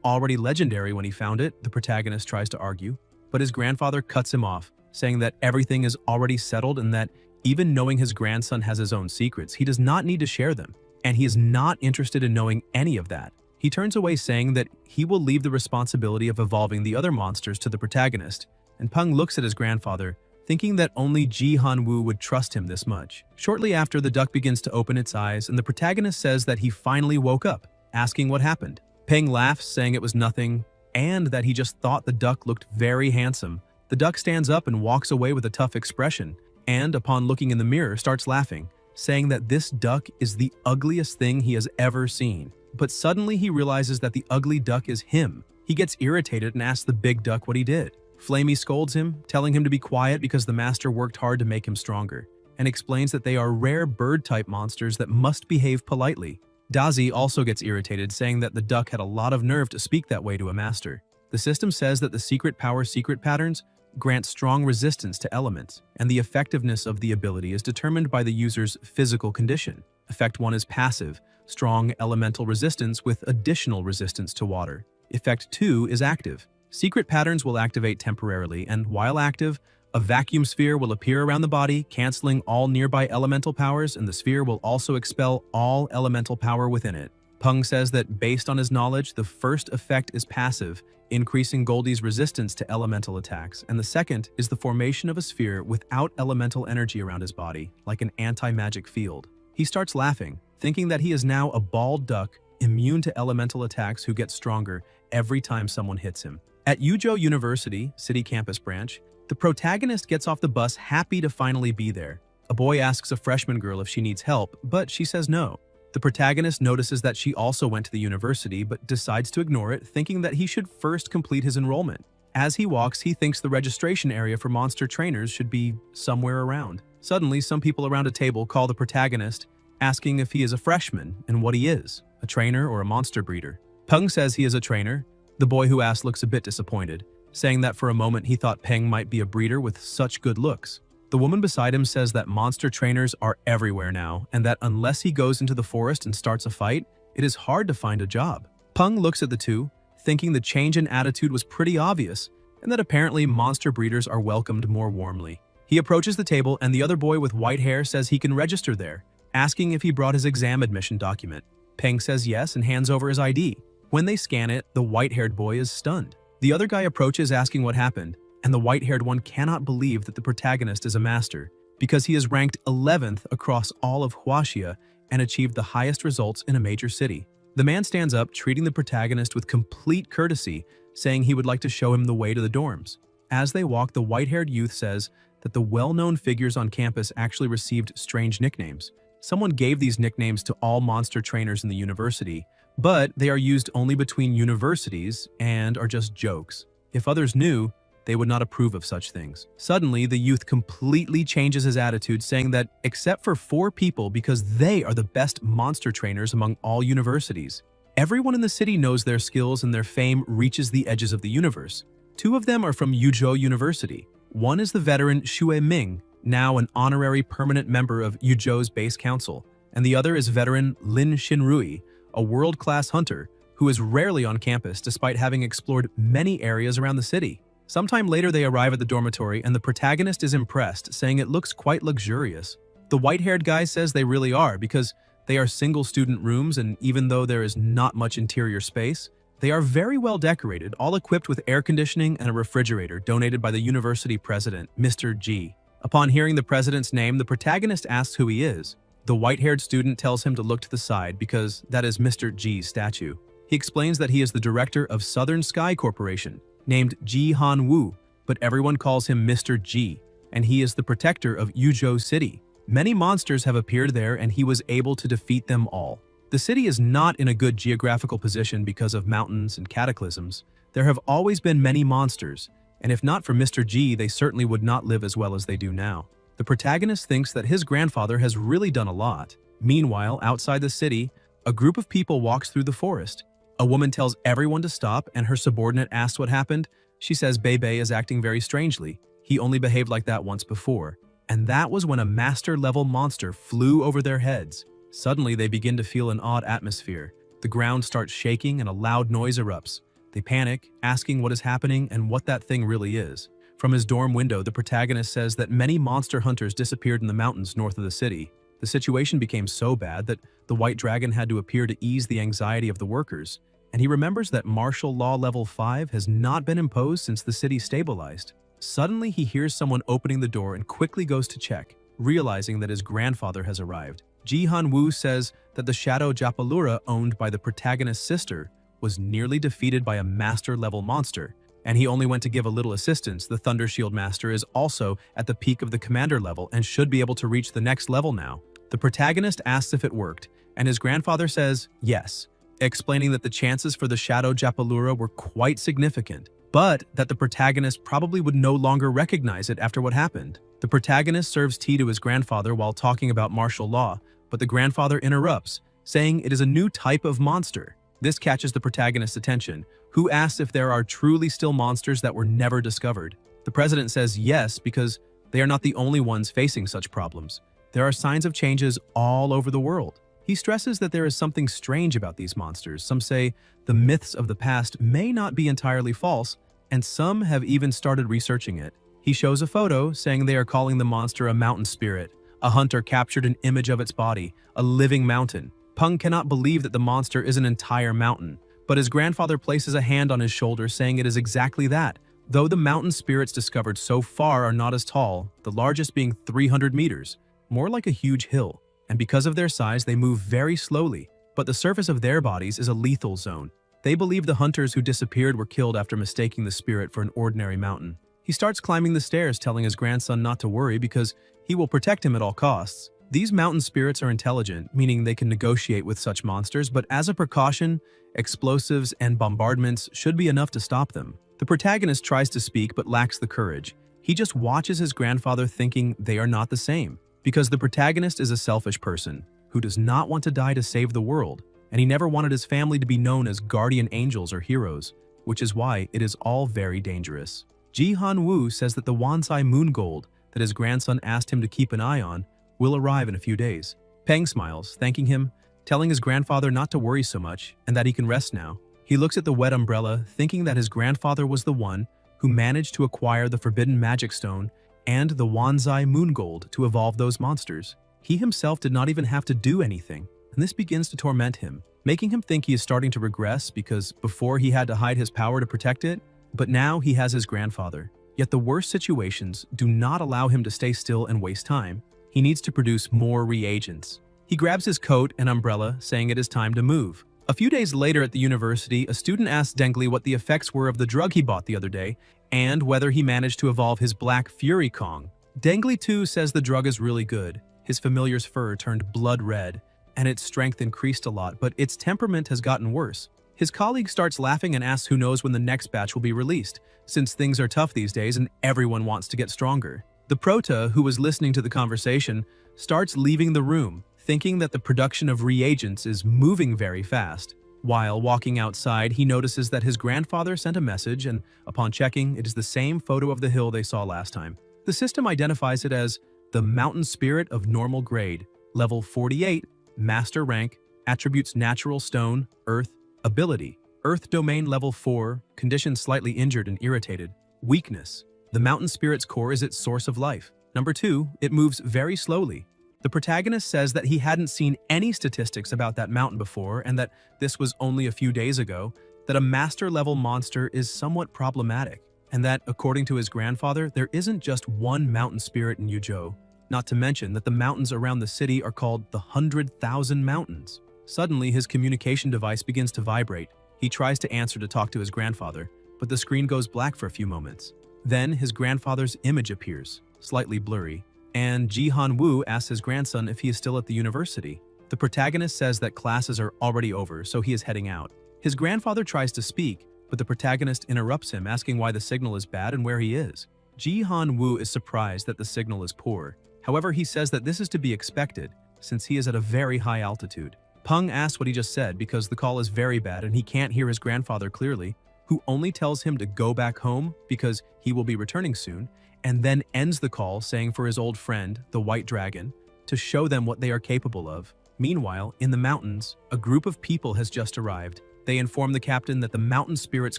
already legendary when he found it, the protagonist tries to argue, but his grandfather cuts him off, saying that everything is already settled and that even knowing his grandson has his own secrets, he does not need to share them, and he is not interested in knowing any of that. He turns away, saying that he will leave the responsibility of evolving the other monsters to the protagonist, and Peng looks at his grandfather, thinking that only Ji Han-woo would trust him this much. Shortly after, the duck begins to open its eyes, and the protagonist says that he finally woke up, asking what happened. Peng laughs, saying it was nothing, and that he just thought the duck looked very handsome. The duck stands up and walks away with a tough expression, and upon looking in the mirror, starts laughing, saying that this duck is the ugliest thing he has ever seen. But suddenly he realizes that the ugly duck is him. He gets irritated and asks the big duck what he did. Flamey scolds him, telling him to be quiet because the master worked hard to make him stronger, and explains that they are rare bird-type monsters that must behave politely. Dazi also gets irritated, saying that the duck had a lot of nerve to speak that way to a master. The system says that the secret power secret patterns grant strong resistance to elements, and the effectiveness of the ability is determined by the user's physical condition. Effect 1 is passive, strong elemental resistance with additional resistance to water. Effect 2 is active. Secret patterns will activate temporarily, and while active, a vacuum sphere will appear around the body, canceling all nearby elemental powers, and the sphere will also expel all elemental power within it. Peng says that based on his knowledge, the first effect is passive, increasing Goldie's resistance to elemental attacks, and the second is the formation of a sphere without elemental energy around his body, like an anti-magic field. He starts laughing, thinking that he is now a bald duck, immune to elemental attacks who get stronger every time someone hits him. At Yuzhou University, City Campus Branch, the protagonist gets off the bus happy to finally be there. A boy asks a freshman girl if she needs help, but she says no. The protagonist notices that she also went to the university but decides to ignore it, thinking that he should first complete his enrollment. As he walks, he thinks the registration area for monster trainers should be somewhere around. Suddenly, some people around a table call the protagonist, asking if he is a freshman and what he is, a trainer or a monster breeder. Peng says he is a trainer. The boy who asked looks a bit disappointed, saying that for a moment he thought Peng might be a breeder with such good looks. The woman beside him says that monster trainers are everywhere now, and that unless he goes into the forest and starts a fight, it is hard to find a job. Peng looks at the two, thinking the change in attitude was pretty obvious, and that apparently monster breeders are welcomed more warmly. He approaches the table, and the other boy with white hair says he can register there, asking if he brought his exam admission document. Peng says yes and hands over his ID. When they scan it, the white-haired boy is stunned. The other guy approaches asking what happened, and the white-haired one cannot believe that the protagonist is a master, because he is ranked 11th across all of Huaxia and achieved the highest results in a major city. The man stands up, treating the protagonist with complete courtesy, saying he would like to show him the way to the dorms. As they walk, the white-haired youth says that the well-known figures on campus actually received strange nicknames. Someone gave these nicknames to all monster trainers in the university, but they are used only between universities and are just jokes. If others knew, they would not approve of such things. Suddenly, the youth completely changes his attitude, saying that except for 4 people, because they are the best monster trainers among all universities. Everyone in the city knows their skills and their fame reaches the edges of the universe. 2 of them are from Yuzhou University. One is the veteran Xue Ming, now an honorary permanent member of Yuzhou's base council, and the other is veteran Lin Xinrui, a world-class hunter who is rarely on campus despite having explored many areas around the city. Sometime later they arrive at the dormitory and the protagonist is impressed, saying it looks quite luxurious. The white-haired guy says they really are because they are single student rooms, and even though there is not much interior space, they are very well decorated, all equipped with air conditioning and a refrigerator donated by the university president, Mr. G. Upon hearing the president's name, the protagonist asks who he is. The white-haired student tells him to look to the side because that is Mr. G's statue. He explains that he is the director of Southern Sky Corporation, named Ji Han-woo, but everyone calls him Mr. G, and he is the protector of Yuzhou City. Many monsters have appeared there and he was able to defeat them all. The city is not in a good geographical position because of mountains and cataclysms. There have always been many monsters, and if not for Mr. G, they certainly would not live as well as they do now. The protagonist thinks that his grandfather has really done a lot. Meanwhile, outside the city, a group of people walks through the forest. A woman tells everyone to stop and her subordinate asks what happened. She says Bebe is acting very strangely. He only behaved like that once before. And that was when a master-level monster flew over their heads. Suddenly, they begin to feel an odd atmosphere. The ground starts shaking and a loud noise erupts. They panic, asking what is happening and what that thing really is. From his dorm window, the protagonist says that many monster hunters disappeared in the mountains north of the city. The situation became so bad that the White Dragon had to appear to ease the anxiety of the workers. And he remembers that martial law level 5 has not been imposed since the city stabilized. Suddenly, he hears someone opening the door and quickly goes to check, realizing that his grandfather has arrived. Ji Han-woo says that the Shadow Japalura owned by the protagonist's sister was nearly defeated by a master-level monster, and he only went to give a little assistance. The Thunder Shield Master is also at the peak of the commander level and should be able to reach the next level now. The protagonist asks if it worked, and his grandfather says yes, explaining that the chances for the Shadow Japalura were quite significant, but that the protagonist probably would no longer recognize it after what happened. The protagonist serves tea to his grandfather while talking about martial law, but the grandfather interrupts, saying it is a new type of monster. This catches the protagonist's attention, who asks if there are truly still monsters that were never discovered. The president says yes because they are not the only ones facing such problems. There are signs of changes all over the world. He stresses that there is something strange about these monsters. Some say the myths of the past may not be entirely false, and some have even started researching it. He shows a photo saying they are calling the monster a mountain spirit. A hunter captured an image of its body, a living mountain. Peng cannot believe that the monster is an entire mountain, but his grandfather places a hand on his shoulder saying it is exactly that. Though the mountain spirits discovered so far are not as tall, the largest being 300 meters, more like a huge hill. And because of their size, they move very slowly, but the surface of their bodies is a lethal zone. They believe the hunters who disappeared were killed after mistaking the spirit for an ordinary mountain. He starts climbing the stairs, telling his grandson not to worry because he will protect him at all costs. These mountain spirits are intelligent, meaning they can negotiate with such monsters, but as a precaution, explosives and bombardments should be enough to stop them. The protagonist tries to speak but lacks the courage. He just watches his grandfather thinking they are not the same, because the protagonist is a selfish person who does not want to die to save the world, and he never wanted his family to be known as guardian angels or heroes, which is why it is all very dangerous. Ji Han-woo says that the Wansai moon gold that his grandson asked him to keep an eye on will arrive in a few days. Peng smiles, thanking him, telling his grandfather not to worry so much and that he can rest now. He looks at the wet umbrella, thinking that his grandfather was the one who managed to acquire the forbidden magic stone and the Wansai moon gold to evolve those monsters. He himself did not even have to do anything, and this begins to torment him, making him think he is starting to regress because before he had to hide his power to protect it, but now he has his grandfather. Yet the worst situations do not allow him to stay still and waste time. He needs to produce more reagents. He grabs his coat and umbrella, saying it is time to move. A few days later at the university, a student asks Dengli what the effects were of the drug he bought the other day, and whether he managed to evolve his Black Fury Kong. Dengli too says the drug is really good. His familiar's fur turned blood red, and its strength increased a lot, but its temperament has gotten worse. His colleague starts laughing and asks who knows when the next batch will be released, since things are tough these days and everyone wants to get stronger. The prota, who was listening to the conversation, starts leaving the room, thinking that the production of reagents is moving very fast. While walking outside, he notices that his grandfather sent a message, and upon checking, it is the same photo of the hill they saw last time. The system identifies it as the Mountain Spirit of Normal Grade, Level 48, Master Rank, Attributes Natural Stone, Earth, Ability: Earth Domain Level 4, condition slightly injured and irritated. Weakness: the mountain spirit's core is its source of life. Number 2, it moves very slowly. The protagonist says that he hadn't seen any statistics about that mountain before and that this was only a few days ago, that a master-level monster is somewhat problematic, and that, according to his grandfather, there isn't just one mountain spirit in Yuzhou, not to mention that the mountains around the city are called the 100,000 Mountains. Suddenly, his communication device begins to vibrate. He tries to answer to talk to his grandfather, but the screen goes black for a few moments. Then, his grandfather's image appears, slightly blurry, and Ji-Han Woo asks his grandson if he is still at the university. The protagonist says that classes are already over, so he is heading out. His grandfather tries to speak, but the protagonist interrupts him, asking why the signal is bad and where he is. Ji-Han Woo is surprised that the signal is poor. However, he says that this is to be expected, since he is at a very high altitude. Peng asks what he just said because the call is very bad and he can't hear his grandfather clearly, who only tells him to go back home because he will be returning soon, and then ends the call saying for his old friend, the White Dragon, to show them what they are capable of. Meanwhile, in the mountains, a group of people has just arrived. They inform the captain that the mountain spirit's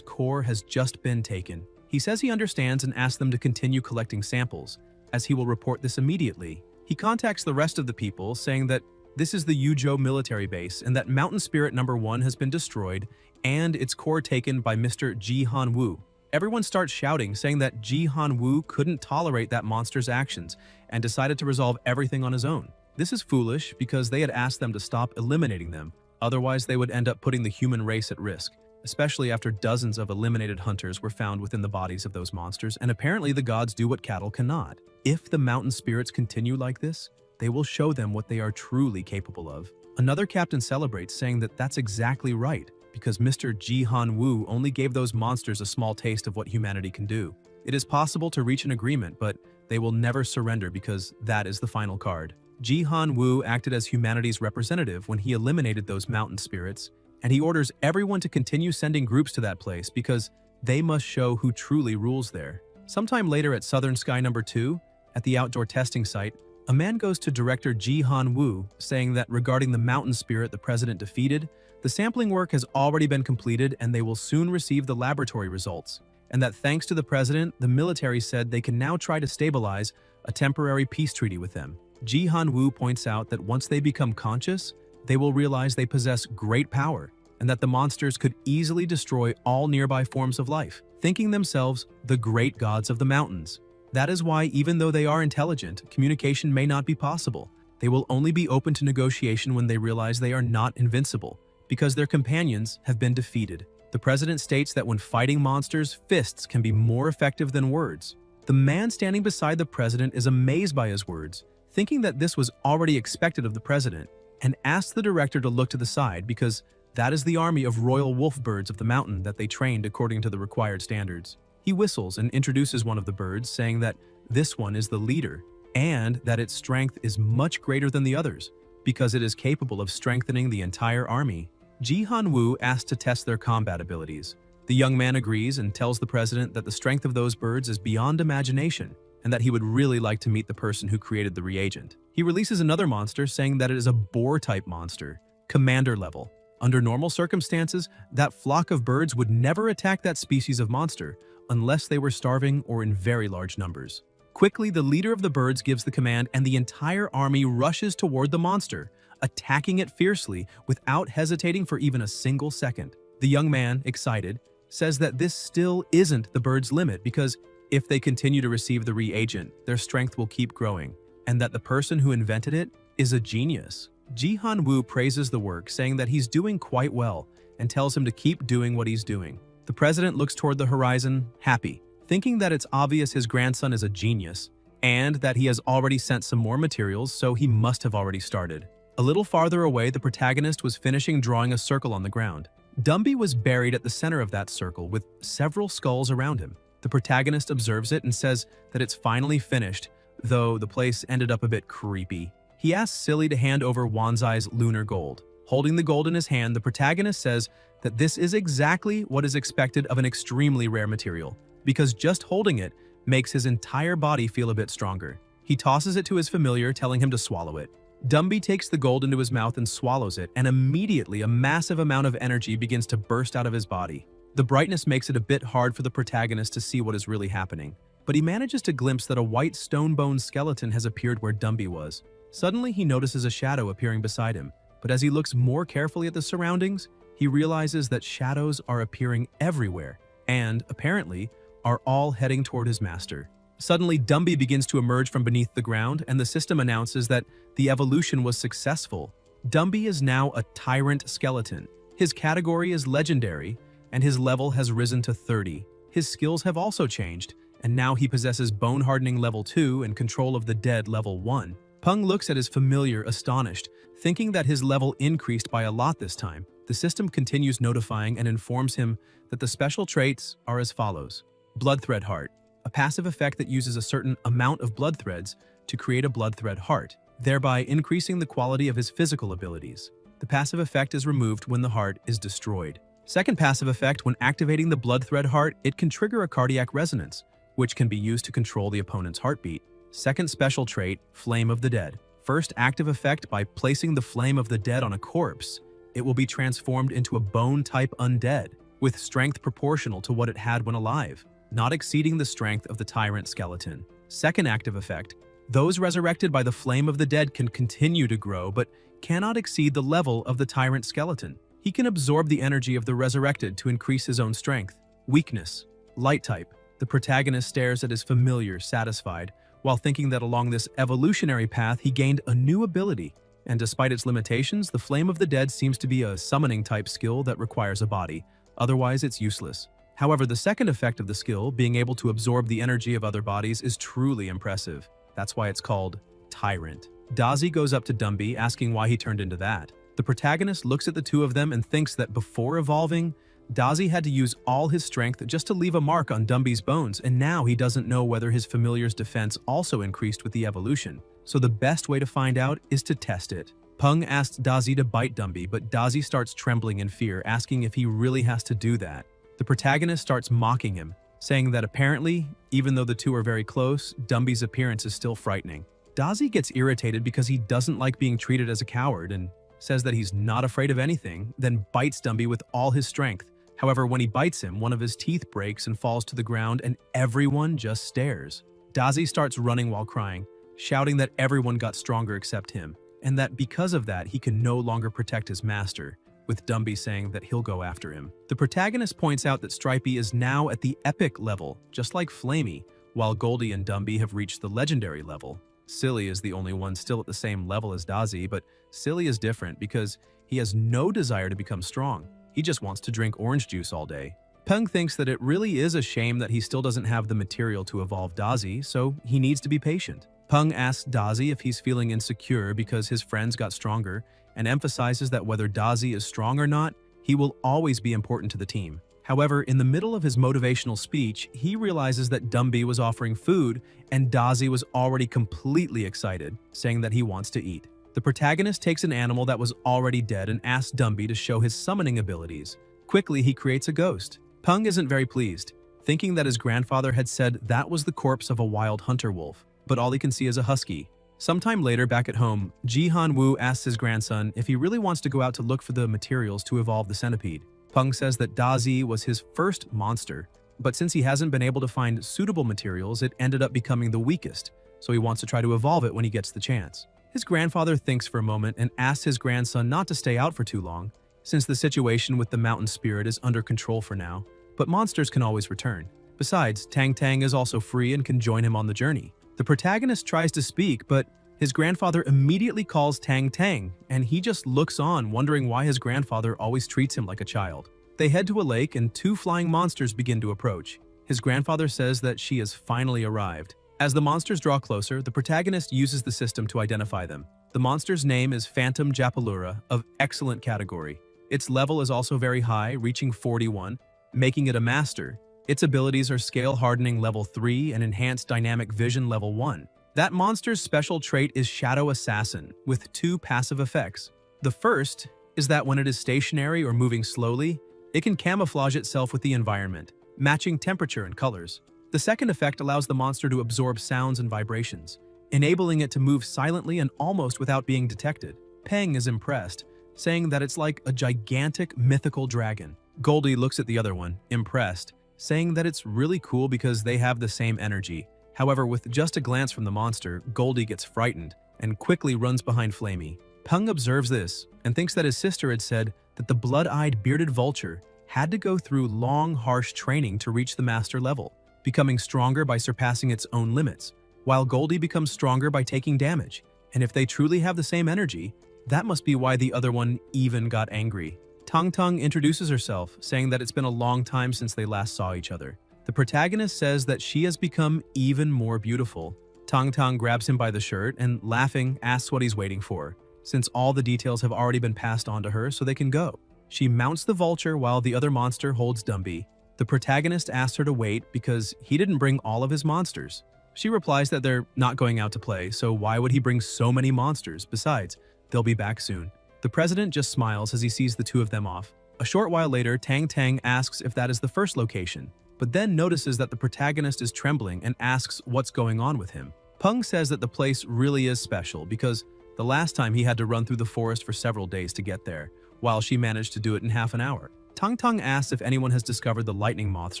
core has just been taken. He says he understands and asks them to continue collecting samples, as he will report this immediately. He contacts the rest of the people, saying that this is the Yuzhou military base and that Mountain Spirit number 1 has been destroyed and its core taken by Mr. Ji-Han Woo. Everyone starts shouting, saying that Ji-Han Woo couldn't tolerate that monster's actions and decided to resolve everything on his own. This is foolish because they had asked them to stop eliminating them, otherwise they would end up putting the human race at risk, especially after dozens of eliminated hunters were found within the bodies of those monsters, and apparently the gods do what cattle cannot. If the mountain spirits continue like this, they will show them what they are truly capable of. Another captain celebrates, saying that that's exactly right, because Mr. Ji-Han Woo only gave those monsters a small taste of what humanity can do. It is possible to reach an agreement, but they will never surrender because that is the final card. Ji-Han Woo acted as humanity's representative when he eliminated those mountain spirits, and he orders everyone to continue sending groups to that place because they must show who truly rules there. Sometime later at Southern Sky number 2, at the outdoor testing site, a man goes to director Ji-Han Woo, saying that regarding the mountain spirit the president defeated, the sampling work has already been completed and they will soon receive the laboratory results, and that thanks to the president, the military said they can now try to stabilize a temporary peace treaty with them. Ji-Han Woo points out that once they become conscious, they will realize they possess great power, and that the monsters could easily destroy all nearby forms of life, thinking themselves the great gods of the mountains. That is why, even though they are intelligent, communication may not be possible. They will only be open to negotiation when they realize they are not invincible, because their companions have been defeated. The president states that when fighting monsters, fists can be more effective than words. The man standing beside the president is amazed by his words, thinking that this was already expected of the president, and asks the director to look to the side because that is the army of royal wolf birds of the mountain that they trained according to the required standards. He whistles and introduces one of the birds, saying that this one is the leader and that its strength is much greater than the others because it is capable of strengthening the entire army. Ji-Han Woo asks to test their combat abilities. The young man agrees and tells the president that the strength of those birds is beyond imagination and that he would really like to meet the person who created the reagent. He releases another monster, saying that it is a boar-type monster, commander level. Under normal circumstances, that flock of birds would never attack that species of monster unless they were starving or in very large numbers. Quickly, the leader of the birds gives the command and the entire army rushes toward the monster, attacking it fiercely without hesitating for even a single second. The young man, excited, says that this still isn't the bird's limit because if they continue to receive the reagent, their strength will keep growing, and that the person who invented it is a genius. Ji-Han Woo praises the work, saying that he's doing quite well and tells him to keep doing what he's doing. The president looks toward the horizon, happy, thinking that it's obvious his grandson is a genius and that he has already sent some more materials, so he must have already started. A little farther away, the protagonist was finishing drawing a circle on the ground. Dumby was buried at the center of that circle with several skulls around him. The protagonist observes it and says that it's finally finished, though the place ended up a bit creepy. He asks Silly to hand over Wanzai's lunar gold. Holding the gold in his hand, the protagonist says that this is exactly what is expected of an extremely rare material, because just holding it makes his entire body feel a bit stronger. He tosses it to his familiar, telling him to swallow it. Dumby takes the gold into his mouth and swallows it, and immediately a massive amount of energy begins to burst out of his body. The brightness makes it a bit hard for the protagonist to see what is really happening, but he manages to glimpse that a white stone-bone skeleton has appeared where Dumby was. Suddenly, he notices a shadow appearing beside him, but as he looks more carefully at the surroundings, he realizes that shadows are appearing everywhere and, apparently, are all heading toward his master. Suddenly, Dumby begins to emerge from beneath the ground, and the system announces that the evolution was successful. Dumby is now a tyrant skeleton. His category is legendary, and his level has risen to 30. His skills have also changed, and now he possesses Bone Hardening level 2 and Control of the Dead level 1. Peng looks at his familiar, astonished, thinking that his level increased by a lot this time. The system continues notifying and informs him that the special traits are as follows. Blood Thread Heart, a passive effect that uses a certain amount of blood threads to create a blood thread heart, thereby increasing the quality of his physical abilities. The passive effect is removed when the heart is destroyed. Second passive effect, when activating the blood thread heart, it can trigger a cardiac resonance, which can be used to control the opponent's heartbeat. Second special trait, Flame of the Dead. First active effect, by placing the Flame of the Dead on a corpse, it will be transformed into a bone-type undead, with strength proportional to what it had when alive, not exceeding the strength of the tyrant skeleton. Second active effect, those resurrected by the Flame of the Dead can continue to grow, but cannot exceed the level of the tyrant skeleton. He can absorb the energy of the resurrected to increase his own strength. Weakness, Light type. The protagonist stares at his familiar, satisfied, while thinking that along this evolutionary path he gained a new ability, and despite its limitations, the Flame of the Dead seems to be a summoning-type skill that requires a body, otherwise it's useless. However, the second effect of the skill, being able to absorb the energy of other bodies, is truly impressive. That's why it's called Tyrant. Dazi goes up to Dumby, asking why he turned into that. The protagonist looks at the two of them and thinks that before evolving, Dazi had to use all his strength just to leave a mark on Dumby's bones, and now he doesn't know whether his familiar's defense also increased with the evolution. So the best way to find out is to test it. Peng asks Dazi to bite Dumby, but Dazi starts trembling in fear, asking if he really has to do that. The protagonist starts mocking him, saying that apparently, even though the two are very close, Dumby's appearance is still frightening. Dazi gets irritated because he doesn't like being treated as a coward and says that he's not afraid of anything, then bites Dumby with all his strength. However, when he bites him, one of his teeth breaks and falls to the ground, and everyone just stares. Dazi starts running while crying, shouting that everyone got stronger except him, and that because of that he can no longer protect his master, with Dumby saying that he'll go after him. The protagonist points out that Stripey is now at the epic level, just like Flamey, while Goldie and Dumby have reached the legendary level. Silly is the only one still at the same level as Dazi, but Silly is different because he has no desire to become strong. He just wants to drink orange juice all day. Peng thinks that it really is a shame that he still doesn't have the material to evolve Dazi, so he needs to be patient. Peng asks Dazi if he's feeling insecure because his friends got stronger, and emphasizes that whether Dazi is strong or not, he will always be important to the team. However, in the middle of his motivational speech, he realizes that Dumby was offering food, and Dazi was already completely excited, saying that he wants to eat. The protagonist takes an animal that was already dead and asks Dumby to show his summoning abilities. Quickly, he creates a ghost. Peng isn't very pleased, thinking that his grandfather had said that was the corpse of a wild hunter wolf, but all he can see is a husky. Sometime later, back at home, Ji Han-woo asks his grandson if he really wants to go out to look for the materials to evolve the centipede. Peng says that Dazi was his first monster, but since he hasn't been able to find suitable materials, it ended up becoming the weakest, so he wants to try to evolve it when he gets the chance. His grandfather thinks for a moment and asks his grandson not to stay out for too long, since the situation with the mountain spirit is under control for now, but monsters can always return. Besides, Tang Tang is also free and can join him on the journey. The protagonist tries to speak, but his grandfather immediately calls Tang Tang, and he just looks on, wondering why his grandfather always treats him like a child. They head to a lake and two flying monsters begin to approach. His grandfather says that she has finally arrived. As the monsters draw closer, the protagonist uses the system to identify them. The monster's name is Phantom Japalura, of excellent category. Its level is also very high, reaching 41, making it a master. Its abilities are Scale Hardening level 3 and Enhanced Dynamic Vision level 1. That monster's special trait is Shadow Assassin, with 2 passive effects. The first is that when it is stationary or moving slowly, it can camouflage itself with the environment, matching temperature and colors. The second effect allows the monster to absorb sounds and vibrations. enabling it to move silently and almost without being detected. Peng is impressed, saying that it's like a gigantic mythical dragon. Goldie looks at the other one, impressed, saying that it's really cool because they have the same energy. However, with just a glance from the monster, Goldie gets frightened and quickly runs behind Flamey. Peng observes this and thinks that his sister had said that the blood-eyed bearded vulture had to go through long, harsh training to reach the master level, becoming stronger by surpassing its own limits, while Goldie becomes stronger by taking damage. And if they truly have the same energy, that must be why the other one even got angry. Tang Tang introduces herself, saying that it's been a long time since they last saw each other. The protagonist says that she has become even more beautiful. Tang Tang grabs him by the shirt and, laughing, asks what he's waiting for, since all the details have already been passed on to her so they can go. She mounts the vulture while the other monster holds Dumby. The protagonist asks her to wait because he didn't bring all of his monsters. She replies that they're not going out to play, so why would he bring so many monsters? Besides, they'll be back soon. The president just smiles as he sees the two of them off. A short while later, Tang Tang asks if that is the first location, but then notices that the protagonist is trembling and asks what's going on with him. Peng says that the place really is special because the last time he had to run through the forest for several days to get there, while she managed to do it in half an hour. Tang Tang asks if anyone has discovered the lightning moths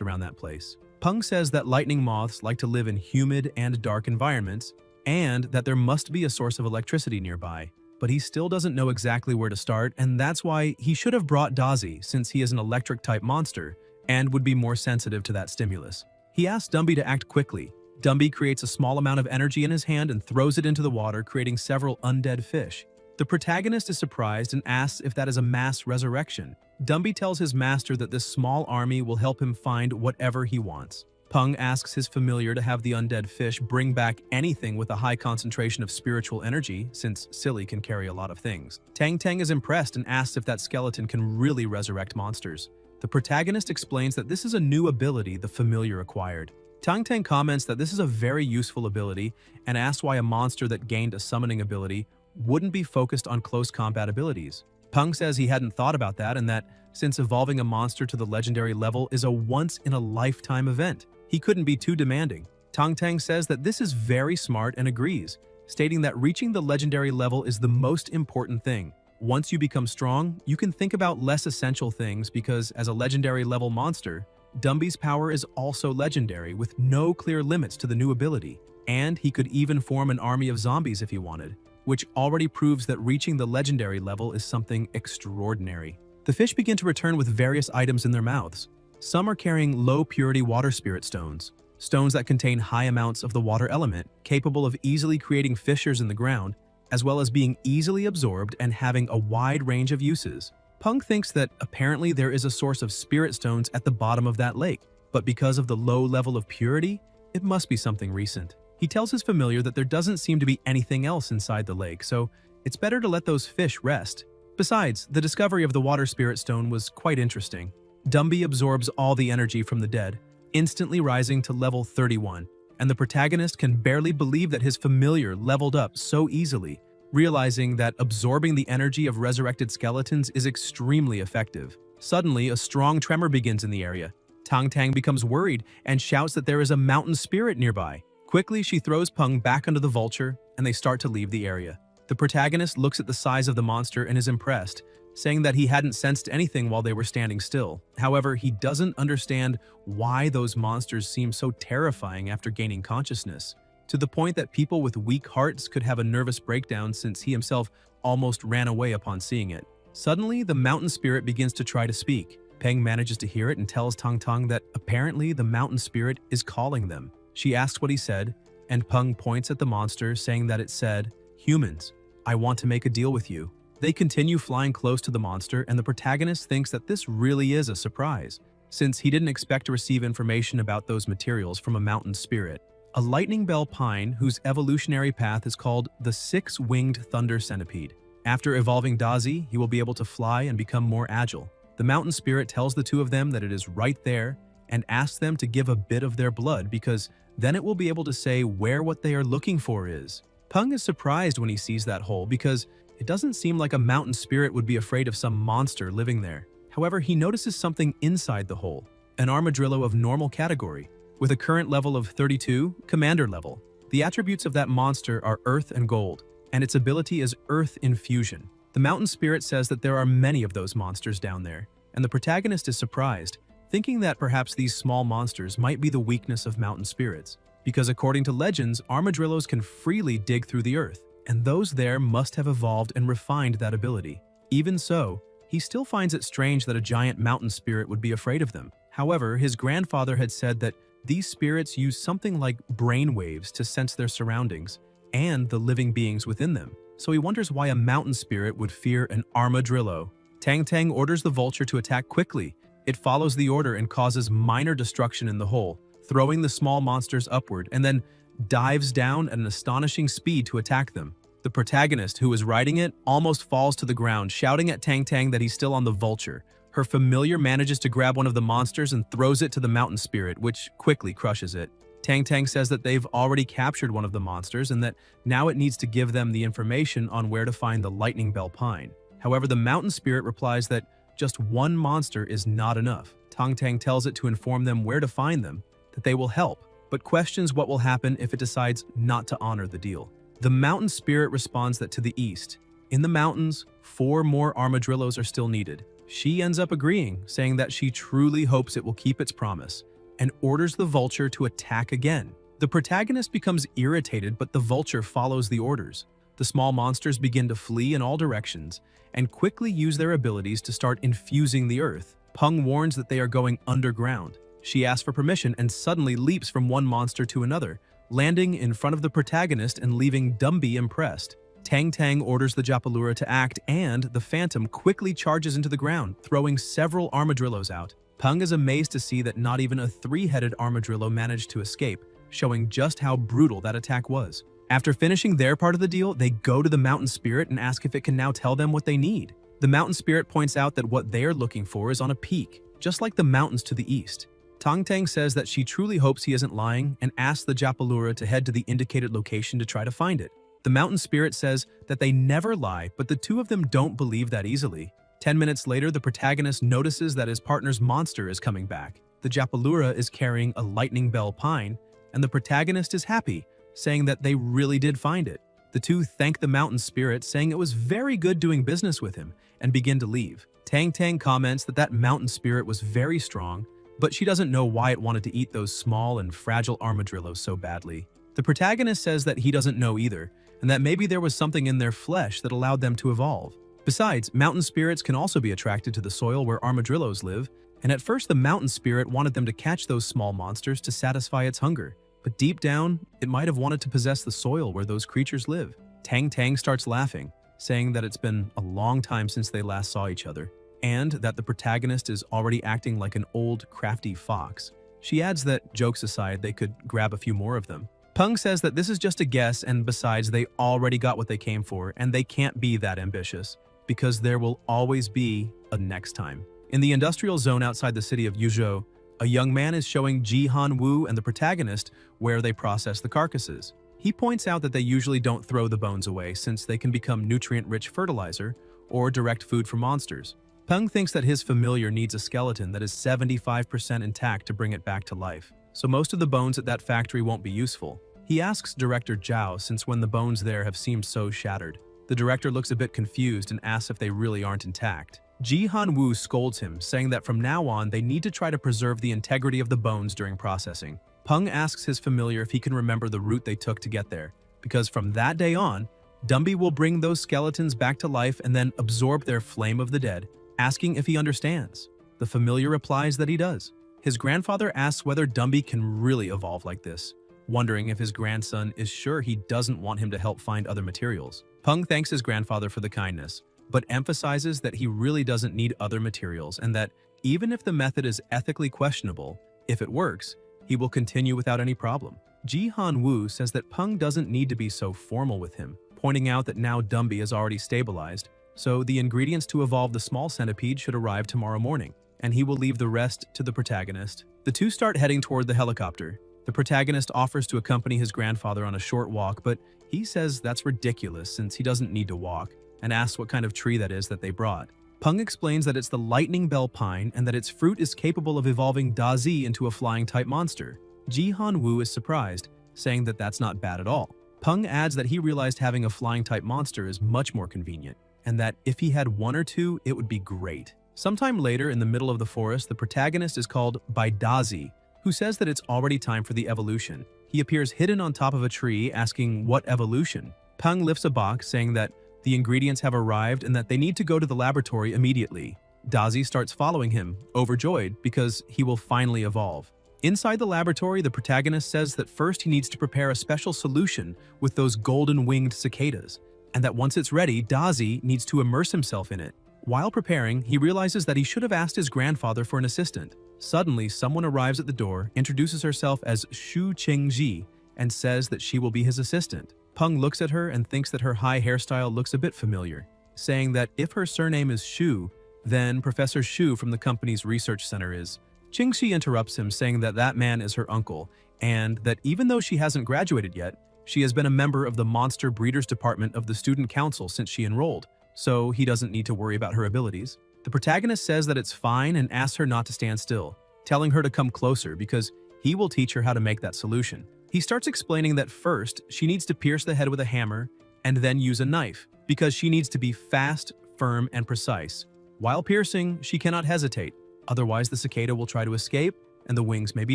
around that place. Peng says that lightning moths like to live in humid and dark environments, and that there must be a source of electricity nearby. But he still doesn't know exactly where to start, and that's why he should have brought Dazi, since he is an electric-type monster and would be more sensitive to that stimulus. He asks Dumby to act quickly. Dumby creates a small amount of energy in his hand and throws it into the water, creating several undead fish. The protagonist is surprised and asks if that is a mass resurrection. Dumby tells his master that this small army will help him find whatever he wants. Peng asks his familiar to have the undead fish bring back anything with a high concentration of spiritual energy, since Silly can carry a lot of things. Tang Tang is impressed and asks if that skeleton can really resurrect monsters. The protagonist explains that this is a new ability the familiar acquired. Tang Tang comments that this is a very useful ability and asks why a monster that gained a summoning ability wouldn't be focused on close combat abilities. Peng says he hadn't thought about that and that since evolving a monster to the legendary level is a once-in-a-lifetime event, he couldn't be too demanding. Tang Tang says that this is very smart and agrees, stating that reaching the legendary level is the most important thing. Once you become strong, you can think about less essential things because as a legendary level monster, Dumby's power is also legendary with no clear limits to the new ability, and he could even form an army of zombies if he wanted, which already proves that reaching the legendary level is something extraordinary. The fish begin to return with various items in their mouths. Some are carrying low-purity water spirit stones, stones that contain high amounts of the water element, capable of easily creating fissures in the ground, as well as being easily absorbed and having a wide range of uses. Peng thinks that apparently there is a source of spirit stones at the bottom of that lake, but because of the low level of purity, it must be something recent. He tells his familiar that there doesn't seem to be anything else inside the lake, so it's better to let those fish rest. Besides, the discovery of the water spirit stone was quite interesting. Dumby absorbs all the energy from the dead, instantly rising to level 31, and the protagonist can barely believe that his familiar leveled up so easily, realizing that absorbing the energy of resurrected skeletons is extremely effective. Suddenly, a strong tremor begins in the area. Tang Tang becomes worried and shouts that there is a mountain spirit nearby. Quickly, she throws Peng back under the vulture, and they start to leave the area. The protagonist looks at the size of the monster and is impressed, saying that he hadn't sensed anything while they were standing still. However, he doesn't understand why those monsters seem so terrifying after gaining consciousness, to the point that people with weak hearts could have a nervous breakdown since he himself almost ran away upon seeing it. Suddenly, the mountain spirit begins to try to speak. Peng manages to hear it and tells Tang Tang that apparently the mountain spirit is calling them. She asks what he said, and Peng points at the monster, saying that it said, "Humans, I want to make a deal with you." They continue flying close to the monster, and the protagonist thinks that this really is a surprise, since he didn't expect to receive information about those materials from a mountain spirit. A lightning bell pine whose evolutionary path is called the six-winged thunder centipede. After evolving Dazi, he will be able to fly and become more agile. The mountain spirit tells the two of them that it is right there and asks them to give a bit of their blood because then it will be able to say where what they are looking for is. Peng is surprised when he sees that hole because it doesn't seem like a mountain spirit would be afraid of some monster living there. However, he notices something inside the hole, an armadillo of normal category, with a current level of 32, commander level. The attributes of that monster are earth and gold, and its ability is earth infusion. The mountain spirit says that there are many of those monsters down there, and the protagonist is surprised, thinking that perhaps these small monsters might be the weakness of mountain spirits. Because according to legends, armadillos can freely dig through the earth, and those there must have evolved and refined that ability. Even so, he still finds it strange that a giant mountain spirit would be afraid of them. However, his grandfather had said that these spirits use something like brain waves to sense their surroundings and the living beings within them. So he wonders why a mountain spirit would fear an armadillo. Tang Tang orders the vulture to attack quickly. It follows the order and causes minor destruction in the hole, throwing the small monsters upward, and then dives down at an astonishing speed to attack them. The protagonist, who is riding it, almost falls to the ground, shouting at Tang Tang that he's still on the vulture. Her familiar manages to grab one of the monsters and throws it to the mountain spirit, which quickly crushes it. Tang Tang says that they've already captured one of the monsters and that now it needs to give them the information on where to find the lightning bell pine. However, the mountain spirit replies that just one monster is not enough. Tang Tang tells it to inform them where to find them, that they will help, but questions what will happen if it decides not to honor the deal. The mountain spirit responds that to the east, in the mountains, 4 more armadillos are still needed. She ends up agreeing, saying that she truly hopes it will keep its promise, and orders the vulture to attack again. The protagonist becomes irritated, but the vulture follows the orders. The small monsters begin to flee in all directions, and quickly use their abilities to start infusing the earth. Peng warns that they are going underground. She asks for permission and suddenly leaps from one monster to another, landing in front of the protagonist and leaving Dumby impressed. Tang Tang orders the Japalura to act, and the phantom quickly charges into the ground, throwing several armadillos out. Peng is amazed to see that not even a 3-headed armadillo managed to escape, showing just how brutal that attack was. After finishing their part of the deal, they go to the mountain spirit and ask if it can now tell them what they need. The mountain spirit points out that what they are looking for is on a peak, just like the mountains to the east. Tang Tang says that she truly hopes he isn't lying and asks the Japalura to head to the indicated location to try to find it. The mountain spirit says that they never lie, but the two of them don't believe that easily. 10 minutes later, the protagonist notices that his partner's monster is coming back. The Japalura is carrying a lightning bell pine, and the protagonist is happy, saying that they really did find it. The two thank the mountain spirit, saying it was very good doing business with him, and begin to leave. Tang Tang comments that that mountain spirit was very strong, but she doesn't know why it wanted to eat those small and fragile armadillos so badly. The protagonist says that he doesn't know either, and that maybe there was something in their flesh that allowed them to evolve. Besides, mountain spirits can also be attracted to the soil where armadillos live, and at first the mountain spirit wanted them to catch those small monsters to satisfy its hunger. But deep down, it might have wanted to possess the soil where those creatures live. Tang Tang starts laughing, saying that it's been a long time since they last saw each other, and that the protagonist is already acting like an old, crafty fox. She adds that, jokes aside, they could grab a few more of them. Peng says that this is just a guess, and besides, they already got what they came for, and they can't be that ambitious, because there will always be a next time. In the industrial zone outside the city of Yuzhou, a young man is showing Ji Han Woo and the protagonist where they process the carcasses. He points out that they usually don't throw the bones away since they can become nutrient-rich fertilizer or direct food for monsters. Peng thinks that his familiar needs a skeleton that is 75% intact to bring it back to life, so most of the bones at that factory won't be useful. He asks director Zhao since when the bones there have seemed so shattered. The director looks a bit confused and asks if they really aren't intact. Ji Han Woo scolds him, saying that from now on they need to try to preserve the integrity of the bones during processing. Peng asks his familiar if he can remember the route they took to get there, because from that day on, Dumby will bring those skeletons back to life and then absorb their flame of the dead, asking if he understands. The familiar replies that he does. His grandfather asks whether Dumby can really evolve like this, wondering if his grandson is sure he doesn't want him to help find other materials. Peng thanks his grandfather for the kindness, but emphasizes that he really doesn't need other materials and that even if the method is ethically questionable, if it works, he will continue without any problem. Ji Han Woo says that Peng doesn't need to be so formal with him, pointing out that now Dumby is already stabilized, so the ingredients to evolve the small centipede should arrive tomorrow morning, and he will leave the rest to the protagonist. The two start heading toward the helicopter. The protagonist offers to accompany his grandfather on a short walk, but he says that's ridiculous since he doesn't need to walk, and asks what kind of tree that is that they brought. Peng explains that it's the lightning bell pine and that its fruit is capable of evolving Dazi into a flying-type monster. Ji Han Woo is surprised, saying that that's not bad at all. Peng adds that he realized having a flying-type monster is much more convenient, and that if he had one or two, it would be great. Sometime later, in the middle of the forest, the protagonist is called by Dazi, who says that it's already time for the evolution. He appears hidden on top of a tree, asking what evolution. Peng lifts a box, saying that the ingredients have arrived and that they need to go to the laboratory immediately. Dazi starts following him, overjoyed because he will finally evolve. Inside the laboratory, the protagonist says that first he needs to prepare a special solution with those golden-winged cicadas, and that once it's ready, Dazi needs to immerse himself in it. While preparing, he realizes that he should have asked his grandfather for an assistant. Suddenly, someone arrives at the door, introduces herself as Shu Qingji, and says that she will be his assistant. Peng looks at her and thinks that her high hairstyle looks a bit familiar, saying that if her surname is Shu, then Professor Shu from the company's research center is. Qingxi interrupts him, saying that that man is her uncle, and that even though she hasn't graduated yet, she has been a member of the Monster Breeders Department of the Student Council since she enrolled, so he doesn't need to worry about her abilities. The protagonist says that it's fine and asks her not to stand still, telling her to come closer because he will teach her how to make that solution. He starts explaining that first, she needs to pierce the head with a hammer and then use a knife, because she needs to be fast, firm, and precise. While piercing, she cannot hesitate. Otherwise, the cicada will try to escape, and the wings may be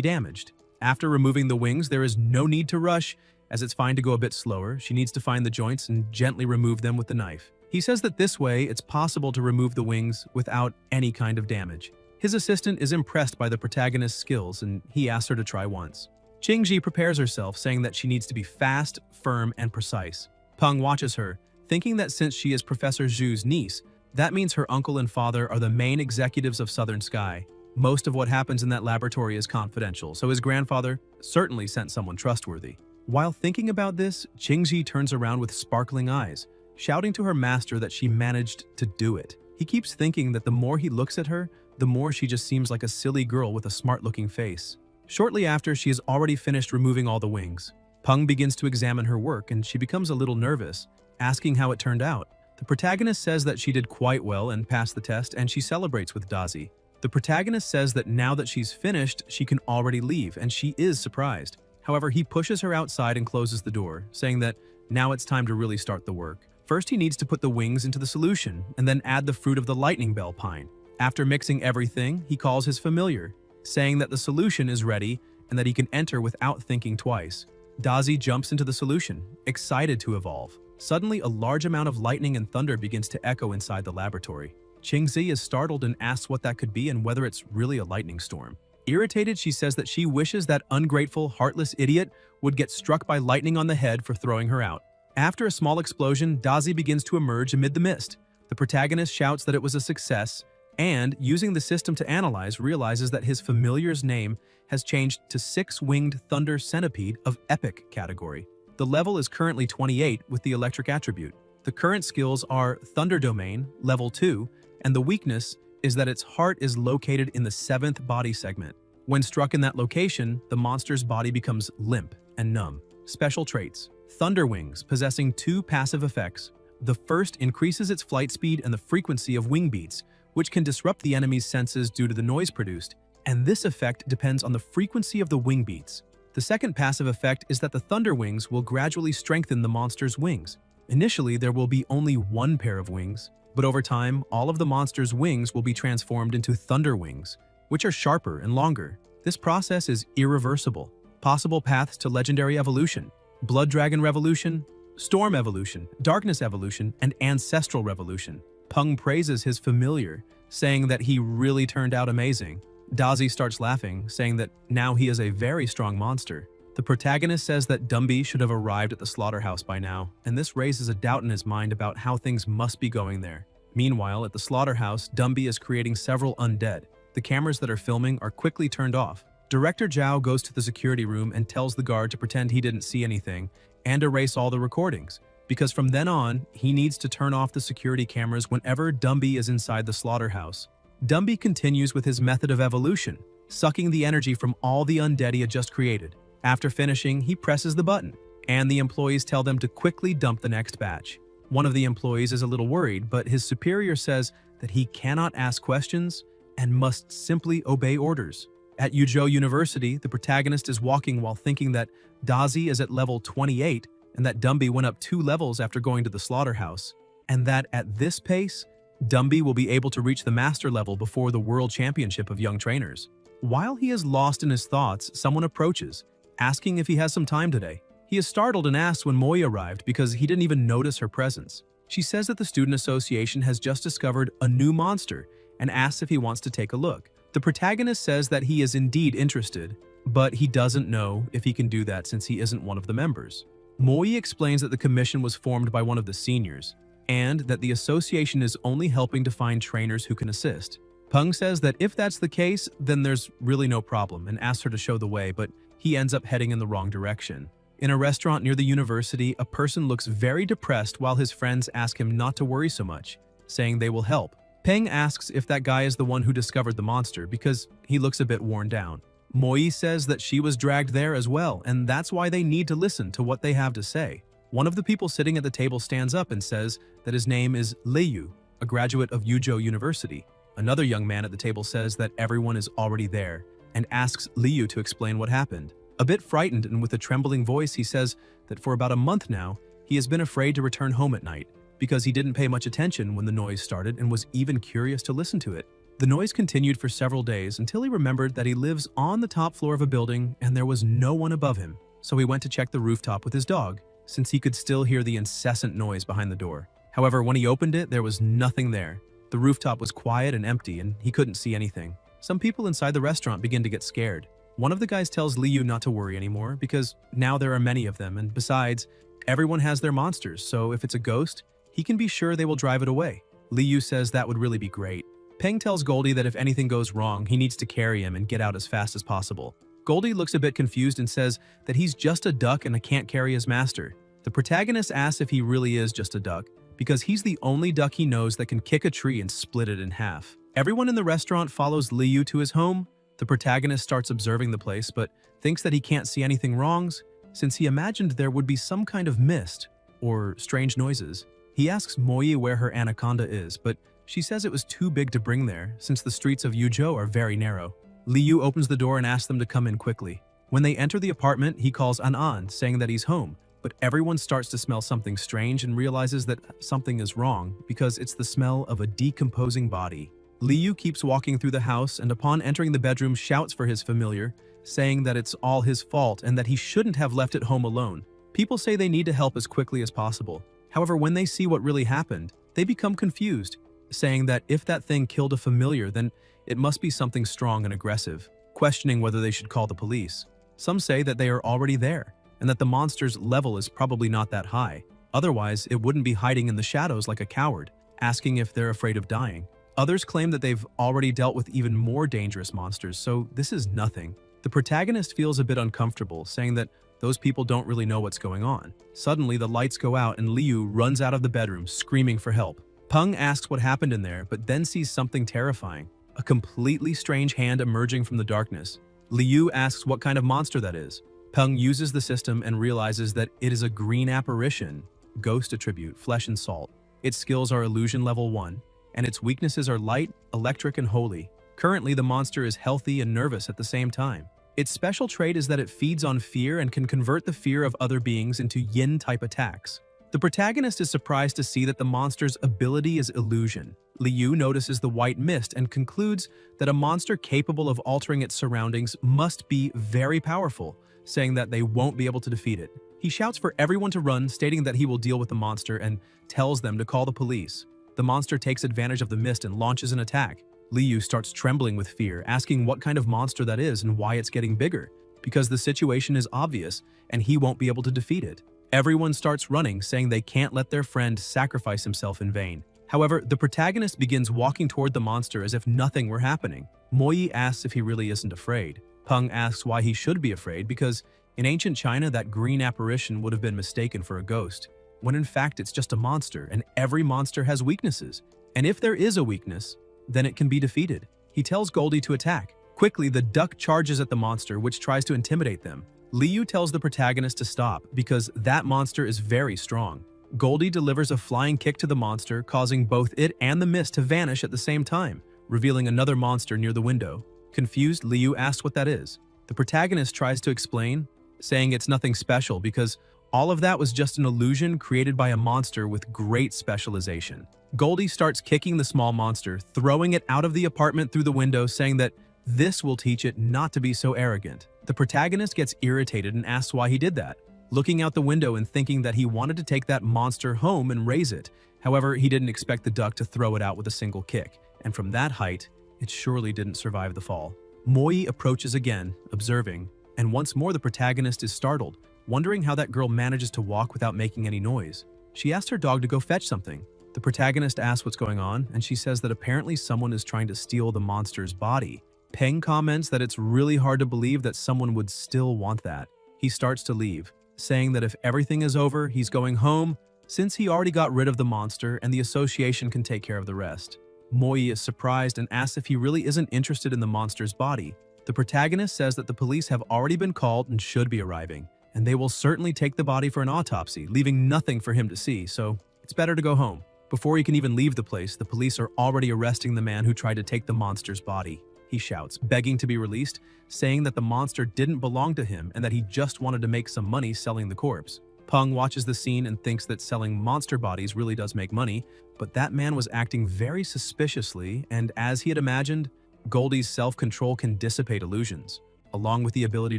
damaged. After removing the wings, there is no need to rush, as it's fine to go a bit slower. She needs to find the joints and gently remove them with the knife. He says that this way, it's possible to remove the wings without any kind of damage. His assistant is impressed by the protagonist's skills, and he asks her to try once. Qingji prepares herself, saying that she needs to be fast, firm, and precise. Peng watches her, thinking that since she is Professor Zhu's niece, that means her uncle and father are the main executives of Southern Sky. Most of what happens in that laboratory is confidential, so his grandfather certainly sent someone trustworthy. While thinking about this, Qingji turns around with sparkling eyes, shouting to her master that she managed to do it. He keeps thinking that the more he looks at her, the more she just seems like a silly girl with a smart-looking face. Shortly after, she has already finished removing all the wings. Peng begins to examine her work, and she becomes a little nervous, asking how it turned out. The protagonist says that she did quite well and passed the test, and she celebrates with Dazi. The protagonist says that now that she's finished, she can already leave, and she is surprised. However, he pushes her outside and closes the door, saying that now it's time to really start the work. First, he needs to put the wings into the solution, and then add the fruit of the lightning bell pine. After mixing everything, he calls his familiar, saying that the solution is ready and that he can enter without thinking twice. Dazi jumps into the solution, excited to evolve. Suddenly, a large amount of lightning and thunder begins to echo inside the laboratory. Qingzi is startled and asks what that could be and whether it's really a lightning storm. Irritated, she says that she wishes that ungrateful, heartless idiot would get struck by lightning on the head for throwing her out. After a small explosion, Dazi begins to emerge amid the mist. The protagonist shouts that it was a success, and, using the system to analyze, realizes that his familiar's name has changed to Six-Winged Thunder Centipede of Epic category. The level is currently 28 with the electric attribute. The current skills are Thunder Domain, level 2, and the weakness is that its heart is located in the 7th body segment. When struck in that location, the monster's body becomes limp and numb. Special traits: Thunder Wings, possessing 2 passive effects. The first increases its flight speed and the frequency of wing beats, which can disrupt the enemy's senses due to the noise produced, and this effect depends on the frequency of the wing beats. The second passive effect is that the Thunder Wings will gradually strengthen the monster's wings. Initially, there will be only 1 pair of wings, but over time, all of the monster's wings will be transformed into Thunder Wings, which are sharper and longer. This process is irreversible. Possible paths to Legendary Evolution: Blood Dragon Revolution, Storm Evolution, Darkness Evolution, and Ancestral Revolution. Peng praises his familiar, saying that he really turned out amazing. Dazi starts laughing, saying that now he is a very strong monster. The protagonist says that Dumby should have arrived at the slaughterhouse by now, and this raises a doubt in his mind about how things must be going there. Meanwhile, at the slaughterhouse, Dumby is creating several undead. The cameras that are filming are quickly turned off. Director Zhao goes to the security room and tells the guard to pretend he didn't see anything and erase all the recordings, because from then on, he needs to turn off the security cameras whenever Dumby is inside the slaughterhouse. Dumby continues with his method of evolution, sucking the energy from all the undead he had just created. After finishing, he presses the button, and the employees tell them to quickly dump the next batch. One of the employees is a little worried, but his superior says that he cannot ask questions and must simply obey orders. At Yuzhou University, the protagonist is walking while thinking that Dazi is at level 28 and that Dumby went up 2 levels after going to the slaughterhouse, and that at this pace, Dumby will be able to reach the master level before the World Championship of Young Trainers. While he is lost in his thoughts, someone approaches, asking if he has some time today. He is startled and asks when Moi arrived because he didn't even notice her presence. She says that the Student Association has just discovered a new monster and asks if he wants to take a look. The protagonist says that he is indeed interested, but he doesn't know if he can do that since he isn't one of the members. Moi explains that the commission was formed by one of the seniors, and that the association is only helping to find trainers who can assist. Peng says that if that's the case, then there's really no problem and asks her to show the way, but he ends up heading in the wrong direction. In a restaurant near the university, a person looks very depressed while his friends ask him not to worry so much, saying they will help. Peng asks if that guy is the one who discovered the monster because he looks a bit worn down. Moi says that she was dragged there as well, and that's why they need to listen to what they have to say. One of the people sitting at the table stands up and says that his name is Liu, a graduate of Yuzhou University. Another young man at the table says that everyone is already there and asks Liu to explain what happened. A bit frightened and with a trembling voice, he says that for about a month now, he has been afraid to return home at night because he didn't pay much attention when the noise started and was even curious to listen to it. The noise continued for several days until he remembered that he lives on the top floor of a building and there was no one above him. So he went to check the rooftop with his dog, since he could still hear the incessant noise behind the door. However, when he opened it, there was nothing there. The rooftop was quiet and empty and he couldn't see anything. Some people inside the restaurant begin to get scared. One of the guys tells Liu not to worry anymore because now there are many of them, and besides, everyone has their monsters, so if it's a ghost, he can be sure they will drive it away. Liu says that would really be great. Peng tells Goldie that if anything goes wrong, he needs to carry him and get out as fast as possible. Goldie looks a bit confused and says that he's just a duck and can't carry his master. The protagonist asks if he really is just a duck, because he's the only duck he knows that can kick a tree and split it in half. Everyone in the restaurant follows Liu to his home. The protagonist starts observing the place, but thinks that he can't see anything wrong, since he imagined there would be some kind of mist or strange noises. He asks Moi where her anaconda is, but she says it was too big to bring there, since the streets of Yuzhou are very narrow. Liu opens the door and asks them to come in quickly. When they enter the apartment, he calls An, saying that he's home, but everyone starts to smell something strange and realizes that something is wrong because it's the smell of a decomposing body. Liu keeps walking through the house and upon entering the bedroom shouts for his familiar, saying that it's all his fault and that he shouldn't have left it home alone. People say they need to help as quickly as possible. However, when they see what really happened, they become confused, saying that if that thing killed a familiar, then it must be something strong and aggressive, questioning whether they should call the police. Some say that they are already there, and that the monster's level is probably not that high. Otherwise, it wouldn't be hiding in the shadows like a coward, asking if they're afraid of dying. Others claim that they've already dealt with even more dangerous monsters, so this is nothing. The protagonist feels a bit uncomfortable, saying that those people don't really know what's going on. Suddenly, the lights go out and Liu runs out of the bedroom, screaming for help. Peng asks what happened in there, but then sees something terrifying. A completely strange hand emerging from the darkness. Liu asks what kind of monster that is. Peng uses the system and realizes that it is a green apparition, ghost attribute, flesh and salt. Its skills are illusion level 1, and its weaknesses are light, electric, and holy. Currently, the monster is healthy and nervous at the same time. Its special trait is that it feeds on fear and can convert the fear of other beings into yin-type attacks. The protagonist is surprised to see that the monster's ability is illusion. Liu notices the white mist and concludes that a monster capable of altering its surroundings must be very powerful, saying that they won't be able to defeat it. He shouts for everyone to run, stating that he will deal with the monster and tells them to call the police. The monster takes advantage of the mist and launches an attack. Liu starts trembling with fear, asking what kind of monster that is and why it's getting bigger, because the situation is obvious and he won't be able to defeat it. Everyone starts running, saying they can't let their friend sacrifice himself in vain. However, the protagonist begins walking toward the monster as if nothing were happening. Moi asks if he really isn't afraid. Peng asks why he should be afraid because in ancient China that green apparition would have been mistaken for a ghost, when in fact it's just a monster and every monster has weaknesses. And if there is a weakness, then it can be defeated. He tells Goldie to attack. Quickly, the duck charges at the monster, which tries to intimidate them. Liu tells the protagonist to stop because that monster is very strong. Goldie delivers a flying kick to the monster, causing both it and the mist to vanish at the same time, revealing another monster near the window. Confused, Liu asked what that is. The protagonist tries to explain, saying it's nothing special because all of that was just an illusion created by a monster with great specialization. Goldie starts kicking the small monster, throwing it out of the apartment through the window, saying that this will teach it not to be so arrogant. The protagonist gets irritated and asks why he did that, looking out the window and thinking that he wanted to take that monster home and raise it. However, he didn't expect the duck to throw it out with a single kick, and from that height, it surely didn't survive the fall. Moi approaches again, observing, and once more the protagonist is startled, wondering how that girl manages to walk without making any noise. She asks her dog to go fetch something. The protagonist asks what's going on, and she says that apparently someone is trying to steal the monster's body. Peng comments that it's really hard to believe that someone would still want that. He starts to leave, saying that if everything is over, he's going home, since he already got rid of the monster and the association can take care of the rest. Moi is surprised and asks if he really isn't interested in the monster's body. The protagonist says that the police have already been called and should be arriving, and they will certainly take the body for an autopsy, leaving nothing for him to see, so it's better to go home. Before he can even leave the place, the police are already arresting the man who tried to take the monster's body. He shouts, begging to be released, saying that the monster didn't belong to him and that he just wanted to make some money selling the corpse. Peng watches the scene and thinks that selling monster bodies really does make money, but that man was acting very suspiciously, and as he had imagined, Goldie's self-control can dissipate illusions, along with the ability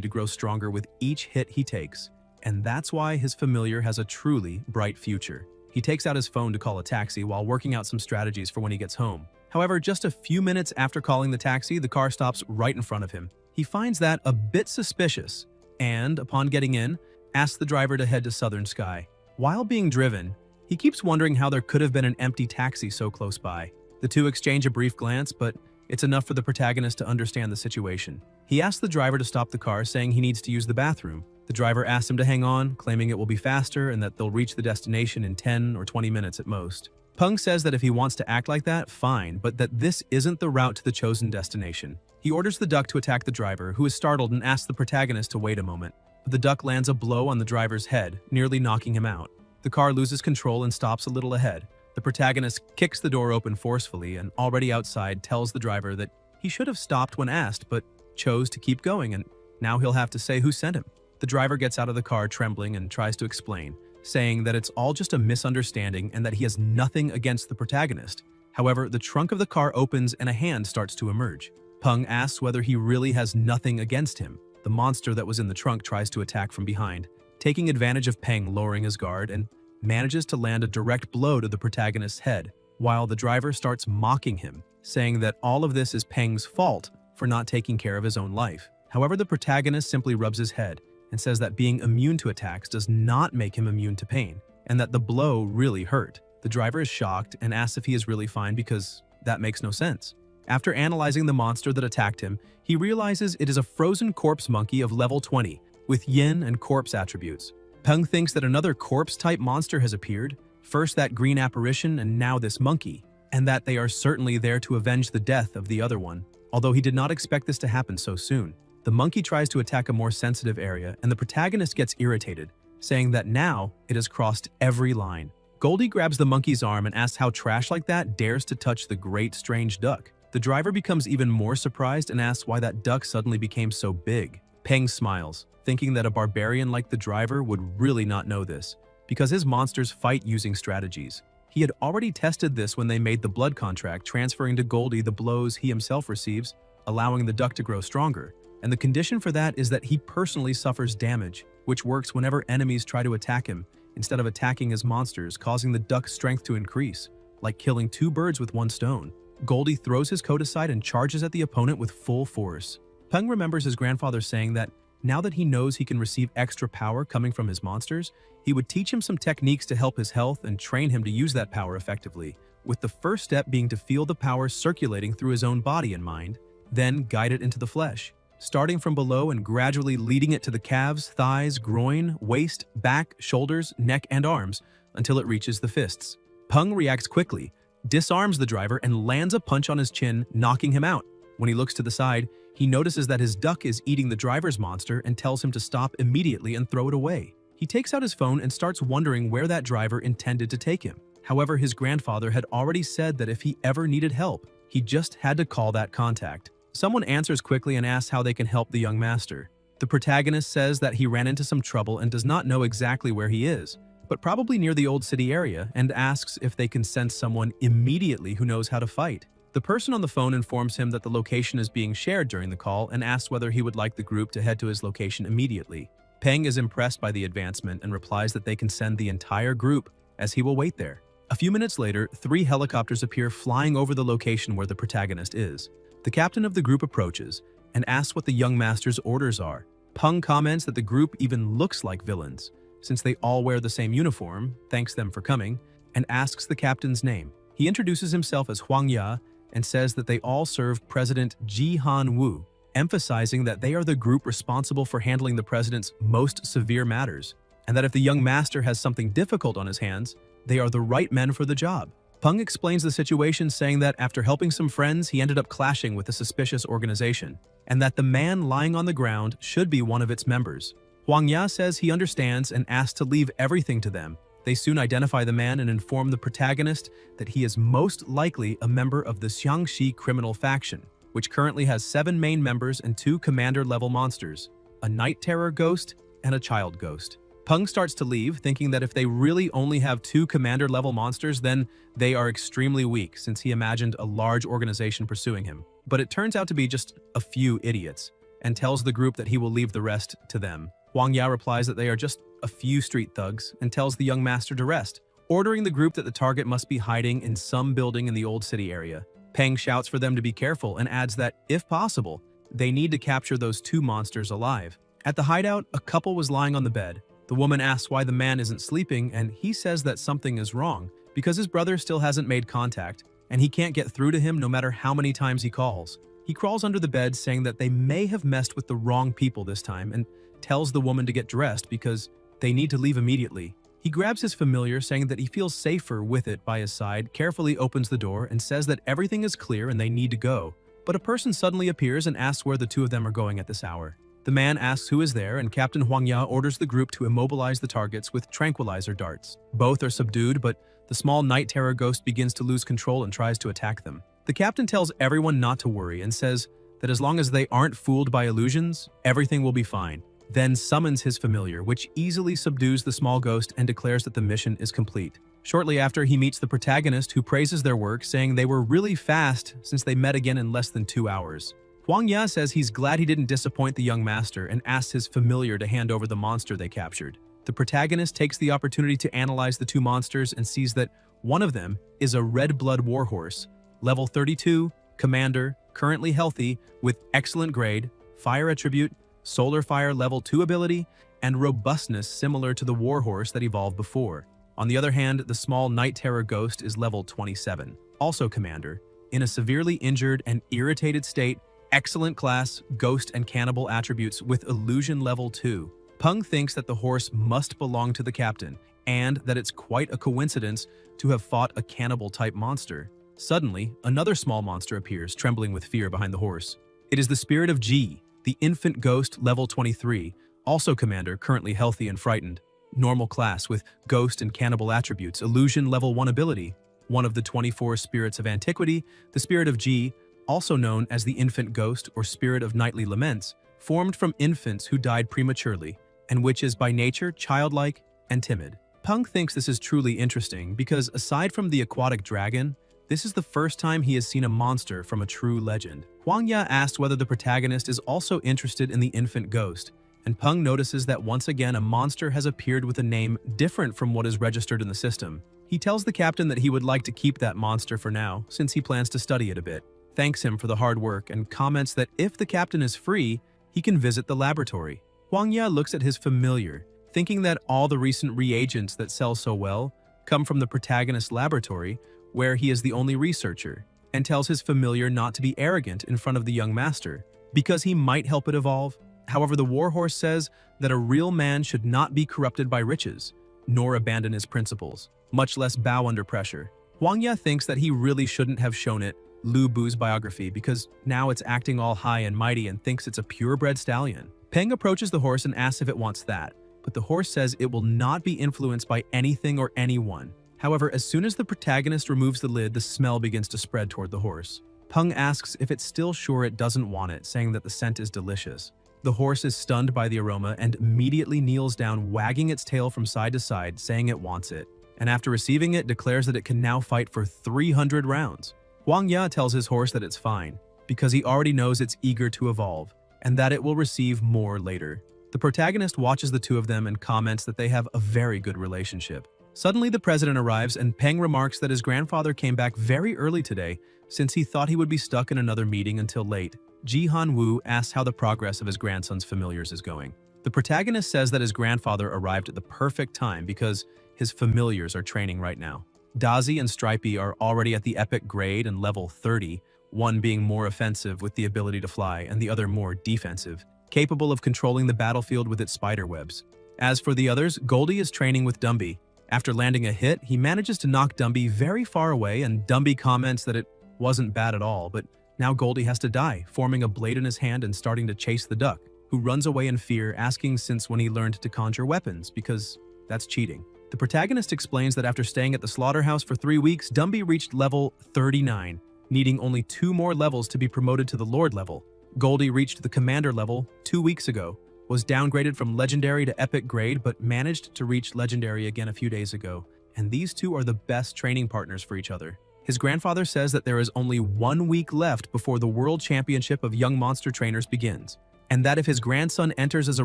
to grow stronger with each hit he takes, and that's why his familiar has a truly bright future. He takes out his phone to call a taxi while working out some strategies for when he gets home. However, just a few minutes after calling the taxi, the car stops right in front of him. He finds that a bit suspicious, and upon getting in, asks the driver to head to Southern Sky. While being driven, he keeps wondering how there could have been an empty taxi so close by. The two exchange a brief glance, but it's enough for the protagonist to understand the situation. He asks the driver to stop the car, saying he needs to use the bathroom. The driver asks him to hang on, claiming it will be faster and that they'll reach the destination in 10 or 20 minutes at most. Peng says that if he wants to act like that, fine, but that this isn't the route to the chosen destination. He orders the duck to attack the driver, who is startled and asks the protagonist to wait a moment. But the duck lands a blow on the driver's head, nearly knocking him out. The car loses control and stops a little ahead. The protagonist kicks the door open forcefully and already outside tells the driver that he should have stopped when asked, but chose to keep going, and now he'll have to say who sent him. The driver gets out of the car trembling and tries to explain, saying that it's all just a misunderstanding and that he has nothing against the protagonist. However, the trunk of the car opens and a hand starts to emerge. Peng asks whether he really has nothing against him. The monster that was in the trunk tries to attack from behind, taking advantage of Peng lowering his guard, and manages to land a direct blow to the protagonist's head, while the driver starts mocking him, saying that all of this is Peng's fault for not taking care of his own life. However, the protagonist simply rubs his head and says that being immune to attacks does not make him immune to pain, and that the blow really hurt. The driver is shocked and asks if he is really fine because that makes no sense. After analyzing the monster that attacked him, he realizes it is a frozen corpse monkey of level 20, with yin and corpse attributes. Peng thinks that another corpse-type monster has appeared, first that green apparition and now this monkey, and that they are certainly there to avenge the death of the other one, although he did not expect this to happen so soon. The monkey tries to attack a more sensitive area, and the protagonist gets irritated, saying that now it has crossed every line. Goldie grabs the monkey's arm and asks how trash like that dares to touch the great strange duck. The driver becomes even more surprised and asks why that duck suddenly became so big. Peng smiles, thinking that a barbarian like the driver would really not know this, because his monsters fight using strategies. He had already tested this when they made the blood contract, transferring to Goldie the blows he himself receives, allowing the duck to grow stronger. And the condition for that is that he personally suffers damage, which works whenever enemies try to attack him, instead of attacking his monsters, causing the duck's strength to increase, like killing two birds with one stone. Goldie throws his coat aside and charges at the opponent with full force. Peng remembers his grandfather saying that now that he knows he can receive extra power coming from his monsters, he would teach him some techniques to help his health and train him to use that power effectively, with the first step being to feel the power circulating through his own body and mind, then guide it into the flesh, starting from below and gradually leading it to the calves, thighs, groin, waist, back, shoulders, neck, and arms until it reaches the fists. Peng reacts quickly, disarms the driver, and lands a punch on his chin, knocking him out. When he looks to the side, he notices that his duck is eating the driver's monster and tells him to stop immediately and throw it away. He takes out his phone and starts wondering where that driver intended to take him. However, his grandfather had already said that if he ever needed help, he just had to call that contact. Someone answers quickly and asks how they can help the young master. The protagonist says that he ran into some trouble and does not know exactly where he is, but probably near the old city area, and asks if they can send someone immediately who knows how to fight. The person on the phone informs him that the location is being shared during the call and asks whether he would like the group to head to his location immediately. Peng is impressed by the advancement and replies that they can send the entire group, as he will wait there. A few minutes later, 3 helicopters appear flying over the location where the protagonist is. The captain of the group approaches and asks what the young master's orders are. Peng comments that the group even looks like villains, since they all wear the same uniform, thanks them for coming, and asks the captain's name. He introduces himself as Huang Ya and says that they all serve President Ji Han Wu, emphasizing that they are the group responsible for handling the president's most severe matters, and that if the young master has something difficult on his hands, they are the right men for the job. Peng explains the situation, saying that after helping some friends, he ended up clashing with a suspicious organization, and that the man lying on the ground should be one of its members. Huang Ya says he understands and asks to leave everything to them. They soon identify the man and inform the protagonist that he is most likely a member of the Xiangxi criminal faction, which currently has 7 main members and 2 commander-level monsters, a night terror ghost and a child ghost. Peng starts to leave, thinking that if they really only have 2 commander-level monsters, then they are extremely weak, since he imagined a large organization pursuing him. But it turns out to be just a few idiots, and tells the group that he will leave the rest to them. Huang Ya replies that they are just a few street thugs and tells the young master to rest, ordering the group that the target must be hiding in some building in the old city area. Peng shouts for them to be careful and adds that, if possible, they need to capture those 2 monsters alive. At the hideout, a couple was lying on the bed. The woman asks why the man isn't sleeping, and he says that something is wrong because his brother still hasn't made contact, and he can't get through to him no matter how many times he calls. He crawls under the bed, saying that they may have messed with the wrong people this time, and tells the woman to get dressed because they need to leave immediately. He grabs his familiar, saying that he feels safer with it by his side, carefully opens the door, and says that everything is clear and they need to go. But a person suddenly appears and asks where the 2 of them are going at this hour. The man asks who is there, and Captain Huang Ya orders the group to immobilize the targets with tranquilizer darts. Both are subdued, but the small night terror ghost begins to lose control and tries to attack them. The captain tells everyone not to worry and says that as long as they aren't fooled by illusions, everything will be fine. Then summons his familiar, which easily subdues the small ghost and declares that the mission is complete. Shortly after, he meets the protagonist, who praises their work, saying they were really fast since they met again in less than 2 hours. Huang Ya says he's glad he didn't disappoint the young master and asks his familiar to hand over the monster they captured. The protagonist takes the opportunity to analyze the 2 monsters and sees that one of them is a red blood warhorse, level 32, commander, currently healthy, with excellent grade, fire attribute, solar fire level 2 ability, and robustness similar to the warhorse that evolved before. On the other hand, the small night terror ghost is level 27, also commander, in a severely injured and irritated state, excellent class, ghost and cannibal attributes with illusion level 2. Peng thinks that the horse must belong to the captain, and that it's quite a coincidence to have fought a cannibal-type monster. Suddenly, another small monster appears, trembling with fear behind the horse. It is the spirit of Ji, the infant ghost level 23, also commander, currently healthy and frightened. Normal class with ghost and cannibal attributes, illusion level 1 ability. One of the 24 spirits of antiquity, the spirit of Ji, also known as the infant ghost or spirit of nightly laments, formed from infants who died prematurely, and which is by nature childlike and timid. Peng thinks this is truly interesting because aside from the aquatic dragon, this is the first time he has seen a monster from a true legend. Huang Ya asks whether the protagonist is also interested in the infant ghost, and Peng notices that once again a monster has appeared with a name different from what is registered in the system. He tells the captain that he would like to keep that monster for now, since he plans to study it a bit, thanks him for the hard work, and comments that if the captain is free, he can visit the laboratory. Huang Ya looks at his familiar, thinking that all the recent reagents that sell so well come from the protagonist's laboratory, where he is the only researcher, and tells his familiar not to be arrogant in front of the young master, because he might help it evolve. However, the warhorse says that a real man should not be corrupted by riches, nor abandon his principles, much less bow under pressure. Huang Ya thinks that he really shouldn't have shown it Lu Bu's biography because now it's acting all high and mighty and thinks it's a purebred stallion. Peng approaches the horse and asks if it wants that, but the horse says it will not be influenced by anything or anyone. However, as soon as the protagonist removes the lid, the smell begins to spread toward the horse. Peng asks if it's still sure it doesn't want it, saying that the scent is delicious. The horse is stunned by the aroma and immediately kneels down, wagging its tail from side to side, saying it wants it. And after receiving it, declares that it can now fight for 300 rounds. Huang Ya tells his horse that it's fine, because he already knows it's eager to evolve, and that it will receive more later. The protagonist watches the two of them and comments that they have a very good relationship. Suddenly, the president arrives, and Peng remarks that his grandfather came back very early today, since he thought he would be stuck in another meeting until late. Ji-Han Woo asks how the progress of his grandson's familiars is going. The protagonist says that his grandfather arrived at the perfect time because his familiars are training right now. Dazi and Stripey are already at the epic grade and level 30, one being more offensive with the ability to fly and the other more defensive, capable of controlling the battlefield with its spider webs. As for the others, Goldie is training with Dumby. After landing a hit, he manages to knock Dumby very far away, and Dumby comments that it wasn't bad at all, but now Goldie has to die, forming a blade in his hand and starting to chase the duck, who runs away in fear, asking since when he learned to conjure weapons, because that's cheating. The protagonist explains that after staying at the slaughterhouse for 3 weeks, Dumby reached level 39, needing only 2 more levels to be promoted to the Lord level. Goldie reached the Commander level 2 weeks ago, was downgraded from Legendary to Epic grade, but managed to reach Legendary again a few days ago, and these two are the best training partners for each other. His grandfather says that there is only 1 week left before the World Championship of Young Monster Trainers begins, and that if his grandson enters as a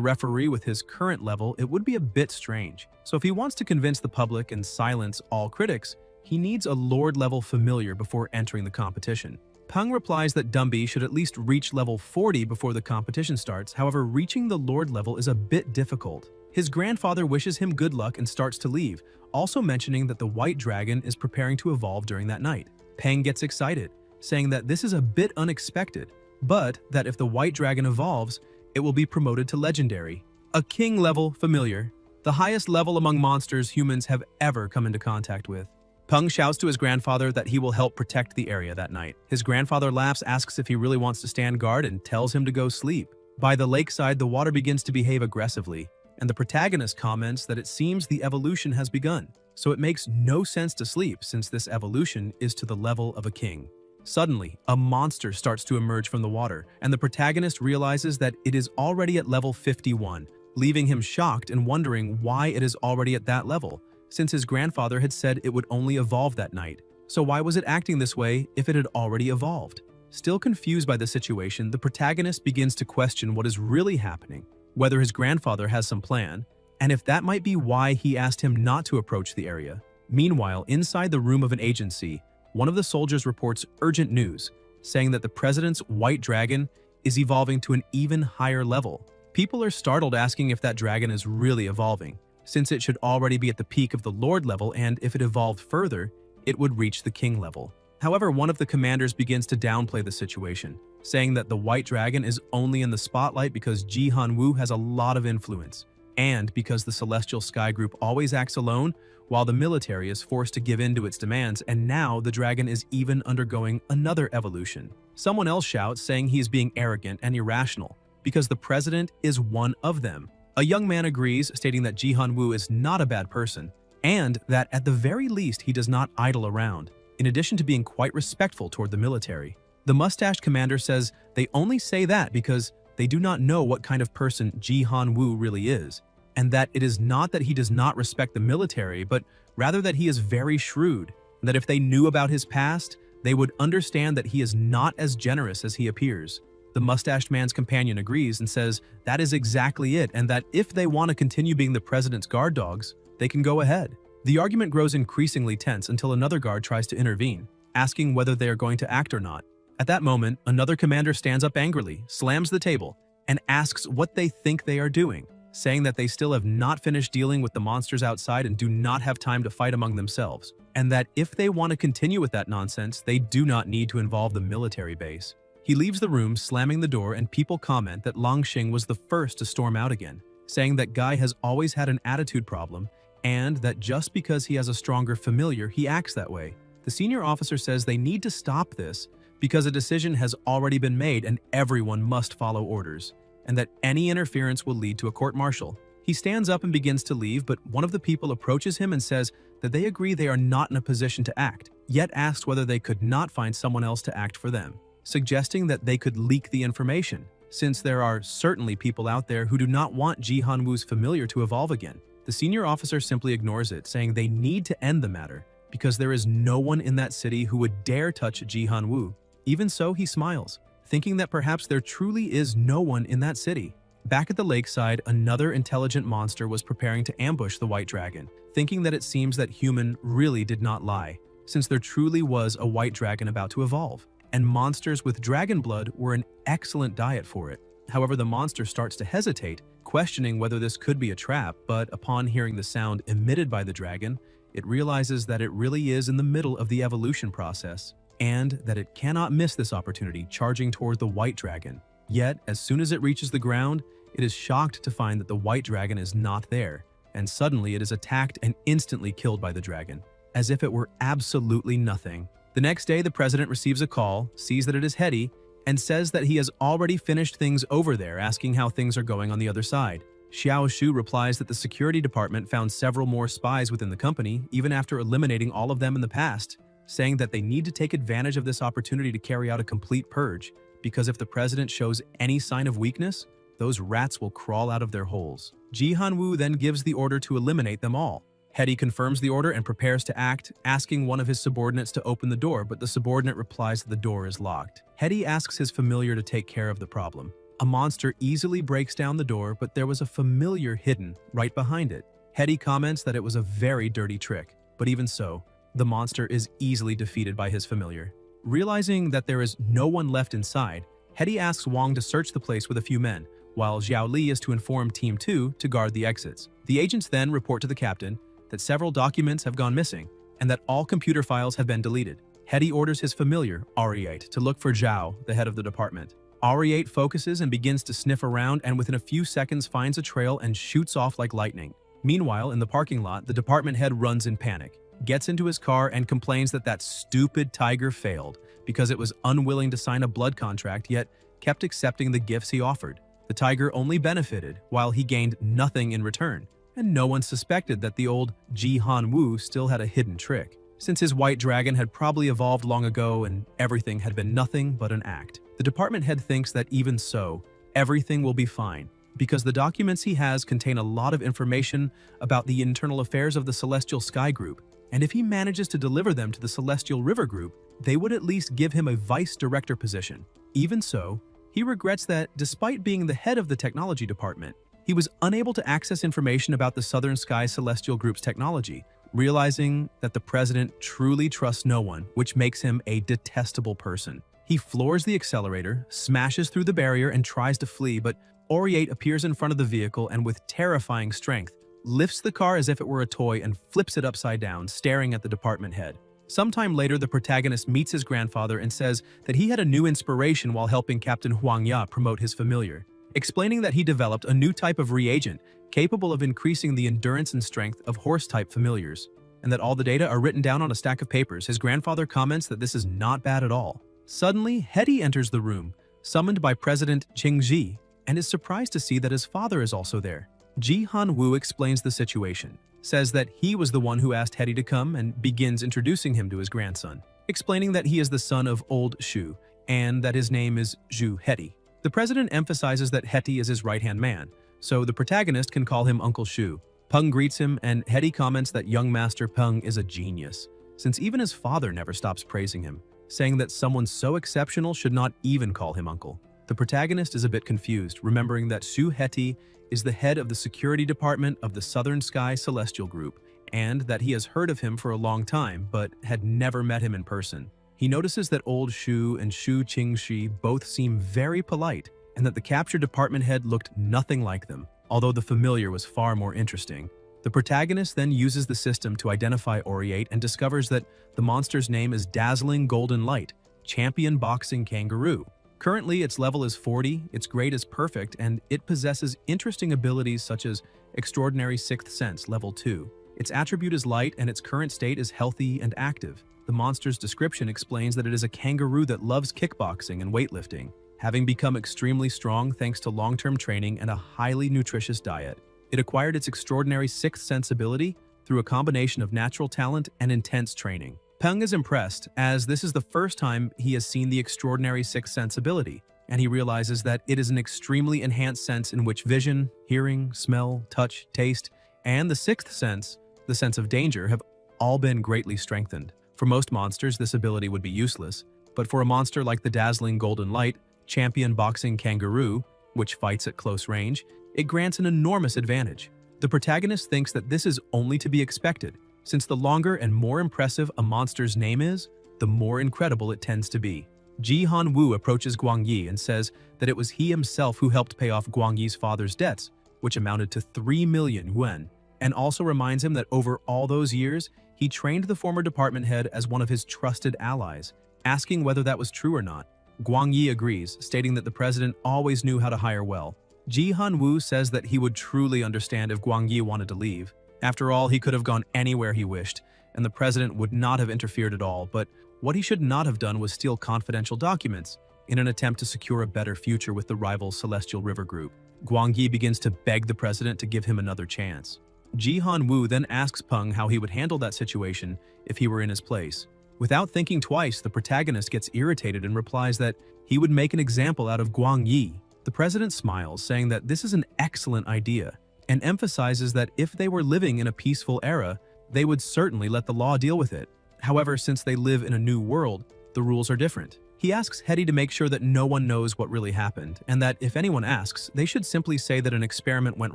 referee with his current level, it would be a bit strange. So if he wants to convince the public and silence all critics, he needs a Lord-level familiar before entering the competition. Peng replies that Dumby should at least reach level 40 before the competition starts, however reaching the Lord level is a bit difficult. His grandfather wishes him good luck and starts to leave, also mentioning that the White Dragon is preparing to evolve during that night. Peng gets excited, saying that this is a bit unexpected, but that if the White Dragon evolves, it will be promoted to Legendary, a King-level familiar, the highest level among monsters humans have ever come into contact with. Peng shouts to his grandfather that he will help protect the area that night. His grandfather laughs, asks if he really wants to stand guard, and tells him to go sleep. By the lakeside, the water begins to behave aggressively, and the protagonist comments that it seems the evolution has begun, so it makes no sense to sleep since this evolution is to the level of a king. Suddenly, a monster starts to emerge from the water, and the protagonist realizes that it is already at level 51, leaving him shocked and wondering why it is already at that level, since his grandfather had said it would only evolve that night. So why was it acting this way if it had already evolved? Still confused by the situation, the protagonist begins to question what is really happening, whether his grandfather has some plan, and if that might be why he asked him not to approach the area. Meanwhile, inside the room of an agency, one of the soldiers reports urgent news, saying that the president's White Dragon is evolving to an even higher level. People are startled, asking if that dragon is really evolving, since it should already be at the peak of the Lord level, and if it evolved further, it would reach the King level. However, one of the commanders begins to downplay the situation, saying that the White Dragon is only in the spotlight because Ji-Han Woo has a lot of influence, and because the Celestial Sky Group always acts alone, while the military is forced to give in to its demands, and now the dragon is even undergoing another evolution. Someone else shouts, saying he is being arrogant and irrational, because the president is one of them. A young man agrees, stating that Ji-Han Woo is not a bad person, and that at the very least he does not idle around, in addition to being quite respectful toward the military. The mustached commander says they only say that because they do not know what kind of person Ji-Han Woo really is, and that it is not that he does not respect the military, but rather that he is very shrewd, and that if they knew about his past, they would understand that he is not as generous as he appears. The mustached man's companion agrees and says that is exactly it, and that if they want to continue being the president's guard dogs, they can go ahead. The argument grows increasingly tense until another guard tries to intervene, asking whether they are going to act or not. At that moment, another commander stands up angrily, slams the table, and asks what they think they are doing, saying that they still have not finished dealing with the monsters outside and do not have time to fight among themselves, and that if they want to continue with that nonsense, they do not need to involve the military base. He leaves the room, slamming the door, and people comment that Longxing was the first to storm out again, saying that Guy has always had an attitude problem, and that just because he has a stronger familiar, he acts that way. The senior officer says they need to stop this because a decision has already been made and everyone must follow orders, and that any interference will lead to a court-martial. He stands up and begins to leave, but one of the people approaches him and says that they agree they are not in a position to act, yet asked whether they could not find someone else to act for them, suggesting that they could leak the information, since there are certainly people out there who do not want Ji Han-woo's familiar to evolve again. The senior officer simply ignores it, saying they need to end the matter because there is no one in that city who would dare touch Ji Han-woo. Even so, he smiles, thinking that perhaps there truly is no one in that city. Back at the lakeside, another intelligent monster was preparing to ambush the white dragon, thinking that it seems that human really did not lie, since there truly was a white dragon about to evolve, and monsters with dragon blood were an excellent diet for it. However, the monster starts to hesitate, questioning whether this could be a trap, but upon hearing the sound emitted by the dragon, it realizes that it really is in the middle of the evolution process, and that it cannot miss this opportunity, charging toward the white dragon. Yet, as soon as it reaches the ground, it is shocked to find that the white dragon is not there, and suddenly it is attacked and instantly killed by the dragon, as if it were absolutely nothing. The next day, the president receives a call, sees that it is Hetty, and says that he has already finished things over there, asking how things are going on the other side. Xiao Shu replies that the security department found several more spies within the company, even after eliminating all of them in the past, saying that they need to take advantage of this opportunity to carry out a complete purge, because if the president shows any sign of weakness, those rats will crawl out of their holes. Ji Han-woo then gives the order to eliminate them all. Hetty confirms the order and prepares to act, asking one of his subordinates to open the door, but the subordinate replies that the door is locked. Hetty asks his familiar to take care of the problem. A monster easily breaks down the door, but there was a familiar hidden right behind it. Hetty comments that it was a very dirty trick, but even so, the monster is easily defeated by his familiar. Realizing that there is no one left inside, Hetty asks Wong to search the place with a few men, while Xiao Li is to inform Team 2 to guard the exits. The agents then report to the captain that several documents have gone missing and that all computer files have been deleted. Hetty orders his familiar, Ari-8, to look for Zhao, the head of the department. Ari-8 focuses and begins to sniff around, and within a few seconds finds a trail and shoots off like lightning. Meanwhile, in the parking lot, the department head runs in panic, gets into his car and complains that that stupid tiger failed because it was unwilling to sign a blood contract, yet kept accepting the gifts he offered. The tiger only benefited, while he gained nothing in return, and no one suspected that the old Ji Han-woo still had a hidden trick, since his white dragon had probably evolved long ago and everything had been nothing but an act. The department head thinks that even so, everything will be fine, because the documents he has contain a lot of information about the internal affairs of the Celestial Sky Group, and if he manages to deliver them to the Celestial River Group, they would at least give him a vice director position. Even so, he regrets that, despite being the head of the technology department, he was unable to access information about the Southern Sky Celestial Group's technology, realizing that the president truly trusts no one, which makes him a detestable person. He floors the accelerator, smashes through the barrier, and tries to flee, but Ari-8 appears in front of the vehicle and with terrifying strength, lifts the car as if it were a toy and flips it upside down, staring at the department head. Sometime later, the protagonist meets his grandfather and says that he had a new inspiration while helping Captain Huang Ya promote his familiar, explaining that he developed a new type of reagent capable of increasing the endurance and strength of horse-type familiars, and that all the data are written down on a stack of papers. His grandfather comments that this is not bad at all. Suddenly, Hetty enters the room, summoned by President Ching Ji, and is surprised to see that his father is also there. Ji Han-woo explains the situation, says that he was the one who asked Hetty to come, and begins introducing him to his grandson, explaining that he is the son of old Shu, and that his name is Zhu Hetty. The president emphasizes that Hetty is his right-hand man, so the protagonist can call him Uncle Shu. Peng greets him, and Hetty comments that young Master Peng is a genius, since even his father never stops praising him, saying that someone so exceptional should not even call him uncle. The protagonist is a bit confused, remembering that Zhu Hetty is the head of the security department of the Southern Sky Celestial Group, and that he has heard of him for a long time, but had never met him in person. He notices that old Shu and Shu Qingshi both seem very polite, and that the captured department head looked nothing like them, although the familiar was far more interesting. The protagonist then uses the system to identify Ari-8 and discovers that the monster's name is Dazzling Golden Light, Champion Boxing Kangaroo. Currently, its level is 40, its grade is perfect, and it possesses interesting abilities such as Extraordinary Sixth Sense, level 2. Its attribute is light, and its current state is healthy and active. The monster's description explains that it is a kangaroo that loves kickboxing and weightlifting, having become extremely strong thanks to long-term training and a highly nutritious diet. It acquired its Extraordinary Sixth Sense ability through a combination of natural talent and intense training. Peng is impressed, as this is the first time he has seen the extraordinary sixth sense ability, and he realizes that it is an extremely enhanced sense in which vision, hearing, smell, touch, taste, and the sixth sense, the sense of danger, have all been greatly strengthened. For most monsters, this ability would be useless, but for a monster like the dazzling Golden Light, champion boxing kangaroo, which fights at close range, it grants an enormous advantage. The protagonist thinks that this is only to be expected, since the longer and more impressive a monster's name is, the more incredible it tends to be. Ji Han Woo approaches Guang Yi and says that it was he himself who helped pay off Guang Yi's father's debts, which amounted to 3 million yuan, and also reminds him that over all those years, he trained the former department head as one of his trusted allies, asking whether that was true or not. Guang Yi agrees, stating that the president always knew how to hire well. Ji Han Woo says that he would truly understand if Guang Yi wanted to leave. After all, he could have gone anywhere he wished, and the president would not have interfered at all, but what he should not have done was steal confidential documents in an attempt to secure a better future with the rival Celestial River Group. Guang Yi begins to beg the president to give him another chance. Ji Han Woo then asks Peng how he would handle that situation if he were in his place. Without thinking twice, the protagonist gets irritated and replies that he would make an example out of Guang Yi. The president smiles, saying that this is an excellent idea, and emphasizes that if they were living in a peaceful era, they would certainly let the law deal with it. However, since they live in a new world, the rules are different. He asks Hetty to make sure that no one knows what really happened, and that if anyone asks, they should simply say that an experiment went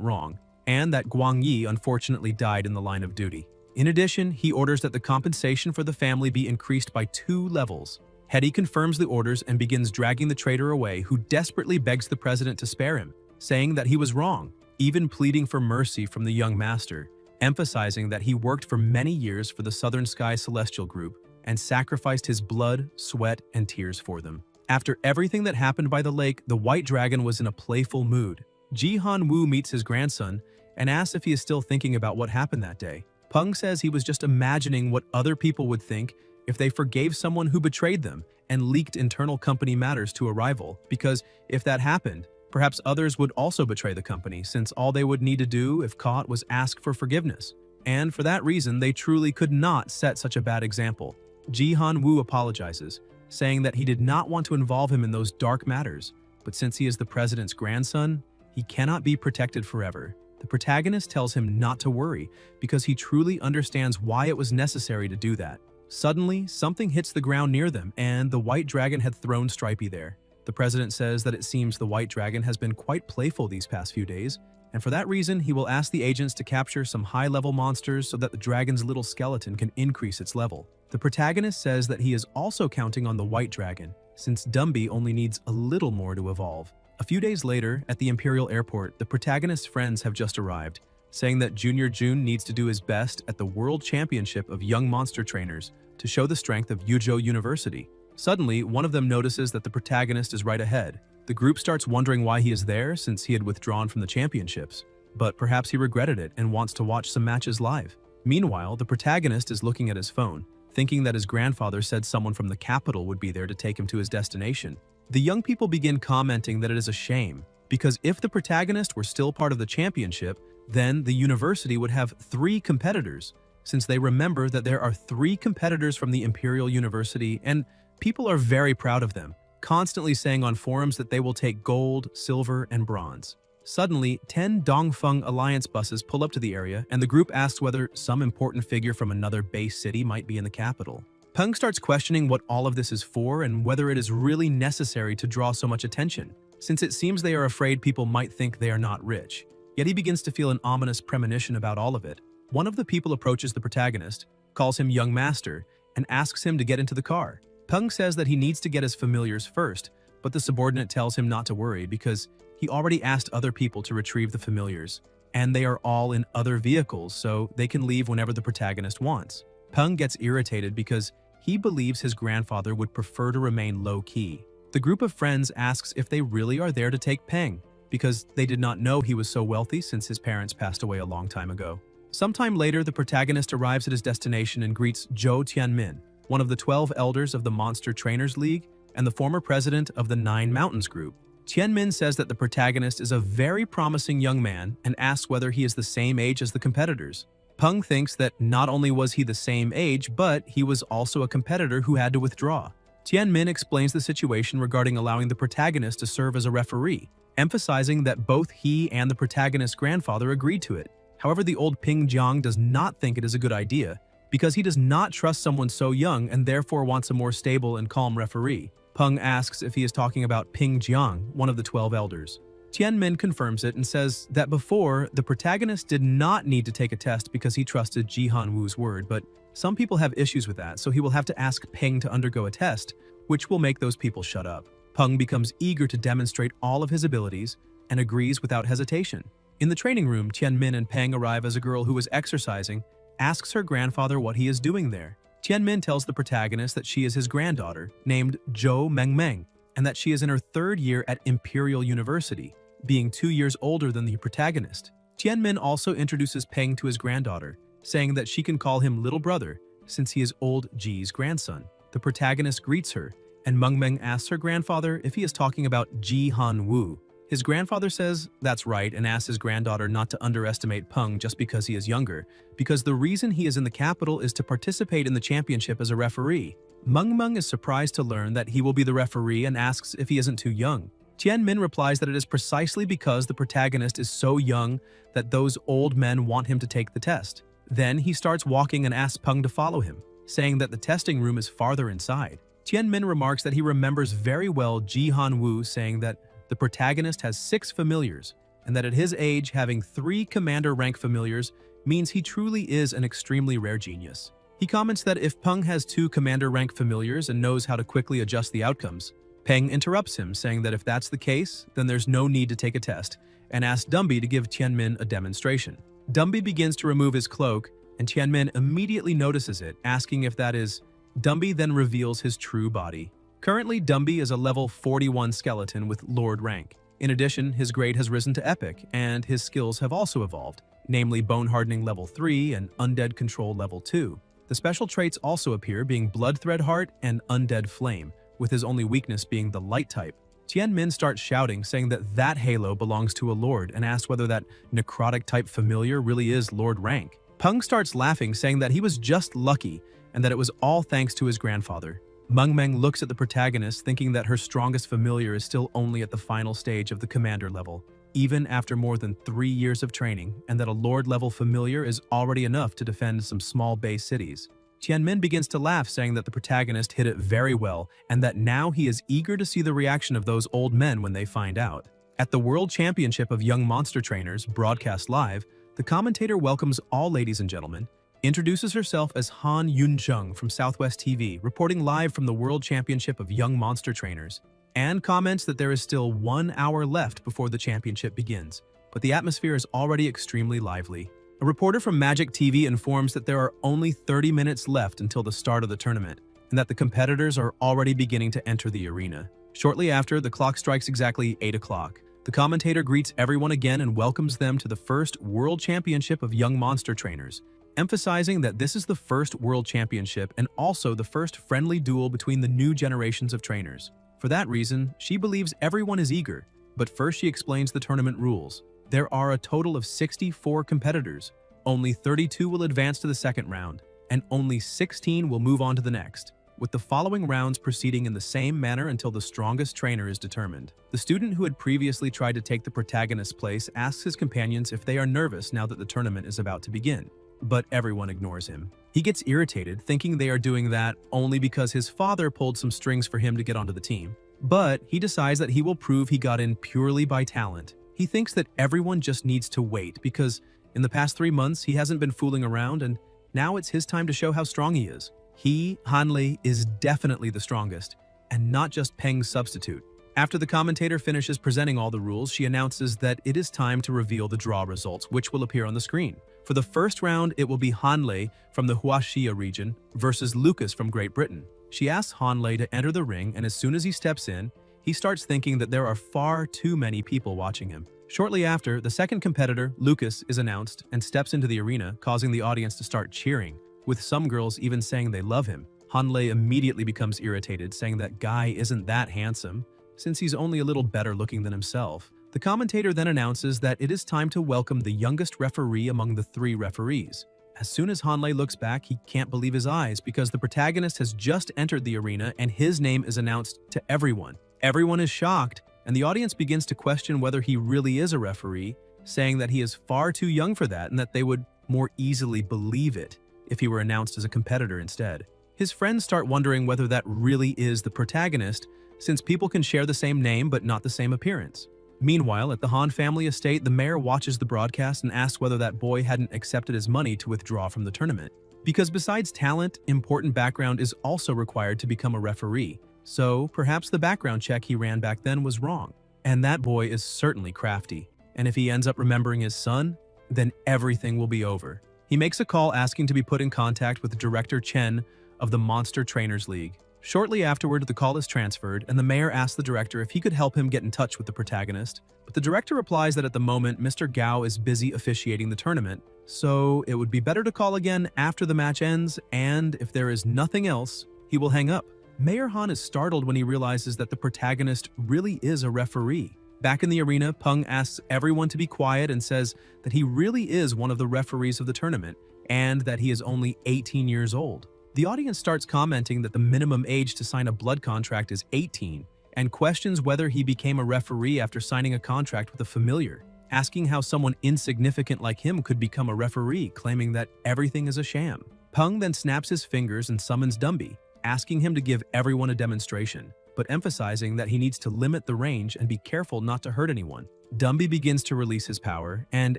wrong, and that Guang Yi unfortunately died in the line of duty. In addition, he orders that the compensation for the family be increased by 2 levels. Hetty confirms the orders and begins dragging the traitor away, who desperately begs the president to spare him, saying that he was wrong, even pleading for mercy from the young master, emphasizing that he worked for many years for the Southern Sky Celestial Group and sacrificed his blood, sweat, and tears for them. After everything that happened by the lake, the White Dragon was in a playful mood. Ji Han Woo meets his grandson and asks if he is still thinking about what happened that day. Peng says he was just imagining what other people would think if they forgave someone who betrayed them and leaked internal company matters to a rival, because if that happened, perhaps others would also betray the company, since all they would need to do if caught was ask for forgiveness. And for that reason, they truly could not set such a bad example. Ji Han Woo apologizes, saying that he did not want to involve him in those dark matters, but since he is the president's grandson, he cannot be protected forever. The protagonist tells him not to worry, because he truly understands why it was necessary to do that. Suddenly, something hits the ground near them, and the White Dragon had thrown Stripey there. The president says that it seems the White Dragon has been quite playful these past few days, and for that reason, he will ask the agents to capture some high-level monsters so that the dragon's little skeleton can increase its level. The protagonist says that he is also counting on the White Dragon, since Dumby only needs a little more to evolve. A few days later, at the Imperial Airport, the protagonist's friends have just arrived, saying that Junior June needs to do his best at the World Championship of Young Monster Trainers to show the strength of Yuzhou University. Suddenly, one of them notices that the protagonist is right ahead. The group starts wondering why he is there, since he had withdrawn from the championships, but perhaps he regretted it and wants to watch some matches live. Meanwhile, the protagonist is looking at his phone, thinking that his grandfather said someone from the capital would be there to take him to his destination. The young people begin commenting that it is a shame, because if the protagonist were still part of the championship, then the university would have 3 competitors, since they remember that there are 3 competitors from the Imperial University, and people are very proud of them, constantly saying on forums that they will take gold, silver, and bronze. Suddenly, 10 Dongfeng Alliance buses pull up to the area, and the group asks whether some important figure from another base city might be in the capital. Peng starts questioning what all of this is for and whether it is really necessary to draw so much attention, since it seems they are afraid people might think they are not rich. Yet he begins to feel an ominous premonition about all of it. One of the people approaches the protagonist, calls him Young Master, and asks him to get into the car. Peng says that he needs to get his familiars first, but the subordinate tells him not to worry because he already asked other people to retrieve the familiars, and they are all in other vehicles, so they can leave whenever the protagonist wants. Peng gets irritated because he believes his grandfather would prefer to remain low-key. The group of friends asks if they really are there to take Peng, because they did not know he was so wealthy since his parents passed away a long time ago. Sometime later, the protagonist arrives at his destination and greets Zhou Tianmin, one of the 12 elders of the Monster Trainers League and the former president of the 9 Mountains Group. Tianmin says that the protagonist is a very promising young man and asks whether he is the same age as the competitors. Peng thinks that not only was he the same age, but he was also a competitor who had to withdraw. Tianmin explains the situation regarding allowing the protagonist to serve as a referee, emphasizing that both he and the protagonist's grandfather agreed to it. However, the old Ping Jiang does not think it is a good idea, because he does not trust someone so young and therefore wants a more stable and calm referee. Peng asks if he is talking about Ping Jiang, one of the 12 elders. Tianmin confirms it and says that before, the protagonist did not need to take a test because he trusted Ji Han-woo's word, but some people have issues with that, so he will have to ask Peng to undergo a test, which will make those people shut up. Peng becomes eager to demonstrate all of his abilities and agrees without hesitation. In the training room, Tianmin and Peng arrive as a girl who is exercising asks her grandfather what he is doing there. Tianmin tells the protagonist that she is his granddaughter, named Zhou Mengmeng, and that she is in her 3rd year at Imperial University, being 2 years older than the protagonist. Tianmin also introduces Peng to his granddaughter, saying that she can call him little brother since he is old Ji's grandson. The protagonist greets her, and Mengmeng asks her grandfather if he is talking about Ji Han-woo. His grandfather says that's right and asks his granddaughter not to underestimate Peng just because he is younger, because the reason he is in the capital is to participate in the championship as a referee. Mengmeng is surprised to learn that he will be the referee and asks if he isn't too young. Tianmin replies that it is precisely because the protagonist is so young that those old men want him to take the test. Then he starts walking and asks Peng to follow him, saying that the testing room is farther inside. Tianmin remarks that he remembers very well Ji Han-woo saying that the protagonist has 6 familiars, and that at his age, having 3 commander rank familiars means he truly is an extremely rare genius. He comments that if Peng has 2 commander rank familiars and knows how to quickly adjust the outcomes, Peng interrupts him, saying that if that's the case, then there's no need to take a test, and asks Dumby to give Tianmin a demonstration. Dumby begins to remove his cloak, and Tianmin immediately notices it, asking if that is. Dumby then reveals his true body. Currently, Dumby is a level 41 skeleton with Lord rank. In addition, his grade has risen to Epic, and his skills have also evolved, namely Bone Hardening level 3 and Undead Control level 2. The special traits also appear, being Blood Thread Heart and Undead Flame, with his only weakness being the Light type. Tianmin starts shouting, saying that Halo belongs to a Lord, and asks whether that Necrotic type familiar really is Lord rank. Peng starts laughing, saying that he was just lucky, and that it was all thanks to his grandfather. Mengmeng looks at the protagonist, thinking that her strongest familiar is still only at the final stage of the commander level, even after more than 3 years of training, and that a Lord-level familiar is already enough to defend some small base cities. Tianmin begins to laugh, saying that the protagonist hit it very well, and that now he is eager to see the reaction of those old men when they find out. At the World Championship of Young Monster Trainers, broadcast live, the commentator welcomes all ladies and gentlemen, introduces herself as Han Yuncheng from Southwest TV, reporting live from the World Championship of Young Monster Trainers, and comments that there is still 1 hour left before the championship begins, but the atmosphere is already extremely lively. A reporter from Magic TV informs that there are only 30 minutes left until the start of the tournament, and that the competitors are already beginning to enter the arena. Shortly after, the clock strikes exactly 8 o'clock. The commentator greets everyone again and welcomes them to the first World Championship of Young Monster Trainers, emphasizing that this is the first World Championship and also the first friendly duel between the new generations of trainers. For that reason, she believes everyone is eager, but first she explains the tournament rules. There are a total of 64 competitors. Only 32 will advance to the second round, and only 16 will move on to the next, with the following rounds proceeding in the same manner until the strongest trainer is determined. The student who had previously tried to take the protagonist's place asks his companions if they are nervous now that the tournament is about to begin, but everyone ignores him. He gets irritated, thinking they are doing that only because his father pulled some strings for him to get onto the team. But he decides that he will prove he got in purely by talent. He thinks that everyone just needs to wait because in the past 3 months he hasn't been fooling around, and now it's his time to show how strong he is. He, Hanlei, is definitely the strongest, and not just Peng's substitute. After the commentator finishes presenting all the rules, she announces that it is time to reveal the draw results, which will appear on the screen. For the first round, it will be Hanlei from the Huaxia region versus Lucas from Great Britain. She asks Hanlei to enter the ring, and as soon as he steps in, he starts thinking that there are far too many people watching him. Shortly after, the second competitor, Lucas, is announced and steps into the arena, causing the audience to start cheering, with some girls even saying they love him. Hanlei immediately becomes irritated, saying that guy isn't that handsome, since he's only a little better looking than himself. The commentator then announces that it is time to welcome the youngest referee among the 3 referees. As soon as Hanlei looks back, he can't believe his eyes because the protagonist has just entered the arena and his name is announced to everyone. Everyone is shocked, and the audience begins to question whether he really is a referee, saying that he is far too young for that and that they would more easily believe it if he were announced as a competitor instead. His friends start wondering whether that really is the protagonist, since people can share the same name but not the same appearance. Meanwhile, at the Han family estate, the mayor watches the broadcast and asks whether that boy hadn't accepted his money to withdraw from the tournament. Because besides talent, important background is also required to become a referee. So perhaps the background check he ran back then was wrong. And that boy is certainly crafty. And if he ends up remembering his son, then everything will be over. He makes a call asking to be put in contact with Director Chen of the Monster Trainers League. Shortly afterward, the call is transferred, and the mayor asks the director if he could help him get in touch with the protagonist. But the director replies that at the moment, Mr. Gao is busy officiating the tournament, so it would be better to call again after the match ends, and if there is nothing else, he will hang up. Mayor Han is startled when he realizes that the protagonist really is a referee. Back in the arena, Peng asks everyone to be quiet and says that he really is one of the referees of the tournament, and that he is only 18 years old. The audience starts commenting that the minimum age to sign a blood contract is 18, and questions whether he became a referee after signing a contract with a familiar, asking how someone insignificant like him could become a referee, claiming that everything is a sham. Peng then snaps his fingers and summons Dumby, asking him to give everyone a demonstration, but emphasizing that he needs to limit the range and be careful not to hurt anyone. Dumby begins to release his power, and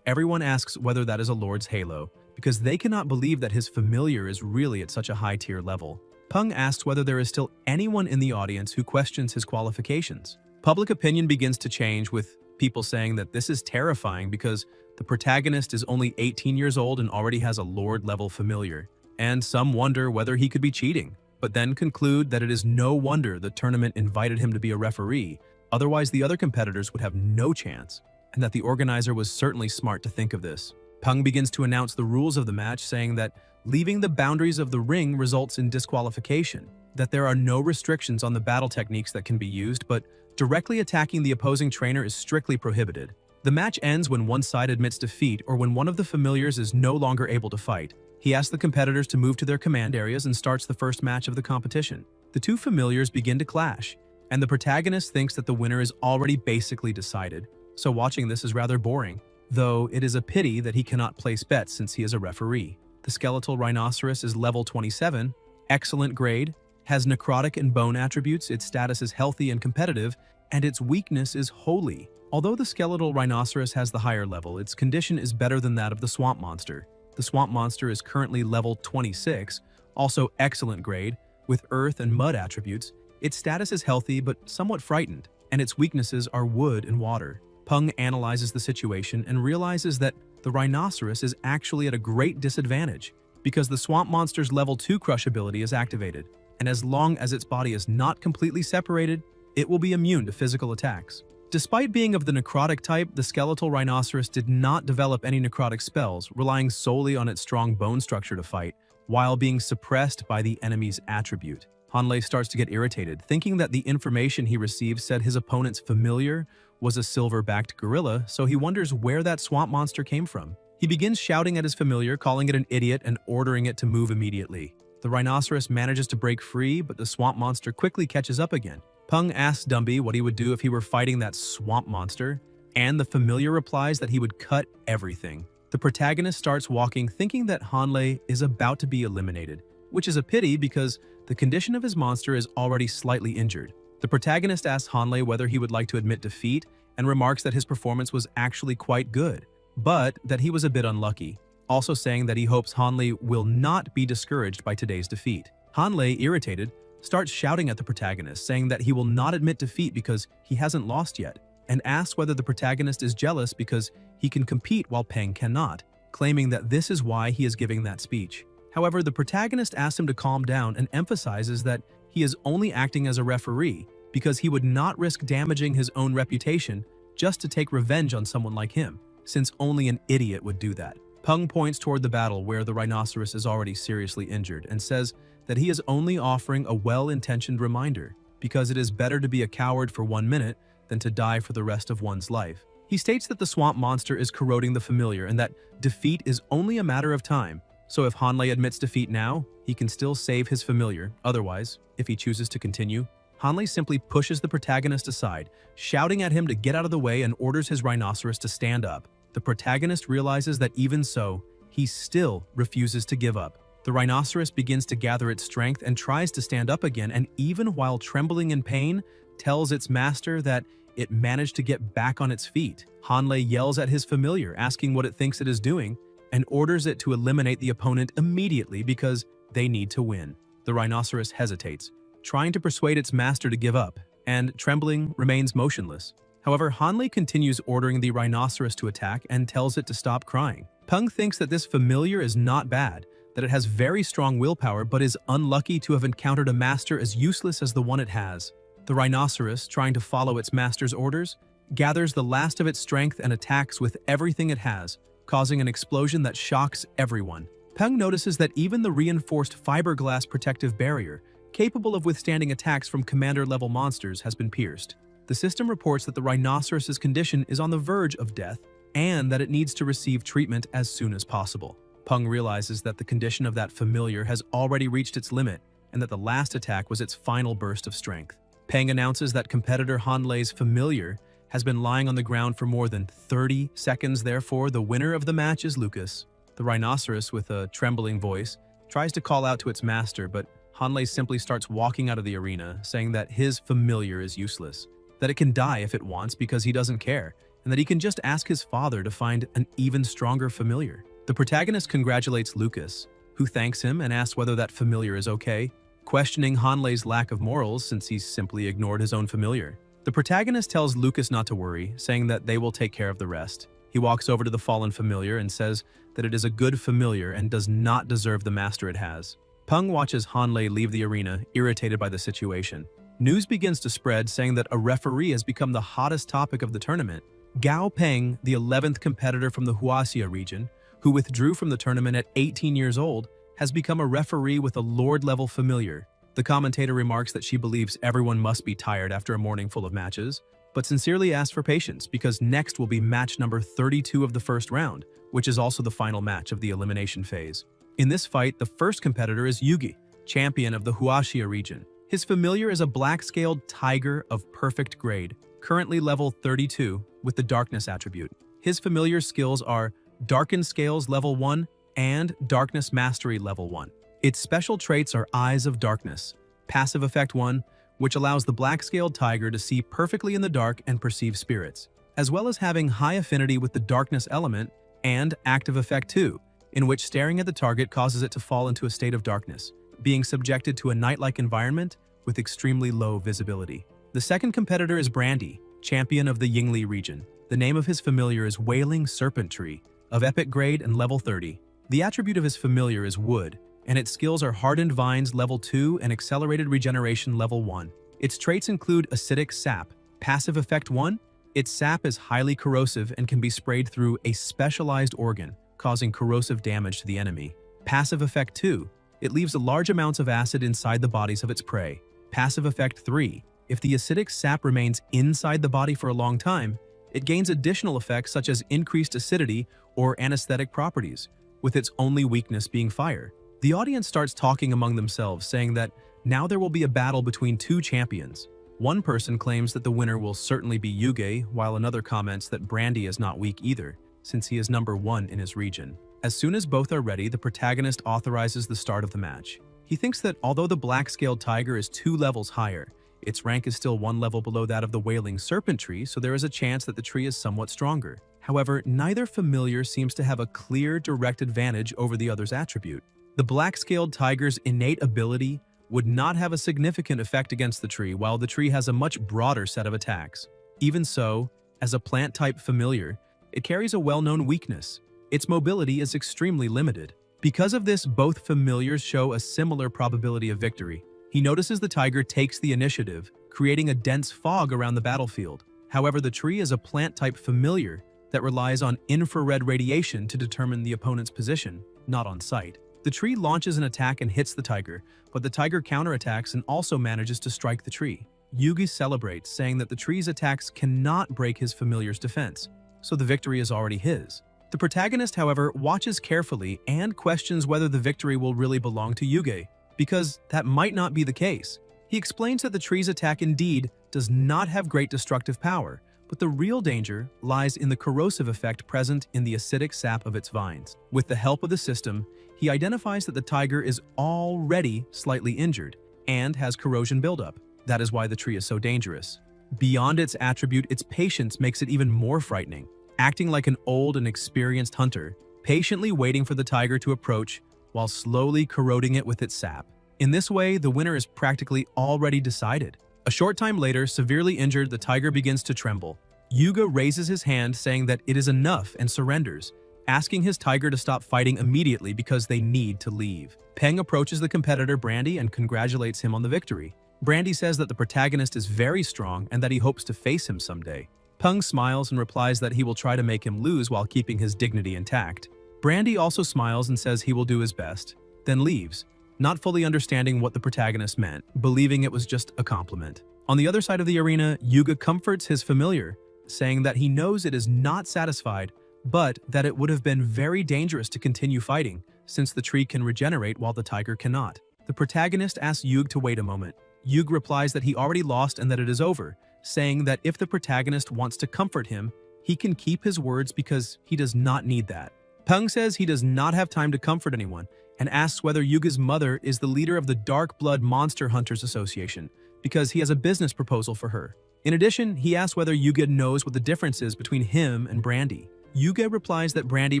everyone asks whether that is a Lord's Halo, because they cannot believe that his familiar is really at such a high-tier level. Peng asks whether there is still anyone in the audience who questions his qualifications. Public opinion begins to change, with people saying that this is terrifying because the protagonist is only 18 years old and already has a Lord-level familiar, and some wonder whether he could be cheating, but then conclude that it is no wonder the tournament invited him to be a referee, otherwise the other competitors would have no chance, and that the organizer was certainly smart to think of this. Peng begins to announce the rules of the match, saying that leaving the boundaries of the ring results in disqualification, that there are no restrictions on the battle techniques that can be used, but directly attacking the opposing trainer is strictly prohibited. The match ends when one side admits defeat or when one of the familiars is no longer able to fight. He asks the competitors to move to their command areas and starts the first match of the competition. The two familiars begin to clash, and the protagonist thinks that the winner is already basically decided, so watching this is rather boring. Though it is a pity that he cannot place bets since he is a referee. The skeletal rhinoceros is level 27, excellent grade, has necrotic and bone attributes, its status is healthy and competitive, and its weakness is holy. Although the skeletal rhinoceros has the higher level, its condition is better than that of the swamp monster. The swamp monster is currently level 26, also excellent grade, with earth and mud attributes. Its status is healthy but somewhat frightened, and its weaknesses are wood and water. Peng analyzes the situation and realizes that the rhinoceros is actually at a great disadvantage because the swamp monster's level 2 crush ability is activated, and as long as its body is not completely separated, it will be immune to physical attacks. Despite being of the necrotic type, the skeletal rhinoceros did not develop any necrotic spells, relying solely on its strong bone structure to fight, while being suppressed by the enemy's attribute. Hanlei starts to get irritated, thinking that the information he received said his opponent's familiar was a silver-backed gorilla, so he wonders where that swamp monster came from. He begins shouting at his familiar, calling it an idiot and ordering it to move immediately. The rhinoceros manages to break free, but the swamp monster quickly catches up again. Peng asks Dumby what he would do if he were fighting that swamp monster, and the familiar replies that he would cut everything. The protagonist starts walking, thinking that Hanlei is about to be eliminated, which is a pity because the condition of his monster is already slightly injured. The protagonist asks Hanlei whether he would like to admit defeat and remarks that his performance was actually quite good, but that he was a bit unlucky, also saying that he hopes Hanlei will not be discouraged by today's defeat. Hanlei, irritated, starts shouting at the protagonist, saying that he will not admit defeat because he hasn't lost yet, and asks whether the protagonist is jealous because he can compete while Peng cannot, claiming that this is why he is giving that speech. However, the protagonist asks him to calm down and emphasizes that he is only acting as a referee because he would not risk damaging his own reputation just to take revenge on someone like him, since only an idiot would do that. Peng points toward the battle where the rhinoceros is already seriously injured and says that he is only offering a well-intentioned reminder because it is better to be a coward for 1 minute than to die for the rest of one's life. He states that the swamp monster is corroding the familiar and that defeat is only a matter of time, So if Hanlei admits defeat now, he can still save his familiar. Otherwise, if he chooses to continue, Hanlei simply pushes the protagonist aside, shouting at him to get out of the way and orders his rhinoceros to stand up. The protagonist realizes that even so, he still refuses to give up. The rhinoceros begins to gather its strength and tries to stand up again, and even while trembling in pain, tells its master that it managed to get back on its feet. Hanlei yells at his familiar, asking what it thinks it is doing, and orders it to eliminate the opponent immediately because they need to win. The rhinoceros hesitates, trying to persuade its master to give up, and trembling remains motionless. However, Hanlei continues ordering the rhinoceros to attack and tells it to stop crying. Peng thinks that this familiar is not bad, that it has very strong willpower but is unlucky to have encountered a master as useless as the one it has. The rhinoceros, trying to follow its master's orders, gathers the last of its strength and attacks with everything it has, causing an explosion that shocks everyone. Peng notices that even the reinforced fiberglass protective barrier, capable of withstanding attacks from commander-level monsters, has been pierced. The system reports that the rhinoceros's condition is on the verge of death and that it needs to receive treatment as soon as possible. Peng realizes that the condition of that familiar has already reached its limit and that the last attack was its final burst of strength. Peng announces that competitor Hanlei's familiar has been lying on the ground for more than 30 seconds, therefore the winner of the match is Lucas. The rhinoceros, with a trembling voice, tries to call out to its master, but Hanlei simply starts walking out of the arena, saying that his familiar is useless, that it can die if it wants because he doesn't care, and that he can just ask his father to find an even stronger familiar. The protagonist congratulates Lucas, who thanks him and asks whether that familiar is okay, questioning Hanlei's lack of morals since he's simply ignored his own familiar. The protagonist tells Lucas not to worry, saying that they will take care of the rest. He walks over to the fallen familiar and says that it is a good familiar and does not deserve the master it has. Peng watches Hanlei leave the arena, irritated by the situation. News begins to spread saying that a referee has become the hottest topic of the tournament. Gao Peng, the 11th competitor from the Huaxia region, who withdrew from the tournament at 18 years old, has become a referee with a Lord-level familiar. The commentator remarks that she believes everyone must be tired after a morning full of matches, but sincerely asks for patience because next will be match number 32 of the first round, which is also the final match of the elimination phase. In this fight, the first competitor is Yugi, champion of the Huaxia region. His familiar is a black-scaled tiger of perfect grade, currently level 32 with the darkness attribute. His familiar skills are Darken Scales level 1 and Darkness Mastery level 1. Its special traits are Eyes of Darkness, Passive Effect 1, which allows the black-scaled tiger to see perfectly in the dark and perceive spirits, as well as having high affinity with the darkness element, and Active Effect 2, in which staring at the target causes it to fall into a state of darkness, being subjected to a night-like environment with extremely low visibility. The second competitor is Brandy, champion of the Yingli region. The name of his familiar is Wailing Serpent Tree, of epic grade and level 30. The attribute of his familiar is Wood, and its skills are Hardened Vines level 2 and Accelerated Regeneration level 1. Its traits include Acidic Sap, Passive Effect 1. Its sap is highly corrosive and can be sprayed through a specialized organ, causing corrosive damage to the enemy. Passive Effect 2. It leaves large amounts of acid inside the bodies of its prey. Passive Effect 3. If the acidic sap remains inside the body for a long time, it gains additional effects such as increased acidity or anesthetic properties, with its only weakness being fire. The audience starts talking among themselves, saying that now there will be a battle between two champions. One person claims that the winner will certainly be Yuge, while another comments that Brandy is not weak either, since he is number 1 in his region. As soon as both are ready, the protagonist authorizes the start of the match. He thinks that although the black-scaled tiger is 2 levels higher, its rank is still 1 level below that of the Wailing Serpent Tree, so there is a chance that the tree is somewhat stronger. However, neither familiar seems to have a clear direct advantage over the other's attribute. The black-scaled tiger's innate ability would not have a significant effect against the tree, while the tree has a much broader set of attacks. Even so, as a plant-type familiar, it carries a well-known weakness. Its mobility is extremely limited. Because of this, both familiars show a similar probability of victory. He notices the tiger takes the initiative, creating a dense fog around the battlefield. However, the tree is a plant-type familiar that relies on infrared radiation to determine the opponent's position, not on sight. The tree launches an attack and hits the tiger, but the tiger counterattacks and also manages to strike the tree. Yugi celebrates, saying that the tree's attacks cannot break his familiar's defense, so the victory is already his. The protagonist, however, watches carefully and questions whether the victory will really belong to Yuge, because that might not be the case. He explains that the tree's attack indeed does not have great destructive power, but the real danger lies in the corrosive effect present in the acidic sap of its vines. With the help of the system, he identifies that the tiger is already slightly injured and has corrosion buildup. That is why the tree is so dangerous. Beyond its attribute, its patience makes it even more frightening. Acting like an old and experienced hunter, patiently waiting for the tiger to approach while slowly corroding it with its sap. In this way, the winner is practically already decided. A short time later, severely injured, the tiger begins to tremble. Yuga raises his hand saying that it is enough and surrenders, asking his tiger to stop fighting immediately because they need to leave. Peng approaches the competitor Brandy and congratulates him on the victory. Brandy says that the protagonist is very strong and that he hopes to face him someday. Peng smiles and replies that he will try to make him lose while keeping his dignity intact. Brandy also smiles and says he will do his best, then leaves, not fully understanding what the protagonist meant, believing it was just a compliment. On the other side of the arena, Yuga comforts his familiar, saying that he knows it is not satisfied, but that it would have been very dangerous to continue fighting, since the tree can regenerate while the tiger cannot. The protagonist asks Yuga to wait a moment. Yuga replies that he already lost and that it is over, saying that if the protagonist wants to comfort him, he can keep his words because he does not need that. Peng says he does not have time to comfort anyone and asks whether Yuga's mother is the leader of the Dark Blood Monster Hunters Association because he has a business proposal for her. In addition, he asks whether Yuga knows what the difference is between him and Brandy. Yuga replies that Brandy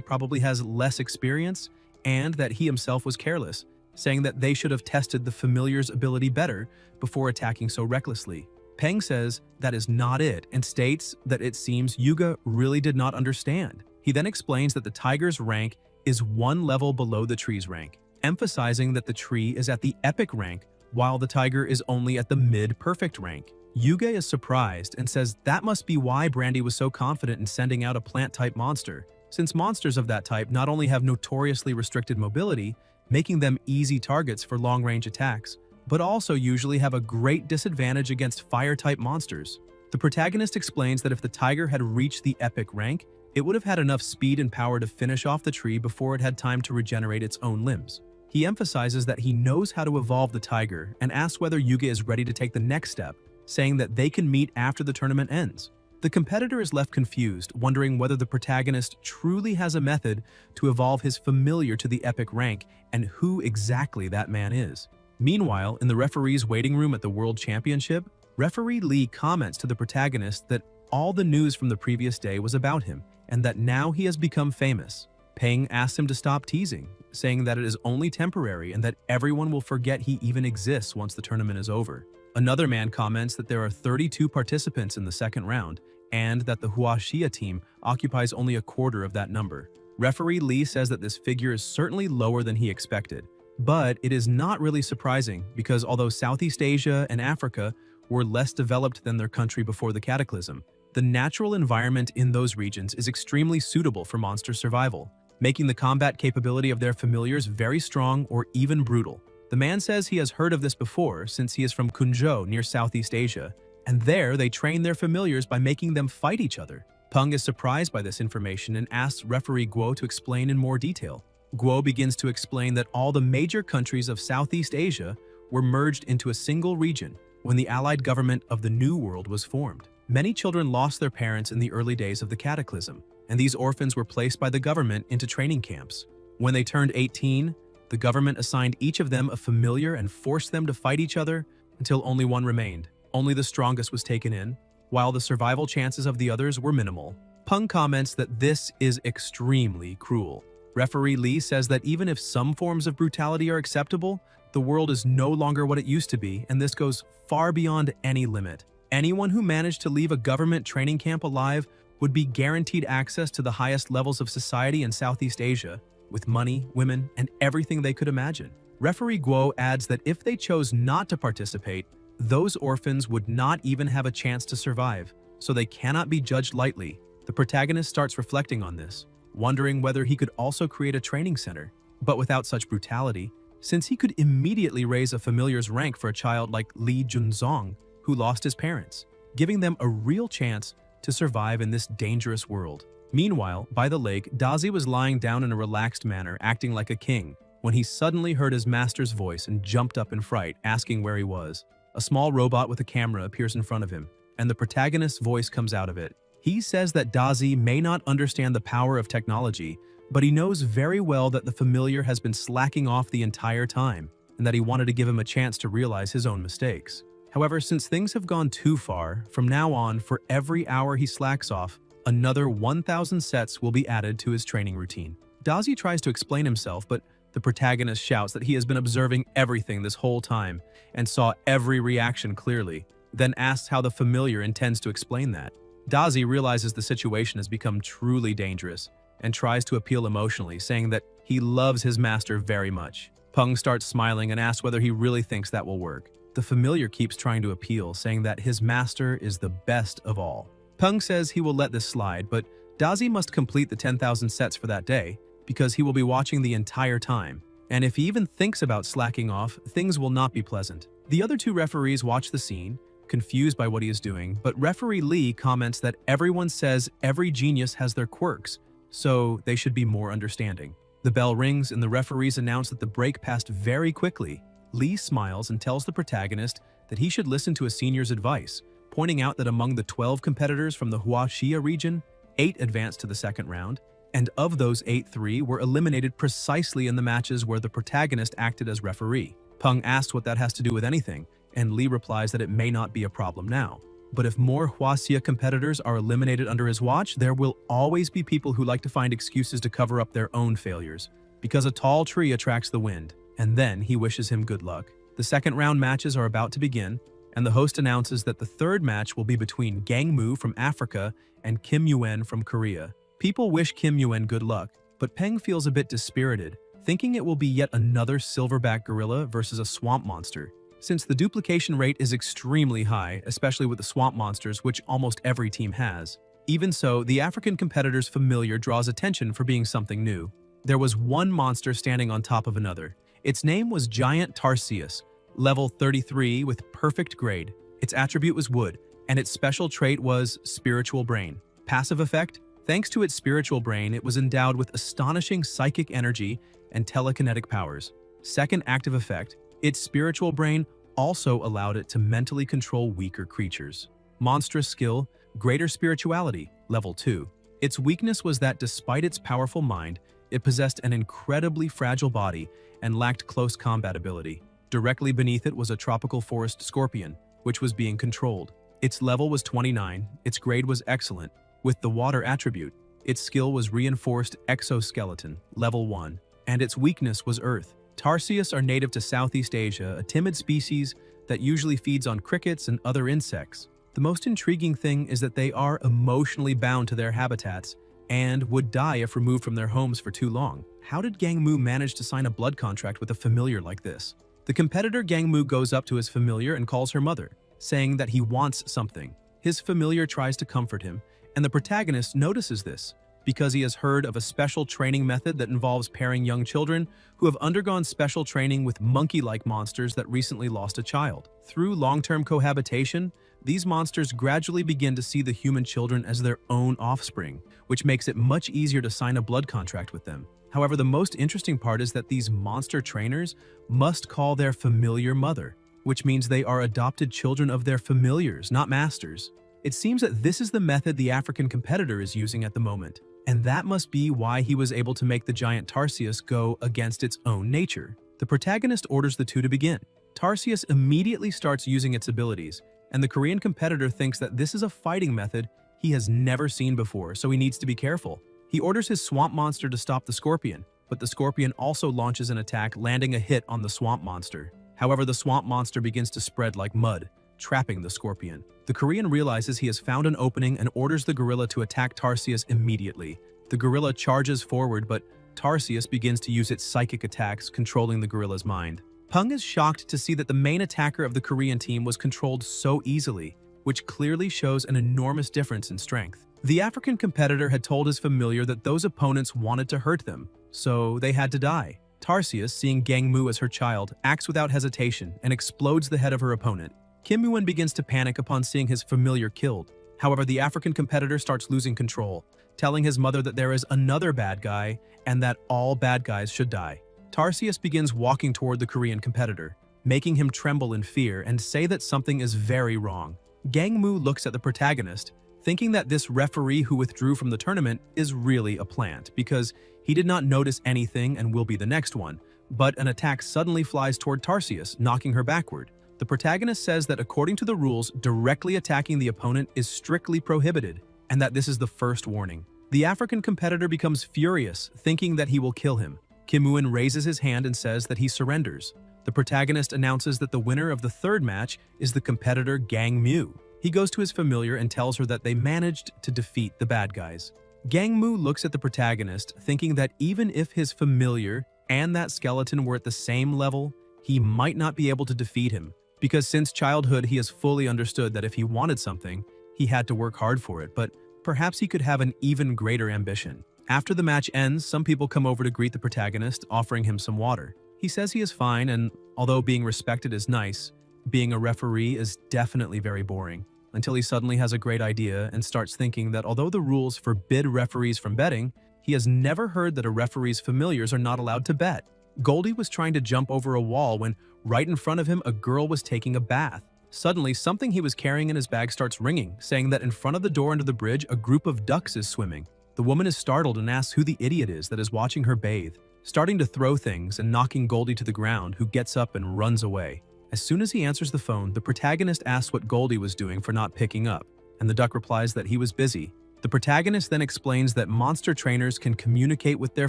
probably has less experience and that he himself was careless, saying that they should have tested the familiar's ability better before attacking so recklessly. Peng says that is not it and states that it seems Yuga really did not understand. He then explains that the tiger's rank is one level below the tree's rank, emphasizing that the tree is at the epic rank while the tiger is only at the mid-perfect rank. Yuga is surprised and says that must be why Brandy was so confident in sending out a plant-type monster, since monsters of that type not only have notoriously restricted mobility, making them easy targets for long-range attacks, but also usually have a great disadvantage against fire-type monsters. The protagonist explains that if the tiger had reached the epic rank, it would have had enough speed and power to finish off the tree before it had time to regenerate its own limbs. He emphasizes that he knows how to evolve the tiger and asks whether Yuga is ready to take the next step, saying that they can meet after the tournament ends. The competitor is left confused, wondering whether the protagonist truly has a method to evolve his familiar to the epic rank and who exactly that man is. Meanwhile, in the referee's waiting room at the World Championship, referee Lee comments to the protagonist that all the news from the previous day was about him and that now he has become famous. Peng asks him to stop teasing, saying that it is only temporary and that everyone will forget he even exists once the tournament is over. Another man comments that there are 32 participants in the second round and that the Huaxia team occupies only a quarter of that number. Referee Lee says that this figure is certainly lower than he expected, but it is not really surprising because although Southeast Asia and Africa were less developed than their country before the cataclysm, the natural environment in those regions is extremely suitable for monster survival, making the combat capability of their familiars very strong or even brutal. The man says he has heard of this before since he is from Kunzhou near Southeast Asia, and there they train their familiars by making them fight each other. Peng is surprised by this information and asks referee Guo to explain in more detail. Guo begins to explain that all the major countries of Southeast Asia were merged into a single region when the allied government of the New World was formed. Many children lost their parents in the early days of the cataclysm, and these orphans were placed by the government into training camps. When they turned 18, the government assigned each of them a familiar and forced them to fight each other until only one remained. Only the strongest was taken in, while the survival chances of the others were minimal. Peng comments that this is extremely cruel. Referee Lee says that even if some forms of brutality are acceptable, the world is no longer what it used to be, and this goes far beyond any limit. Anyone who managed to leave a government training camp alive would be guaranteed access to the highest levels of society in Southeast Asia, with money, women, and everything they could imagine. Referee Guo adds that if they chose not to participate, those orphans would not even have a chance to survive, so they cannot be judged lightly. The protagonist starts reflecting on this, wondering whether he could also create a training center, but without such brutality, since he could immediately raise a familiar's rank for a child like Li Junzong, who lost his parents, giving them a real chance to survive in this dangerous world. Meanwhile, by the lake, Dazi was lying down in a relaxed manner, acting like a king, when he suddenly heard his master's voice and jumped up in fright, asking where he was. A small robot with a camera appears in front of him, and the protagonist's voice comes out of it. He says that Dazi may not understand the power of technology, but he knows very well that the familiar has been slacking off the entire time, and that he wanted to give him a chance to realize his own mistakes. However, since things have gone too far, from now on, for every hour he slacks off, another 1,000 sets will be added to his training routine. Dazi tries to explain himself, but the protagonist shouts that he has been observing everything this whole time and saw every reaction clearly, then asks how the familiar intends to explain that. Dazi realizes the situation has become truly dangerous and tries to appeal emotionally, saying that he loves his master very much. Peng starts smiling and asks whether he really thinks that will work. The familiar keeps trying to appeal, saying that his master is the best of all. Peng says he will let this slide, but Dazi must complete the 10,000 sets for that day because he will be watching the entire time, and if he even thinks about slacking off, things will not be pleasant. The other two referees watch the scene, confused by what he is doing, but referee Lee comments that everyone says every genius has their quirks, so they should be more understanding. The bell rings and the referees announce that the break passed very quickly. Lee smiles and tells the protagonist that he should listen to a senior's advice, pointing out that among the 12 competitors from the Huaxia region, 8 advanced to the second round, and of those 8, 3 were eliminated precisely in the matches where the protagonist acted as referee. Peng asks what that has to do with anything, and Lee replies that it may not be a problem now. But if more Huaxia competitors are eliminated under his watch, there will always be people who like to find excuses to cover up their own failures, because a tall tree attracts the wind, and then he wishes him good luck. The second round matches are about to begin, and the host announces that the third match will be between Gang Mu from Africa and Kim Yuen from Korea. People wish Kim Yuen good luck, but Peng feels a bit dispirited, thinking it will be yet another silverback gorilla versus a swamp monster. Since the duplication rate is extremely high, especially with the swamp monsters, which almost every team has. Even so, the African competitor's familiar draws attention for being something new. There was one monster standing on top of another. Its name was Giant Tarsius, level 33 with perfect grade. Its attribute was wood, and its special trait was Spiritual Brain. Passive effect? Thanks to its spiritual brain, it was endowed with astonishing psychic energy and telekinetic powers. Second active effect, its spiritual brain also allowed it to mentally control weaker creatures. Monstrous skill, greater spirituality, level 2. Its weakness was that despite its powerful mind, it possessed an incredibly fragile body and lacked close combat ability. Directly beneath it was a tropical forest scorpion, which was being controlled. Its level was 29, its grade was excellent, with the water attribute. Its skill was reinforced exoskeleton, level 1, and its weakness was earth. Tarsius are native to Southeast Asia, a timid species that usually feeds on crickets and other insects. The most intriguing thing is that they are emotionally bound to their habitats and would die if removed from their homes for too long. How did Gang Mu manage to sign a blood contract with a familiar like this? The competitor Gang Mu goes up to his familiar and calls her mother, saying that he wants something. His familiar tries to comfort him, and the protagonist notices this because he has heard of a special training method that involves pairing young children who have undergone special training with monkey-like monsters that recently lost a child. Through long-term cohabitation, these monsters gradually begin to see the human children as their own offspring, which makes it much easier to sign a blood contract with them. However, the most interesting part is that these monster trainers must call their familiar mother, which means they are adopted children of their familiars, not masters. It seems that this is the method the African competitor is using at the moment, and that must be why he was able to make the giant Tarsius go against its own nature. The protagonist orders the two to begin. Tarsius immediately starts using its abilities, and the Korean competitor thinks that this is a fighting method he has never seen before, so he needs to be careful. He orders his swamp monster to stop the scorpion, but the scorpion also launches an attack, landing a hit on the swamp monster. However, the swamp monster begins to spread like mud, trapping the scorpion. The Korean realizes he has found an opening and orders the gorilla to attack Tarsius immediately. The gorilla charges forward, but Tarsius begins to use its psychic attacks, controlling the gorilla's mind. Peng is shocked to see that the main attacker of the Korean team was controlled so easily, which clearly shows an enormous difference in strength. The African competitor had told his familiar that those opponents wanted to hurt them, so they had to die. Tarsius, seeing Gang Mu as her child, acts without hesitation and explodes the head of her opponent. Kim Yuen begins to panic upon seeing his familiar killed. However, the African competitor starts losing control, telling his mother that there is another bad guy and that all bad guys should die. Tarsius begins walking toward the Korean competitor, making him tremble in fear and say that something is very wrong. Gangmu looks at the protagonist, thinking that this referee who withdrew from the tournament is really a plant because he did not notice anything and will be the next one, but an attack suddenly flies toward Tarsius, knocking her backward. The protagonist says that according to the rules, directly attacking the opponent is strictly prohibited, and that this is the first warning. The African competitor becomes furious, thinking that he will kill him. Kim Woo-in raises his hand and says that he surrenders. The protagonist announces that the winner of the third match is the competitor Gang Mu. He goes to his familiar and tells her that they managed to defeat the bad guys. Gang Mu looks at the protagonist, thinking that even if his familiar and that skeleton were at the same level, he might not be able to defeat him, because since childhood he has fully understood that if he wanted something, he had to work hard for it, but perhaps he could have an even greater ambition. After the match ends, some people come over to greet the protagonist, offering him some water. He says he is fine, and although being respected is nice, being a referee is definitely very boring, until he suddenly has a great idea and starts thinking that although the rules forbid referees from betting, he has never heard that a referee's familiars are not allowed to bet. Goldie was trying to jump over a wall when right in front of him a girl was taking a bath. Suddenly, something he was carrying in his bag starts ringing, saying that in front of the door under the bridge a group of ducks is swimming. The woman is startled and asks who the idiot is that is watching her bathe, starting to throw things and knocking Goldie to the ground, who gets up and runs away. As soon as he answers the phone, the protagonist asks what Goldie was doing for not picking up, and the duck replies that he was busy. The protagonist then explains that monster trainers can communicate with their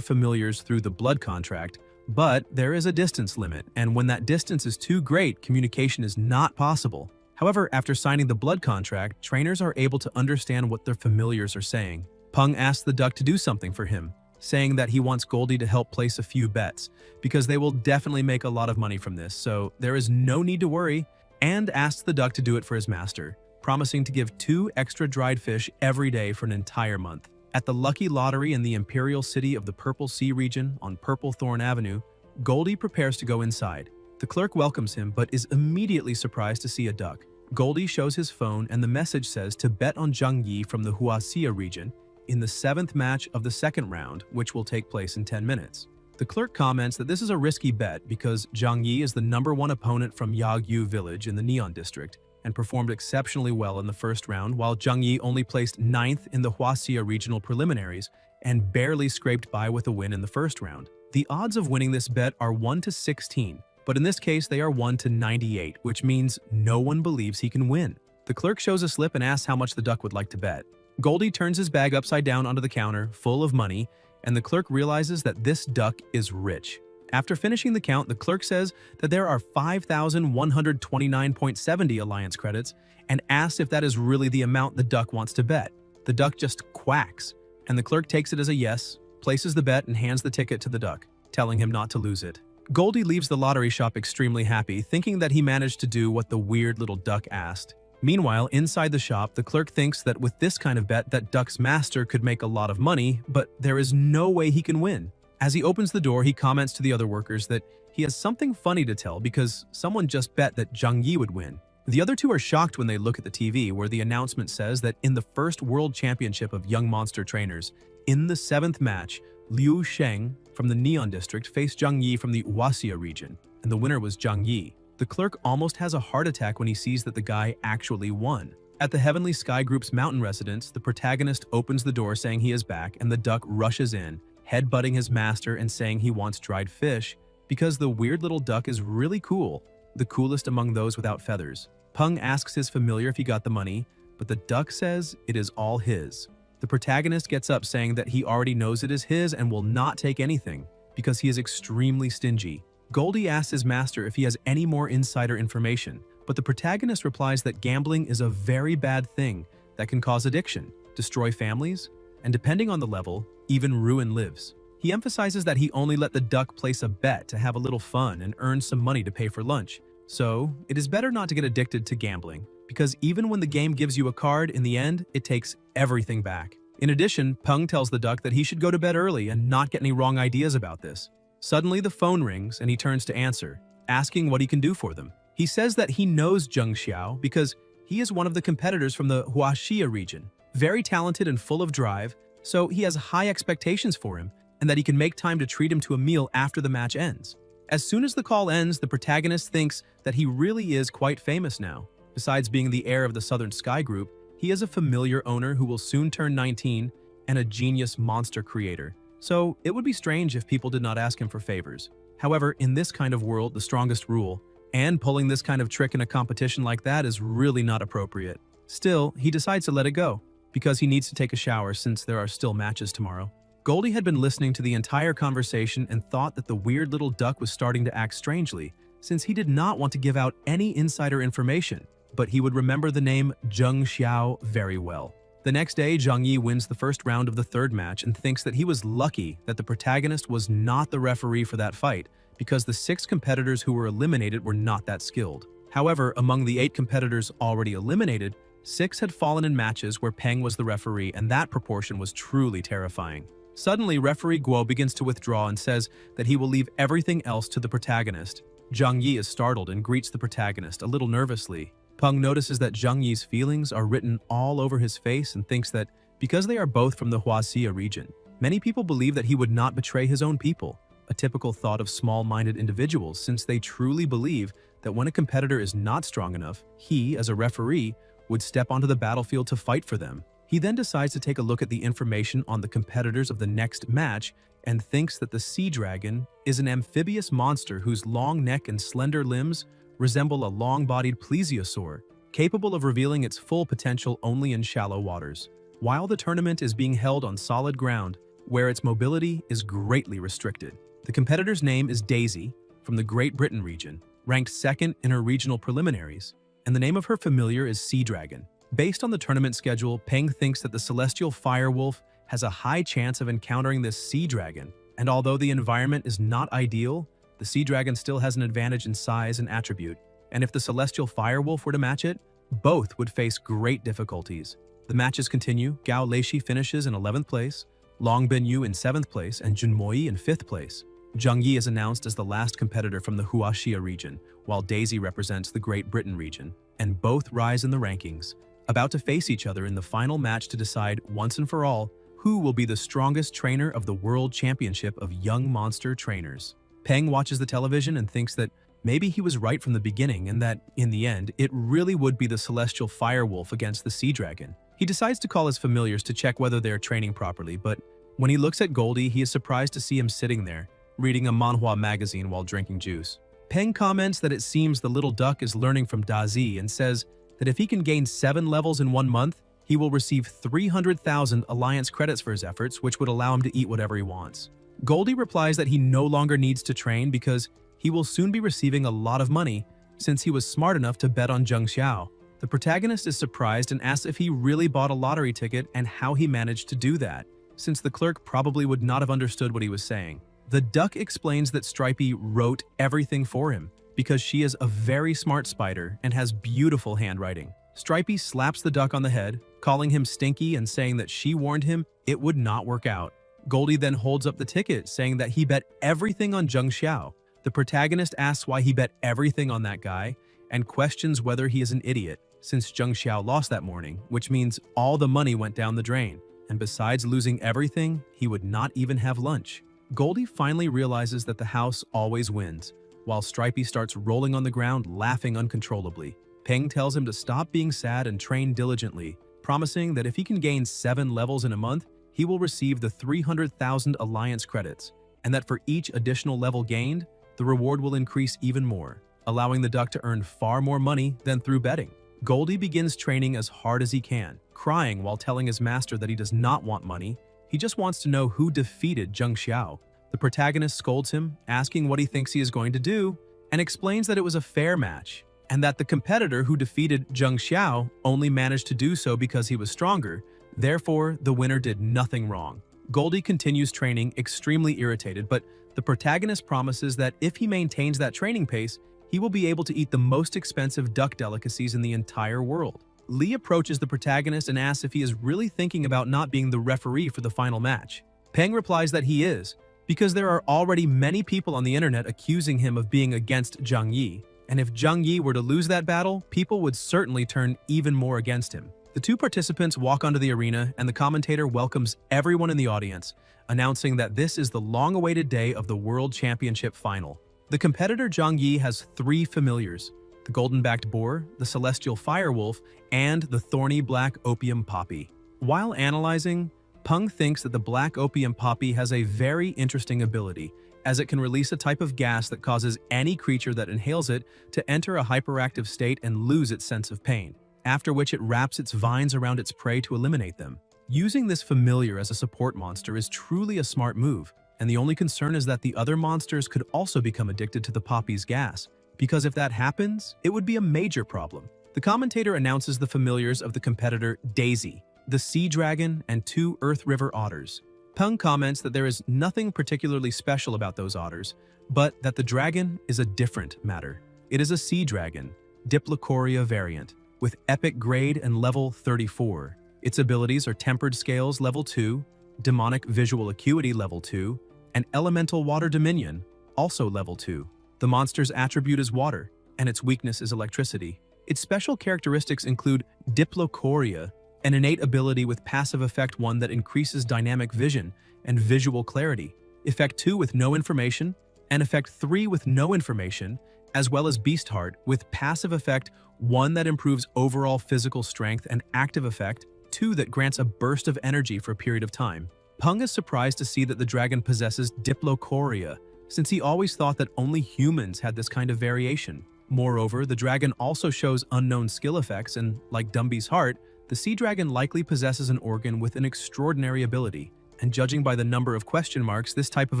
familiars through the blood contract, but there is a distance limit, and when that distance is too great, communication is not possible. However, after signing the blood contract, trainers are able to understand what their familiars are saying. Peng asks the duck to do something for him, saying that he wants Goldie to help place a few bets, because they will definitely make a lot of money from this, so there is no need to worry, and asks the duck to do it for his master, promising to give 2 extra dried fish every day for an entire month. At the Lucky Lottery in the Imperial City of the Purple Sea region on Purple Thorn Avenue, Goldie prepares to go inside. The clerk welcomes him but is immediately surprised to see a duck. Goldie shows his phone and the message says to bet on Zhang Yi from the Huaxia region in the 7th match of the second round, which will take place in 10 minutes. The clerk comments that this is a risky bet because Zhang Yi is the #1 opponent from Yagyu village in the Neon district and performed exceptionally well in the first round, while Zhang Yi only placed 9th in the Huaxia regional preliminaries and barely scraped by with a win in the first round. The odds of winning this bet are 1 to 16, but in this case they are 1 to 98, which means no one believes he can win. The clerk shows a slip and asks how much the duck would like to bet. Goldie turns his bag upside down onto the counter, full of money, and the clerk realizes that this duck is rich. After finishing the count, the clerk says that there are 5,129.70 alliance credits and asks if that is really the amount the duck wants to bet. The duck just quacks, and the clerk takes it as a yes, places the bet, and hands the ticket to the duck, telling him not to lose it. Goldie leaves the lottery shop extremely happy, thinking that he managed to do what the weird little duck asked. Meanwhile, inside the shop, the clerk thinks that with this kind of bet that Duck's master could make a lot of money, but there is no way he can win. As he opens the door, he comments to the other workers that he has something funny to tell because someone just bet that Zhang Yi would win. The other two are shocked when they look at the TV, where the announcement says that in the first World Championship of Young Monster Trainers, in the 7th match, Liu Sheng from the Neon District faced Zhang Yi from the Huaxia region, and the winner was Zhang Yi. The clerk almost has a heart attack when he sees that the guy actually won. At the Heavenly Sky Group's mountain residence, the protagonist opens the door saying he is back, and the duck rushes in, headbutting his master and saying he wants dried fish because the weird little duck is really cool, the coolest among those without feathers. Peng asks his familiar if he got the money, but the duck says it is all his. The protagonist gets up saying that he already knows it is his and will not take anything because he is extremely stingy. Goldie asks his master if he has any more insider information, but the protagonist replies that gambling is a very bad thing that can cause addiction, destroy families, and depending on the level, even ruin lives. He emphasizes that he only let the duck place a bet to have a little fun and earn some money to pay for lunch. So, it is better not to get addicted to gambling, because even when the game gives you a card, in the end, it takes everything back. In addition, Peng tells the duck that he should go to bed early and not get any wrong ideas about this. Suddenly, the phone rings and he turns to answer, asking what he can do for them. He says that he knows Zheng Xiao because he He is one of the competitors from the Huaxia region, very talented and full of drive, so he has high expectations for him and that he can make time to treat him to a meal after the match ends. As soon as the call ends, the protagonist thinks that he really is quite famous now. Besides being the heir of the Southern Sky Group, he is a familiar owner who will soon turn 19 and a genius monster creator. So it would be strange if people did not ask him for favors. However, in this kind of world, the strongest rule, and pulling this kind of trick in a competition like that is really not appropriate. Still, he decides to let it go, because he needs to take a shower since there are still matches tomorrow. Goldie had been listening to the entire conversation and thought that the weird little duck was starting to act strangely, since he did not want to give out any insider information, but he would remember the name Zheng Xiao very well. The next day, Zhang Yi wins the first round of the third match and thinks that he was lucky that the protagonist was not the referee for that fight, because the 6 competitors who were eliminated were not that skilled. However, among the 8 competitors already eliminated, 6 had fallen in matches where Peng was the referee, and that proportion was truly terrifying. Suddenly, referee Guo begins to withdraw and says that he will leave everything else to the protagonist. Zhang Yi is startled and greets the protagonist a little nervously. Peng notices that Zhang Yi's feelings are written all over his face and thinks that because they are both from the Huaxia region, many people believe that he would not betray his own people, a typical thought of small-minded individuals since they truly believe that when a competitor is not strong enough, he, as a referee, would step onto the battlefield to fight for them. He then decides to take a look at the information on the competitors of the next match and thinks that the sea dragon is an amphibious monster whose long neck and slender limbs resemble a long-bodied plesiosaur, capable of revealing its full potential only in shallow waters. While the tournament is being held on solid ground, where its mobility is greatly restricted. The competitor's name is Daisy, from the Great Britain region, ranked 2nd in her regional preliminaries, and the name of her familiar is Sea Dragon. Based on the tournament schedule, Peng thinks that the celestial firewolf has a high chance of encountering this sea dragon, and although the environment is not ideal, the sea dragon still has an advantage in size and attribute, and if the celestial firewolf were to match it, both would face great difficulties. The matches continue. Gao Leishi finishes in 11th place, Long Binyu in 7th place, and Junmoi in 5th place. Zhang Yi is announced as the last competitor from the Huaxia region, while Daisy represents the Great Britain region, and both rise in the rankings, about to face each other in the final match to decide, once and for all, who will be the strongest trainer of the World Championship of Young Monster Trainers. Peng watches the television and thinks that maybe he was right from the beginning and that, in the end, it really would be the celestial firewolf against the sea dragon. He decides to call his familiars to check whether they are training properly, but when he looks at Goldie, he is surprised to see him sitting there, reading a manhwa magazine while drinking juice. Peng comments that it seems the little duck is learning from Dazi and says that if he can gain 7 levels in 1 month, he will receive 300,000 alliance credits for his efforts, which would allow him to eat whatever he wants. Goldie replies that he no longer needs to train because he will soon be receiving a lot of money since he was smart enough to bet on Zheng Xiao. The protagonist is surprised and asks if he really bought a lottery ticket and how he managed to do that, since the clerk probably would not have understood what he was saying. The duck explains that Stripey wrote everything for him because she is a very smart spider and has beautiful handwriting. Stripey slaps the duck on the head, calling him stinky and saying that she warned him it would not work out. Goldie then holds up the ticket, saying that he bet everything on Zheng Xiao. The protagonist asks why he bet everything on that guy and questions whether he is an idiot, since Zheng Xiao lost that morning, which means all the money went down the drain, and besides losing everything, he would not even have lunch. Goldie finally realizes that the house always wins, while Stripey starts rolling on the ground, laughing uncontrollably. Peng tells him to stop being sad and train diligently, promising that if he can gain 7 levels in a month, he will receive the 300,000 alliance credits, and that for each additional level gained, the reward will increase even more, allowing the duck to earn far more money than through betting. Goldie begins training as hard as he can, crying while telling his master that he does not want money. He just wants to know who defeated Zheng Xiao. The protagonist scolds him, asking what he thinks he is going to do, and explains that it was a fair match, and that the competitor who defeated Zheng Xiao only managed to do so because he was stronger. Therefore, the winner did nothing wrong. Goldie continues training, extremely irritated, but the protagonist promises that if he maintains that training pace, he will be able to eat the most expensive duck delicacies in the entire world. Lee approaches the protagonist and asks if he is really thinking about not being the referee for the final match. Peng replies that he is, because there are already many people on the internet accusing him of being against Zhang Yi, and if Zhang Yi were to lose that battle, people would certainly turn even more against him. The two participants walk onto the arena, and the commentator welcomes everyone in the audience, announcing that this is the long-awaited day of the World Championship Final. The competitor Zhang Yi has 3 familiars: the golden-backed boar, the celestial firewolf, and the thorny black opium poppy. While analyzing, Peng thinks that the black opium poppy has a very interesting ability, as it can release a type of gas that causes any creature that inhales it to enter a hyperactive state and lose its sense of pain, after which it wraps its vines around its prey to eliminate them. Using this familiar as a support monster is truly a smart move, and the only concern is that the other monsters could also become addicted to the poppy's gas, because if that happens, it would be a major problem. The commentator announces the familiars of the competitor Daisy, the sea dragon, and 2 earth river otters. Peng comments that there is nothing particularly special about those otters, but that the dragon is a different matter. It is a sea dragon, Diplocoria variant, with epic grade and level 34. Its abilities are Tempered Scales level 2, Demonic Visual Acuity level 2, and Elemental Water Dominion, also level 2. The monster's attribute is water, and its weakness is electricity. Its special characteristics include Diplocoria, an innate ability with passive effect 1 that increases dynamic vision and visual clarity, effect 2 with no information, and effect 3 with no information, as well as Beast Heart with passive effect 1 that improves overall physical strength and active effect 2 that grants a burst of energy for a period of time. Peng is surprised to see that the dragon possesses Diplocoria, since he always thought that only humans had this kind of variation. Moreover, the dragon also shows unknown skill effects, and like Dumby's heart, the sea dragon likely possesses an organ with an extraordinary ability, and judging by the number of question marks, this type of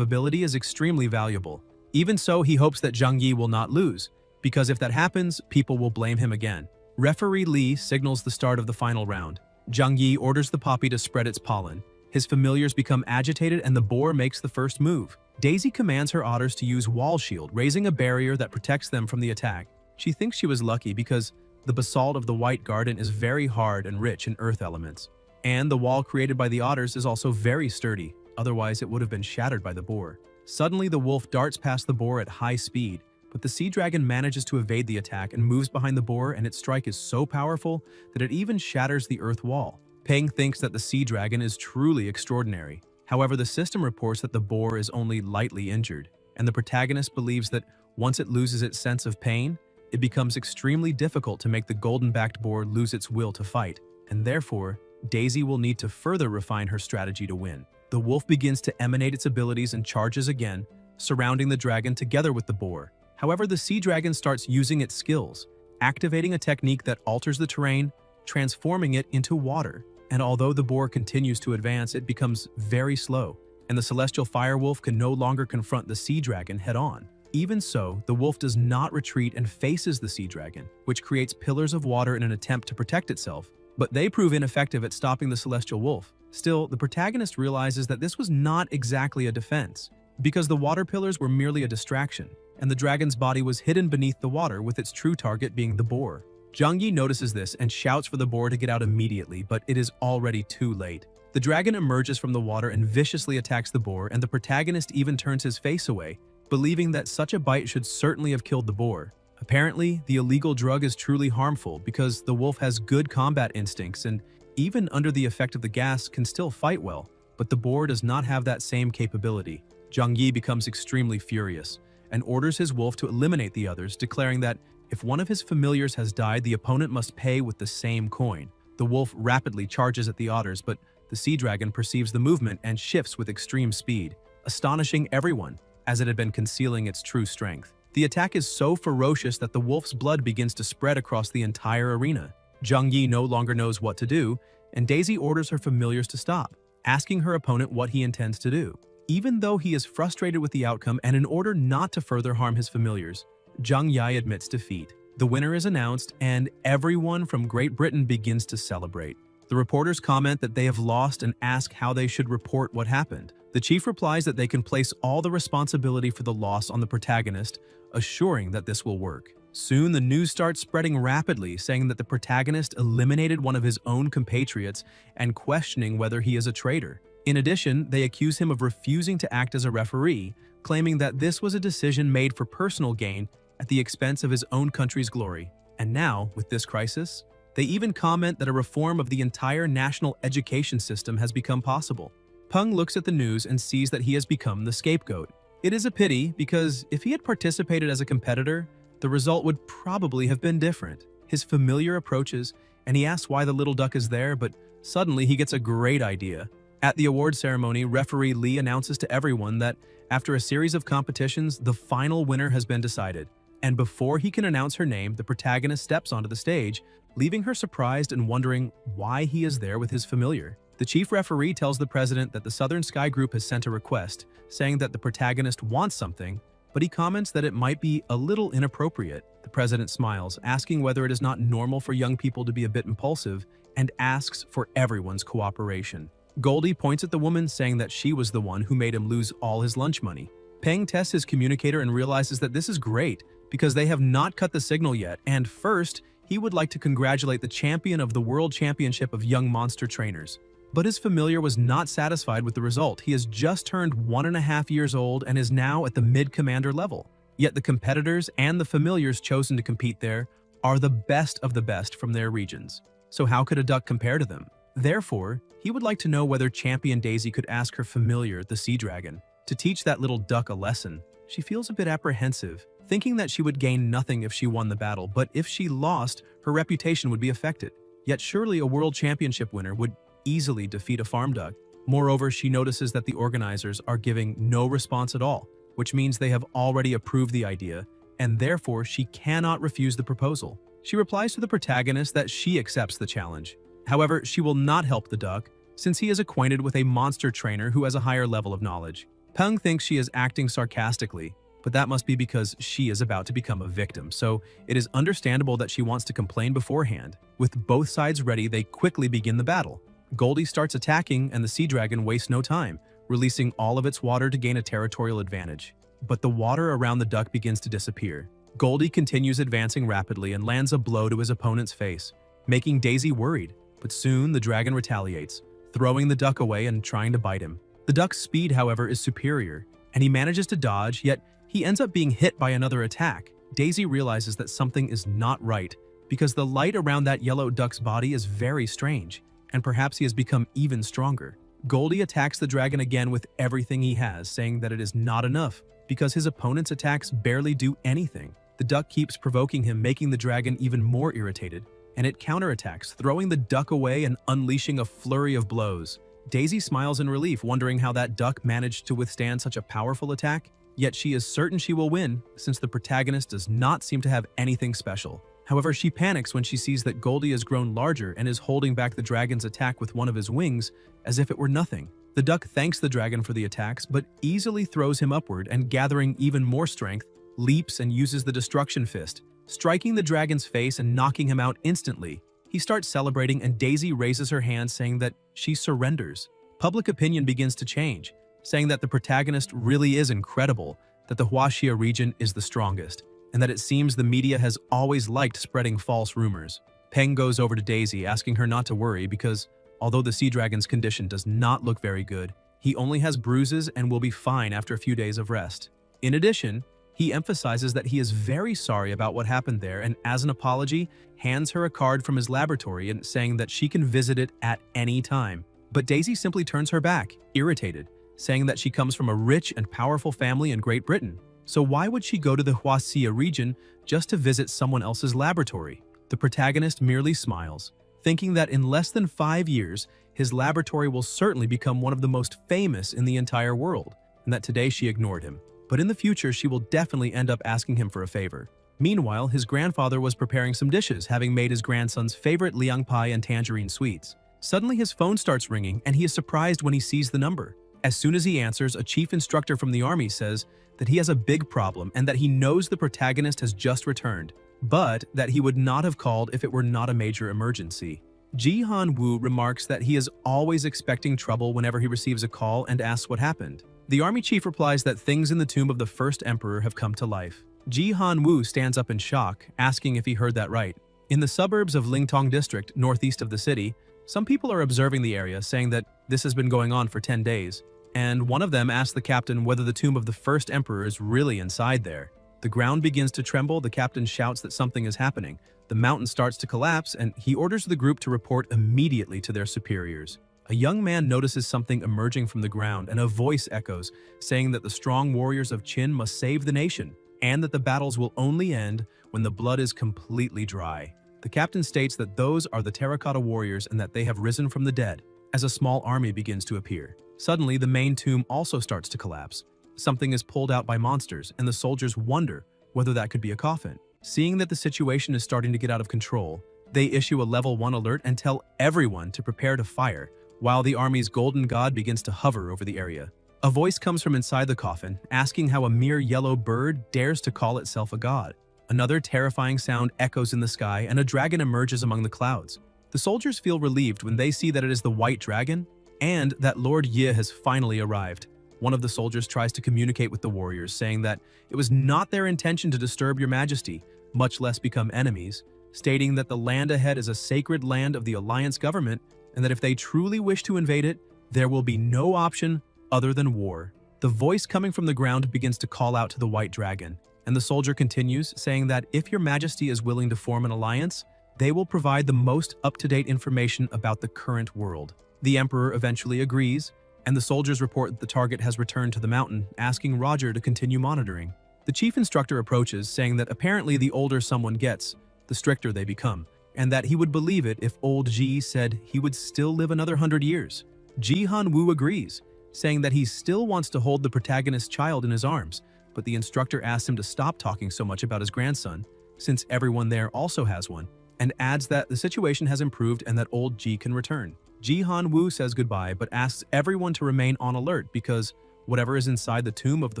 ability is extremely valuable. Even so, he hopes that Zhang Yi will not lose, because if that happens, people will blame him again. Referee Li signals the start of the final round. Zhang Yi orders the poppy to spread its pollen. His familiars become agitated and the boar makes the first move. Daisy commands her otters to use Wall Shield, raising a barrier that protects them from the attack. She thinks she was lucky because the basalt of the White Garden is very hard and rich in earth elements. And the wall created by the otters is also very sturdy, otherwise it would have been shattered by the boar. Suddenly the wolf darts past the boar at high speed, but the sea dragon manages to evade the attack and moves behind the boar, and its strike is so powerful that it even shatters the earth wall. Peng thinks that the sea dragon is truly extraordinary. However, the system reports that the boar is only lightly injured, and the protagonist believes that once it loses its sense of pain, it becomes extremely difficult to make the golden-backed boar lose its will to fight, and therefore, Daisy will need to further refine her strategy to win. The wolf begins to emanate its abilities and charges again, surrounding the dragon together with the boar. However, the sea dragon starts using its skills, activating a technique that alters the terrain, transforming it into water. And although the boar continues to advance, it becomes very slow, and the celestial firewolf can no longer confront the sea dragon head-on. Even so, the wolf does not retreat and faces the sea dragon, which creates pillars of water in an attempt to protect itself, but they prove ineffective at stopping the celestial wolf. Still, the protagonist realizes that this was not exactly a defense, because the water pillars were merely a distraction, and the dragon's body was hidden beneath the water, with its true target being the boar. Zhang Yi notices this and shouts for the boar to get out immediately, but it is already too late. The dragon emerges from the water and viciously attacks the boar, and the protagonist even turns his face away, believing that such a bite should certainly have killed the boar. Apparently, the illegal drug is truly harmful because the wolf has good combat instincts and, even under the effect of the gas, can still fight well, but the boar does not have that same capability. Zhang Yi becomes extremely furious and orders his wolf to eliminate the others, declaring that if one of his familiars has died, the opponent must pay with the same coin. The wolf rapidly charges at the otters, but the sea dragon perceives the movement and shifts with extreme speed, astonishing everyone, as it had been concealing its true strength. The attack is so ferocious that the wolf's blood begins to spread across the entire arena. Zhang Yi no longer knows what to do, and Daisy orders her familiars to stop, asking her opponent what he intends to do. Even though he is frustrated with the outcome and in order not to further harm his familiars, Zhang Yi admits defeat. The winner is announced, and everyone from Great Britain begins to celebrate. The reporters comment that they have lost and ask how they should report what happened. The chief replies that they can place all the responsibility for the loss on the protagonist, assuring that this will work. Soon, the news starts spreading rapidly, saying that the protagonist eliminated one of his own compatriots and questioning whether he is a traitor. In addition, they accuse him of refusing to act as a referee, claiming that this was a decision made for personal gain at the expense of his own country's glory. And now, with this crisis, they even comment that a reform of the entire national education system has become possible. Peng looks at the news and sees that he has become the scapegoat. It is a pity because if he had participated as a competitor, the result would probably have been different. His familiar approaches, and he asks why the little duck is there, but suddenly he gets a great idea. At the award ceremony, referee Lee announces to everyone that after a series of competitions, the final winner has been decided. And before he can announce her name, the protagonist steps onto the stage, leaving her surprised and wondering why he is there with his familiar. The chief referee tells the president that the Southern Sky Group has sent a request, saying that the protagonist wants something, but he comments that it might be a little inappropriate. The president smiles, asking whether it is not normal for young people to be a bit impulsive, and asks for everyone's cooperation. Goldie points at the woman, saying that she was the one who made him lose all his lunch money. Peng tests his communicator and realizes that this is great because they have not cut the signal yet, and first, he would like to congratulate the champion of the World Championship of Young Monster Trainers. But his familiar was not satisfied with the result. He has just turned 1.5 years old and is now at the mid-commander level. Yet the competitors and the familiars chosen to compete there are the best of the best from their regions. So how could a duck compare to them? Therefore, he would like to know whether Champion Daisy could ask her familiar, the sea dragon, to teach that little duck a lesson. She feels a bit apprehensive, thinking that she would gain nothing if she won the battle, but if she lost, her reputation would be affected. Yet surely a world championship winner would easily defeat a farm duck. Moreover, she notices that the organizers are giving no response at all, which means they have already approved the idea, and therefore she cannot refuse the proposal. She replies to the protagonist that she accepts the challenge. However, she will not help the duck, since he is acquainted with a monster trainer who has a higher level of knowledge. Peng thinks she is acting sarcastically, but that must be because she is about to become a victim, so it is understandable that she wants to complain beforehand. With both sides ready, they quickly begin the battle. Goldie starts attacking, and the sea dragon wastes no time, releasing all of its water to gain a territorial advantage. But the water around the duck begins to disappear. Goldie continues advancing rapidly and lands a blow to his opponent's face, making Daisy worried. But soon the dragon retaliates, throwing the duck away and trying to bite him. The duck's speed, however, is superior, and he manages to dodge, yet he ends up being hit by another attack. Daisy realizes that something is not right, because the light around that yellow duck's body is very strange, and perhaps he has become even stronger. Goldie attacks the dragon again with everything he has, saying that it is not enough, because his opponent's attacks barely do anything. The duck keeps provoking him, making the dragon even more irritated, and it counterattacks, throwing the duck away and unleashing a flurry of blows. Daisy smiles in relief, wondering how that duck managed to withstand such a powerful attack, yet she is certain she will win, since the protagonist does not seem to have anything special. However, she panics when she sees that Goldie has grown larger and is holding back the dragon's attack with one of his wings, as if it were nothing. The duck thanks the dragon for the attacks, but easily throws him upward and, gathering even more strength, leaps and uses the destruction fist, striking the dragon's face and knocking him out instantly. He starts celebrating, and Daisy raises her hand, saying that she surrenders. Public opinion begins to change, saying that the protagonist really is incredible, that the Huaxia region is the strongest, and that it seems the media has always liked spreading false rumors. Peng goes over to Daisy, asking her not to worry because, although the sea dragon's condition does not look very good, he only has bruises and will be fine after a few days of rest. In addition, he emphasizes that he is very sorry about what happened there, and as an apology, hands her a card from his laboratory and saying that she can visit it at any time. But Daisy simply turns her back, irritated, saying that she comes from a rich and powerful family in Great Britain. So why would she go to the Huaxia region just to visit someone else's laboratory? The protagonist merely smiles, thinking that in less than 5 years, his laboratory will certainly become one of the most famous in the entire world, and that today she ignored him. But in the future, she will definitely end up asking him for a favor. Meanwhile, his grandfather was preparing some dishes, having made his grandson's favorite liang pie and tangerine sweets. Suddenly, his phone starts ringing, and he is surprised when he sees the number. As soon as he answers, a chief instructor from the army says that he has a big problem and that he knows the protagonist has just returned, but that he would not have called if it were not a major emergency. Ji-Han Woo remarks that he is always expecting trouble whenever he receives a call and asks what happened. The army chief replies that things in the tomb of the first emperor have come to life. Ji-Han Woo stands up in shock, asking if he heard that right. In the suburbs of Lingtong district, northeast of the city, some people are observing the area, saying that this has been going on for 10 days, and one of them asks the captain whether the tomb of the first emperor is really inside there. The ground begins to tremble, the captain shouts that something is happening. The mountain starts to collapse, and he orders the group to report immediately to their superiors. A young man notices something emerging from the ground, and a voice echoes, saying that the strong warriors of Qin must save the nation, and that the battles will only end when the blood is completely dry. The captain states that those are the terracotta warriors and that they have risen from the dead, as a small army begins to appear. Suddenly, the main tomb also starts to collapse. Something is pulled out by monsters, and the soldiers wonder whether that could be a coffin. Seeing that the situation is starting to get out of control, they issue a level 1 alert and tell everyone to prepare to fire, while the army's golden god begins to hover over the area. A voice comes from inside the coffin, asking how a mere yellow bird dares to call itself a god. Another terrifying sound echoes in the sky, and a dragon emerges among the clouds. The soldiers feel relieved when they see that it is the white dragon, and that Lord Yi has finally arrived. One of the soldiers tries to communicate with the warriors, saying that it was not their intention to disturb your majesty, much less become enemies, stating that the land ahead is a sacred land of the Alliance government, and that if they truly wish to invade it, there will be no option other than war. The voice coming from the ground begins to call out to the white dragon, and the soldier continues, saying that if your majesty is willing to form an alliance, they will provide the most up-to-date information about the current world. The emperor eventually agrees, and the soldiers report that the target has returned to the mountain, asking Roger to continue monitoring. The chief instructor approaches, saying that apparently the older someone gets, the stricter they become, and that he would believe it if old Ji said he would still live another 100 years. Ji Han-woo agrees, saying that he still wants to hold the protagonist's child in his arms, but the instructor asks him to stop talking so much about his grandson, since everyone there also has one, and adds that the situation has improved and that old Ji can return. Ji Han-woo says goodbye, but asks everyone to remain on alert because whatever is inside the tomb of the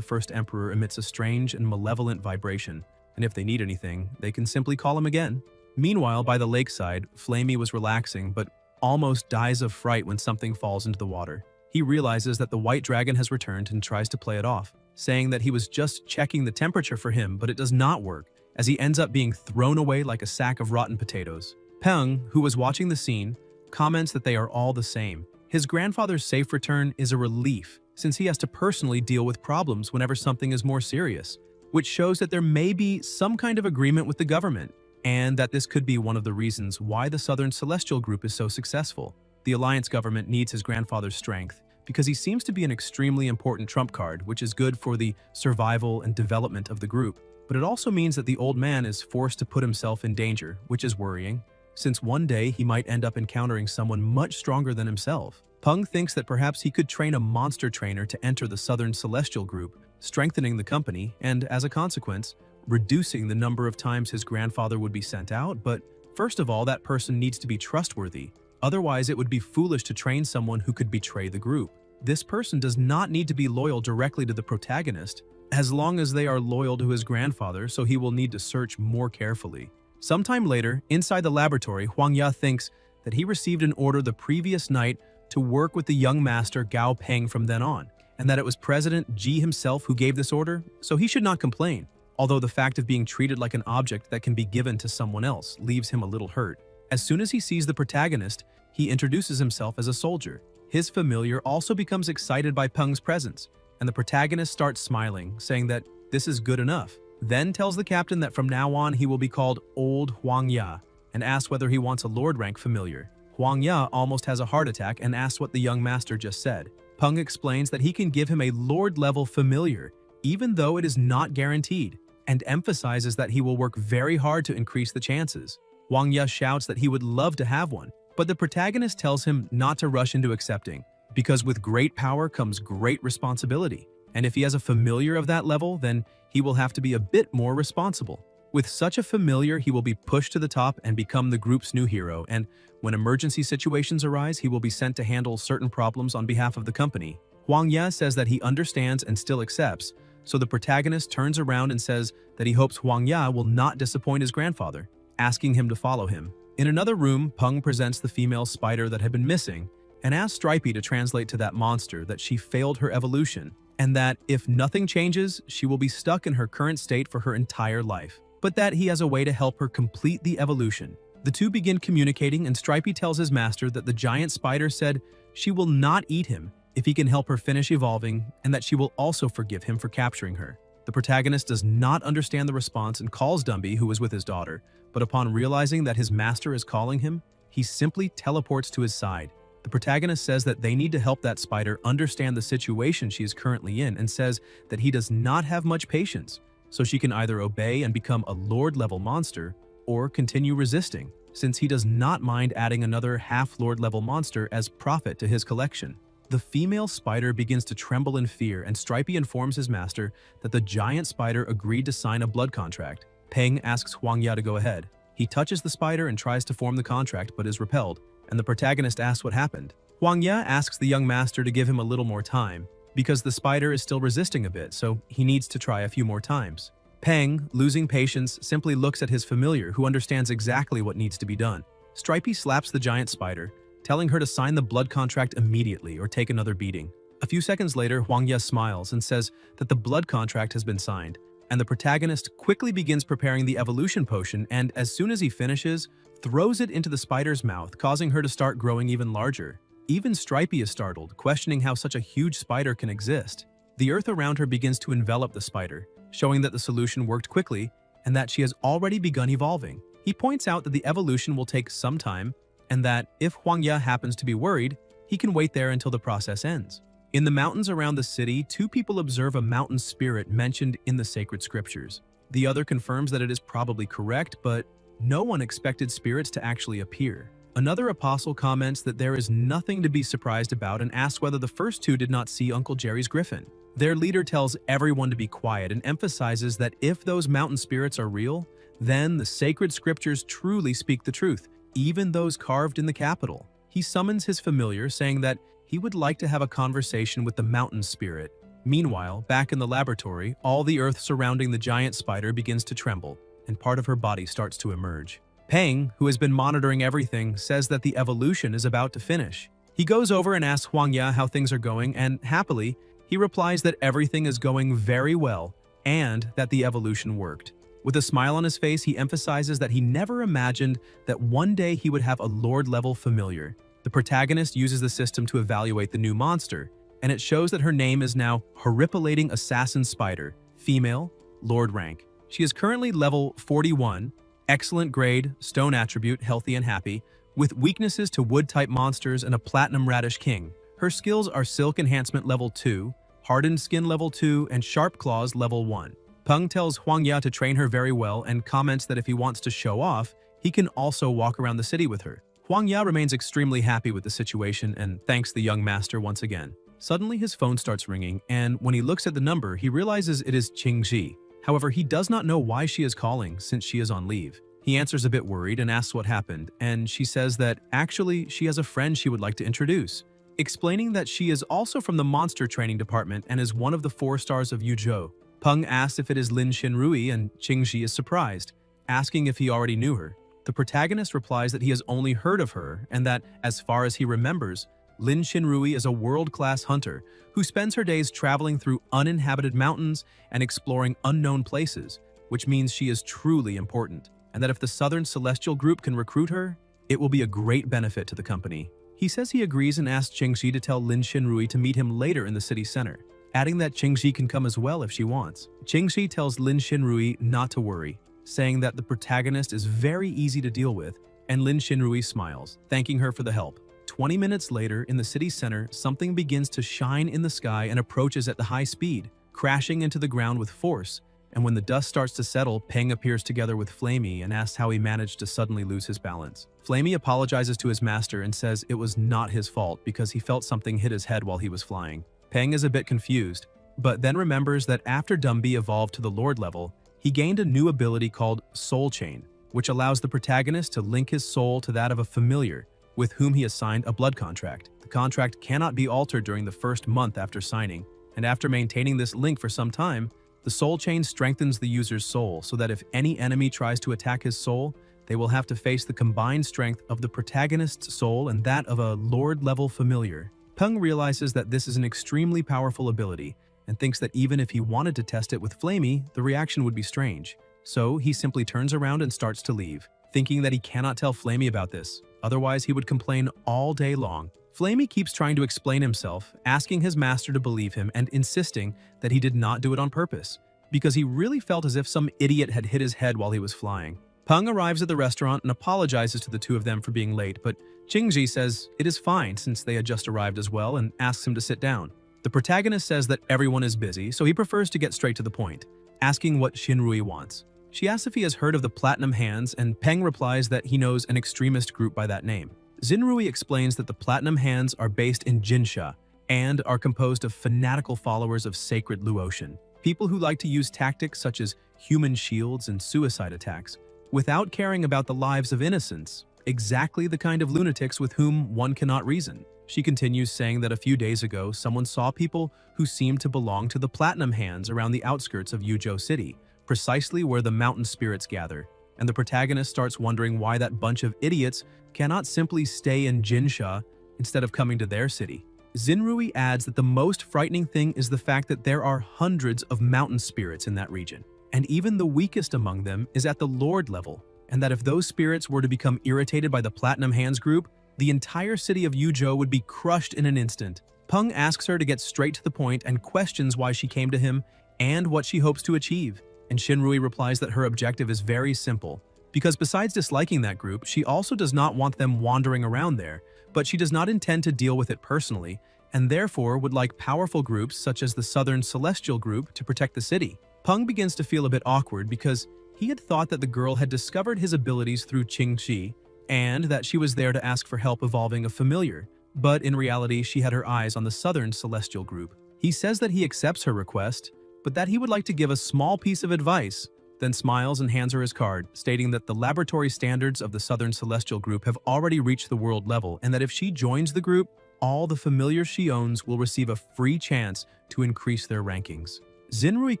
first emperor emits a strange and malevolent vibration, and if they need anything, they can simply call him again. Meanwhile, by the lakeside, Flamey was relaxing, but almost dies of fright when something falls into the water. He realizes that the white dragon has returned and tries to play it off, saying that he was just checking the temperature for him, but it does not work, as he ends up being thrown away like a sack of rotten potatoes. Peng, who was watching the scene, comments that they are all the same. His grandfather's safe return is a relief, since he has to personally deal with problems whenever something is more serious, which shows that there may be some kind of agreement with the government, and that this could be one of the reasons why the Southern Celestial Group is so successful. The Alliance government needs his grandfather's strength, because he seems to be an extremely important trump card, which is good for the survival and development of the group. But it also means that the old man is forced to put himself in danger, which is worrying, since one day he might end up encountering someone much stronger than himself. Peng thinks that perhaps he could train a monster trainer to enter the Southern Celestial Group, strengthening the company and, as a consequence, reducing the number of times his grandfather would be sent out. But first of all, that person needs to be trustworthy. Otherwise, it would be foolish to train someone who could betray the group. This person does not need to be loyal directly to the protagonist, as long as they are loyal to his grandfather, so he will need to search more carefully. Sometime later, inside the laboratory, Huang Ya thinks that he received an order the previous night to work with the young master Gao Peng from then on, and that it was President Ji himself who gave this order, so he should not complain, although the fact of being treated like an object that can be given to someone else leaves him a little hurt. As soon as he sees the protagonist, he introduces himself as a soldier. His familiar also becomes excited by Peng's presence, and the protagonist starts smiling, saying that this is good enough. Then tells the captain that from now on he will be called Old Huang Ya, and asks whether he wants a lord rank familiar. Huang Ya almost has a heart attack and asks what the young master just said. Peng explains that he can give him a lord-level familiar, even though it is not guaranteed, and emphasizes that he will work very hard to increase the chances. Huang Ya shouts that he would love to have one, but the protagonist tells him not to rush into accepting, because with great power comes great responsibility, and if he has a familiar of that level, then he will have to be a bit more responsible. With such a familiar, he will be pushed to the top and become the group's new hero, and when emergency situations arise, he will be sent to handle certain problems on behalf of the company. Huang Ya says that he understands and still accepts, so the protagonist turns around and says that he hopes Huang Ya will not disappoint his grandfather, asking him to follow him. In another room, Peng presents the female spider that had been missing, and asks Stripey to translate to that monster that she failed her evolution, and that if nothing changes, she will be stuck in her current state for her entire life, but that he has a way to help her complete the evolution. The two begin communicating, and Stripey tells his master that the giant spider said she will not eat him if he can help her finish evolving, and that she will also forgive him for capturing her. The protagonist does not understand the response and calls Dumby, who is with his daughter, but upon realizing that his master is calling him, he simply teleports to his side. The protagonist says that they need to help that spider understand the situation she is currently in and says that he does not have much patience, so she can either obey and become a Lord-level monster or continue resisting, since he does not mind adding another half-Lord-level monster as profit to his collection. The female spider begins to tremble in fear, and Stripey informs his master that the giant spider agreed to sign a blood contract. Peng asks Huangya to go ahead. He touches the spider and tries to form the contract but is repelled, and the protagonist asks what happened. Huangya asks the young master to give him a little more time, because the spider is still resisting a bit, so he needs to try a few more times. Peng, losing patience, simply looks at his familiar, who understands exactly what needs to be done. Stripey slaps the giant spider, telling her to sign the blood contract immediately or take another beating. A few seconds later, Huangya smiles and says that the blood contract has been signed, and the protagonist quickly begins preparing the evolution potion and, as soon as he finishes, throws it into the spider's mouth, causing her to start growing even larger. Even Stripey is startled, questioning how such a huge spider can exist. The earth around her begins to envelop the spider, showing that the solution worked quickly and that she has already begun evolving. He points out that the evolution will take some time and that if Huangya happens to be worried, he can wait there until the process ends. In the mountains around the city, two people observe a mountain spirit mentioned in the sacred scriptures. The other confirms that it is probably correct, but no one expected spirits to actually appear. Another apostle comments that there is nothing to be surprised about and asks whether the first two did not see Uncle Jerry's griffin. Their leader tells everyone to be quiet and emphasizes that if those mountain spirits are real, then the sacred scriptures truly speak the truth, even those carved in the capital. He summons his familiar, saying that he would like to have a conversation with the mountain spirit. Meanwhile, back in the laboratory, all the earth surrounding the giant spider begins to tremble, and part of her body starts to emerge. Peng, who has been monitoring everything, says that the evolution is about to finish. He goes over and asks Huangya how things are going, and happily, he replies that everything is going very well and that the evolution worked. With a smile on his face, he emphasizes that he never imagined that one day he would have a Lord-level familiar. The protagonist uses the system to evaluate the new monster, and it shows that her name is now Horripilating Assassin Spider, female, Lord rank. She is currently level 41, excellent grade, stone attribute, healthy and happy, with weaknesses to wood-type monsters and a platinum radish king. Her skills are Silk Enhancement level 2, Hardened Skin level 2, and Sharp Claws level 1. Peng tells Huangya to train her very well and comments that if he wants to show off, he can also walk around the city with her. Huangya remains extremely happy with the situation and thanks the young master once again. Suddenly his phone starts ringing, and when he looks at the number, he realizes it is Qingji. However, he does not know why she is calling since she is on leave. He answers a bit worried and asks what happened, and she says that actually she has a friend she would like to introduce, explaining that she is also from the monster training department and is one of the 4 stars of Yuzhou. Peng asks if it is Lin Xinrui, and Qingji is surprised, asking if he already knew her. The protagonist replies that he has only heard of her and that, as far as he remembers, Lin Xinrui is a world-class hunter who spends her days traveling through uninhabited mountains and exploring unknown places, which means she is truly important, and that if the Southern Celestial Group can recruit her, it will be a great benefit to the company. He says he agrees and asks Qingji to tell Lin Xinrui to meet him later in the city center, adding that Qingji can come as well if she wants. Qingji tells Lin Xinrui not to worry, saying that the protagonist is very easy to deal with, and Lin Xinrui smiles, thanking her for the help. 20 minutes later, in the city center, something begins to shine in the sky and approaches at the high speed, crashing into the ground with force, and when the dust starts to settle, Peng appears together with Flamey and asks how he managed to suddenly lose his balance. Flamey apologizes to his master and says it was not his fault because he felt something hit his head while he was flying. Peng is a bit confused, but then remembers that after Dumby evolved to the Lord level, he gained a new ability called Soul Chain, which allows the protagonist to link his soul to that of a familiar, with whom he has signed a blood contract. The contract cannot be altered during the first month after signing, and after maintaining this link for some time, the soul chain strengthens the user's soul so that if any enemy tries to attack his soul, they will have to face the combined strength of the protagonist's soul and that of a Lord-level familiar. Peng realizes that this is an extremely powerful ability and thinks that even if he wanted to test it with Flamey, the reaction would be strange. So he simply turns around and starts to leave, thinking that he cannot tell Flamey about this, otherwise he would complain all day long. Flamey keeps trying to explain himself, asking his master to believe him and insisting that he did not do it on purpose, because he really felt as if some idiot had hit his head while he was flying. Peng arrives at the restaurant and apologizes to the two of them for being late, but Qingji says it is fine since they had just arrived as well and asks him to sit down. The protagonist says that everyone is busy, so he prefers to get straight to the point, asking what Xinrui wants. She asks if he has heard of the Platinum Hands, and Peng replies that he knows an extremist group by that name. Xinrui explains that the Platinum Hands are based in Jinsha and are composed of fanatical followers of sacred Luotian, people who like to use tactics such as human shields and suicide attacks, without caring about the lives of innocents, exactly the kind of lunatics with whom one cannot reason. She continues saying that a few days ago, someone saw people who seemed to belong to the Platinum Hands around the outskirts of Yuzhou City, precisely where the mountain spirits gather, and the protagonist starts wondering why that bunch of idiots cannot simply stay in Jinsha instead of coming to their city. Xinrui adds that the most frightening thing is the fact that there are hundreds of mountain spirits in that region, and even the weakest among them is at the Lord level, and that if those spirits were to become irritated by the Platinum Hands group, the entire city of Yuzhou would be crushed in an instant. Peng asks her to get straight to the point and questions why she came to him and what she hopes to achieve, and Xinrui replies that her objective is very simple, because besides disliking that group, she also does not want them wandering around there, but she does not intend to deal with it personally, and therefore would like powerful groups such as the Southern Celestial Group to protect the city. Peng begins to feel a bit awkward because he had thought that the girl had discovered his abilities through Qingji and that she was there to ask for help evolving a familiar, but in reality she had her eyes on the Southern Celestial Group. He says that he accepts her request, but that he would like to give a small piece of advice, then smiles and hands her his card, stating that the laboratory standards of the Southern Celestial Group have already reached the world level and that if she joins the group, all the familiars she owns will receive a free chance to increase their rankings. Xinrui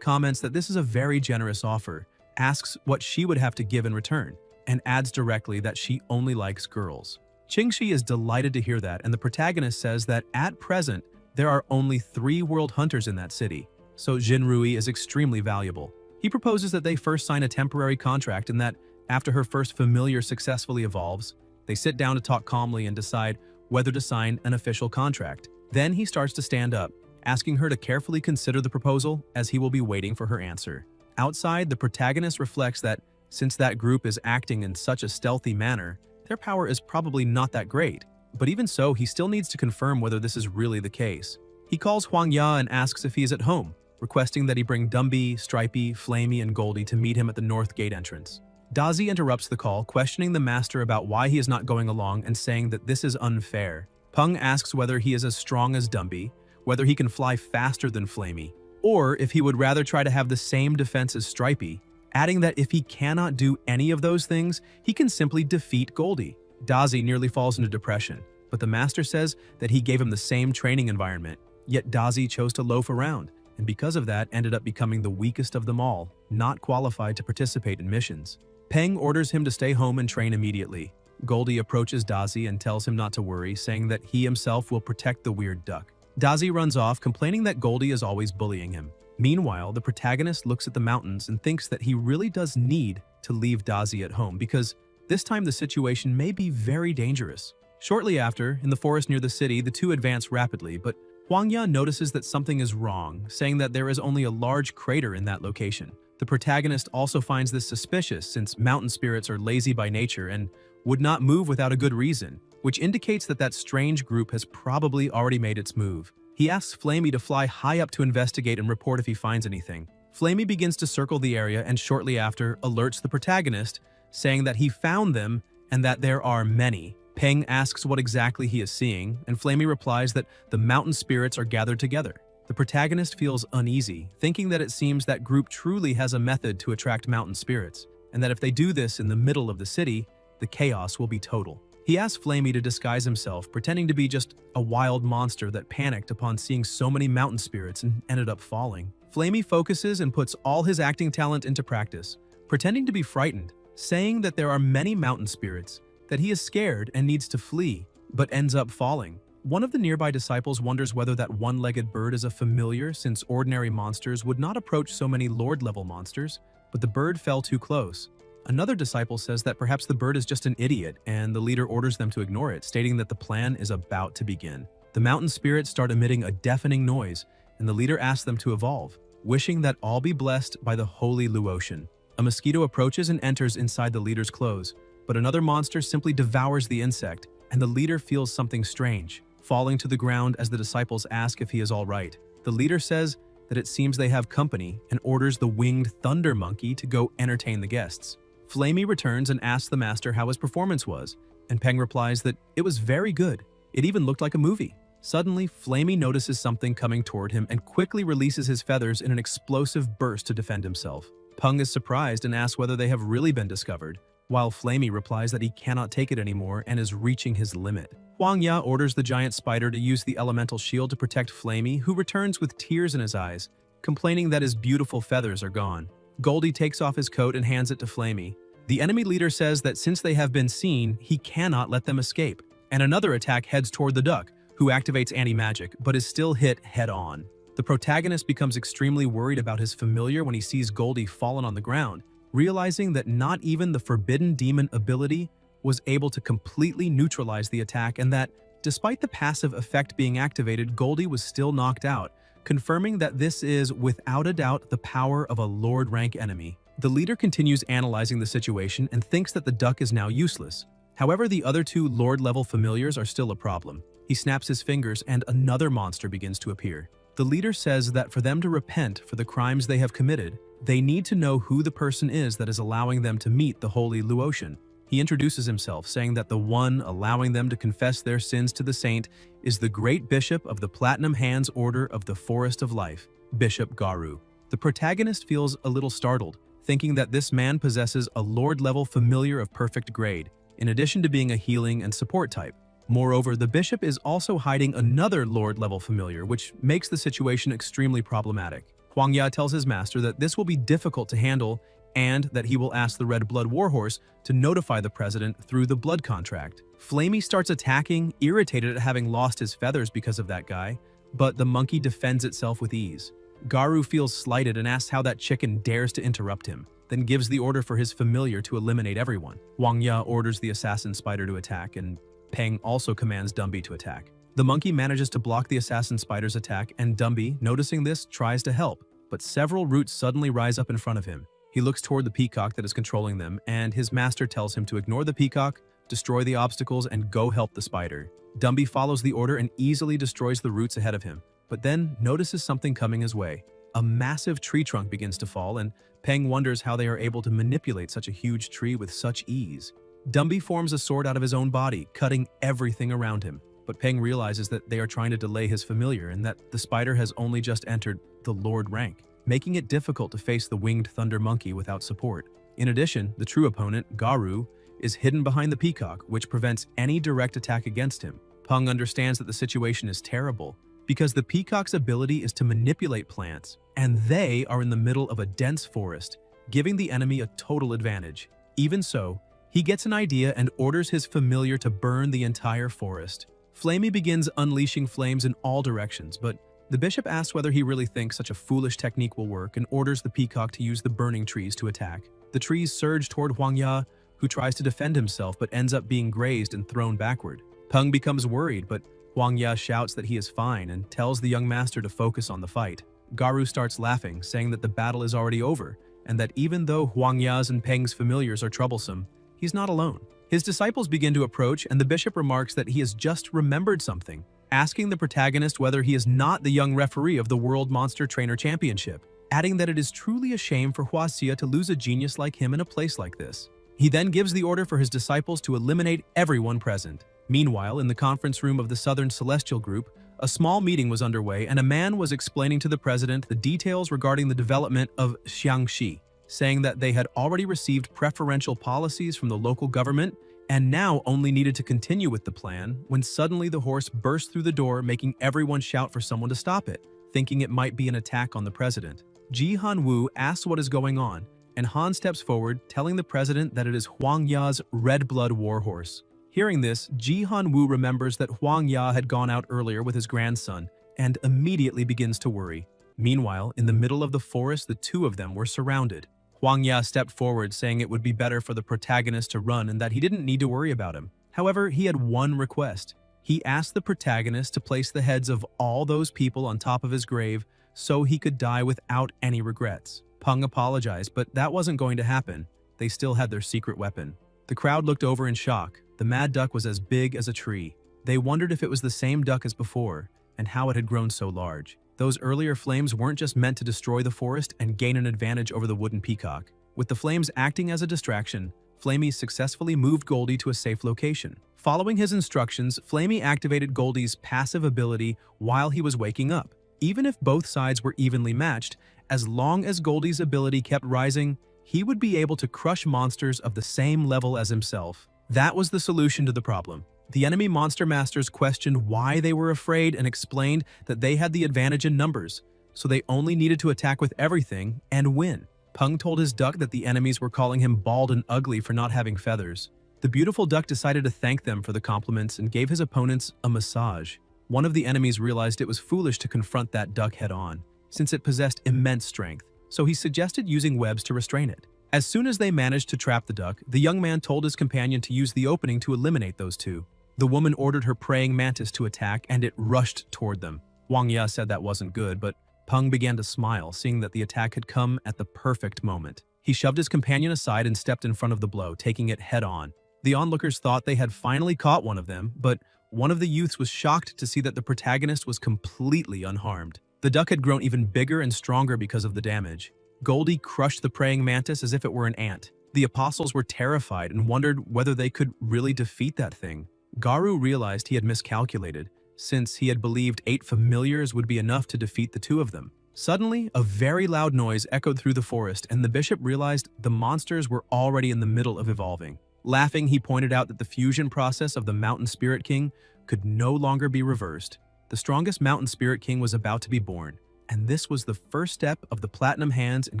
comments that this is a very generous offer, asks what she would have to give in return, and adds directly that she only likes girls. Qingxi is delighted to hear that, and the protagonist says that at present, there are only 3 world hunters in that city, so Xinrui is extremely valuable. He proposes that they first sign a temporary contract and that, after her first familiar successfully evolves, they sit down to talk calmly and decide whether to sign an official contract. Then he starts to stand up, asking her to carefully consider the proposal as he will be waiting for her answer. Outside, the protagonist reflects that since that group is acting in such a stealthy manner, their power is probably not that great. But even so, he still needs to confirm whether this is really the case. He calls Huang Ya and asks if he is at home, requesting that he bring Dumby, Stripey, Flamey, and Goldie to meet him at the North Gate entrance. Dazi interrupts the call, questioning the master about why he is not going along and saying that this is unfair. Peng asks whether he is as strong as Dumby, whether he can fly faster than Flamey, or if he would rather try to have the same defense as Stripey, adding that if he cannot do any of those things, he can simply defeat Goldie. Dazi nearly falls into depression, but the master says that he gave him the same training environment, yet Dazi chose to loaf around, and because of that ended up becoming the weakest of them all, not qualified to participate in missions. Peng orders him to stay home and train immediately. Goldie approaches Dazi and tells him not to worry, saying that he himself will protect the weird duck. Dazi runs off, complaining that Goldie is always bullying him. Meanwhile, the protagonist looks at the mountains and thinks that he really does need to leave Dazi at home because this time the situation may be very dangerous. Shortly after, in the forest near the city, the two advance rapidly, but Huang Ya notices that something is wrong, saying that there is only a large crater in that location. The protagonist also finds this suspicious since mountain spirits are lazy by nature and would not move without a good reason, which indicates that that strange group has probably already made its move. He asks Flamey to fly high up to investigate and report if he finds anything. Flamey begins to circle the area and shortly after alerts the protagonist, saying that he found them and that there are many. Peng asks what exactly he is seeing, and Flamey replies that the mountain spirits are gathered together. The protagonist feels uneasy, thinking that it seems that group truly has a method to attract mountain spirits, and that if they do this in the middle of the city, the chaos will be total. He asks Flamey to disguise himself, pretending to be just a wild monster that panicked upon seeing so many mountain spirits and ended up falling. Flamey focuses and puts all his acting talent into practice, pretending to be frightened, saying that there are many mountain spirits, that he is scared and needs to flee, but ends up falling. One of the nearby disciples wonders whether that one-legged bird is a familiar since ordinary monsters would not approach so many Lord-level monsters, but the bird fell too close. Another disciple says that perhaps the bird is just an idiot, and the leader orders them to ignore it, stating that the plan is about to begin. The mountain spirits start emitting a deafening noise, and the leader asks them to evolve. wishing that all be blessed by the holy Luotian. A mosquito approaches and enters inside the leader's clothes, but another monster simply devours the insect, and the leader feels something strange, falling to the ground as the disciples ask if he is all right. The leader says that it seems they have company and orders the winged thunder monkey to go entertain the guests. Flamey returns and asks the master how his performance was, and Peng replies that it was very good. It even looked like a movie. Suddenly, Flamey notices something coming toward him and quickly releases his feathers in an explosive burst to defend himself. Peng is surprised and asks whether they have really been discovered, while Flamey replies that he cannot take it anymore and is reaching his limit. Huang Ya orders the giant spider to use the elemental shield to protect Flamey, who returns with tears in his eyes, complaining that his beautiful feathers are gone. Goldie takes off his coat and hands it to Flamey. The enemy leader says that since they have been seen, he cannot let them escape, and another attack heads toward the duck, who activates anti-magic, but is still hit head-on. The protagonist becomes extremely worried about his familiar when he sees Goldie fallen on the ground, realizing that not even the Forbidden Demon ability was able to completely neutralize the attack, and that, despite the passive effect being activated, Goldie was still knocked out, confirming that this is, without a doubt, the power of a Lord-rank enemy. The leader continues analyzing the situation and thinks that the duck is now useless. However, the other two Lord-level familiars are still a problem. He snaps his fingers and another monster begins to appear. The leader says that for them to repent for the crimes they have committed, they need to know who the person is that is allowing them to meet the holy Luotian. He introduces himself, saying that the one allowing them to confess their sins to the saint is the great bishop of the Platinum Hands Order of the Forest of Life, Bishop Garu. The protagonist feels a little startled, thinking that this man possesses a Lord-level familiar of perfect grade, in addition to being a healing and support type. Moreover, the bishop is also hiding another Lord-level familiar, which makes the situation extremely problematic. Huang Ya tells his master that this will be difficult to handle and that he will ask the Red Blood Warhorse to notify the president through the blood contract. Flamey starts attacking, irritated at having lost his feathers because of that guy, but the monkey defends itself with ease. Garu feels slighted and asks how that chicken dares to interrupt him, then gives the order for his familiar to eliminate everyone. Huang Ya orders the assassin spider to attack, and Peng also commands Dumby to attack. The monkey manages to block the assassin spider's attack, and Dumby, noticing this, tries to help, but several roots suddenly rise up in front of him. He looks toward the peacock that is controlling them, and his master tells him to ignore the peacock, destroy the obstacles, and go help the spider. Dumby follows the order and easily destroys the roots ahead of him, but then notices something coming his way. A massive tree trunk begins to fall, and Peng wonders how they are able to manipulate such a huge tree with such ease. Dumby forms a sword out of his own body, cutting everything around him, but Peng realizes that they are trying to delay his familiar and that the spider has only just entered the Lord rank, making it difficult to face the winged thunder monkey without support. In addition, the true opponent, Garu, is hidden behind the peacock, which prevents any direct attack against him. Peng understands that the situation is terrible, because the peacock's ability is to manipulate plants, and they are in the middle of a dense forest, giving the enemy a total advantage. Even so, he gets an idea and orders his familiar to burn the entire forest. Flamey begins unleashing flames in all directions, but the bishop asks whether he really thinks such a foolish technique will work and orders the peacock to use the burning trees to attack. The trees surge toward Huang Ya, who tries to defend himself but ends up being grazed and thrown backward. Peng becomes worried, but Huang Ya shouts that he is fine and tells the young master to focus on the fight. Garu starts laughing, saying that the battle is already over, and that even though Huang Ya's and Peng's familiars are troublesome, he's not alone. His disciples begin to approach, and the bishop remarks that he has just remembered something, asking the protagonist whether he is not the young referee of the World Monster Trainer Championship, adding that it is truly a shame for Huaxia to lose a genius like him in a place like this. He then gives the order for his disciples to eliminate everyone present. Meanwhile, in the conference room of the Southern Celestial Group, a small meeting was underway, and a man was explaining to the president the details regarding the development of Xiangxi, saying that they had already received preferential policies from the local government and now only needed to continue with the plan when suddenly the horse burst through the door, making everyone shout for someone to stop it, thinking it might be an attack on the president. Ji Han-woo asks what is going on, and Han steps forward, telling the president that it is Huang Ya's Red Blood Warhorse. Hearing this, Ji Han-woo remembers that Huang Ya had gone out earlier with his grandson and immediately begins to worry. Meanwhile, in the middle of the forest, the two of them were surrounded. Huang Ya stepped forward, saying it would be better for the protagonist to run and that he didn't need to worry about him. However, he had one request. He asked the protagonist to place the heads of all those people on top of his grave, so he could die without any regrets. Peng apologized, but that wasn't going to happen. They still had their secret weapon. The crowd looked over in shock. The mad duck was as big as a tree. They wondered if it was the same duck as before, and how it had grown so large. Those earlier flames weren't just meant to destroy the forest and gain an advantage over the wooden peacock. With the flames acting as a distraction, Flamey successfully moved Goldie to a safe location. Following his instructions, Flamey activated Goldie's passive ability while he was waking up. Even if both sides were evenly matched, as long as Goldie's ability kept rising, he would be able to crush monsters of the same level as himself. That was the solution to the problem. The enemy monster masters questioned why they were afraid and explained that they had the advantage in numbers, so they only needed to attack with everything and win. Peng told his duck that the enemies were calling him bald and ugly for not having feathers. The beautiful duck decided to thank them for the compliments and gave his opponents a massage. One of the enemies realized it was foolish to confront that duck head-on, since it possessed immense strength, so he suggested using webs to restrain it. As soon as they managed to trap the duck, the young man told his companion to use the opening to eliminate those two. The woman ordered her praying mantis to attack, and it rushed toward them. Wang Ya said that wasn't good, but Peng began to smile, seeing that the attack had come at the perfect moment. He shoved his companion aside and stepped in front of the blow, taking it head-on. The onlookers thought they had finally caught one of them, but one of the youths was shocked to see that the protagonist was completely unharmed. The duck had grown even bigger and stronger because of the damage. Goldie crushed the praying mantis as if it were an ant. The apostles were terrified and wondered whether they could really defeat that thing. Garu realized he had miscalculated, since he had believed 8 familiars would be enough to defeat the 2 of them. Suddenly, a very loud noise echoed through the forest, and the bishop realized the monsters were already in the middle of evolving. Laughing, he pointed out that the fusion process of the Mountain Spirit King could no longer be reversed. The strongest Mountain Spirit King was about to be born, and this was the first step of the Platinum Hands in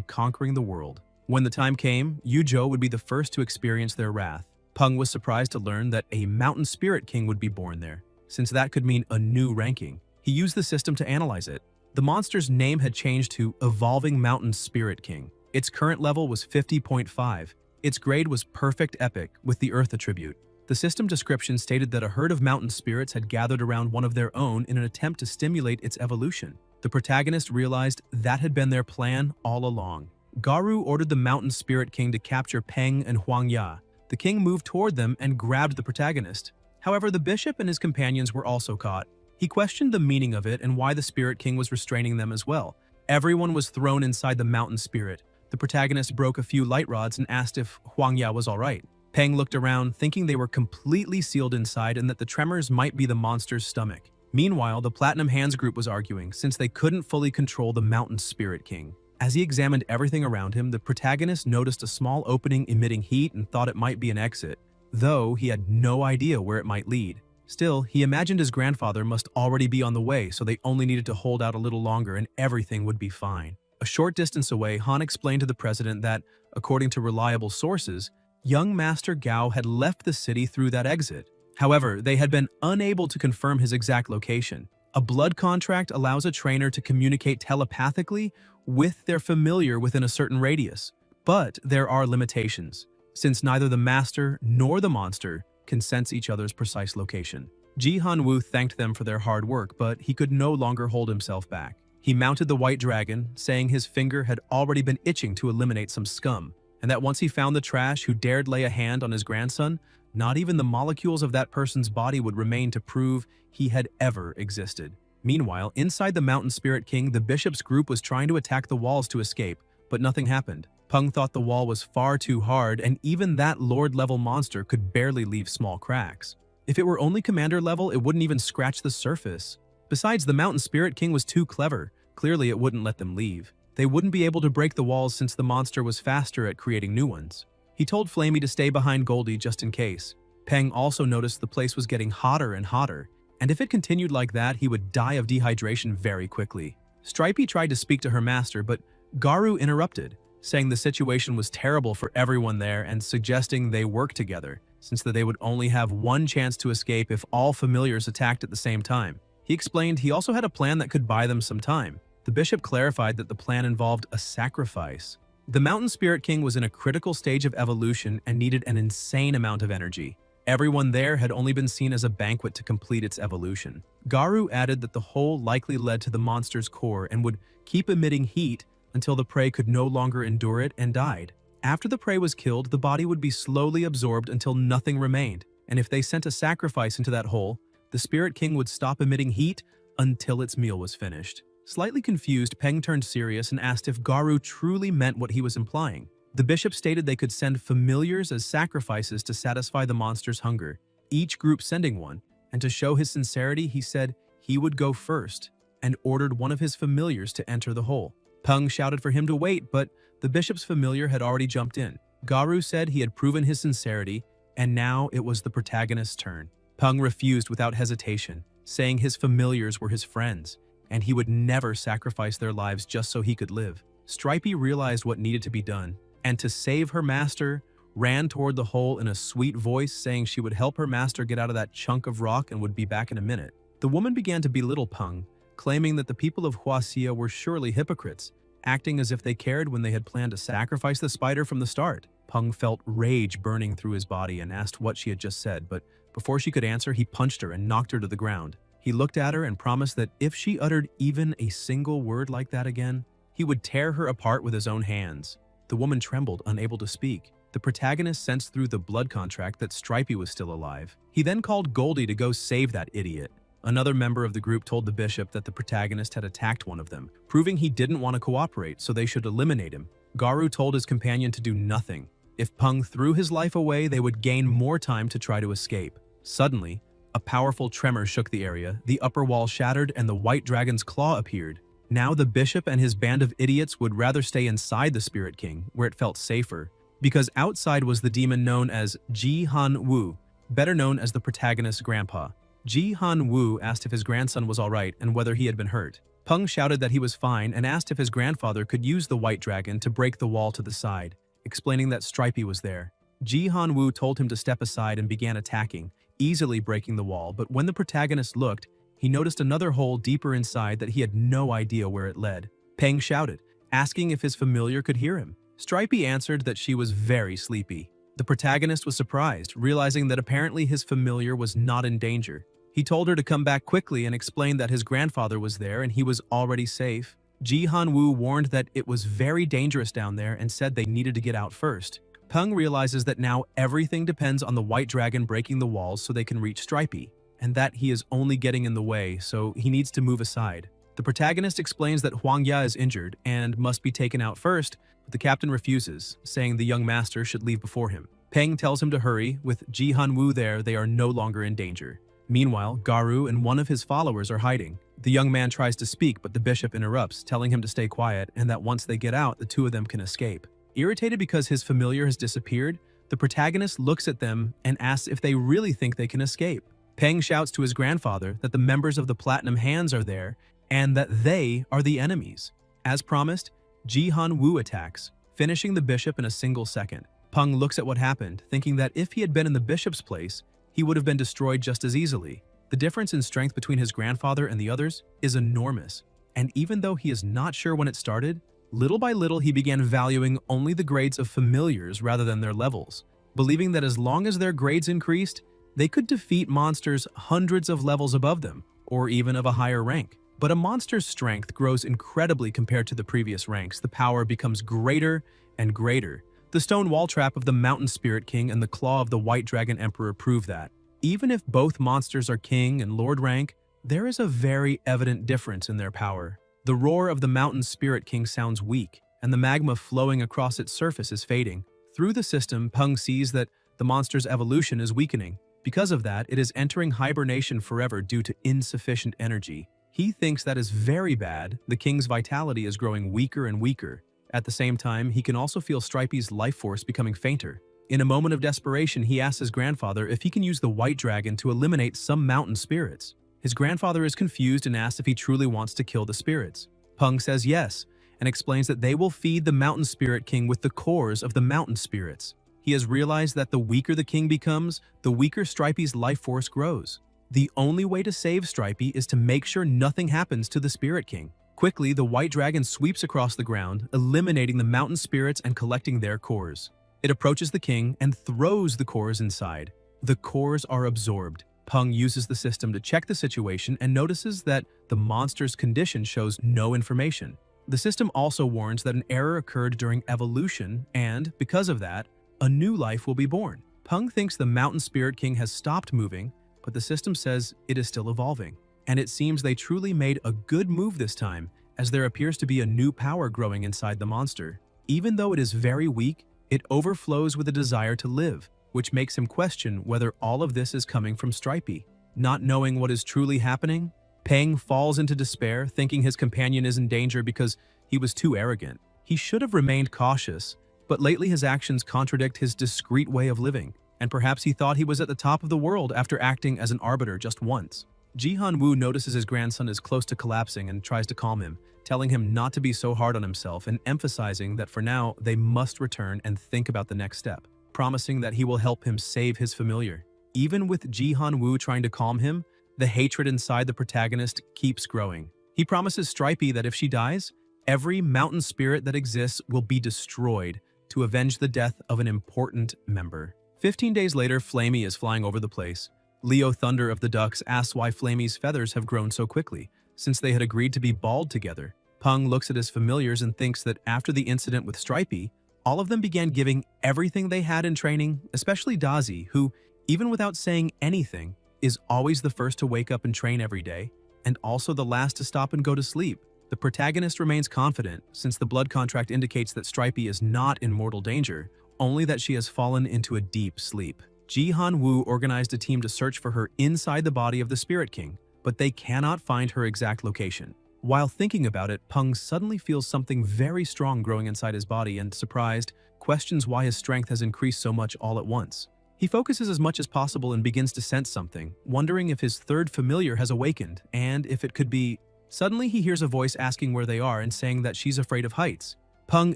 conquering the world. When the time came, Yuzhou would be the first to experience their wrath. Peng was surprised to learn that a Mountain Spirit King would be born there, since that could mean a new ranking. He used the system to analyze it. The monster's name had changed to Evolving Mountain Spirit King. Its current level was 50.5. Its grade was Perfect Epic with the Earth attribute. The system description stated that a herd of mountain spirits had gathered around one of their own in an attempt to stimulate its evolution. The protagonist realized that had been their plan all along. Garu ordered the Mountain Spirit King to capture Peng and Huang Ya. The king moved toward them and grabbed the protagonist. However, the bishop and his companions were also caught. He questioned the meaning of it and why the Spirit King was restraining them as well. Everyone was thrown inside the mountain spirit. The protagonist broke a few light rods and asked if Huang Ya was alright. Peng looked around, thinking they were completely sealed inside and that the tremors might be the monster's stomach. Meanwhile, the Platinum Hands group was arguing, since they couldn't fully control the Mountain Spirit King. As he examined everything around him, the protagonist noticed a small opening emitting heat and thought it might be an exit, though he had no idea where it might lead. Still, he imagined his grandfather must already be on the way, so they only needed to hold out a little longer and everything would be fine. A short distance away, Han explained to the president that, according to reliable sources, young Master Gao had left the city through that exit. However, they had been unable to confirm his exact location. A blood contract allows a trainer to communicate telepathically with their familiar within a certain radius, but there are limitations, since neither the master nor the monster can sense each other's precise location. Ji Han-woo thanked them for their hard work, but he could no longer hold himself back. He mounted the white dragon, saying his finger had already been itching to eliminate some scum, and that once he found the trash who dared lay a hand on his grandson, not even the molecules of that person's body would remain to prove he had ever existed. Meanwhile, inside the Mountain Spirit King, the bishop's group was trying to attack the walls to escape, but nothing happened. Peng thought the wall was far too hard, and even that Lord-level monster could barely leave small cracks. If it were only Commander level, it wouldn't even scratch the surface. Besides, the Mountain Spirit King was too clever. Clearly, it wouldn't let them leave. They wouldn't be able to break the walls since the monster was faster at creating new ones. He told Flamey to stay behind Goldie just in case. Peng also noticed the place was getting hotter and hotter, and if it continued like that, he would die of dehydration very quickly. Stripey tried to speak to her master, but Garu interrupted, saying the situation was terrible for everyone there and suggesting they work together, since that they would only have one chance to escape if all familiars attacked at the same time. He explained he also had a plan that could buy them some time. The bishop clarified that the plan involved a sacrifice. The Mountain Spirit King was in a critical stage of evolution and needed an insane amount of energy. Everyone there had only been seen as a banquet to complete its evolution. Garu added that the hole likely led to the monster's core and would keep emitting heat until the prey could no longer endure it and died. After the prey was killed, the body would be slowly absorbed until nothing remained, and if they sent a sacrifice into that hole, the Spirit King would stop emitting heat until its meal was finished. Slightly confused, Peng turned serious and asked if Garu truly meant what he was implying. The bishop stated they could send familiars as sacrifices to satisfy the monster's hunger, each group sending one, and to show his sincerity, he said he would go first and ordered one of his familiars to enter the hole. Peng shouted for him to wait, but the bishop's familiar had already jumped in. Garu said he had proven his sincerity, and now it was the protagonist's turn. Peng refused without hesitation, saying his familiars were his friends, and he would never sacrifice their lives just so he could live. Stripey realized what needed to be done, and to save her master, ran toward the hole in a sweet voice, saying she would help her master get out of that chunk of rock and would be back in a minute. The woman began to belittle Peng, claiming that the people of Huaxia were surely hypocrites, acting as if they cared when they had planned to sacrifice the spider from the start. Peng felt rage burning through his body and asked what she had just said, but before she could answer, he punched her and knocked her to the ground. He looked at her and promised that if she uttered even a single word like that again, he would tear her apart with his own hands. The woman trembled, unable to speak. The protagonist sensed through the blood contract that Stripey was still alive. He then called Goldie to go save that idiot. Another member of the group told the bishop that the protagonist had attacked one of them, proving he didn't want to cooperate, so they should eliminate him. Garu told his companion to do nothing. If Peng threw his life away, they would gain more time to try to escape. Suddenly, a powerful tremor shook the area, the upper wall shattered, and the white dragon's claw appeared. Now the bishop and his band of idiots would rather stay inside the Spirit King, where it felt safer, because outside was the demon known as Ji Han Wu, better known as the protagonist's grandpa. Ji Han Wu asked if his grandson was alright and whether he had been hurt. Peng shouted that he was fine and asked if his grandfather could use the white dragon to break the wall to the side, explaining that Stripey was there. Ji Han Wu told him to step aside and began attacking, easily breaking the wall, but when the protagonist looked, he noticed another hole deeper inside that he had no idea where it led. Peng shouted, asking if his familiar could hear him. Stripey answered that she was very sleepy. The protagonist was surprised, realizing that apparently his familiar was not in danger. He told her to come back quickly and explained that his grandfather was there and he was already safe. Ji Han Wu warned that it was very dangerous down there and said they needed to get out first. Peng realizes that now everything depends on the white dragon breaking the walls so they can reach Stripey, and that he is only getting in the way, so he needs to move aside. The protagonist explains that Huang Ya is injured and must be taken out first, but the captain refuses, saying the young master should leave before him. Peng tells him to hurry. With Ji Han Wu there, they are no longer in danger. Meanwhile, Garu and one of his followers are hiding. The young man tries to speak, but the bishop interrupts, telling him to stay quiet and that once they get out, the two of them can escape. Irritated because his familiar has disappeared, the protagonist looks at them and asks if they really think they can escape. Peng shouts to his grandfather that the members of the Platinum Hands are there and that they are the enemies. As promised, Ji Han Wu attacks, finishing the bishop in a single second. Peng looks at what happened, thinking that if he had been in the bishop's place, he would have been destroyed just as easily. The difference in strength between his grandfather and the others is enormous, and even though he is not sure when it started, little by little he began valuing only the grades of familiars rather than their levels, believing that as long as their grades increased, they could defeat monsters hundreds of levels above them, or even of a higher rank. But a monster's strength grows incredibly compared to the previous ranks. The power becomes greater and greater. The stone wall trap of the Mountain Spirit King and the claw of the White Dragon Emperor prove that. Even if both monsters are king and lord rank, there is a very evident difference in their power. The roar of the Mountain Spirit King sounds weak, and the magma flowing across its surface is fading. Through the system, Peng sees that the monster's evolution is weakening. Because of that, it is entering hibernation forever due to insufficient energy. He thinks that is very bad. The king's vitality is growing weaker and weaker. At the same time, he can also feel Stripey's life force becoming fainter. In a moment of desperation, he asks his grandfather if he can use the white dragon to eliminate some mountain spirits. His grandfather is confused and asks if he truly wants to kill the spirits. Peng says yes, and explains that they will feed the Mountain Spirit King with the cores of the mountain spirits. He has realized that the weaker the king becomes, the weaker Stripey's life force grows. The only way to save Stripey is to make sure nothing happens to the Spirit King. Quickly, the white dragon sweeps across the ground, eliminating the mountain spirits and collecting their cores. It approaches the king and throws the cores inside. The cores are absorbed. Peng uses the system to check the situation and notices that the monster's condition shows no information. The system also warns that an error occurred during evolution and, because of that, a new life will be born. Peng thinks the Mountain Spirit King has stopped moving, but the system says it is still evolving. And it seems they truly made a good move this time, as there appears to be a new power growing inside the monster. Even though it is very weak, it overflows with a desire to live, which makes him question whether all of this is coming from Stripey. Not knowing what is truly happening, Peng falls into despair, thinking his companion is in danger because he was too arrogant. He should have remained cautious, but lately his actions contradict his discreet way of living, and perhaps he thought he was at the top of the world after acting as an arbiter just once. Ji-Han-woo notices his grandson is close to collapsing and tries to calm him, telling him not to be so hard on himself and emphasizing that for now they must return and think about the next step, promising that he will help him save his familiar. Even with Ji-Han-woo trying to calm him, the hatred inside the protagonist keeps growing. He promises Stripey that if she dies, every mountain spirit that exists will be destroyed to avenge the death of an important member. 15 days later, Flamey is flying over the place. Leo Thunder of the Ducks asks why Flamey's feathers have grown so quickly, since they had agreed to be bald together. Peng looks at his familiars and thinks that after the incident with Stripey, all of them began giving everything they had in training, especially Dazi, who, even without saying anything, is always the first to wake up and train every day, and also the last to stop and go to sleep. The protagonist remains confident, since the blood contract indicates that Stripey is not in mortal danger, only that she has fallen into a deep sleep. Ji-Han-woo organized a team to search for her inside the body of the Spirit King, but they cannot find her exact location. While thinking about it, Peng suddenly feels something very strong growing inside his body and, surprised, questions why his strength has increased so much all at once. He focuses as much as possible and begins to sense something, wondering if his third familiar has awakened and if it could be... Suddenly he hears a voice asking where they are and saying that she's afraid of heights. Peng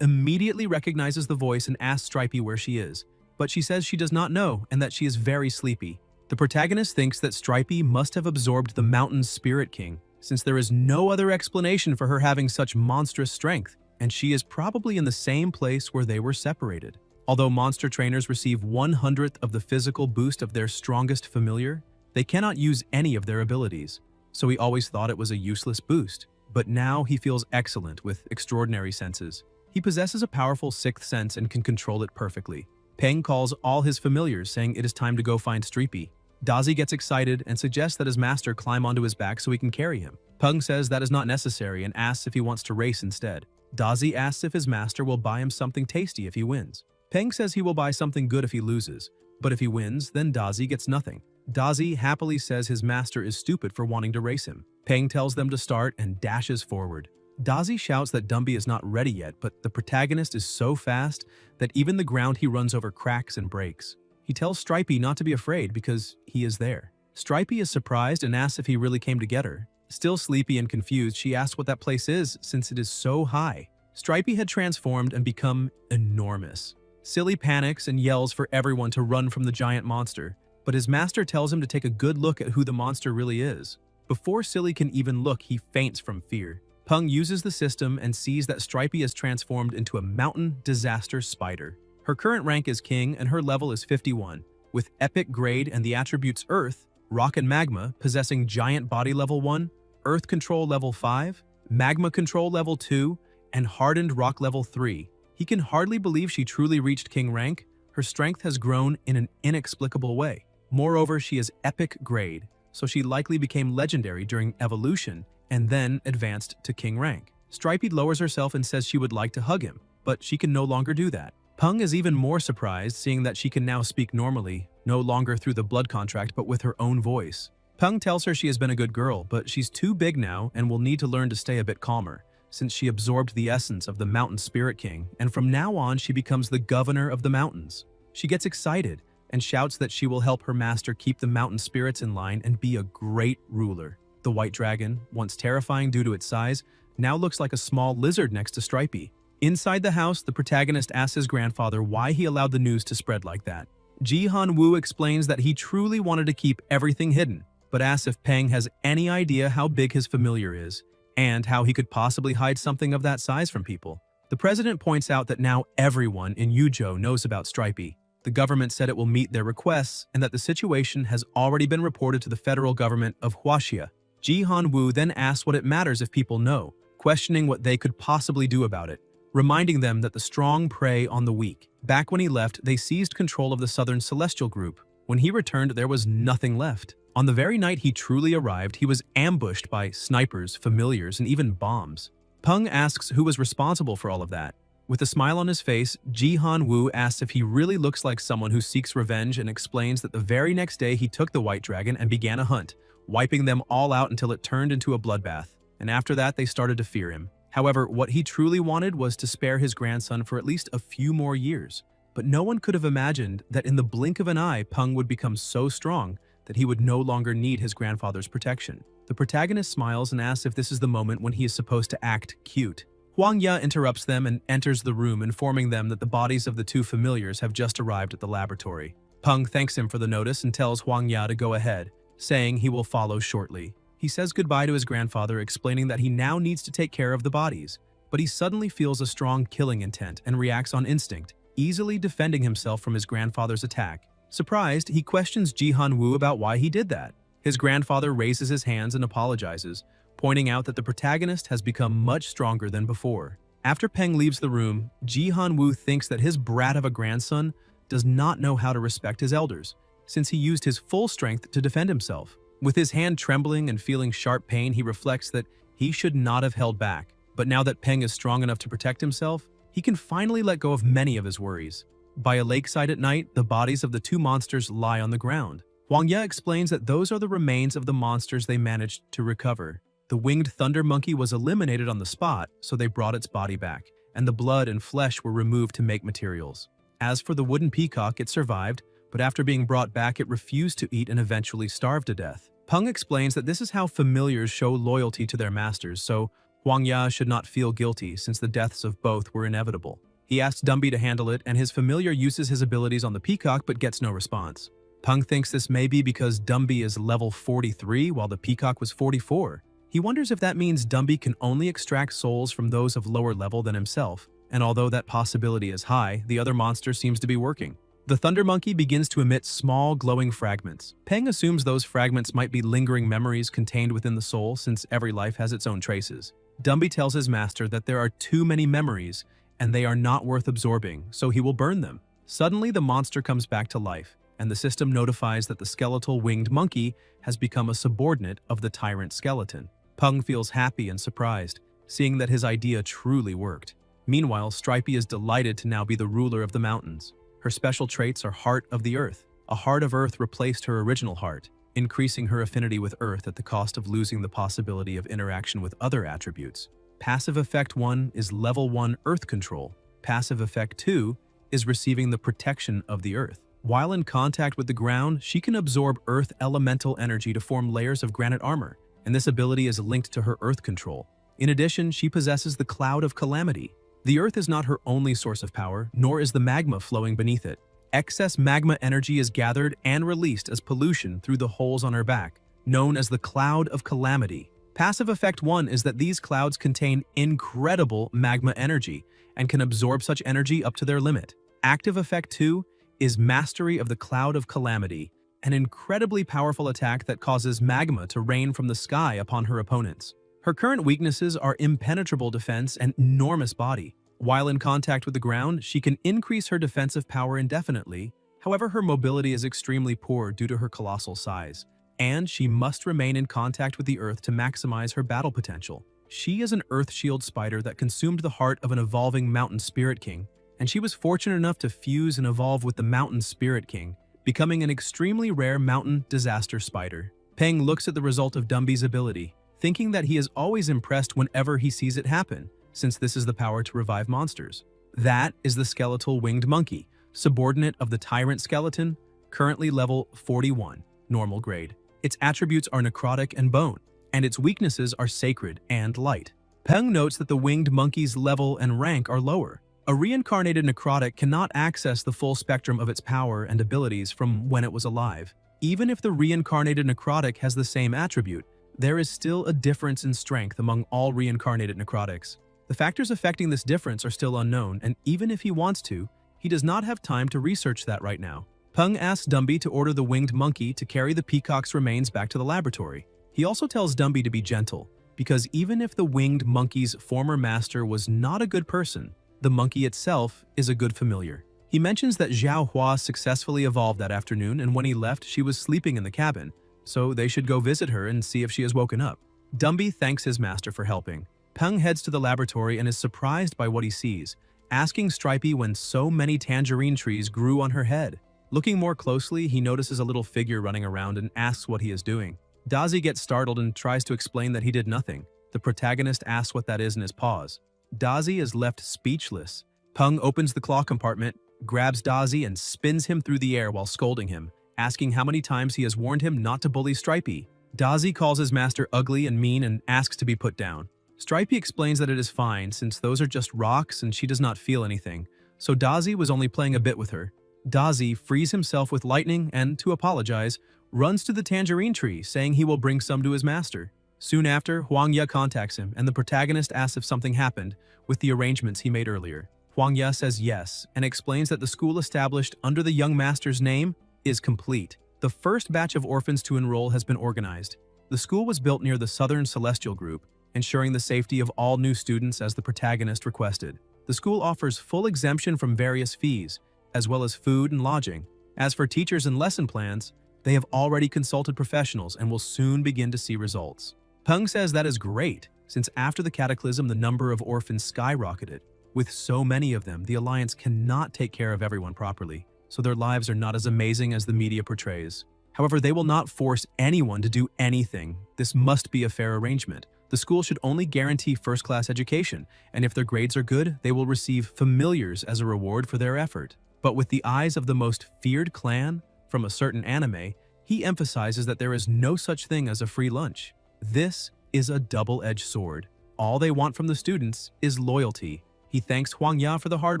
immediately recognizes the voice and asks Stripey where she is, but she says she does not know and that she is very sleepy. The protagonist thinks that Stripey must have absorbed the Mountain Spirit King, since there is no other explanation for her having such monstrous strength, and she is probably in the same place where they were separated. Although monster trainers receive 1/100th of the physical boost of their strongest familiar, they cannot use any of their abilities, so he always thought it was a useless boost. But now he feels excellent with extraordinary senses. He possesses a powerful sixth sense and can control it perfectly. Peng calls all his familiars, saying it is time to go find Stripey. Dazi gets excited and suggests that his master climb onto his back so he can carry him. Peng says that is not necessary and asks if he wants to race instead. Dazi asks if his master will buy him something tasty if he wins. Peng says he will buy something good if he loses, but if he wins, then Dazi gets nothing. Dazi happily says his master is stupid for wanting to race him. Peng tells them to start and dashes forward. Dazi shouts that Dumby is not ready yet, but the protagonist is so fast that even the ground he runs over cracks and breaks. He tells Stripey not to be afraid because he is there. Stripey is surprised and asks if he really came to get her. Still sleepy and confused, she asks what that place is since it is so high. Stripey had transformed and become enormous. Silly panics and yells for everyone to run from the giant monster, but his master tells him to take a good look at who the monster really is. Before Silly can even look, he faints from fear. Peng uses the system and sees that Stripey is transformed into a mountain disaster spider. Her current rank is king and her level is 51, with epic grade and the attributes Earth, Rock and Magma possessing giant body level 1, Earth control level 5, Magma control level 2, and hardened rock level 3. He can hardly believe she truly reached king rank. Her strength has grown in an inexplicable way. Moreover, she is epic grade, so she likely became legendary during evolution and then advanced to king rank. Stripey lowers herself and says she would like to hug him, but she can no longer do that. Peng is even more surprised seeing that she can now speak normally, no longer through the blood contract but with her own voice. Peng tells her she has been a good girl, but she's too big now and will need to learn to stay a bit calmer, since she absorbed the essence of the Mountain Spirit King, and from now on she becomes the governor of the mountains. She gets excited and shouts that she will help her master keep the mountain spirits in line and be a great ruler. The white dragon, once terrifying due to its size, now looks like a small lizard next to Stripey. Inside the house, the protagonist asks his grandfather why he allowed the news to spread like that. Ji-Han-woo explains that he truly wanted to keep everything hidden, but asks if Peng has any idea how big his familiar is, and how he could possibly hide something of that size from people. The president points out that now everyone in Yuzhou knows about Stripey. The government said it will meet their requests and that the situation has already been reported to the federal government of Huaxia. Ji Han-woo then asked what it matters if people know, questioning what they could possibly do about it, reminding them that the strong prey on the weak. Back when he left, they seized control of the Southern Celestial Group. When he returned, there was nothing left. On the very night he truly arrived, he was ambushed by snipers, familiars, and even bombs. Peng asks who was responsible for all of that. With a smile on his face, Ji Han-woo asks if he really looks like someone who seeks revenge and explains that the very next day he took the White Dragon and began a hunt, wiping them all out until it turned into a bloodbath. And after that, they started to fear him. However, what he truly wanted was to spare his grandson for at least a few more years. But no one could have imagined that in the blink of an eye, Peng would become so strong that he would no longer need his grandfather's protection. The protagonist smiles and asks if this is the moment when he is supposed to act cute. Huang Ya interrupts them and enters the room, informing them that the bodies of the two familiars have just arrived at the laboratory. Peng thanks him for the notice and tells Huang Ya to go ahead, saying he will follow shortly. He says goodbye to his grandfather, explaining that he now needs to take care of the bodies, but he suddenly feels a strong killing intent and reacts on instinct, easily defending himself from his grandfather's attack. Surprised, he questions Ji Han-woo about why he did that. His grandfather raises his hands and apologizes, pointing out that the protagonist has become much stronger than before. After Peng leaves the room, Ji Han-woo thinks that his brat of a grandson does not know how to respect his elders, since he used his full strength to defend himself. With his hand trembling and feeling sharp pain, he reflects that he should not have held back. But now that Peng is strong enough to protect himself, he can finally let go of many of his worries. By a lakeside at night, the bodies of the two monsters lie on the ground. Huang Ya explains that those are the remains of the monsters they managed to recover. The winged thunder monkey was eliminated on the spot, so they brought its body back, and the blood and flesh were removed to make materials. As for the wooden peacock, it survived, but after being brought back, it refused to eat and eventually starved to death. Peng explains that this is how familiars show loyalty to their masters, so Huang Ya should not feel guilty since the deaths of both were inevitable. He asks Dumby to handle it, and his familiar uses his abilities on the peacock but gets no response. Peng thinks this may be because Dumby is level 43 while the peacock was 44. He wonders if that means Dumby can only extract souls from those of lower level than himself, and although that possibility is high, the other monster seems to be working. The thunder monkey begins to emit small, glowing fragments. Peng assumes those fragments might be lingering memories contained within the soul, since every life has its own traces. Dumby tells his master that there are too many memories, and they are not worth absorbing, so he will burn them. Suddenly, the monster comes back to life, and the system notifies that the skeletal winged monkey has become a subordinate of the tyrant skeleton. Peng feels happy and surprised, seeing that his idea truly worked. Meanwhile, Stripey is delighted to now be the ruler of the mountains. Her special traits are Heart of the Earth. A Heart of Earth replaced her original heart, increasing her affinity with Earth at the cost of losing the possibility of interaction with other attributes. Passive Effect 1 is Level 1 Earth Control. Passive Effect 2 is receiving the protection of the Earth. While in contact with the ground, she can absorb Earth elemental energy to form layers of granite armor, and this ability is linked to her Earth Control. In addition, she possesses the Cloud of Calamity. The Earth is not her only source of power, nor is the magma flowing beneath it. Excess magma energy is gathered and released as pollution through the holes on her back, known as the Cloud of Calamity. Passive Effect 1 is that these clouds contain incredible magma energy and can absorb such energy up to their limit. Active Effect 2 is Mastery of the Cloud of Calamity, an incredibly powerful attack that causes magma to rain from the sky upon her opponents. Her current weaknesses are impenetrable defense and enormous body. While in contact with the ground, she can increase her defensive power indefinitely. However, her mobility is extremely poor due to her colossal size, and she must remain in contact with the Earth to maximize her battle potential. She is an Earth Shield spider that consumed the heart of an evolving Mountain Spirit King, and she was fortunate enough to fuse and evolve with the Mountain Spirit King, becoming an extremely rare Mountain Disaster Spider. Peng looks at the result of Dumby's ability, thinking that he is always impressed whenever he sees it happen, since this is the power to revive monsters. That is the skeletal winged monkey, subordinate of the tyrant skeleton, currently level 41, normal grade. Its attributes are necrotic and bone, and its weaknesses are sacred and light. Peng notes that the winged monkey's level and rank are lower. A reincarnated necrotic cannot access the full spectrum of its power and abilities from when it was alive. Even if the reincarnated necrotic has the same attribute, there is still a difference in strength among all reincarnated necrotics. The factors affecting this difference are still unknown, and even if he wants to, He does not have time to research that right now. Peng asks Dumby to order the winged monkey to carry the peacock's remains back to the laboratory. He also tells Dumby to be gentle, because even if the winged monkey's former master was not a good person, the monkey itself is a good familiar. He mentions that Xiao Hua successfully evolved that afternoon, and when he left, she was sleeping in the cabin, so they should go visit her and see if she has woken up. Dumby thanks his master for helping. Peng heads to the laboratory and is surprised by what he sees, asking Stripey when so many tangerine trees grew on her head. Looking more closely, he notices a little figure running around and asks what he is doing. Dazi gets startled and tries to explain that he did nothing. The protagonist asks what that is in his paws. Dazi is left speechless. Peng opens the claw compartment, grabs Dazi and spins him through the air while scolding him, asking how many times he has warned him not to bully Stripey. Dazi calls his master ugly and mean and asks to be put down. Stripey explains that it is fine since those are just rocks and she does not feel anything, so Dazi was only playing a bit with her. Dazi frees himself with lightning and, to apologize, runs to the tangerine tree, saying he will bring some to his master. Soon after, Huang Ye contacts him, and the protagonist asks if something happened with the arrangements he made earlier. Huang Ye says yes, and explains that the school established under the young master's name is complete. The first batch of orphans to enroll has been organized. The school was built near the Southern Celestial Group, ensuring the safety of all new students as the protagonist requested. The school offers full exemption from various fees, as well as food and lodging. As for teachers and lesson plans, they have already consulted professionals and will soon begin to see results. Peng says that is great, since after the cataclysm the number of orphans skyrocketed. With so many of them, the Alliance cannot take care of everyone properly, so their lives are not as amazing as the media portrays. However, they will not force anyone to do anything. This must be a fair arrangement. The school should only guarantee first-class education, and if their grades are good, they will receive familiars as a reward for their effort. But with the eyes of the most feared clan from a certain anime, he emphasizes that there is no such thing as a free lunch. This is a double-edged sword. All they want from the students is loyalty. He thanks Huang Ya for the hard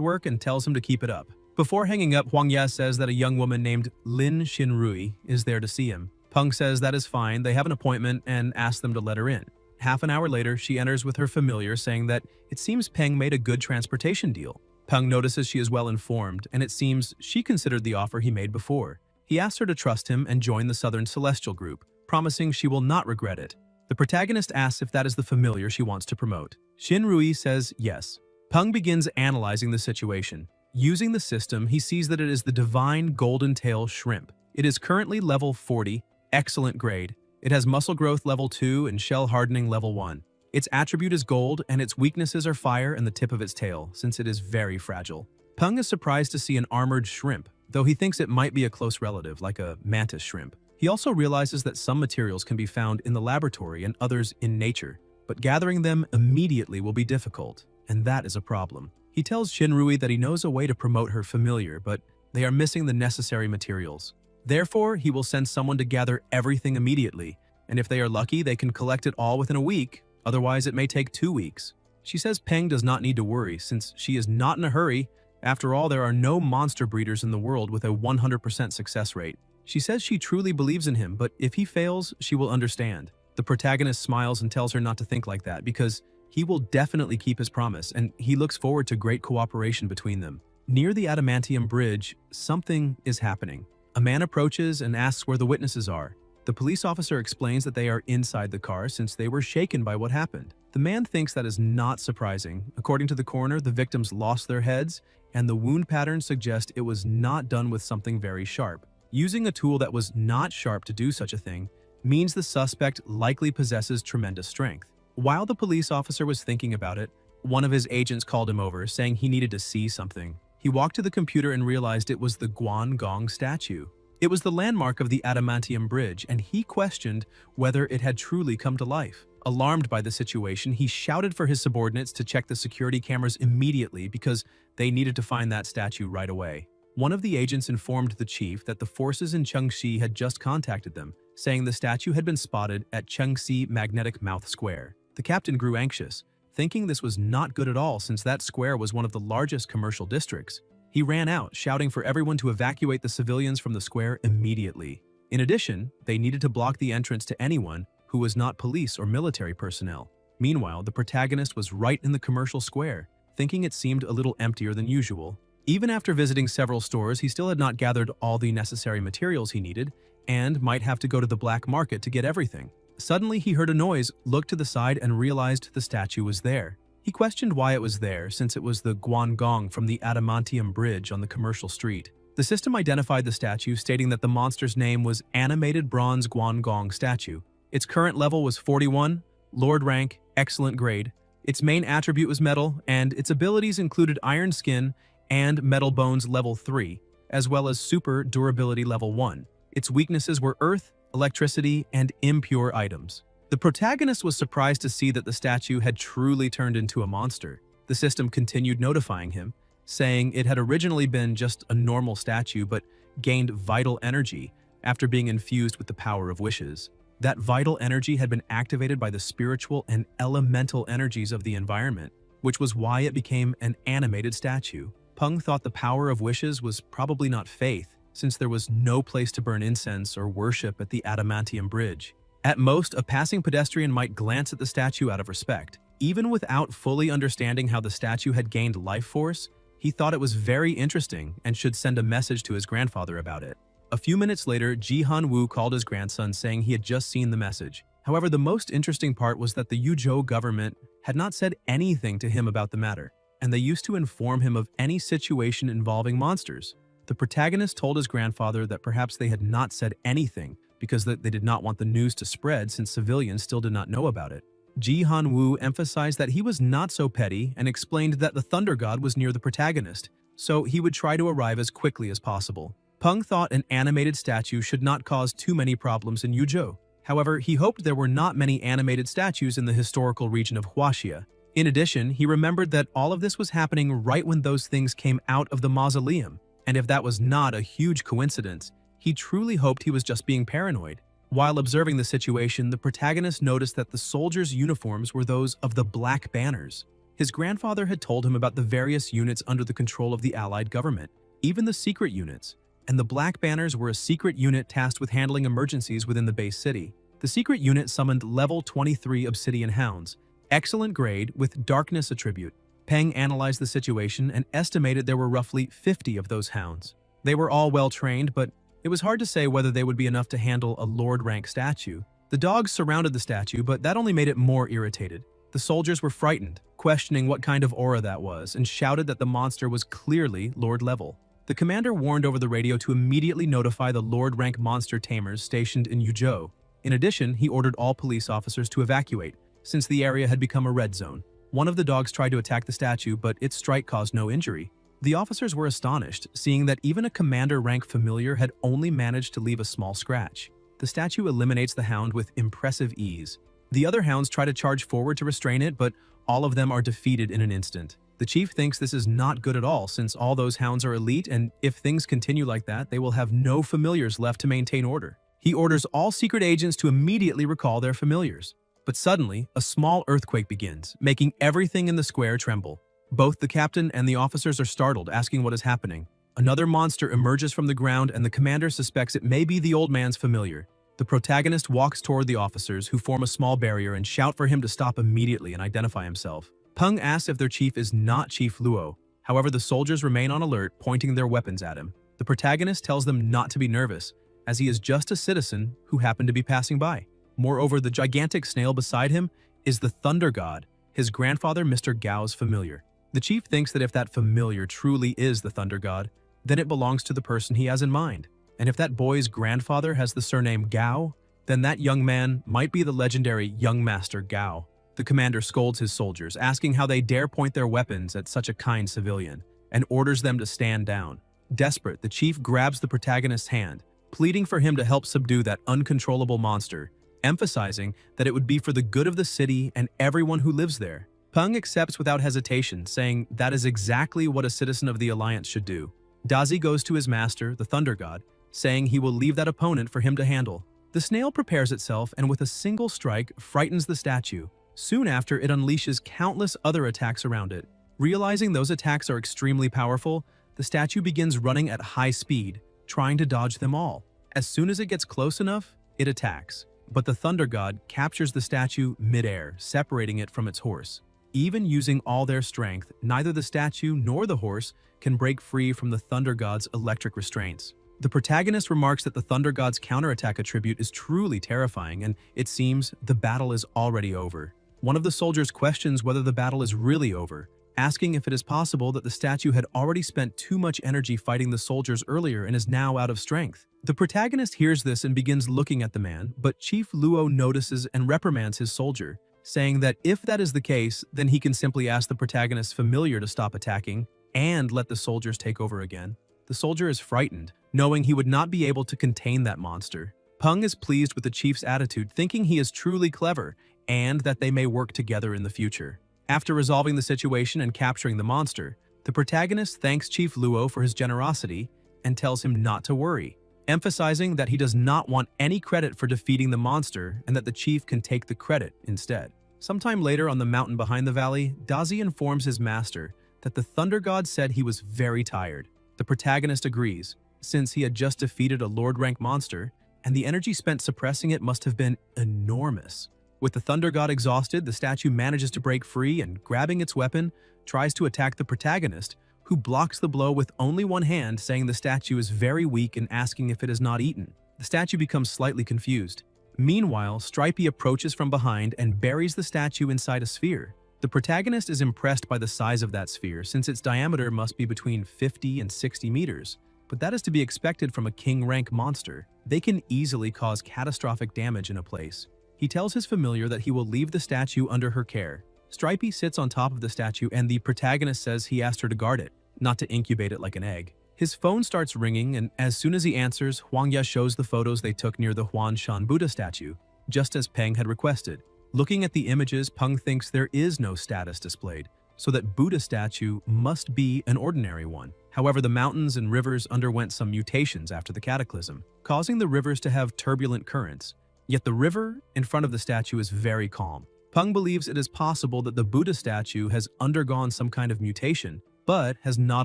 work and tells him to keep it up. Before hanging up, Huang Ya says that a young woman named Lin Xinrui is there to see him. Peng says that is fine, they have an appointment, and asks them to let her in. Half an hour later, she enters with her familiar, saying that it seems Peng made a good transportation deal. Peng notices she is well informed, and it seems she considered the offer he made before. He asks her to trust him and join the Southern Celestial Group, promising she will not regret it. The protagonist asks if that is the familiar she wants to promote. Xinrui says yes. Peng begins analyzing the situation. Using the system, he sees that it is the divine golden tail shrimp. It is currently level 40, excellent grade. It has muscle growth level 2 and shell hardening level 1. Its attribute is gold, and its weaknesses are fire and the tip of its tail, since it is very fragile. Peng is surprised to see an armored shrimp, though he thinks it might be a close relative, like a mantis shrimp. He also realizes that some materials can be found in the laboratory and others in nature, but gathering them immediately will be difficult, and that is a problem. He tells Xinrui that he knows a way to promote her familiar, but they are missing the necessary materials. Therefore, he will send someone to gather everything immediately, and if they are lucky, they can collect it all within a week. Otherwise, it may take 2 weeks. She says Peng does not need to worry, since she is not in a hurry. After all, there are no monster breeders in the world with a 100% success rate. She says she truly believes in him, but if he fails, she will understand. The protagonist smiles and tells her not to think like that, because he will definitely keep his promise, and he looks forward to great cooperation between them. Near the adamantium bridge, something is happening. A man approaches and asks where the witnesses are. The police officer explains that they are inside the car since they were shaken by what happened. The man thinks that is not surprising. According to the coroner, the victims lost their heads, and the wound patterns suggest it was not done with something very sharp. Using a tool that was not sharp to do such a thing means the suspect likely possesses tremendous strength. While the police officer was thinking about it, one of his agents called him over, saying he needed to see something. He walked to the computer and realized it was the Guangong statue. It was the landmark of the adamantium bridge, and he questioned whether it had truly come to life. Alarmed by the situation, he shouted for his subordinates to check the security cameras immediately because they needed to find that statue right away. One of the agents informed the chief that the forces in Chengxi had just contacted them, saying the statue had been spotted at Chengxi Magnetic Mouth Square. The captain grew anxious, thinking this was not good at all since that square was one of the largest commercial districts. He ran out, shouting for everyone to evacuate the civilians from the square immediately. In addition, they needed to block the entrance to anyone who was not police or military personnel. Meanwhile, the protagonist was right in the commercial square. Thinking it seemed a little emptier than usual, Even after visiting several stores, he still had not gathered all the necessary materials he needed and might have to go to the black market to get everything. Suddenly, he heard a noise, looked to the side, and realized the statue was there. He questioned why it was there, since it was the Guangong from the adamantium bridge on the commercial street. The system identified the statue, stating that the monster's name was Animated Bronze Guangong Statue. Its current level was 41, Lord rank, excellent grade. Its main attribute was metal, and its abilities included Iron Skin and Metal Bones level 3, as well as Super Durability level 1. Its weaknesses were earth, electricity, and impure items. The protagonist was surprised to see that the statue had truly turned into a monster. The system continued notifying him, saying it had originally been just a normal statue but gained vital energy after being infused with the power of wishes. That vital energy had been activated by the spiritual and elemental energies of the environment, which was why it became an animated statue. Peng thought the power of wishes was probably not faith, since there was no place to burn incense or worship at the adamantium bridge. At most, a passing pedestrian might glance at the statue out of respect. Even without fully understanding how the statue had gained life force, he thought it was very interesting and should send a message to his grandfather about it. A few minutes later, Ji Han-woo called his grandson saying he had just seen the message. However, the most interesting part was that the Yuzhou government had not said anything to him about the matter, and they used to inform him of any situation involving monsters. The protagonist told his grandfather that perhaps they had not said anything because they did not want the news to spread since civilians still did not know about it. Ji Han-woo emphasized that he was not so petty and explained that the Thunder God was near the protagonist, so he would try to arrive as quickly as possible. Peng thought an animated statue should not cause too many problems in Yuzhou. However, he hoped there were not many animated statues in the historical region of Huaxia. In addition, he remembered that all of this was happening right when those things came out of the mausoleum, and if that was not a huge coincidence, he truly hoped he was just being paranoid. While observing the situation, the protagonist noticed that the soldiers' uniforms were those of the Black Banners. His grandfather had told him about the various units under the control of the Allied government, even the secret units, and the Black Banners were a secret unit tasked with handling emergencies within the base city. The secret unit summoned level 23 Obsidian Hounds, excellent grade with Darkness attribute. Peng analyzed the situation and estimated there were roughly 50 of those hounds. They were all well trained, but it was hard to say whether they would be enough to handle a Lord rank statue. The dogs surrounded the statue, but that only made it more irritated. The soldiers were frightened, questioning what kind of aura that was, and shouted that the monster was clearly Lord level. The commander warned over the radio to immediately notify the Lord rank monster tamers stationed in Yuzhou. In addition, he ordered all police officers to evacuate, since the area had become a red zone. One of the dogs tried to attack the statue, but its strike caused no injury. The officers were astonished, seeing that even a commander-rank familiar had only managed to leave a small scratch. The statue eliminates the hound with impressive ease. The other hounds try to charge forward to restrain it, but all of them are defeated in an instant. The chief thinks this is not good at all, since all those hounds are elite, and if things continue like that, they will have no familiars left to maintain order. He orders all secret agents to immediately recall their familiars. But suddenly, a small earthquake begins, making everything in the square tremble. Both the captain and the officers are startled, asking what is happening. Another monster emerges from the ground, and the commander suspects it may be the old man's familiar. The protagonist walks toward the officers, who form a small barrier and shout for him to stop immediately and identify himself. Peng asks if their chief is not Chief Luo. However, the soldiers remain on alert, pointing their weapons at him. The protagonist tells them not to be nervous, as he is just a citizen who happened to be passing by. Moreover, the gigantic snail beside him is the Thunder God, his grandfather Mr. Gao's familiar. The chief thinks that if that familiar truly is the Thunder God, then it belongs to the person he has in mind. And if that boy's grandfather has the surname Gao, then that young man might be the legendary Young Master Gao. The commander scolds his soldiers, asking how they dare point their weapons at such a kind civilian, and orders them to stand down. Desperate, the chief grabs the protagonist's hand, pleading for him to help subdue that uncontrollable monster, emphasizing that it would be for the good of the city and everyone who lives there. Peng accepts without hesitation, saying that is exactly what a citizen of the Alliance should do. Dazi goes to his master, the Thunder God, saying he will leave that opponent for him to handle. The snail prepares itself and with a single strike frightens the statue. Soon after, it unleashes countless other attacks around it. Realizing those attacks are extremely powerful, the statue begins running at high speed, trying to dodge them all. As soon as it gets close enough, it attacks. But the Thunder God captures the statue mid-air, separating it from its horse. Even using all their strength, neither the statue nor the horse can break free from the Thunder God's electric restraints. The protagonist remarks that the Thunder God's counterattack attribute is truly terrifying, and it seems the battle is already over. One of the soldiers questions whether the battle is really over, asking if it is possible that the statue had already spent too much energy fighting the soldiers earlier and is now out of strength. The protagonist hears this and begins looking at the man, but Chief Luo notices and reprimands his soldier, saying that if that is the case, then he can simply ask the protagonist's familiar to stop attacking and let the soldiers take over again. The soldier is frightened, knowing he would not be able to contain that monster. Peng is pleased with the chief's attitude, thinking he is truly clever and that they may work together in the future. After resolving the situation and capturing the monster, the protagonist thanks Chief Luo for his generosity and tells him not to worry, emphasizing that he does not want any credit for defeating the monster and that the chief can take the credit instead. Sometime later on the mountain behind the valley, Dazi informs his master that the Thunder God said he was very tired. The protagonist agrees, since he had just defeated a Lord-rank monster, and the energy spent suppressing it must have been enormous. With the Thunder God exhausted, the statue manages to break free and, grabbing its weapon, tries to attack the protagonist, who blocks the blow with only one hand, saying the statue is very weak and asking if it is not eaten. The statue becomes slightly confused. Meanwhile, Stripey approaches from behind and buries the statue inside a sphere. The protagonist is impressed by the size of that sphere, since its diameter must be between 50 and 60 meters. But that is to be expected from a king-rank monster. They can easily cause catastrophic damage in a place. He tells his familiar that he will leave the statue under her care. Stripey sits on top of the statue and the protagonist says he asked her to guard it, not to incubate it like an egg. His phone starts ringing, and as soon as he answers, Huangya shows the photos they took near the Huan Shan Buddha statue, just as Peng had requested. Looking at the images, Peng thinks there is no status displayed, so that Buddha statue must be an ordinary one. However, the mountains and rivers underwent some mutations after the cataclysm, causing the rivers to have turbulent currents. Yet the river in front of the statue is very calm. Peng believes it is possible that the Buddha statue has undergone some kind of mutation, but has not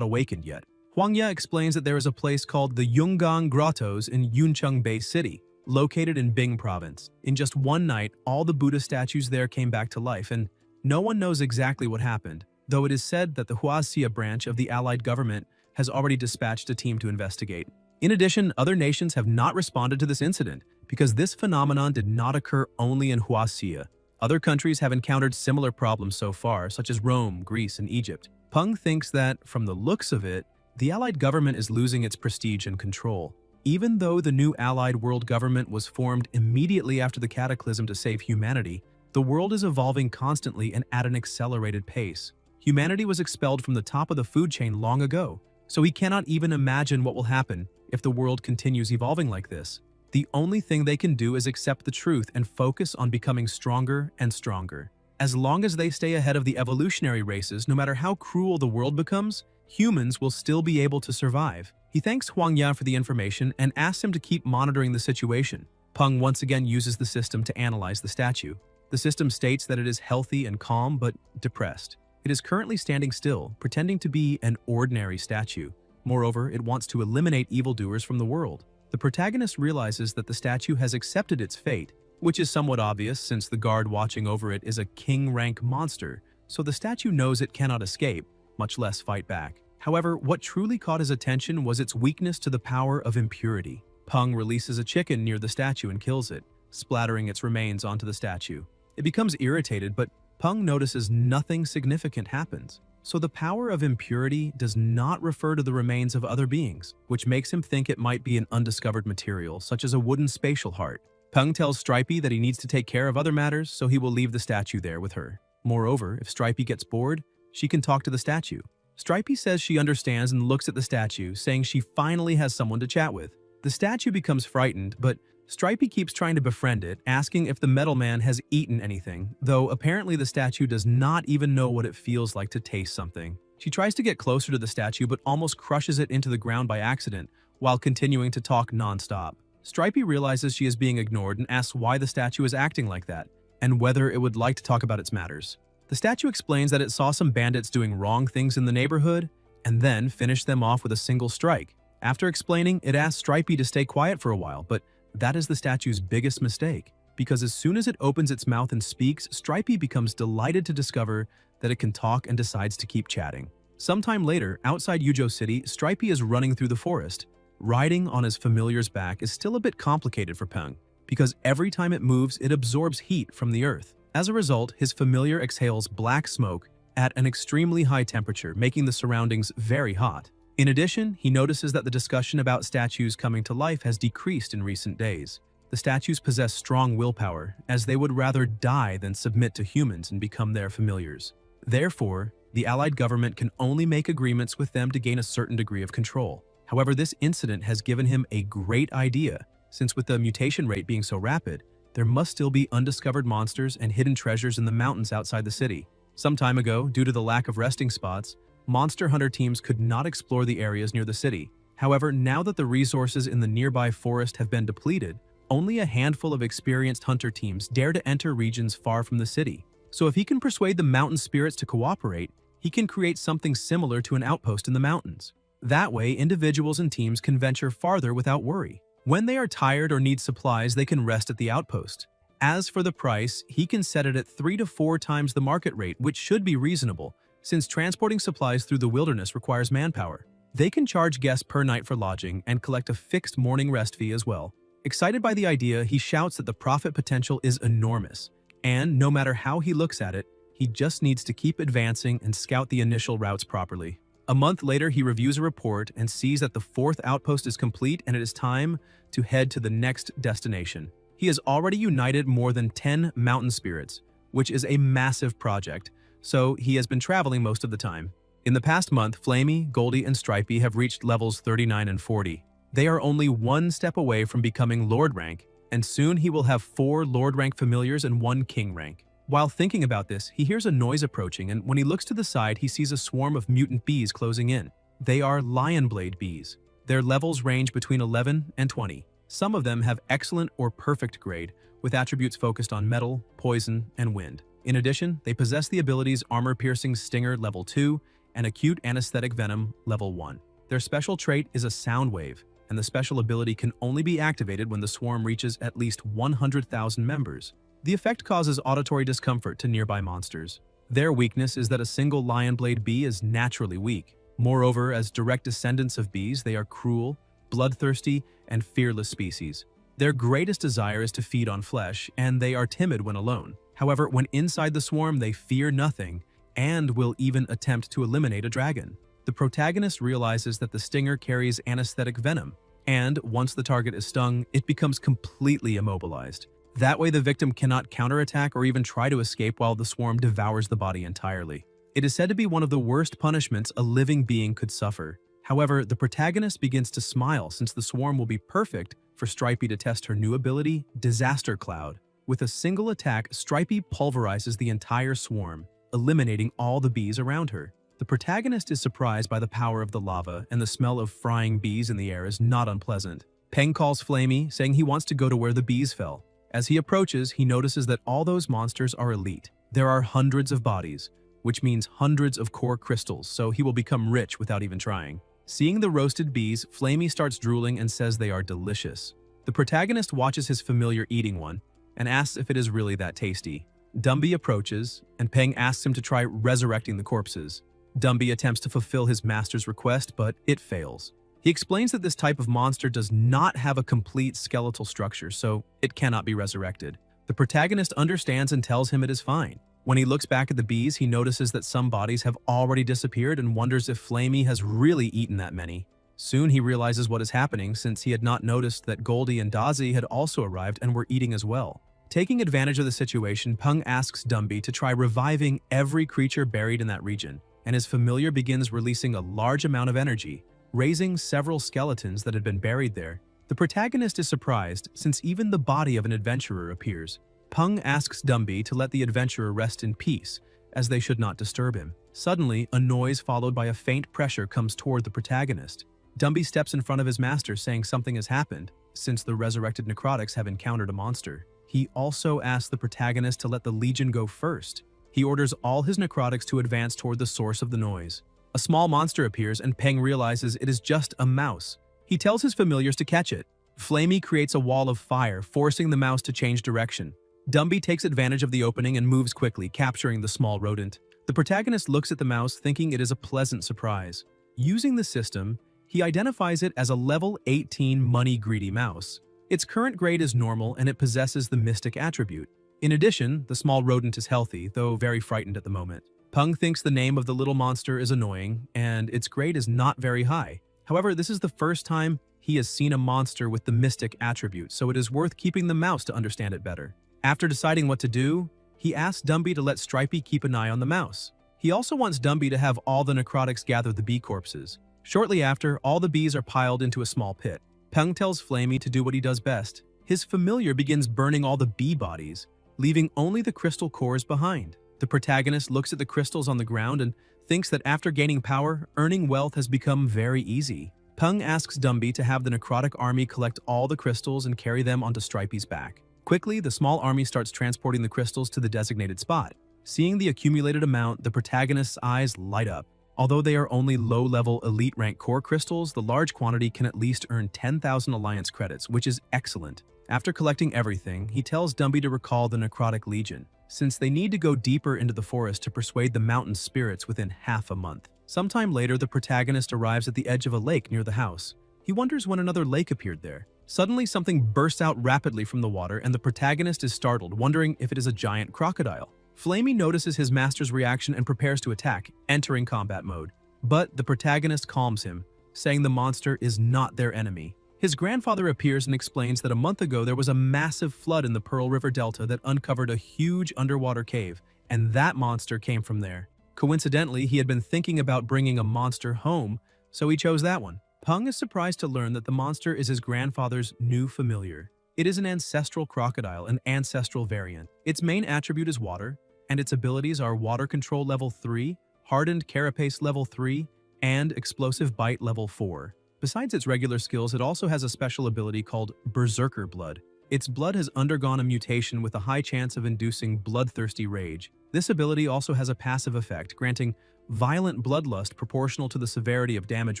awakened yet. Huangya explains that there is a place called the Yungang Grottos in Yuncheng Bay City, located in Bing Province. In just one night, all the Buddha statues there came back to life, and no one knows exactly what happened, though it is said that the Huaxia branch of the Allied government has already dispatched a team to investigate. In addition, other nations have not responded to this incident, because this phenomenon did not occur only in Huaxia. Other countries have encountered similar problems so far, such as Rome, Greece, and Egypt. Peng thinks that, from the looks of it, the Allied government is losing its prestige and control. Even though the new Allied world government was formed immediately after the cataclysm to save humanity, the world is evolving constantly and at an accelerated pace. Humanity was expelled from the top of the food chain long ago, so he cannot even imagine what will happen if the world continues evolving like this. The only thing they can do is accept the truth and focus on becoming stronger and stronger. As long as they stay ahead of the evolutionary races, no matter how cruel the world becomes, humans will still be able to survive. He thanks Huangya for the information and asks him to keep monitoring the situation. Peng once again uses the system to analyze the statue. The system states that it is healthy and calm, but depressed. It is currently standing still, pretending to be an ordinary statue. Moreover, it wants to eliminate evildoers from the world. The protagonist realizes that the statue has accepted its fate, which is somewhat obvious since the guard watching over it is a king-rank monster, so the statue knows it cannot escape, much less fight back. However, what truly caught his attention was its weakness to the power of impurity. Peng releases a chicken near the statue and kills it, splattering its remains onto the statue. It becomes irritated, but Peng notices nothing significant happens. So the power of impurity does not refer to the remains of other beings, which makes him think it might be an undiscovered material, such as a wooden spatial heart. Peng tells Stripey that he needs to take care of other matters, so he will leave the statue there with her. Moreover, if Stripey gets bored, she can talk to the statue. Stripey says she understands and looks at the statue, saying she finally has someone to chat with. The statue becomes frightened, but Stripey keeps trying to befriend it, asking if the metal man has eaten anything, though apparently the statue does not even know what it feels like to taste something. She tries to get closer to the statue but almost crushes it into the ground by accident, while continuing to talk non-stop. Stripey realizes she is being ignored and asks why the statue is acting like that, and whether it would like to talk about its matters. The statue explains that it saw some bandits doing wrong things in the neighborhood, and then finished them off with a single strike. After explaining, it asks Stripey to stay quiet for a while, but that is the statue's biggest mistake. because as soon as it opens its mouth and speaks, Stripey becomes delighted to discover that it can talk and decides to keep chatting. Sometime later, outside Yujo City, Stripey is running through the forest. Riding on his familiar's back is still a bit complicated for Peng, because every time it moves, it absorbs heat from the earth. As a result, his familiar exhales black smoke at an extremely high temperature, making the surroundings very hot. In addition, he notices that the discussion about statues coming to life has decreased in recent days. The statues possess strong willpower, as they would rather die than submit to humans and become their familiars. Therefore, the Allied government can only make agreements with them to gain a certain degree of control. However, this incident has given him a great idea, since with the mutation rate being so rapid, there must still be undiscovered monsters and hidden treasures in the mountains outside the city. Some time ago, due to the lack of resting spots, monster hunter teams could not explore the areas near the city. However, now that the resources in the nearby forest have been depleted, only a handful of experienced hunter teams dare to enter regions far from the city. So if he can persuade the mountain spirits to cooperate, he can create something similar to an outpost in the mountains. That way, individuals and teams can venture farther without worry. When they are tired or need supplies, they can rest at the outpost. As for the price, he can set it at 3 to 4 times the market rate, which should be reasonable, since transporting supplies through the wilderness requires manpower. They can charge guests per night for lodging and collect a fixed morning rest fee as well. Excited by the idea, he shouts that the profit potential is enormous, and no matter how he looks at it, he just needs to keep advancing and scout the initial routes properly. A month later, he reviews a report and sees that the 4th outpost is complete and it is time to head to the next destination. He has already united more than 10 mountain spirits, which is a massive project, so he has been traveling most of the time. In the past month, Flamey, Goldie, and Stripey have reached levels 39 and 40. They are only one step away from becoming Lord rank, and soon he will have 4 Lord rank familiars and 1 King rank. While thinking about this, he hears a noise approaching, and when he looks to the side, he sees a swarm of mutant bees closing in. They are lionblade bees. Their levels range between 11 and 20. Some of them have excellent or perfect grade, with attributes focused on metal, poison, and wind. In addition, they possess the abilities Armor-Piercing Stinger level 2 and Acute Anesthetic Venom level 1. Their special trait is a sound wave, and the special ability can only be activated when the swarm reaches at least 100,000 members. The effect causes auditory discomfort to nearby monsters. Their weakness is that a single lionblade bee is naturally weak. Moreover, as direct descendants of bees, they are cruel, bloodthirsty, and fearless species. Their greatest desire is to feed on flesh, and they are timid when alone. However, when inside the swarm, they fear nothing and will even attempt to eliminate a dragon. The protagonist realizes that the stinger carries anesthetic venom, and once the target is stung, it becomes completely immobilized. That way, the victim cannot counterattack or even try to escape while the swarm devours the body entirely. It is said to be one of the worst punishments a living being could suffer. However, the protagonist begins to smile since the swarm will be perfect for Stripey to test her new ability, Disaster Cloud. With a single attack, Stripey pulverizes the entire swarm, eliminating all the bees around her. The protagonist is surprised by the power of the lava, and the smell of frying bees in the air is not unpleasant. Peng calls Flamey, saying he wants to go to where the bees fell. As he approaches, he notices that all those monsters are elite. There are hundreds of bodies, which means hundreds of core crystals, so he will become rich without even trying. Seeing the roasted bees, Flamey starts drooling and says they are delicious. The protagonist watches his familiar eating one and asks if it is really that tasty. Dumby approaches, and Peng asks him to try resurrecting the corpses. Dumby attempts to fulfill his master's request, but it fails. He explains that this type of monster does not have a complete skeletal structure, so it cannot be resurrected. The protagonist understands and tells him it is fine. When he looks back at the bees, he notices that some bodies have already disappeared and wonders if Flamey has really eaten that many. Soon he realizes what is happening since he had not noticed that Goldie and Dazi had also arrived and were eating as well. Taking advantage of the situation, Peng asks Dumby to try reviving every creature buried in that region, and his familiar begins releasing a large amount of energy, raising several skeletons that had been buried there. The protagonist is surprised since even the body of an adventurer appears. Peng asks Dumby to let the adventurer rest in peace, as they should not disturb him. Suddenly, a noise followed by a faint pressure comes toward the protagonist. Dumby steps in front of his master, saying something has happened, since the resurrected necrotics have encountered a monster. He also asks the protagonist to let the Legion go first. He orders all his necrotics to advance toward the source of the noise. A small monster appears, and Peng realizes it is just a mouse. He tells his familiars to catch it. Flamey creates a wall of fire, forcing the mouse to change direction. Dumby takes advantage of the opening and moves quickly, capturing the small rodent. The protagonist looks at the mouse, thinking it is a pleasant surprise. Using the system, he identifies it as a level 18 money-greedy mouse. Its current grade is normal, and it possesses the mystic attribute. In addition, the small rodent is healthy, though very frightened at the moment. Peng thinks the name of the little monster is annoying, and its grade is not very high. However, this is the first time he has seen a monster with the mystic attribute, so it is worth keeping the mouse to understand it better. After deciding what to do, he asks Dumby to let Stripey keep an eye on the mouse. He also wants Dumby to have all the necrotics gather the bee corpses. Shortly after, all the bees are piled into a small pit. Peng tells Flamey to do what he does best. His familiar begins burning all the bee bodies, leaving only the crystal cores behind. The protagonist looks at the crystals on the ground and thinks that after gaining power, earning wealth has become very easy. Peng asks Dumby to have the necrotic army collect all the crystals and carry them onto Stripey's back. Quickly, the small army starts transporting the crystals to the designated spot. Seeing the accumulated amount, the protagonist's eyes light up. Although they are only low-level elite rank core crystals, the large quantity can at least earn 10,000 alliance credits, which is excellent. After collecting everything, he tells Dumby to recall the Necrotic Legion, since they need to go deeper into the forest to persuade the mountain spirits within half a month. Sometime later, the protagonist arrives at the edge of a lake near the house. He wonders when another lake appeared there. Suddenly, something bursts out rapidly from the water, and the protagonist is startled, wondering if it is a giant crocodile. Flamey notices his master's reaction and prepares to attack, entering combat mode. But the protagonist calms him, saying the monster is not their enemy. His grandfather appears and explains that a month ago there was a massive flood in the Pearl River Delta that uncovered a huge underwater cave, and that monster came from there. Coincidentally, he had been thinking about bringing a monster home, so he chose that one. Peng is surprised to learn that the monster is his grandfather's new familiar. It is an ancestral crocodile, an ancestral variant. Its main attribute is water, and its abilities are Water Control Level 3, Hardened Carapace Level 3, and Explosive Bite Level 4. Besides its regular skills, it also has a special ability called Berserker Blood. Its blood has undergone a mutation with a high chance of inducing bloodthirsty rage. This ability also has a passive effect, granting violent bloodlust proportional to the severity of damage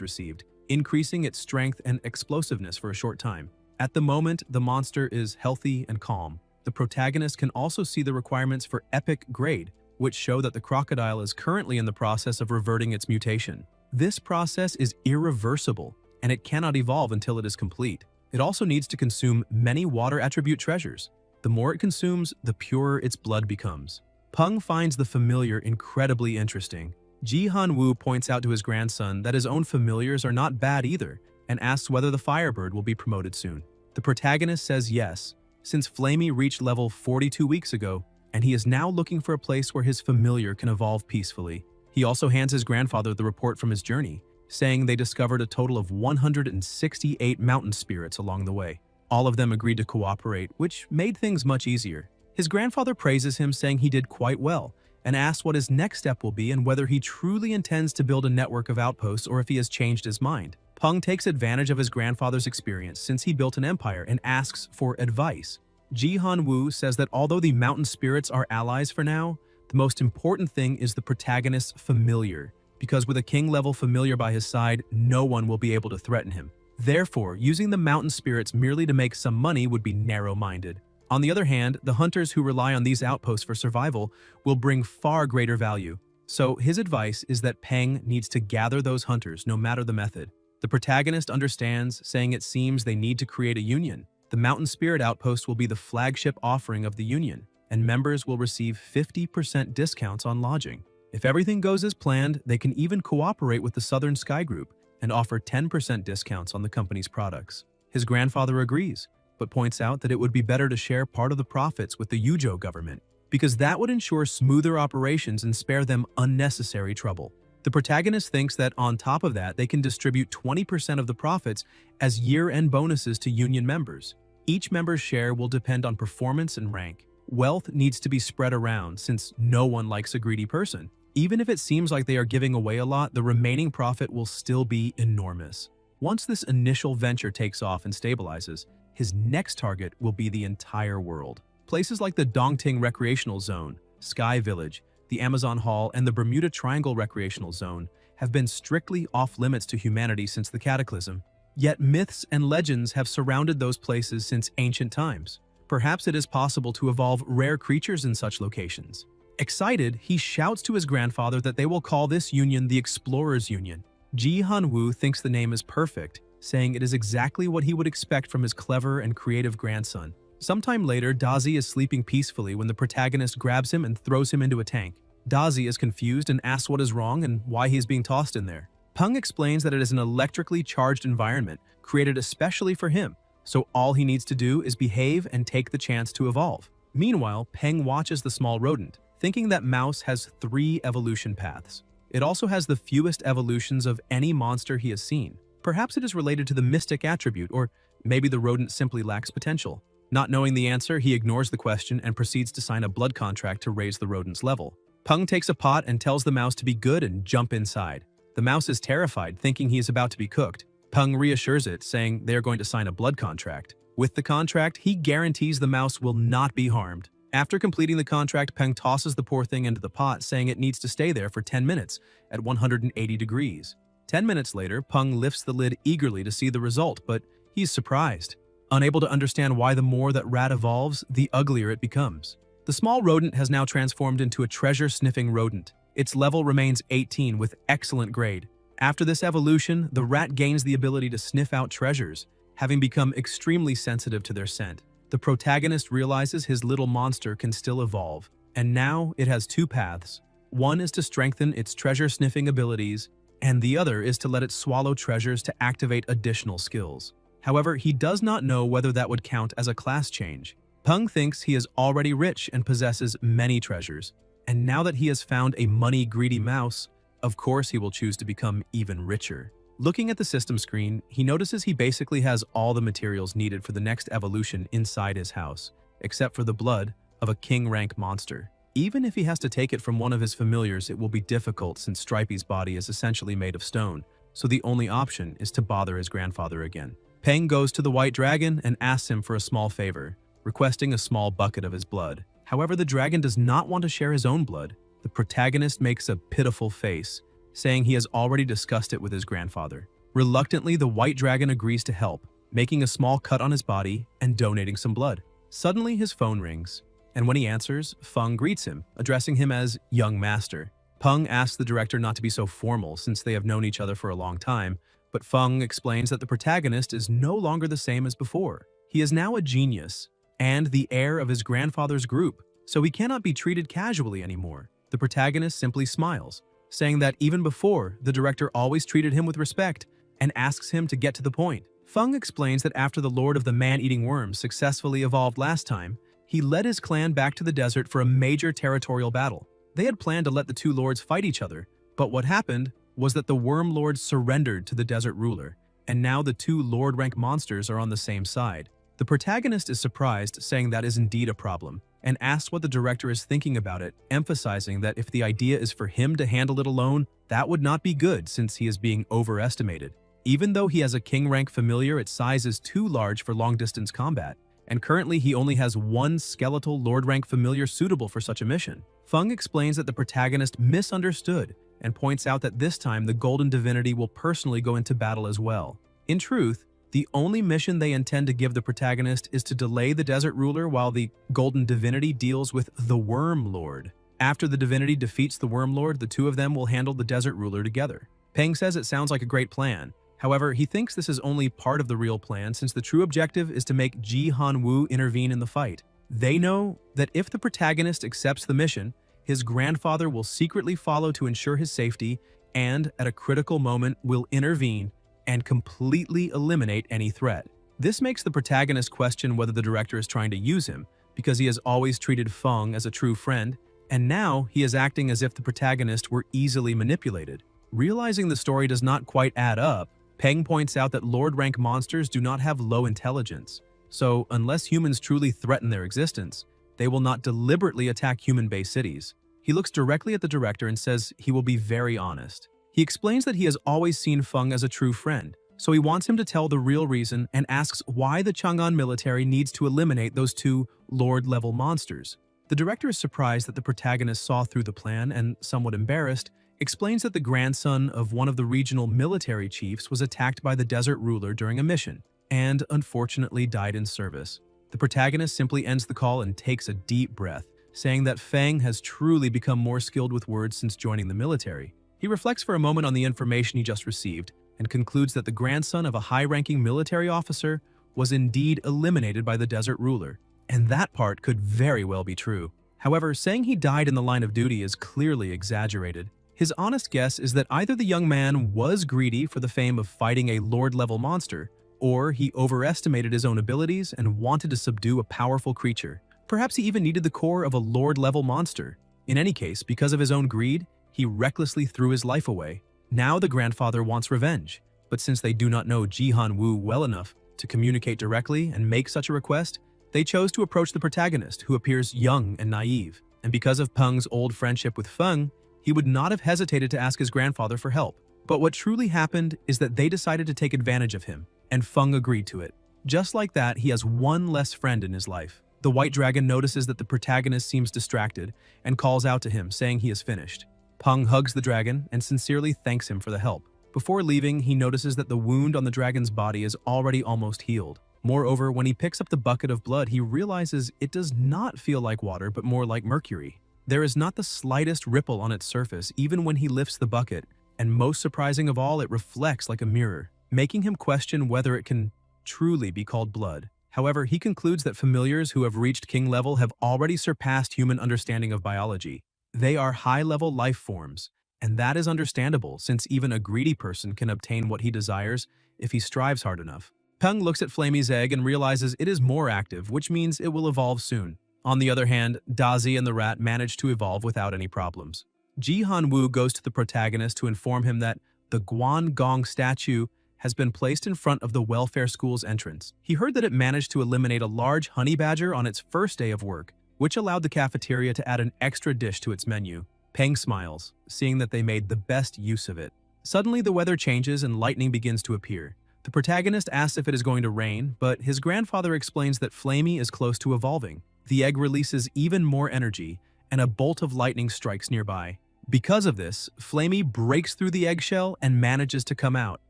received, increasing its strength and explosiveness for a short time. At the moment, the monster is healthy and calm. The protagonist can also see the requirements for Epic Grade, which show that the crocodile is currently in the process of reverting its mutation. This process is irreversible, and it cannot evolve until it is complete. It also needs to consume many water attribute treasures. The more it consumes, the purer its blood becomes. Peng finds the familiar incredibly interesting. Ji Han-woo points out to his grandson that his own familiars are not bad either, and asks whether the Firebird will be promoted soon. The protagonist says yes, since Flamey reached level 42 weeks ago, and he is now looking for a place where his familiar can evolve peacefully. He also hands his grandfather the report from his journey, saying they discovered a total of 168 mountain spirits along the way. All of them agreed to cooperate, which made things much easier. His grandfather praises him, saying he did quite well, and asks what his next step will be and whether he truly intends to build a network of outposts or if he has changed his mind. Peng takes advantage of his grandfather's experience since he built an empire and asks for advice. Ji Han-woo says that although the mountain spirits are allies for now, the most important thing is the protagonist's familiar, because with a king-level familiar by his side, no one will be able to threaten him. Therefore, using the mountain spirits merely to make some money would be narrow-minded. On the other hand, the hunters who rely on these outposts for survival will bring far greater value. So his advice is that Peng needs to gather those hunters no matter the method. The protagonist understands, saying it seems they need to create a union. The Mountain Spirit Outpost will be the flagship offering of the union, and members will receive 50% discounts on lodging. If everything goes as planned, they can even cooperate with the Southern Sky Group and offer 10% discounts on the company's products. His grandfather agrees, but points out that it would be better to share part of the profits with the Yujo government, because that would ensure smoother operations and spare them unnecessary trouble. The protagonist thinks that on top of that, they can distribute 20% of the profits as year-end bonuses to union members. Each member's share will depend on performance and rank. Wealth needs to be spread around since no one likes a greedy person. Even if it seems like they are giving away a lot, the remaining profit will still be enormous. Once this initial venture takes off and stabilizes, his next target will be the entire world. Places like the Dongting Recreational Zone, Sky Village, the Amazon Hall, and the Bermuda Triangle Recreational Zone have been strictly off-limits to humanity since the Cataclysm. Yet myths and legends have surrounded those places since ancient times. Perhaps it is possible to evolve rare creatures in such locations. Excited, he shouts to his grandfather that they will call this union the Explorers Union. Ji Han-woo thinks the name is perfect, saying it is exactly what he would expect from his clever and creative grandson. Sometime later, Dazi is sleeping peacefully when the protagonist grabs him and throws him into a tank. Dazi is confused and asks what is wrong and why he is being tossed in there. Peng explains that it is an electrically charged environment created especially for him, so all he needs to do is behave and take the chance to evolve. Meanwhile, Peng watches the small rodent, thinking that Mouse has 3 evolution paths. It also has the fewest evolutions of any monster he has seen. Perhaps it is related to the mystic attribute, or maybe the rodent simply lacks potential. Not knowing the answer, he ignores the question and proceeds to sign a blood contract to raise the rodent's level. Peng takes a pot and tells the mouse to be good and jump inside. The mouse is terrified, thinking he is about to be cooked. Peng reassures it, saying they are going to sign a blood contract. With the contract, he guarantees the mouse will not be harmed. After completing the contract, Peng tosses the poor thing into the pot, saying it needs to stay there for 10 minutes at 180 degrees. 10 minutes later, Peng lifts the lid eagerly to see the result, but he's surprised. Unable to understand why the more that rat evolves, the uglier it becomes. The small rodent has now transformed into a treasure-sniffing rodent. Its level remains 18 with excellent grade. After this evolution, the rat gains the ability to sniff out treasures, having become extremely sensitive to their scent. The protagonist realizes his little monster can still evolve, and now it has 2 paths. One is to strengthen its treasure-sniffing abilities, and the other is to let it swallow treasures to activate additional skills. However, he does not know whether that would count as a class change. Peng thinks he is already rich and possesses many treasures, and now that he has found a money-greedy mouse, of course he will choose to become even richer. Looking at the system screen, he notices he basically has all the materials needed for the next evolution inside his house, except for the blood of a king-rank monster. Even if he has to take it from one of his familiars, it will be difficult since Stripey's body is essentially made of stone, so the only option is to bother his grandfather again. Peng goes to the white dragon and asks him for a small favor, requesting a small bucket of his blood. However, the dragon does not want to share his own blood. The protagonist makes a pitiful face, saying he has already discussed it with his grandfather. Reluctantly, the white dragon agrees to help, making a small cut on his body and donating some blood. Suddenly, his phone rings, and when he answers, Feng greets him, addressing him as young master. Peng asks the director not to be so formal since they have known each other for a long time, but Feng explains that the protagonist is no longer the same as before. He is now a genius and the heir of his grandfather's group, so he cannot be treated casually anymore. The protagonist simply smiles, saying that even before, the director always treated him with respect and asks him to get to the point. Feng explains that after the Lord of the Man-Eating Worms successfully evolved last time, he led his clan back to the desert for a major territorial battle. They had planned to let the 2 lords fight each other, but what happened was that the Worm Lord surrendered to the desert ruler, and now the 2 Lord-rank monsters are on the same side. The protagonist is surprised, saying that is indeed a problem, and asks what the director is thinking about it, emphasizing that if the idea is for him to handle it alone, that would not be good since he is being overestimated. Even though he has a king-rank familiar, its size is too large for long-distance combat, and currently he only has 1 skeletal Lord-rank familiar suitable for such a mission. Feng explains that the protagonist misunderstood and points out that this time the Golden Divinity will personally go into battle as well. In truth, the only mission they intend to give the protagonist is to delay the Desert Ruler while the Golden Divinity deals with the Worm Lord. After the Divinity defeats the Worm Lord, the 2 of them will handle the Desert Ruler together. Peng says it sounds like a great plan. However, he thinks this is only part of the real plan since the true objective is to make Ji Han-woo intervene in the fight. They know that if the protagonist accepts the mission, his grandfather will secretly follow to ensure his safety and, at a critical moment, will intervene and completely eliminate any threat. This makes the protagonist question whether the director is trying to use him, because he has always treated Feng as a true friend, and now he is acting as if the protagonist were easily manipulated. Realizing the story does not quite add up, Peng points out that Lord-rank monsters do not have low intelligence, so unless humans truly threaten their existence, they will not deliberately attack human-based cities. He looks directly at the director and says he will be very honest. He explains that he has always seen Feng as a true friend, so he wants him to tell the real reason and asks why the Chang'an military needs to eliminate those 2 Lord-level monsters. The director is surprised that the protagonist saw through the plan and, somewhat embarrassed, explains that the grandson of one of the regional military chiefs was attacked by the desert ruler during a mission, and unfortunately died in service. The protagonist simply ends the call and takes a deep breath, saying that Feng has truly become more skilled with words since joining the military. He reflects for a moment on the information he just received, and concludes that the grandson of a high-ranking military officer was indeed eliminated by the desert ruler, and that part could very well be true. However, saying he died in the line of duty is clearly exaggerated. His honest guess is that either the young man was greedy for the fame of fighting a lord-level monster, or he overestimated his own abilities and wanted to subdue a powerful creature. Perhaps he even needed the core of a lord-level monster. In any case, because of his own greed, he recklessly threw his life away. Now the grandfather wants revenge, but since they do not know Jihan Wu well enough to communicate directly and make such a request, they chose to approach the protagonist, who appears young and naive. And because of Peng's old friendship with Feng, he would not have hesitated to ask his grandfather for help. But what truly happened is that they decided to take advantage of him, and Feng agreed to it. Just like that, he has one less friend in his life. The white dragon notices that the protagonist seems distracted and calls out to him, saying he is finished. Peng hugs the dragon and sincerely thanks him for the help. Before leaving, he notices that the wound on the dragon's body is already almost healed. Moreover, when he picks up the bucket of blood, he realizes it does not feel like water, but more like mercury. There is not the slightest ripple on its surface, even when he lifts the bucket, and most surprising of all, it reflects like a mirror, making him question whether it can truly be called blood. However, he concludes that familiars who have reached king level have already surpassed human understanding of biology. They are high-level life forms, and that is understandable since even a greedy person can obtain what he desires if he strives hard enough. Peng looks at Flamey's egg and realizes it is more active, which means it will evolve soon. On the other hand, Dazi and the rat manage to evolve without any problems. Jihan Wu goes to the protagonist to inform him that the Guan Gong statue has been placed in front of the welfare school's entrance. He heard that it managed to eliminate a large honey badger on its first day of work, which allowed the cafeteria to add an extra dish to its menu. Peng smiles, seeing that they made the best use of it. Suddenly, the weather changes and lightning begins to appear. The protagonist asks if it is going to rain, but his grandfather explains that Flamey is close to evolving. The egg releases even more energy, and a bolt of lightning strikes nearby. Because of this, Flamey breaks through the eggshell and manages to come out.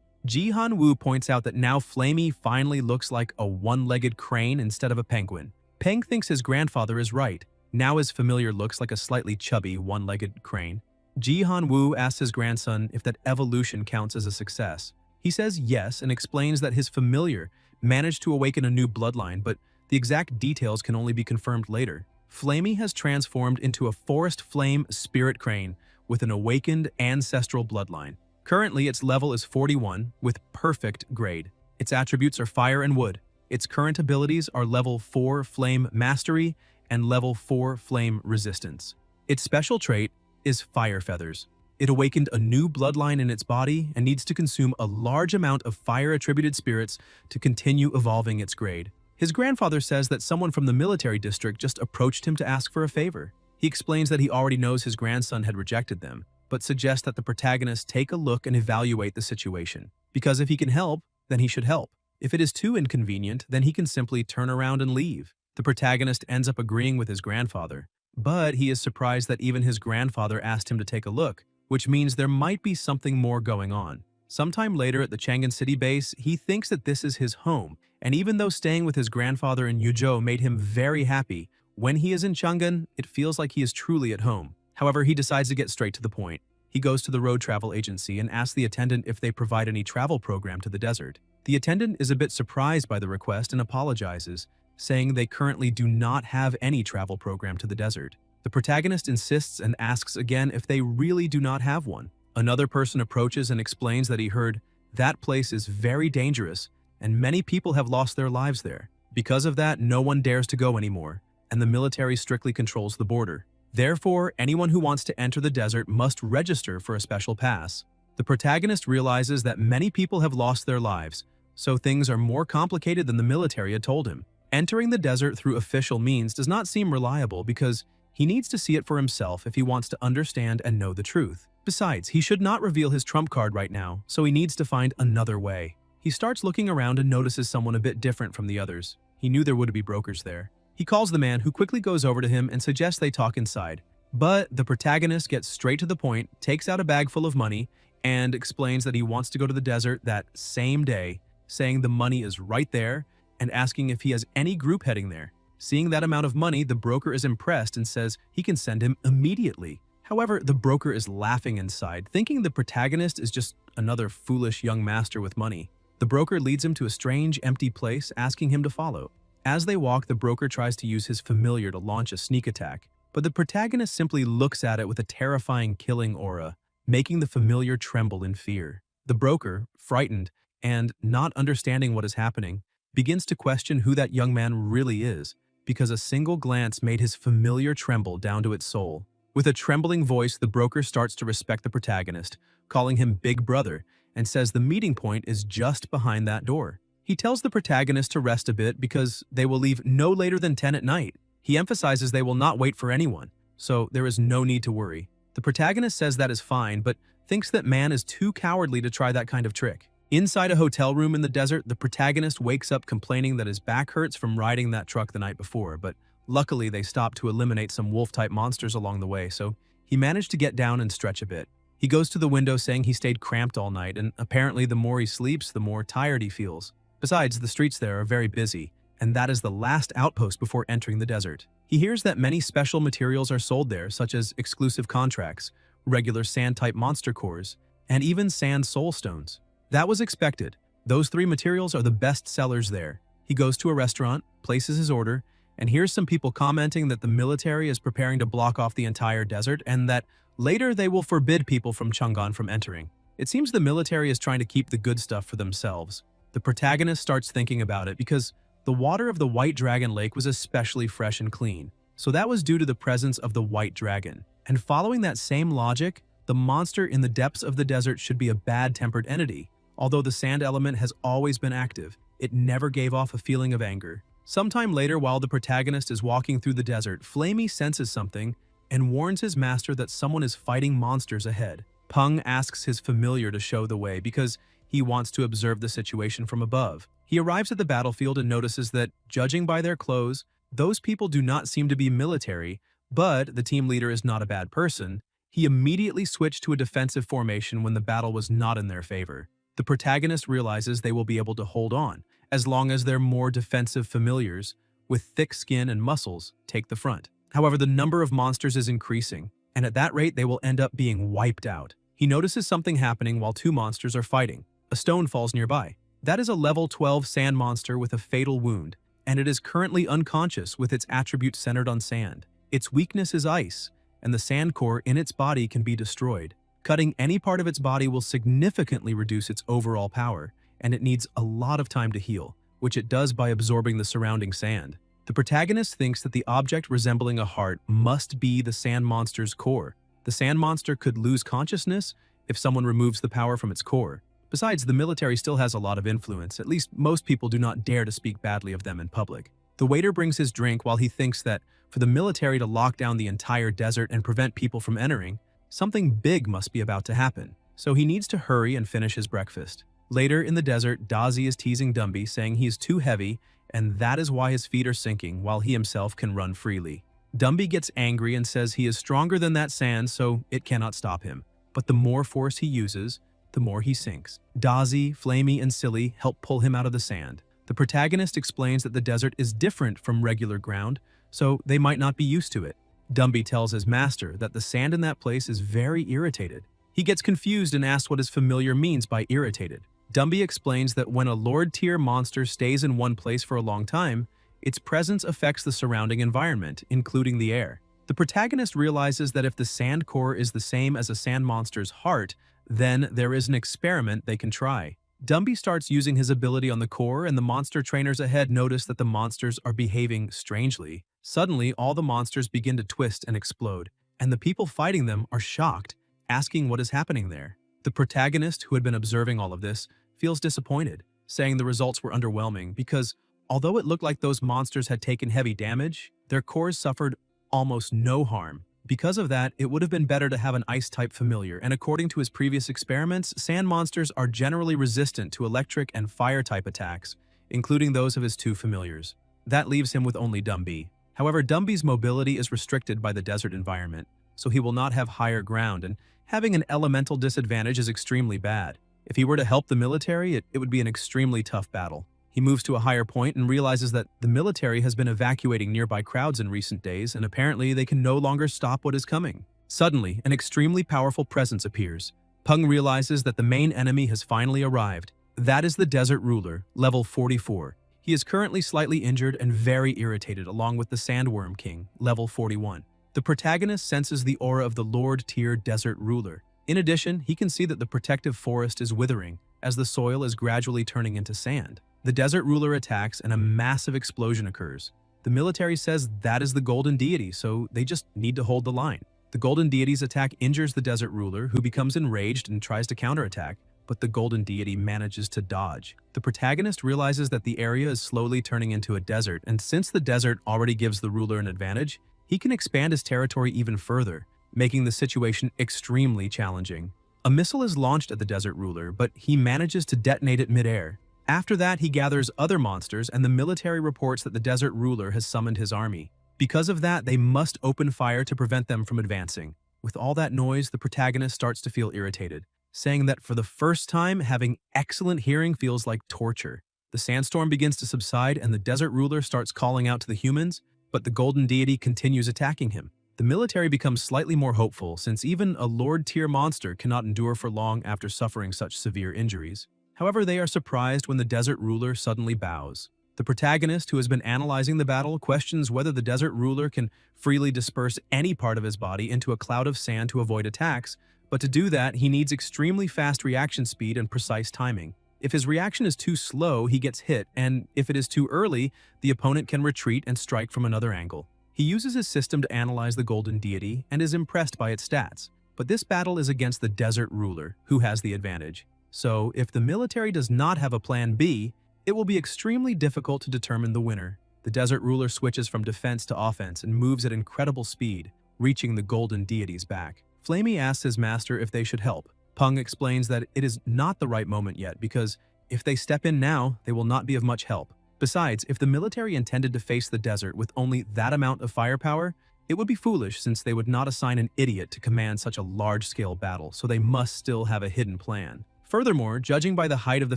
Jihan Wu points out that now Flamey finally looks like a one-legged crane instead of a penguin. Peng thinks his grandfather is right. Now his familiar looks like a slightly chubby one-legged crane. Jihan Wu asks his grandson if that evolution counts as a success. He says yes and explains that his familiar managed to awaken a new bloodline, but the exact details can only be confirmed later. Flamey has transformed into a forest flame spirit crane with an awakened ancestral bloodline. Currently, its level is 41 with perfect grade. Its attributes are fire and wood. Its current abilities are level 4 flame mastery and level 4 flame resistance. Its special trait is fire feathers. It awakened a new bloodline in its body and needs to consume a large amount of fire-attributed spirits to continue evolving its grade. His grandfather says that someone from the military district just approached him to ask for a favor. He explains that he already knows his grandson had rejected them, but suggests that the protagonist take a look and evaluate the situation. Because if he can help, then he should help. If it is too inconvenient, then he can simply turn around and leave. The protagonist ends up agreeing with his grandfather, but he is surprised that even his grandfather asked him to take a look, which means there might be something more going on. Sometime later at the Chang'an City base, he thinks that this is his home, and even though staying with his grandfather in Yuzhou made him very happy, when he is in Chang'an, it feels like he is truly at home. However, he decides to get straight to the point. He goes to the road travel agency and asks the attendant if they provide any travel program to the desert. The attendant is a bit surprised by the request and apologizes, saying they currently do not have any travel program to the desert. The protagonist insists and asks again if they really do not have one. Another person approaches and explains that he heard that place is very dangerous and many people have lost their lives there. Because of that, no one dares to go anymore, and the military strictly controls the border. Therefore, anyone who wants to enter the desert must register for a special pass. The protagonist realizes that many people have lost their lives, so things are more complicated than the military had told him. Entering the desert through official means does not seem reliable because he needs to see it for himself if he wants to understand and know the truth. Besides, he should not reveal his trump card right now, so he needs to find another way. He starts looking around and notices someone a bit different from the others. He knew there would be brokers there. He calls the man, who quickly goes over to him and suggests they talk inside. But the protagonist gets straight to the point, takes out a bag full of money, and explains that he wants to go to the desert that same day, saying the money is right there and asking if he has any group heading there. Seeing that amount of money, the broker is impressed and says he can send him immediately. However, the broker is laughing inside, thinking the protagonist is just another foolish young master with money. The broker leads him to a strange, empty place, asking him to follow. As they walk, the broker tries to use his familiar to launch a sneak attack, but the protagonist simply looks at it with a terrifying killing aura, making the familiar tremble in fear. The broker, frightened and not understanding what is happening, begins to question who that young man really is, because a single glance made his familiar tremble down to its soul. With a trembling voice, the broker starts to respect the protagonist, calling him Big Brother, and says the meeting point is just behind that door. He tells the protagonist to rest a bit because they will leave no later than 10 at night. He emphasizes they will not wait for anyone, so there is no need to worry. The protagonist says that is fine, but thinks that man is too cowardly to try that kind of trick. Inside a hotel room in the desert, the protagonist wakes up complaining that his back hurts from riding that truck the night before, but luckily they stopped to eliminate some wolf-type monsters along the way, so he managed to get down and stretch a bit. He goes to the window saying he stayed cramped all night, and apparently the more he sleeps, the more tired he feels. Besides, the streets there are very busy, and that is the last outpost before entering the desert. He hears that many special materials are sold there, such as exclusive contracts, regular sand-type monster cores, and even sand soul stones. That was expected. Those three materials are the best sellers there. He goes to a restaurant, places his order, and hears some people commenting that the military is preparing to block off the entire desert and that later they will forbid people from Chang'an from entering. It seems the military is trying to keep the good stuff for themselves. The protagonist starts thinking about it because the water of the White Dragon Lake was especially fresh and clean, so that was due to the presence of the White Dragon. And following that same logic, the monster in the depths of the desert should be a bad-tempered entity. Although the sand element has always been active, it never gave off a feeling of anger. Sometime later, while the protagonist is walking through the desert, Flamey senses something and warns his master that someone is fighting monsters ahead. Peng asks his familiar to show the way because he wants to observe the situation from above. He arrives at the battlefield and notices that, judging by their clothes, those people do not seem to be military, but the team leader is not a bad person. He immediately switched to a defensive formation when the battle was not in their favor. The protagonist realizes they will be able to hold on, as long as their more defensive familiars, with thick skin and muscles, take the front. However, the number of monsters is increasing, and at that rate they will end up being wiped out. He notices something happening while two monsters are fighting. A stone falls nearby. That is a level 12 sand monster with a fatal wound, and it is currently unconscious with its attribute centered on sand. Its weakness is ice, and the sand core in its body can be destroyed. Cutting any part of its body will significantly reduce its overall power, and it needs a lot of time to heal, which it does by absorbing the surrounding sand. The protagonist thinks that the object resembling a heart must be the sand monster's core. The sand monster could lose consciousness if someone removes the power from its core. Besides, the military still has a lot of influence. At least most people do not dare to speak badly of them in public. The waiter brings his drink while he thinks that for the military to lock down the entire desert and prevent people from entering, something big must be about to happen. So he needs to hurry and finish his breakfast. Later in the desert, Dazi is teasing Dumby, saying he is too heavy and that is why his feet are sinking while he himself can run freely. Dumby gets angry and says he is stronger than that sand, so it cannot stop him. But the more force he uses, the more he sinks. Dazi, Flamey, and Silly help pull him out of the sand. The protagonist explains that the desert is different from regular ground, so they might not be used to it. Dumby tells his master that the sand in that place is very irritated. He gets confused and asks what his familiar means by irritated. Dumby explains that when a Lord-tier monster stays in one place for a long time, its presence affects the surrounding environment, including the air. The protagonist realizes that if the sand core is the same as a sand monster's heart, then there is an experiment they can try. Dumby starts using his ability on the core, and the monster trainers ahead notice that the monsters are behaving strangely. Suddenly, all the monsters begin to twist and explode, and the people fighting them are shocked, asking what is happening there. The protagonist, who had been observing all of this, feels disappointed, saying the results were underwhelming because, although it looked like those monsters had taken heavy damage, their cores suffered almost no harm. Because of that, it would have been better to have an ice-type familiar, and according to his previous experiments, sand monsters are generally resistant to electric and fire-type attacks, including those of his two familiars. That leaves him with only Dumby. However, Dumby's mobility is restricted by the desert environment, so he will not have higher ground, and having an elemental disadvantage is extremely bad. If he were to help the military, it would be an extremely tough battle. He moves to a higher point and realizes that the military has been evacuating nearby crowds in recent days, and apparently they can no longer stop what is coming. Suddenly, an extremely powerful presence appears. Peng realizes that the main enemy has finally arrived. That is the Desert Ruler, level 44. He is currently slightly injured and very irritated, along with the Sandworm King, level 41. The protagonist senses the aura of the Lord-tier Desert Ruler. In addition, he can see that the protective forest is withering, as the soil is gradually turning into sand. The Desert Ruler attacks and a massive explosion occurs. The military says that is the Golden Deity, so they just need to hold the line. The Golden Deity's attack injures the Desert Ruler, who becomes enraged and tries to counterattack, but the Golden Deity manages to dodge. The protagonist realizes that the area is slowly turning into a desert, and since the desert already gives the ruler an advantage, he can expand his territory even further, making the situation extremely challenging. A missile is launched at the Desert Ruler, but he manages to detonate it midair. After that, he gathers other monsters, and the military reports that the Desert Ruler has summoned his army. Because of that, they must open fire to prevent them from advancing. With all that noise, the protagonist starts to feel irritated, saying that for the first time, having excellent hearing feels like torture. The sandstorm begins to subside, and the Desert Ruler starts calling out to the humans, but the Golden Deity continues attacking him. The military becomes slightly more hopeful, since even a Lord-tier monster cannot endure for long after suffering such severe injuries. However, they are surprised when the Desert Ruler suddenly bows. The protagonist, who has been analyzing the battle, questions whether the Desert Ruler can freely disperse any part of his body into a cloud of sand to avoid attacks, but to do that, he needs extremely fast reaction speed and precise timing. If his reaction is too slow, he gets hit, and if it is too early, the opponent can retreat and strike from another angle. He uses his system to analyze the Golden Deity and is impressed by its stats, but this battle is against the Desert Ruler, who has the advantage. So, if the military does not have a plan B, it will be extremely difficult to determine the winner. The Desert Ruler switches from defense to offense and moves at incredible speed, reaching the Golden Deity's back. Flamey asks his master if they should help. Peng explains that it is not the right moment yet because if they step in now, they will not be of much help. Besides, if the military intended to face the desert with only that amount of firepower, it would be foolish since they would not assign an idiot to command such a large-scale battle, so they must still have a hidden plan. Furthermore, judging by the height of the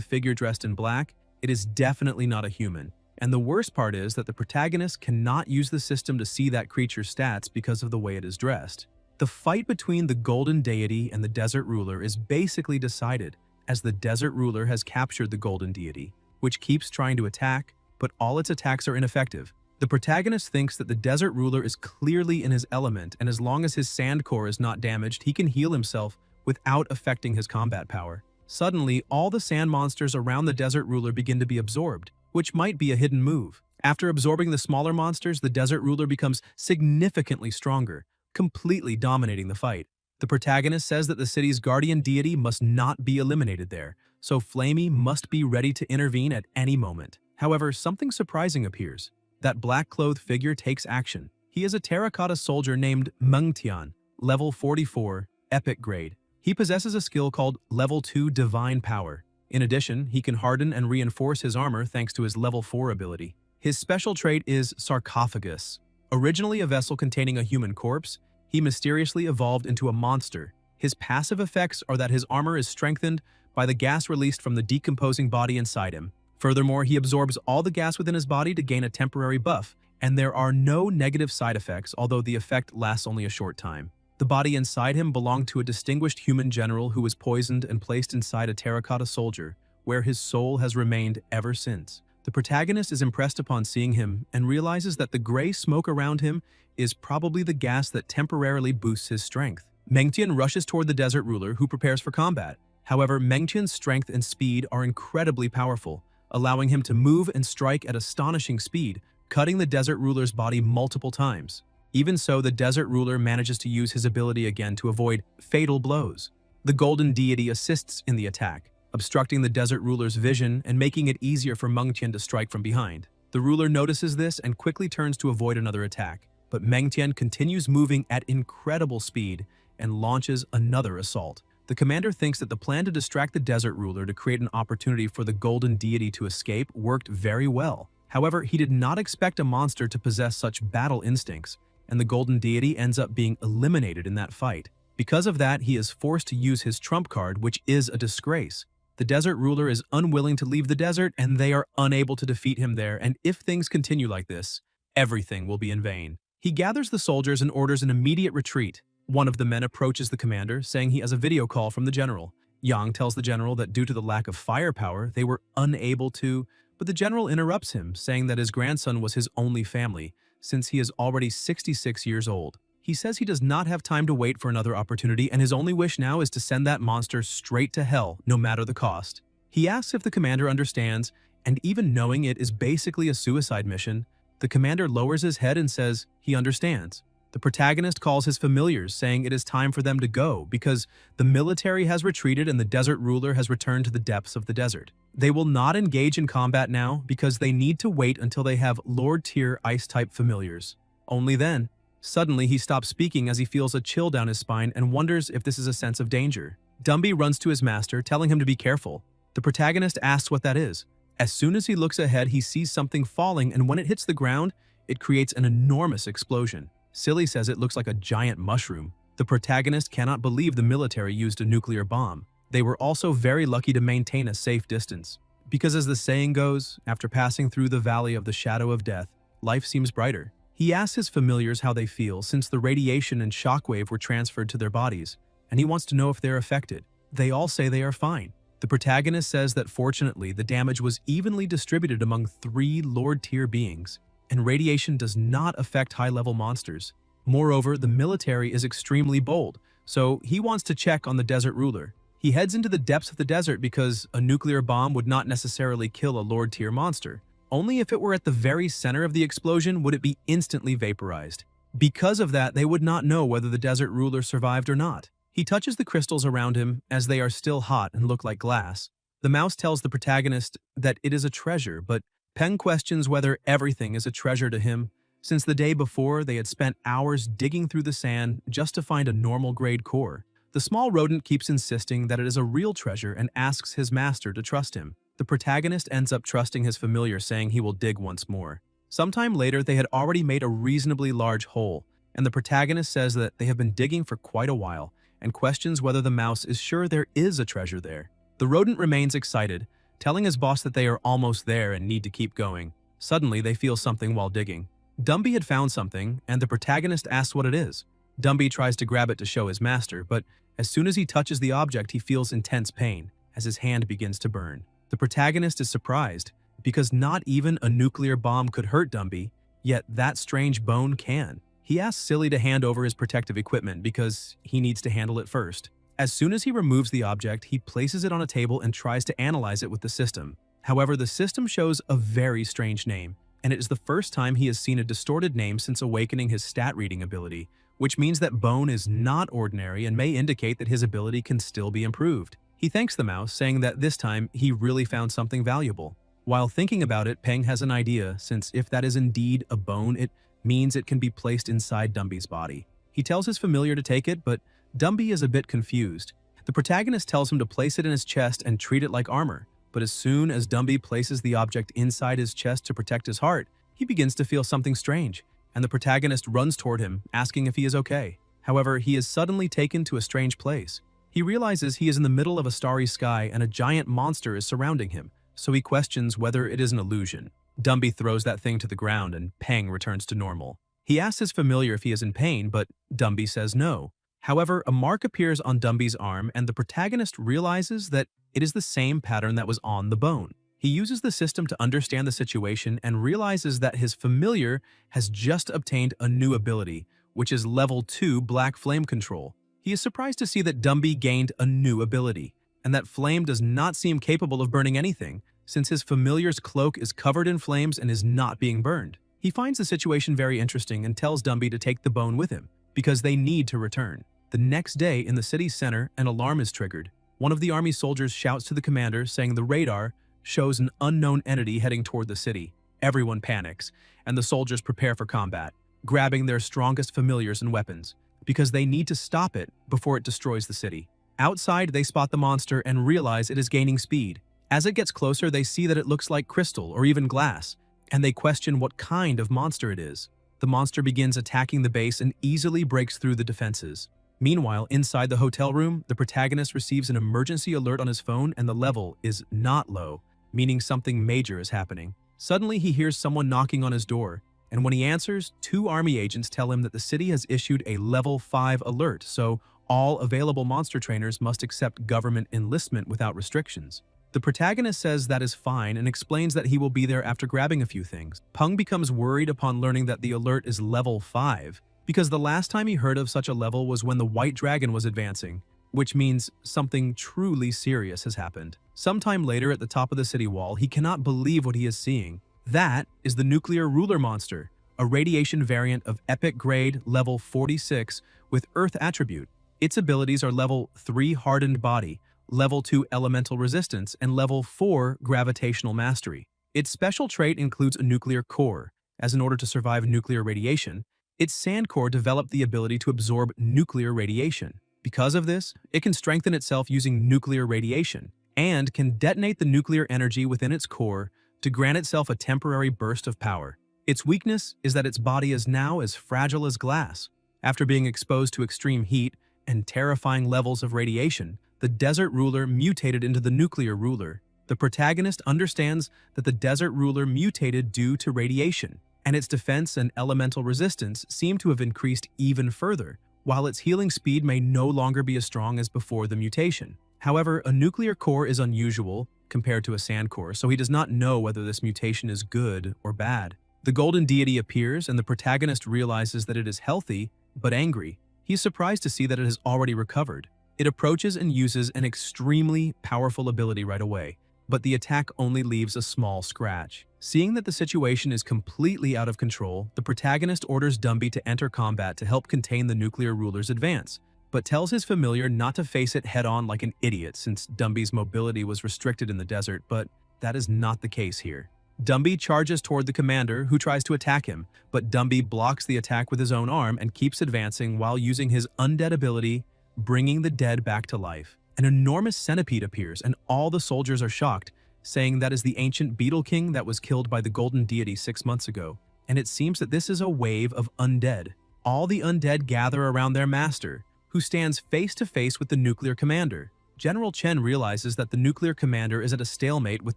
figure dressed in black, it is definitely not a human. And the worst part is that the protagonist cannot use the system to see that creature's stats because of the way it is dressed. The fight between the Golden Deity and the Desert Ruler is basically decided, as the Desert Ruler has captured the Golden Deity, which keeps trying to attack, but all its attacks are ineffective. The protagonist thinks that the Desert Ruler is clearly in his element, and as long as his sand core is not damaged, he can heal himself without affecting his combat power. Suddenly, all the sand monsters around the Desert Ruler begin to be absorbed, which might be a hidden move. After absorbing the smaller monsters, the Desert Ruler becomes significantly stronger, completely dominating the fight. The protagonist says that the city's guardian deity must not be eliminated there, so Flamey must be ready to intervene at any moment. However, something surprising appears. That black-clothed figure takes action. He is a terracotta soldier named Mengtian, level 44, epic grade. He possesses a skill called Level 2 Divine Power. In addition, he can harden and reinforce his armor thanks to his Level 4 ability. His special trait is Sarcophagus. Originally a vessel containing a human corpse, he mysteriously evolved into a monster. His passive effects are that his armor is strengthened by the gas released from the decomposing body inside him. Furthermore, he absorbs all the gas within his body to gain a temporary buff, and there are no negative side effects, although the effect lasts only a short time. The body inside him belonged to a distinguished human general who was poisoned and placed inside a terracotta soldier, where his soul has remained ever since. The protagonist is impressed upon seeing him and realizes that the gray smoke around him is probably the gas that temporarily boosts his strength. Mengtian rushes toward the Desert Ruler, who prepares for combat. However, Mengtian's strength and speed are incredibly powerful, allowing him to move and strike at astonishing speed, cutting the Desert Ruler's body multiple times. Even so, the Desert Ruler manages to use his ability again to avoid fatal blows. The Golden Deity assists in the attack, obstructing the Desert Ruler's vision and making it easier for Mengtian to strike from behind. The ruler notices this and quickly turns to avoid another attack, but Mengtian continues moving at incredible speed and launches another assault. The commander thinks that the plan to distract the Desert Ruler to create an opportunity for the Golden Deity to escape worked very well. However, he did not expect a monster to possess such battle instincts. and the golden deity ends up being eliminated in that fight. Because of that, he is forced to use his trump card, which is a disgrace. The desert ruler is unwilling to leave the desert, and they are unable to defeat him there, and if things continue like this, everything will be in vain. He gathers the soldiers and orders an immediate retreat. One of the men approaches the commander, saying he has a video call from the general. Yang tells the general that due to the lack of firepower, they were unable to, but the general interrupts him, saying that his grandson was his only family, since he is already 66 years old. He says he does not have time to wait for another opportunity, and his only wish now is to send that monster straight to hell, no matter the cost. He asks if the commander understands, and even knowing it is basically a suicide mission, the commander lowers his head and says he understands. The protagonist calls his familiars, saying it is time for them to go because the military has retreated and the desert ruler has returned to the depths of the desert. They will not engage in combat now because they need to wait until they have Lord-tier Ice-type familiars. Only then, suddenly he stops speaking as he feels a chill down his spine and wonders if this is a sense of danger. Dumby runs to his master, telling him to be careful. The protagonist asks what that is. As soon as he looks ahead, he sees something falling, and when it hits the ground, it creates an enormous explosion. Silly says it looks like a giant mushroom. The protagonist cannot believe the military used a nuclear bomb. They were also very lucky to maintain a safe distance. Because as the saying goes, after passing through the valley of the shadow of death, life seems brighter. He asks his familiars how they feel since the radiation and shockwave were transferred to their bodies, and he wants to know if they're affected. They all say they are fine. The protagonist says that fortunately the damage was evenly distributed among 3 Lord-tier beings, and radiation does not affect high-level monsters. Moreover, the military is extremely bold, so he wants to check on the desert ruler. He heads into the depths of the desert because a nuclear bomb would not necessarily kill a Lord-tier monster. Only if it were at the very center of the explosion would it be instantly vaporized. Because of that, they would not know whether the desert ruler survived or not. He touches the crystals around him as they are still hot and look like glass. The mouse tells the protagonist that it is a treasure, but Peng questions whether everything is a treasure to him, since the day before they had spent hours digging through the sand just to find a normal grade core. The small rodent keeps insisting that it is a real treasure and asks his master to trust him. The protagonist ends up trusting his familiar, saying he will dig once more. Sometime later, they had already made a reasonably large hole, and the protagonist says that they have been digging for quite a while and questions whether the mouse is sure there is a treasure there. The rodent remains excited, telling his boss that they are almost there and need to keep going. Suddenly, they feel something while digging. Dumby had found something, and the protagonist asks what it is. Dumby tries to grab it to show his master, but as soon as he touches the object, he feels intense pain as his hand begins to burn. The protagonist is surprised because not even a nuclear bomb could hurt Dumby, yet that strange bone can. He asks Silly to hand over his protective equipment because he needs to handle it first. As soon as he removes the object, he places it on a table and tries to analyze it with the system. However, the system shows a very strange name, and it is the first time he has seen a distorted name since awakening his stat reading ability, which means that Bone is not ordinary and may indicate that his ability can still be improved. He thanks the mouse, saying that this time he really found something valuable. While thinking about it, Peng has an idea, since if that is indeed a bone, it means it can be placed inside Dumby's body. He tells his familiar to take it, but Dumby is a bit confused. The protagonist tells him to place it in his chest and treat it like armor, but as soon as Dumby places the object inside his chest to protect his heart, he begins to feel something strange, and the protagonist runs toward him, asking if he is okay. However, he is suddenly taken to a strange place. He realizes he is in the middle of a starry sky and a giant monster is surrounding him, so he questions whether it is an illusion. Dumby throws that thing to the ground and Peng returns to normal. He asks his familiar if he is in pain, but Dumby says no. However, a mark appears on Dumby's arm and the protagonist realizes that it is the same pattern that was on the bone. He uses the system to understand the situation and realizes that his familiar has just obtained a new ability, which is level 2 Black Flame Control. He is surprised to see that Dumby gained a new ability, and that flame does not seem capable of burning anything, since his familiar's cloak is covered in flames and is not being burned. He finds the situation very interesting and tells Dumby to take the bone with him, because they need to return. The next day, in the city's center, an alarm is triggered. One of the army soldiers shouts to the commander, saying the radar shows an unknown entity heading toward the city. Everyone panics, and the soldiers prepare for combat, grabbing their strongest familiars and weapons, because they need to stop it before it destroys the city. Outside, they spot the monster and realize it is gaining speed. As it gets closer, they see that it looks like crystal or even glass, and they question what kind of monster it is. The monster begins attacking the base and easily breaks through the defenses. Meanwhile, inside the hotel room, the protagonist receives an emergency alert on his phone and the level is not low, meaning something major is happening. Suddenly, he hears someone knocking on his door, and when he answers, 2 army agents tell him that the city has issued a level 5 alert, so all available monster trainers must accept government enlistment without restrictions. The protagonist says that is fine and explains that he will be there after grabbing a few things. Peng becomes worried upon learning that the alert is level 5, because the last time he heard of such a level was when the White Dragon was advancing, which means something truly serious has happened. Sometime later at the top of the city wall, he cannot believe what he is seeing. That is the Nuclear Ruler monster, a radiation variant of epic grade level 46 with Earth attribute. Its abilities are level 3 hardened body, level 2 elemental resistance, and level 4 gravitational mastery. Its special trait includes a nuclear core, as in order to survive nuclear radiation, its sand core developed the ability to absorb nuclear radiation. Because of this, it can strengthen itself using nuclear radiation, and can detonate the nuclear energy within its core to grant itself a temporary burst of power. Its weakness is that its body is now as fragile as glass. After being exposed to extreme heat and terrifying levels of radiation, the Desert Ruler mutated into the Nuclear Ruler. The protagonist understands that the Desert Ruler mutated due to radiation, and its defense and elemental resistance seem to have increased even further, while its healing speed may no longer be as strong as before the mutation. However, a nuclear core is unusual compared to a sand core, so he does not know whether this mutation is good or bad. The golden deity appears, and the protagonist realizes that it is healthy, but angry. He is surprised to see that it has already recovered. It approaches and uses an extremely powerful ability right away, but the attack only leaves a small scratch. Seeing that the situation is completely out of control, the protagonist orders Dumby to enter combat to help contain the Nuclear Ruler's advance, but tells his familiar not to face it head-on like an idiot since Dumby's mobility was restricted in the desert, but that is not the case here. Dumby charges toward the commander, who tries to attack him, but Dumby blocks the attack with his own arm and keeps advancing while using his undead ability, bringing the dead back to life. An enormous centipede appears, and all the soldiers are shocked, saying that is the ancient Beetle King that was killed by the Golden Deity 6 months ago. And it seems that this is a wave of undead. All the undead gather around their master, who stands face to face with the nuclear commander. General Chen realizes that the nuclear commander is at a stalemate with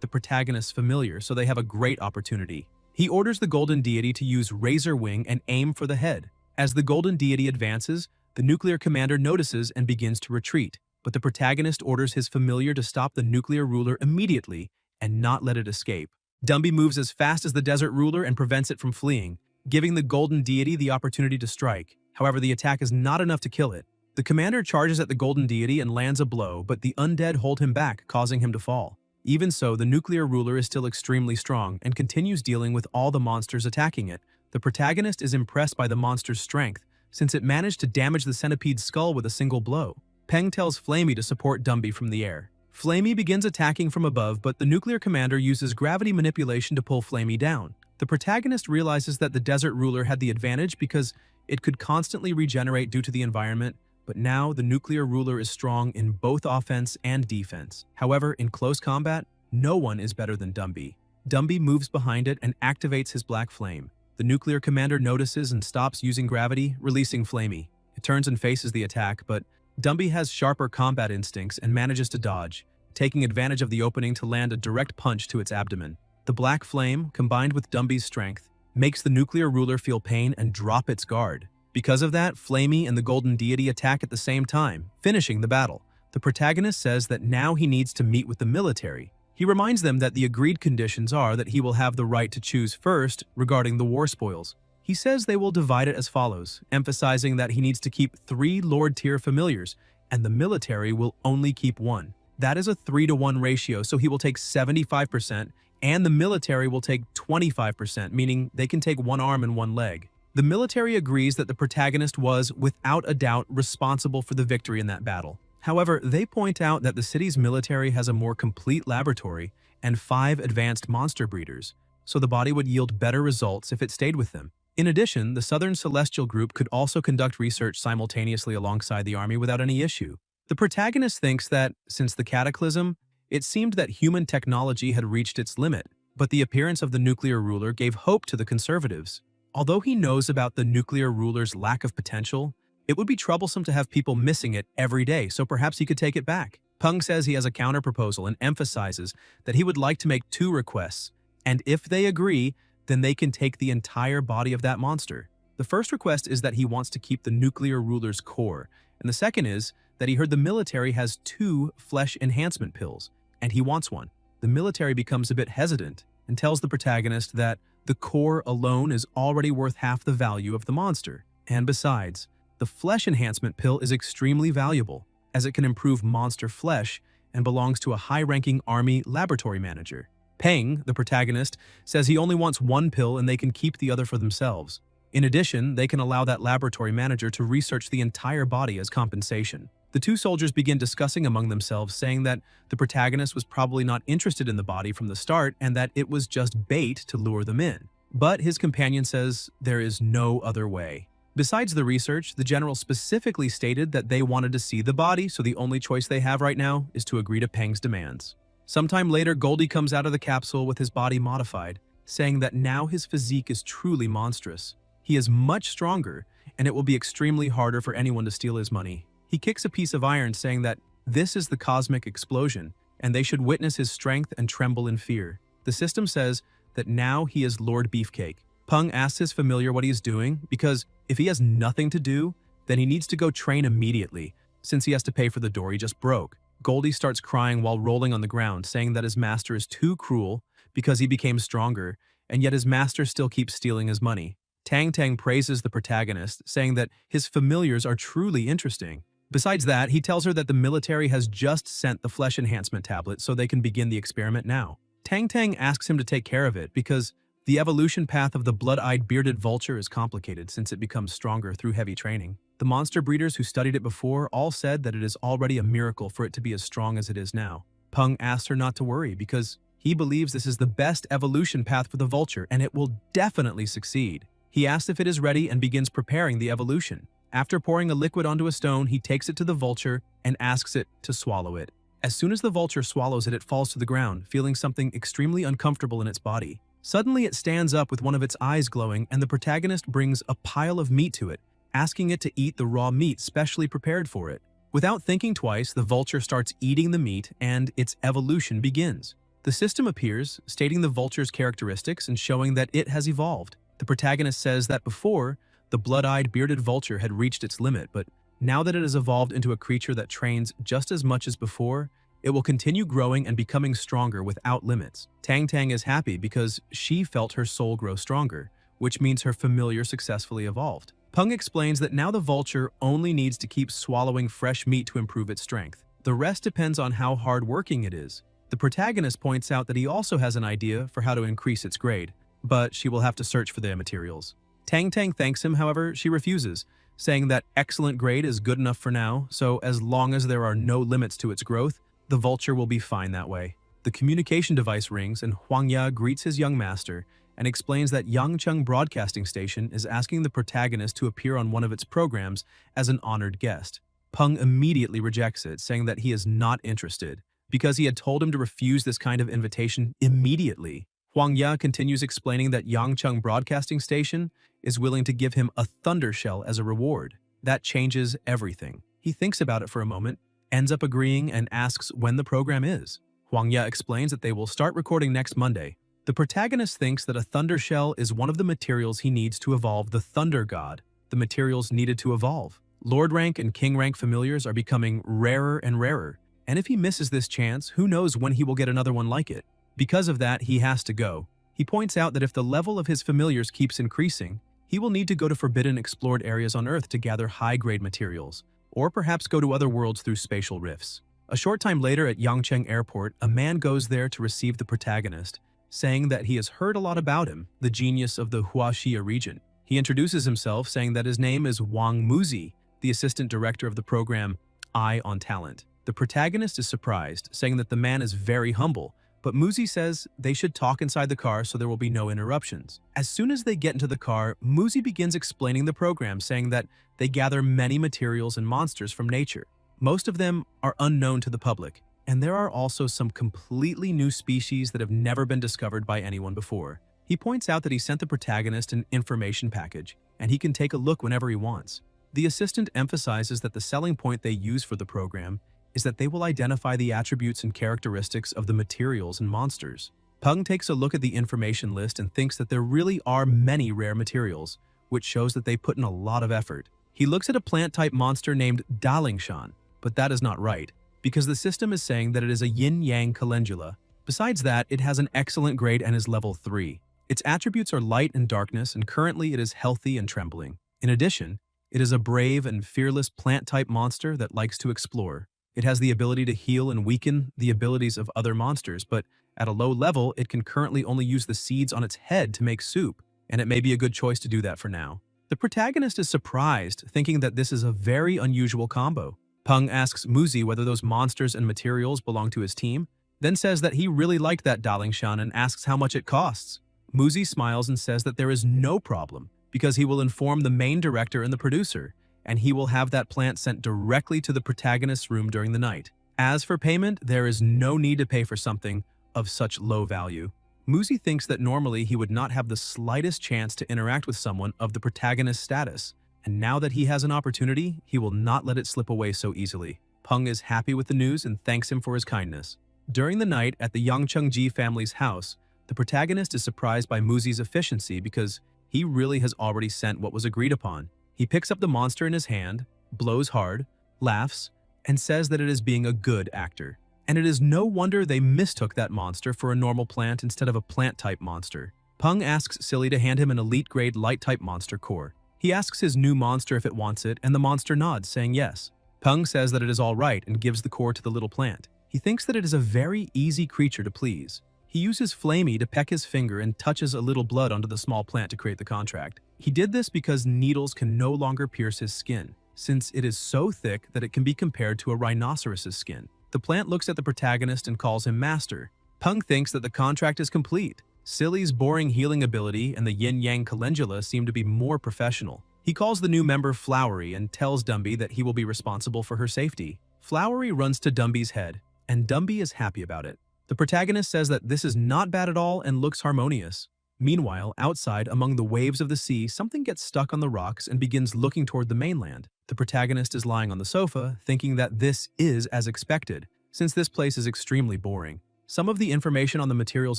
the protagonist's familiar, so they have a great opportunity. He orders the Golden Deity to use Razor Wing and aim for the head. As the Golden Deity advances, the nuclear commander notices and begins to retreat, but the protagonist orders his familiar to stop the Nuclear Ruler immediately and not let it escape. Dumby moves as fast as the Desert Ruler and prevents it from fleeing, giving the Golden Deity the opportunity to strike. However, the attack is not enough to kill it. The commander charges at the Golden Deity and lands a blow, but the undead hold him back, causing him to fall. Even so, the Nuclear Ruler is still extremely strong and continues dealing with all the monsters attacking it. The protagonist is impressed by the monster's strength, since it managed to damage the centipede's skull with a single blow. Peng tells Flamey to support Dumby from the air. Flamey begins attacking from above, but the nuclear commander uses gravity manipulation to pull Flamey down. The protagonist realizes that the Desert Ruler had the advantage because it could constantly regenerate due to the environment, but now the Nuclear Ruler is strong in both offense and defense. However, in close combat, no one is better than Dumby. Dumby moves behind it and activates his black flame. The nuclear commander notices and stops using gravity, releasing Flamey. It turns and faces the attack, but Dumby has sharper combat instincts and manages to dodge, taking advantage of the opening to land a direct punch to its abdomen. The black flame, combined with Dumby's strength, makes the Nuclear Ruler feel pain and drop its guard. Because of that, Flamey and the Golden Deity attack at the same time, finishing the battle. The protagonist says that now he needs to meet with the military. He reminds them that the agreed conditions are that he will have the right to choose first regarding the war spoils. He says they will divide it as follows, emphasizing that he needs to keep 3 Lord-tier familiars, and the military will only keep 1. That is a 3-to-1 ratio, so he will take 75%, and the military will take 25%, meaning they can take 1 arm and 1 leg. The military agrees that the protagonist was, without a doubt, responsible for the victory in that battle. However, they point out that the city's military has a more complete laboratory and 5 advanced monster breeders, so the body would yield better results if it stayed with them. In addition, the Southern Celestial Group could also conduct research simultaneously alongside the army without any issue. The protagonist thinks that, since the cataclysm, it seemed that human technology had reached its limit, but the appearance of the Nuclear Ruler gave hope to the conservatives. Although he knows about the nuclear ruler's lack of potential, it would be troublesome to have people missing it every day, so perhaps he could take it back. Peng says he has a counterproposal and emphasizes that he would like to make 2 requests, and if they agree, then they can take the entire body of that monster. The first request is that he wants to keep the nuclear ruler's core, and the second is that he heard the military has 2 flesh enhancement pills, and he wants one. The military becomes a bit hesitant and tells the protagonist that the core alone is already worth half the value of the monster. And besides, the flesh enhancement pill is extremely valuable, as it can improve monster flesh and belongs to a high-ranking army laboratory manager. Peng, the protagonist, says he only wants 1 pill and they can keep the other for themselves. In addition, they can allow that laboratory manager to research the entire body as compensation. The 2 soldiers begin discussing among themselves, saying that the protagonist was probably not interested in the body from the start and that it was just bait to lure them in. But his companion says there is no other way. Besides the research, the general specifically stated that they wanted to see the body, so the only choice they have right now is to agree to Peng's demands. Sometime later, Goldie comes out of the capsule with his body modified, saying that now his physique is truly monstrous. He is much stronger, and it will be extremely harder for anyone to steal his money. He kicks a piece of iron, saying that this is the cosmic explosion, and they should witness his strength and tremble in fear. The system says that now he is Lord Beefcake. Peng asks his familiar what he is doing, because if he has nothing to do, then he needs to go train immediately, since he has to pay for the door he just broke. Goldie starts crying while rolling on the ground, saying that his master is too cruel because he became stronger, and yet his master still keeps stealing his money. Tang Tang praises the protagonist, saying that his familiars are truly interesting. Besides that, he tells her that the military has just sent the flesh enhancement tablet so they can begin the experiment now. Tang Tang asks him to take care of it because the evolution path of the blood-eyed bearded vulture is complicated since it becomes stronger through heavy training. The monster breeders who studied it before all said that it is already a miracle for it to be as strong as it is now. Peng asks her not to worry because he believes this is the best evolution path for the vulture and it will definitely succeed. He asks if it is ready and begins preparing the evolution. After pouring a liquid onto a stone, he takes it to the vulture and asks it to swallow it. As soon as the vulture swallows it, it falls to the ground, feeling something extremely uncomfortable in its body. Suddenly, it stands up with one of its eyes glowing, and the protagonist brings a pile of meat to it, asking it to eat the raw meat specially prepared for it. Without thinking twice, the vulture starts eating the meat, and its evolution begins. The system appears, stating the vulture's characteristics and showing that it has evolved. The protagonist says that before, the blood-eyed bearded vulture had reached its limit, but now that it has evolved into a creature that trains just as much as before, it will continue growing and becoming stronger without limits. Tang Tang is happy because she felt her soul grow stronger, which means her familiar successfully evolved. Peng explains that now the vulture only needs to keep swallowing fresh meat to improve its strength. The rest depends on how hard-working it is. The protagonist points out that he also has an idea for how to increase its grade, but she will have to search for the materials. Tang Tang thanks him, however, she refuses, saying that excellent grade is good enough for now, so as long as there are no limits to its growth, the vulture will be fine that way. The communication device rings and Huang Ya greets his young master and explains that Yangcheng Broadcasting Station is asking the protagonist to appear on one of its programs as an honored guest. Peng immediately rejects it, saying that he is not interested, because he had told him to refuse this kind of invitation immediately. Huang Ya continues explaining that Yangcheng Broadcasting Station is willing to give him a thunder shell as a reward. That changes everything. He thinks about it for a moment, ends up agreeing, and asks when the program is. Huang Ya explains that they will start recording next Monday. The protagonist thinks that a thunder shell is one of the materials he needs to evolve the Thunder God, the materials needed to evolve. Lord rank and king rank familiars are becoming rarer and rarer, and if he misses this chance, who knows when he will get another one like it. Because of that, he has to go. He points out that if the level of his familiars keeps increasing, he will need to go to forbidden explored areas on Earth to gather high-grade materials, or perhaps go to other worlds through spatial rifts. A short time later at Yangcheng Airport, a man goes there to receive the protagonist, saying that he has heard a lot about him, the genius of the Huaxia region. He introduces himself, saying that his name is Wang Muzi, the assistant director of the program Eye on Talent. The protagonist is surprised, saying that the man is very humble, but Muzi says they should talk inside the car so there will be no interruptions. As soon as they get into the car, Muzi begins explaining the program, saying that they gather many materials and monsters from nature. Most of them are unknown to the public, and there are also some completely new species that have never been discovered by anyone before. He points out that he sent the protagonist an information package, and he can take a look whenever he wants. The assistant emphasizes that the selling point they use for the program is that they will identify the attributes and characteristics of the materials and monsters. Peng takes a look at the information list and thinks that there really are many rare materials, which shows that they put in a lot of effort. He looks at a plant-type monster named Dalingshan, but that is not right, because the system is saying that it is a yin-yang calendula. Besides that, it has an excellent grade and is level 3. Its attributes are light and darkness, and currently it is healthy and trembling. In addition, it is a brave and fearless plant-type monster that likes to explore. It has the ability to heal and weaken the abilities of other monsters, but at a low level, it can currently only use the seeds on its head to make soup, and it may be a good choice to do that for now. The protagonist is surprised, thinking that this is a very unusual combo. Peng asks Muzi whether those monsters and materials belong to his team, then says that he really liked that Dalingshan and asks how much it costs. Muzi smiles and says that there is no problem, because he will inform the main director and the producer, and he will have that plant sent directly to the protagonist's room during the night. As for payment, there is no need to pay for something of such low value. Muzi thinks that normally he would not have the slightest chance to interact with someone of the protagonist's status, and now that he has an opportunity, he will not let it slip away so easily. Peng is happy with the news and thanks him for his kindness. During the night at the Yangchengji family's house, the protagonist is surprised by Muzi's efficiency because he really has already sent what was agreed upon. He picks up the monster in his hand, blows hard, laughs, and says that it is being a good actor. And it is no wonder they mistook that monster for a normal plant instead of a plant-type monster. Peng asks Silly to hand him an elite-grade light-type monster core. He asks his new monster if it wants it, and the monster nods, saying yes. Peng says that it is all right and gives the core to the little plant. He thinks that it is a very easy creature to please. He uses Flamey to peck his finger and touches a little blood onto the small plant to create the contract. He did this because needles can no longer pierce his skin, since it is so thick that it can be compared to a rhinoceros's skin. The plant looks at the protagonist and calls him master. Peng thinks that the contract is complete. Silly's boring healing ability and the yin-yang calendula seem to be more professional. He calls the new member Flowery and tells Dumby that he will be responsible for her safety. Flowery runs to Dumby's head, and Dumby is happy about it. The protagonist says that this is not bad at all and looks harmonious. Meanwhile, outside, among the waves of the sea, something gets stuck on the rocks and begins looking toward the mainland. The protagonist is lying on the sofa, thinking that this is as expected, since this place is extremely boring. Some of the information on the materials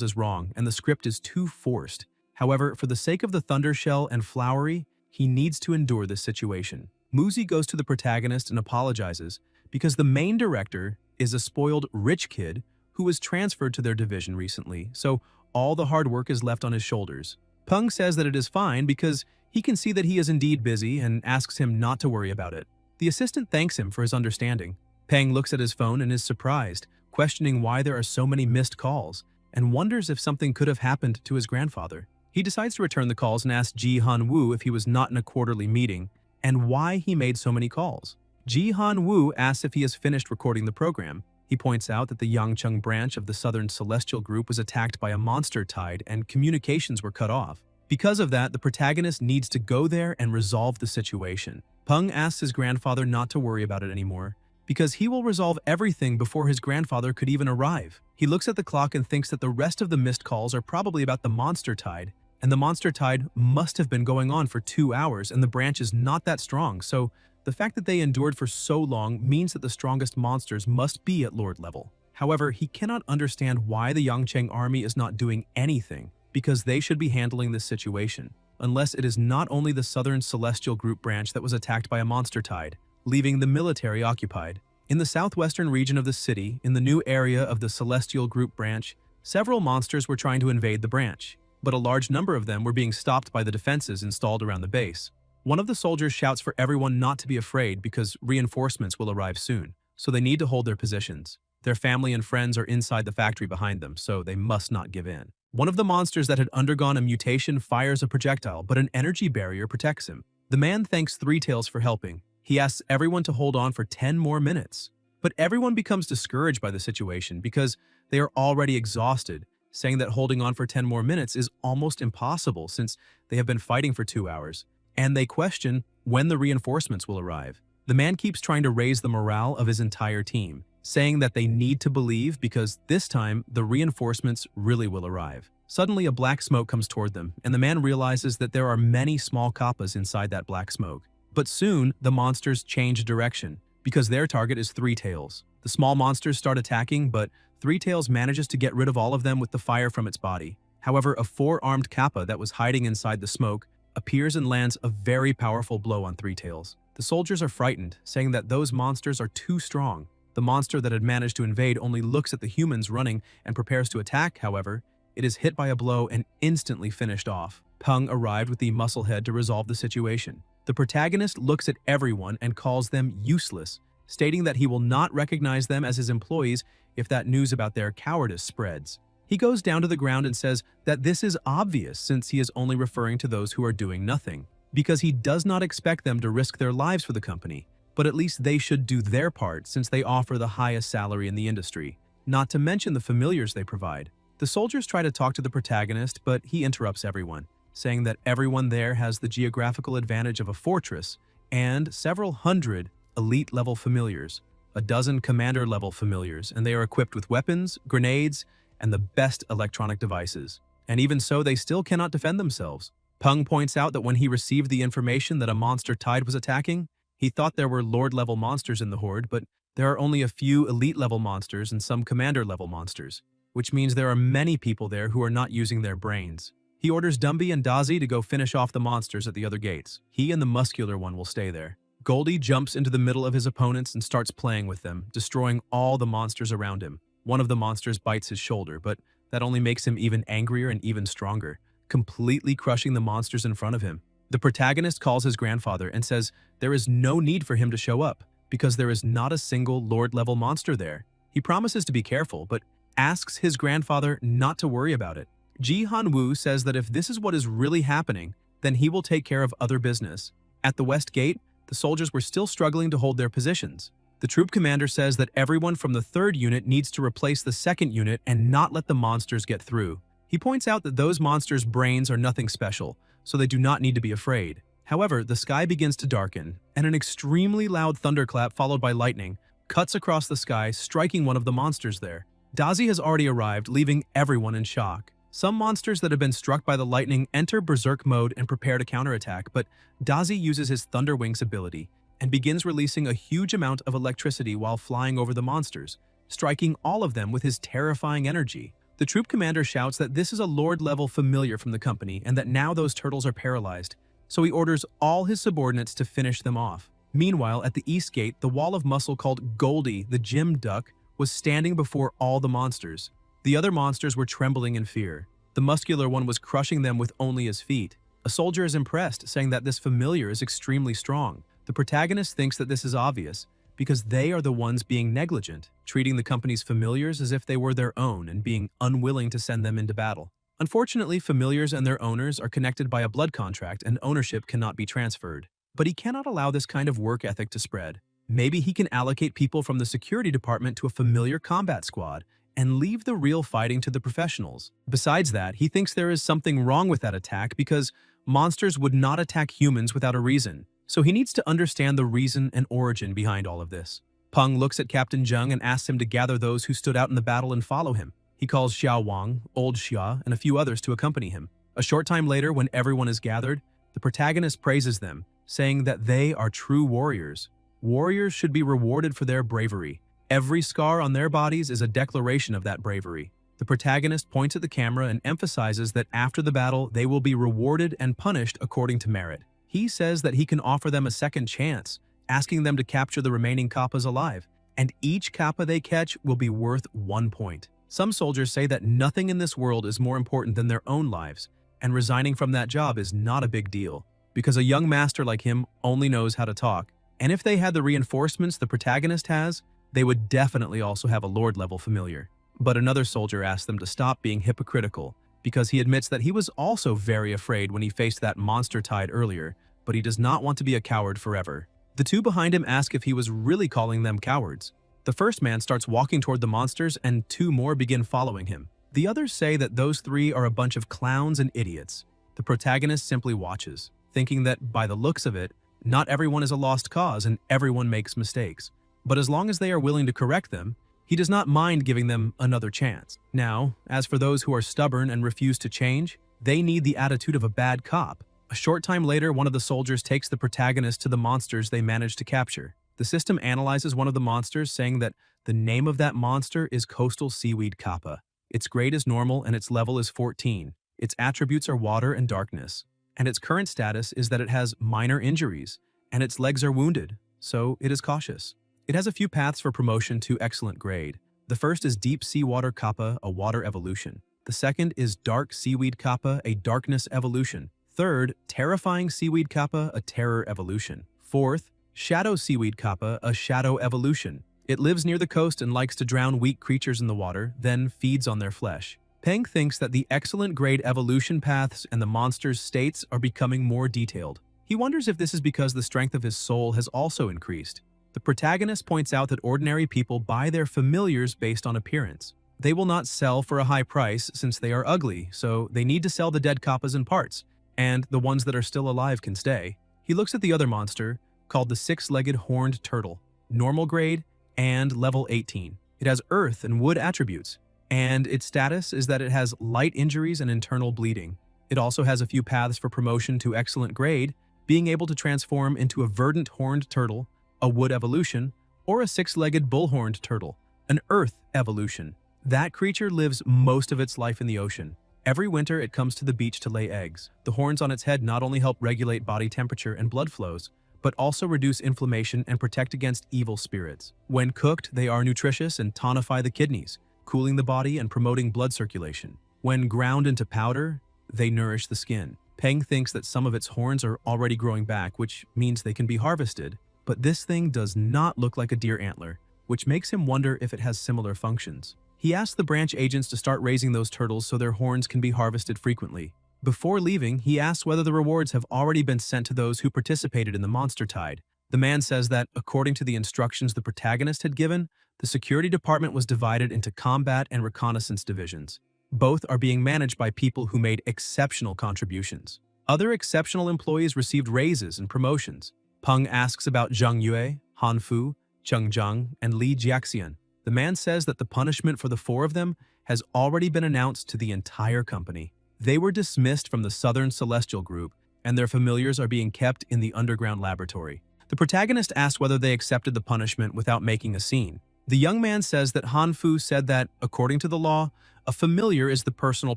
is wrong, and the script is too forced. However, for the sake of the Thundershell and Flowery, he needs to endure this situation. Muzi goes to the protagonist and apologizes, because the main director is a spoiled rich kid who was transferred to their division recently, so all the hard work is left on his shoulders. Peng says that it is fine because he can see that he is indeed busy and asks him not to worry about it. The assistant thanks him for his understanding. Peng looks at his phone and is surprised, questioning why there are so many missed calls, and wonders if something could have happened to his grandfather. He decides to return the calls and asks Ji Han-woo if he was not in a quarterly meeting, and why he made so many calls. Ji Han-woo asks if he has finished recording the program. He points out that the Yangcheng branch of the Southern Celestial Group was attacked by a monster tide and communications were cut off. Because of that, the protagonist needs to go there and resolve the situation. Peng asks his grandfather not to worry about it anymore, because he will resolve everything before his grandfather could even arrive. He looks at the clock and thinks that the rest of the missed calls are probably about the monster tide, and the monster tide must have been going on for 2 hours and the branch is not that strong, so the fact that they endured for so long means that the strongest monsters must be at Lord level. However, he cannot understand why the Yangcheng army is not doing anything, because they should be handling this situation, unless it is not only the Southern Celestial Group branch that was attacked by a monster tide, leaving the military occupied. In the southwestern region of the city, in the new area of the Celestial Group branch, several monsters were trying to invade the branch, but a large number of them were being stopped by the defenses installed around the base. One of the soldiers shouts for everyone not to be afraid because reinforcements will arrive soon, so they need to hold their positions. Their family and friends are inside the factory behind them, so they must not give in. One of the monsters that had undergone a mutation fires a projectile, but an energy barrier protects him. The man thanks Three Tails for helping. He asks everyone to hold on for 10 more minutes. But everyone becomes discouraged by the situation because they are already exhausted, saying that holding on for 10 more minutes is almost impossible since they have been fighting for 2 hours. And they question when the reinforcements will arrive. The man keeps trying to raise the morale of his entire team, saying that they need to believe because this time the reinforcements really will arrive. Suddenly, a black smoke comes toward them, and the man realizes that there are many small kappas inside that black smoke. But soon, the monsters change direction, because their target is Three Tails. The small monsters start attacking, but Three Tails manages to get rid of all of them with the fire from its body. However, a four-armed kappa that was hiding inside the smoke appears and lands a very powerful blow on Three Tails. The soldiers are frightened, saying that those monsters are too strong. The monster that had managed to invade only looks at the humans running and prepares to attack. However, it is hit by a blow and instantly finished off. Peng arrived with the muscle head to resolve the situation. The protagonist looks at everyone and calls them useless, stating that he will not recognize them as his employees if that news about their cowardice spreads. He goes down to the ground and says that this is obvious since he is only referring to those who are doing nothing, because he does not expect them to risk their lives for the company, but at least they should do their part since they offer the highest salary in the industry, not to mention the familiars they provide. The soldiers try to talk to the protagonist, but he interrupts everyone, saying that everyone there has the geographical advantage of a fortress and several hundred elite-level familiars, a dozen commander-level familiars, and they are equipped with weapons, grenades, and the best electronic devices. And even so, they still cannot defend themselves. Peng points out that when he received the information that a monster tide was attacking, he thought there were Lord-level monsters in the horde, but there are only a few elite-level monsters and some commander-level monsters, which means there are many people there who are not using their brains. He orders Dumby and Dazi to go finish off the monsters at the other gates. He and the muscular one will stay there. Goldie jumps into the middle of his opponents and starts playing with them, destroying all the monsters around him. One of the monsters bites his shoulder, but that only makes him even angrier and even stronger, completely crushing the monsters in front of him. The protagonist calls his grandfather and says there is no need for him to show up, because there is not a single Lord-level monster there. He promises to be careful, but asks his grandfather not to worry about it. Ji Han-woo says that if this is what is really happening, then he will take care of other business. At the West Gate, the soldiers were still struggling to hold their positions. The troop commander says that everyone from the 3rd unit needs to replace the 2nd unit and not let the monsters get through. He points out that those monsters' brains are nothing special, so they do not need to be afraid. However, the sky begins to darken, and an extremely loud thunderclap followed by lightning cuts across the sky, striking one of the monsters there. Dazi has already arrived, leaving everyone in shock. Some monsters that have been struck by the lightning enter berserk mode and prepare to counterattack, but Dazi uses his Thunder Wings ability and begins releasing a huge amount of electricity while flying over the monsters, striking all of them with his terrifying energy. The troop commander shouts that this is a Lord-level familiar from the company and that now those turtles are paralyzed, so he orders all his subordinates to finish them off. Meanwhile, at the East Gate, the wall of muscle called Goldie, the gym duck, was standing before all the monsters. The other monsters were trembling in fear. The muscular one was crushing them with only his feet. A soldier is impressed, saying that this familiar is extremely strong. The protagonist thinks that this is obvious, because they are the ones being negligent, treating the company's familiars as if they were their own and being unwilling to send them into battle. Unfortunately, familiars and their owners are connected by a blood contract and ownership cannot be transferred. But he cannot allow this kind of work ethic to spread. Maybe he can allocate people from the security department to a familiar combat squad and leave the real fighting to the professionals. Besides that, he thinks there is something wrong with that attack because monsters would not attack humans without a reason. So he needs to understand the reason and origin behind all of this. Peng looks at Captain Zheng and asks him to gather those who stood out in the battle and follow him. He calls Xiao Wang, Old Xia, and a few others to accompany him. A short time later, when everyone is gathered, the protagonist praises them, saying that they are true warriors. Warriors should be rewarded for their bravery. Every scar on their bodies is a declaration of that bravery. The protagonist points at the camera and emphasizes that after the battle, they will be rewarded and punished according to merit. He says that he can offer them a second chance, asking them to capture the remaining kappas alive, and each kappa they catch will be worth 1 point. Some soldiers say that nothing in this world is more important than their own lives, and resigning from that job is not a big deal, because a young master like him only knows how to talk, and if they had the reinforcements the protagonist has, they would definitely also have a Lord-level familiar. But another soldier asks them to stop being hypocritical, because he admits that he was also very afraid when he faced that monster tide earlier, but he does not want to be a coward forever. The two behind him ask if he was really calling them cowards. The first man starts walking toward the monsters and 2 more begin following him. The others say that those 3 are a bunch of clowns and idiots. The protagonist simply watches, thinking that by the looks of it, not everyone is a lost cause and everyone makes mistakes. But as long as they are willing to correct them, He does not mind giving them another chance. Now, as for those who are stubborn and refuse to change, they need the attitude of a bad cop. A short time later, one of the soldiers takes the protagonist to the monsters they managed to capture. The system analyzes one of the monsters, saying that the name of that monster is coastal seaweed kappa. Its grade is normal and its level is 14. Its attributes are water and darkness. And its current status is that it has minor injuries, and its legs are wounded, so it is cautious. It has a few paths for promotion to excellent grade. The first is deep seawater kappa, a water evolution. The second is dark seaweed kappa, a darkness evolution. Third, terrifying seaweed kappa, a terror evolution. Fourth, shadow seaweed kappa, a shadow evolution. It lives near the coast and likes to drown weak creatures in the water, then feeds on their flesh. Peng thinks that the excellent grade evolution paths and the monster's states are becoming more detailed. He wonders if this is because the strength of his soul has also increased. The protagonist points out that ordinary people buy their familiars based on appearance. They will not sell for a high price since they are ugly, so they need to sell the dead kappas in parts, and the ones that are still alive can stay. He looks at the other monster, called the six-legged horned turtle, normal grade and level 18. It has earth and wood attributes, and its status is that it has light injuries and internal bleeding. It also has a few paths for promotion to excellent grade, being able to transform into a verdant horned turtle, a wood evolution, or a six-legged bull-horned turtle, an earth evolution. That creature lives most of its life in the ocean. Every winter it comes to the beach to lay eggs. The horns on its head not only help regulate body temperature and blood flows, but also reduce inflammation and protect against evil spirits. When cooked, they are nutritious and tonify the kidneys, cooling the body and promoting blood circulation. When ground into powder, they nourish the skin. Peng thinks that some of its horns are already growing back, which means they can be harvested, but this thing does not look like a deer antler, which makes him wonder if it has similar functions. He asks the branch agents to start raising those turtles so their horns can be harvested frequently. Before leaving, he asks whether the rewards have already been sent to those who participated in the monster tide. The man says that, according to the instructions the protagonist had given, the security department was divided into combat and reconnaissance divisions. Both are being managed by people who made exceptional contributions. Other exceptional employees received raises and promotions. Peng asks about Zhang Yue, Han Fu, Cheng Zhang, and Li Jiaxian. The man says that the punishment for the four of them has already been announced to the entire company. They were dismissed from the Southern Celestial Group, and their familiars are being kept in the underground laboratory. The protagonist asks whether they accepted the punishment without making a scene. The young man says that Han Fu said that, according to the law, a familiar is the personal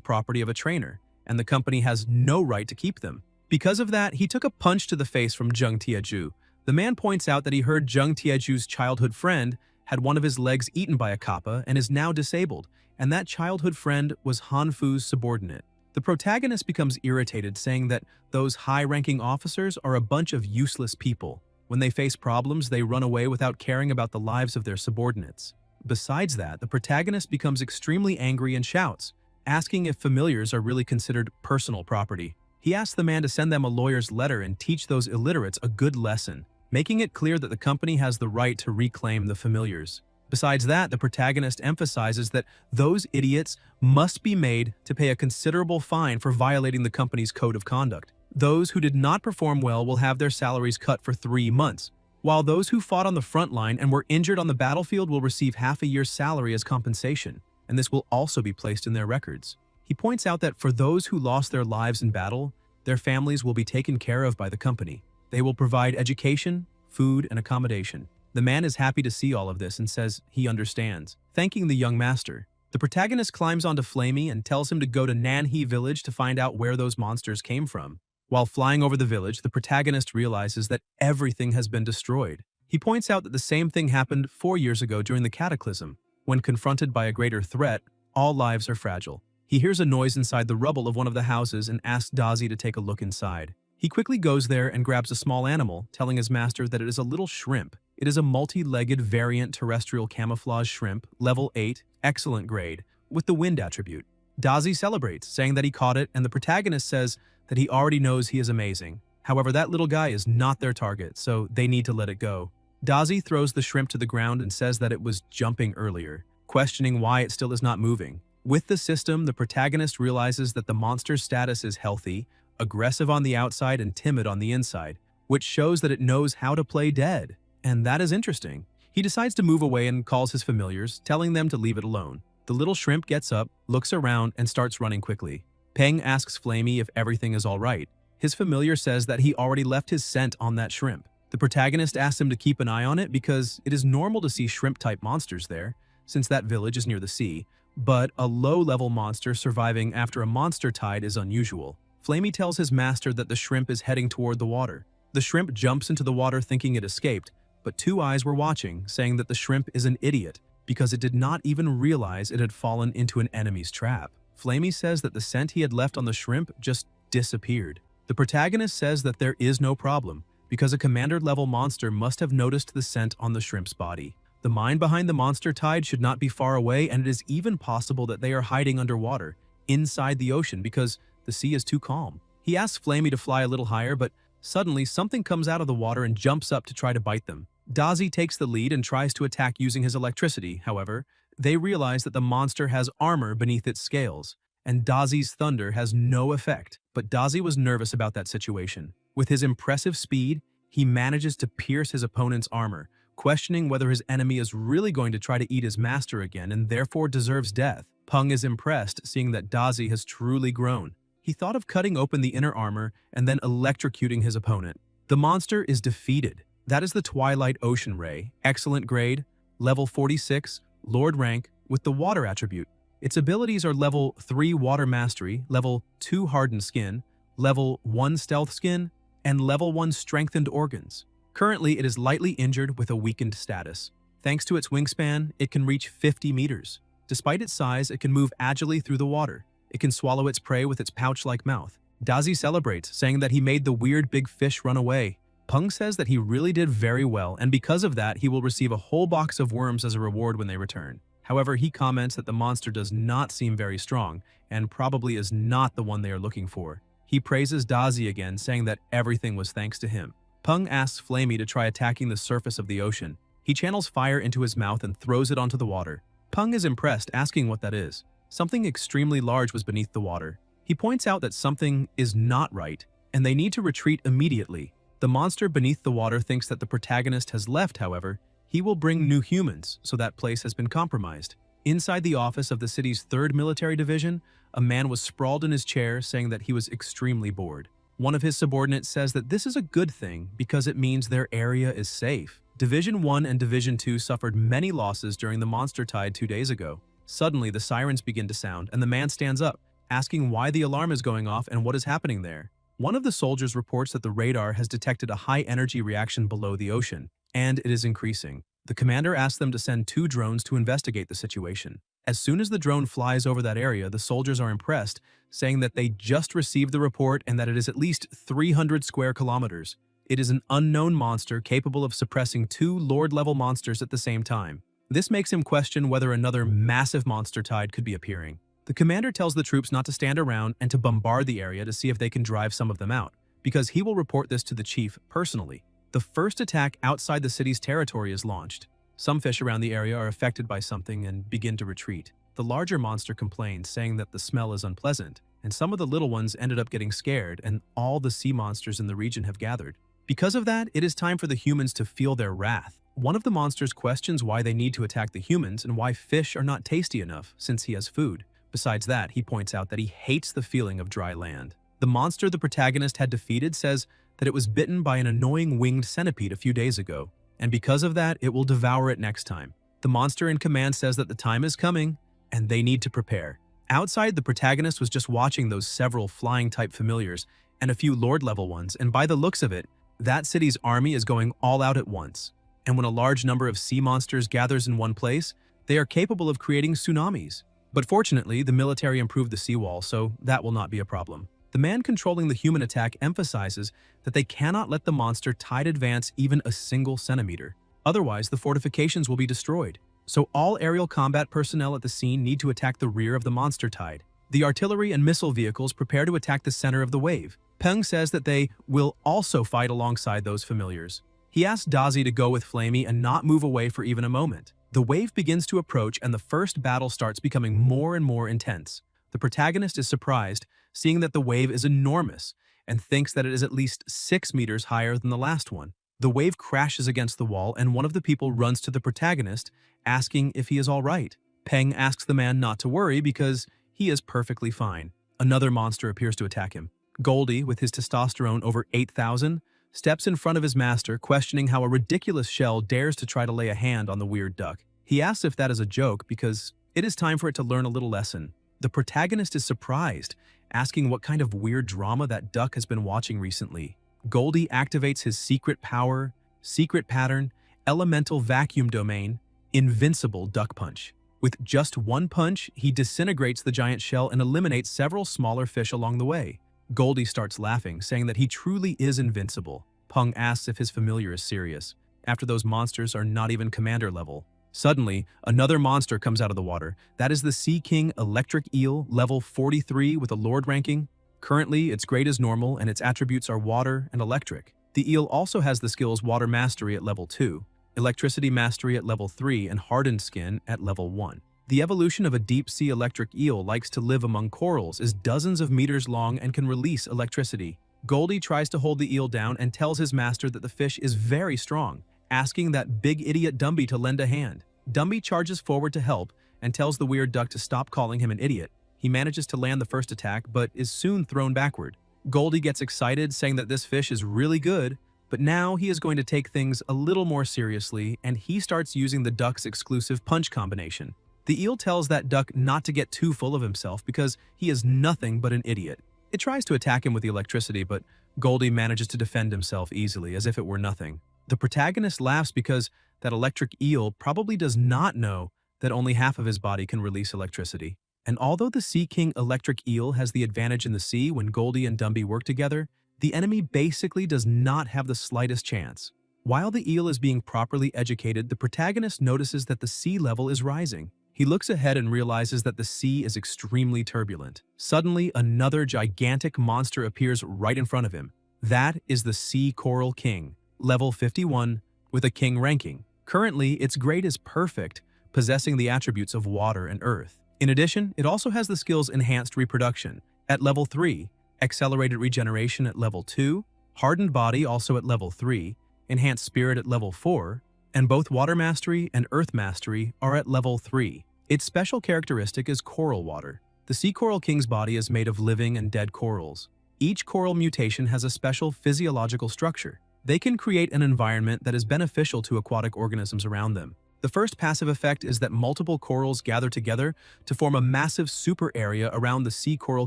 property of a trainer, and the company has no right to keep them. Because of that, he took a punch to the face from Zheng Tiezhu. The man points out that he heard Zheng Tiezhu's childhood friend had one of his legs eaten by a kappa and is now disabled, and that childhood friend was Han Fu's subordinate. The protagonist becomes irritated, saying that those high-ranking officers are a bunch of useless people. When they face problems, they run away without caring about the lives of their subordinates. Besides that, the protagonist becomes extremely angry and shouts, asking if familiars are really considered personal property. He asks the man to send them a lawyer's letter and teach those illiterates a good lesson, making it clear that the company has the right to reclaim the familiars. Besides that, the protagonist emphasizes that those idiots must be made to pay a considerable fine for violating the company's code of conduct. Those who did not perform well will have their salaries cut for 3 months, while those who fought on the front line and were injured on the battlefield will receive half a year's salary as compensation, and this will also be placed in their records. He points out that for those who lost their lives in battle, their families will be taken care of by the company. They will provide education, food, and accommodation. The man is happy to see all of this and says he understands, thanking the young master. The protagonist climbs onto Flamey and tells him to go to Nanhe village to find out where those monsters came from. While flying over the village, the protagonist realizes that everything has been destroyed. He points out that the same thing happened 4 years ago during the cataclysm. When confronted by a greater threat, all lives are fragile. He hears a noise inside the rubble of one of the houses and asks Dazi to take a look inside. He quickly goes there and grabs a small animal, telling his master that it is a little shrimp. It is a multi-legged variant terrestrial camouflage shrimp, level 8, excellent grade, with the wind attribute. Dazi celebrates, saying that he caught it, and the protagonist says that he already knows he is amazing. However, that little guy is not their target, so they need to let it go. Dazi throws the shrimp to the ground and says that it was jumping earlier, questioning why it still is not moving. With the system, the protagonist realizes that the monster's status is healthy, aggressive on the outside and timid on the inside, which shows that it knows how to play dead. And that is interesting. He decides to move away and calls his familiars, telling them to leave it alone. The little shrimp gets up, looks around, and starts running quickly. Peng asks Flamey if everything is alright. His familiar says that he already left his scent on that shrimp. The protagonist asks him to keep an eye on it because it is normal to see shrimp-type monsters there, since that village is near the sea, but a low-level monster surviving after a monster tide is unusual. Flamey tells his master that the shrimp is heading toward the water. The shrimp jumps into the water thinking it escaped, but two eyes were watching, saying that the shrimp is an idiot because it did not even realize it had fallen into an enemy's trap. Flamey says that the scent he had left on the shrimp just disappeared. The protagonist says that there is no problem, because a commander-level monster must have noticed the scent on the shrimp's body. The mind behind the monster tide should not be far away, and it is even possible that they are hiding underwater, inside the ocean, because the sea is too calm. He asks Flamey to fly a little higher, but suddenly something comes out of the water and jumps up to try to bite them. Dazi takes the lead and tries to attack using his electricity. However, they realize that the monster has armor beneath its scales, and Dazi's thunder has no effect. But Dazi was nervous about that situation. With his impressive speed, he manages to pierce his opponent's armor, questioning whether his enemy is really going to try to eat his master again and therefore deserves death. Peng is impressed, seeing that Dazi has truly grown. He thought of cutting open the inner armor and then electrocuting his opponent. The monster is defeated. That is the Twilight Ocean Ray, excellent grade, level 46, Lord rank, with the water attribute. Its abilities are level 3 Water Mastery, level 2 Hardened Skin, level 1 Stealth Skin, and level 1 Strengthened Organs. Currently, it is lightly injured with a weakened status. Thanks to its wingspan, it can reach 50 meters. Despite its size, it can move agilely through the water. It can swallow its prey with its pouch-like mouth. Dazi celebrates, saying that he made the weird big fish run away. Peng says that he really did very well, and because of that, he will receive a whole box of worms as a reward when they return. However, he comments that the monster does not seem very strong, and probably is not the one they are looking for. He praises Dazi again, saying that everything was thanks to him. Peng asks Flamey to try attacking the surface of the ocean. He channels fire into his mouth and throws it onto the water. Peng is impressed, asking what that is. Something extremely large was beneath the water. He points out that something is not right, and they need to retreat immediately. The monster beneath the water thinks that the protagonist has left, however. He will bring new humans, so that place has been compromised. Inside the office of the city's 3rd Military Division, a man was sprawled in his chair, saying that he was extremely bored. One of his subordinates says that this is a good thing because it means their area is safe. Division 1 and Division 2 suffered many losses during the monster tide 2 days ago. Suddenly, the sirens begin to sound, and the man stands up, asking why the alarm is going off and what is happening there. One of the soldiers reports that the radar has detected a high-energy reaction below the ocean, and it is increasing. The commander asks them to send 2 drones to investigate the situation. As soon as the drone flies over that area, the soldiers are impressed, saying that they just received the report and that it is at least 300 square kilometers. It is an unknown monster capable of suppressing 2 Lord-level monsters at the same time. This makes him question whether another massive monster tide could be appearing. The commander tells the troops not to stand around and to bombard the area to see if they can drive some of them out, because he will report this to the chief personally. The first attack outside the city's territory is launched. Some fish around the area are affected by something and begin to retreat. The larger monster complains, saying that the smell is unpleasant, and some of the little ones ended up getting scared, and all the sea monsters in the region have gathered. Because of that, it is time for the humans to feel their wrath. One of the monsters questions why they need to attack the humans and why fish are not tasty enough since he has food. Besides that, he points out that he hates the feeling of dry land. The monster the protagonist had defeated says that it was bitten by an annoying winged centipede a few days ago, and because of that, it will devour it next time. The monster in command says that the time is coming, and they need to prepare. Outside, the protagonist was just watching those several flying-type familiars and a few Lord-level ones, and by the looks of it, that city's army is going all out at once. And when a large number of sea monsters gathers in one place, they are capable of creating tsunamis. But fortunately, the military improved the seawall, so that will not be a problem. The man controlling the human attack emphasizes that they cannot let the monster tide advance even a single centimeter. Otherwise, the fortifications will be destroyed. So all aerial combat personnel at the scene need to attack the rear of the monster tide. The artillery and missile vehicles prepare to attack the center of the wave. Peng says that they will also fight alongside those familiars. He asks Dazi to go with Flamey and not move away for even a moment. The wave begins to approach and the first battle starts becoming more and more intense. The protagonist is surprised, seeing that the wave is enormous, and thinks that it is at least 6 meters higher than the last one. The wave crashes against the wall and one of the people runs to the protagonist, asking if he is all right. Peng asks the man not to worry because he is perfectly fine. Another monster appears to attack him. Goldie, with his testosterone over 8,000, steps in front of his master, questioning how a ridiculous shell dares to try to lay a hand on the weird duck. He asks if that is a joke because it is time for it to learn a little lesson. The protagonist is surprised, asking what kind of weird drama that duck has been watching recently. Goldie activates his secret power, secret pattern, elemental vacuum domain, invincible duck punch. With just one punch, he disintegrates the giant shell and eliminates several smaller fish along the way. Goldie starts laughing, saying that he truly is invincible. Peng asks if his familiar is serious, after those monsters are not even commander level. Suddenly, another monster comes out of the water. That is the Sea King Electric Eel, level 43 with a Lord ranking. Currently, its grade is normal and its attributes are water and electric. The eel also has the skills Water Mastery at level 2, Electricity Mastery at level 3, and Hardened Skin at level 1. The evolution of a deep-sea electric eel likes to live among corals, is dozens of meters long and can release electricity. Goldie tries to hold the eel down and tells his master that the fish is very strong, asking that big idiot Dumby to lend a hand. Dumby charges forward to help and tells the weird duck to stop calling him an idiot. He manages to land the first attack, but is soon thrown backward. Goldie gets excited, saying that this fish is really good, but now he is going to take things a little more seriously, and he starts using the duck's exclusive punch combination. The eel tells that duck not to get too full of himself because he is nothing but an idiot. It tries to attack him with the electricity, but Goldie manages to defend himself easily, as if it were nothing. The protagonist laughs because that electric eel probably does not know that only half of his body can release electricity. And although the Sea King Electric Eel has the advantage in the sea when Goldie and Dumby work together, the enemy basically does not have the slightest chance. While the eel is being properly educated, the protagonist notices that the sea level is rising. He looks ahead and realizes that the sea is extremely turbulent. Suddenly, another gigantic monster appears right in front of him. That is the Sea Coral King, level 51, with a king ranking. Currently, its grade is perfect, possessing the attributes of water and earth. In addition, it also has the skills Enhanced Reproduction at level 3, Accelerated Regeneration at level 2, Hardened Body also at level 3, Enhanced Spirit at level 4, and both Water Mastery and Earth Mastery are at level 3. Its special characteristic is Coral Water. The Sea Coral King's body is made of living and dead corals. Each coral mutation has a special physiological structure. They can create an environment that is beneficial to aquatic organisms around them. The first passive effect is that multiple corals gather together to form a massive super area around the Sea Coral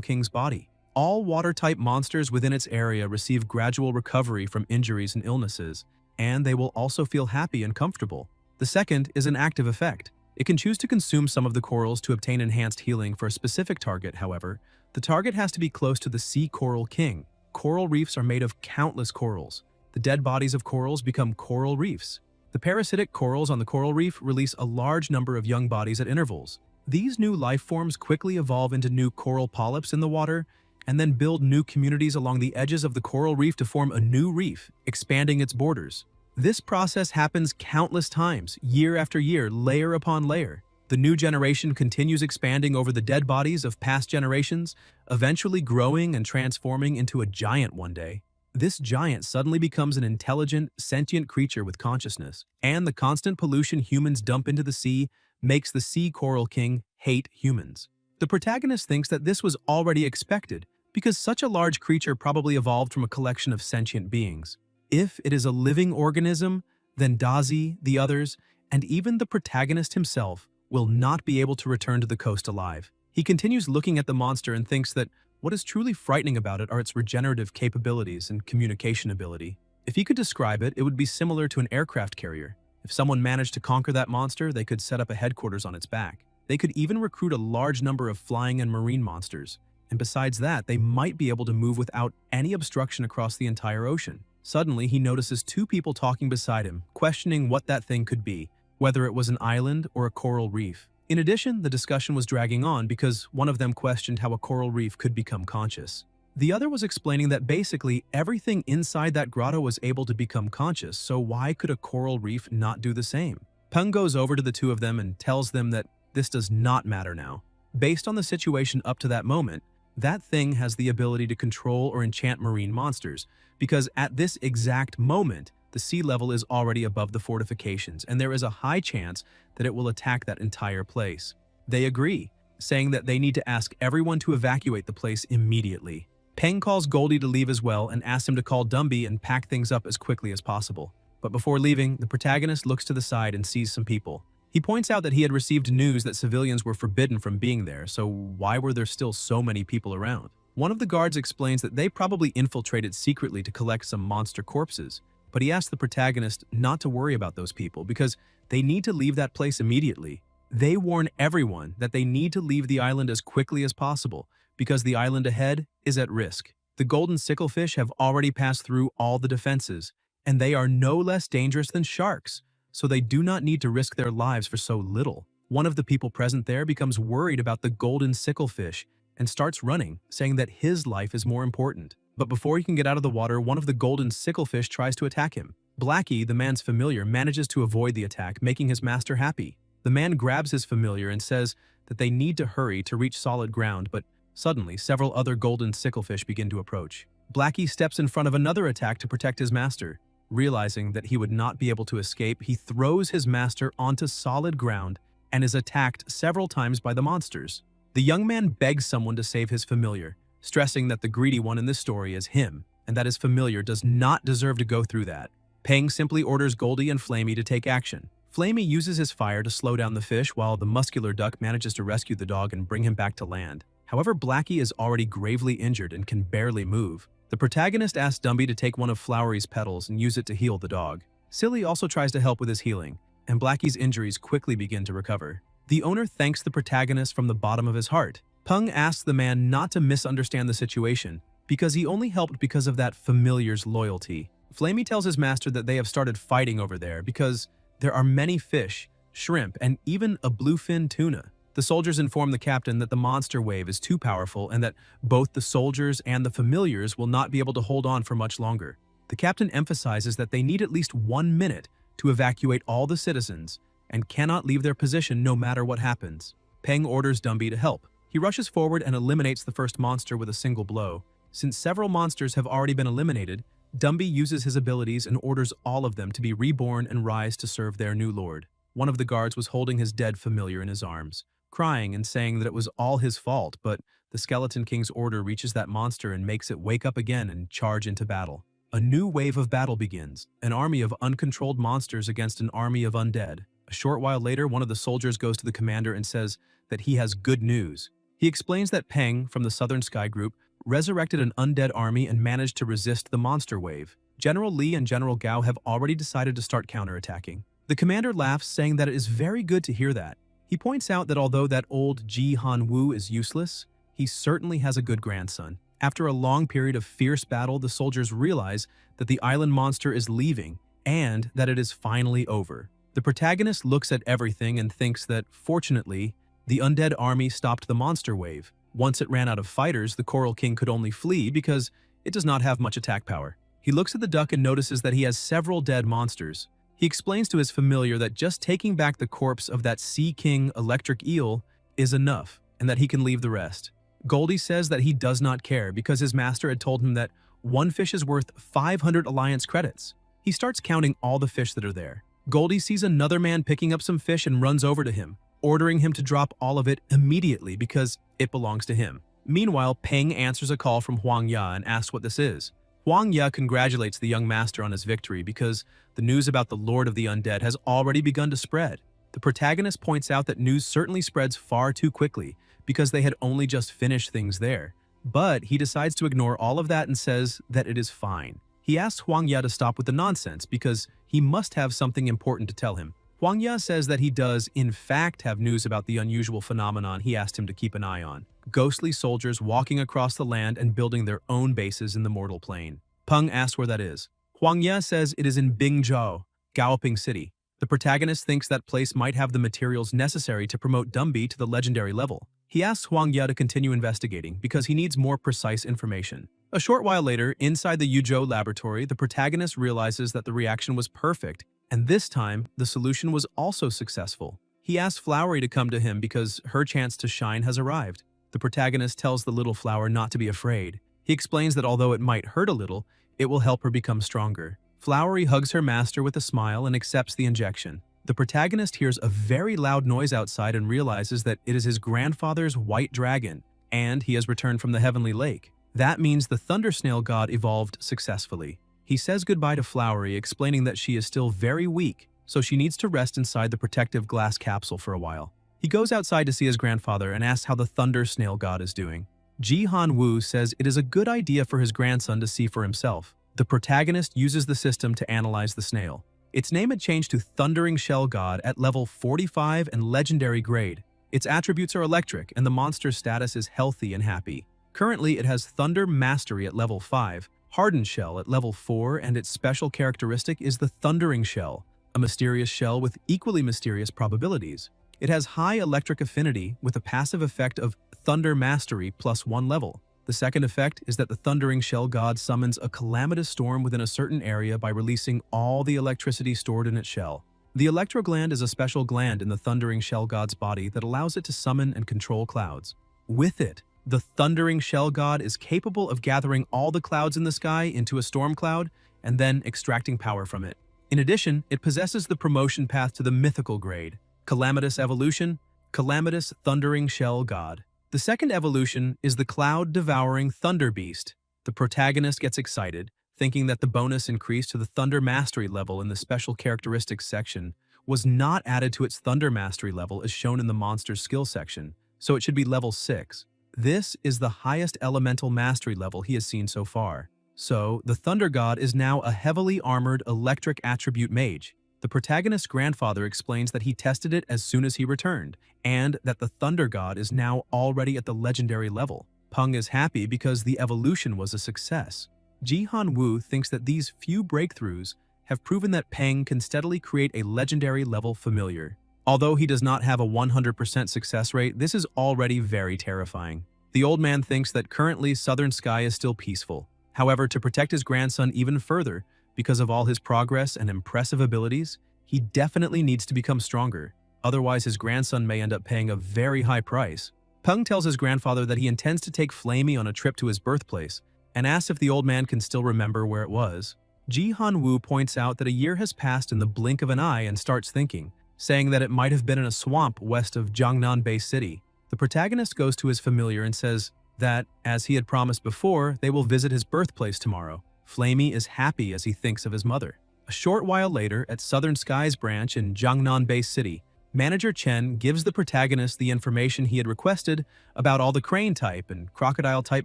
King's body. All water-type monsters within its area receive gradual recovery from injuries and illnesses, and they will also feel happy and comfortable. The second is an active effect. It can choose to consume some of the corals to obtain enhanced healing for a specific target, however. The target has to be close to the Sea Coral King. Coral reefs are made of countless corals. The dead bodies of corals become coral reefs. The parasitic corals on the coral reef release a large number of young bodies at intervals. These new life forms quickly evolve into new coral polyps in the water, and then build new communities along the edges of the coral reef to form a new reef, expanding its borders. This process happens countless times, year after year, layer upon layer. The new generation continues expanding over the dead bodies of past generations, eventually growing and transforming into a giant one day. This giant suddenly becomes an intelligent, sentient creature with consciousness, and the constant pollution humans dump into the sea makes the Sea Coral King hate humans. The protagonist thinks that this was already expected, because such a large creature probably evolved from a collection of sentient beings. If it is a living organism, then Dazi, the others, and even the protagonist himself will not be able to return to the coast alive. He continues looking at the monster and thinks that what is truly frightening about it are its regenerative capabilities and communication ability. If he could describe it, it would be similar to an aircraft carrier. If someone managed to conquer that monster, they could set up a headquarters on its back. They could even recruit a large number of flying and marine monsters. And besides that, they might be able to move without any obstruction across the entire ocean. Suddenly, he notices two people talking beside him, questioning what that thing could be, whether it was an island or a coral reef. In addition, the discussion was dragging on because one of them questioned how a coral reef could become conscious. The other was explaining that basically everything inside that grotto was able to become conscious, so why could a coral reef not do the same? Peng goes over to the two of them and tells them that this does not matter now. Based on the situation up to that moment, that thing has the ability to control or enchant marine monsters, because at this exact moment, the sea level is already above the fortifications, and there is a high chance that it will attack that entire place. They agree, saying that they need to ask everyone to evacuate the place immediately. Peng calls Goldie to leave as well and asks him to call Dumby and pack things up as quickly as possible. But before leaving, the protagonist looks to the side and sees some people. He points out that he had received news that civilians were forbidden from being there, so why were there still so many people around? One of the guards explains that they probably infiltrated secretly to collect some monster corpses, but he asks the protagonist not to worry about those people because they need to leave that place immediately. They warn everyone that they need to leave the island as quickly as possible because the island ahead is at risk. The golden sicklefish have already passed through all the defenses, and they are no less dangerous than sharks, so they do not need to risk their lives for so little. One of the people present there becomes worried about the golden sicklefish and starts running, saying that his life is more important. But before he can get out of the water, one of the golden sicklefish tries to attack him. Blackie, the man's familiar, manages to avoid the attack, making his master happy. The man grabs his familiar and says that they need to hurry to reach solid ground, but suddenly several other golden sicklefish begin to approach. Blackie steps in front of another attack to protect his master. Realizing that he would not be able to escape, he throws his master onto solid ground and is attacked several times by the monsters. The young man begs someone to save his familiar, stressing that the greedy one in this story is him, and that his familiar does not deserve to go through that. Peng simply orders Goldie and Flamey to take action. Flamey uses his fire to slow down the fish while the muscular duck manages to rescue the dog and bring him back to land. However, Blackie is already gravely injured and can barely move. The protagonist asks Dumby to take one of Flowery's petals and use it to heal the dog. Silly also tries to help with his healing, and Blackie's injuries quickly begin to recover. The owner thanks the protagonist from the bottom of his heart. Peng asks the man not to misunderstand the situation, because he only helped because of that familiar's loyalty. Flamey tells his master that they have started fighting over there because there are many fish, shrimp, and even a bluefin tuna. The soldiers inform the captain that the monster wave is too powerful and that both the soldiers and the familiars will not be able to hold on for much longer. The captain emphasizes that they need at least 1 minute to evacuate all the citizens and cannot leave their position no matter what happens. Peng orders Dumby to help. He rushes forward and eliminates the first monster with a single blow. Since several monsters have already been eliminated, Dumby uses his abilities and orders all of them to be reborn and rise to serve their new lord. One of the guards was holding his dead familiar in his arms, crying and saying that it was all his fault, but the Skeleton King's order reaches that monster and makes it wake up again and charge into battle. A new wave of battle begins, an army of uncontrolled monsters against an army of undead. A short while later, one of the soldiers goes to the commander and says that he has good news. He explains that Peng, from the Southern Sky Group, resurrected an undead army and managed to resist the monster wave. General Li and General Gao have already decided to start counterattacking. The commander laughs, saying that it is very good to hear that. He points out that although that old Ji Han Wu is useless, he certainly has a good grandson. After a long period of fierce battle, the soldiers realize that the island monster is leaving and that it is finally over. The protagonist looks at everything and thinks that, fortunately, the undead army stopped the monster wave. Once it ran out of fighters, the Coral King could only flee because it does not have much attack power. He looks at the duck and notices that he has several dead monsters. He explains to his familiar that just taking back the corpse of that Sea King electric eel is enough, and that he can leave the rest. Goldie says that he does not care because his master had told him that one fish is worth 500 alliance credits. He starts counting all the fish that are there. Goldie sees another man picking up some fish and runs over to him, ordering him to drop all of it immediately because it belongs to him. Meanwhile, Peng answers a call from Huang Ya and asks what this is. Huang Ya congratulates the young master on his victory because the news about the Lord of the Undead has already begun to spread. The protagonist points out that news certainly spreads far too quickly because they had only just finished things there. But he decides to ignore all of that and says that it is fine. He asks Huang Ya to stop with the nonsense because he must have something important to tell him. Huang Ya says that he does, in fact, have news about the unusual phenomenon he asked him to keep an eye on. Ghostly soldiers walking across the land and building their own bases in the mortal plane. Peng asks where that is. Huang Ya says it is in Bingzhou, Galloping City. The protagonist thinks that place might have the materials necessary to promote Dumby to the legendary level. He asks Huang Ya to continue investigating because he needs more precise information. A short while later, inside the Yuzhou laboratory, the protagonist realizes that the reaction was perfect, and this time, the solution was also successful. He asks Flowery to come to him because her chance to shine has arrived. The protagonist tells the little flower not to be afraid. He explains that although it might hurt a little, it will help her become stronger. Flowery hugs her master with a smile and accepts the injection. The protagonist hears a very loud noise outside and realizes that it is his grandfather's white dragon, and he has returned from the heavenly lake. That means the thunder snail god evolved successfully. He says goodbye to Flowery, explaining that she is still very weak, so she needs to rest inside the protective glass capsule for a while. He goes outside to see his grandfather and asks how the thunder snail god is doing. Ji-Han-woo says it is a good idea for his grandson to see for himself. The protagonist uses the system to analyze the snail. Its name had changed to Thundering Shell God at level 45 and legendary grade. Its attributes are electric, and the monster's status is healthy and happy. Currently, it has Thunder Mastery at level 5, Hardened Shell at level 4, and its special characteristic is the Thundering Shell, a mysterious shell with equally mysterious probabilities. It has high electric affinity with a passive effect of Thunder Mastery plus 1 level. The second effect is that the Thundering Shell God summons a calamitous storm within a certain area by releasing all the electricity stored in its shell. The electro gland is a special gland in the Thundering Shell God's body that allows it to summon and control clouds. With it, the Thundering Shell God is capable of gathering all the clouds in the sky into a storm cloud and then extracting power from it. In addition, it possesses the promotion path to the mythical grade, Calamitous Evolution, Calamitous Thundering Shell God. The second evolution is the Cloud-Devouring Thunder Beast. The protagonist gets excited, thinking that the bonus increase to the Thunder Mastery level in the Special Characteristics section was not added to its Thunder Mastery level as shown in the Monster's Skill section, so it should be level 6. This is the highest Elemental Mastery level he has seen so far. So, the Thunder God is now a heavily armored electric attribute mage. The protagonist's grandfather explains that he tested it as soon as he returned, and that the Thunder God is now already at the legendary level. Peng is happy because the evolution was a success. Ji-Han-woo thinks that these few breakthroughs have proven that Peng can steadily create a legendary level familiar. Although he does not have a 100% success rate, this is already very terrifying. The old man thinks that currently Southern Sky is still peaceful. However, to protect his grandson even further, because of all his progress and impressive abilities, he definitely needs to become stronger. Otherwise, his grandson may end up paying a very high price. Peng tells his grandfather that he intends to take Flamey on a trip to his birthplace, and asks if the old man can still remember where it was. Ji-Han-woo points out that a year has passed in the blink of an eye and starts thinking, saying that it might have been in a swamp west of Jiangnan Bay City. The protagonist goes to his familiar and says that, as he had promised before, they will visit his birthplace tomorrow. Flamey is happy as he thinks of his mother. A short while later, at Southern Sky's branch in Jiangnan Bay City, Manager Chen gives the protagonist the information he had requested about all the crane-type and crocodile-type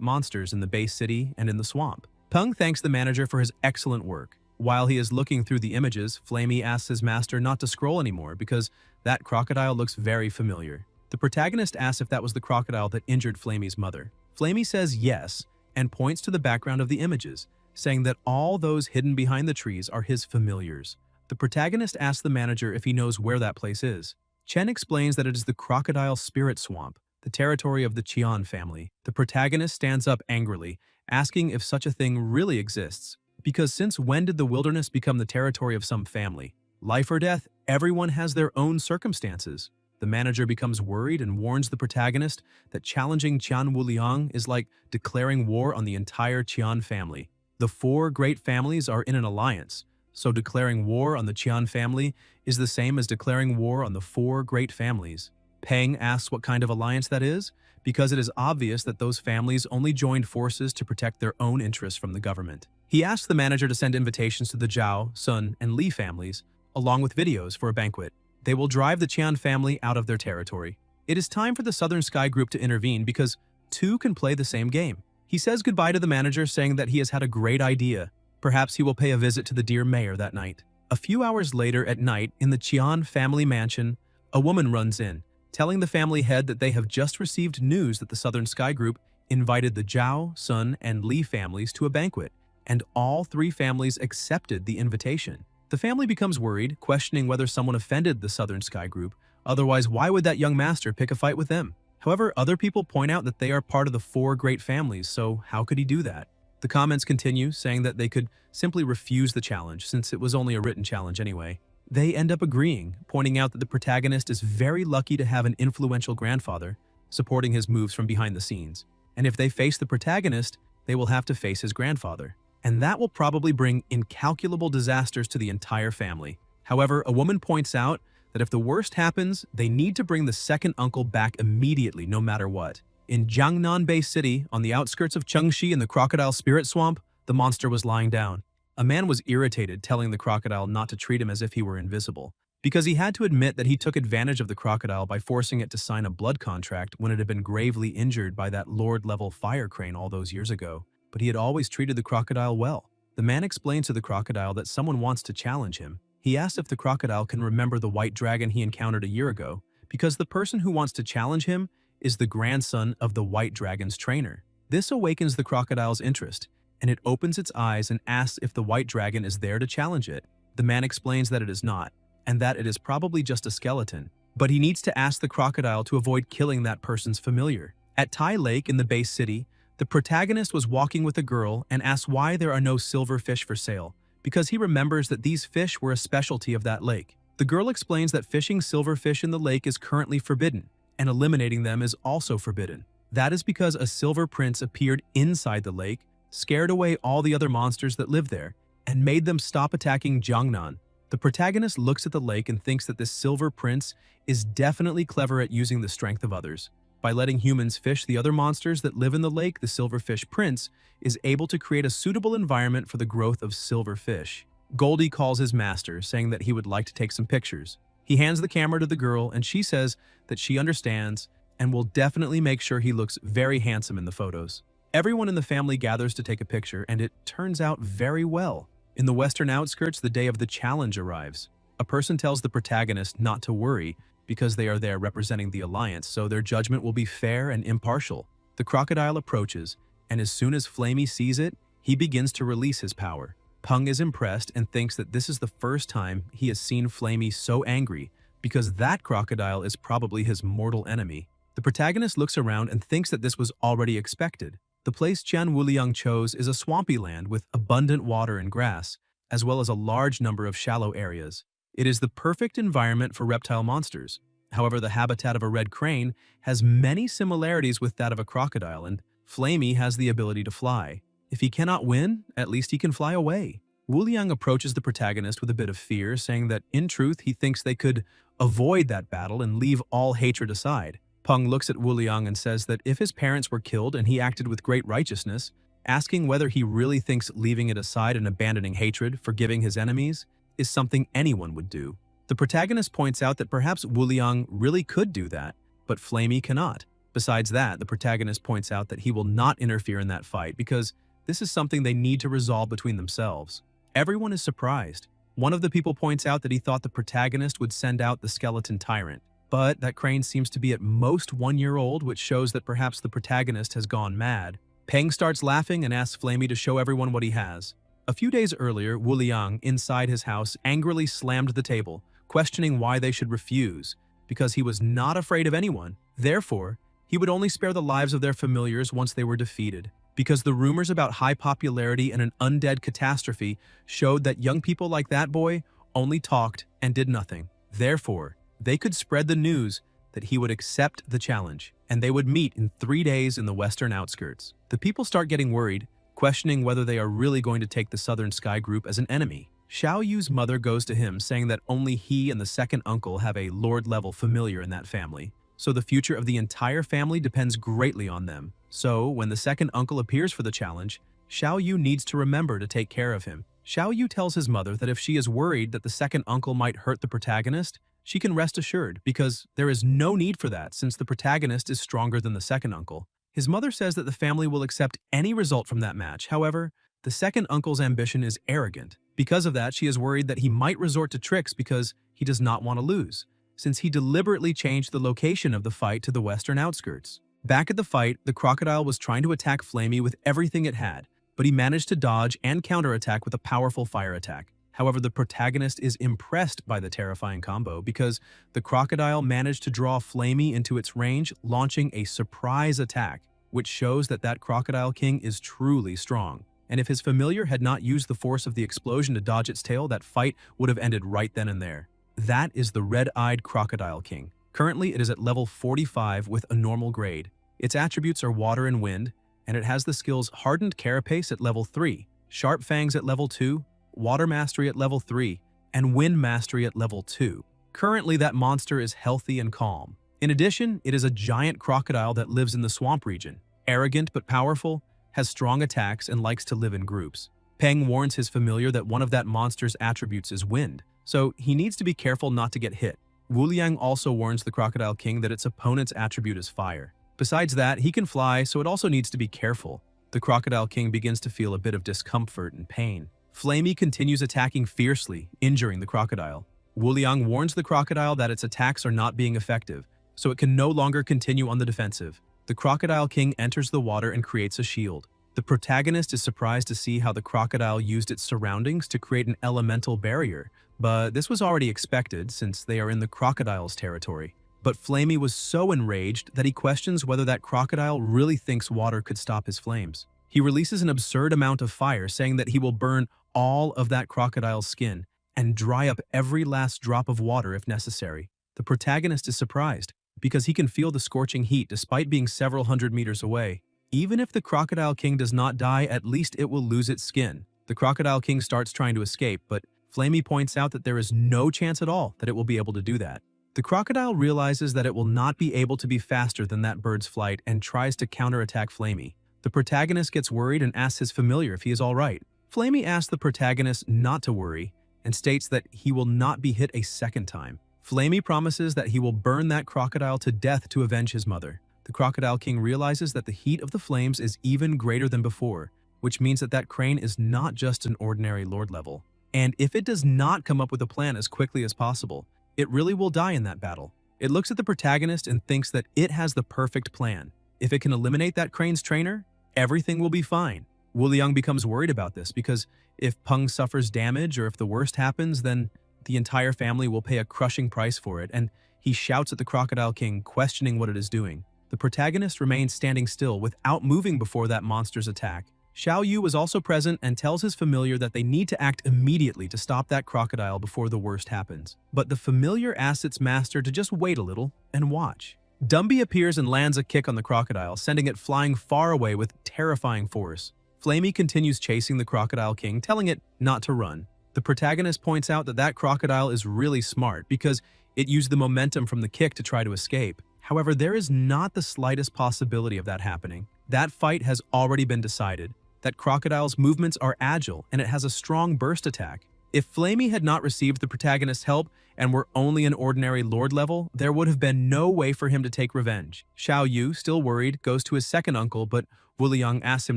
monsters in the Bay City and in the swamp. Peng thanks the manager for his excellent work. While he is looking through the images, Flamey asks his master not to scroll anymore because that crocodile looks very familiar. The protagonist asks if that was the crocodile that injured Flamey's mother. Flamey says yes and points to the background of the images, saying that all those hidden behind the trees are his familiars. The protagonist asks the manager if he knows where that place is. Chen explains that it is the Crocodile Spirit Swamp, the territory of the Qian family. The protagonist stands up angrily, asking if such a thing really exists. Because since when did the wilderness become the territory of some family? Life or death, everyone has their own circumstances. The manager becomes worried and warns the protagonist that challenging Qian Wuliang is like declaring war on the entire Qian family. The 4 great families are in an alliance, so declaring war on the Qian family is the same as declaring war on the 4 great families. Peng asks what kind of alliance that is, because it is obvious that those families only joined forces to protect their own interests from the government. He asks the manager to send invitations to the Zhao, Sun, and Li families, along with videos for a banquet. They will drive the Qian family out of their territory. It is time for the Southern Sky Group to intervene because 2 can play the same game. He says goodbye to the manager, saying that he has had a great idea. Perhaps he will pay a visit to the dear mayor that night. A few hours later at night, in the Qian family mansion, a woman runs in, telling the family head that they have just received news that the Southern Sky Group invited the Zhao, Sun, and Li families to a banquet, and all 3 families accepted the invitation. The family becomes worried, questioning whether someone offended the Southern Sky Group. Otherwise, why would that young master pick a fight with them? However, other people point out that they are part of the 4 great families, so how could he do that? The comments continue, saying that they could simply refuse the challenge, since it was only a written challenge anyway. They end up agreeing, pointing out that the protagonist is very lucky to have an influential grandfather, supporting his moves from behind the scenes. And if they face the protagonist, they will have to face his grandfather. and that will probably bring incalculable disasters to the entire family. However, a woman points out that if the worst happens, they need to bring the second uncle back immediately, no matter what. In Jiangnan Bay City, on the outskirts of Chengxi in the crocodile spirit swamp, the monster was lying down. A man was irritated, telling the crocodile not to treat him as if he were invisible, because he had to admit that he took advantage of the crocodile by forcing it to sign a blood contract when it had been gravely injured by that Lord-level fire crane all those years ago. But he had always treated the crocodile well. The man explains to the crocodile that someone wants to challenge him. He asks if the crocodile can remember the white dragon he encountered a year ago, because the person who wants to challenge him is the grandson of the white dragon's trainer. This awakens the crocodile's interest, and it opens its eyes and asks if the white dragon is there to challenge it. The man explains that it is not, and that it is probably just a skeleton, but he needs to ask the crocodile to avoid killing that person's familiar. At Tai Lake in the base city, the protagonist was walking with a girl and asks why there are no silver fish for sale, because he remembers that these fish were a specialty of that lake. The girl explains that fishing silver fish in the lake is currently forbidden, and eliminating them is also forbidden. That is because a silver prince appeared inside the lake, scared away all the other monsters that lived there, and made them stop attacking Jiangnan. The protagonist looks at the lake and thinks that this silver prince is definitely clever at using the strength of others. By letting humans fish the other monsters that live in the lake, the silverfish prince is able to create a suitable environment for the growth of silverfish. Goldie calls his master, saying that he would like to take some pictures. He hands the camera to the girl, and she says that she understands and will definitely make sure he looks very handsome in the photos. Everyone in the family gathers to take a picture, and it turns out very well. In the western outskirts, the day of the challenge arrives. A person tells the protagonist not to worry because they are there representing the alliance, so their judgment will be fair and impartial. The crocodile approaches, and as soon as Flamey sees it, he begins to release his power. Peng is impressed and thinks that this is the first time he has seen Flamey so angry, because that crocodile is probably his mortal enemy. The protagonist looks around and thinks that this was already expected. The place Jian Wuliang chose is a swampy land with abundant water and grass, as well as a large number of shallow areas. It is the perfect environment for reptile monsters. However, the habitat of a red crane has many similarities with that of a crocodile, and Flamey has the ability to fly. If he cannot win, at least he can fly away. Wuliang approaches the protagonist with a bit of fear, saying that in truth he thinks they could avoid that battle and leave all hatred aside. Peng looks at Wuliang and says that if his parents were killed and he acted with great righteousness, asking whether he really thinks leaving it aside and abandoning hatred, forgiving his enemies, is something anyone would do. The protagonist points out that perhaps Wuliang really could do that, but Flamey cannot. Besides that, the protagonist points out that he will not interfere in that fight because this is something they need to resolve between themselves. Everyone is surprised. One of the people points out that he thought the protagonist would send out the skeleton tyrant, but that crane seems to be at most 1 year old, which shows that perhaps the protagonist has gone mad. Peng starts laughing and asks Flamey to show everyone what he has. A few days earlier, Wuliang, inside his house, angrily slammed the table, questioning why they should refuse, because he was not afraid of anyone. Therefore, he would only spare the lives of their familiars once they were defeated, because the rumors about high popularity and an undead catastrophe showed that young people like that boy only talked and did nothing. Therefore, they could spread the news that he would accept the challenge, and they would meet in 3 days in the western outskirts. The people start getting worried, questioning whether they are really going to take the Southern Sky Group as an enemy. Xiao Yu's mother goes to him, saying that only he and the second uncle have a lord-level familiar in that family, so the future of the entire family depends greatly on them. So, when the second uncle appears for the challenge, Xiao Yu needs to remember to take care of him. Xiao Yu tells his mother that if she is worried that the second uncle might hurt the protagonist, she can rest assured, because there is no need for that since the protagonist is stronger than the second uncle. His mother says that the family will accept any result from that match. However, the second uncle's ambition is arrogant. Because of that, she is worried that he might resort to tricks because he does not want to lose, since he deliberately changed the location of the fight to the western outskirts. Back at the fight, the crocodile was trying to attack Flamey with everything it had, but he managed to dodge and counterattack with a powerful fire attack. However, the protagonist is impressed by the terrifying combo because the crocodile managed to draw Flamey into its range, launching a surprise attack, which shows that that Crocodile King is truly strong. And if his familiar had not used the force of the explosion to dodge its tail, that fight would have ended right then and there. That is the Red-Eyed Crocodile King. Currently, it is at level 45 with a normal grade. Its attributes are water and wind, and it has the skills Hardened Carapace at level 3. Sharp Fangs at level 2, Water Mastery at level 3, and Wind Mastery at level 2. Currently, that monster is healthy and calm. In addition, it is a giant crocodile that lives in the swamp region. Arrogant but powerful, has strong attacks, and likes to live in groups. Peng warns his familiar that one of that monster's attributes is wind, so he needs to be careful not to get hit. Wu Liang also warns the Crocodile King that its opponent's attribute is fire. Besides that, he can fly, so it also needs to be careful. The Crocodile King begins to feel a bit of discomfort and pain. Flamey continues attacking fiercely, injuring the crocodile. Wu Liang warns the crocodile that its attacks are not being effective, so it can no longer continue on the defensive. The Crocodile King enters the water and creates a shield. The protagonist is surprised to see how the crocodile used its surroundings to create an elemental barrier, but this was already expected since they are in the crocodile's territory. But Flamey was so enraged that he questions whether that crocodile really thinks water could stop his flames. He releases an absurd amount of fire, saying that he will burn all of that crocodile's skin and dry up every last drop of water if necessary. The protagonist is surprised, because he can feel the scorching heat despite being several hundred meters away. Even if the Crocodile King does not die, at least it will lose its skin. The Crocodile King starts trying to escape, but Flamey points out that there is no chance at all that it will be able to do that. The crocodile realizes that it will not be able to be faster than that bird's flight and tries to counterattack Flamey. The protagonist gets worried and asks his familiar if he is alright. Flamey asks the protagonist not to worry and states that he will not be hit a second time. Flamey promises that he will burn that crocodile to death to avenge his mother. The Crocodile King realizes that the heat of the flames is even greater than before, which means that that crane is not just an ordinary lord level. And if it does not come up with a plan as quickly as possible, it really will die in that battle. It looks at the protagonist and thinks that it has the perfect plan. If it can eliminate that crane's trainer, everything will be fine. Wu Liang becomes worried about this because if Peng suffers damage or if the worst happens, then the entire family will pay a crushing price for it, and he shouts at the Crocodile King, questioning what it is doing. The protagonist remains standing still without moving before that monster's attack. Xiao Yu is also present and tells his familiar that they need to act immediately to stop that crocodile before the worst happens. But the familiar asks its master to just wait a little and watch. Dumby appears and lands a kick on the crocodile, sending it flying far away with terrifying force. Flamey continues chasing the Crocodile King, telling it not to run. The protagonist points out that that crocodile is really smart because it used the momentum from the kick to try to escape. However, there is not the slightest possibility of that happening. That fight has already been decided. That crocodile's movements are agile and it has a strong burst attack. If Flamey had not received the protagonist's help and were only an ordinary lord level, there would have been no way for him to take revenge. Xiao Yu, still worried, goes to his second uncle, but Wu Liang asks him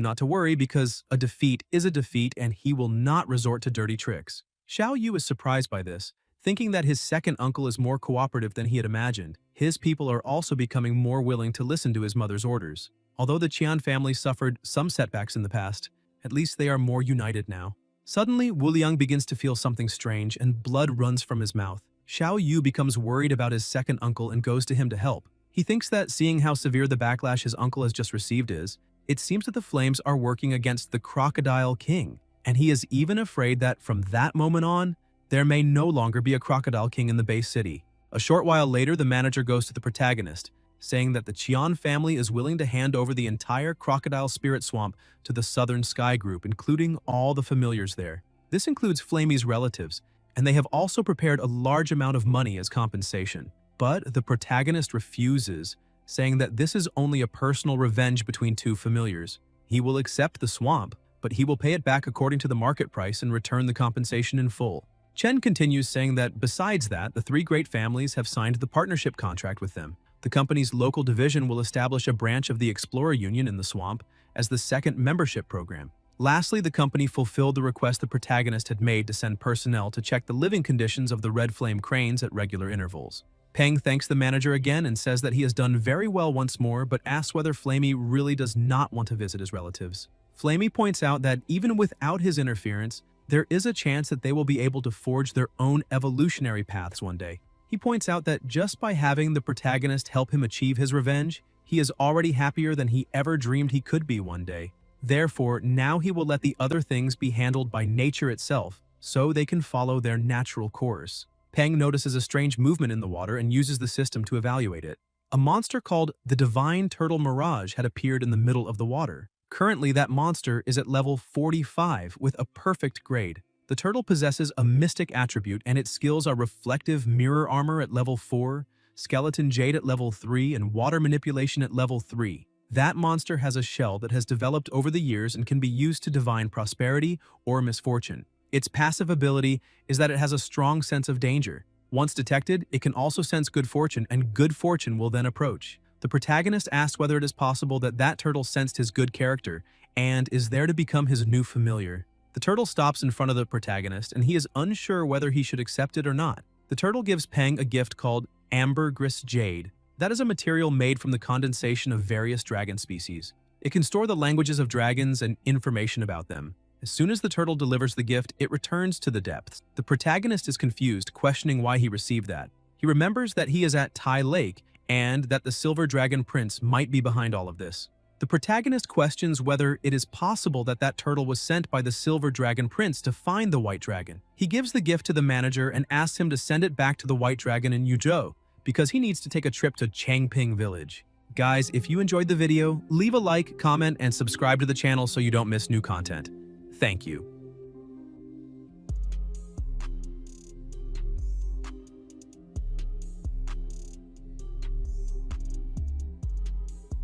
not to worry because a defeat is a defeat and he will not resort to dirty tricks. Xiao Yu is surprised by this, thinking that his second uncle is more cooperative than he had imagined. His people are also becoming more willing to listen to his mother's orders. Although the Qian family suffered some setbacks in the past, at least they are more united now. Suddenly, Wu Liang begins to feel something strange and blood runs from his mouth. Xiao Yu becomes worried about his second uncle and goes to him to help. He thinks that seeing how severe the backlash his uncle has just received is, it seems that the flames are working against the Crocodile King, and he is even afraid that from that moment on, there may no longer be a Crocodile King in the base city. A short while later, the manager goes to the protagonist, saying that the Qian family is willing to hand over the entire Crocodile Spirit Swamp to the Southern Sky Group, including all the familiars there. This includes Flamey's relatives, and they have also prepared a large amount of money as compensation. But the protagonist refuses, saying that this is only a personal revenge between two familiars. He will accept the swamp, but he will pay it back according to the market price and return the compensation in full. Chen continues, saying that besides that, the three great families have signed the partnership contract with them. The company's local division will establish a branch of the Explorer Union in the swamp as the second membership program. Lastly, the company fulfilled the request the protagonist had made to send personnel to check the living conditions of the Red Flame cranes at regular intervals. Peng thanks the manager again and says that he has done very well once more, but asks whether Flamey really does not want to visit his relatives. Flamey points out that even without his interference, there is a chance that they will be able to forge their own evolutionary paths one day. He points out that just by having the protagonist help him achieve his revenge, he is already happier than he ever dreamed he could be one day. Therefore, now he will let the other things be handled by nature itself, so they can follow their natural course. Peng notices a strange movement in the water and uses the system to evaluate it. A monster called the Divine Turtle Mirage had appeared in the middle of the water. Currently, that monster is at level 45 with a perfect grade. The turtle possesses a mystic attribute and its skills are reflective mirror armor at level 4, skeleton jade at level 3, and water manipulation at level 3. That monster has a shell that has developed over the years and can be used to divine prosperity or misfortune. Its passive ability is that it has a strong sense of danger. Once detected, it can also sense good fortune, and good fortune will then approach. The protagonist asks whether it is possible that that turtle sensed his good character and is there to become his new familiar. The turtle stops in front of the protagonist, and he is unsure whether he should accept it or not. The turtle gives Peng a gift called ambergris jade. That is a material made from the condensation of various dragon species. It can store the languages of dragons and information about them. As soon as the turtle delivers the gift, it returns to the depths. The protagonist is confused, questioning why he received that. He remembers that he is at Tai Lake and that the Silver Dragon Prince might be behind all of this. The protagonist questions whether it is possible that that turtle was sent by the Silver Dragon Prince to find the White Dragon. He gives the gift to the manager and asks him to send it back to the White Dragon in Yuzhou because he needs to take a trip to Changping Village. Guys, if you enjoyed the video, leave a like, comment, and subscribe to the channel so you don't miss new content. Thank you.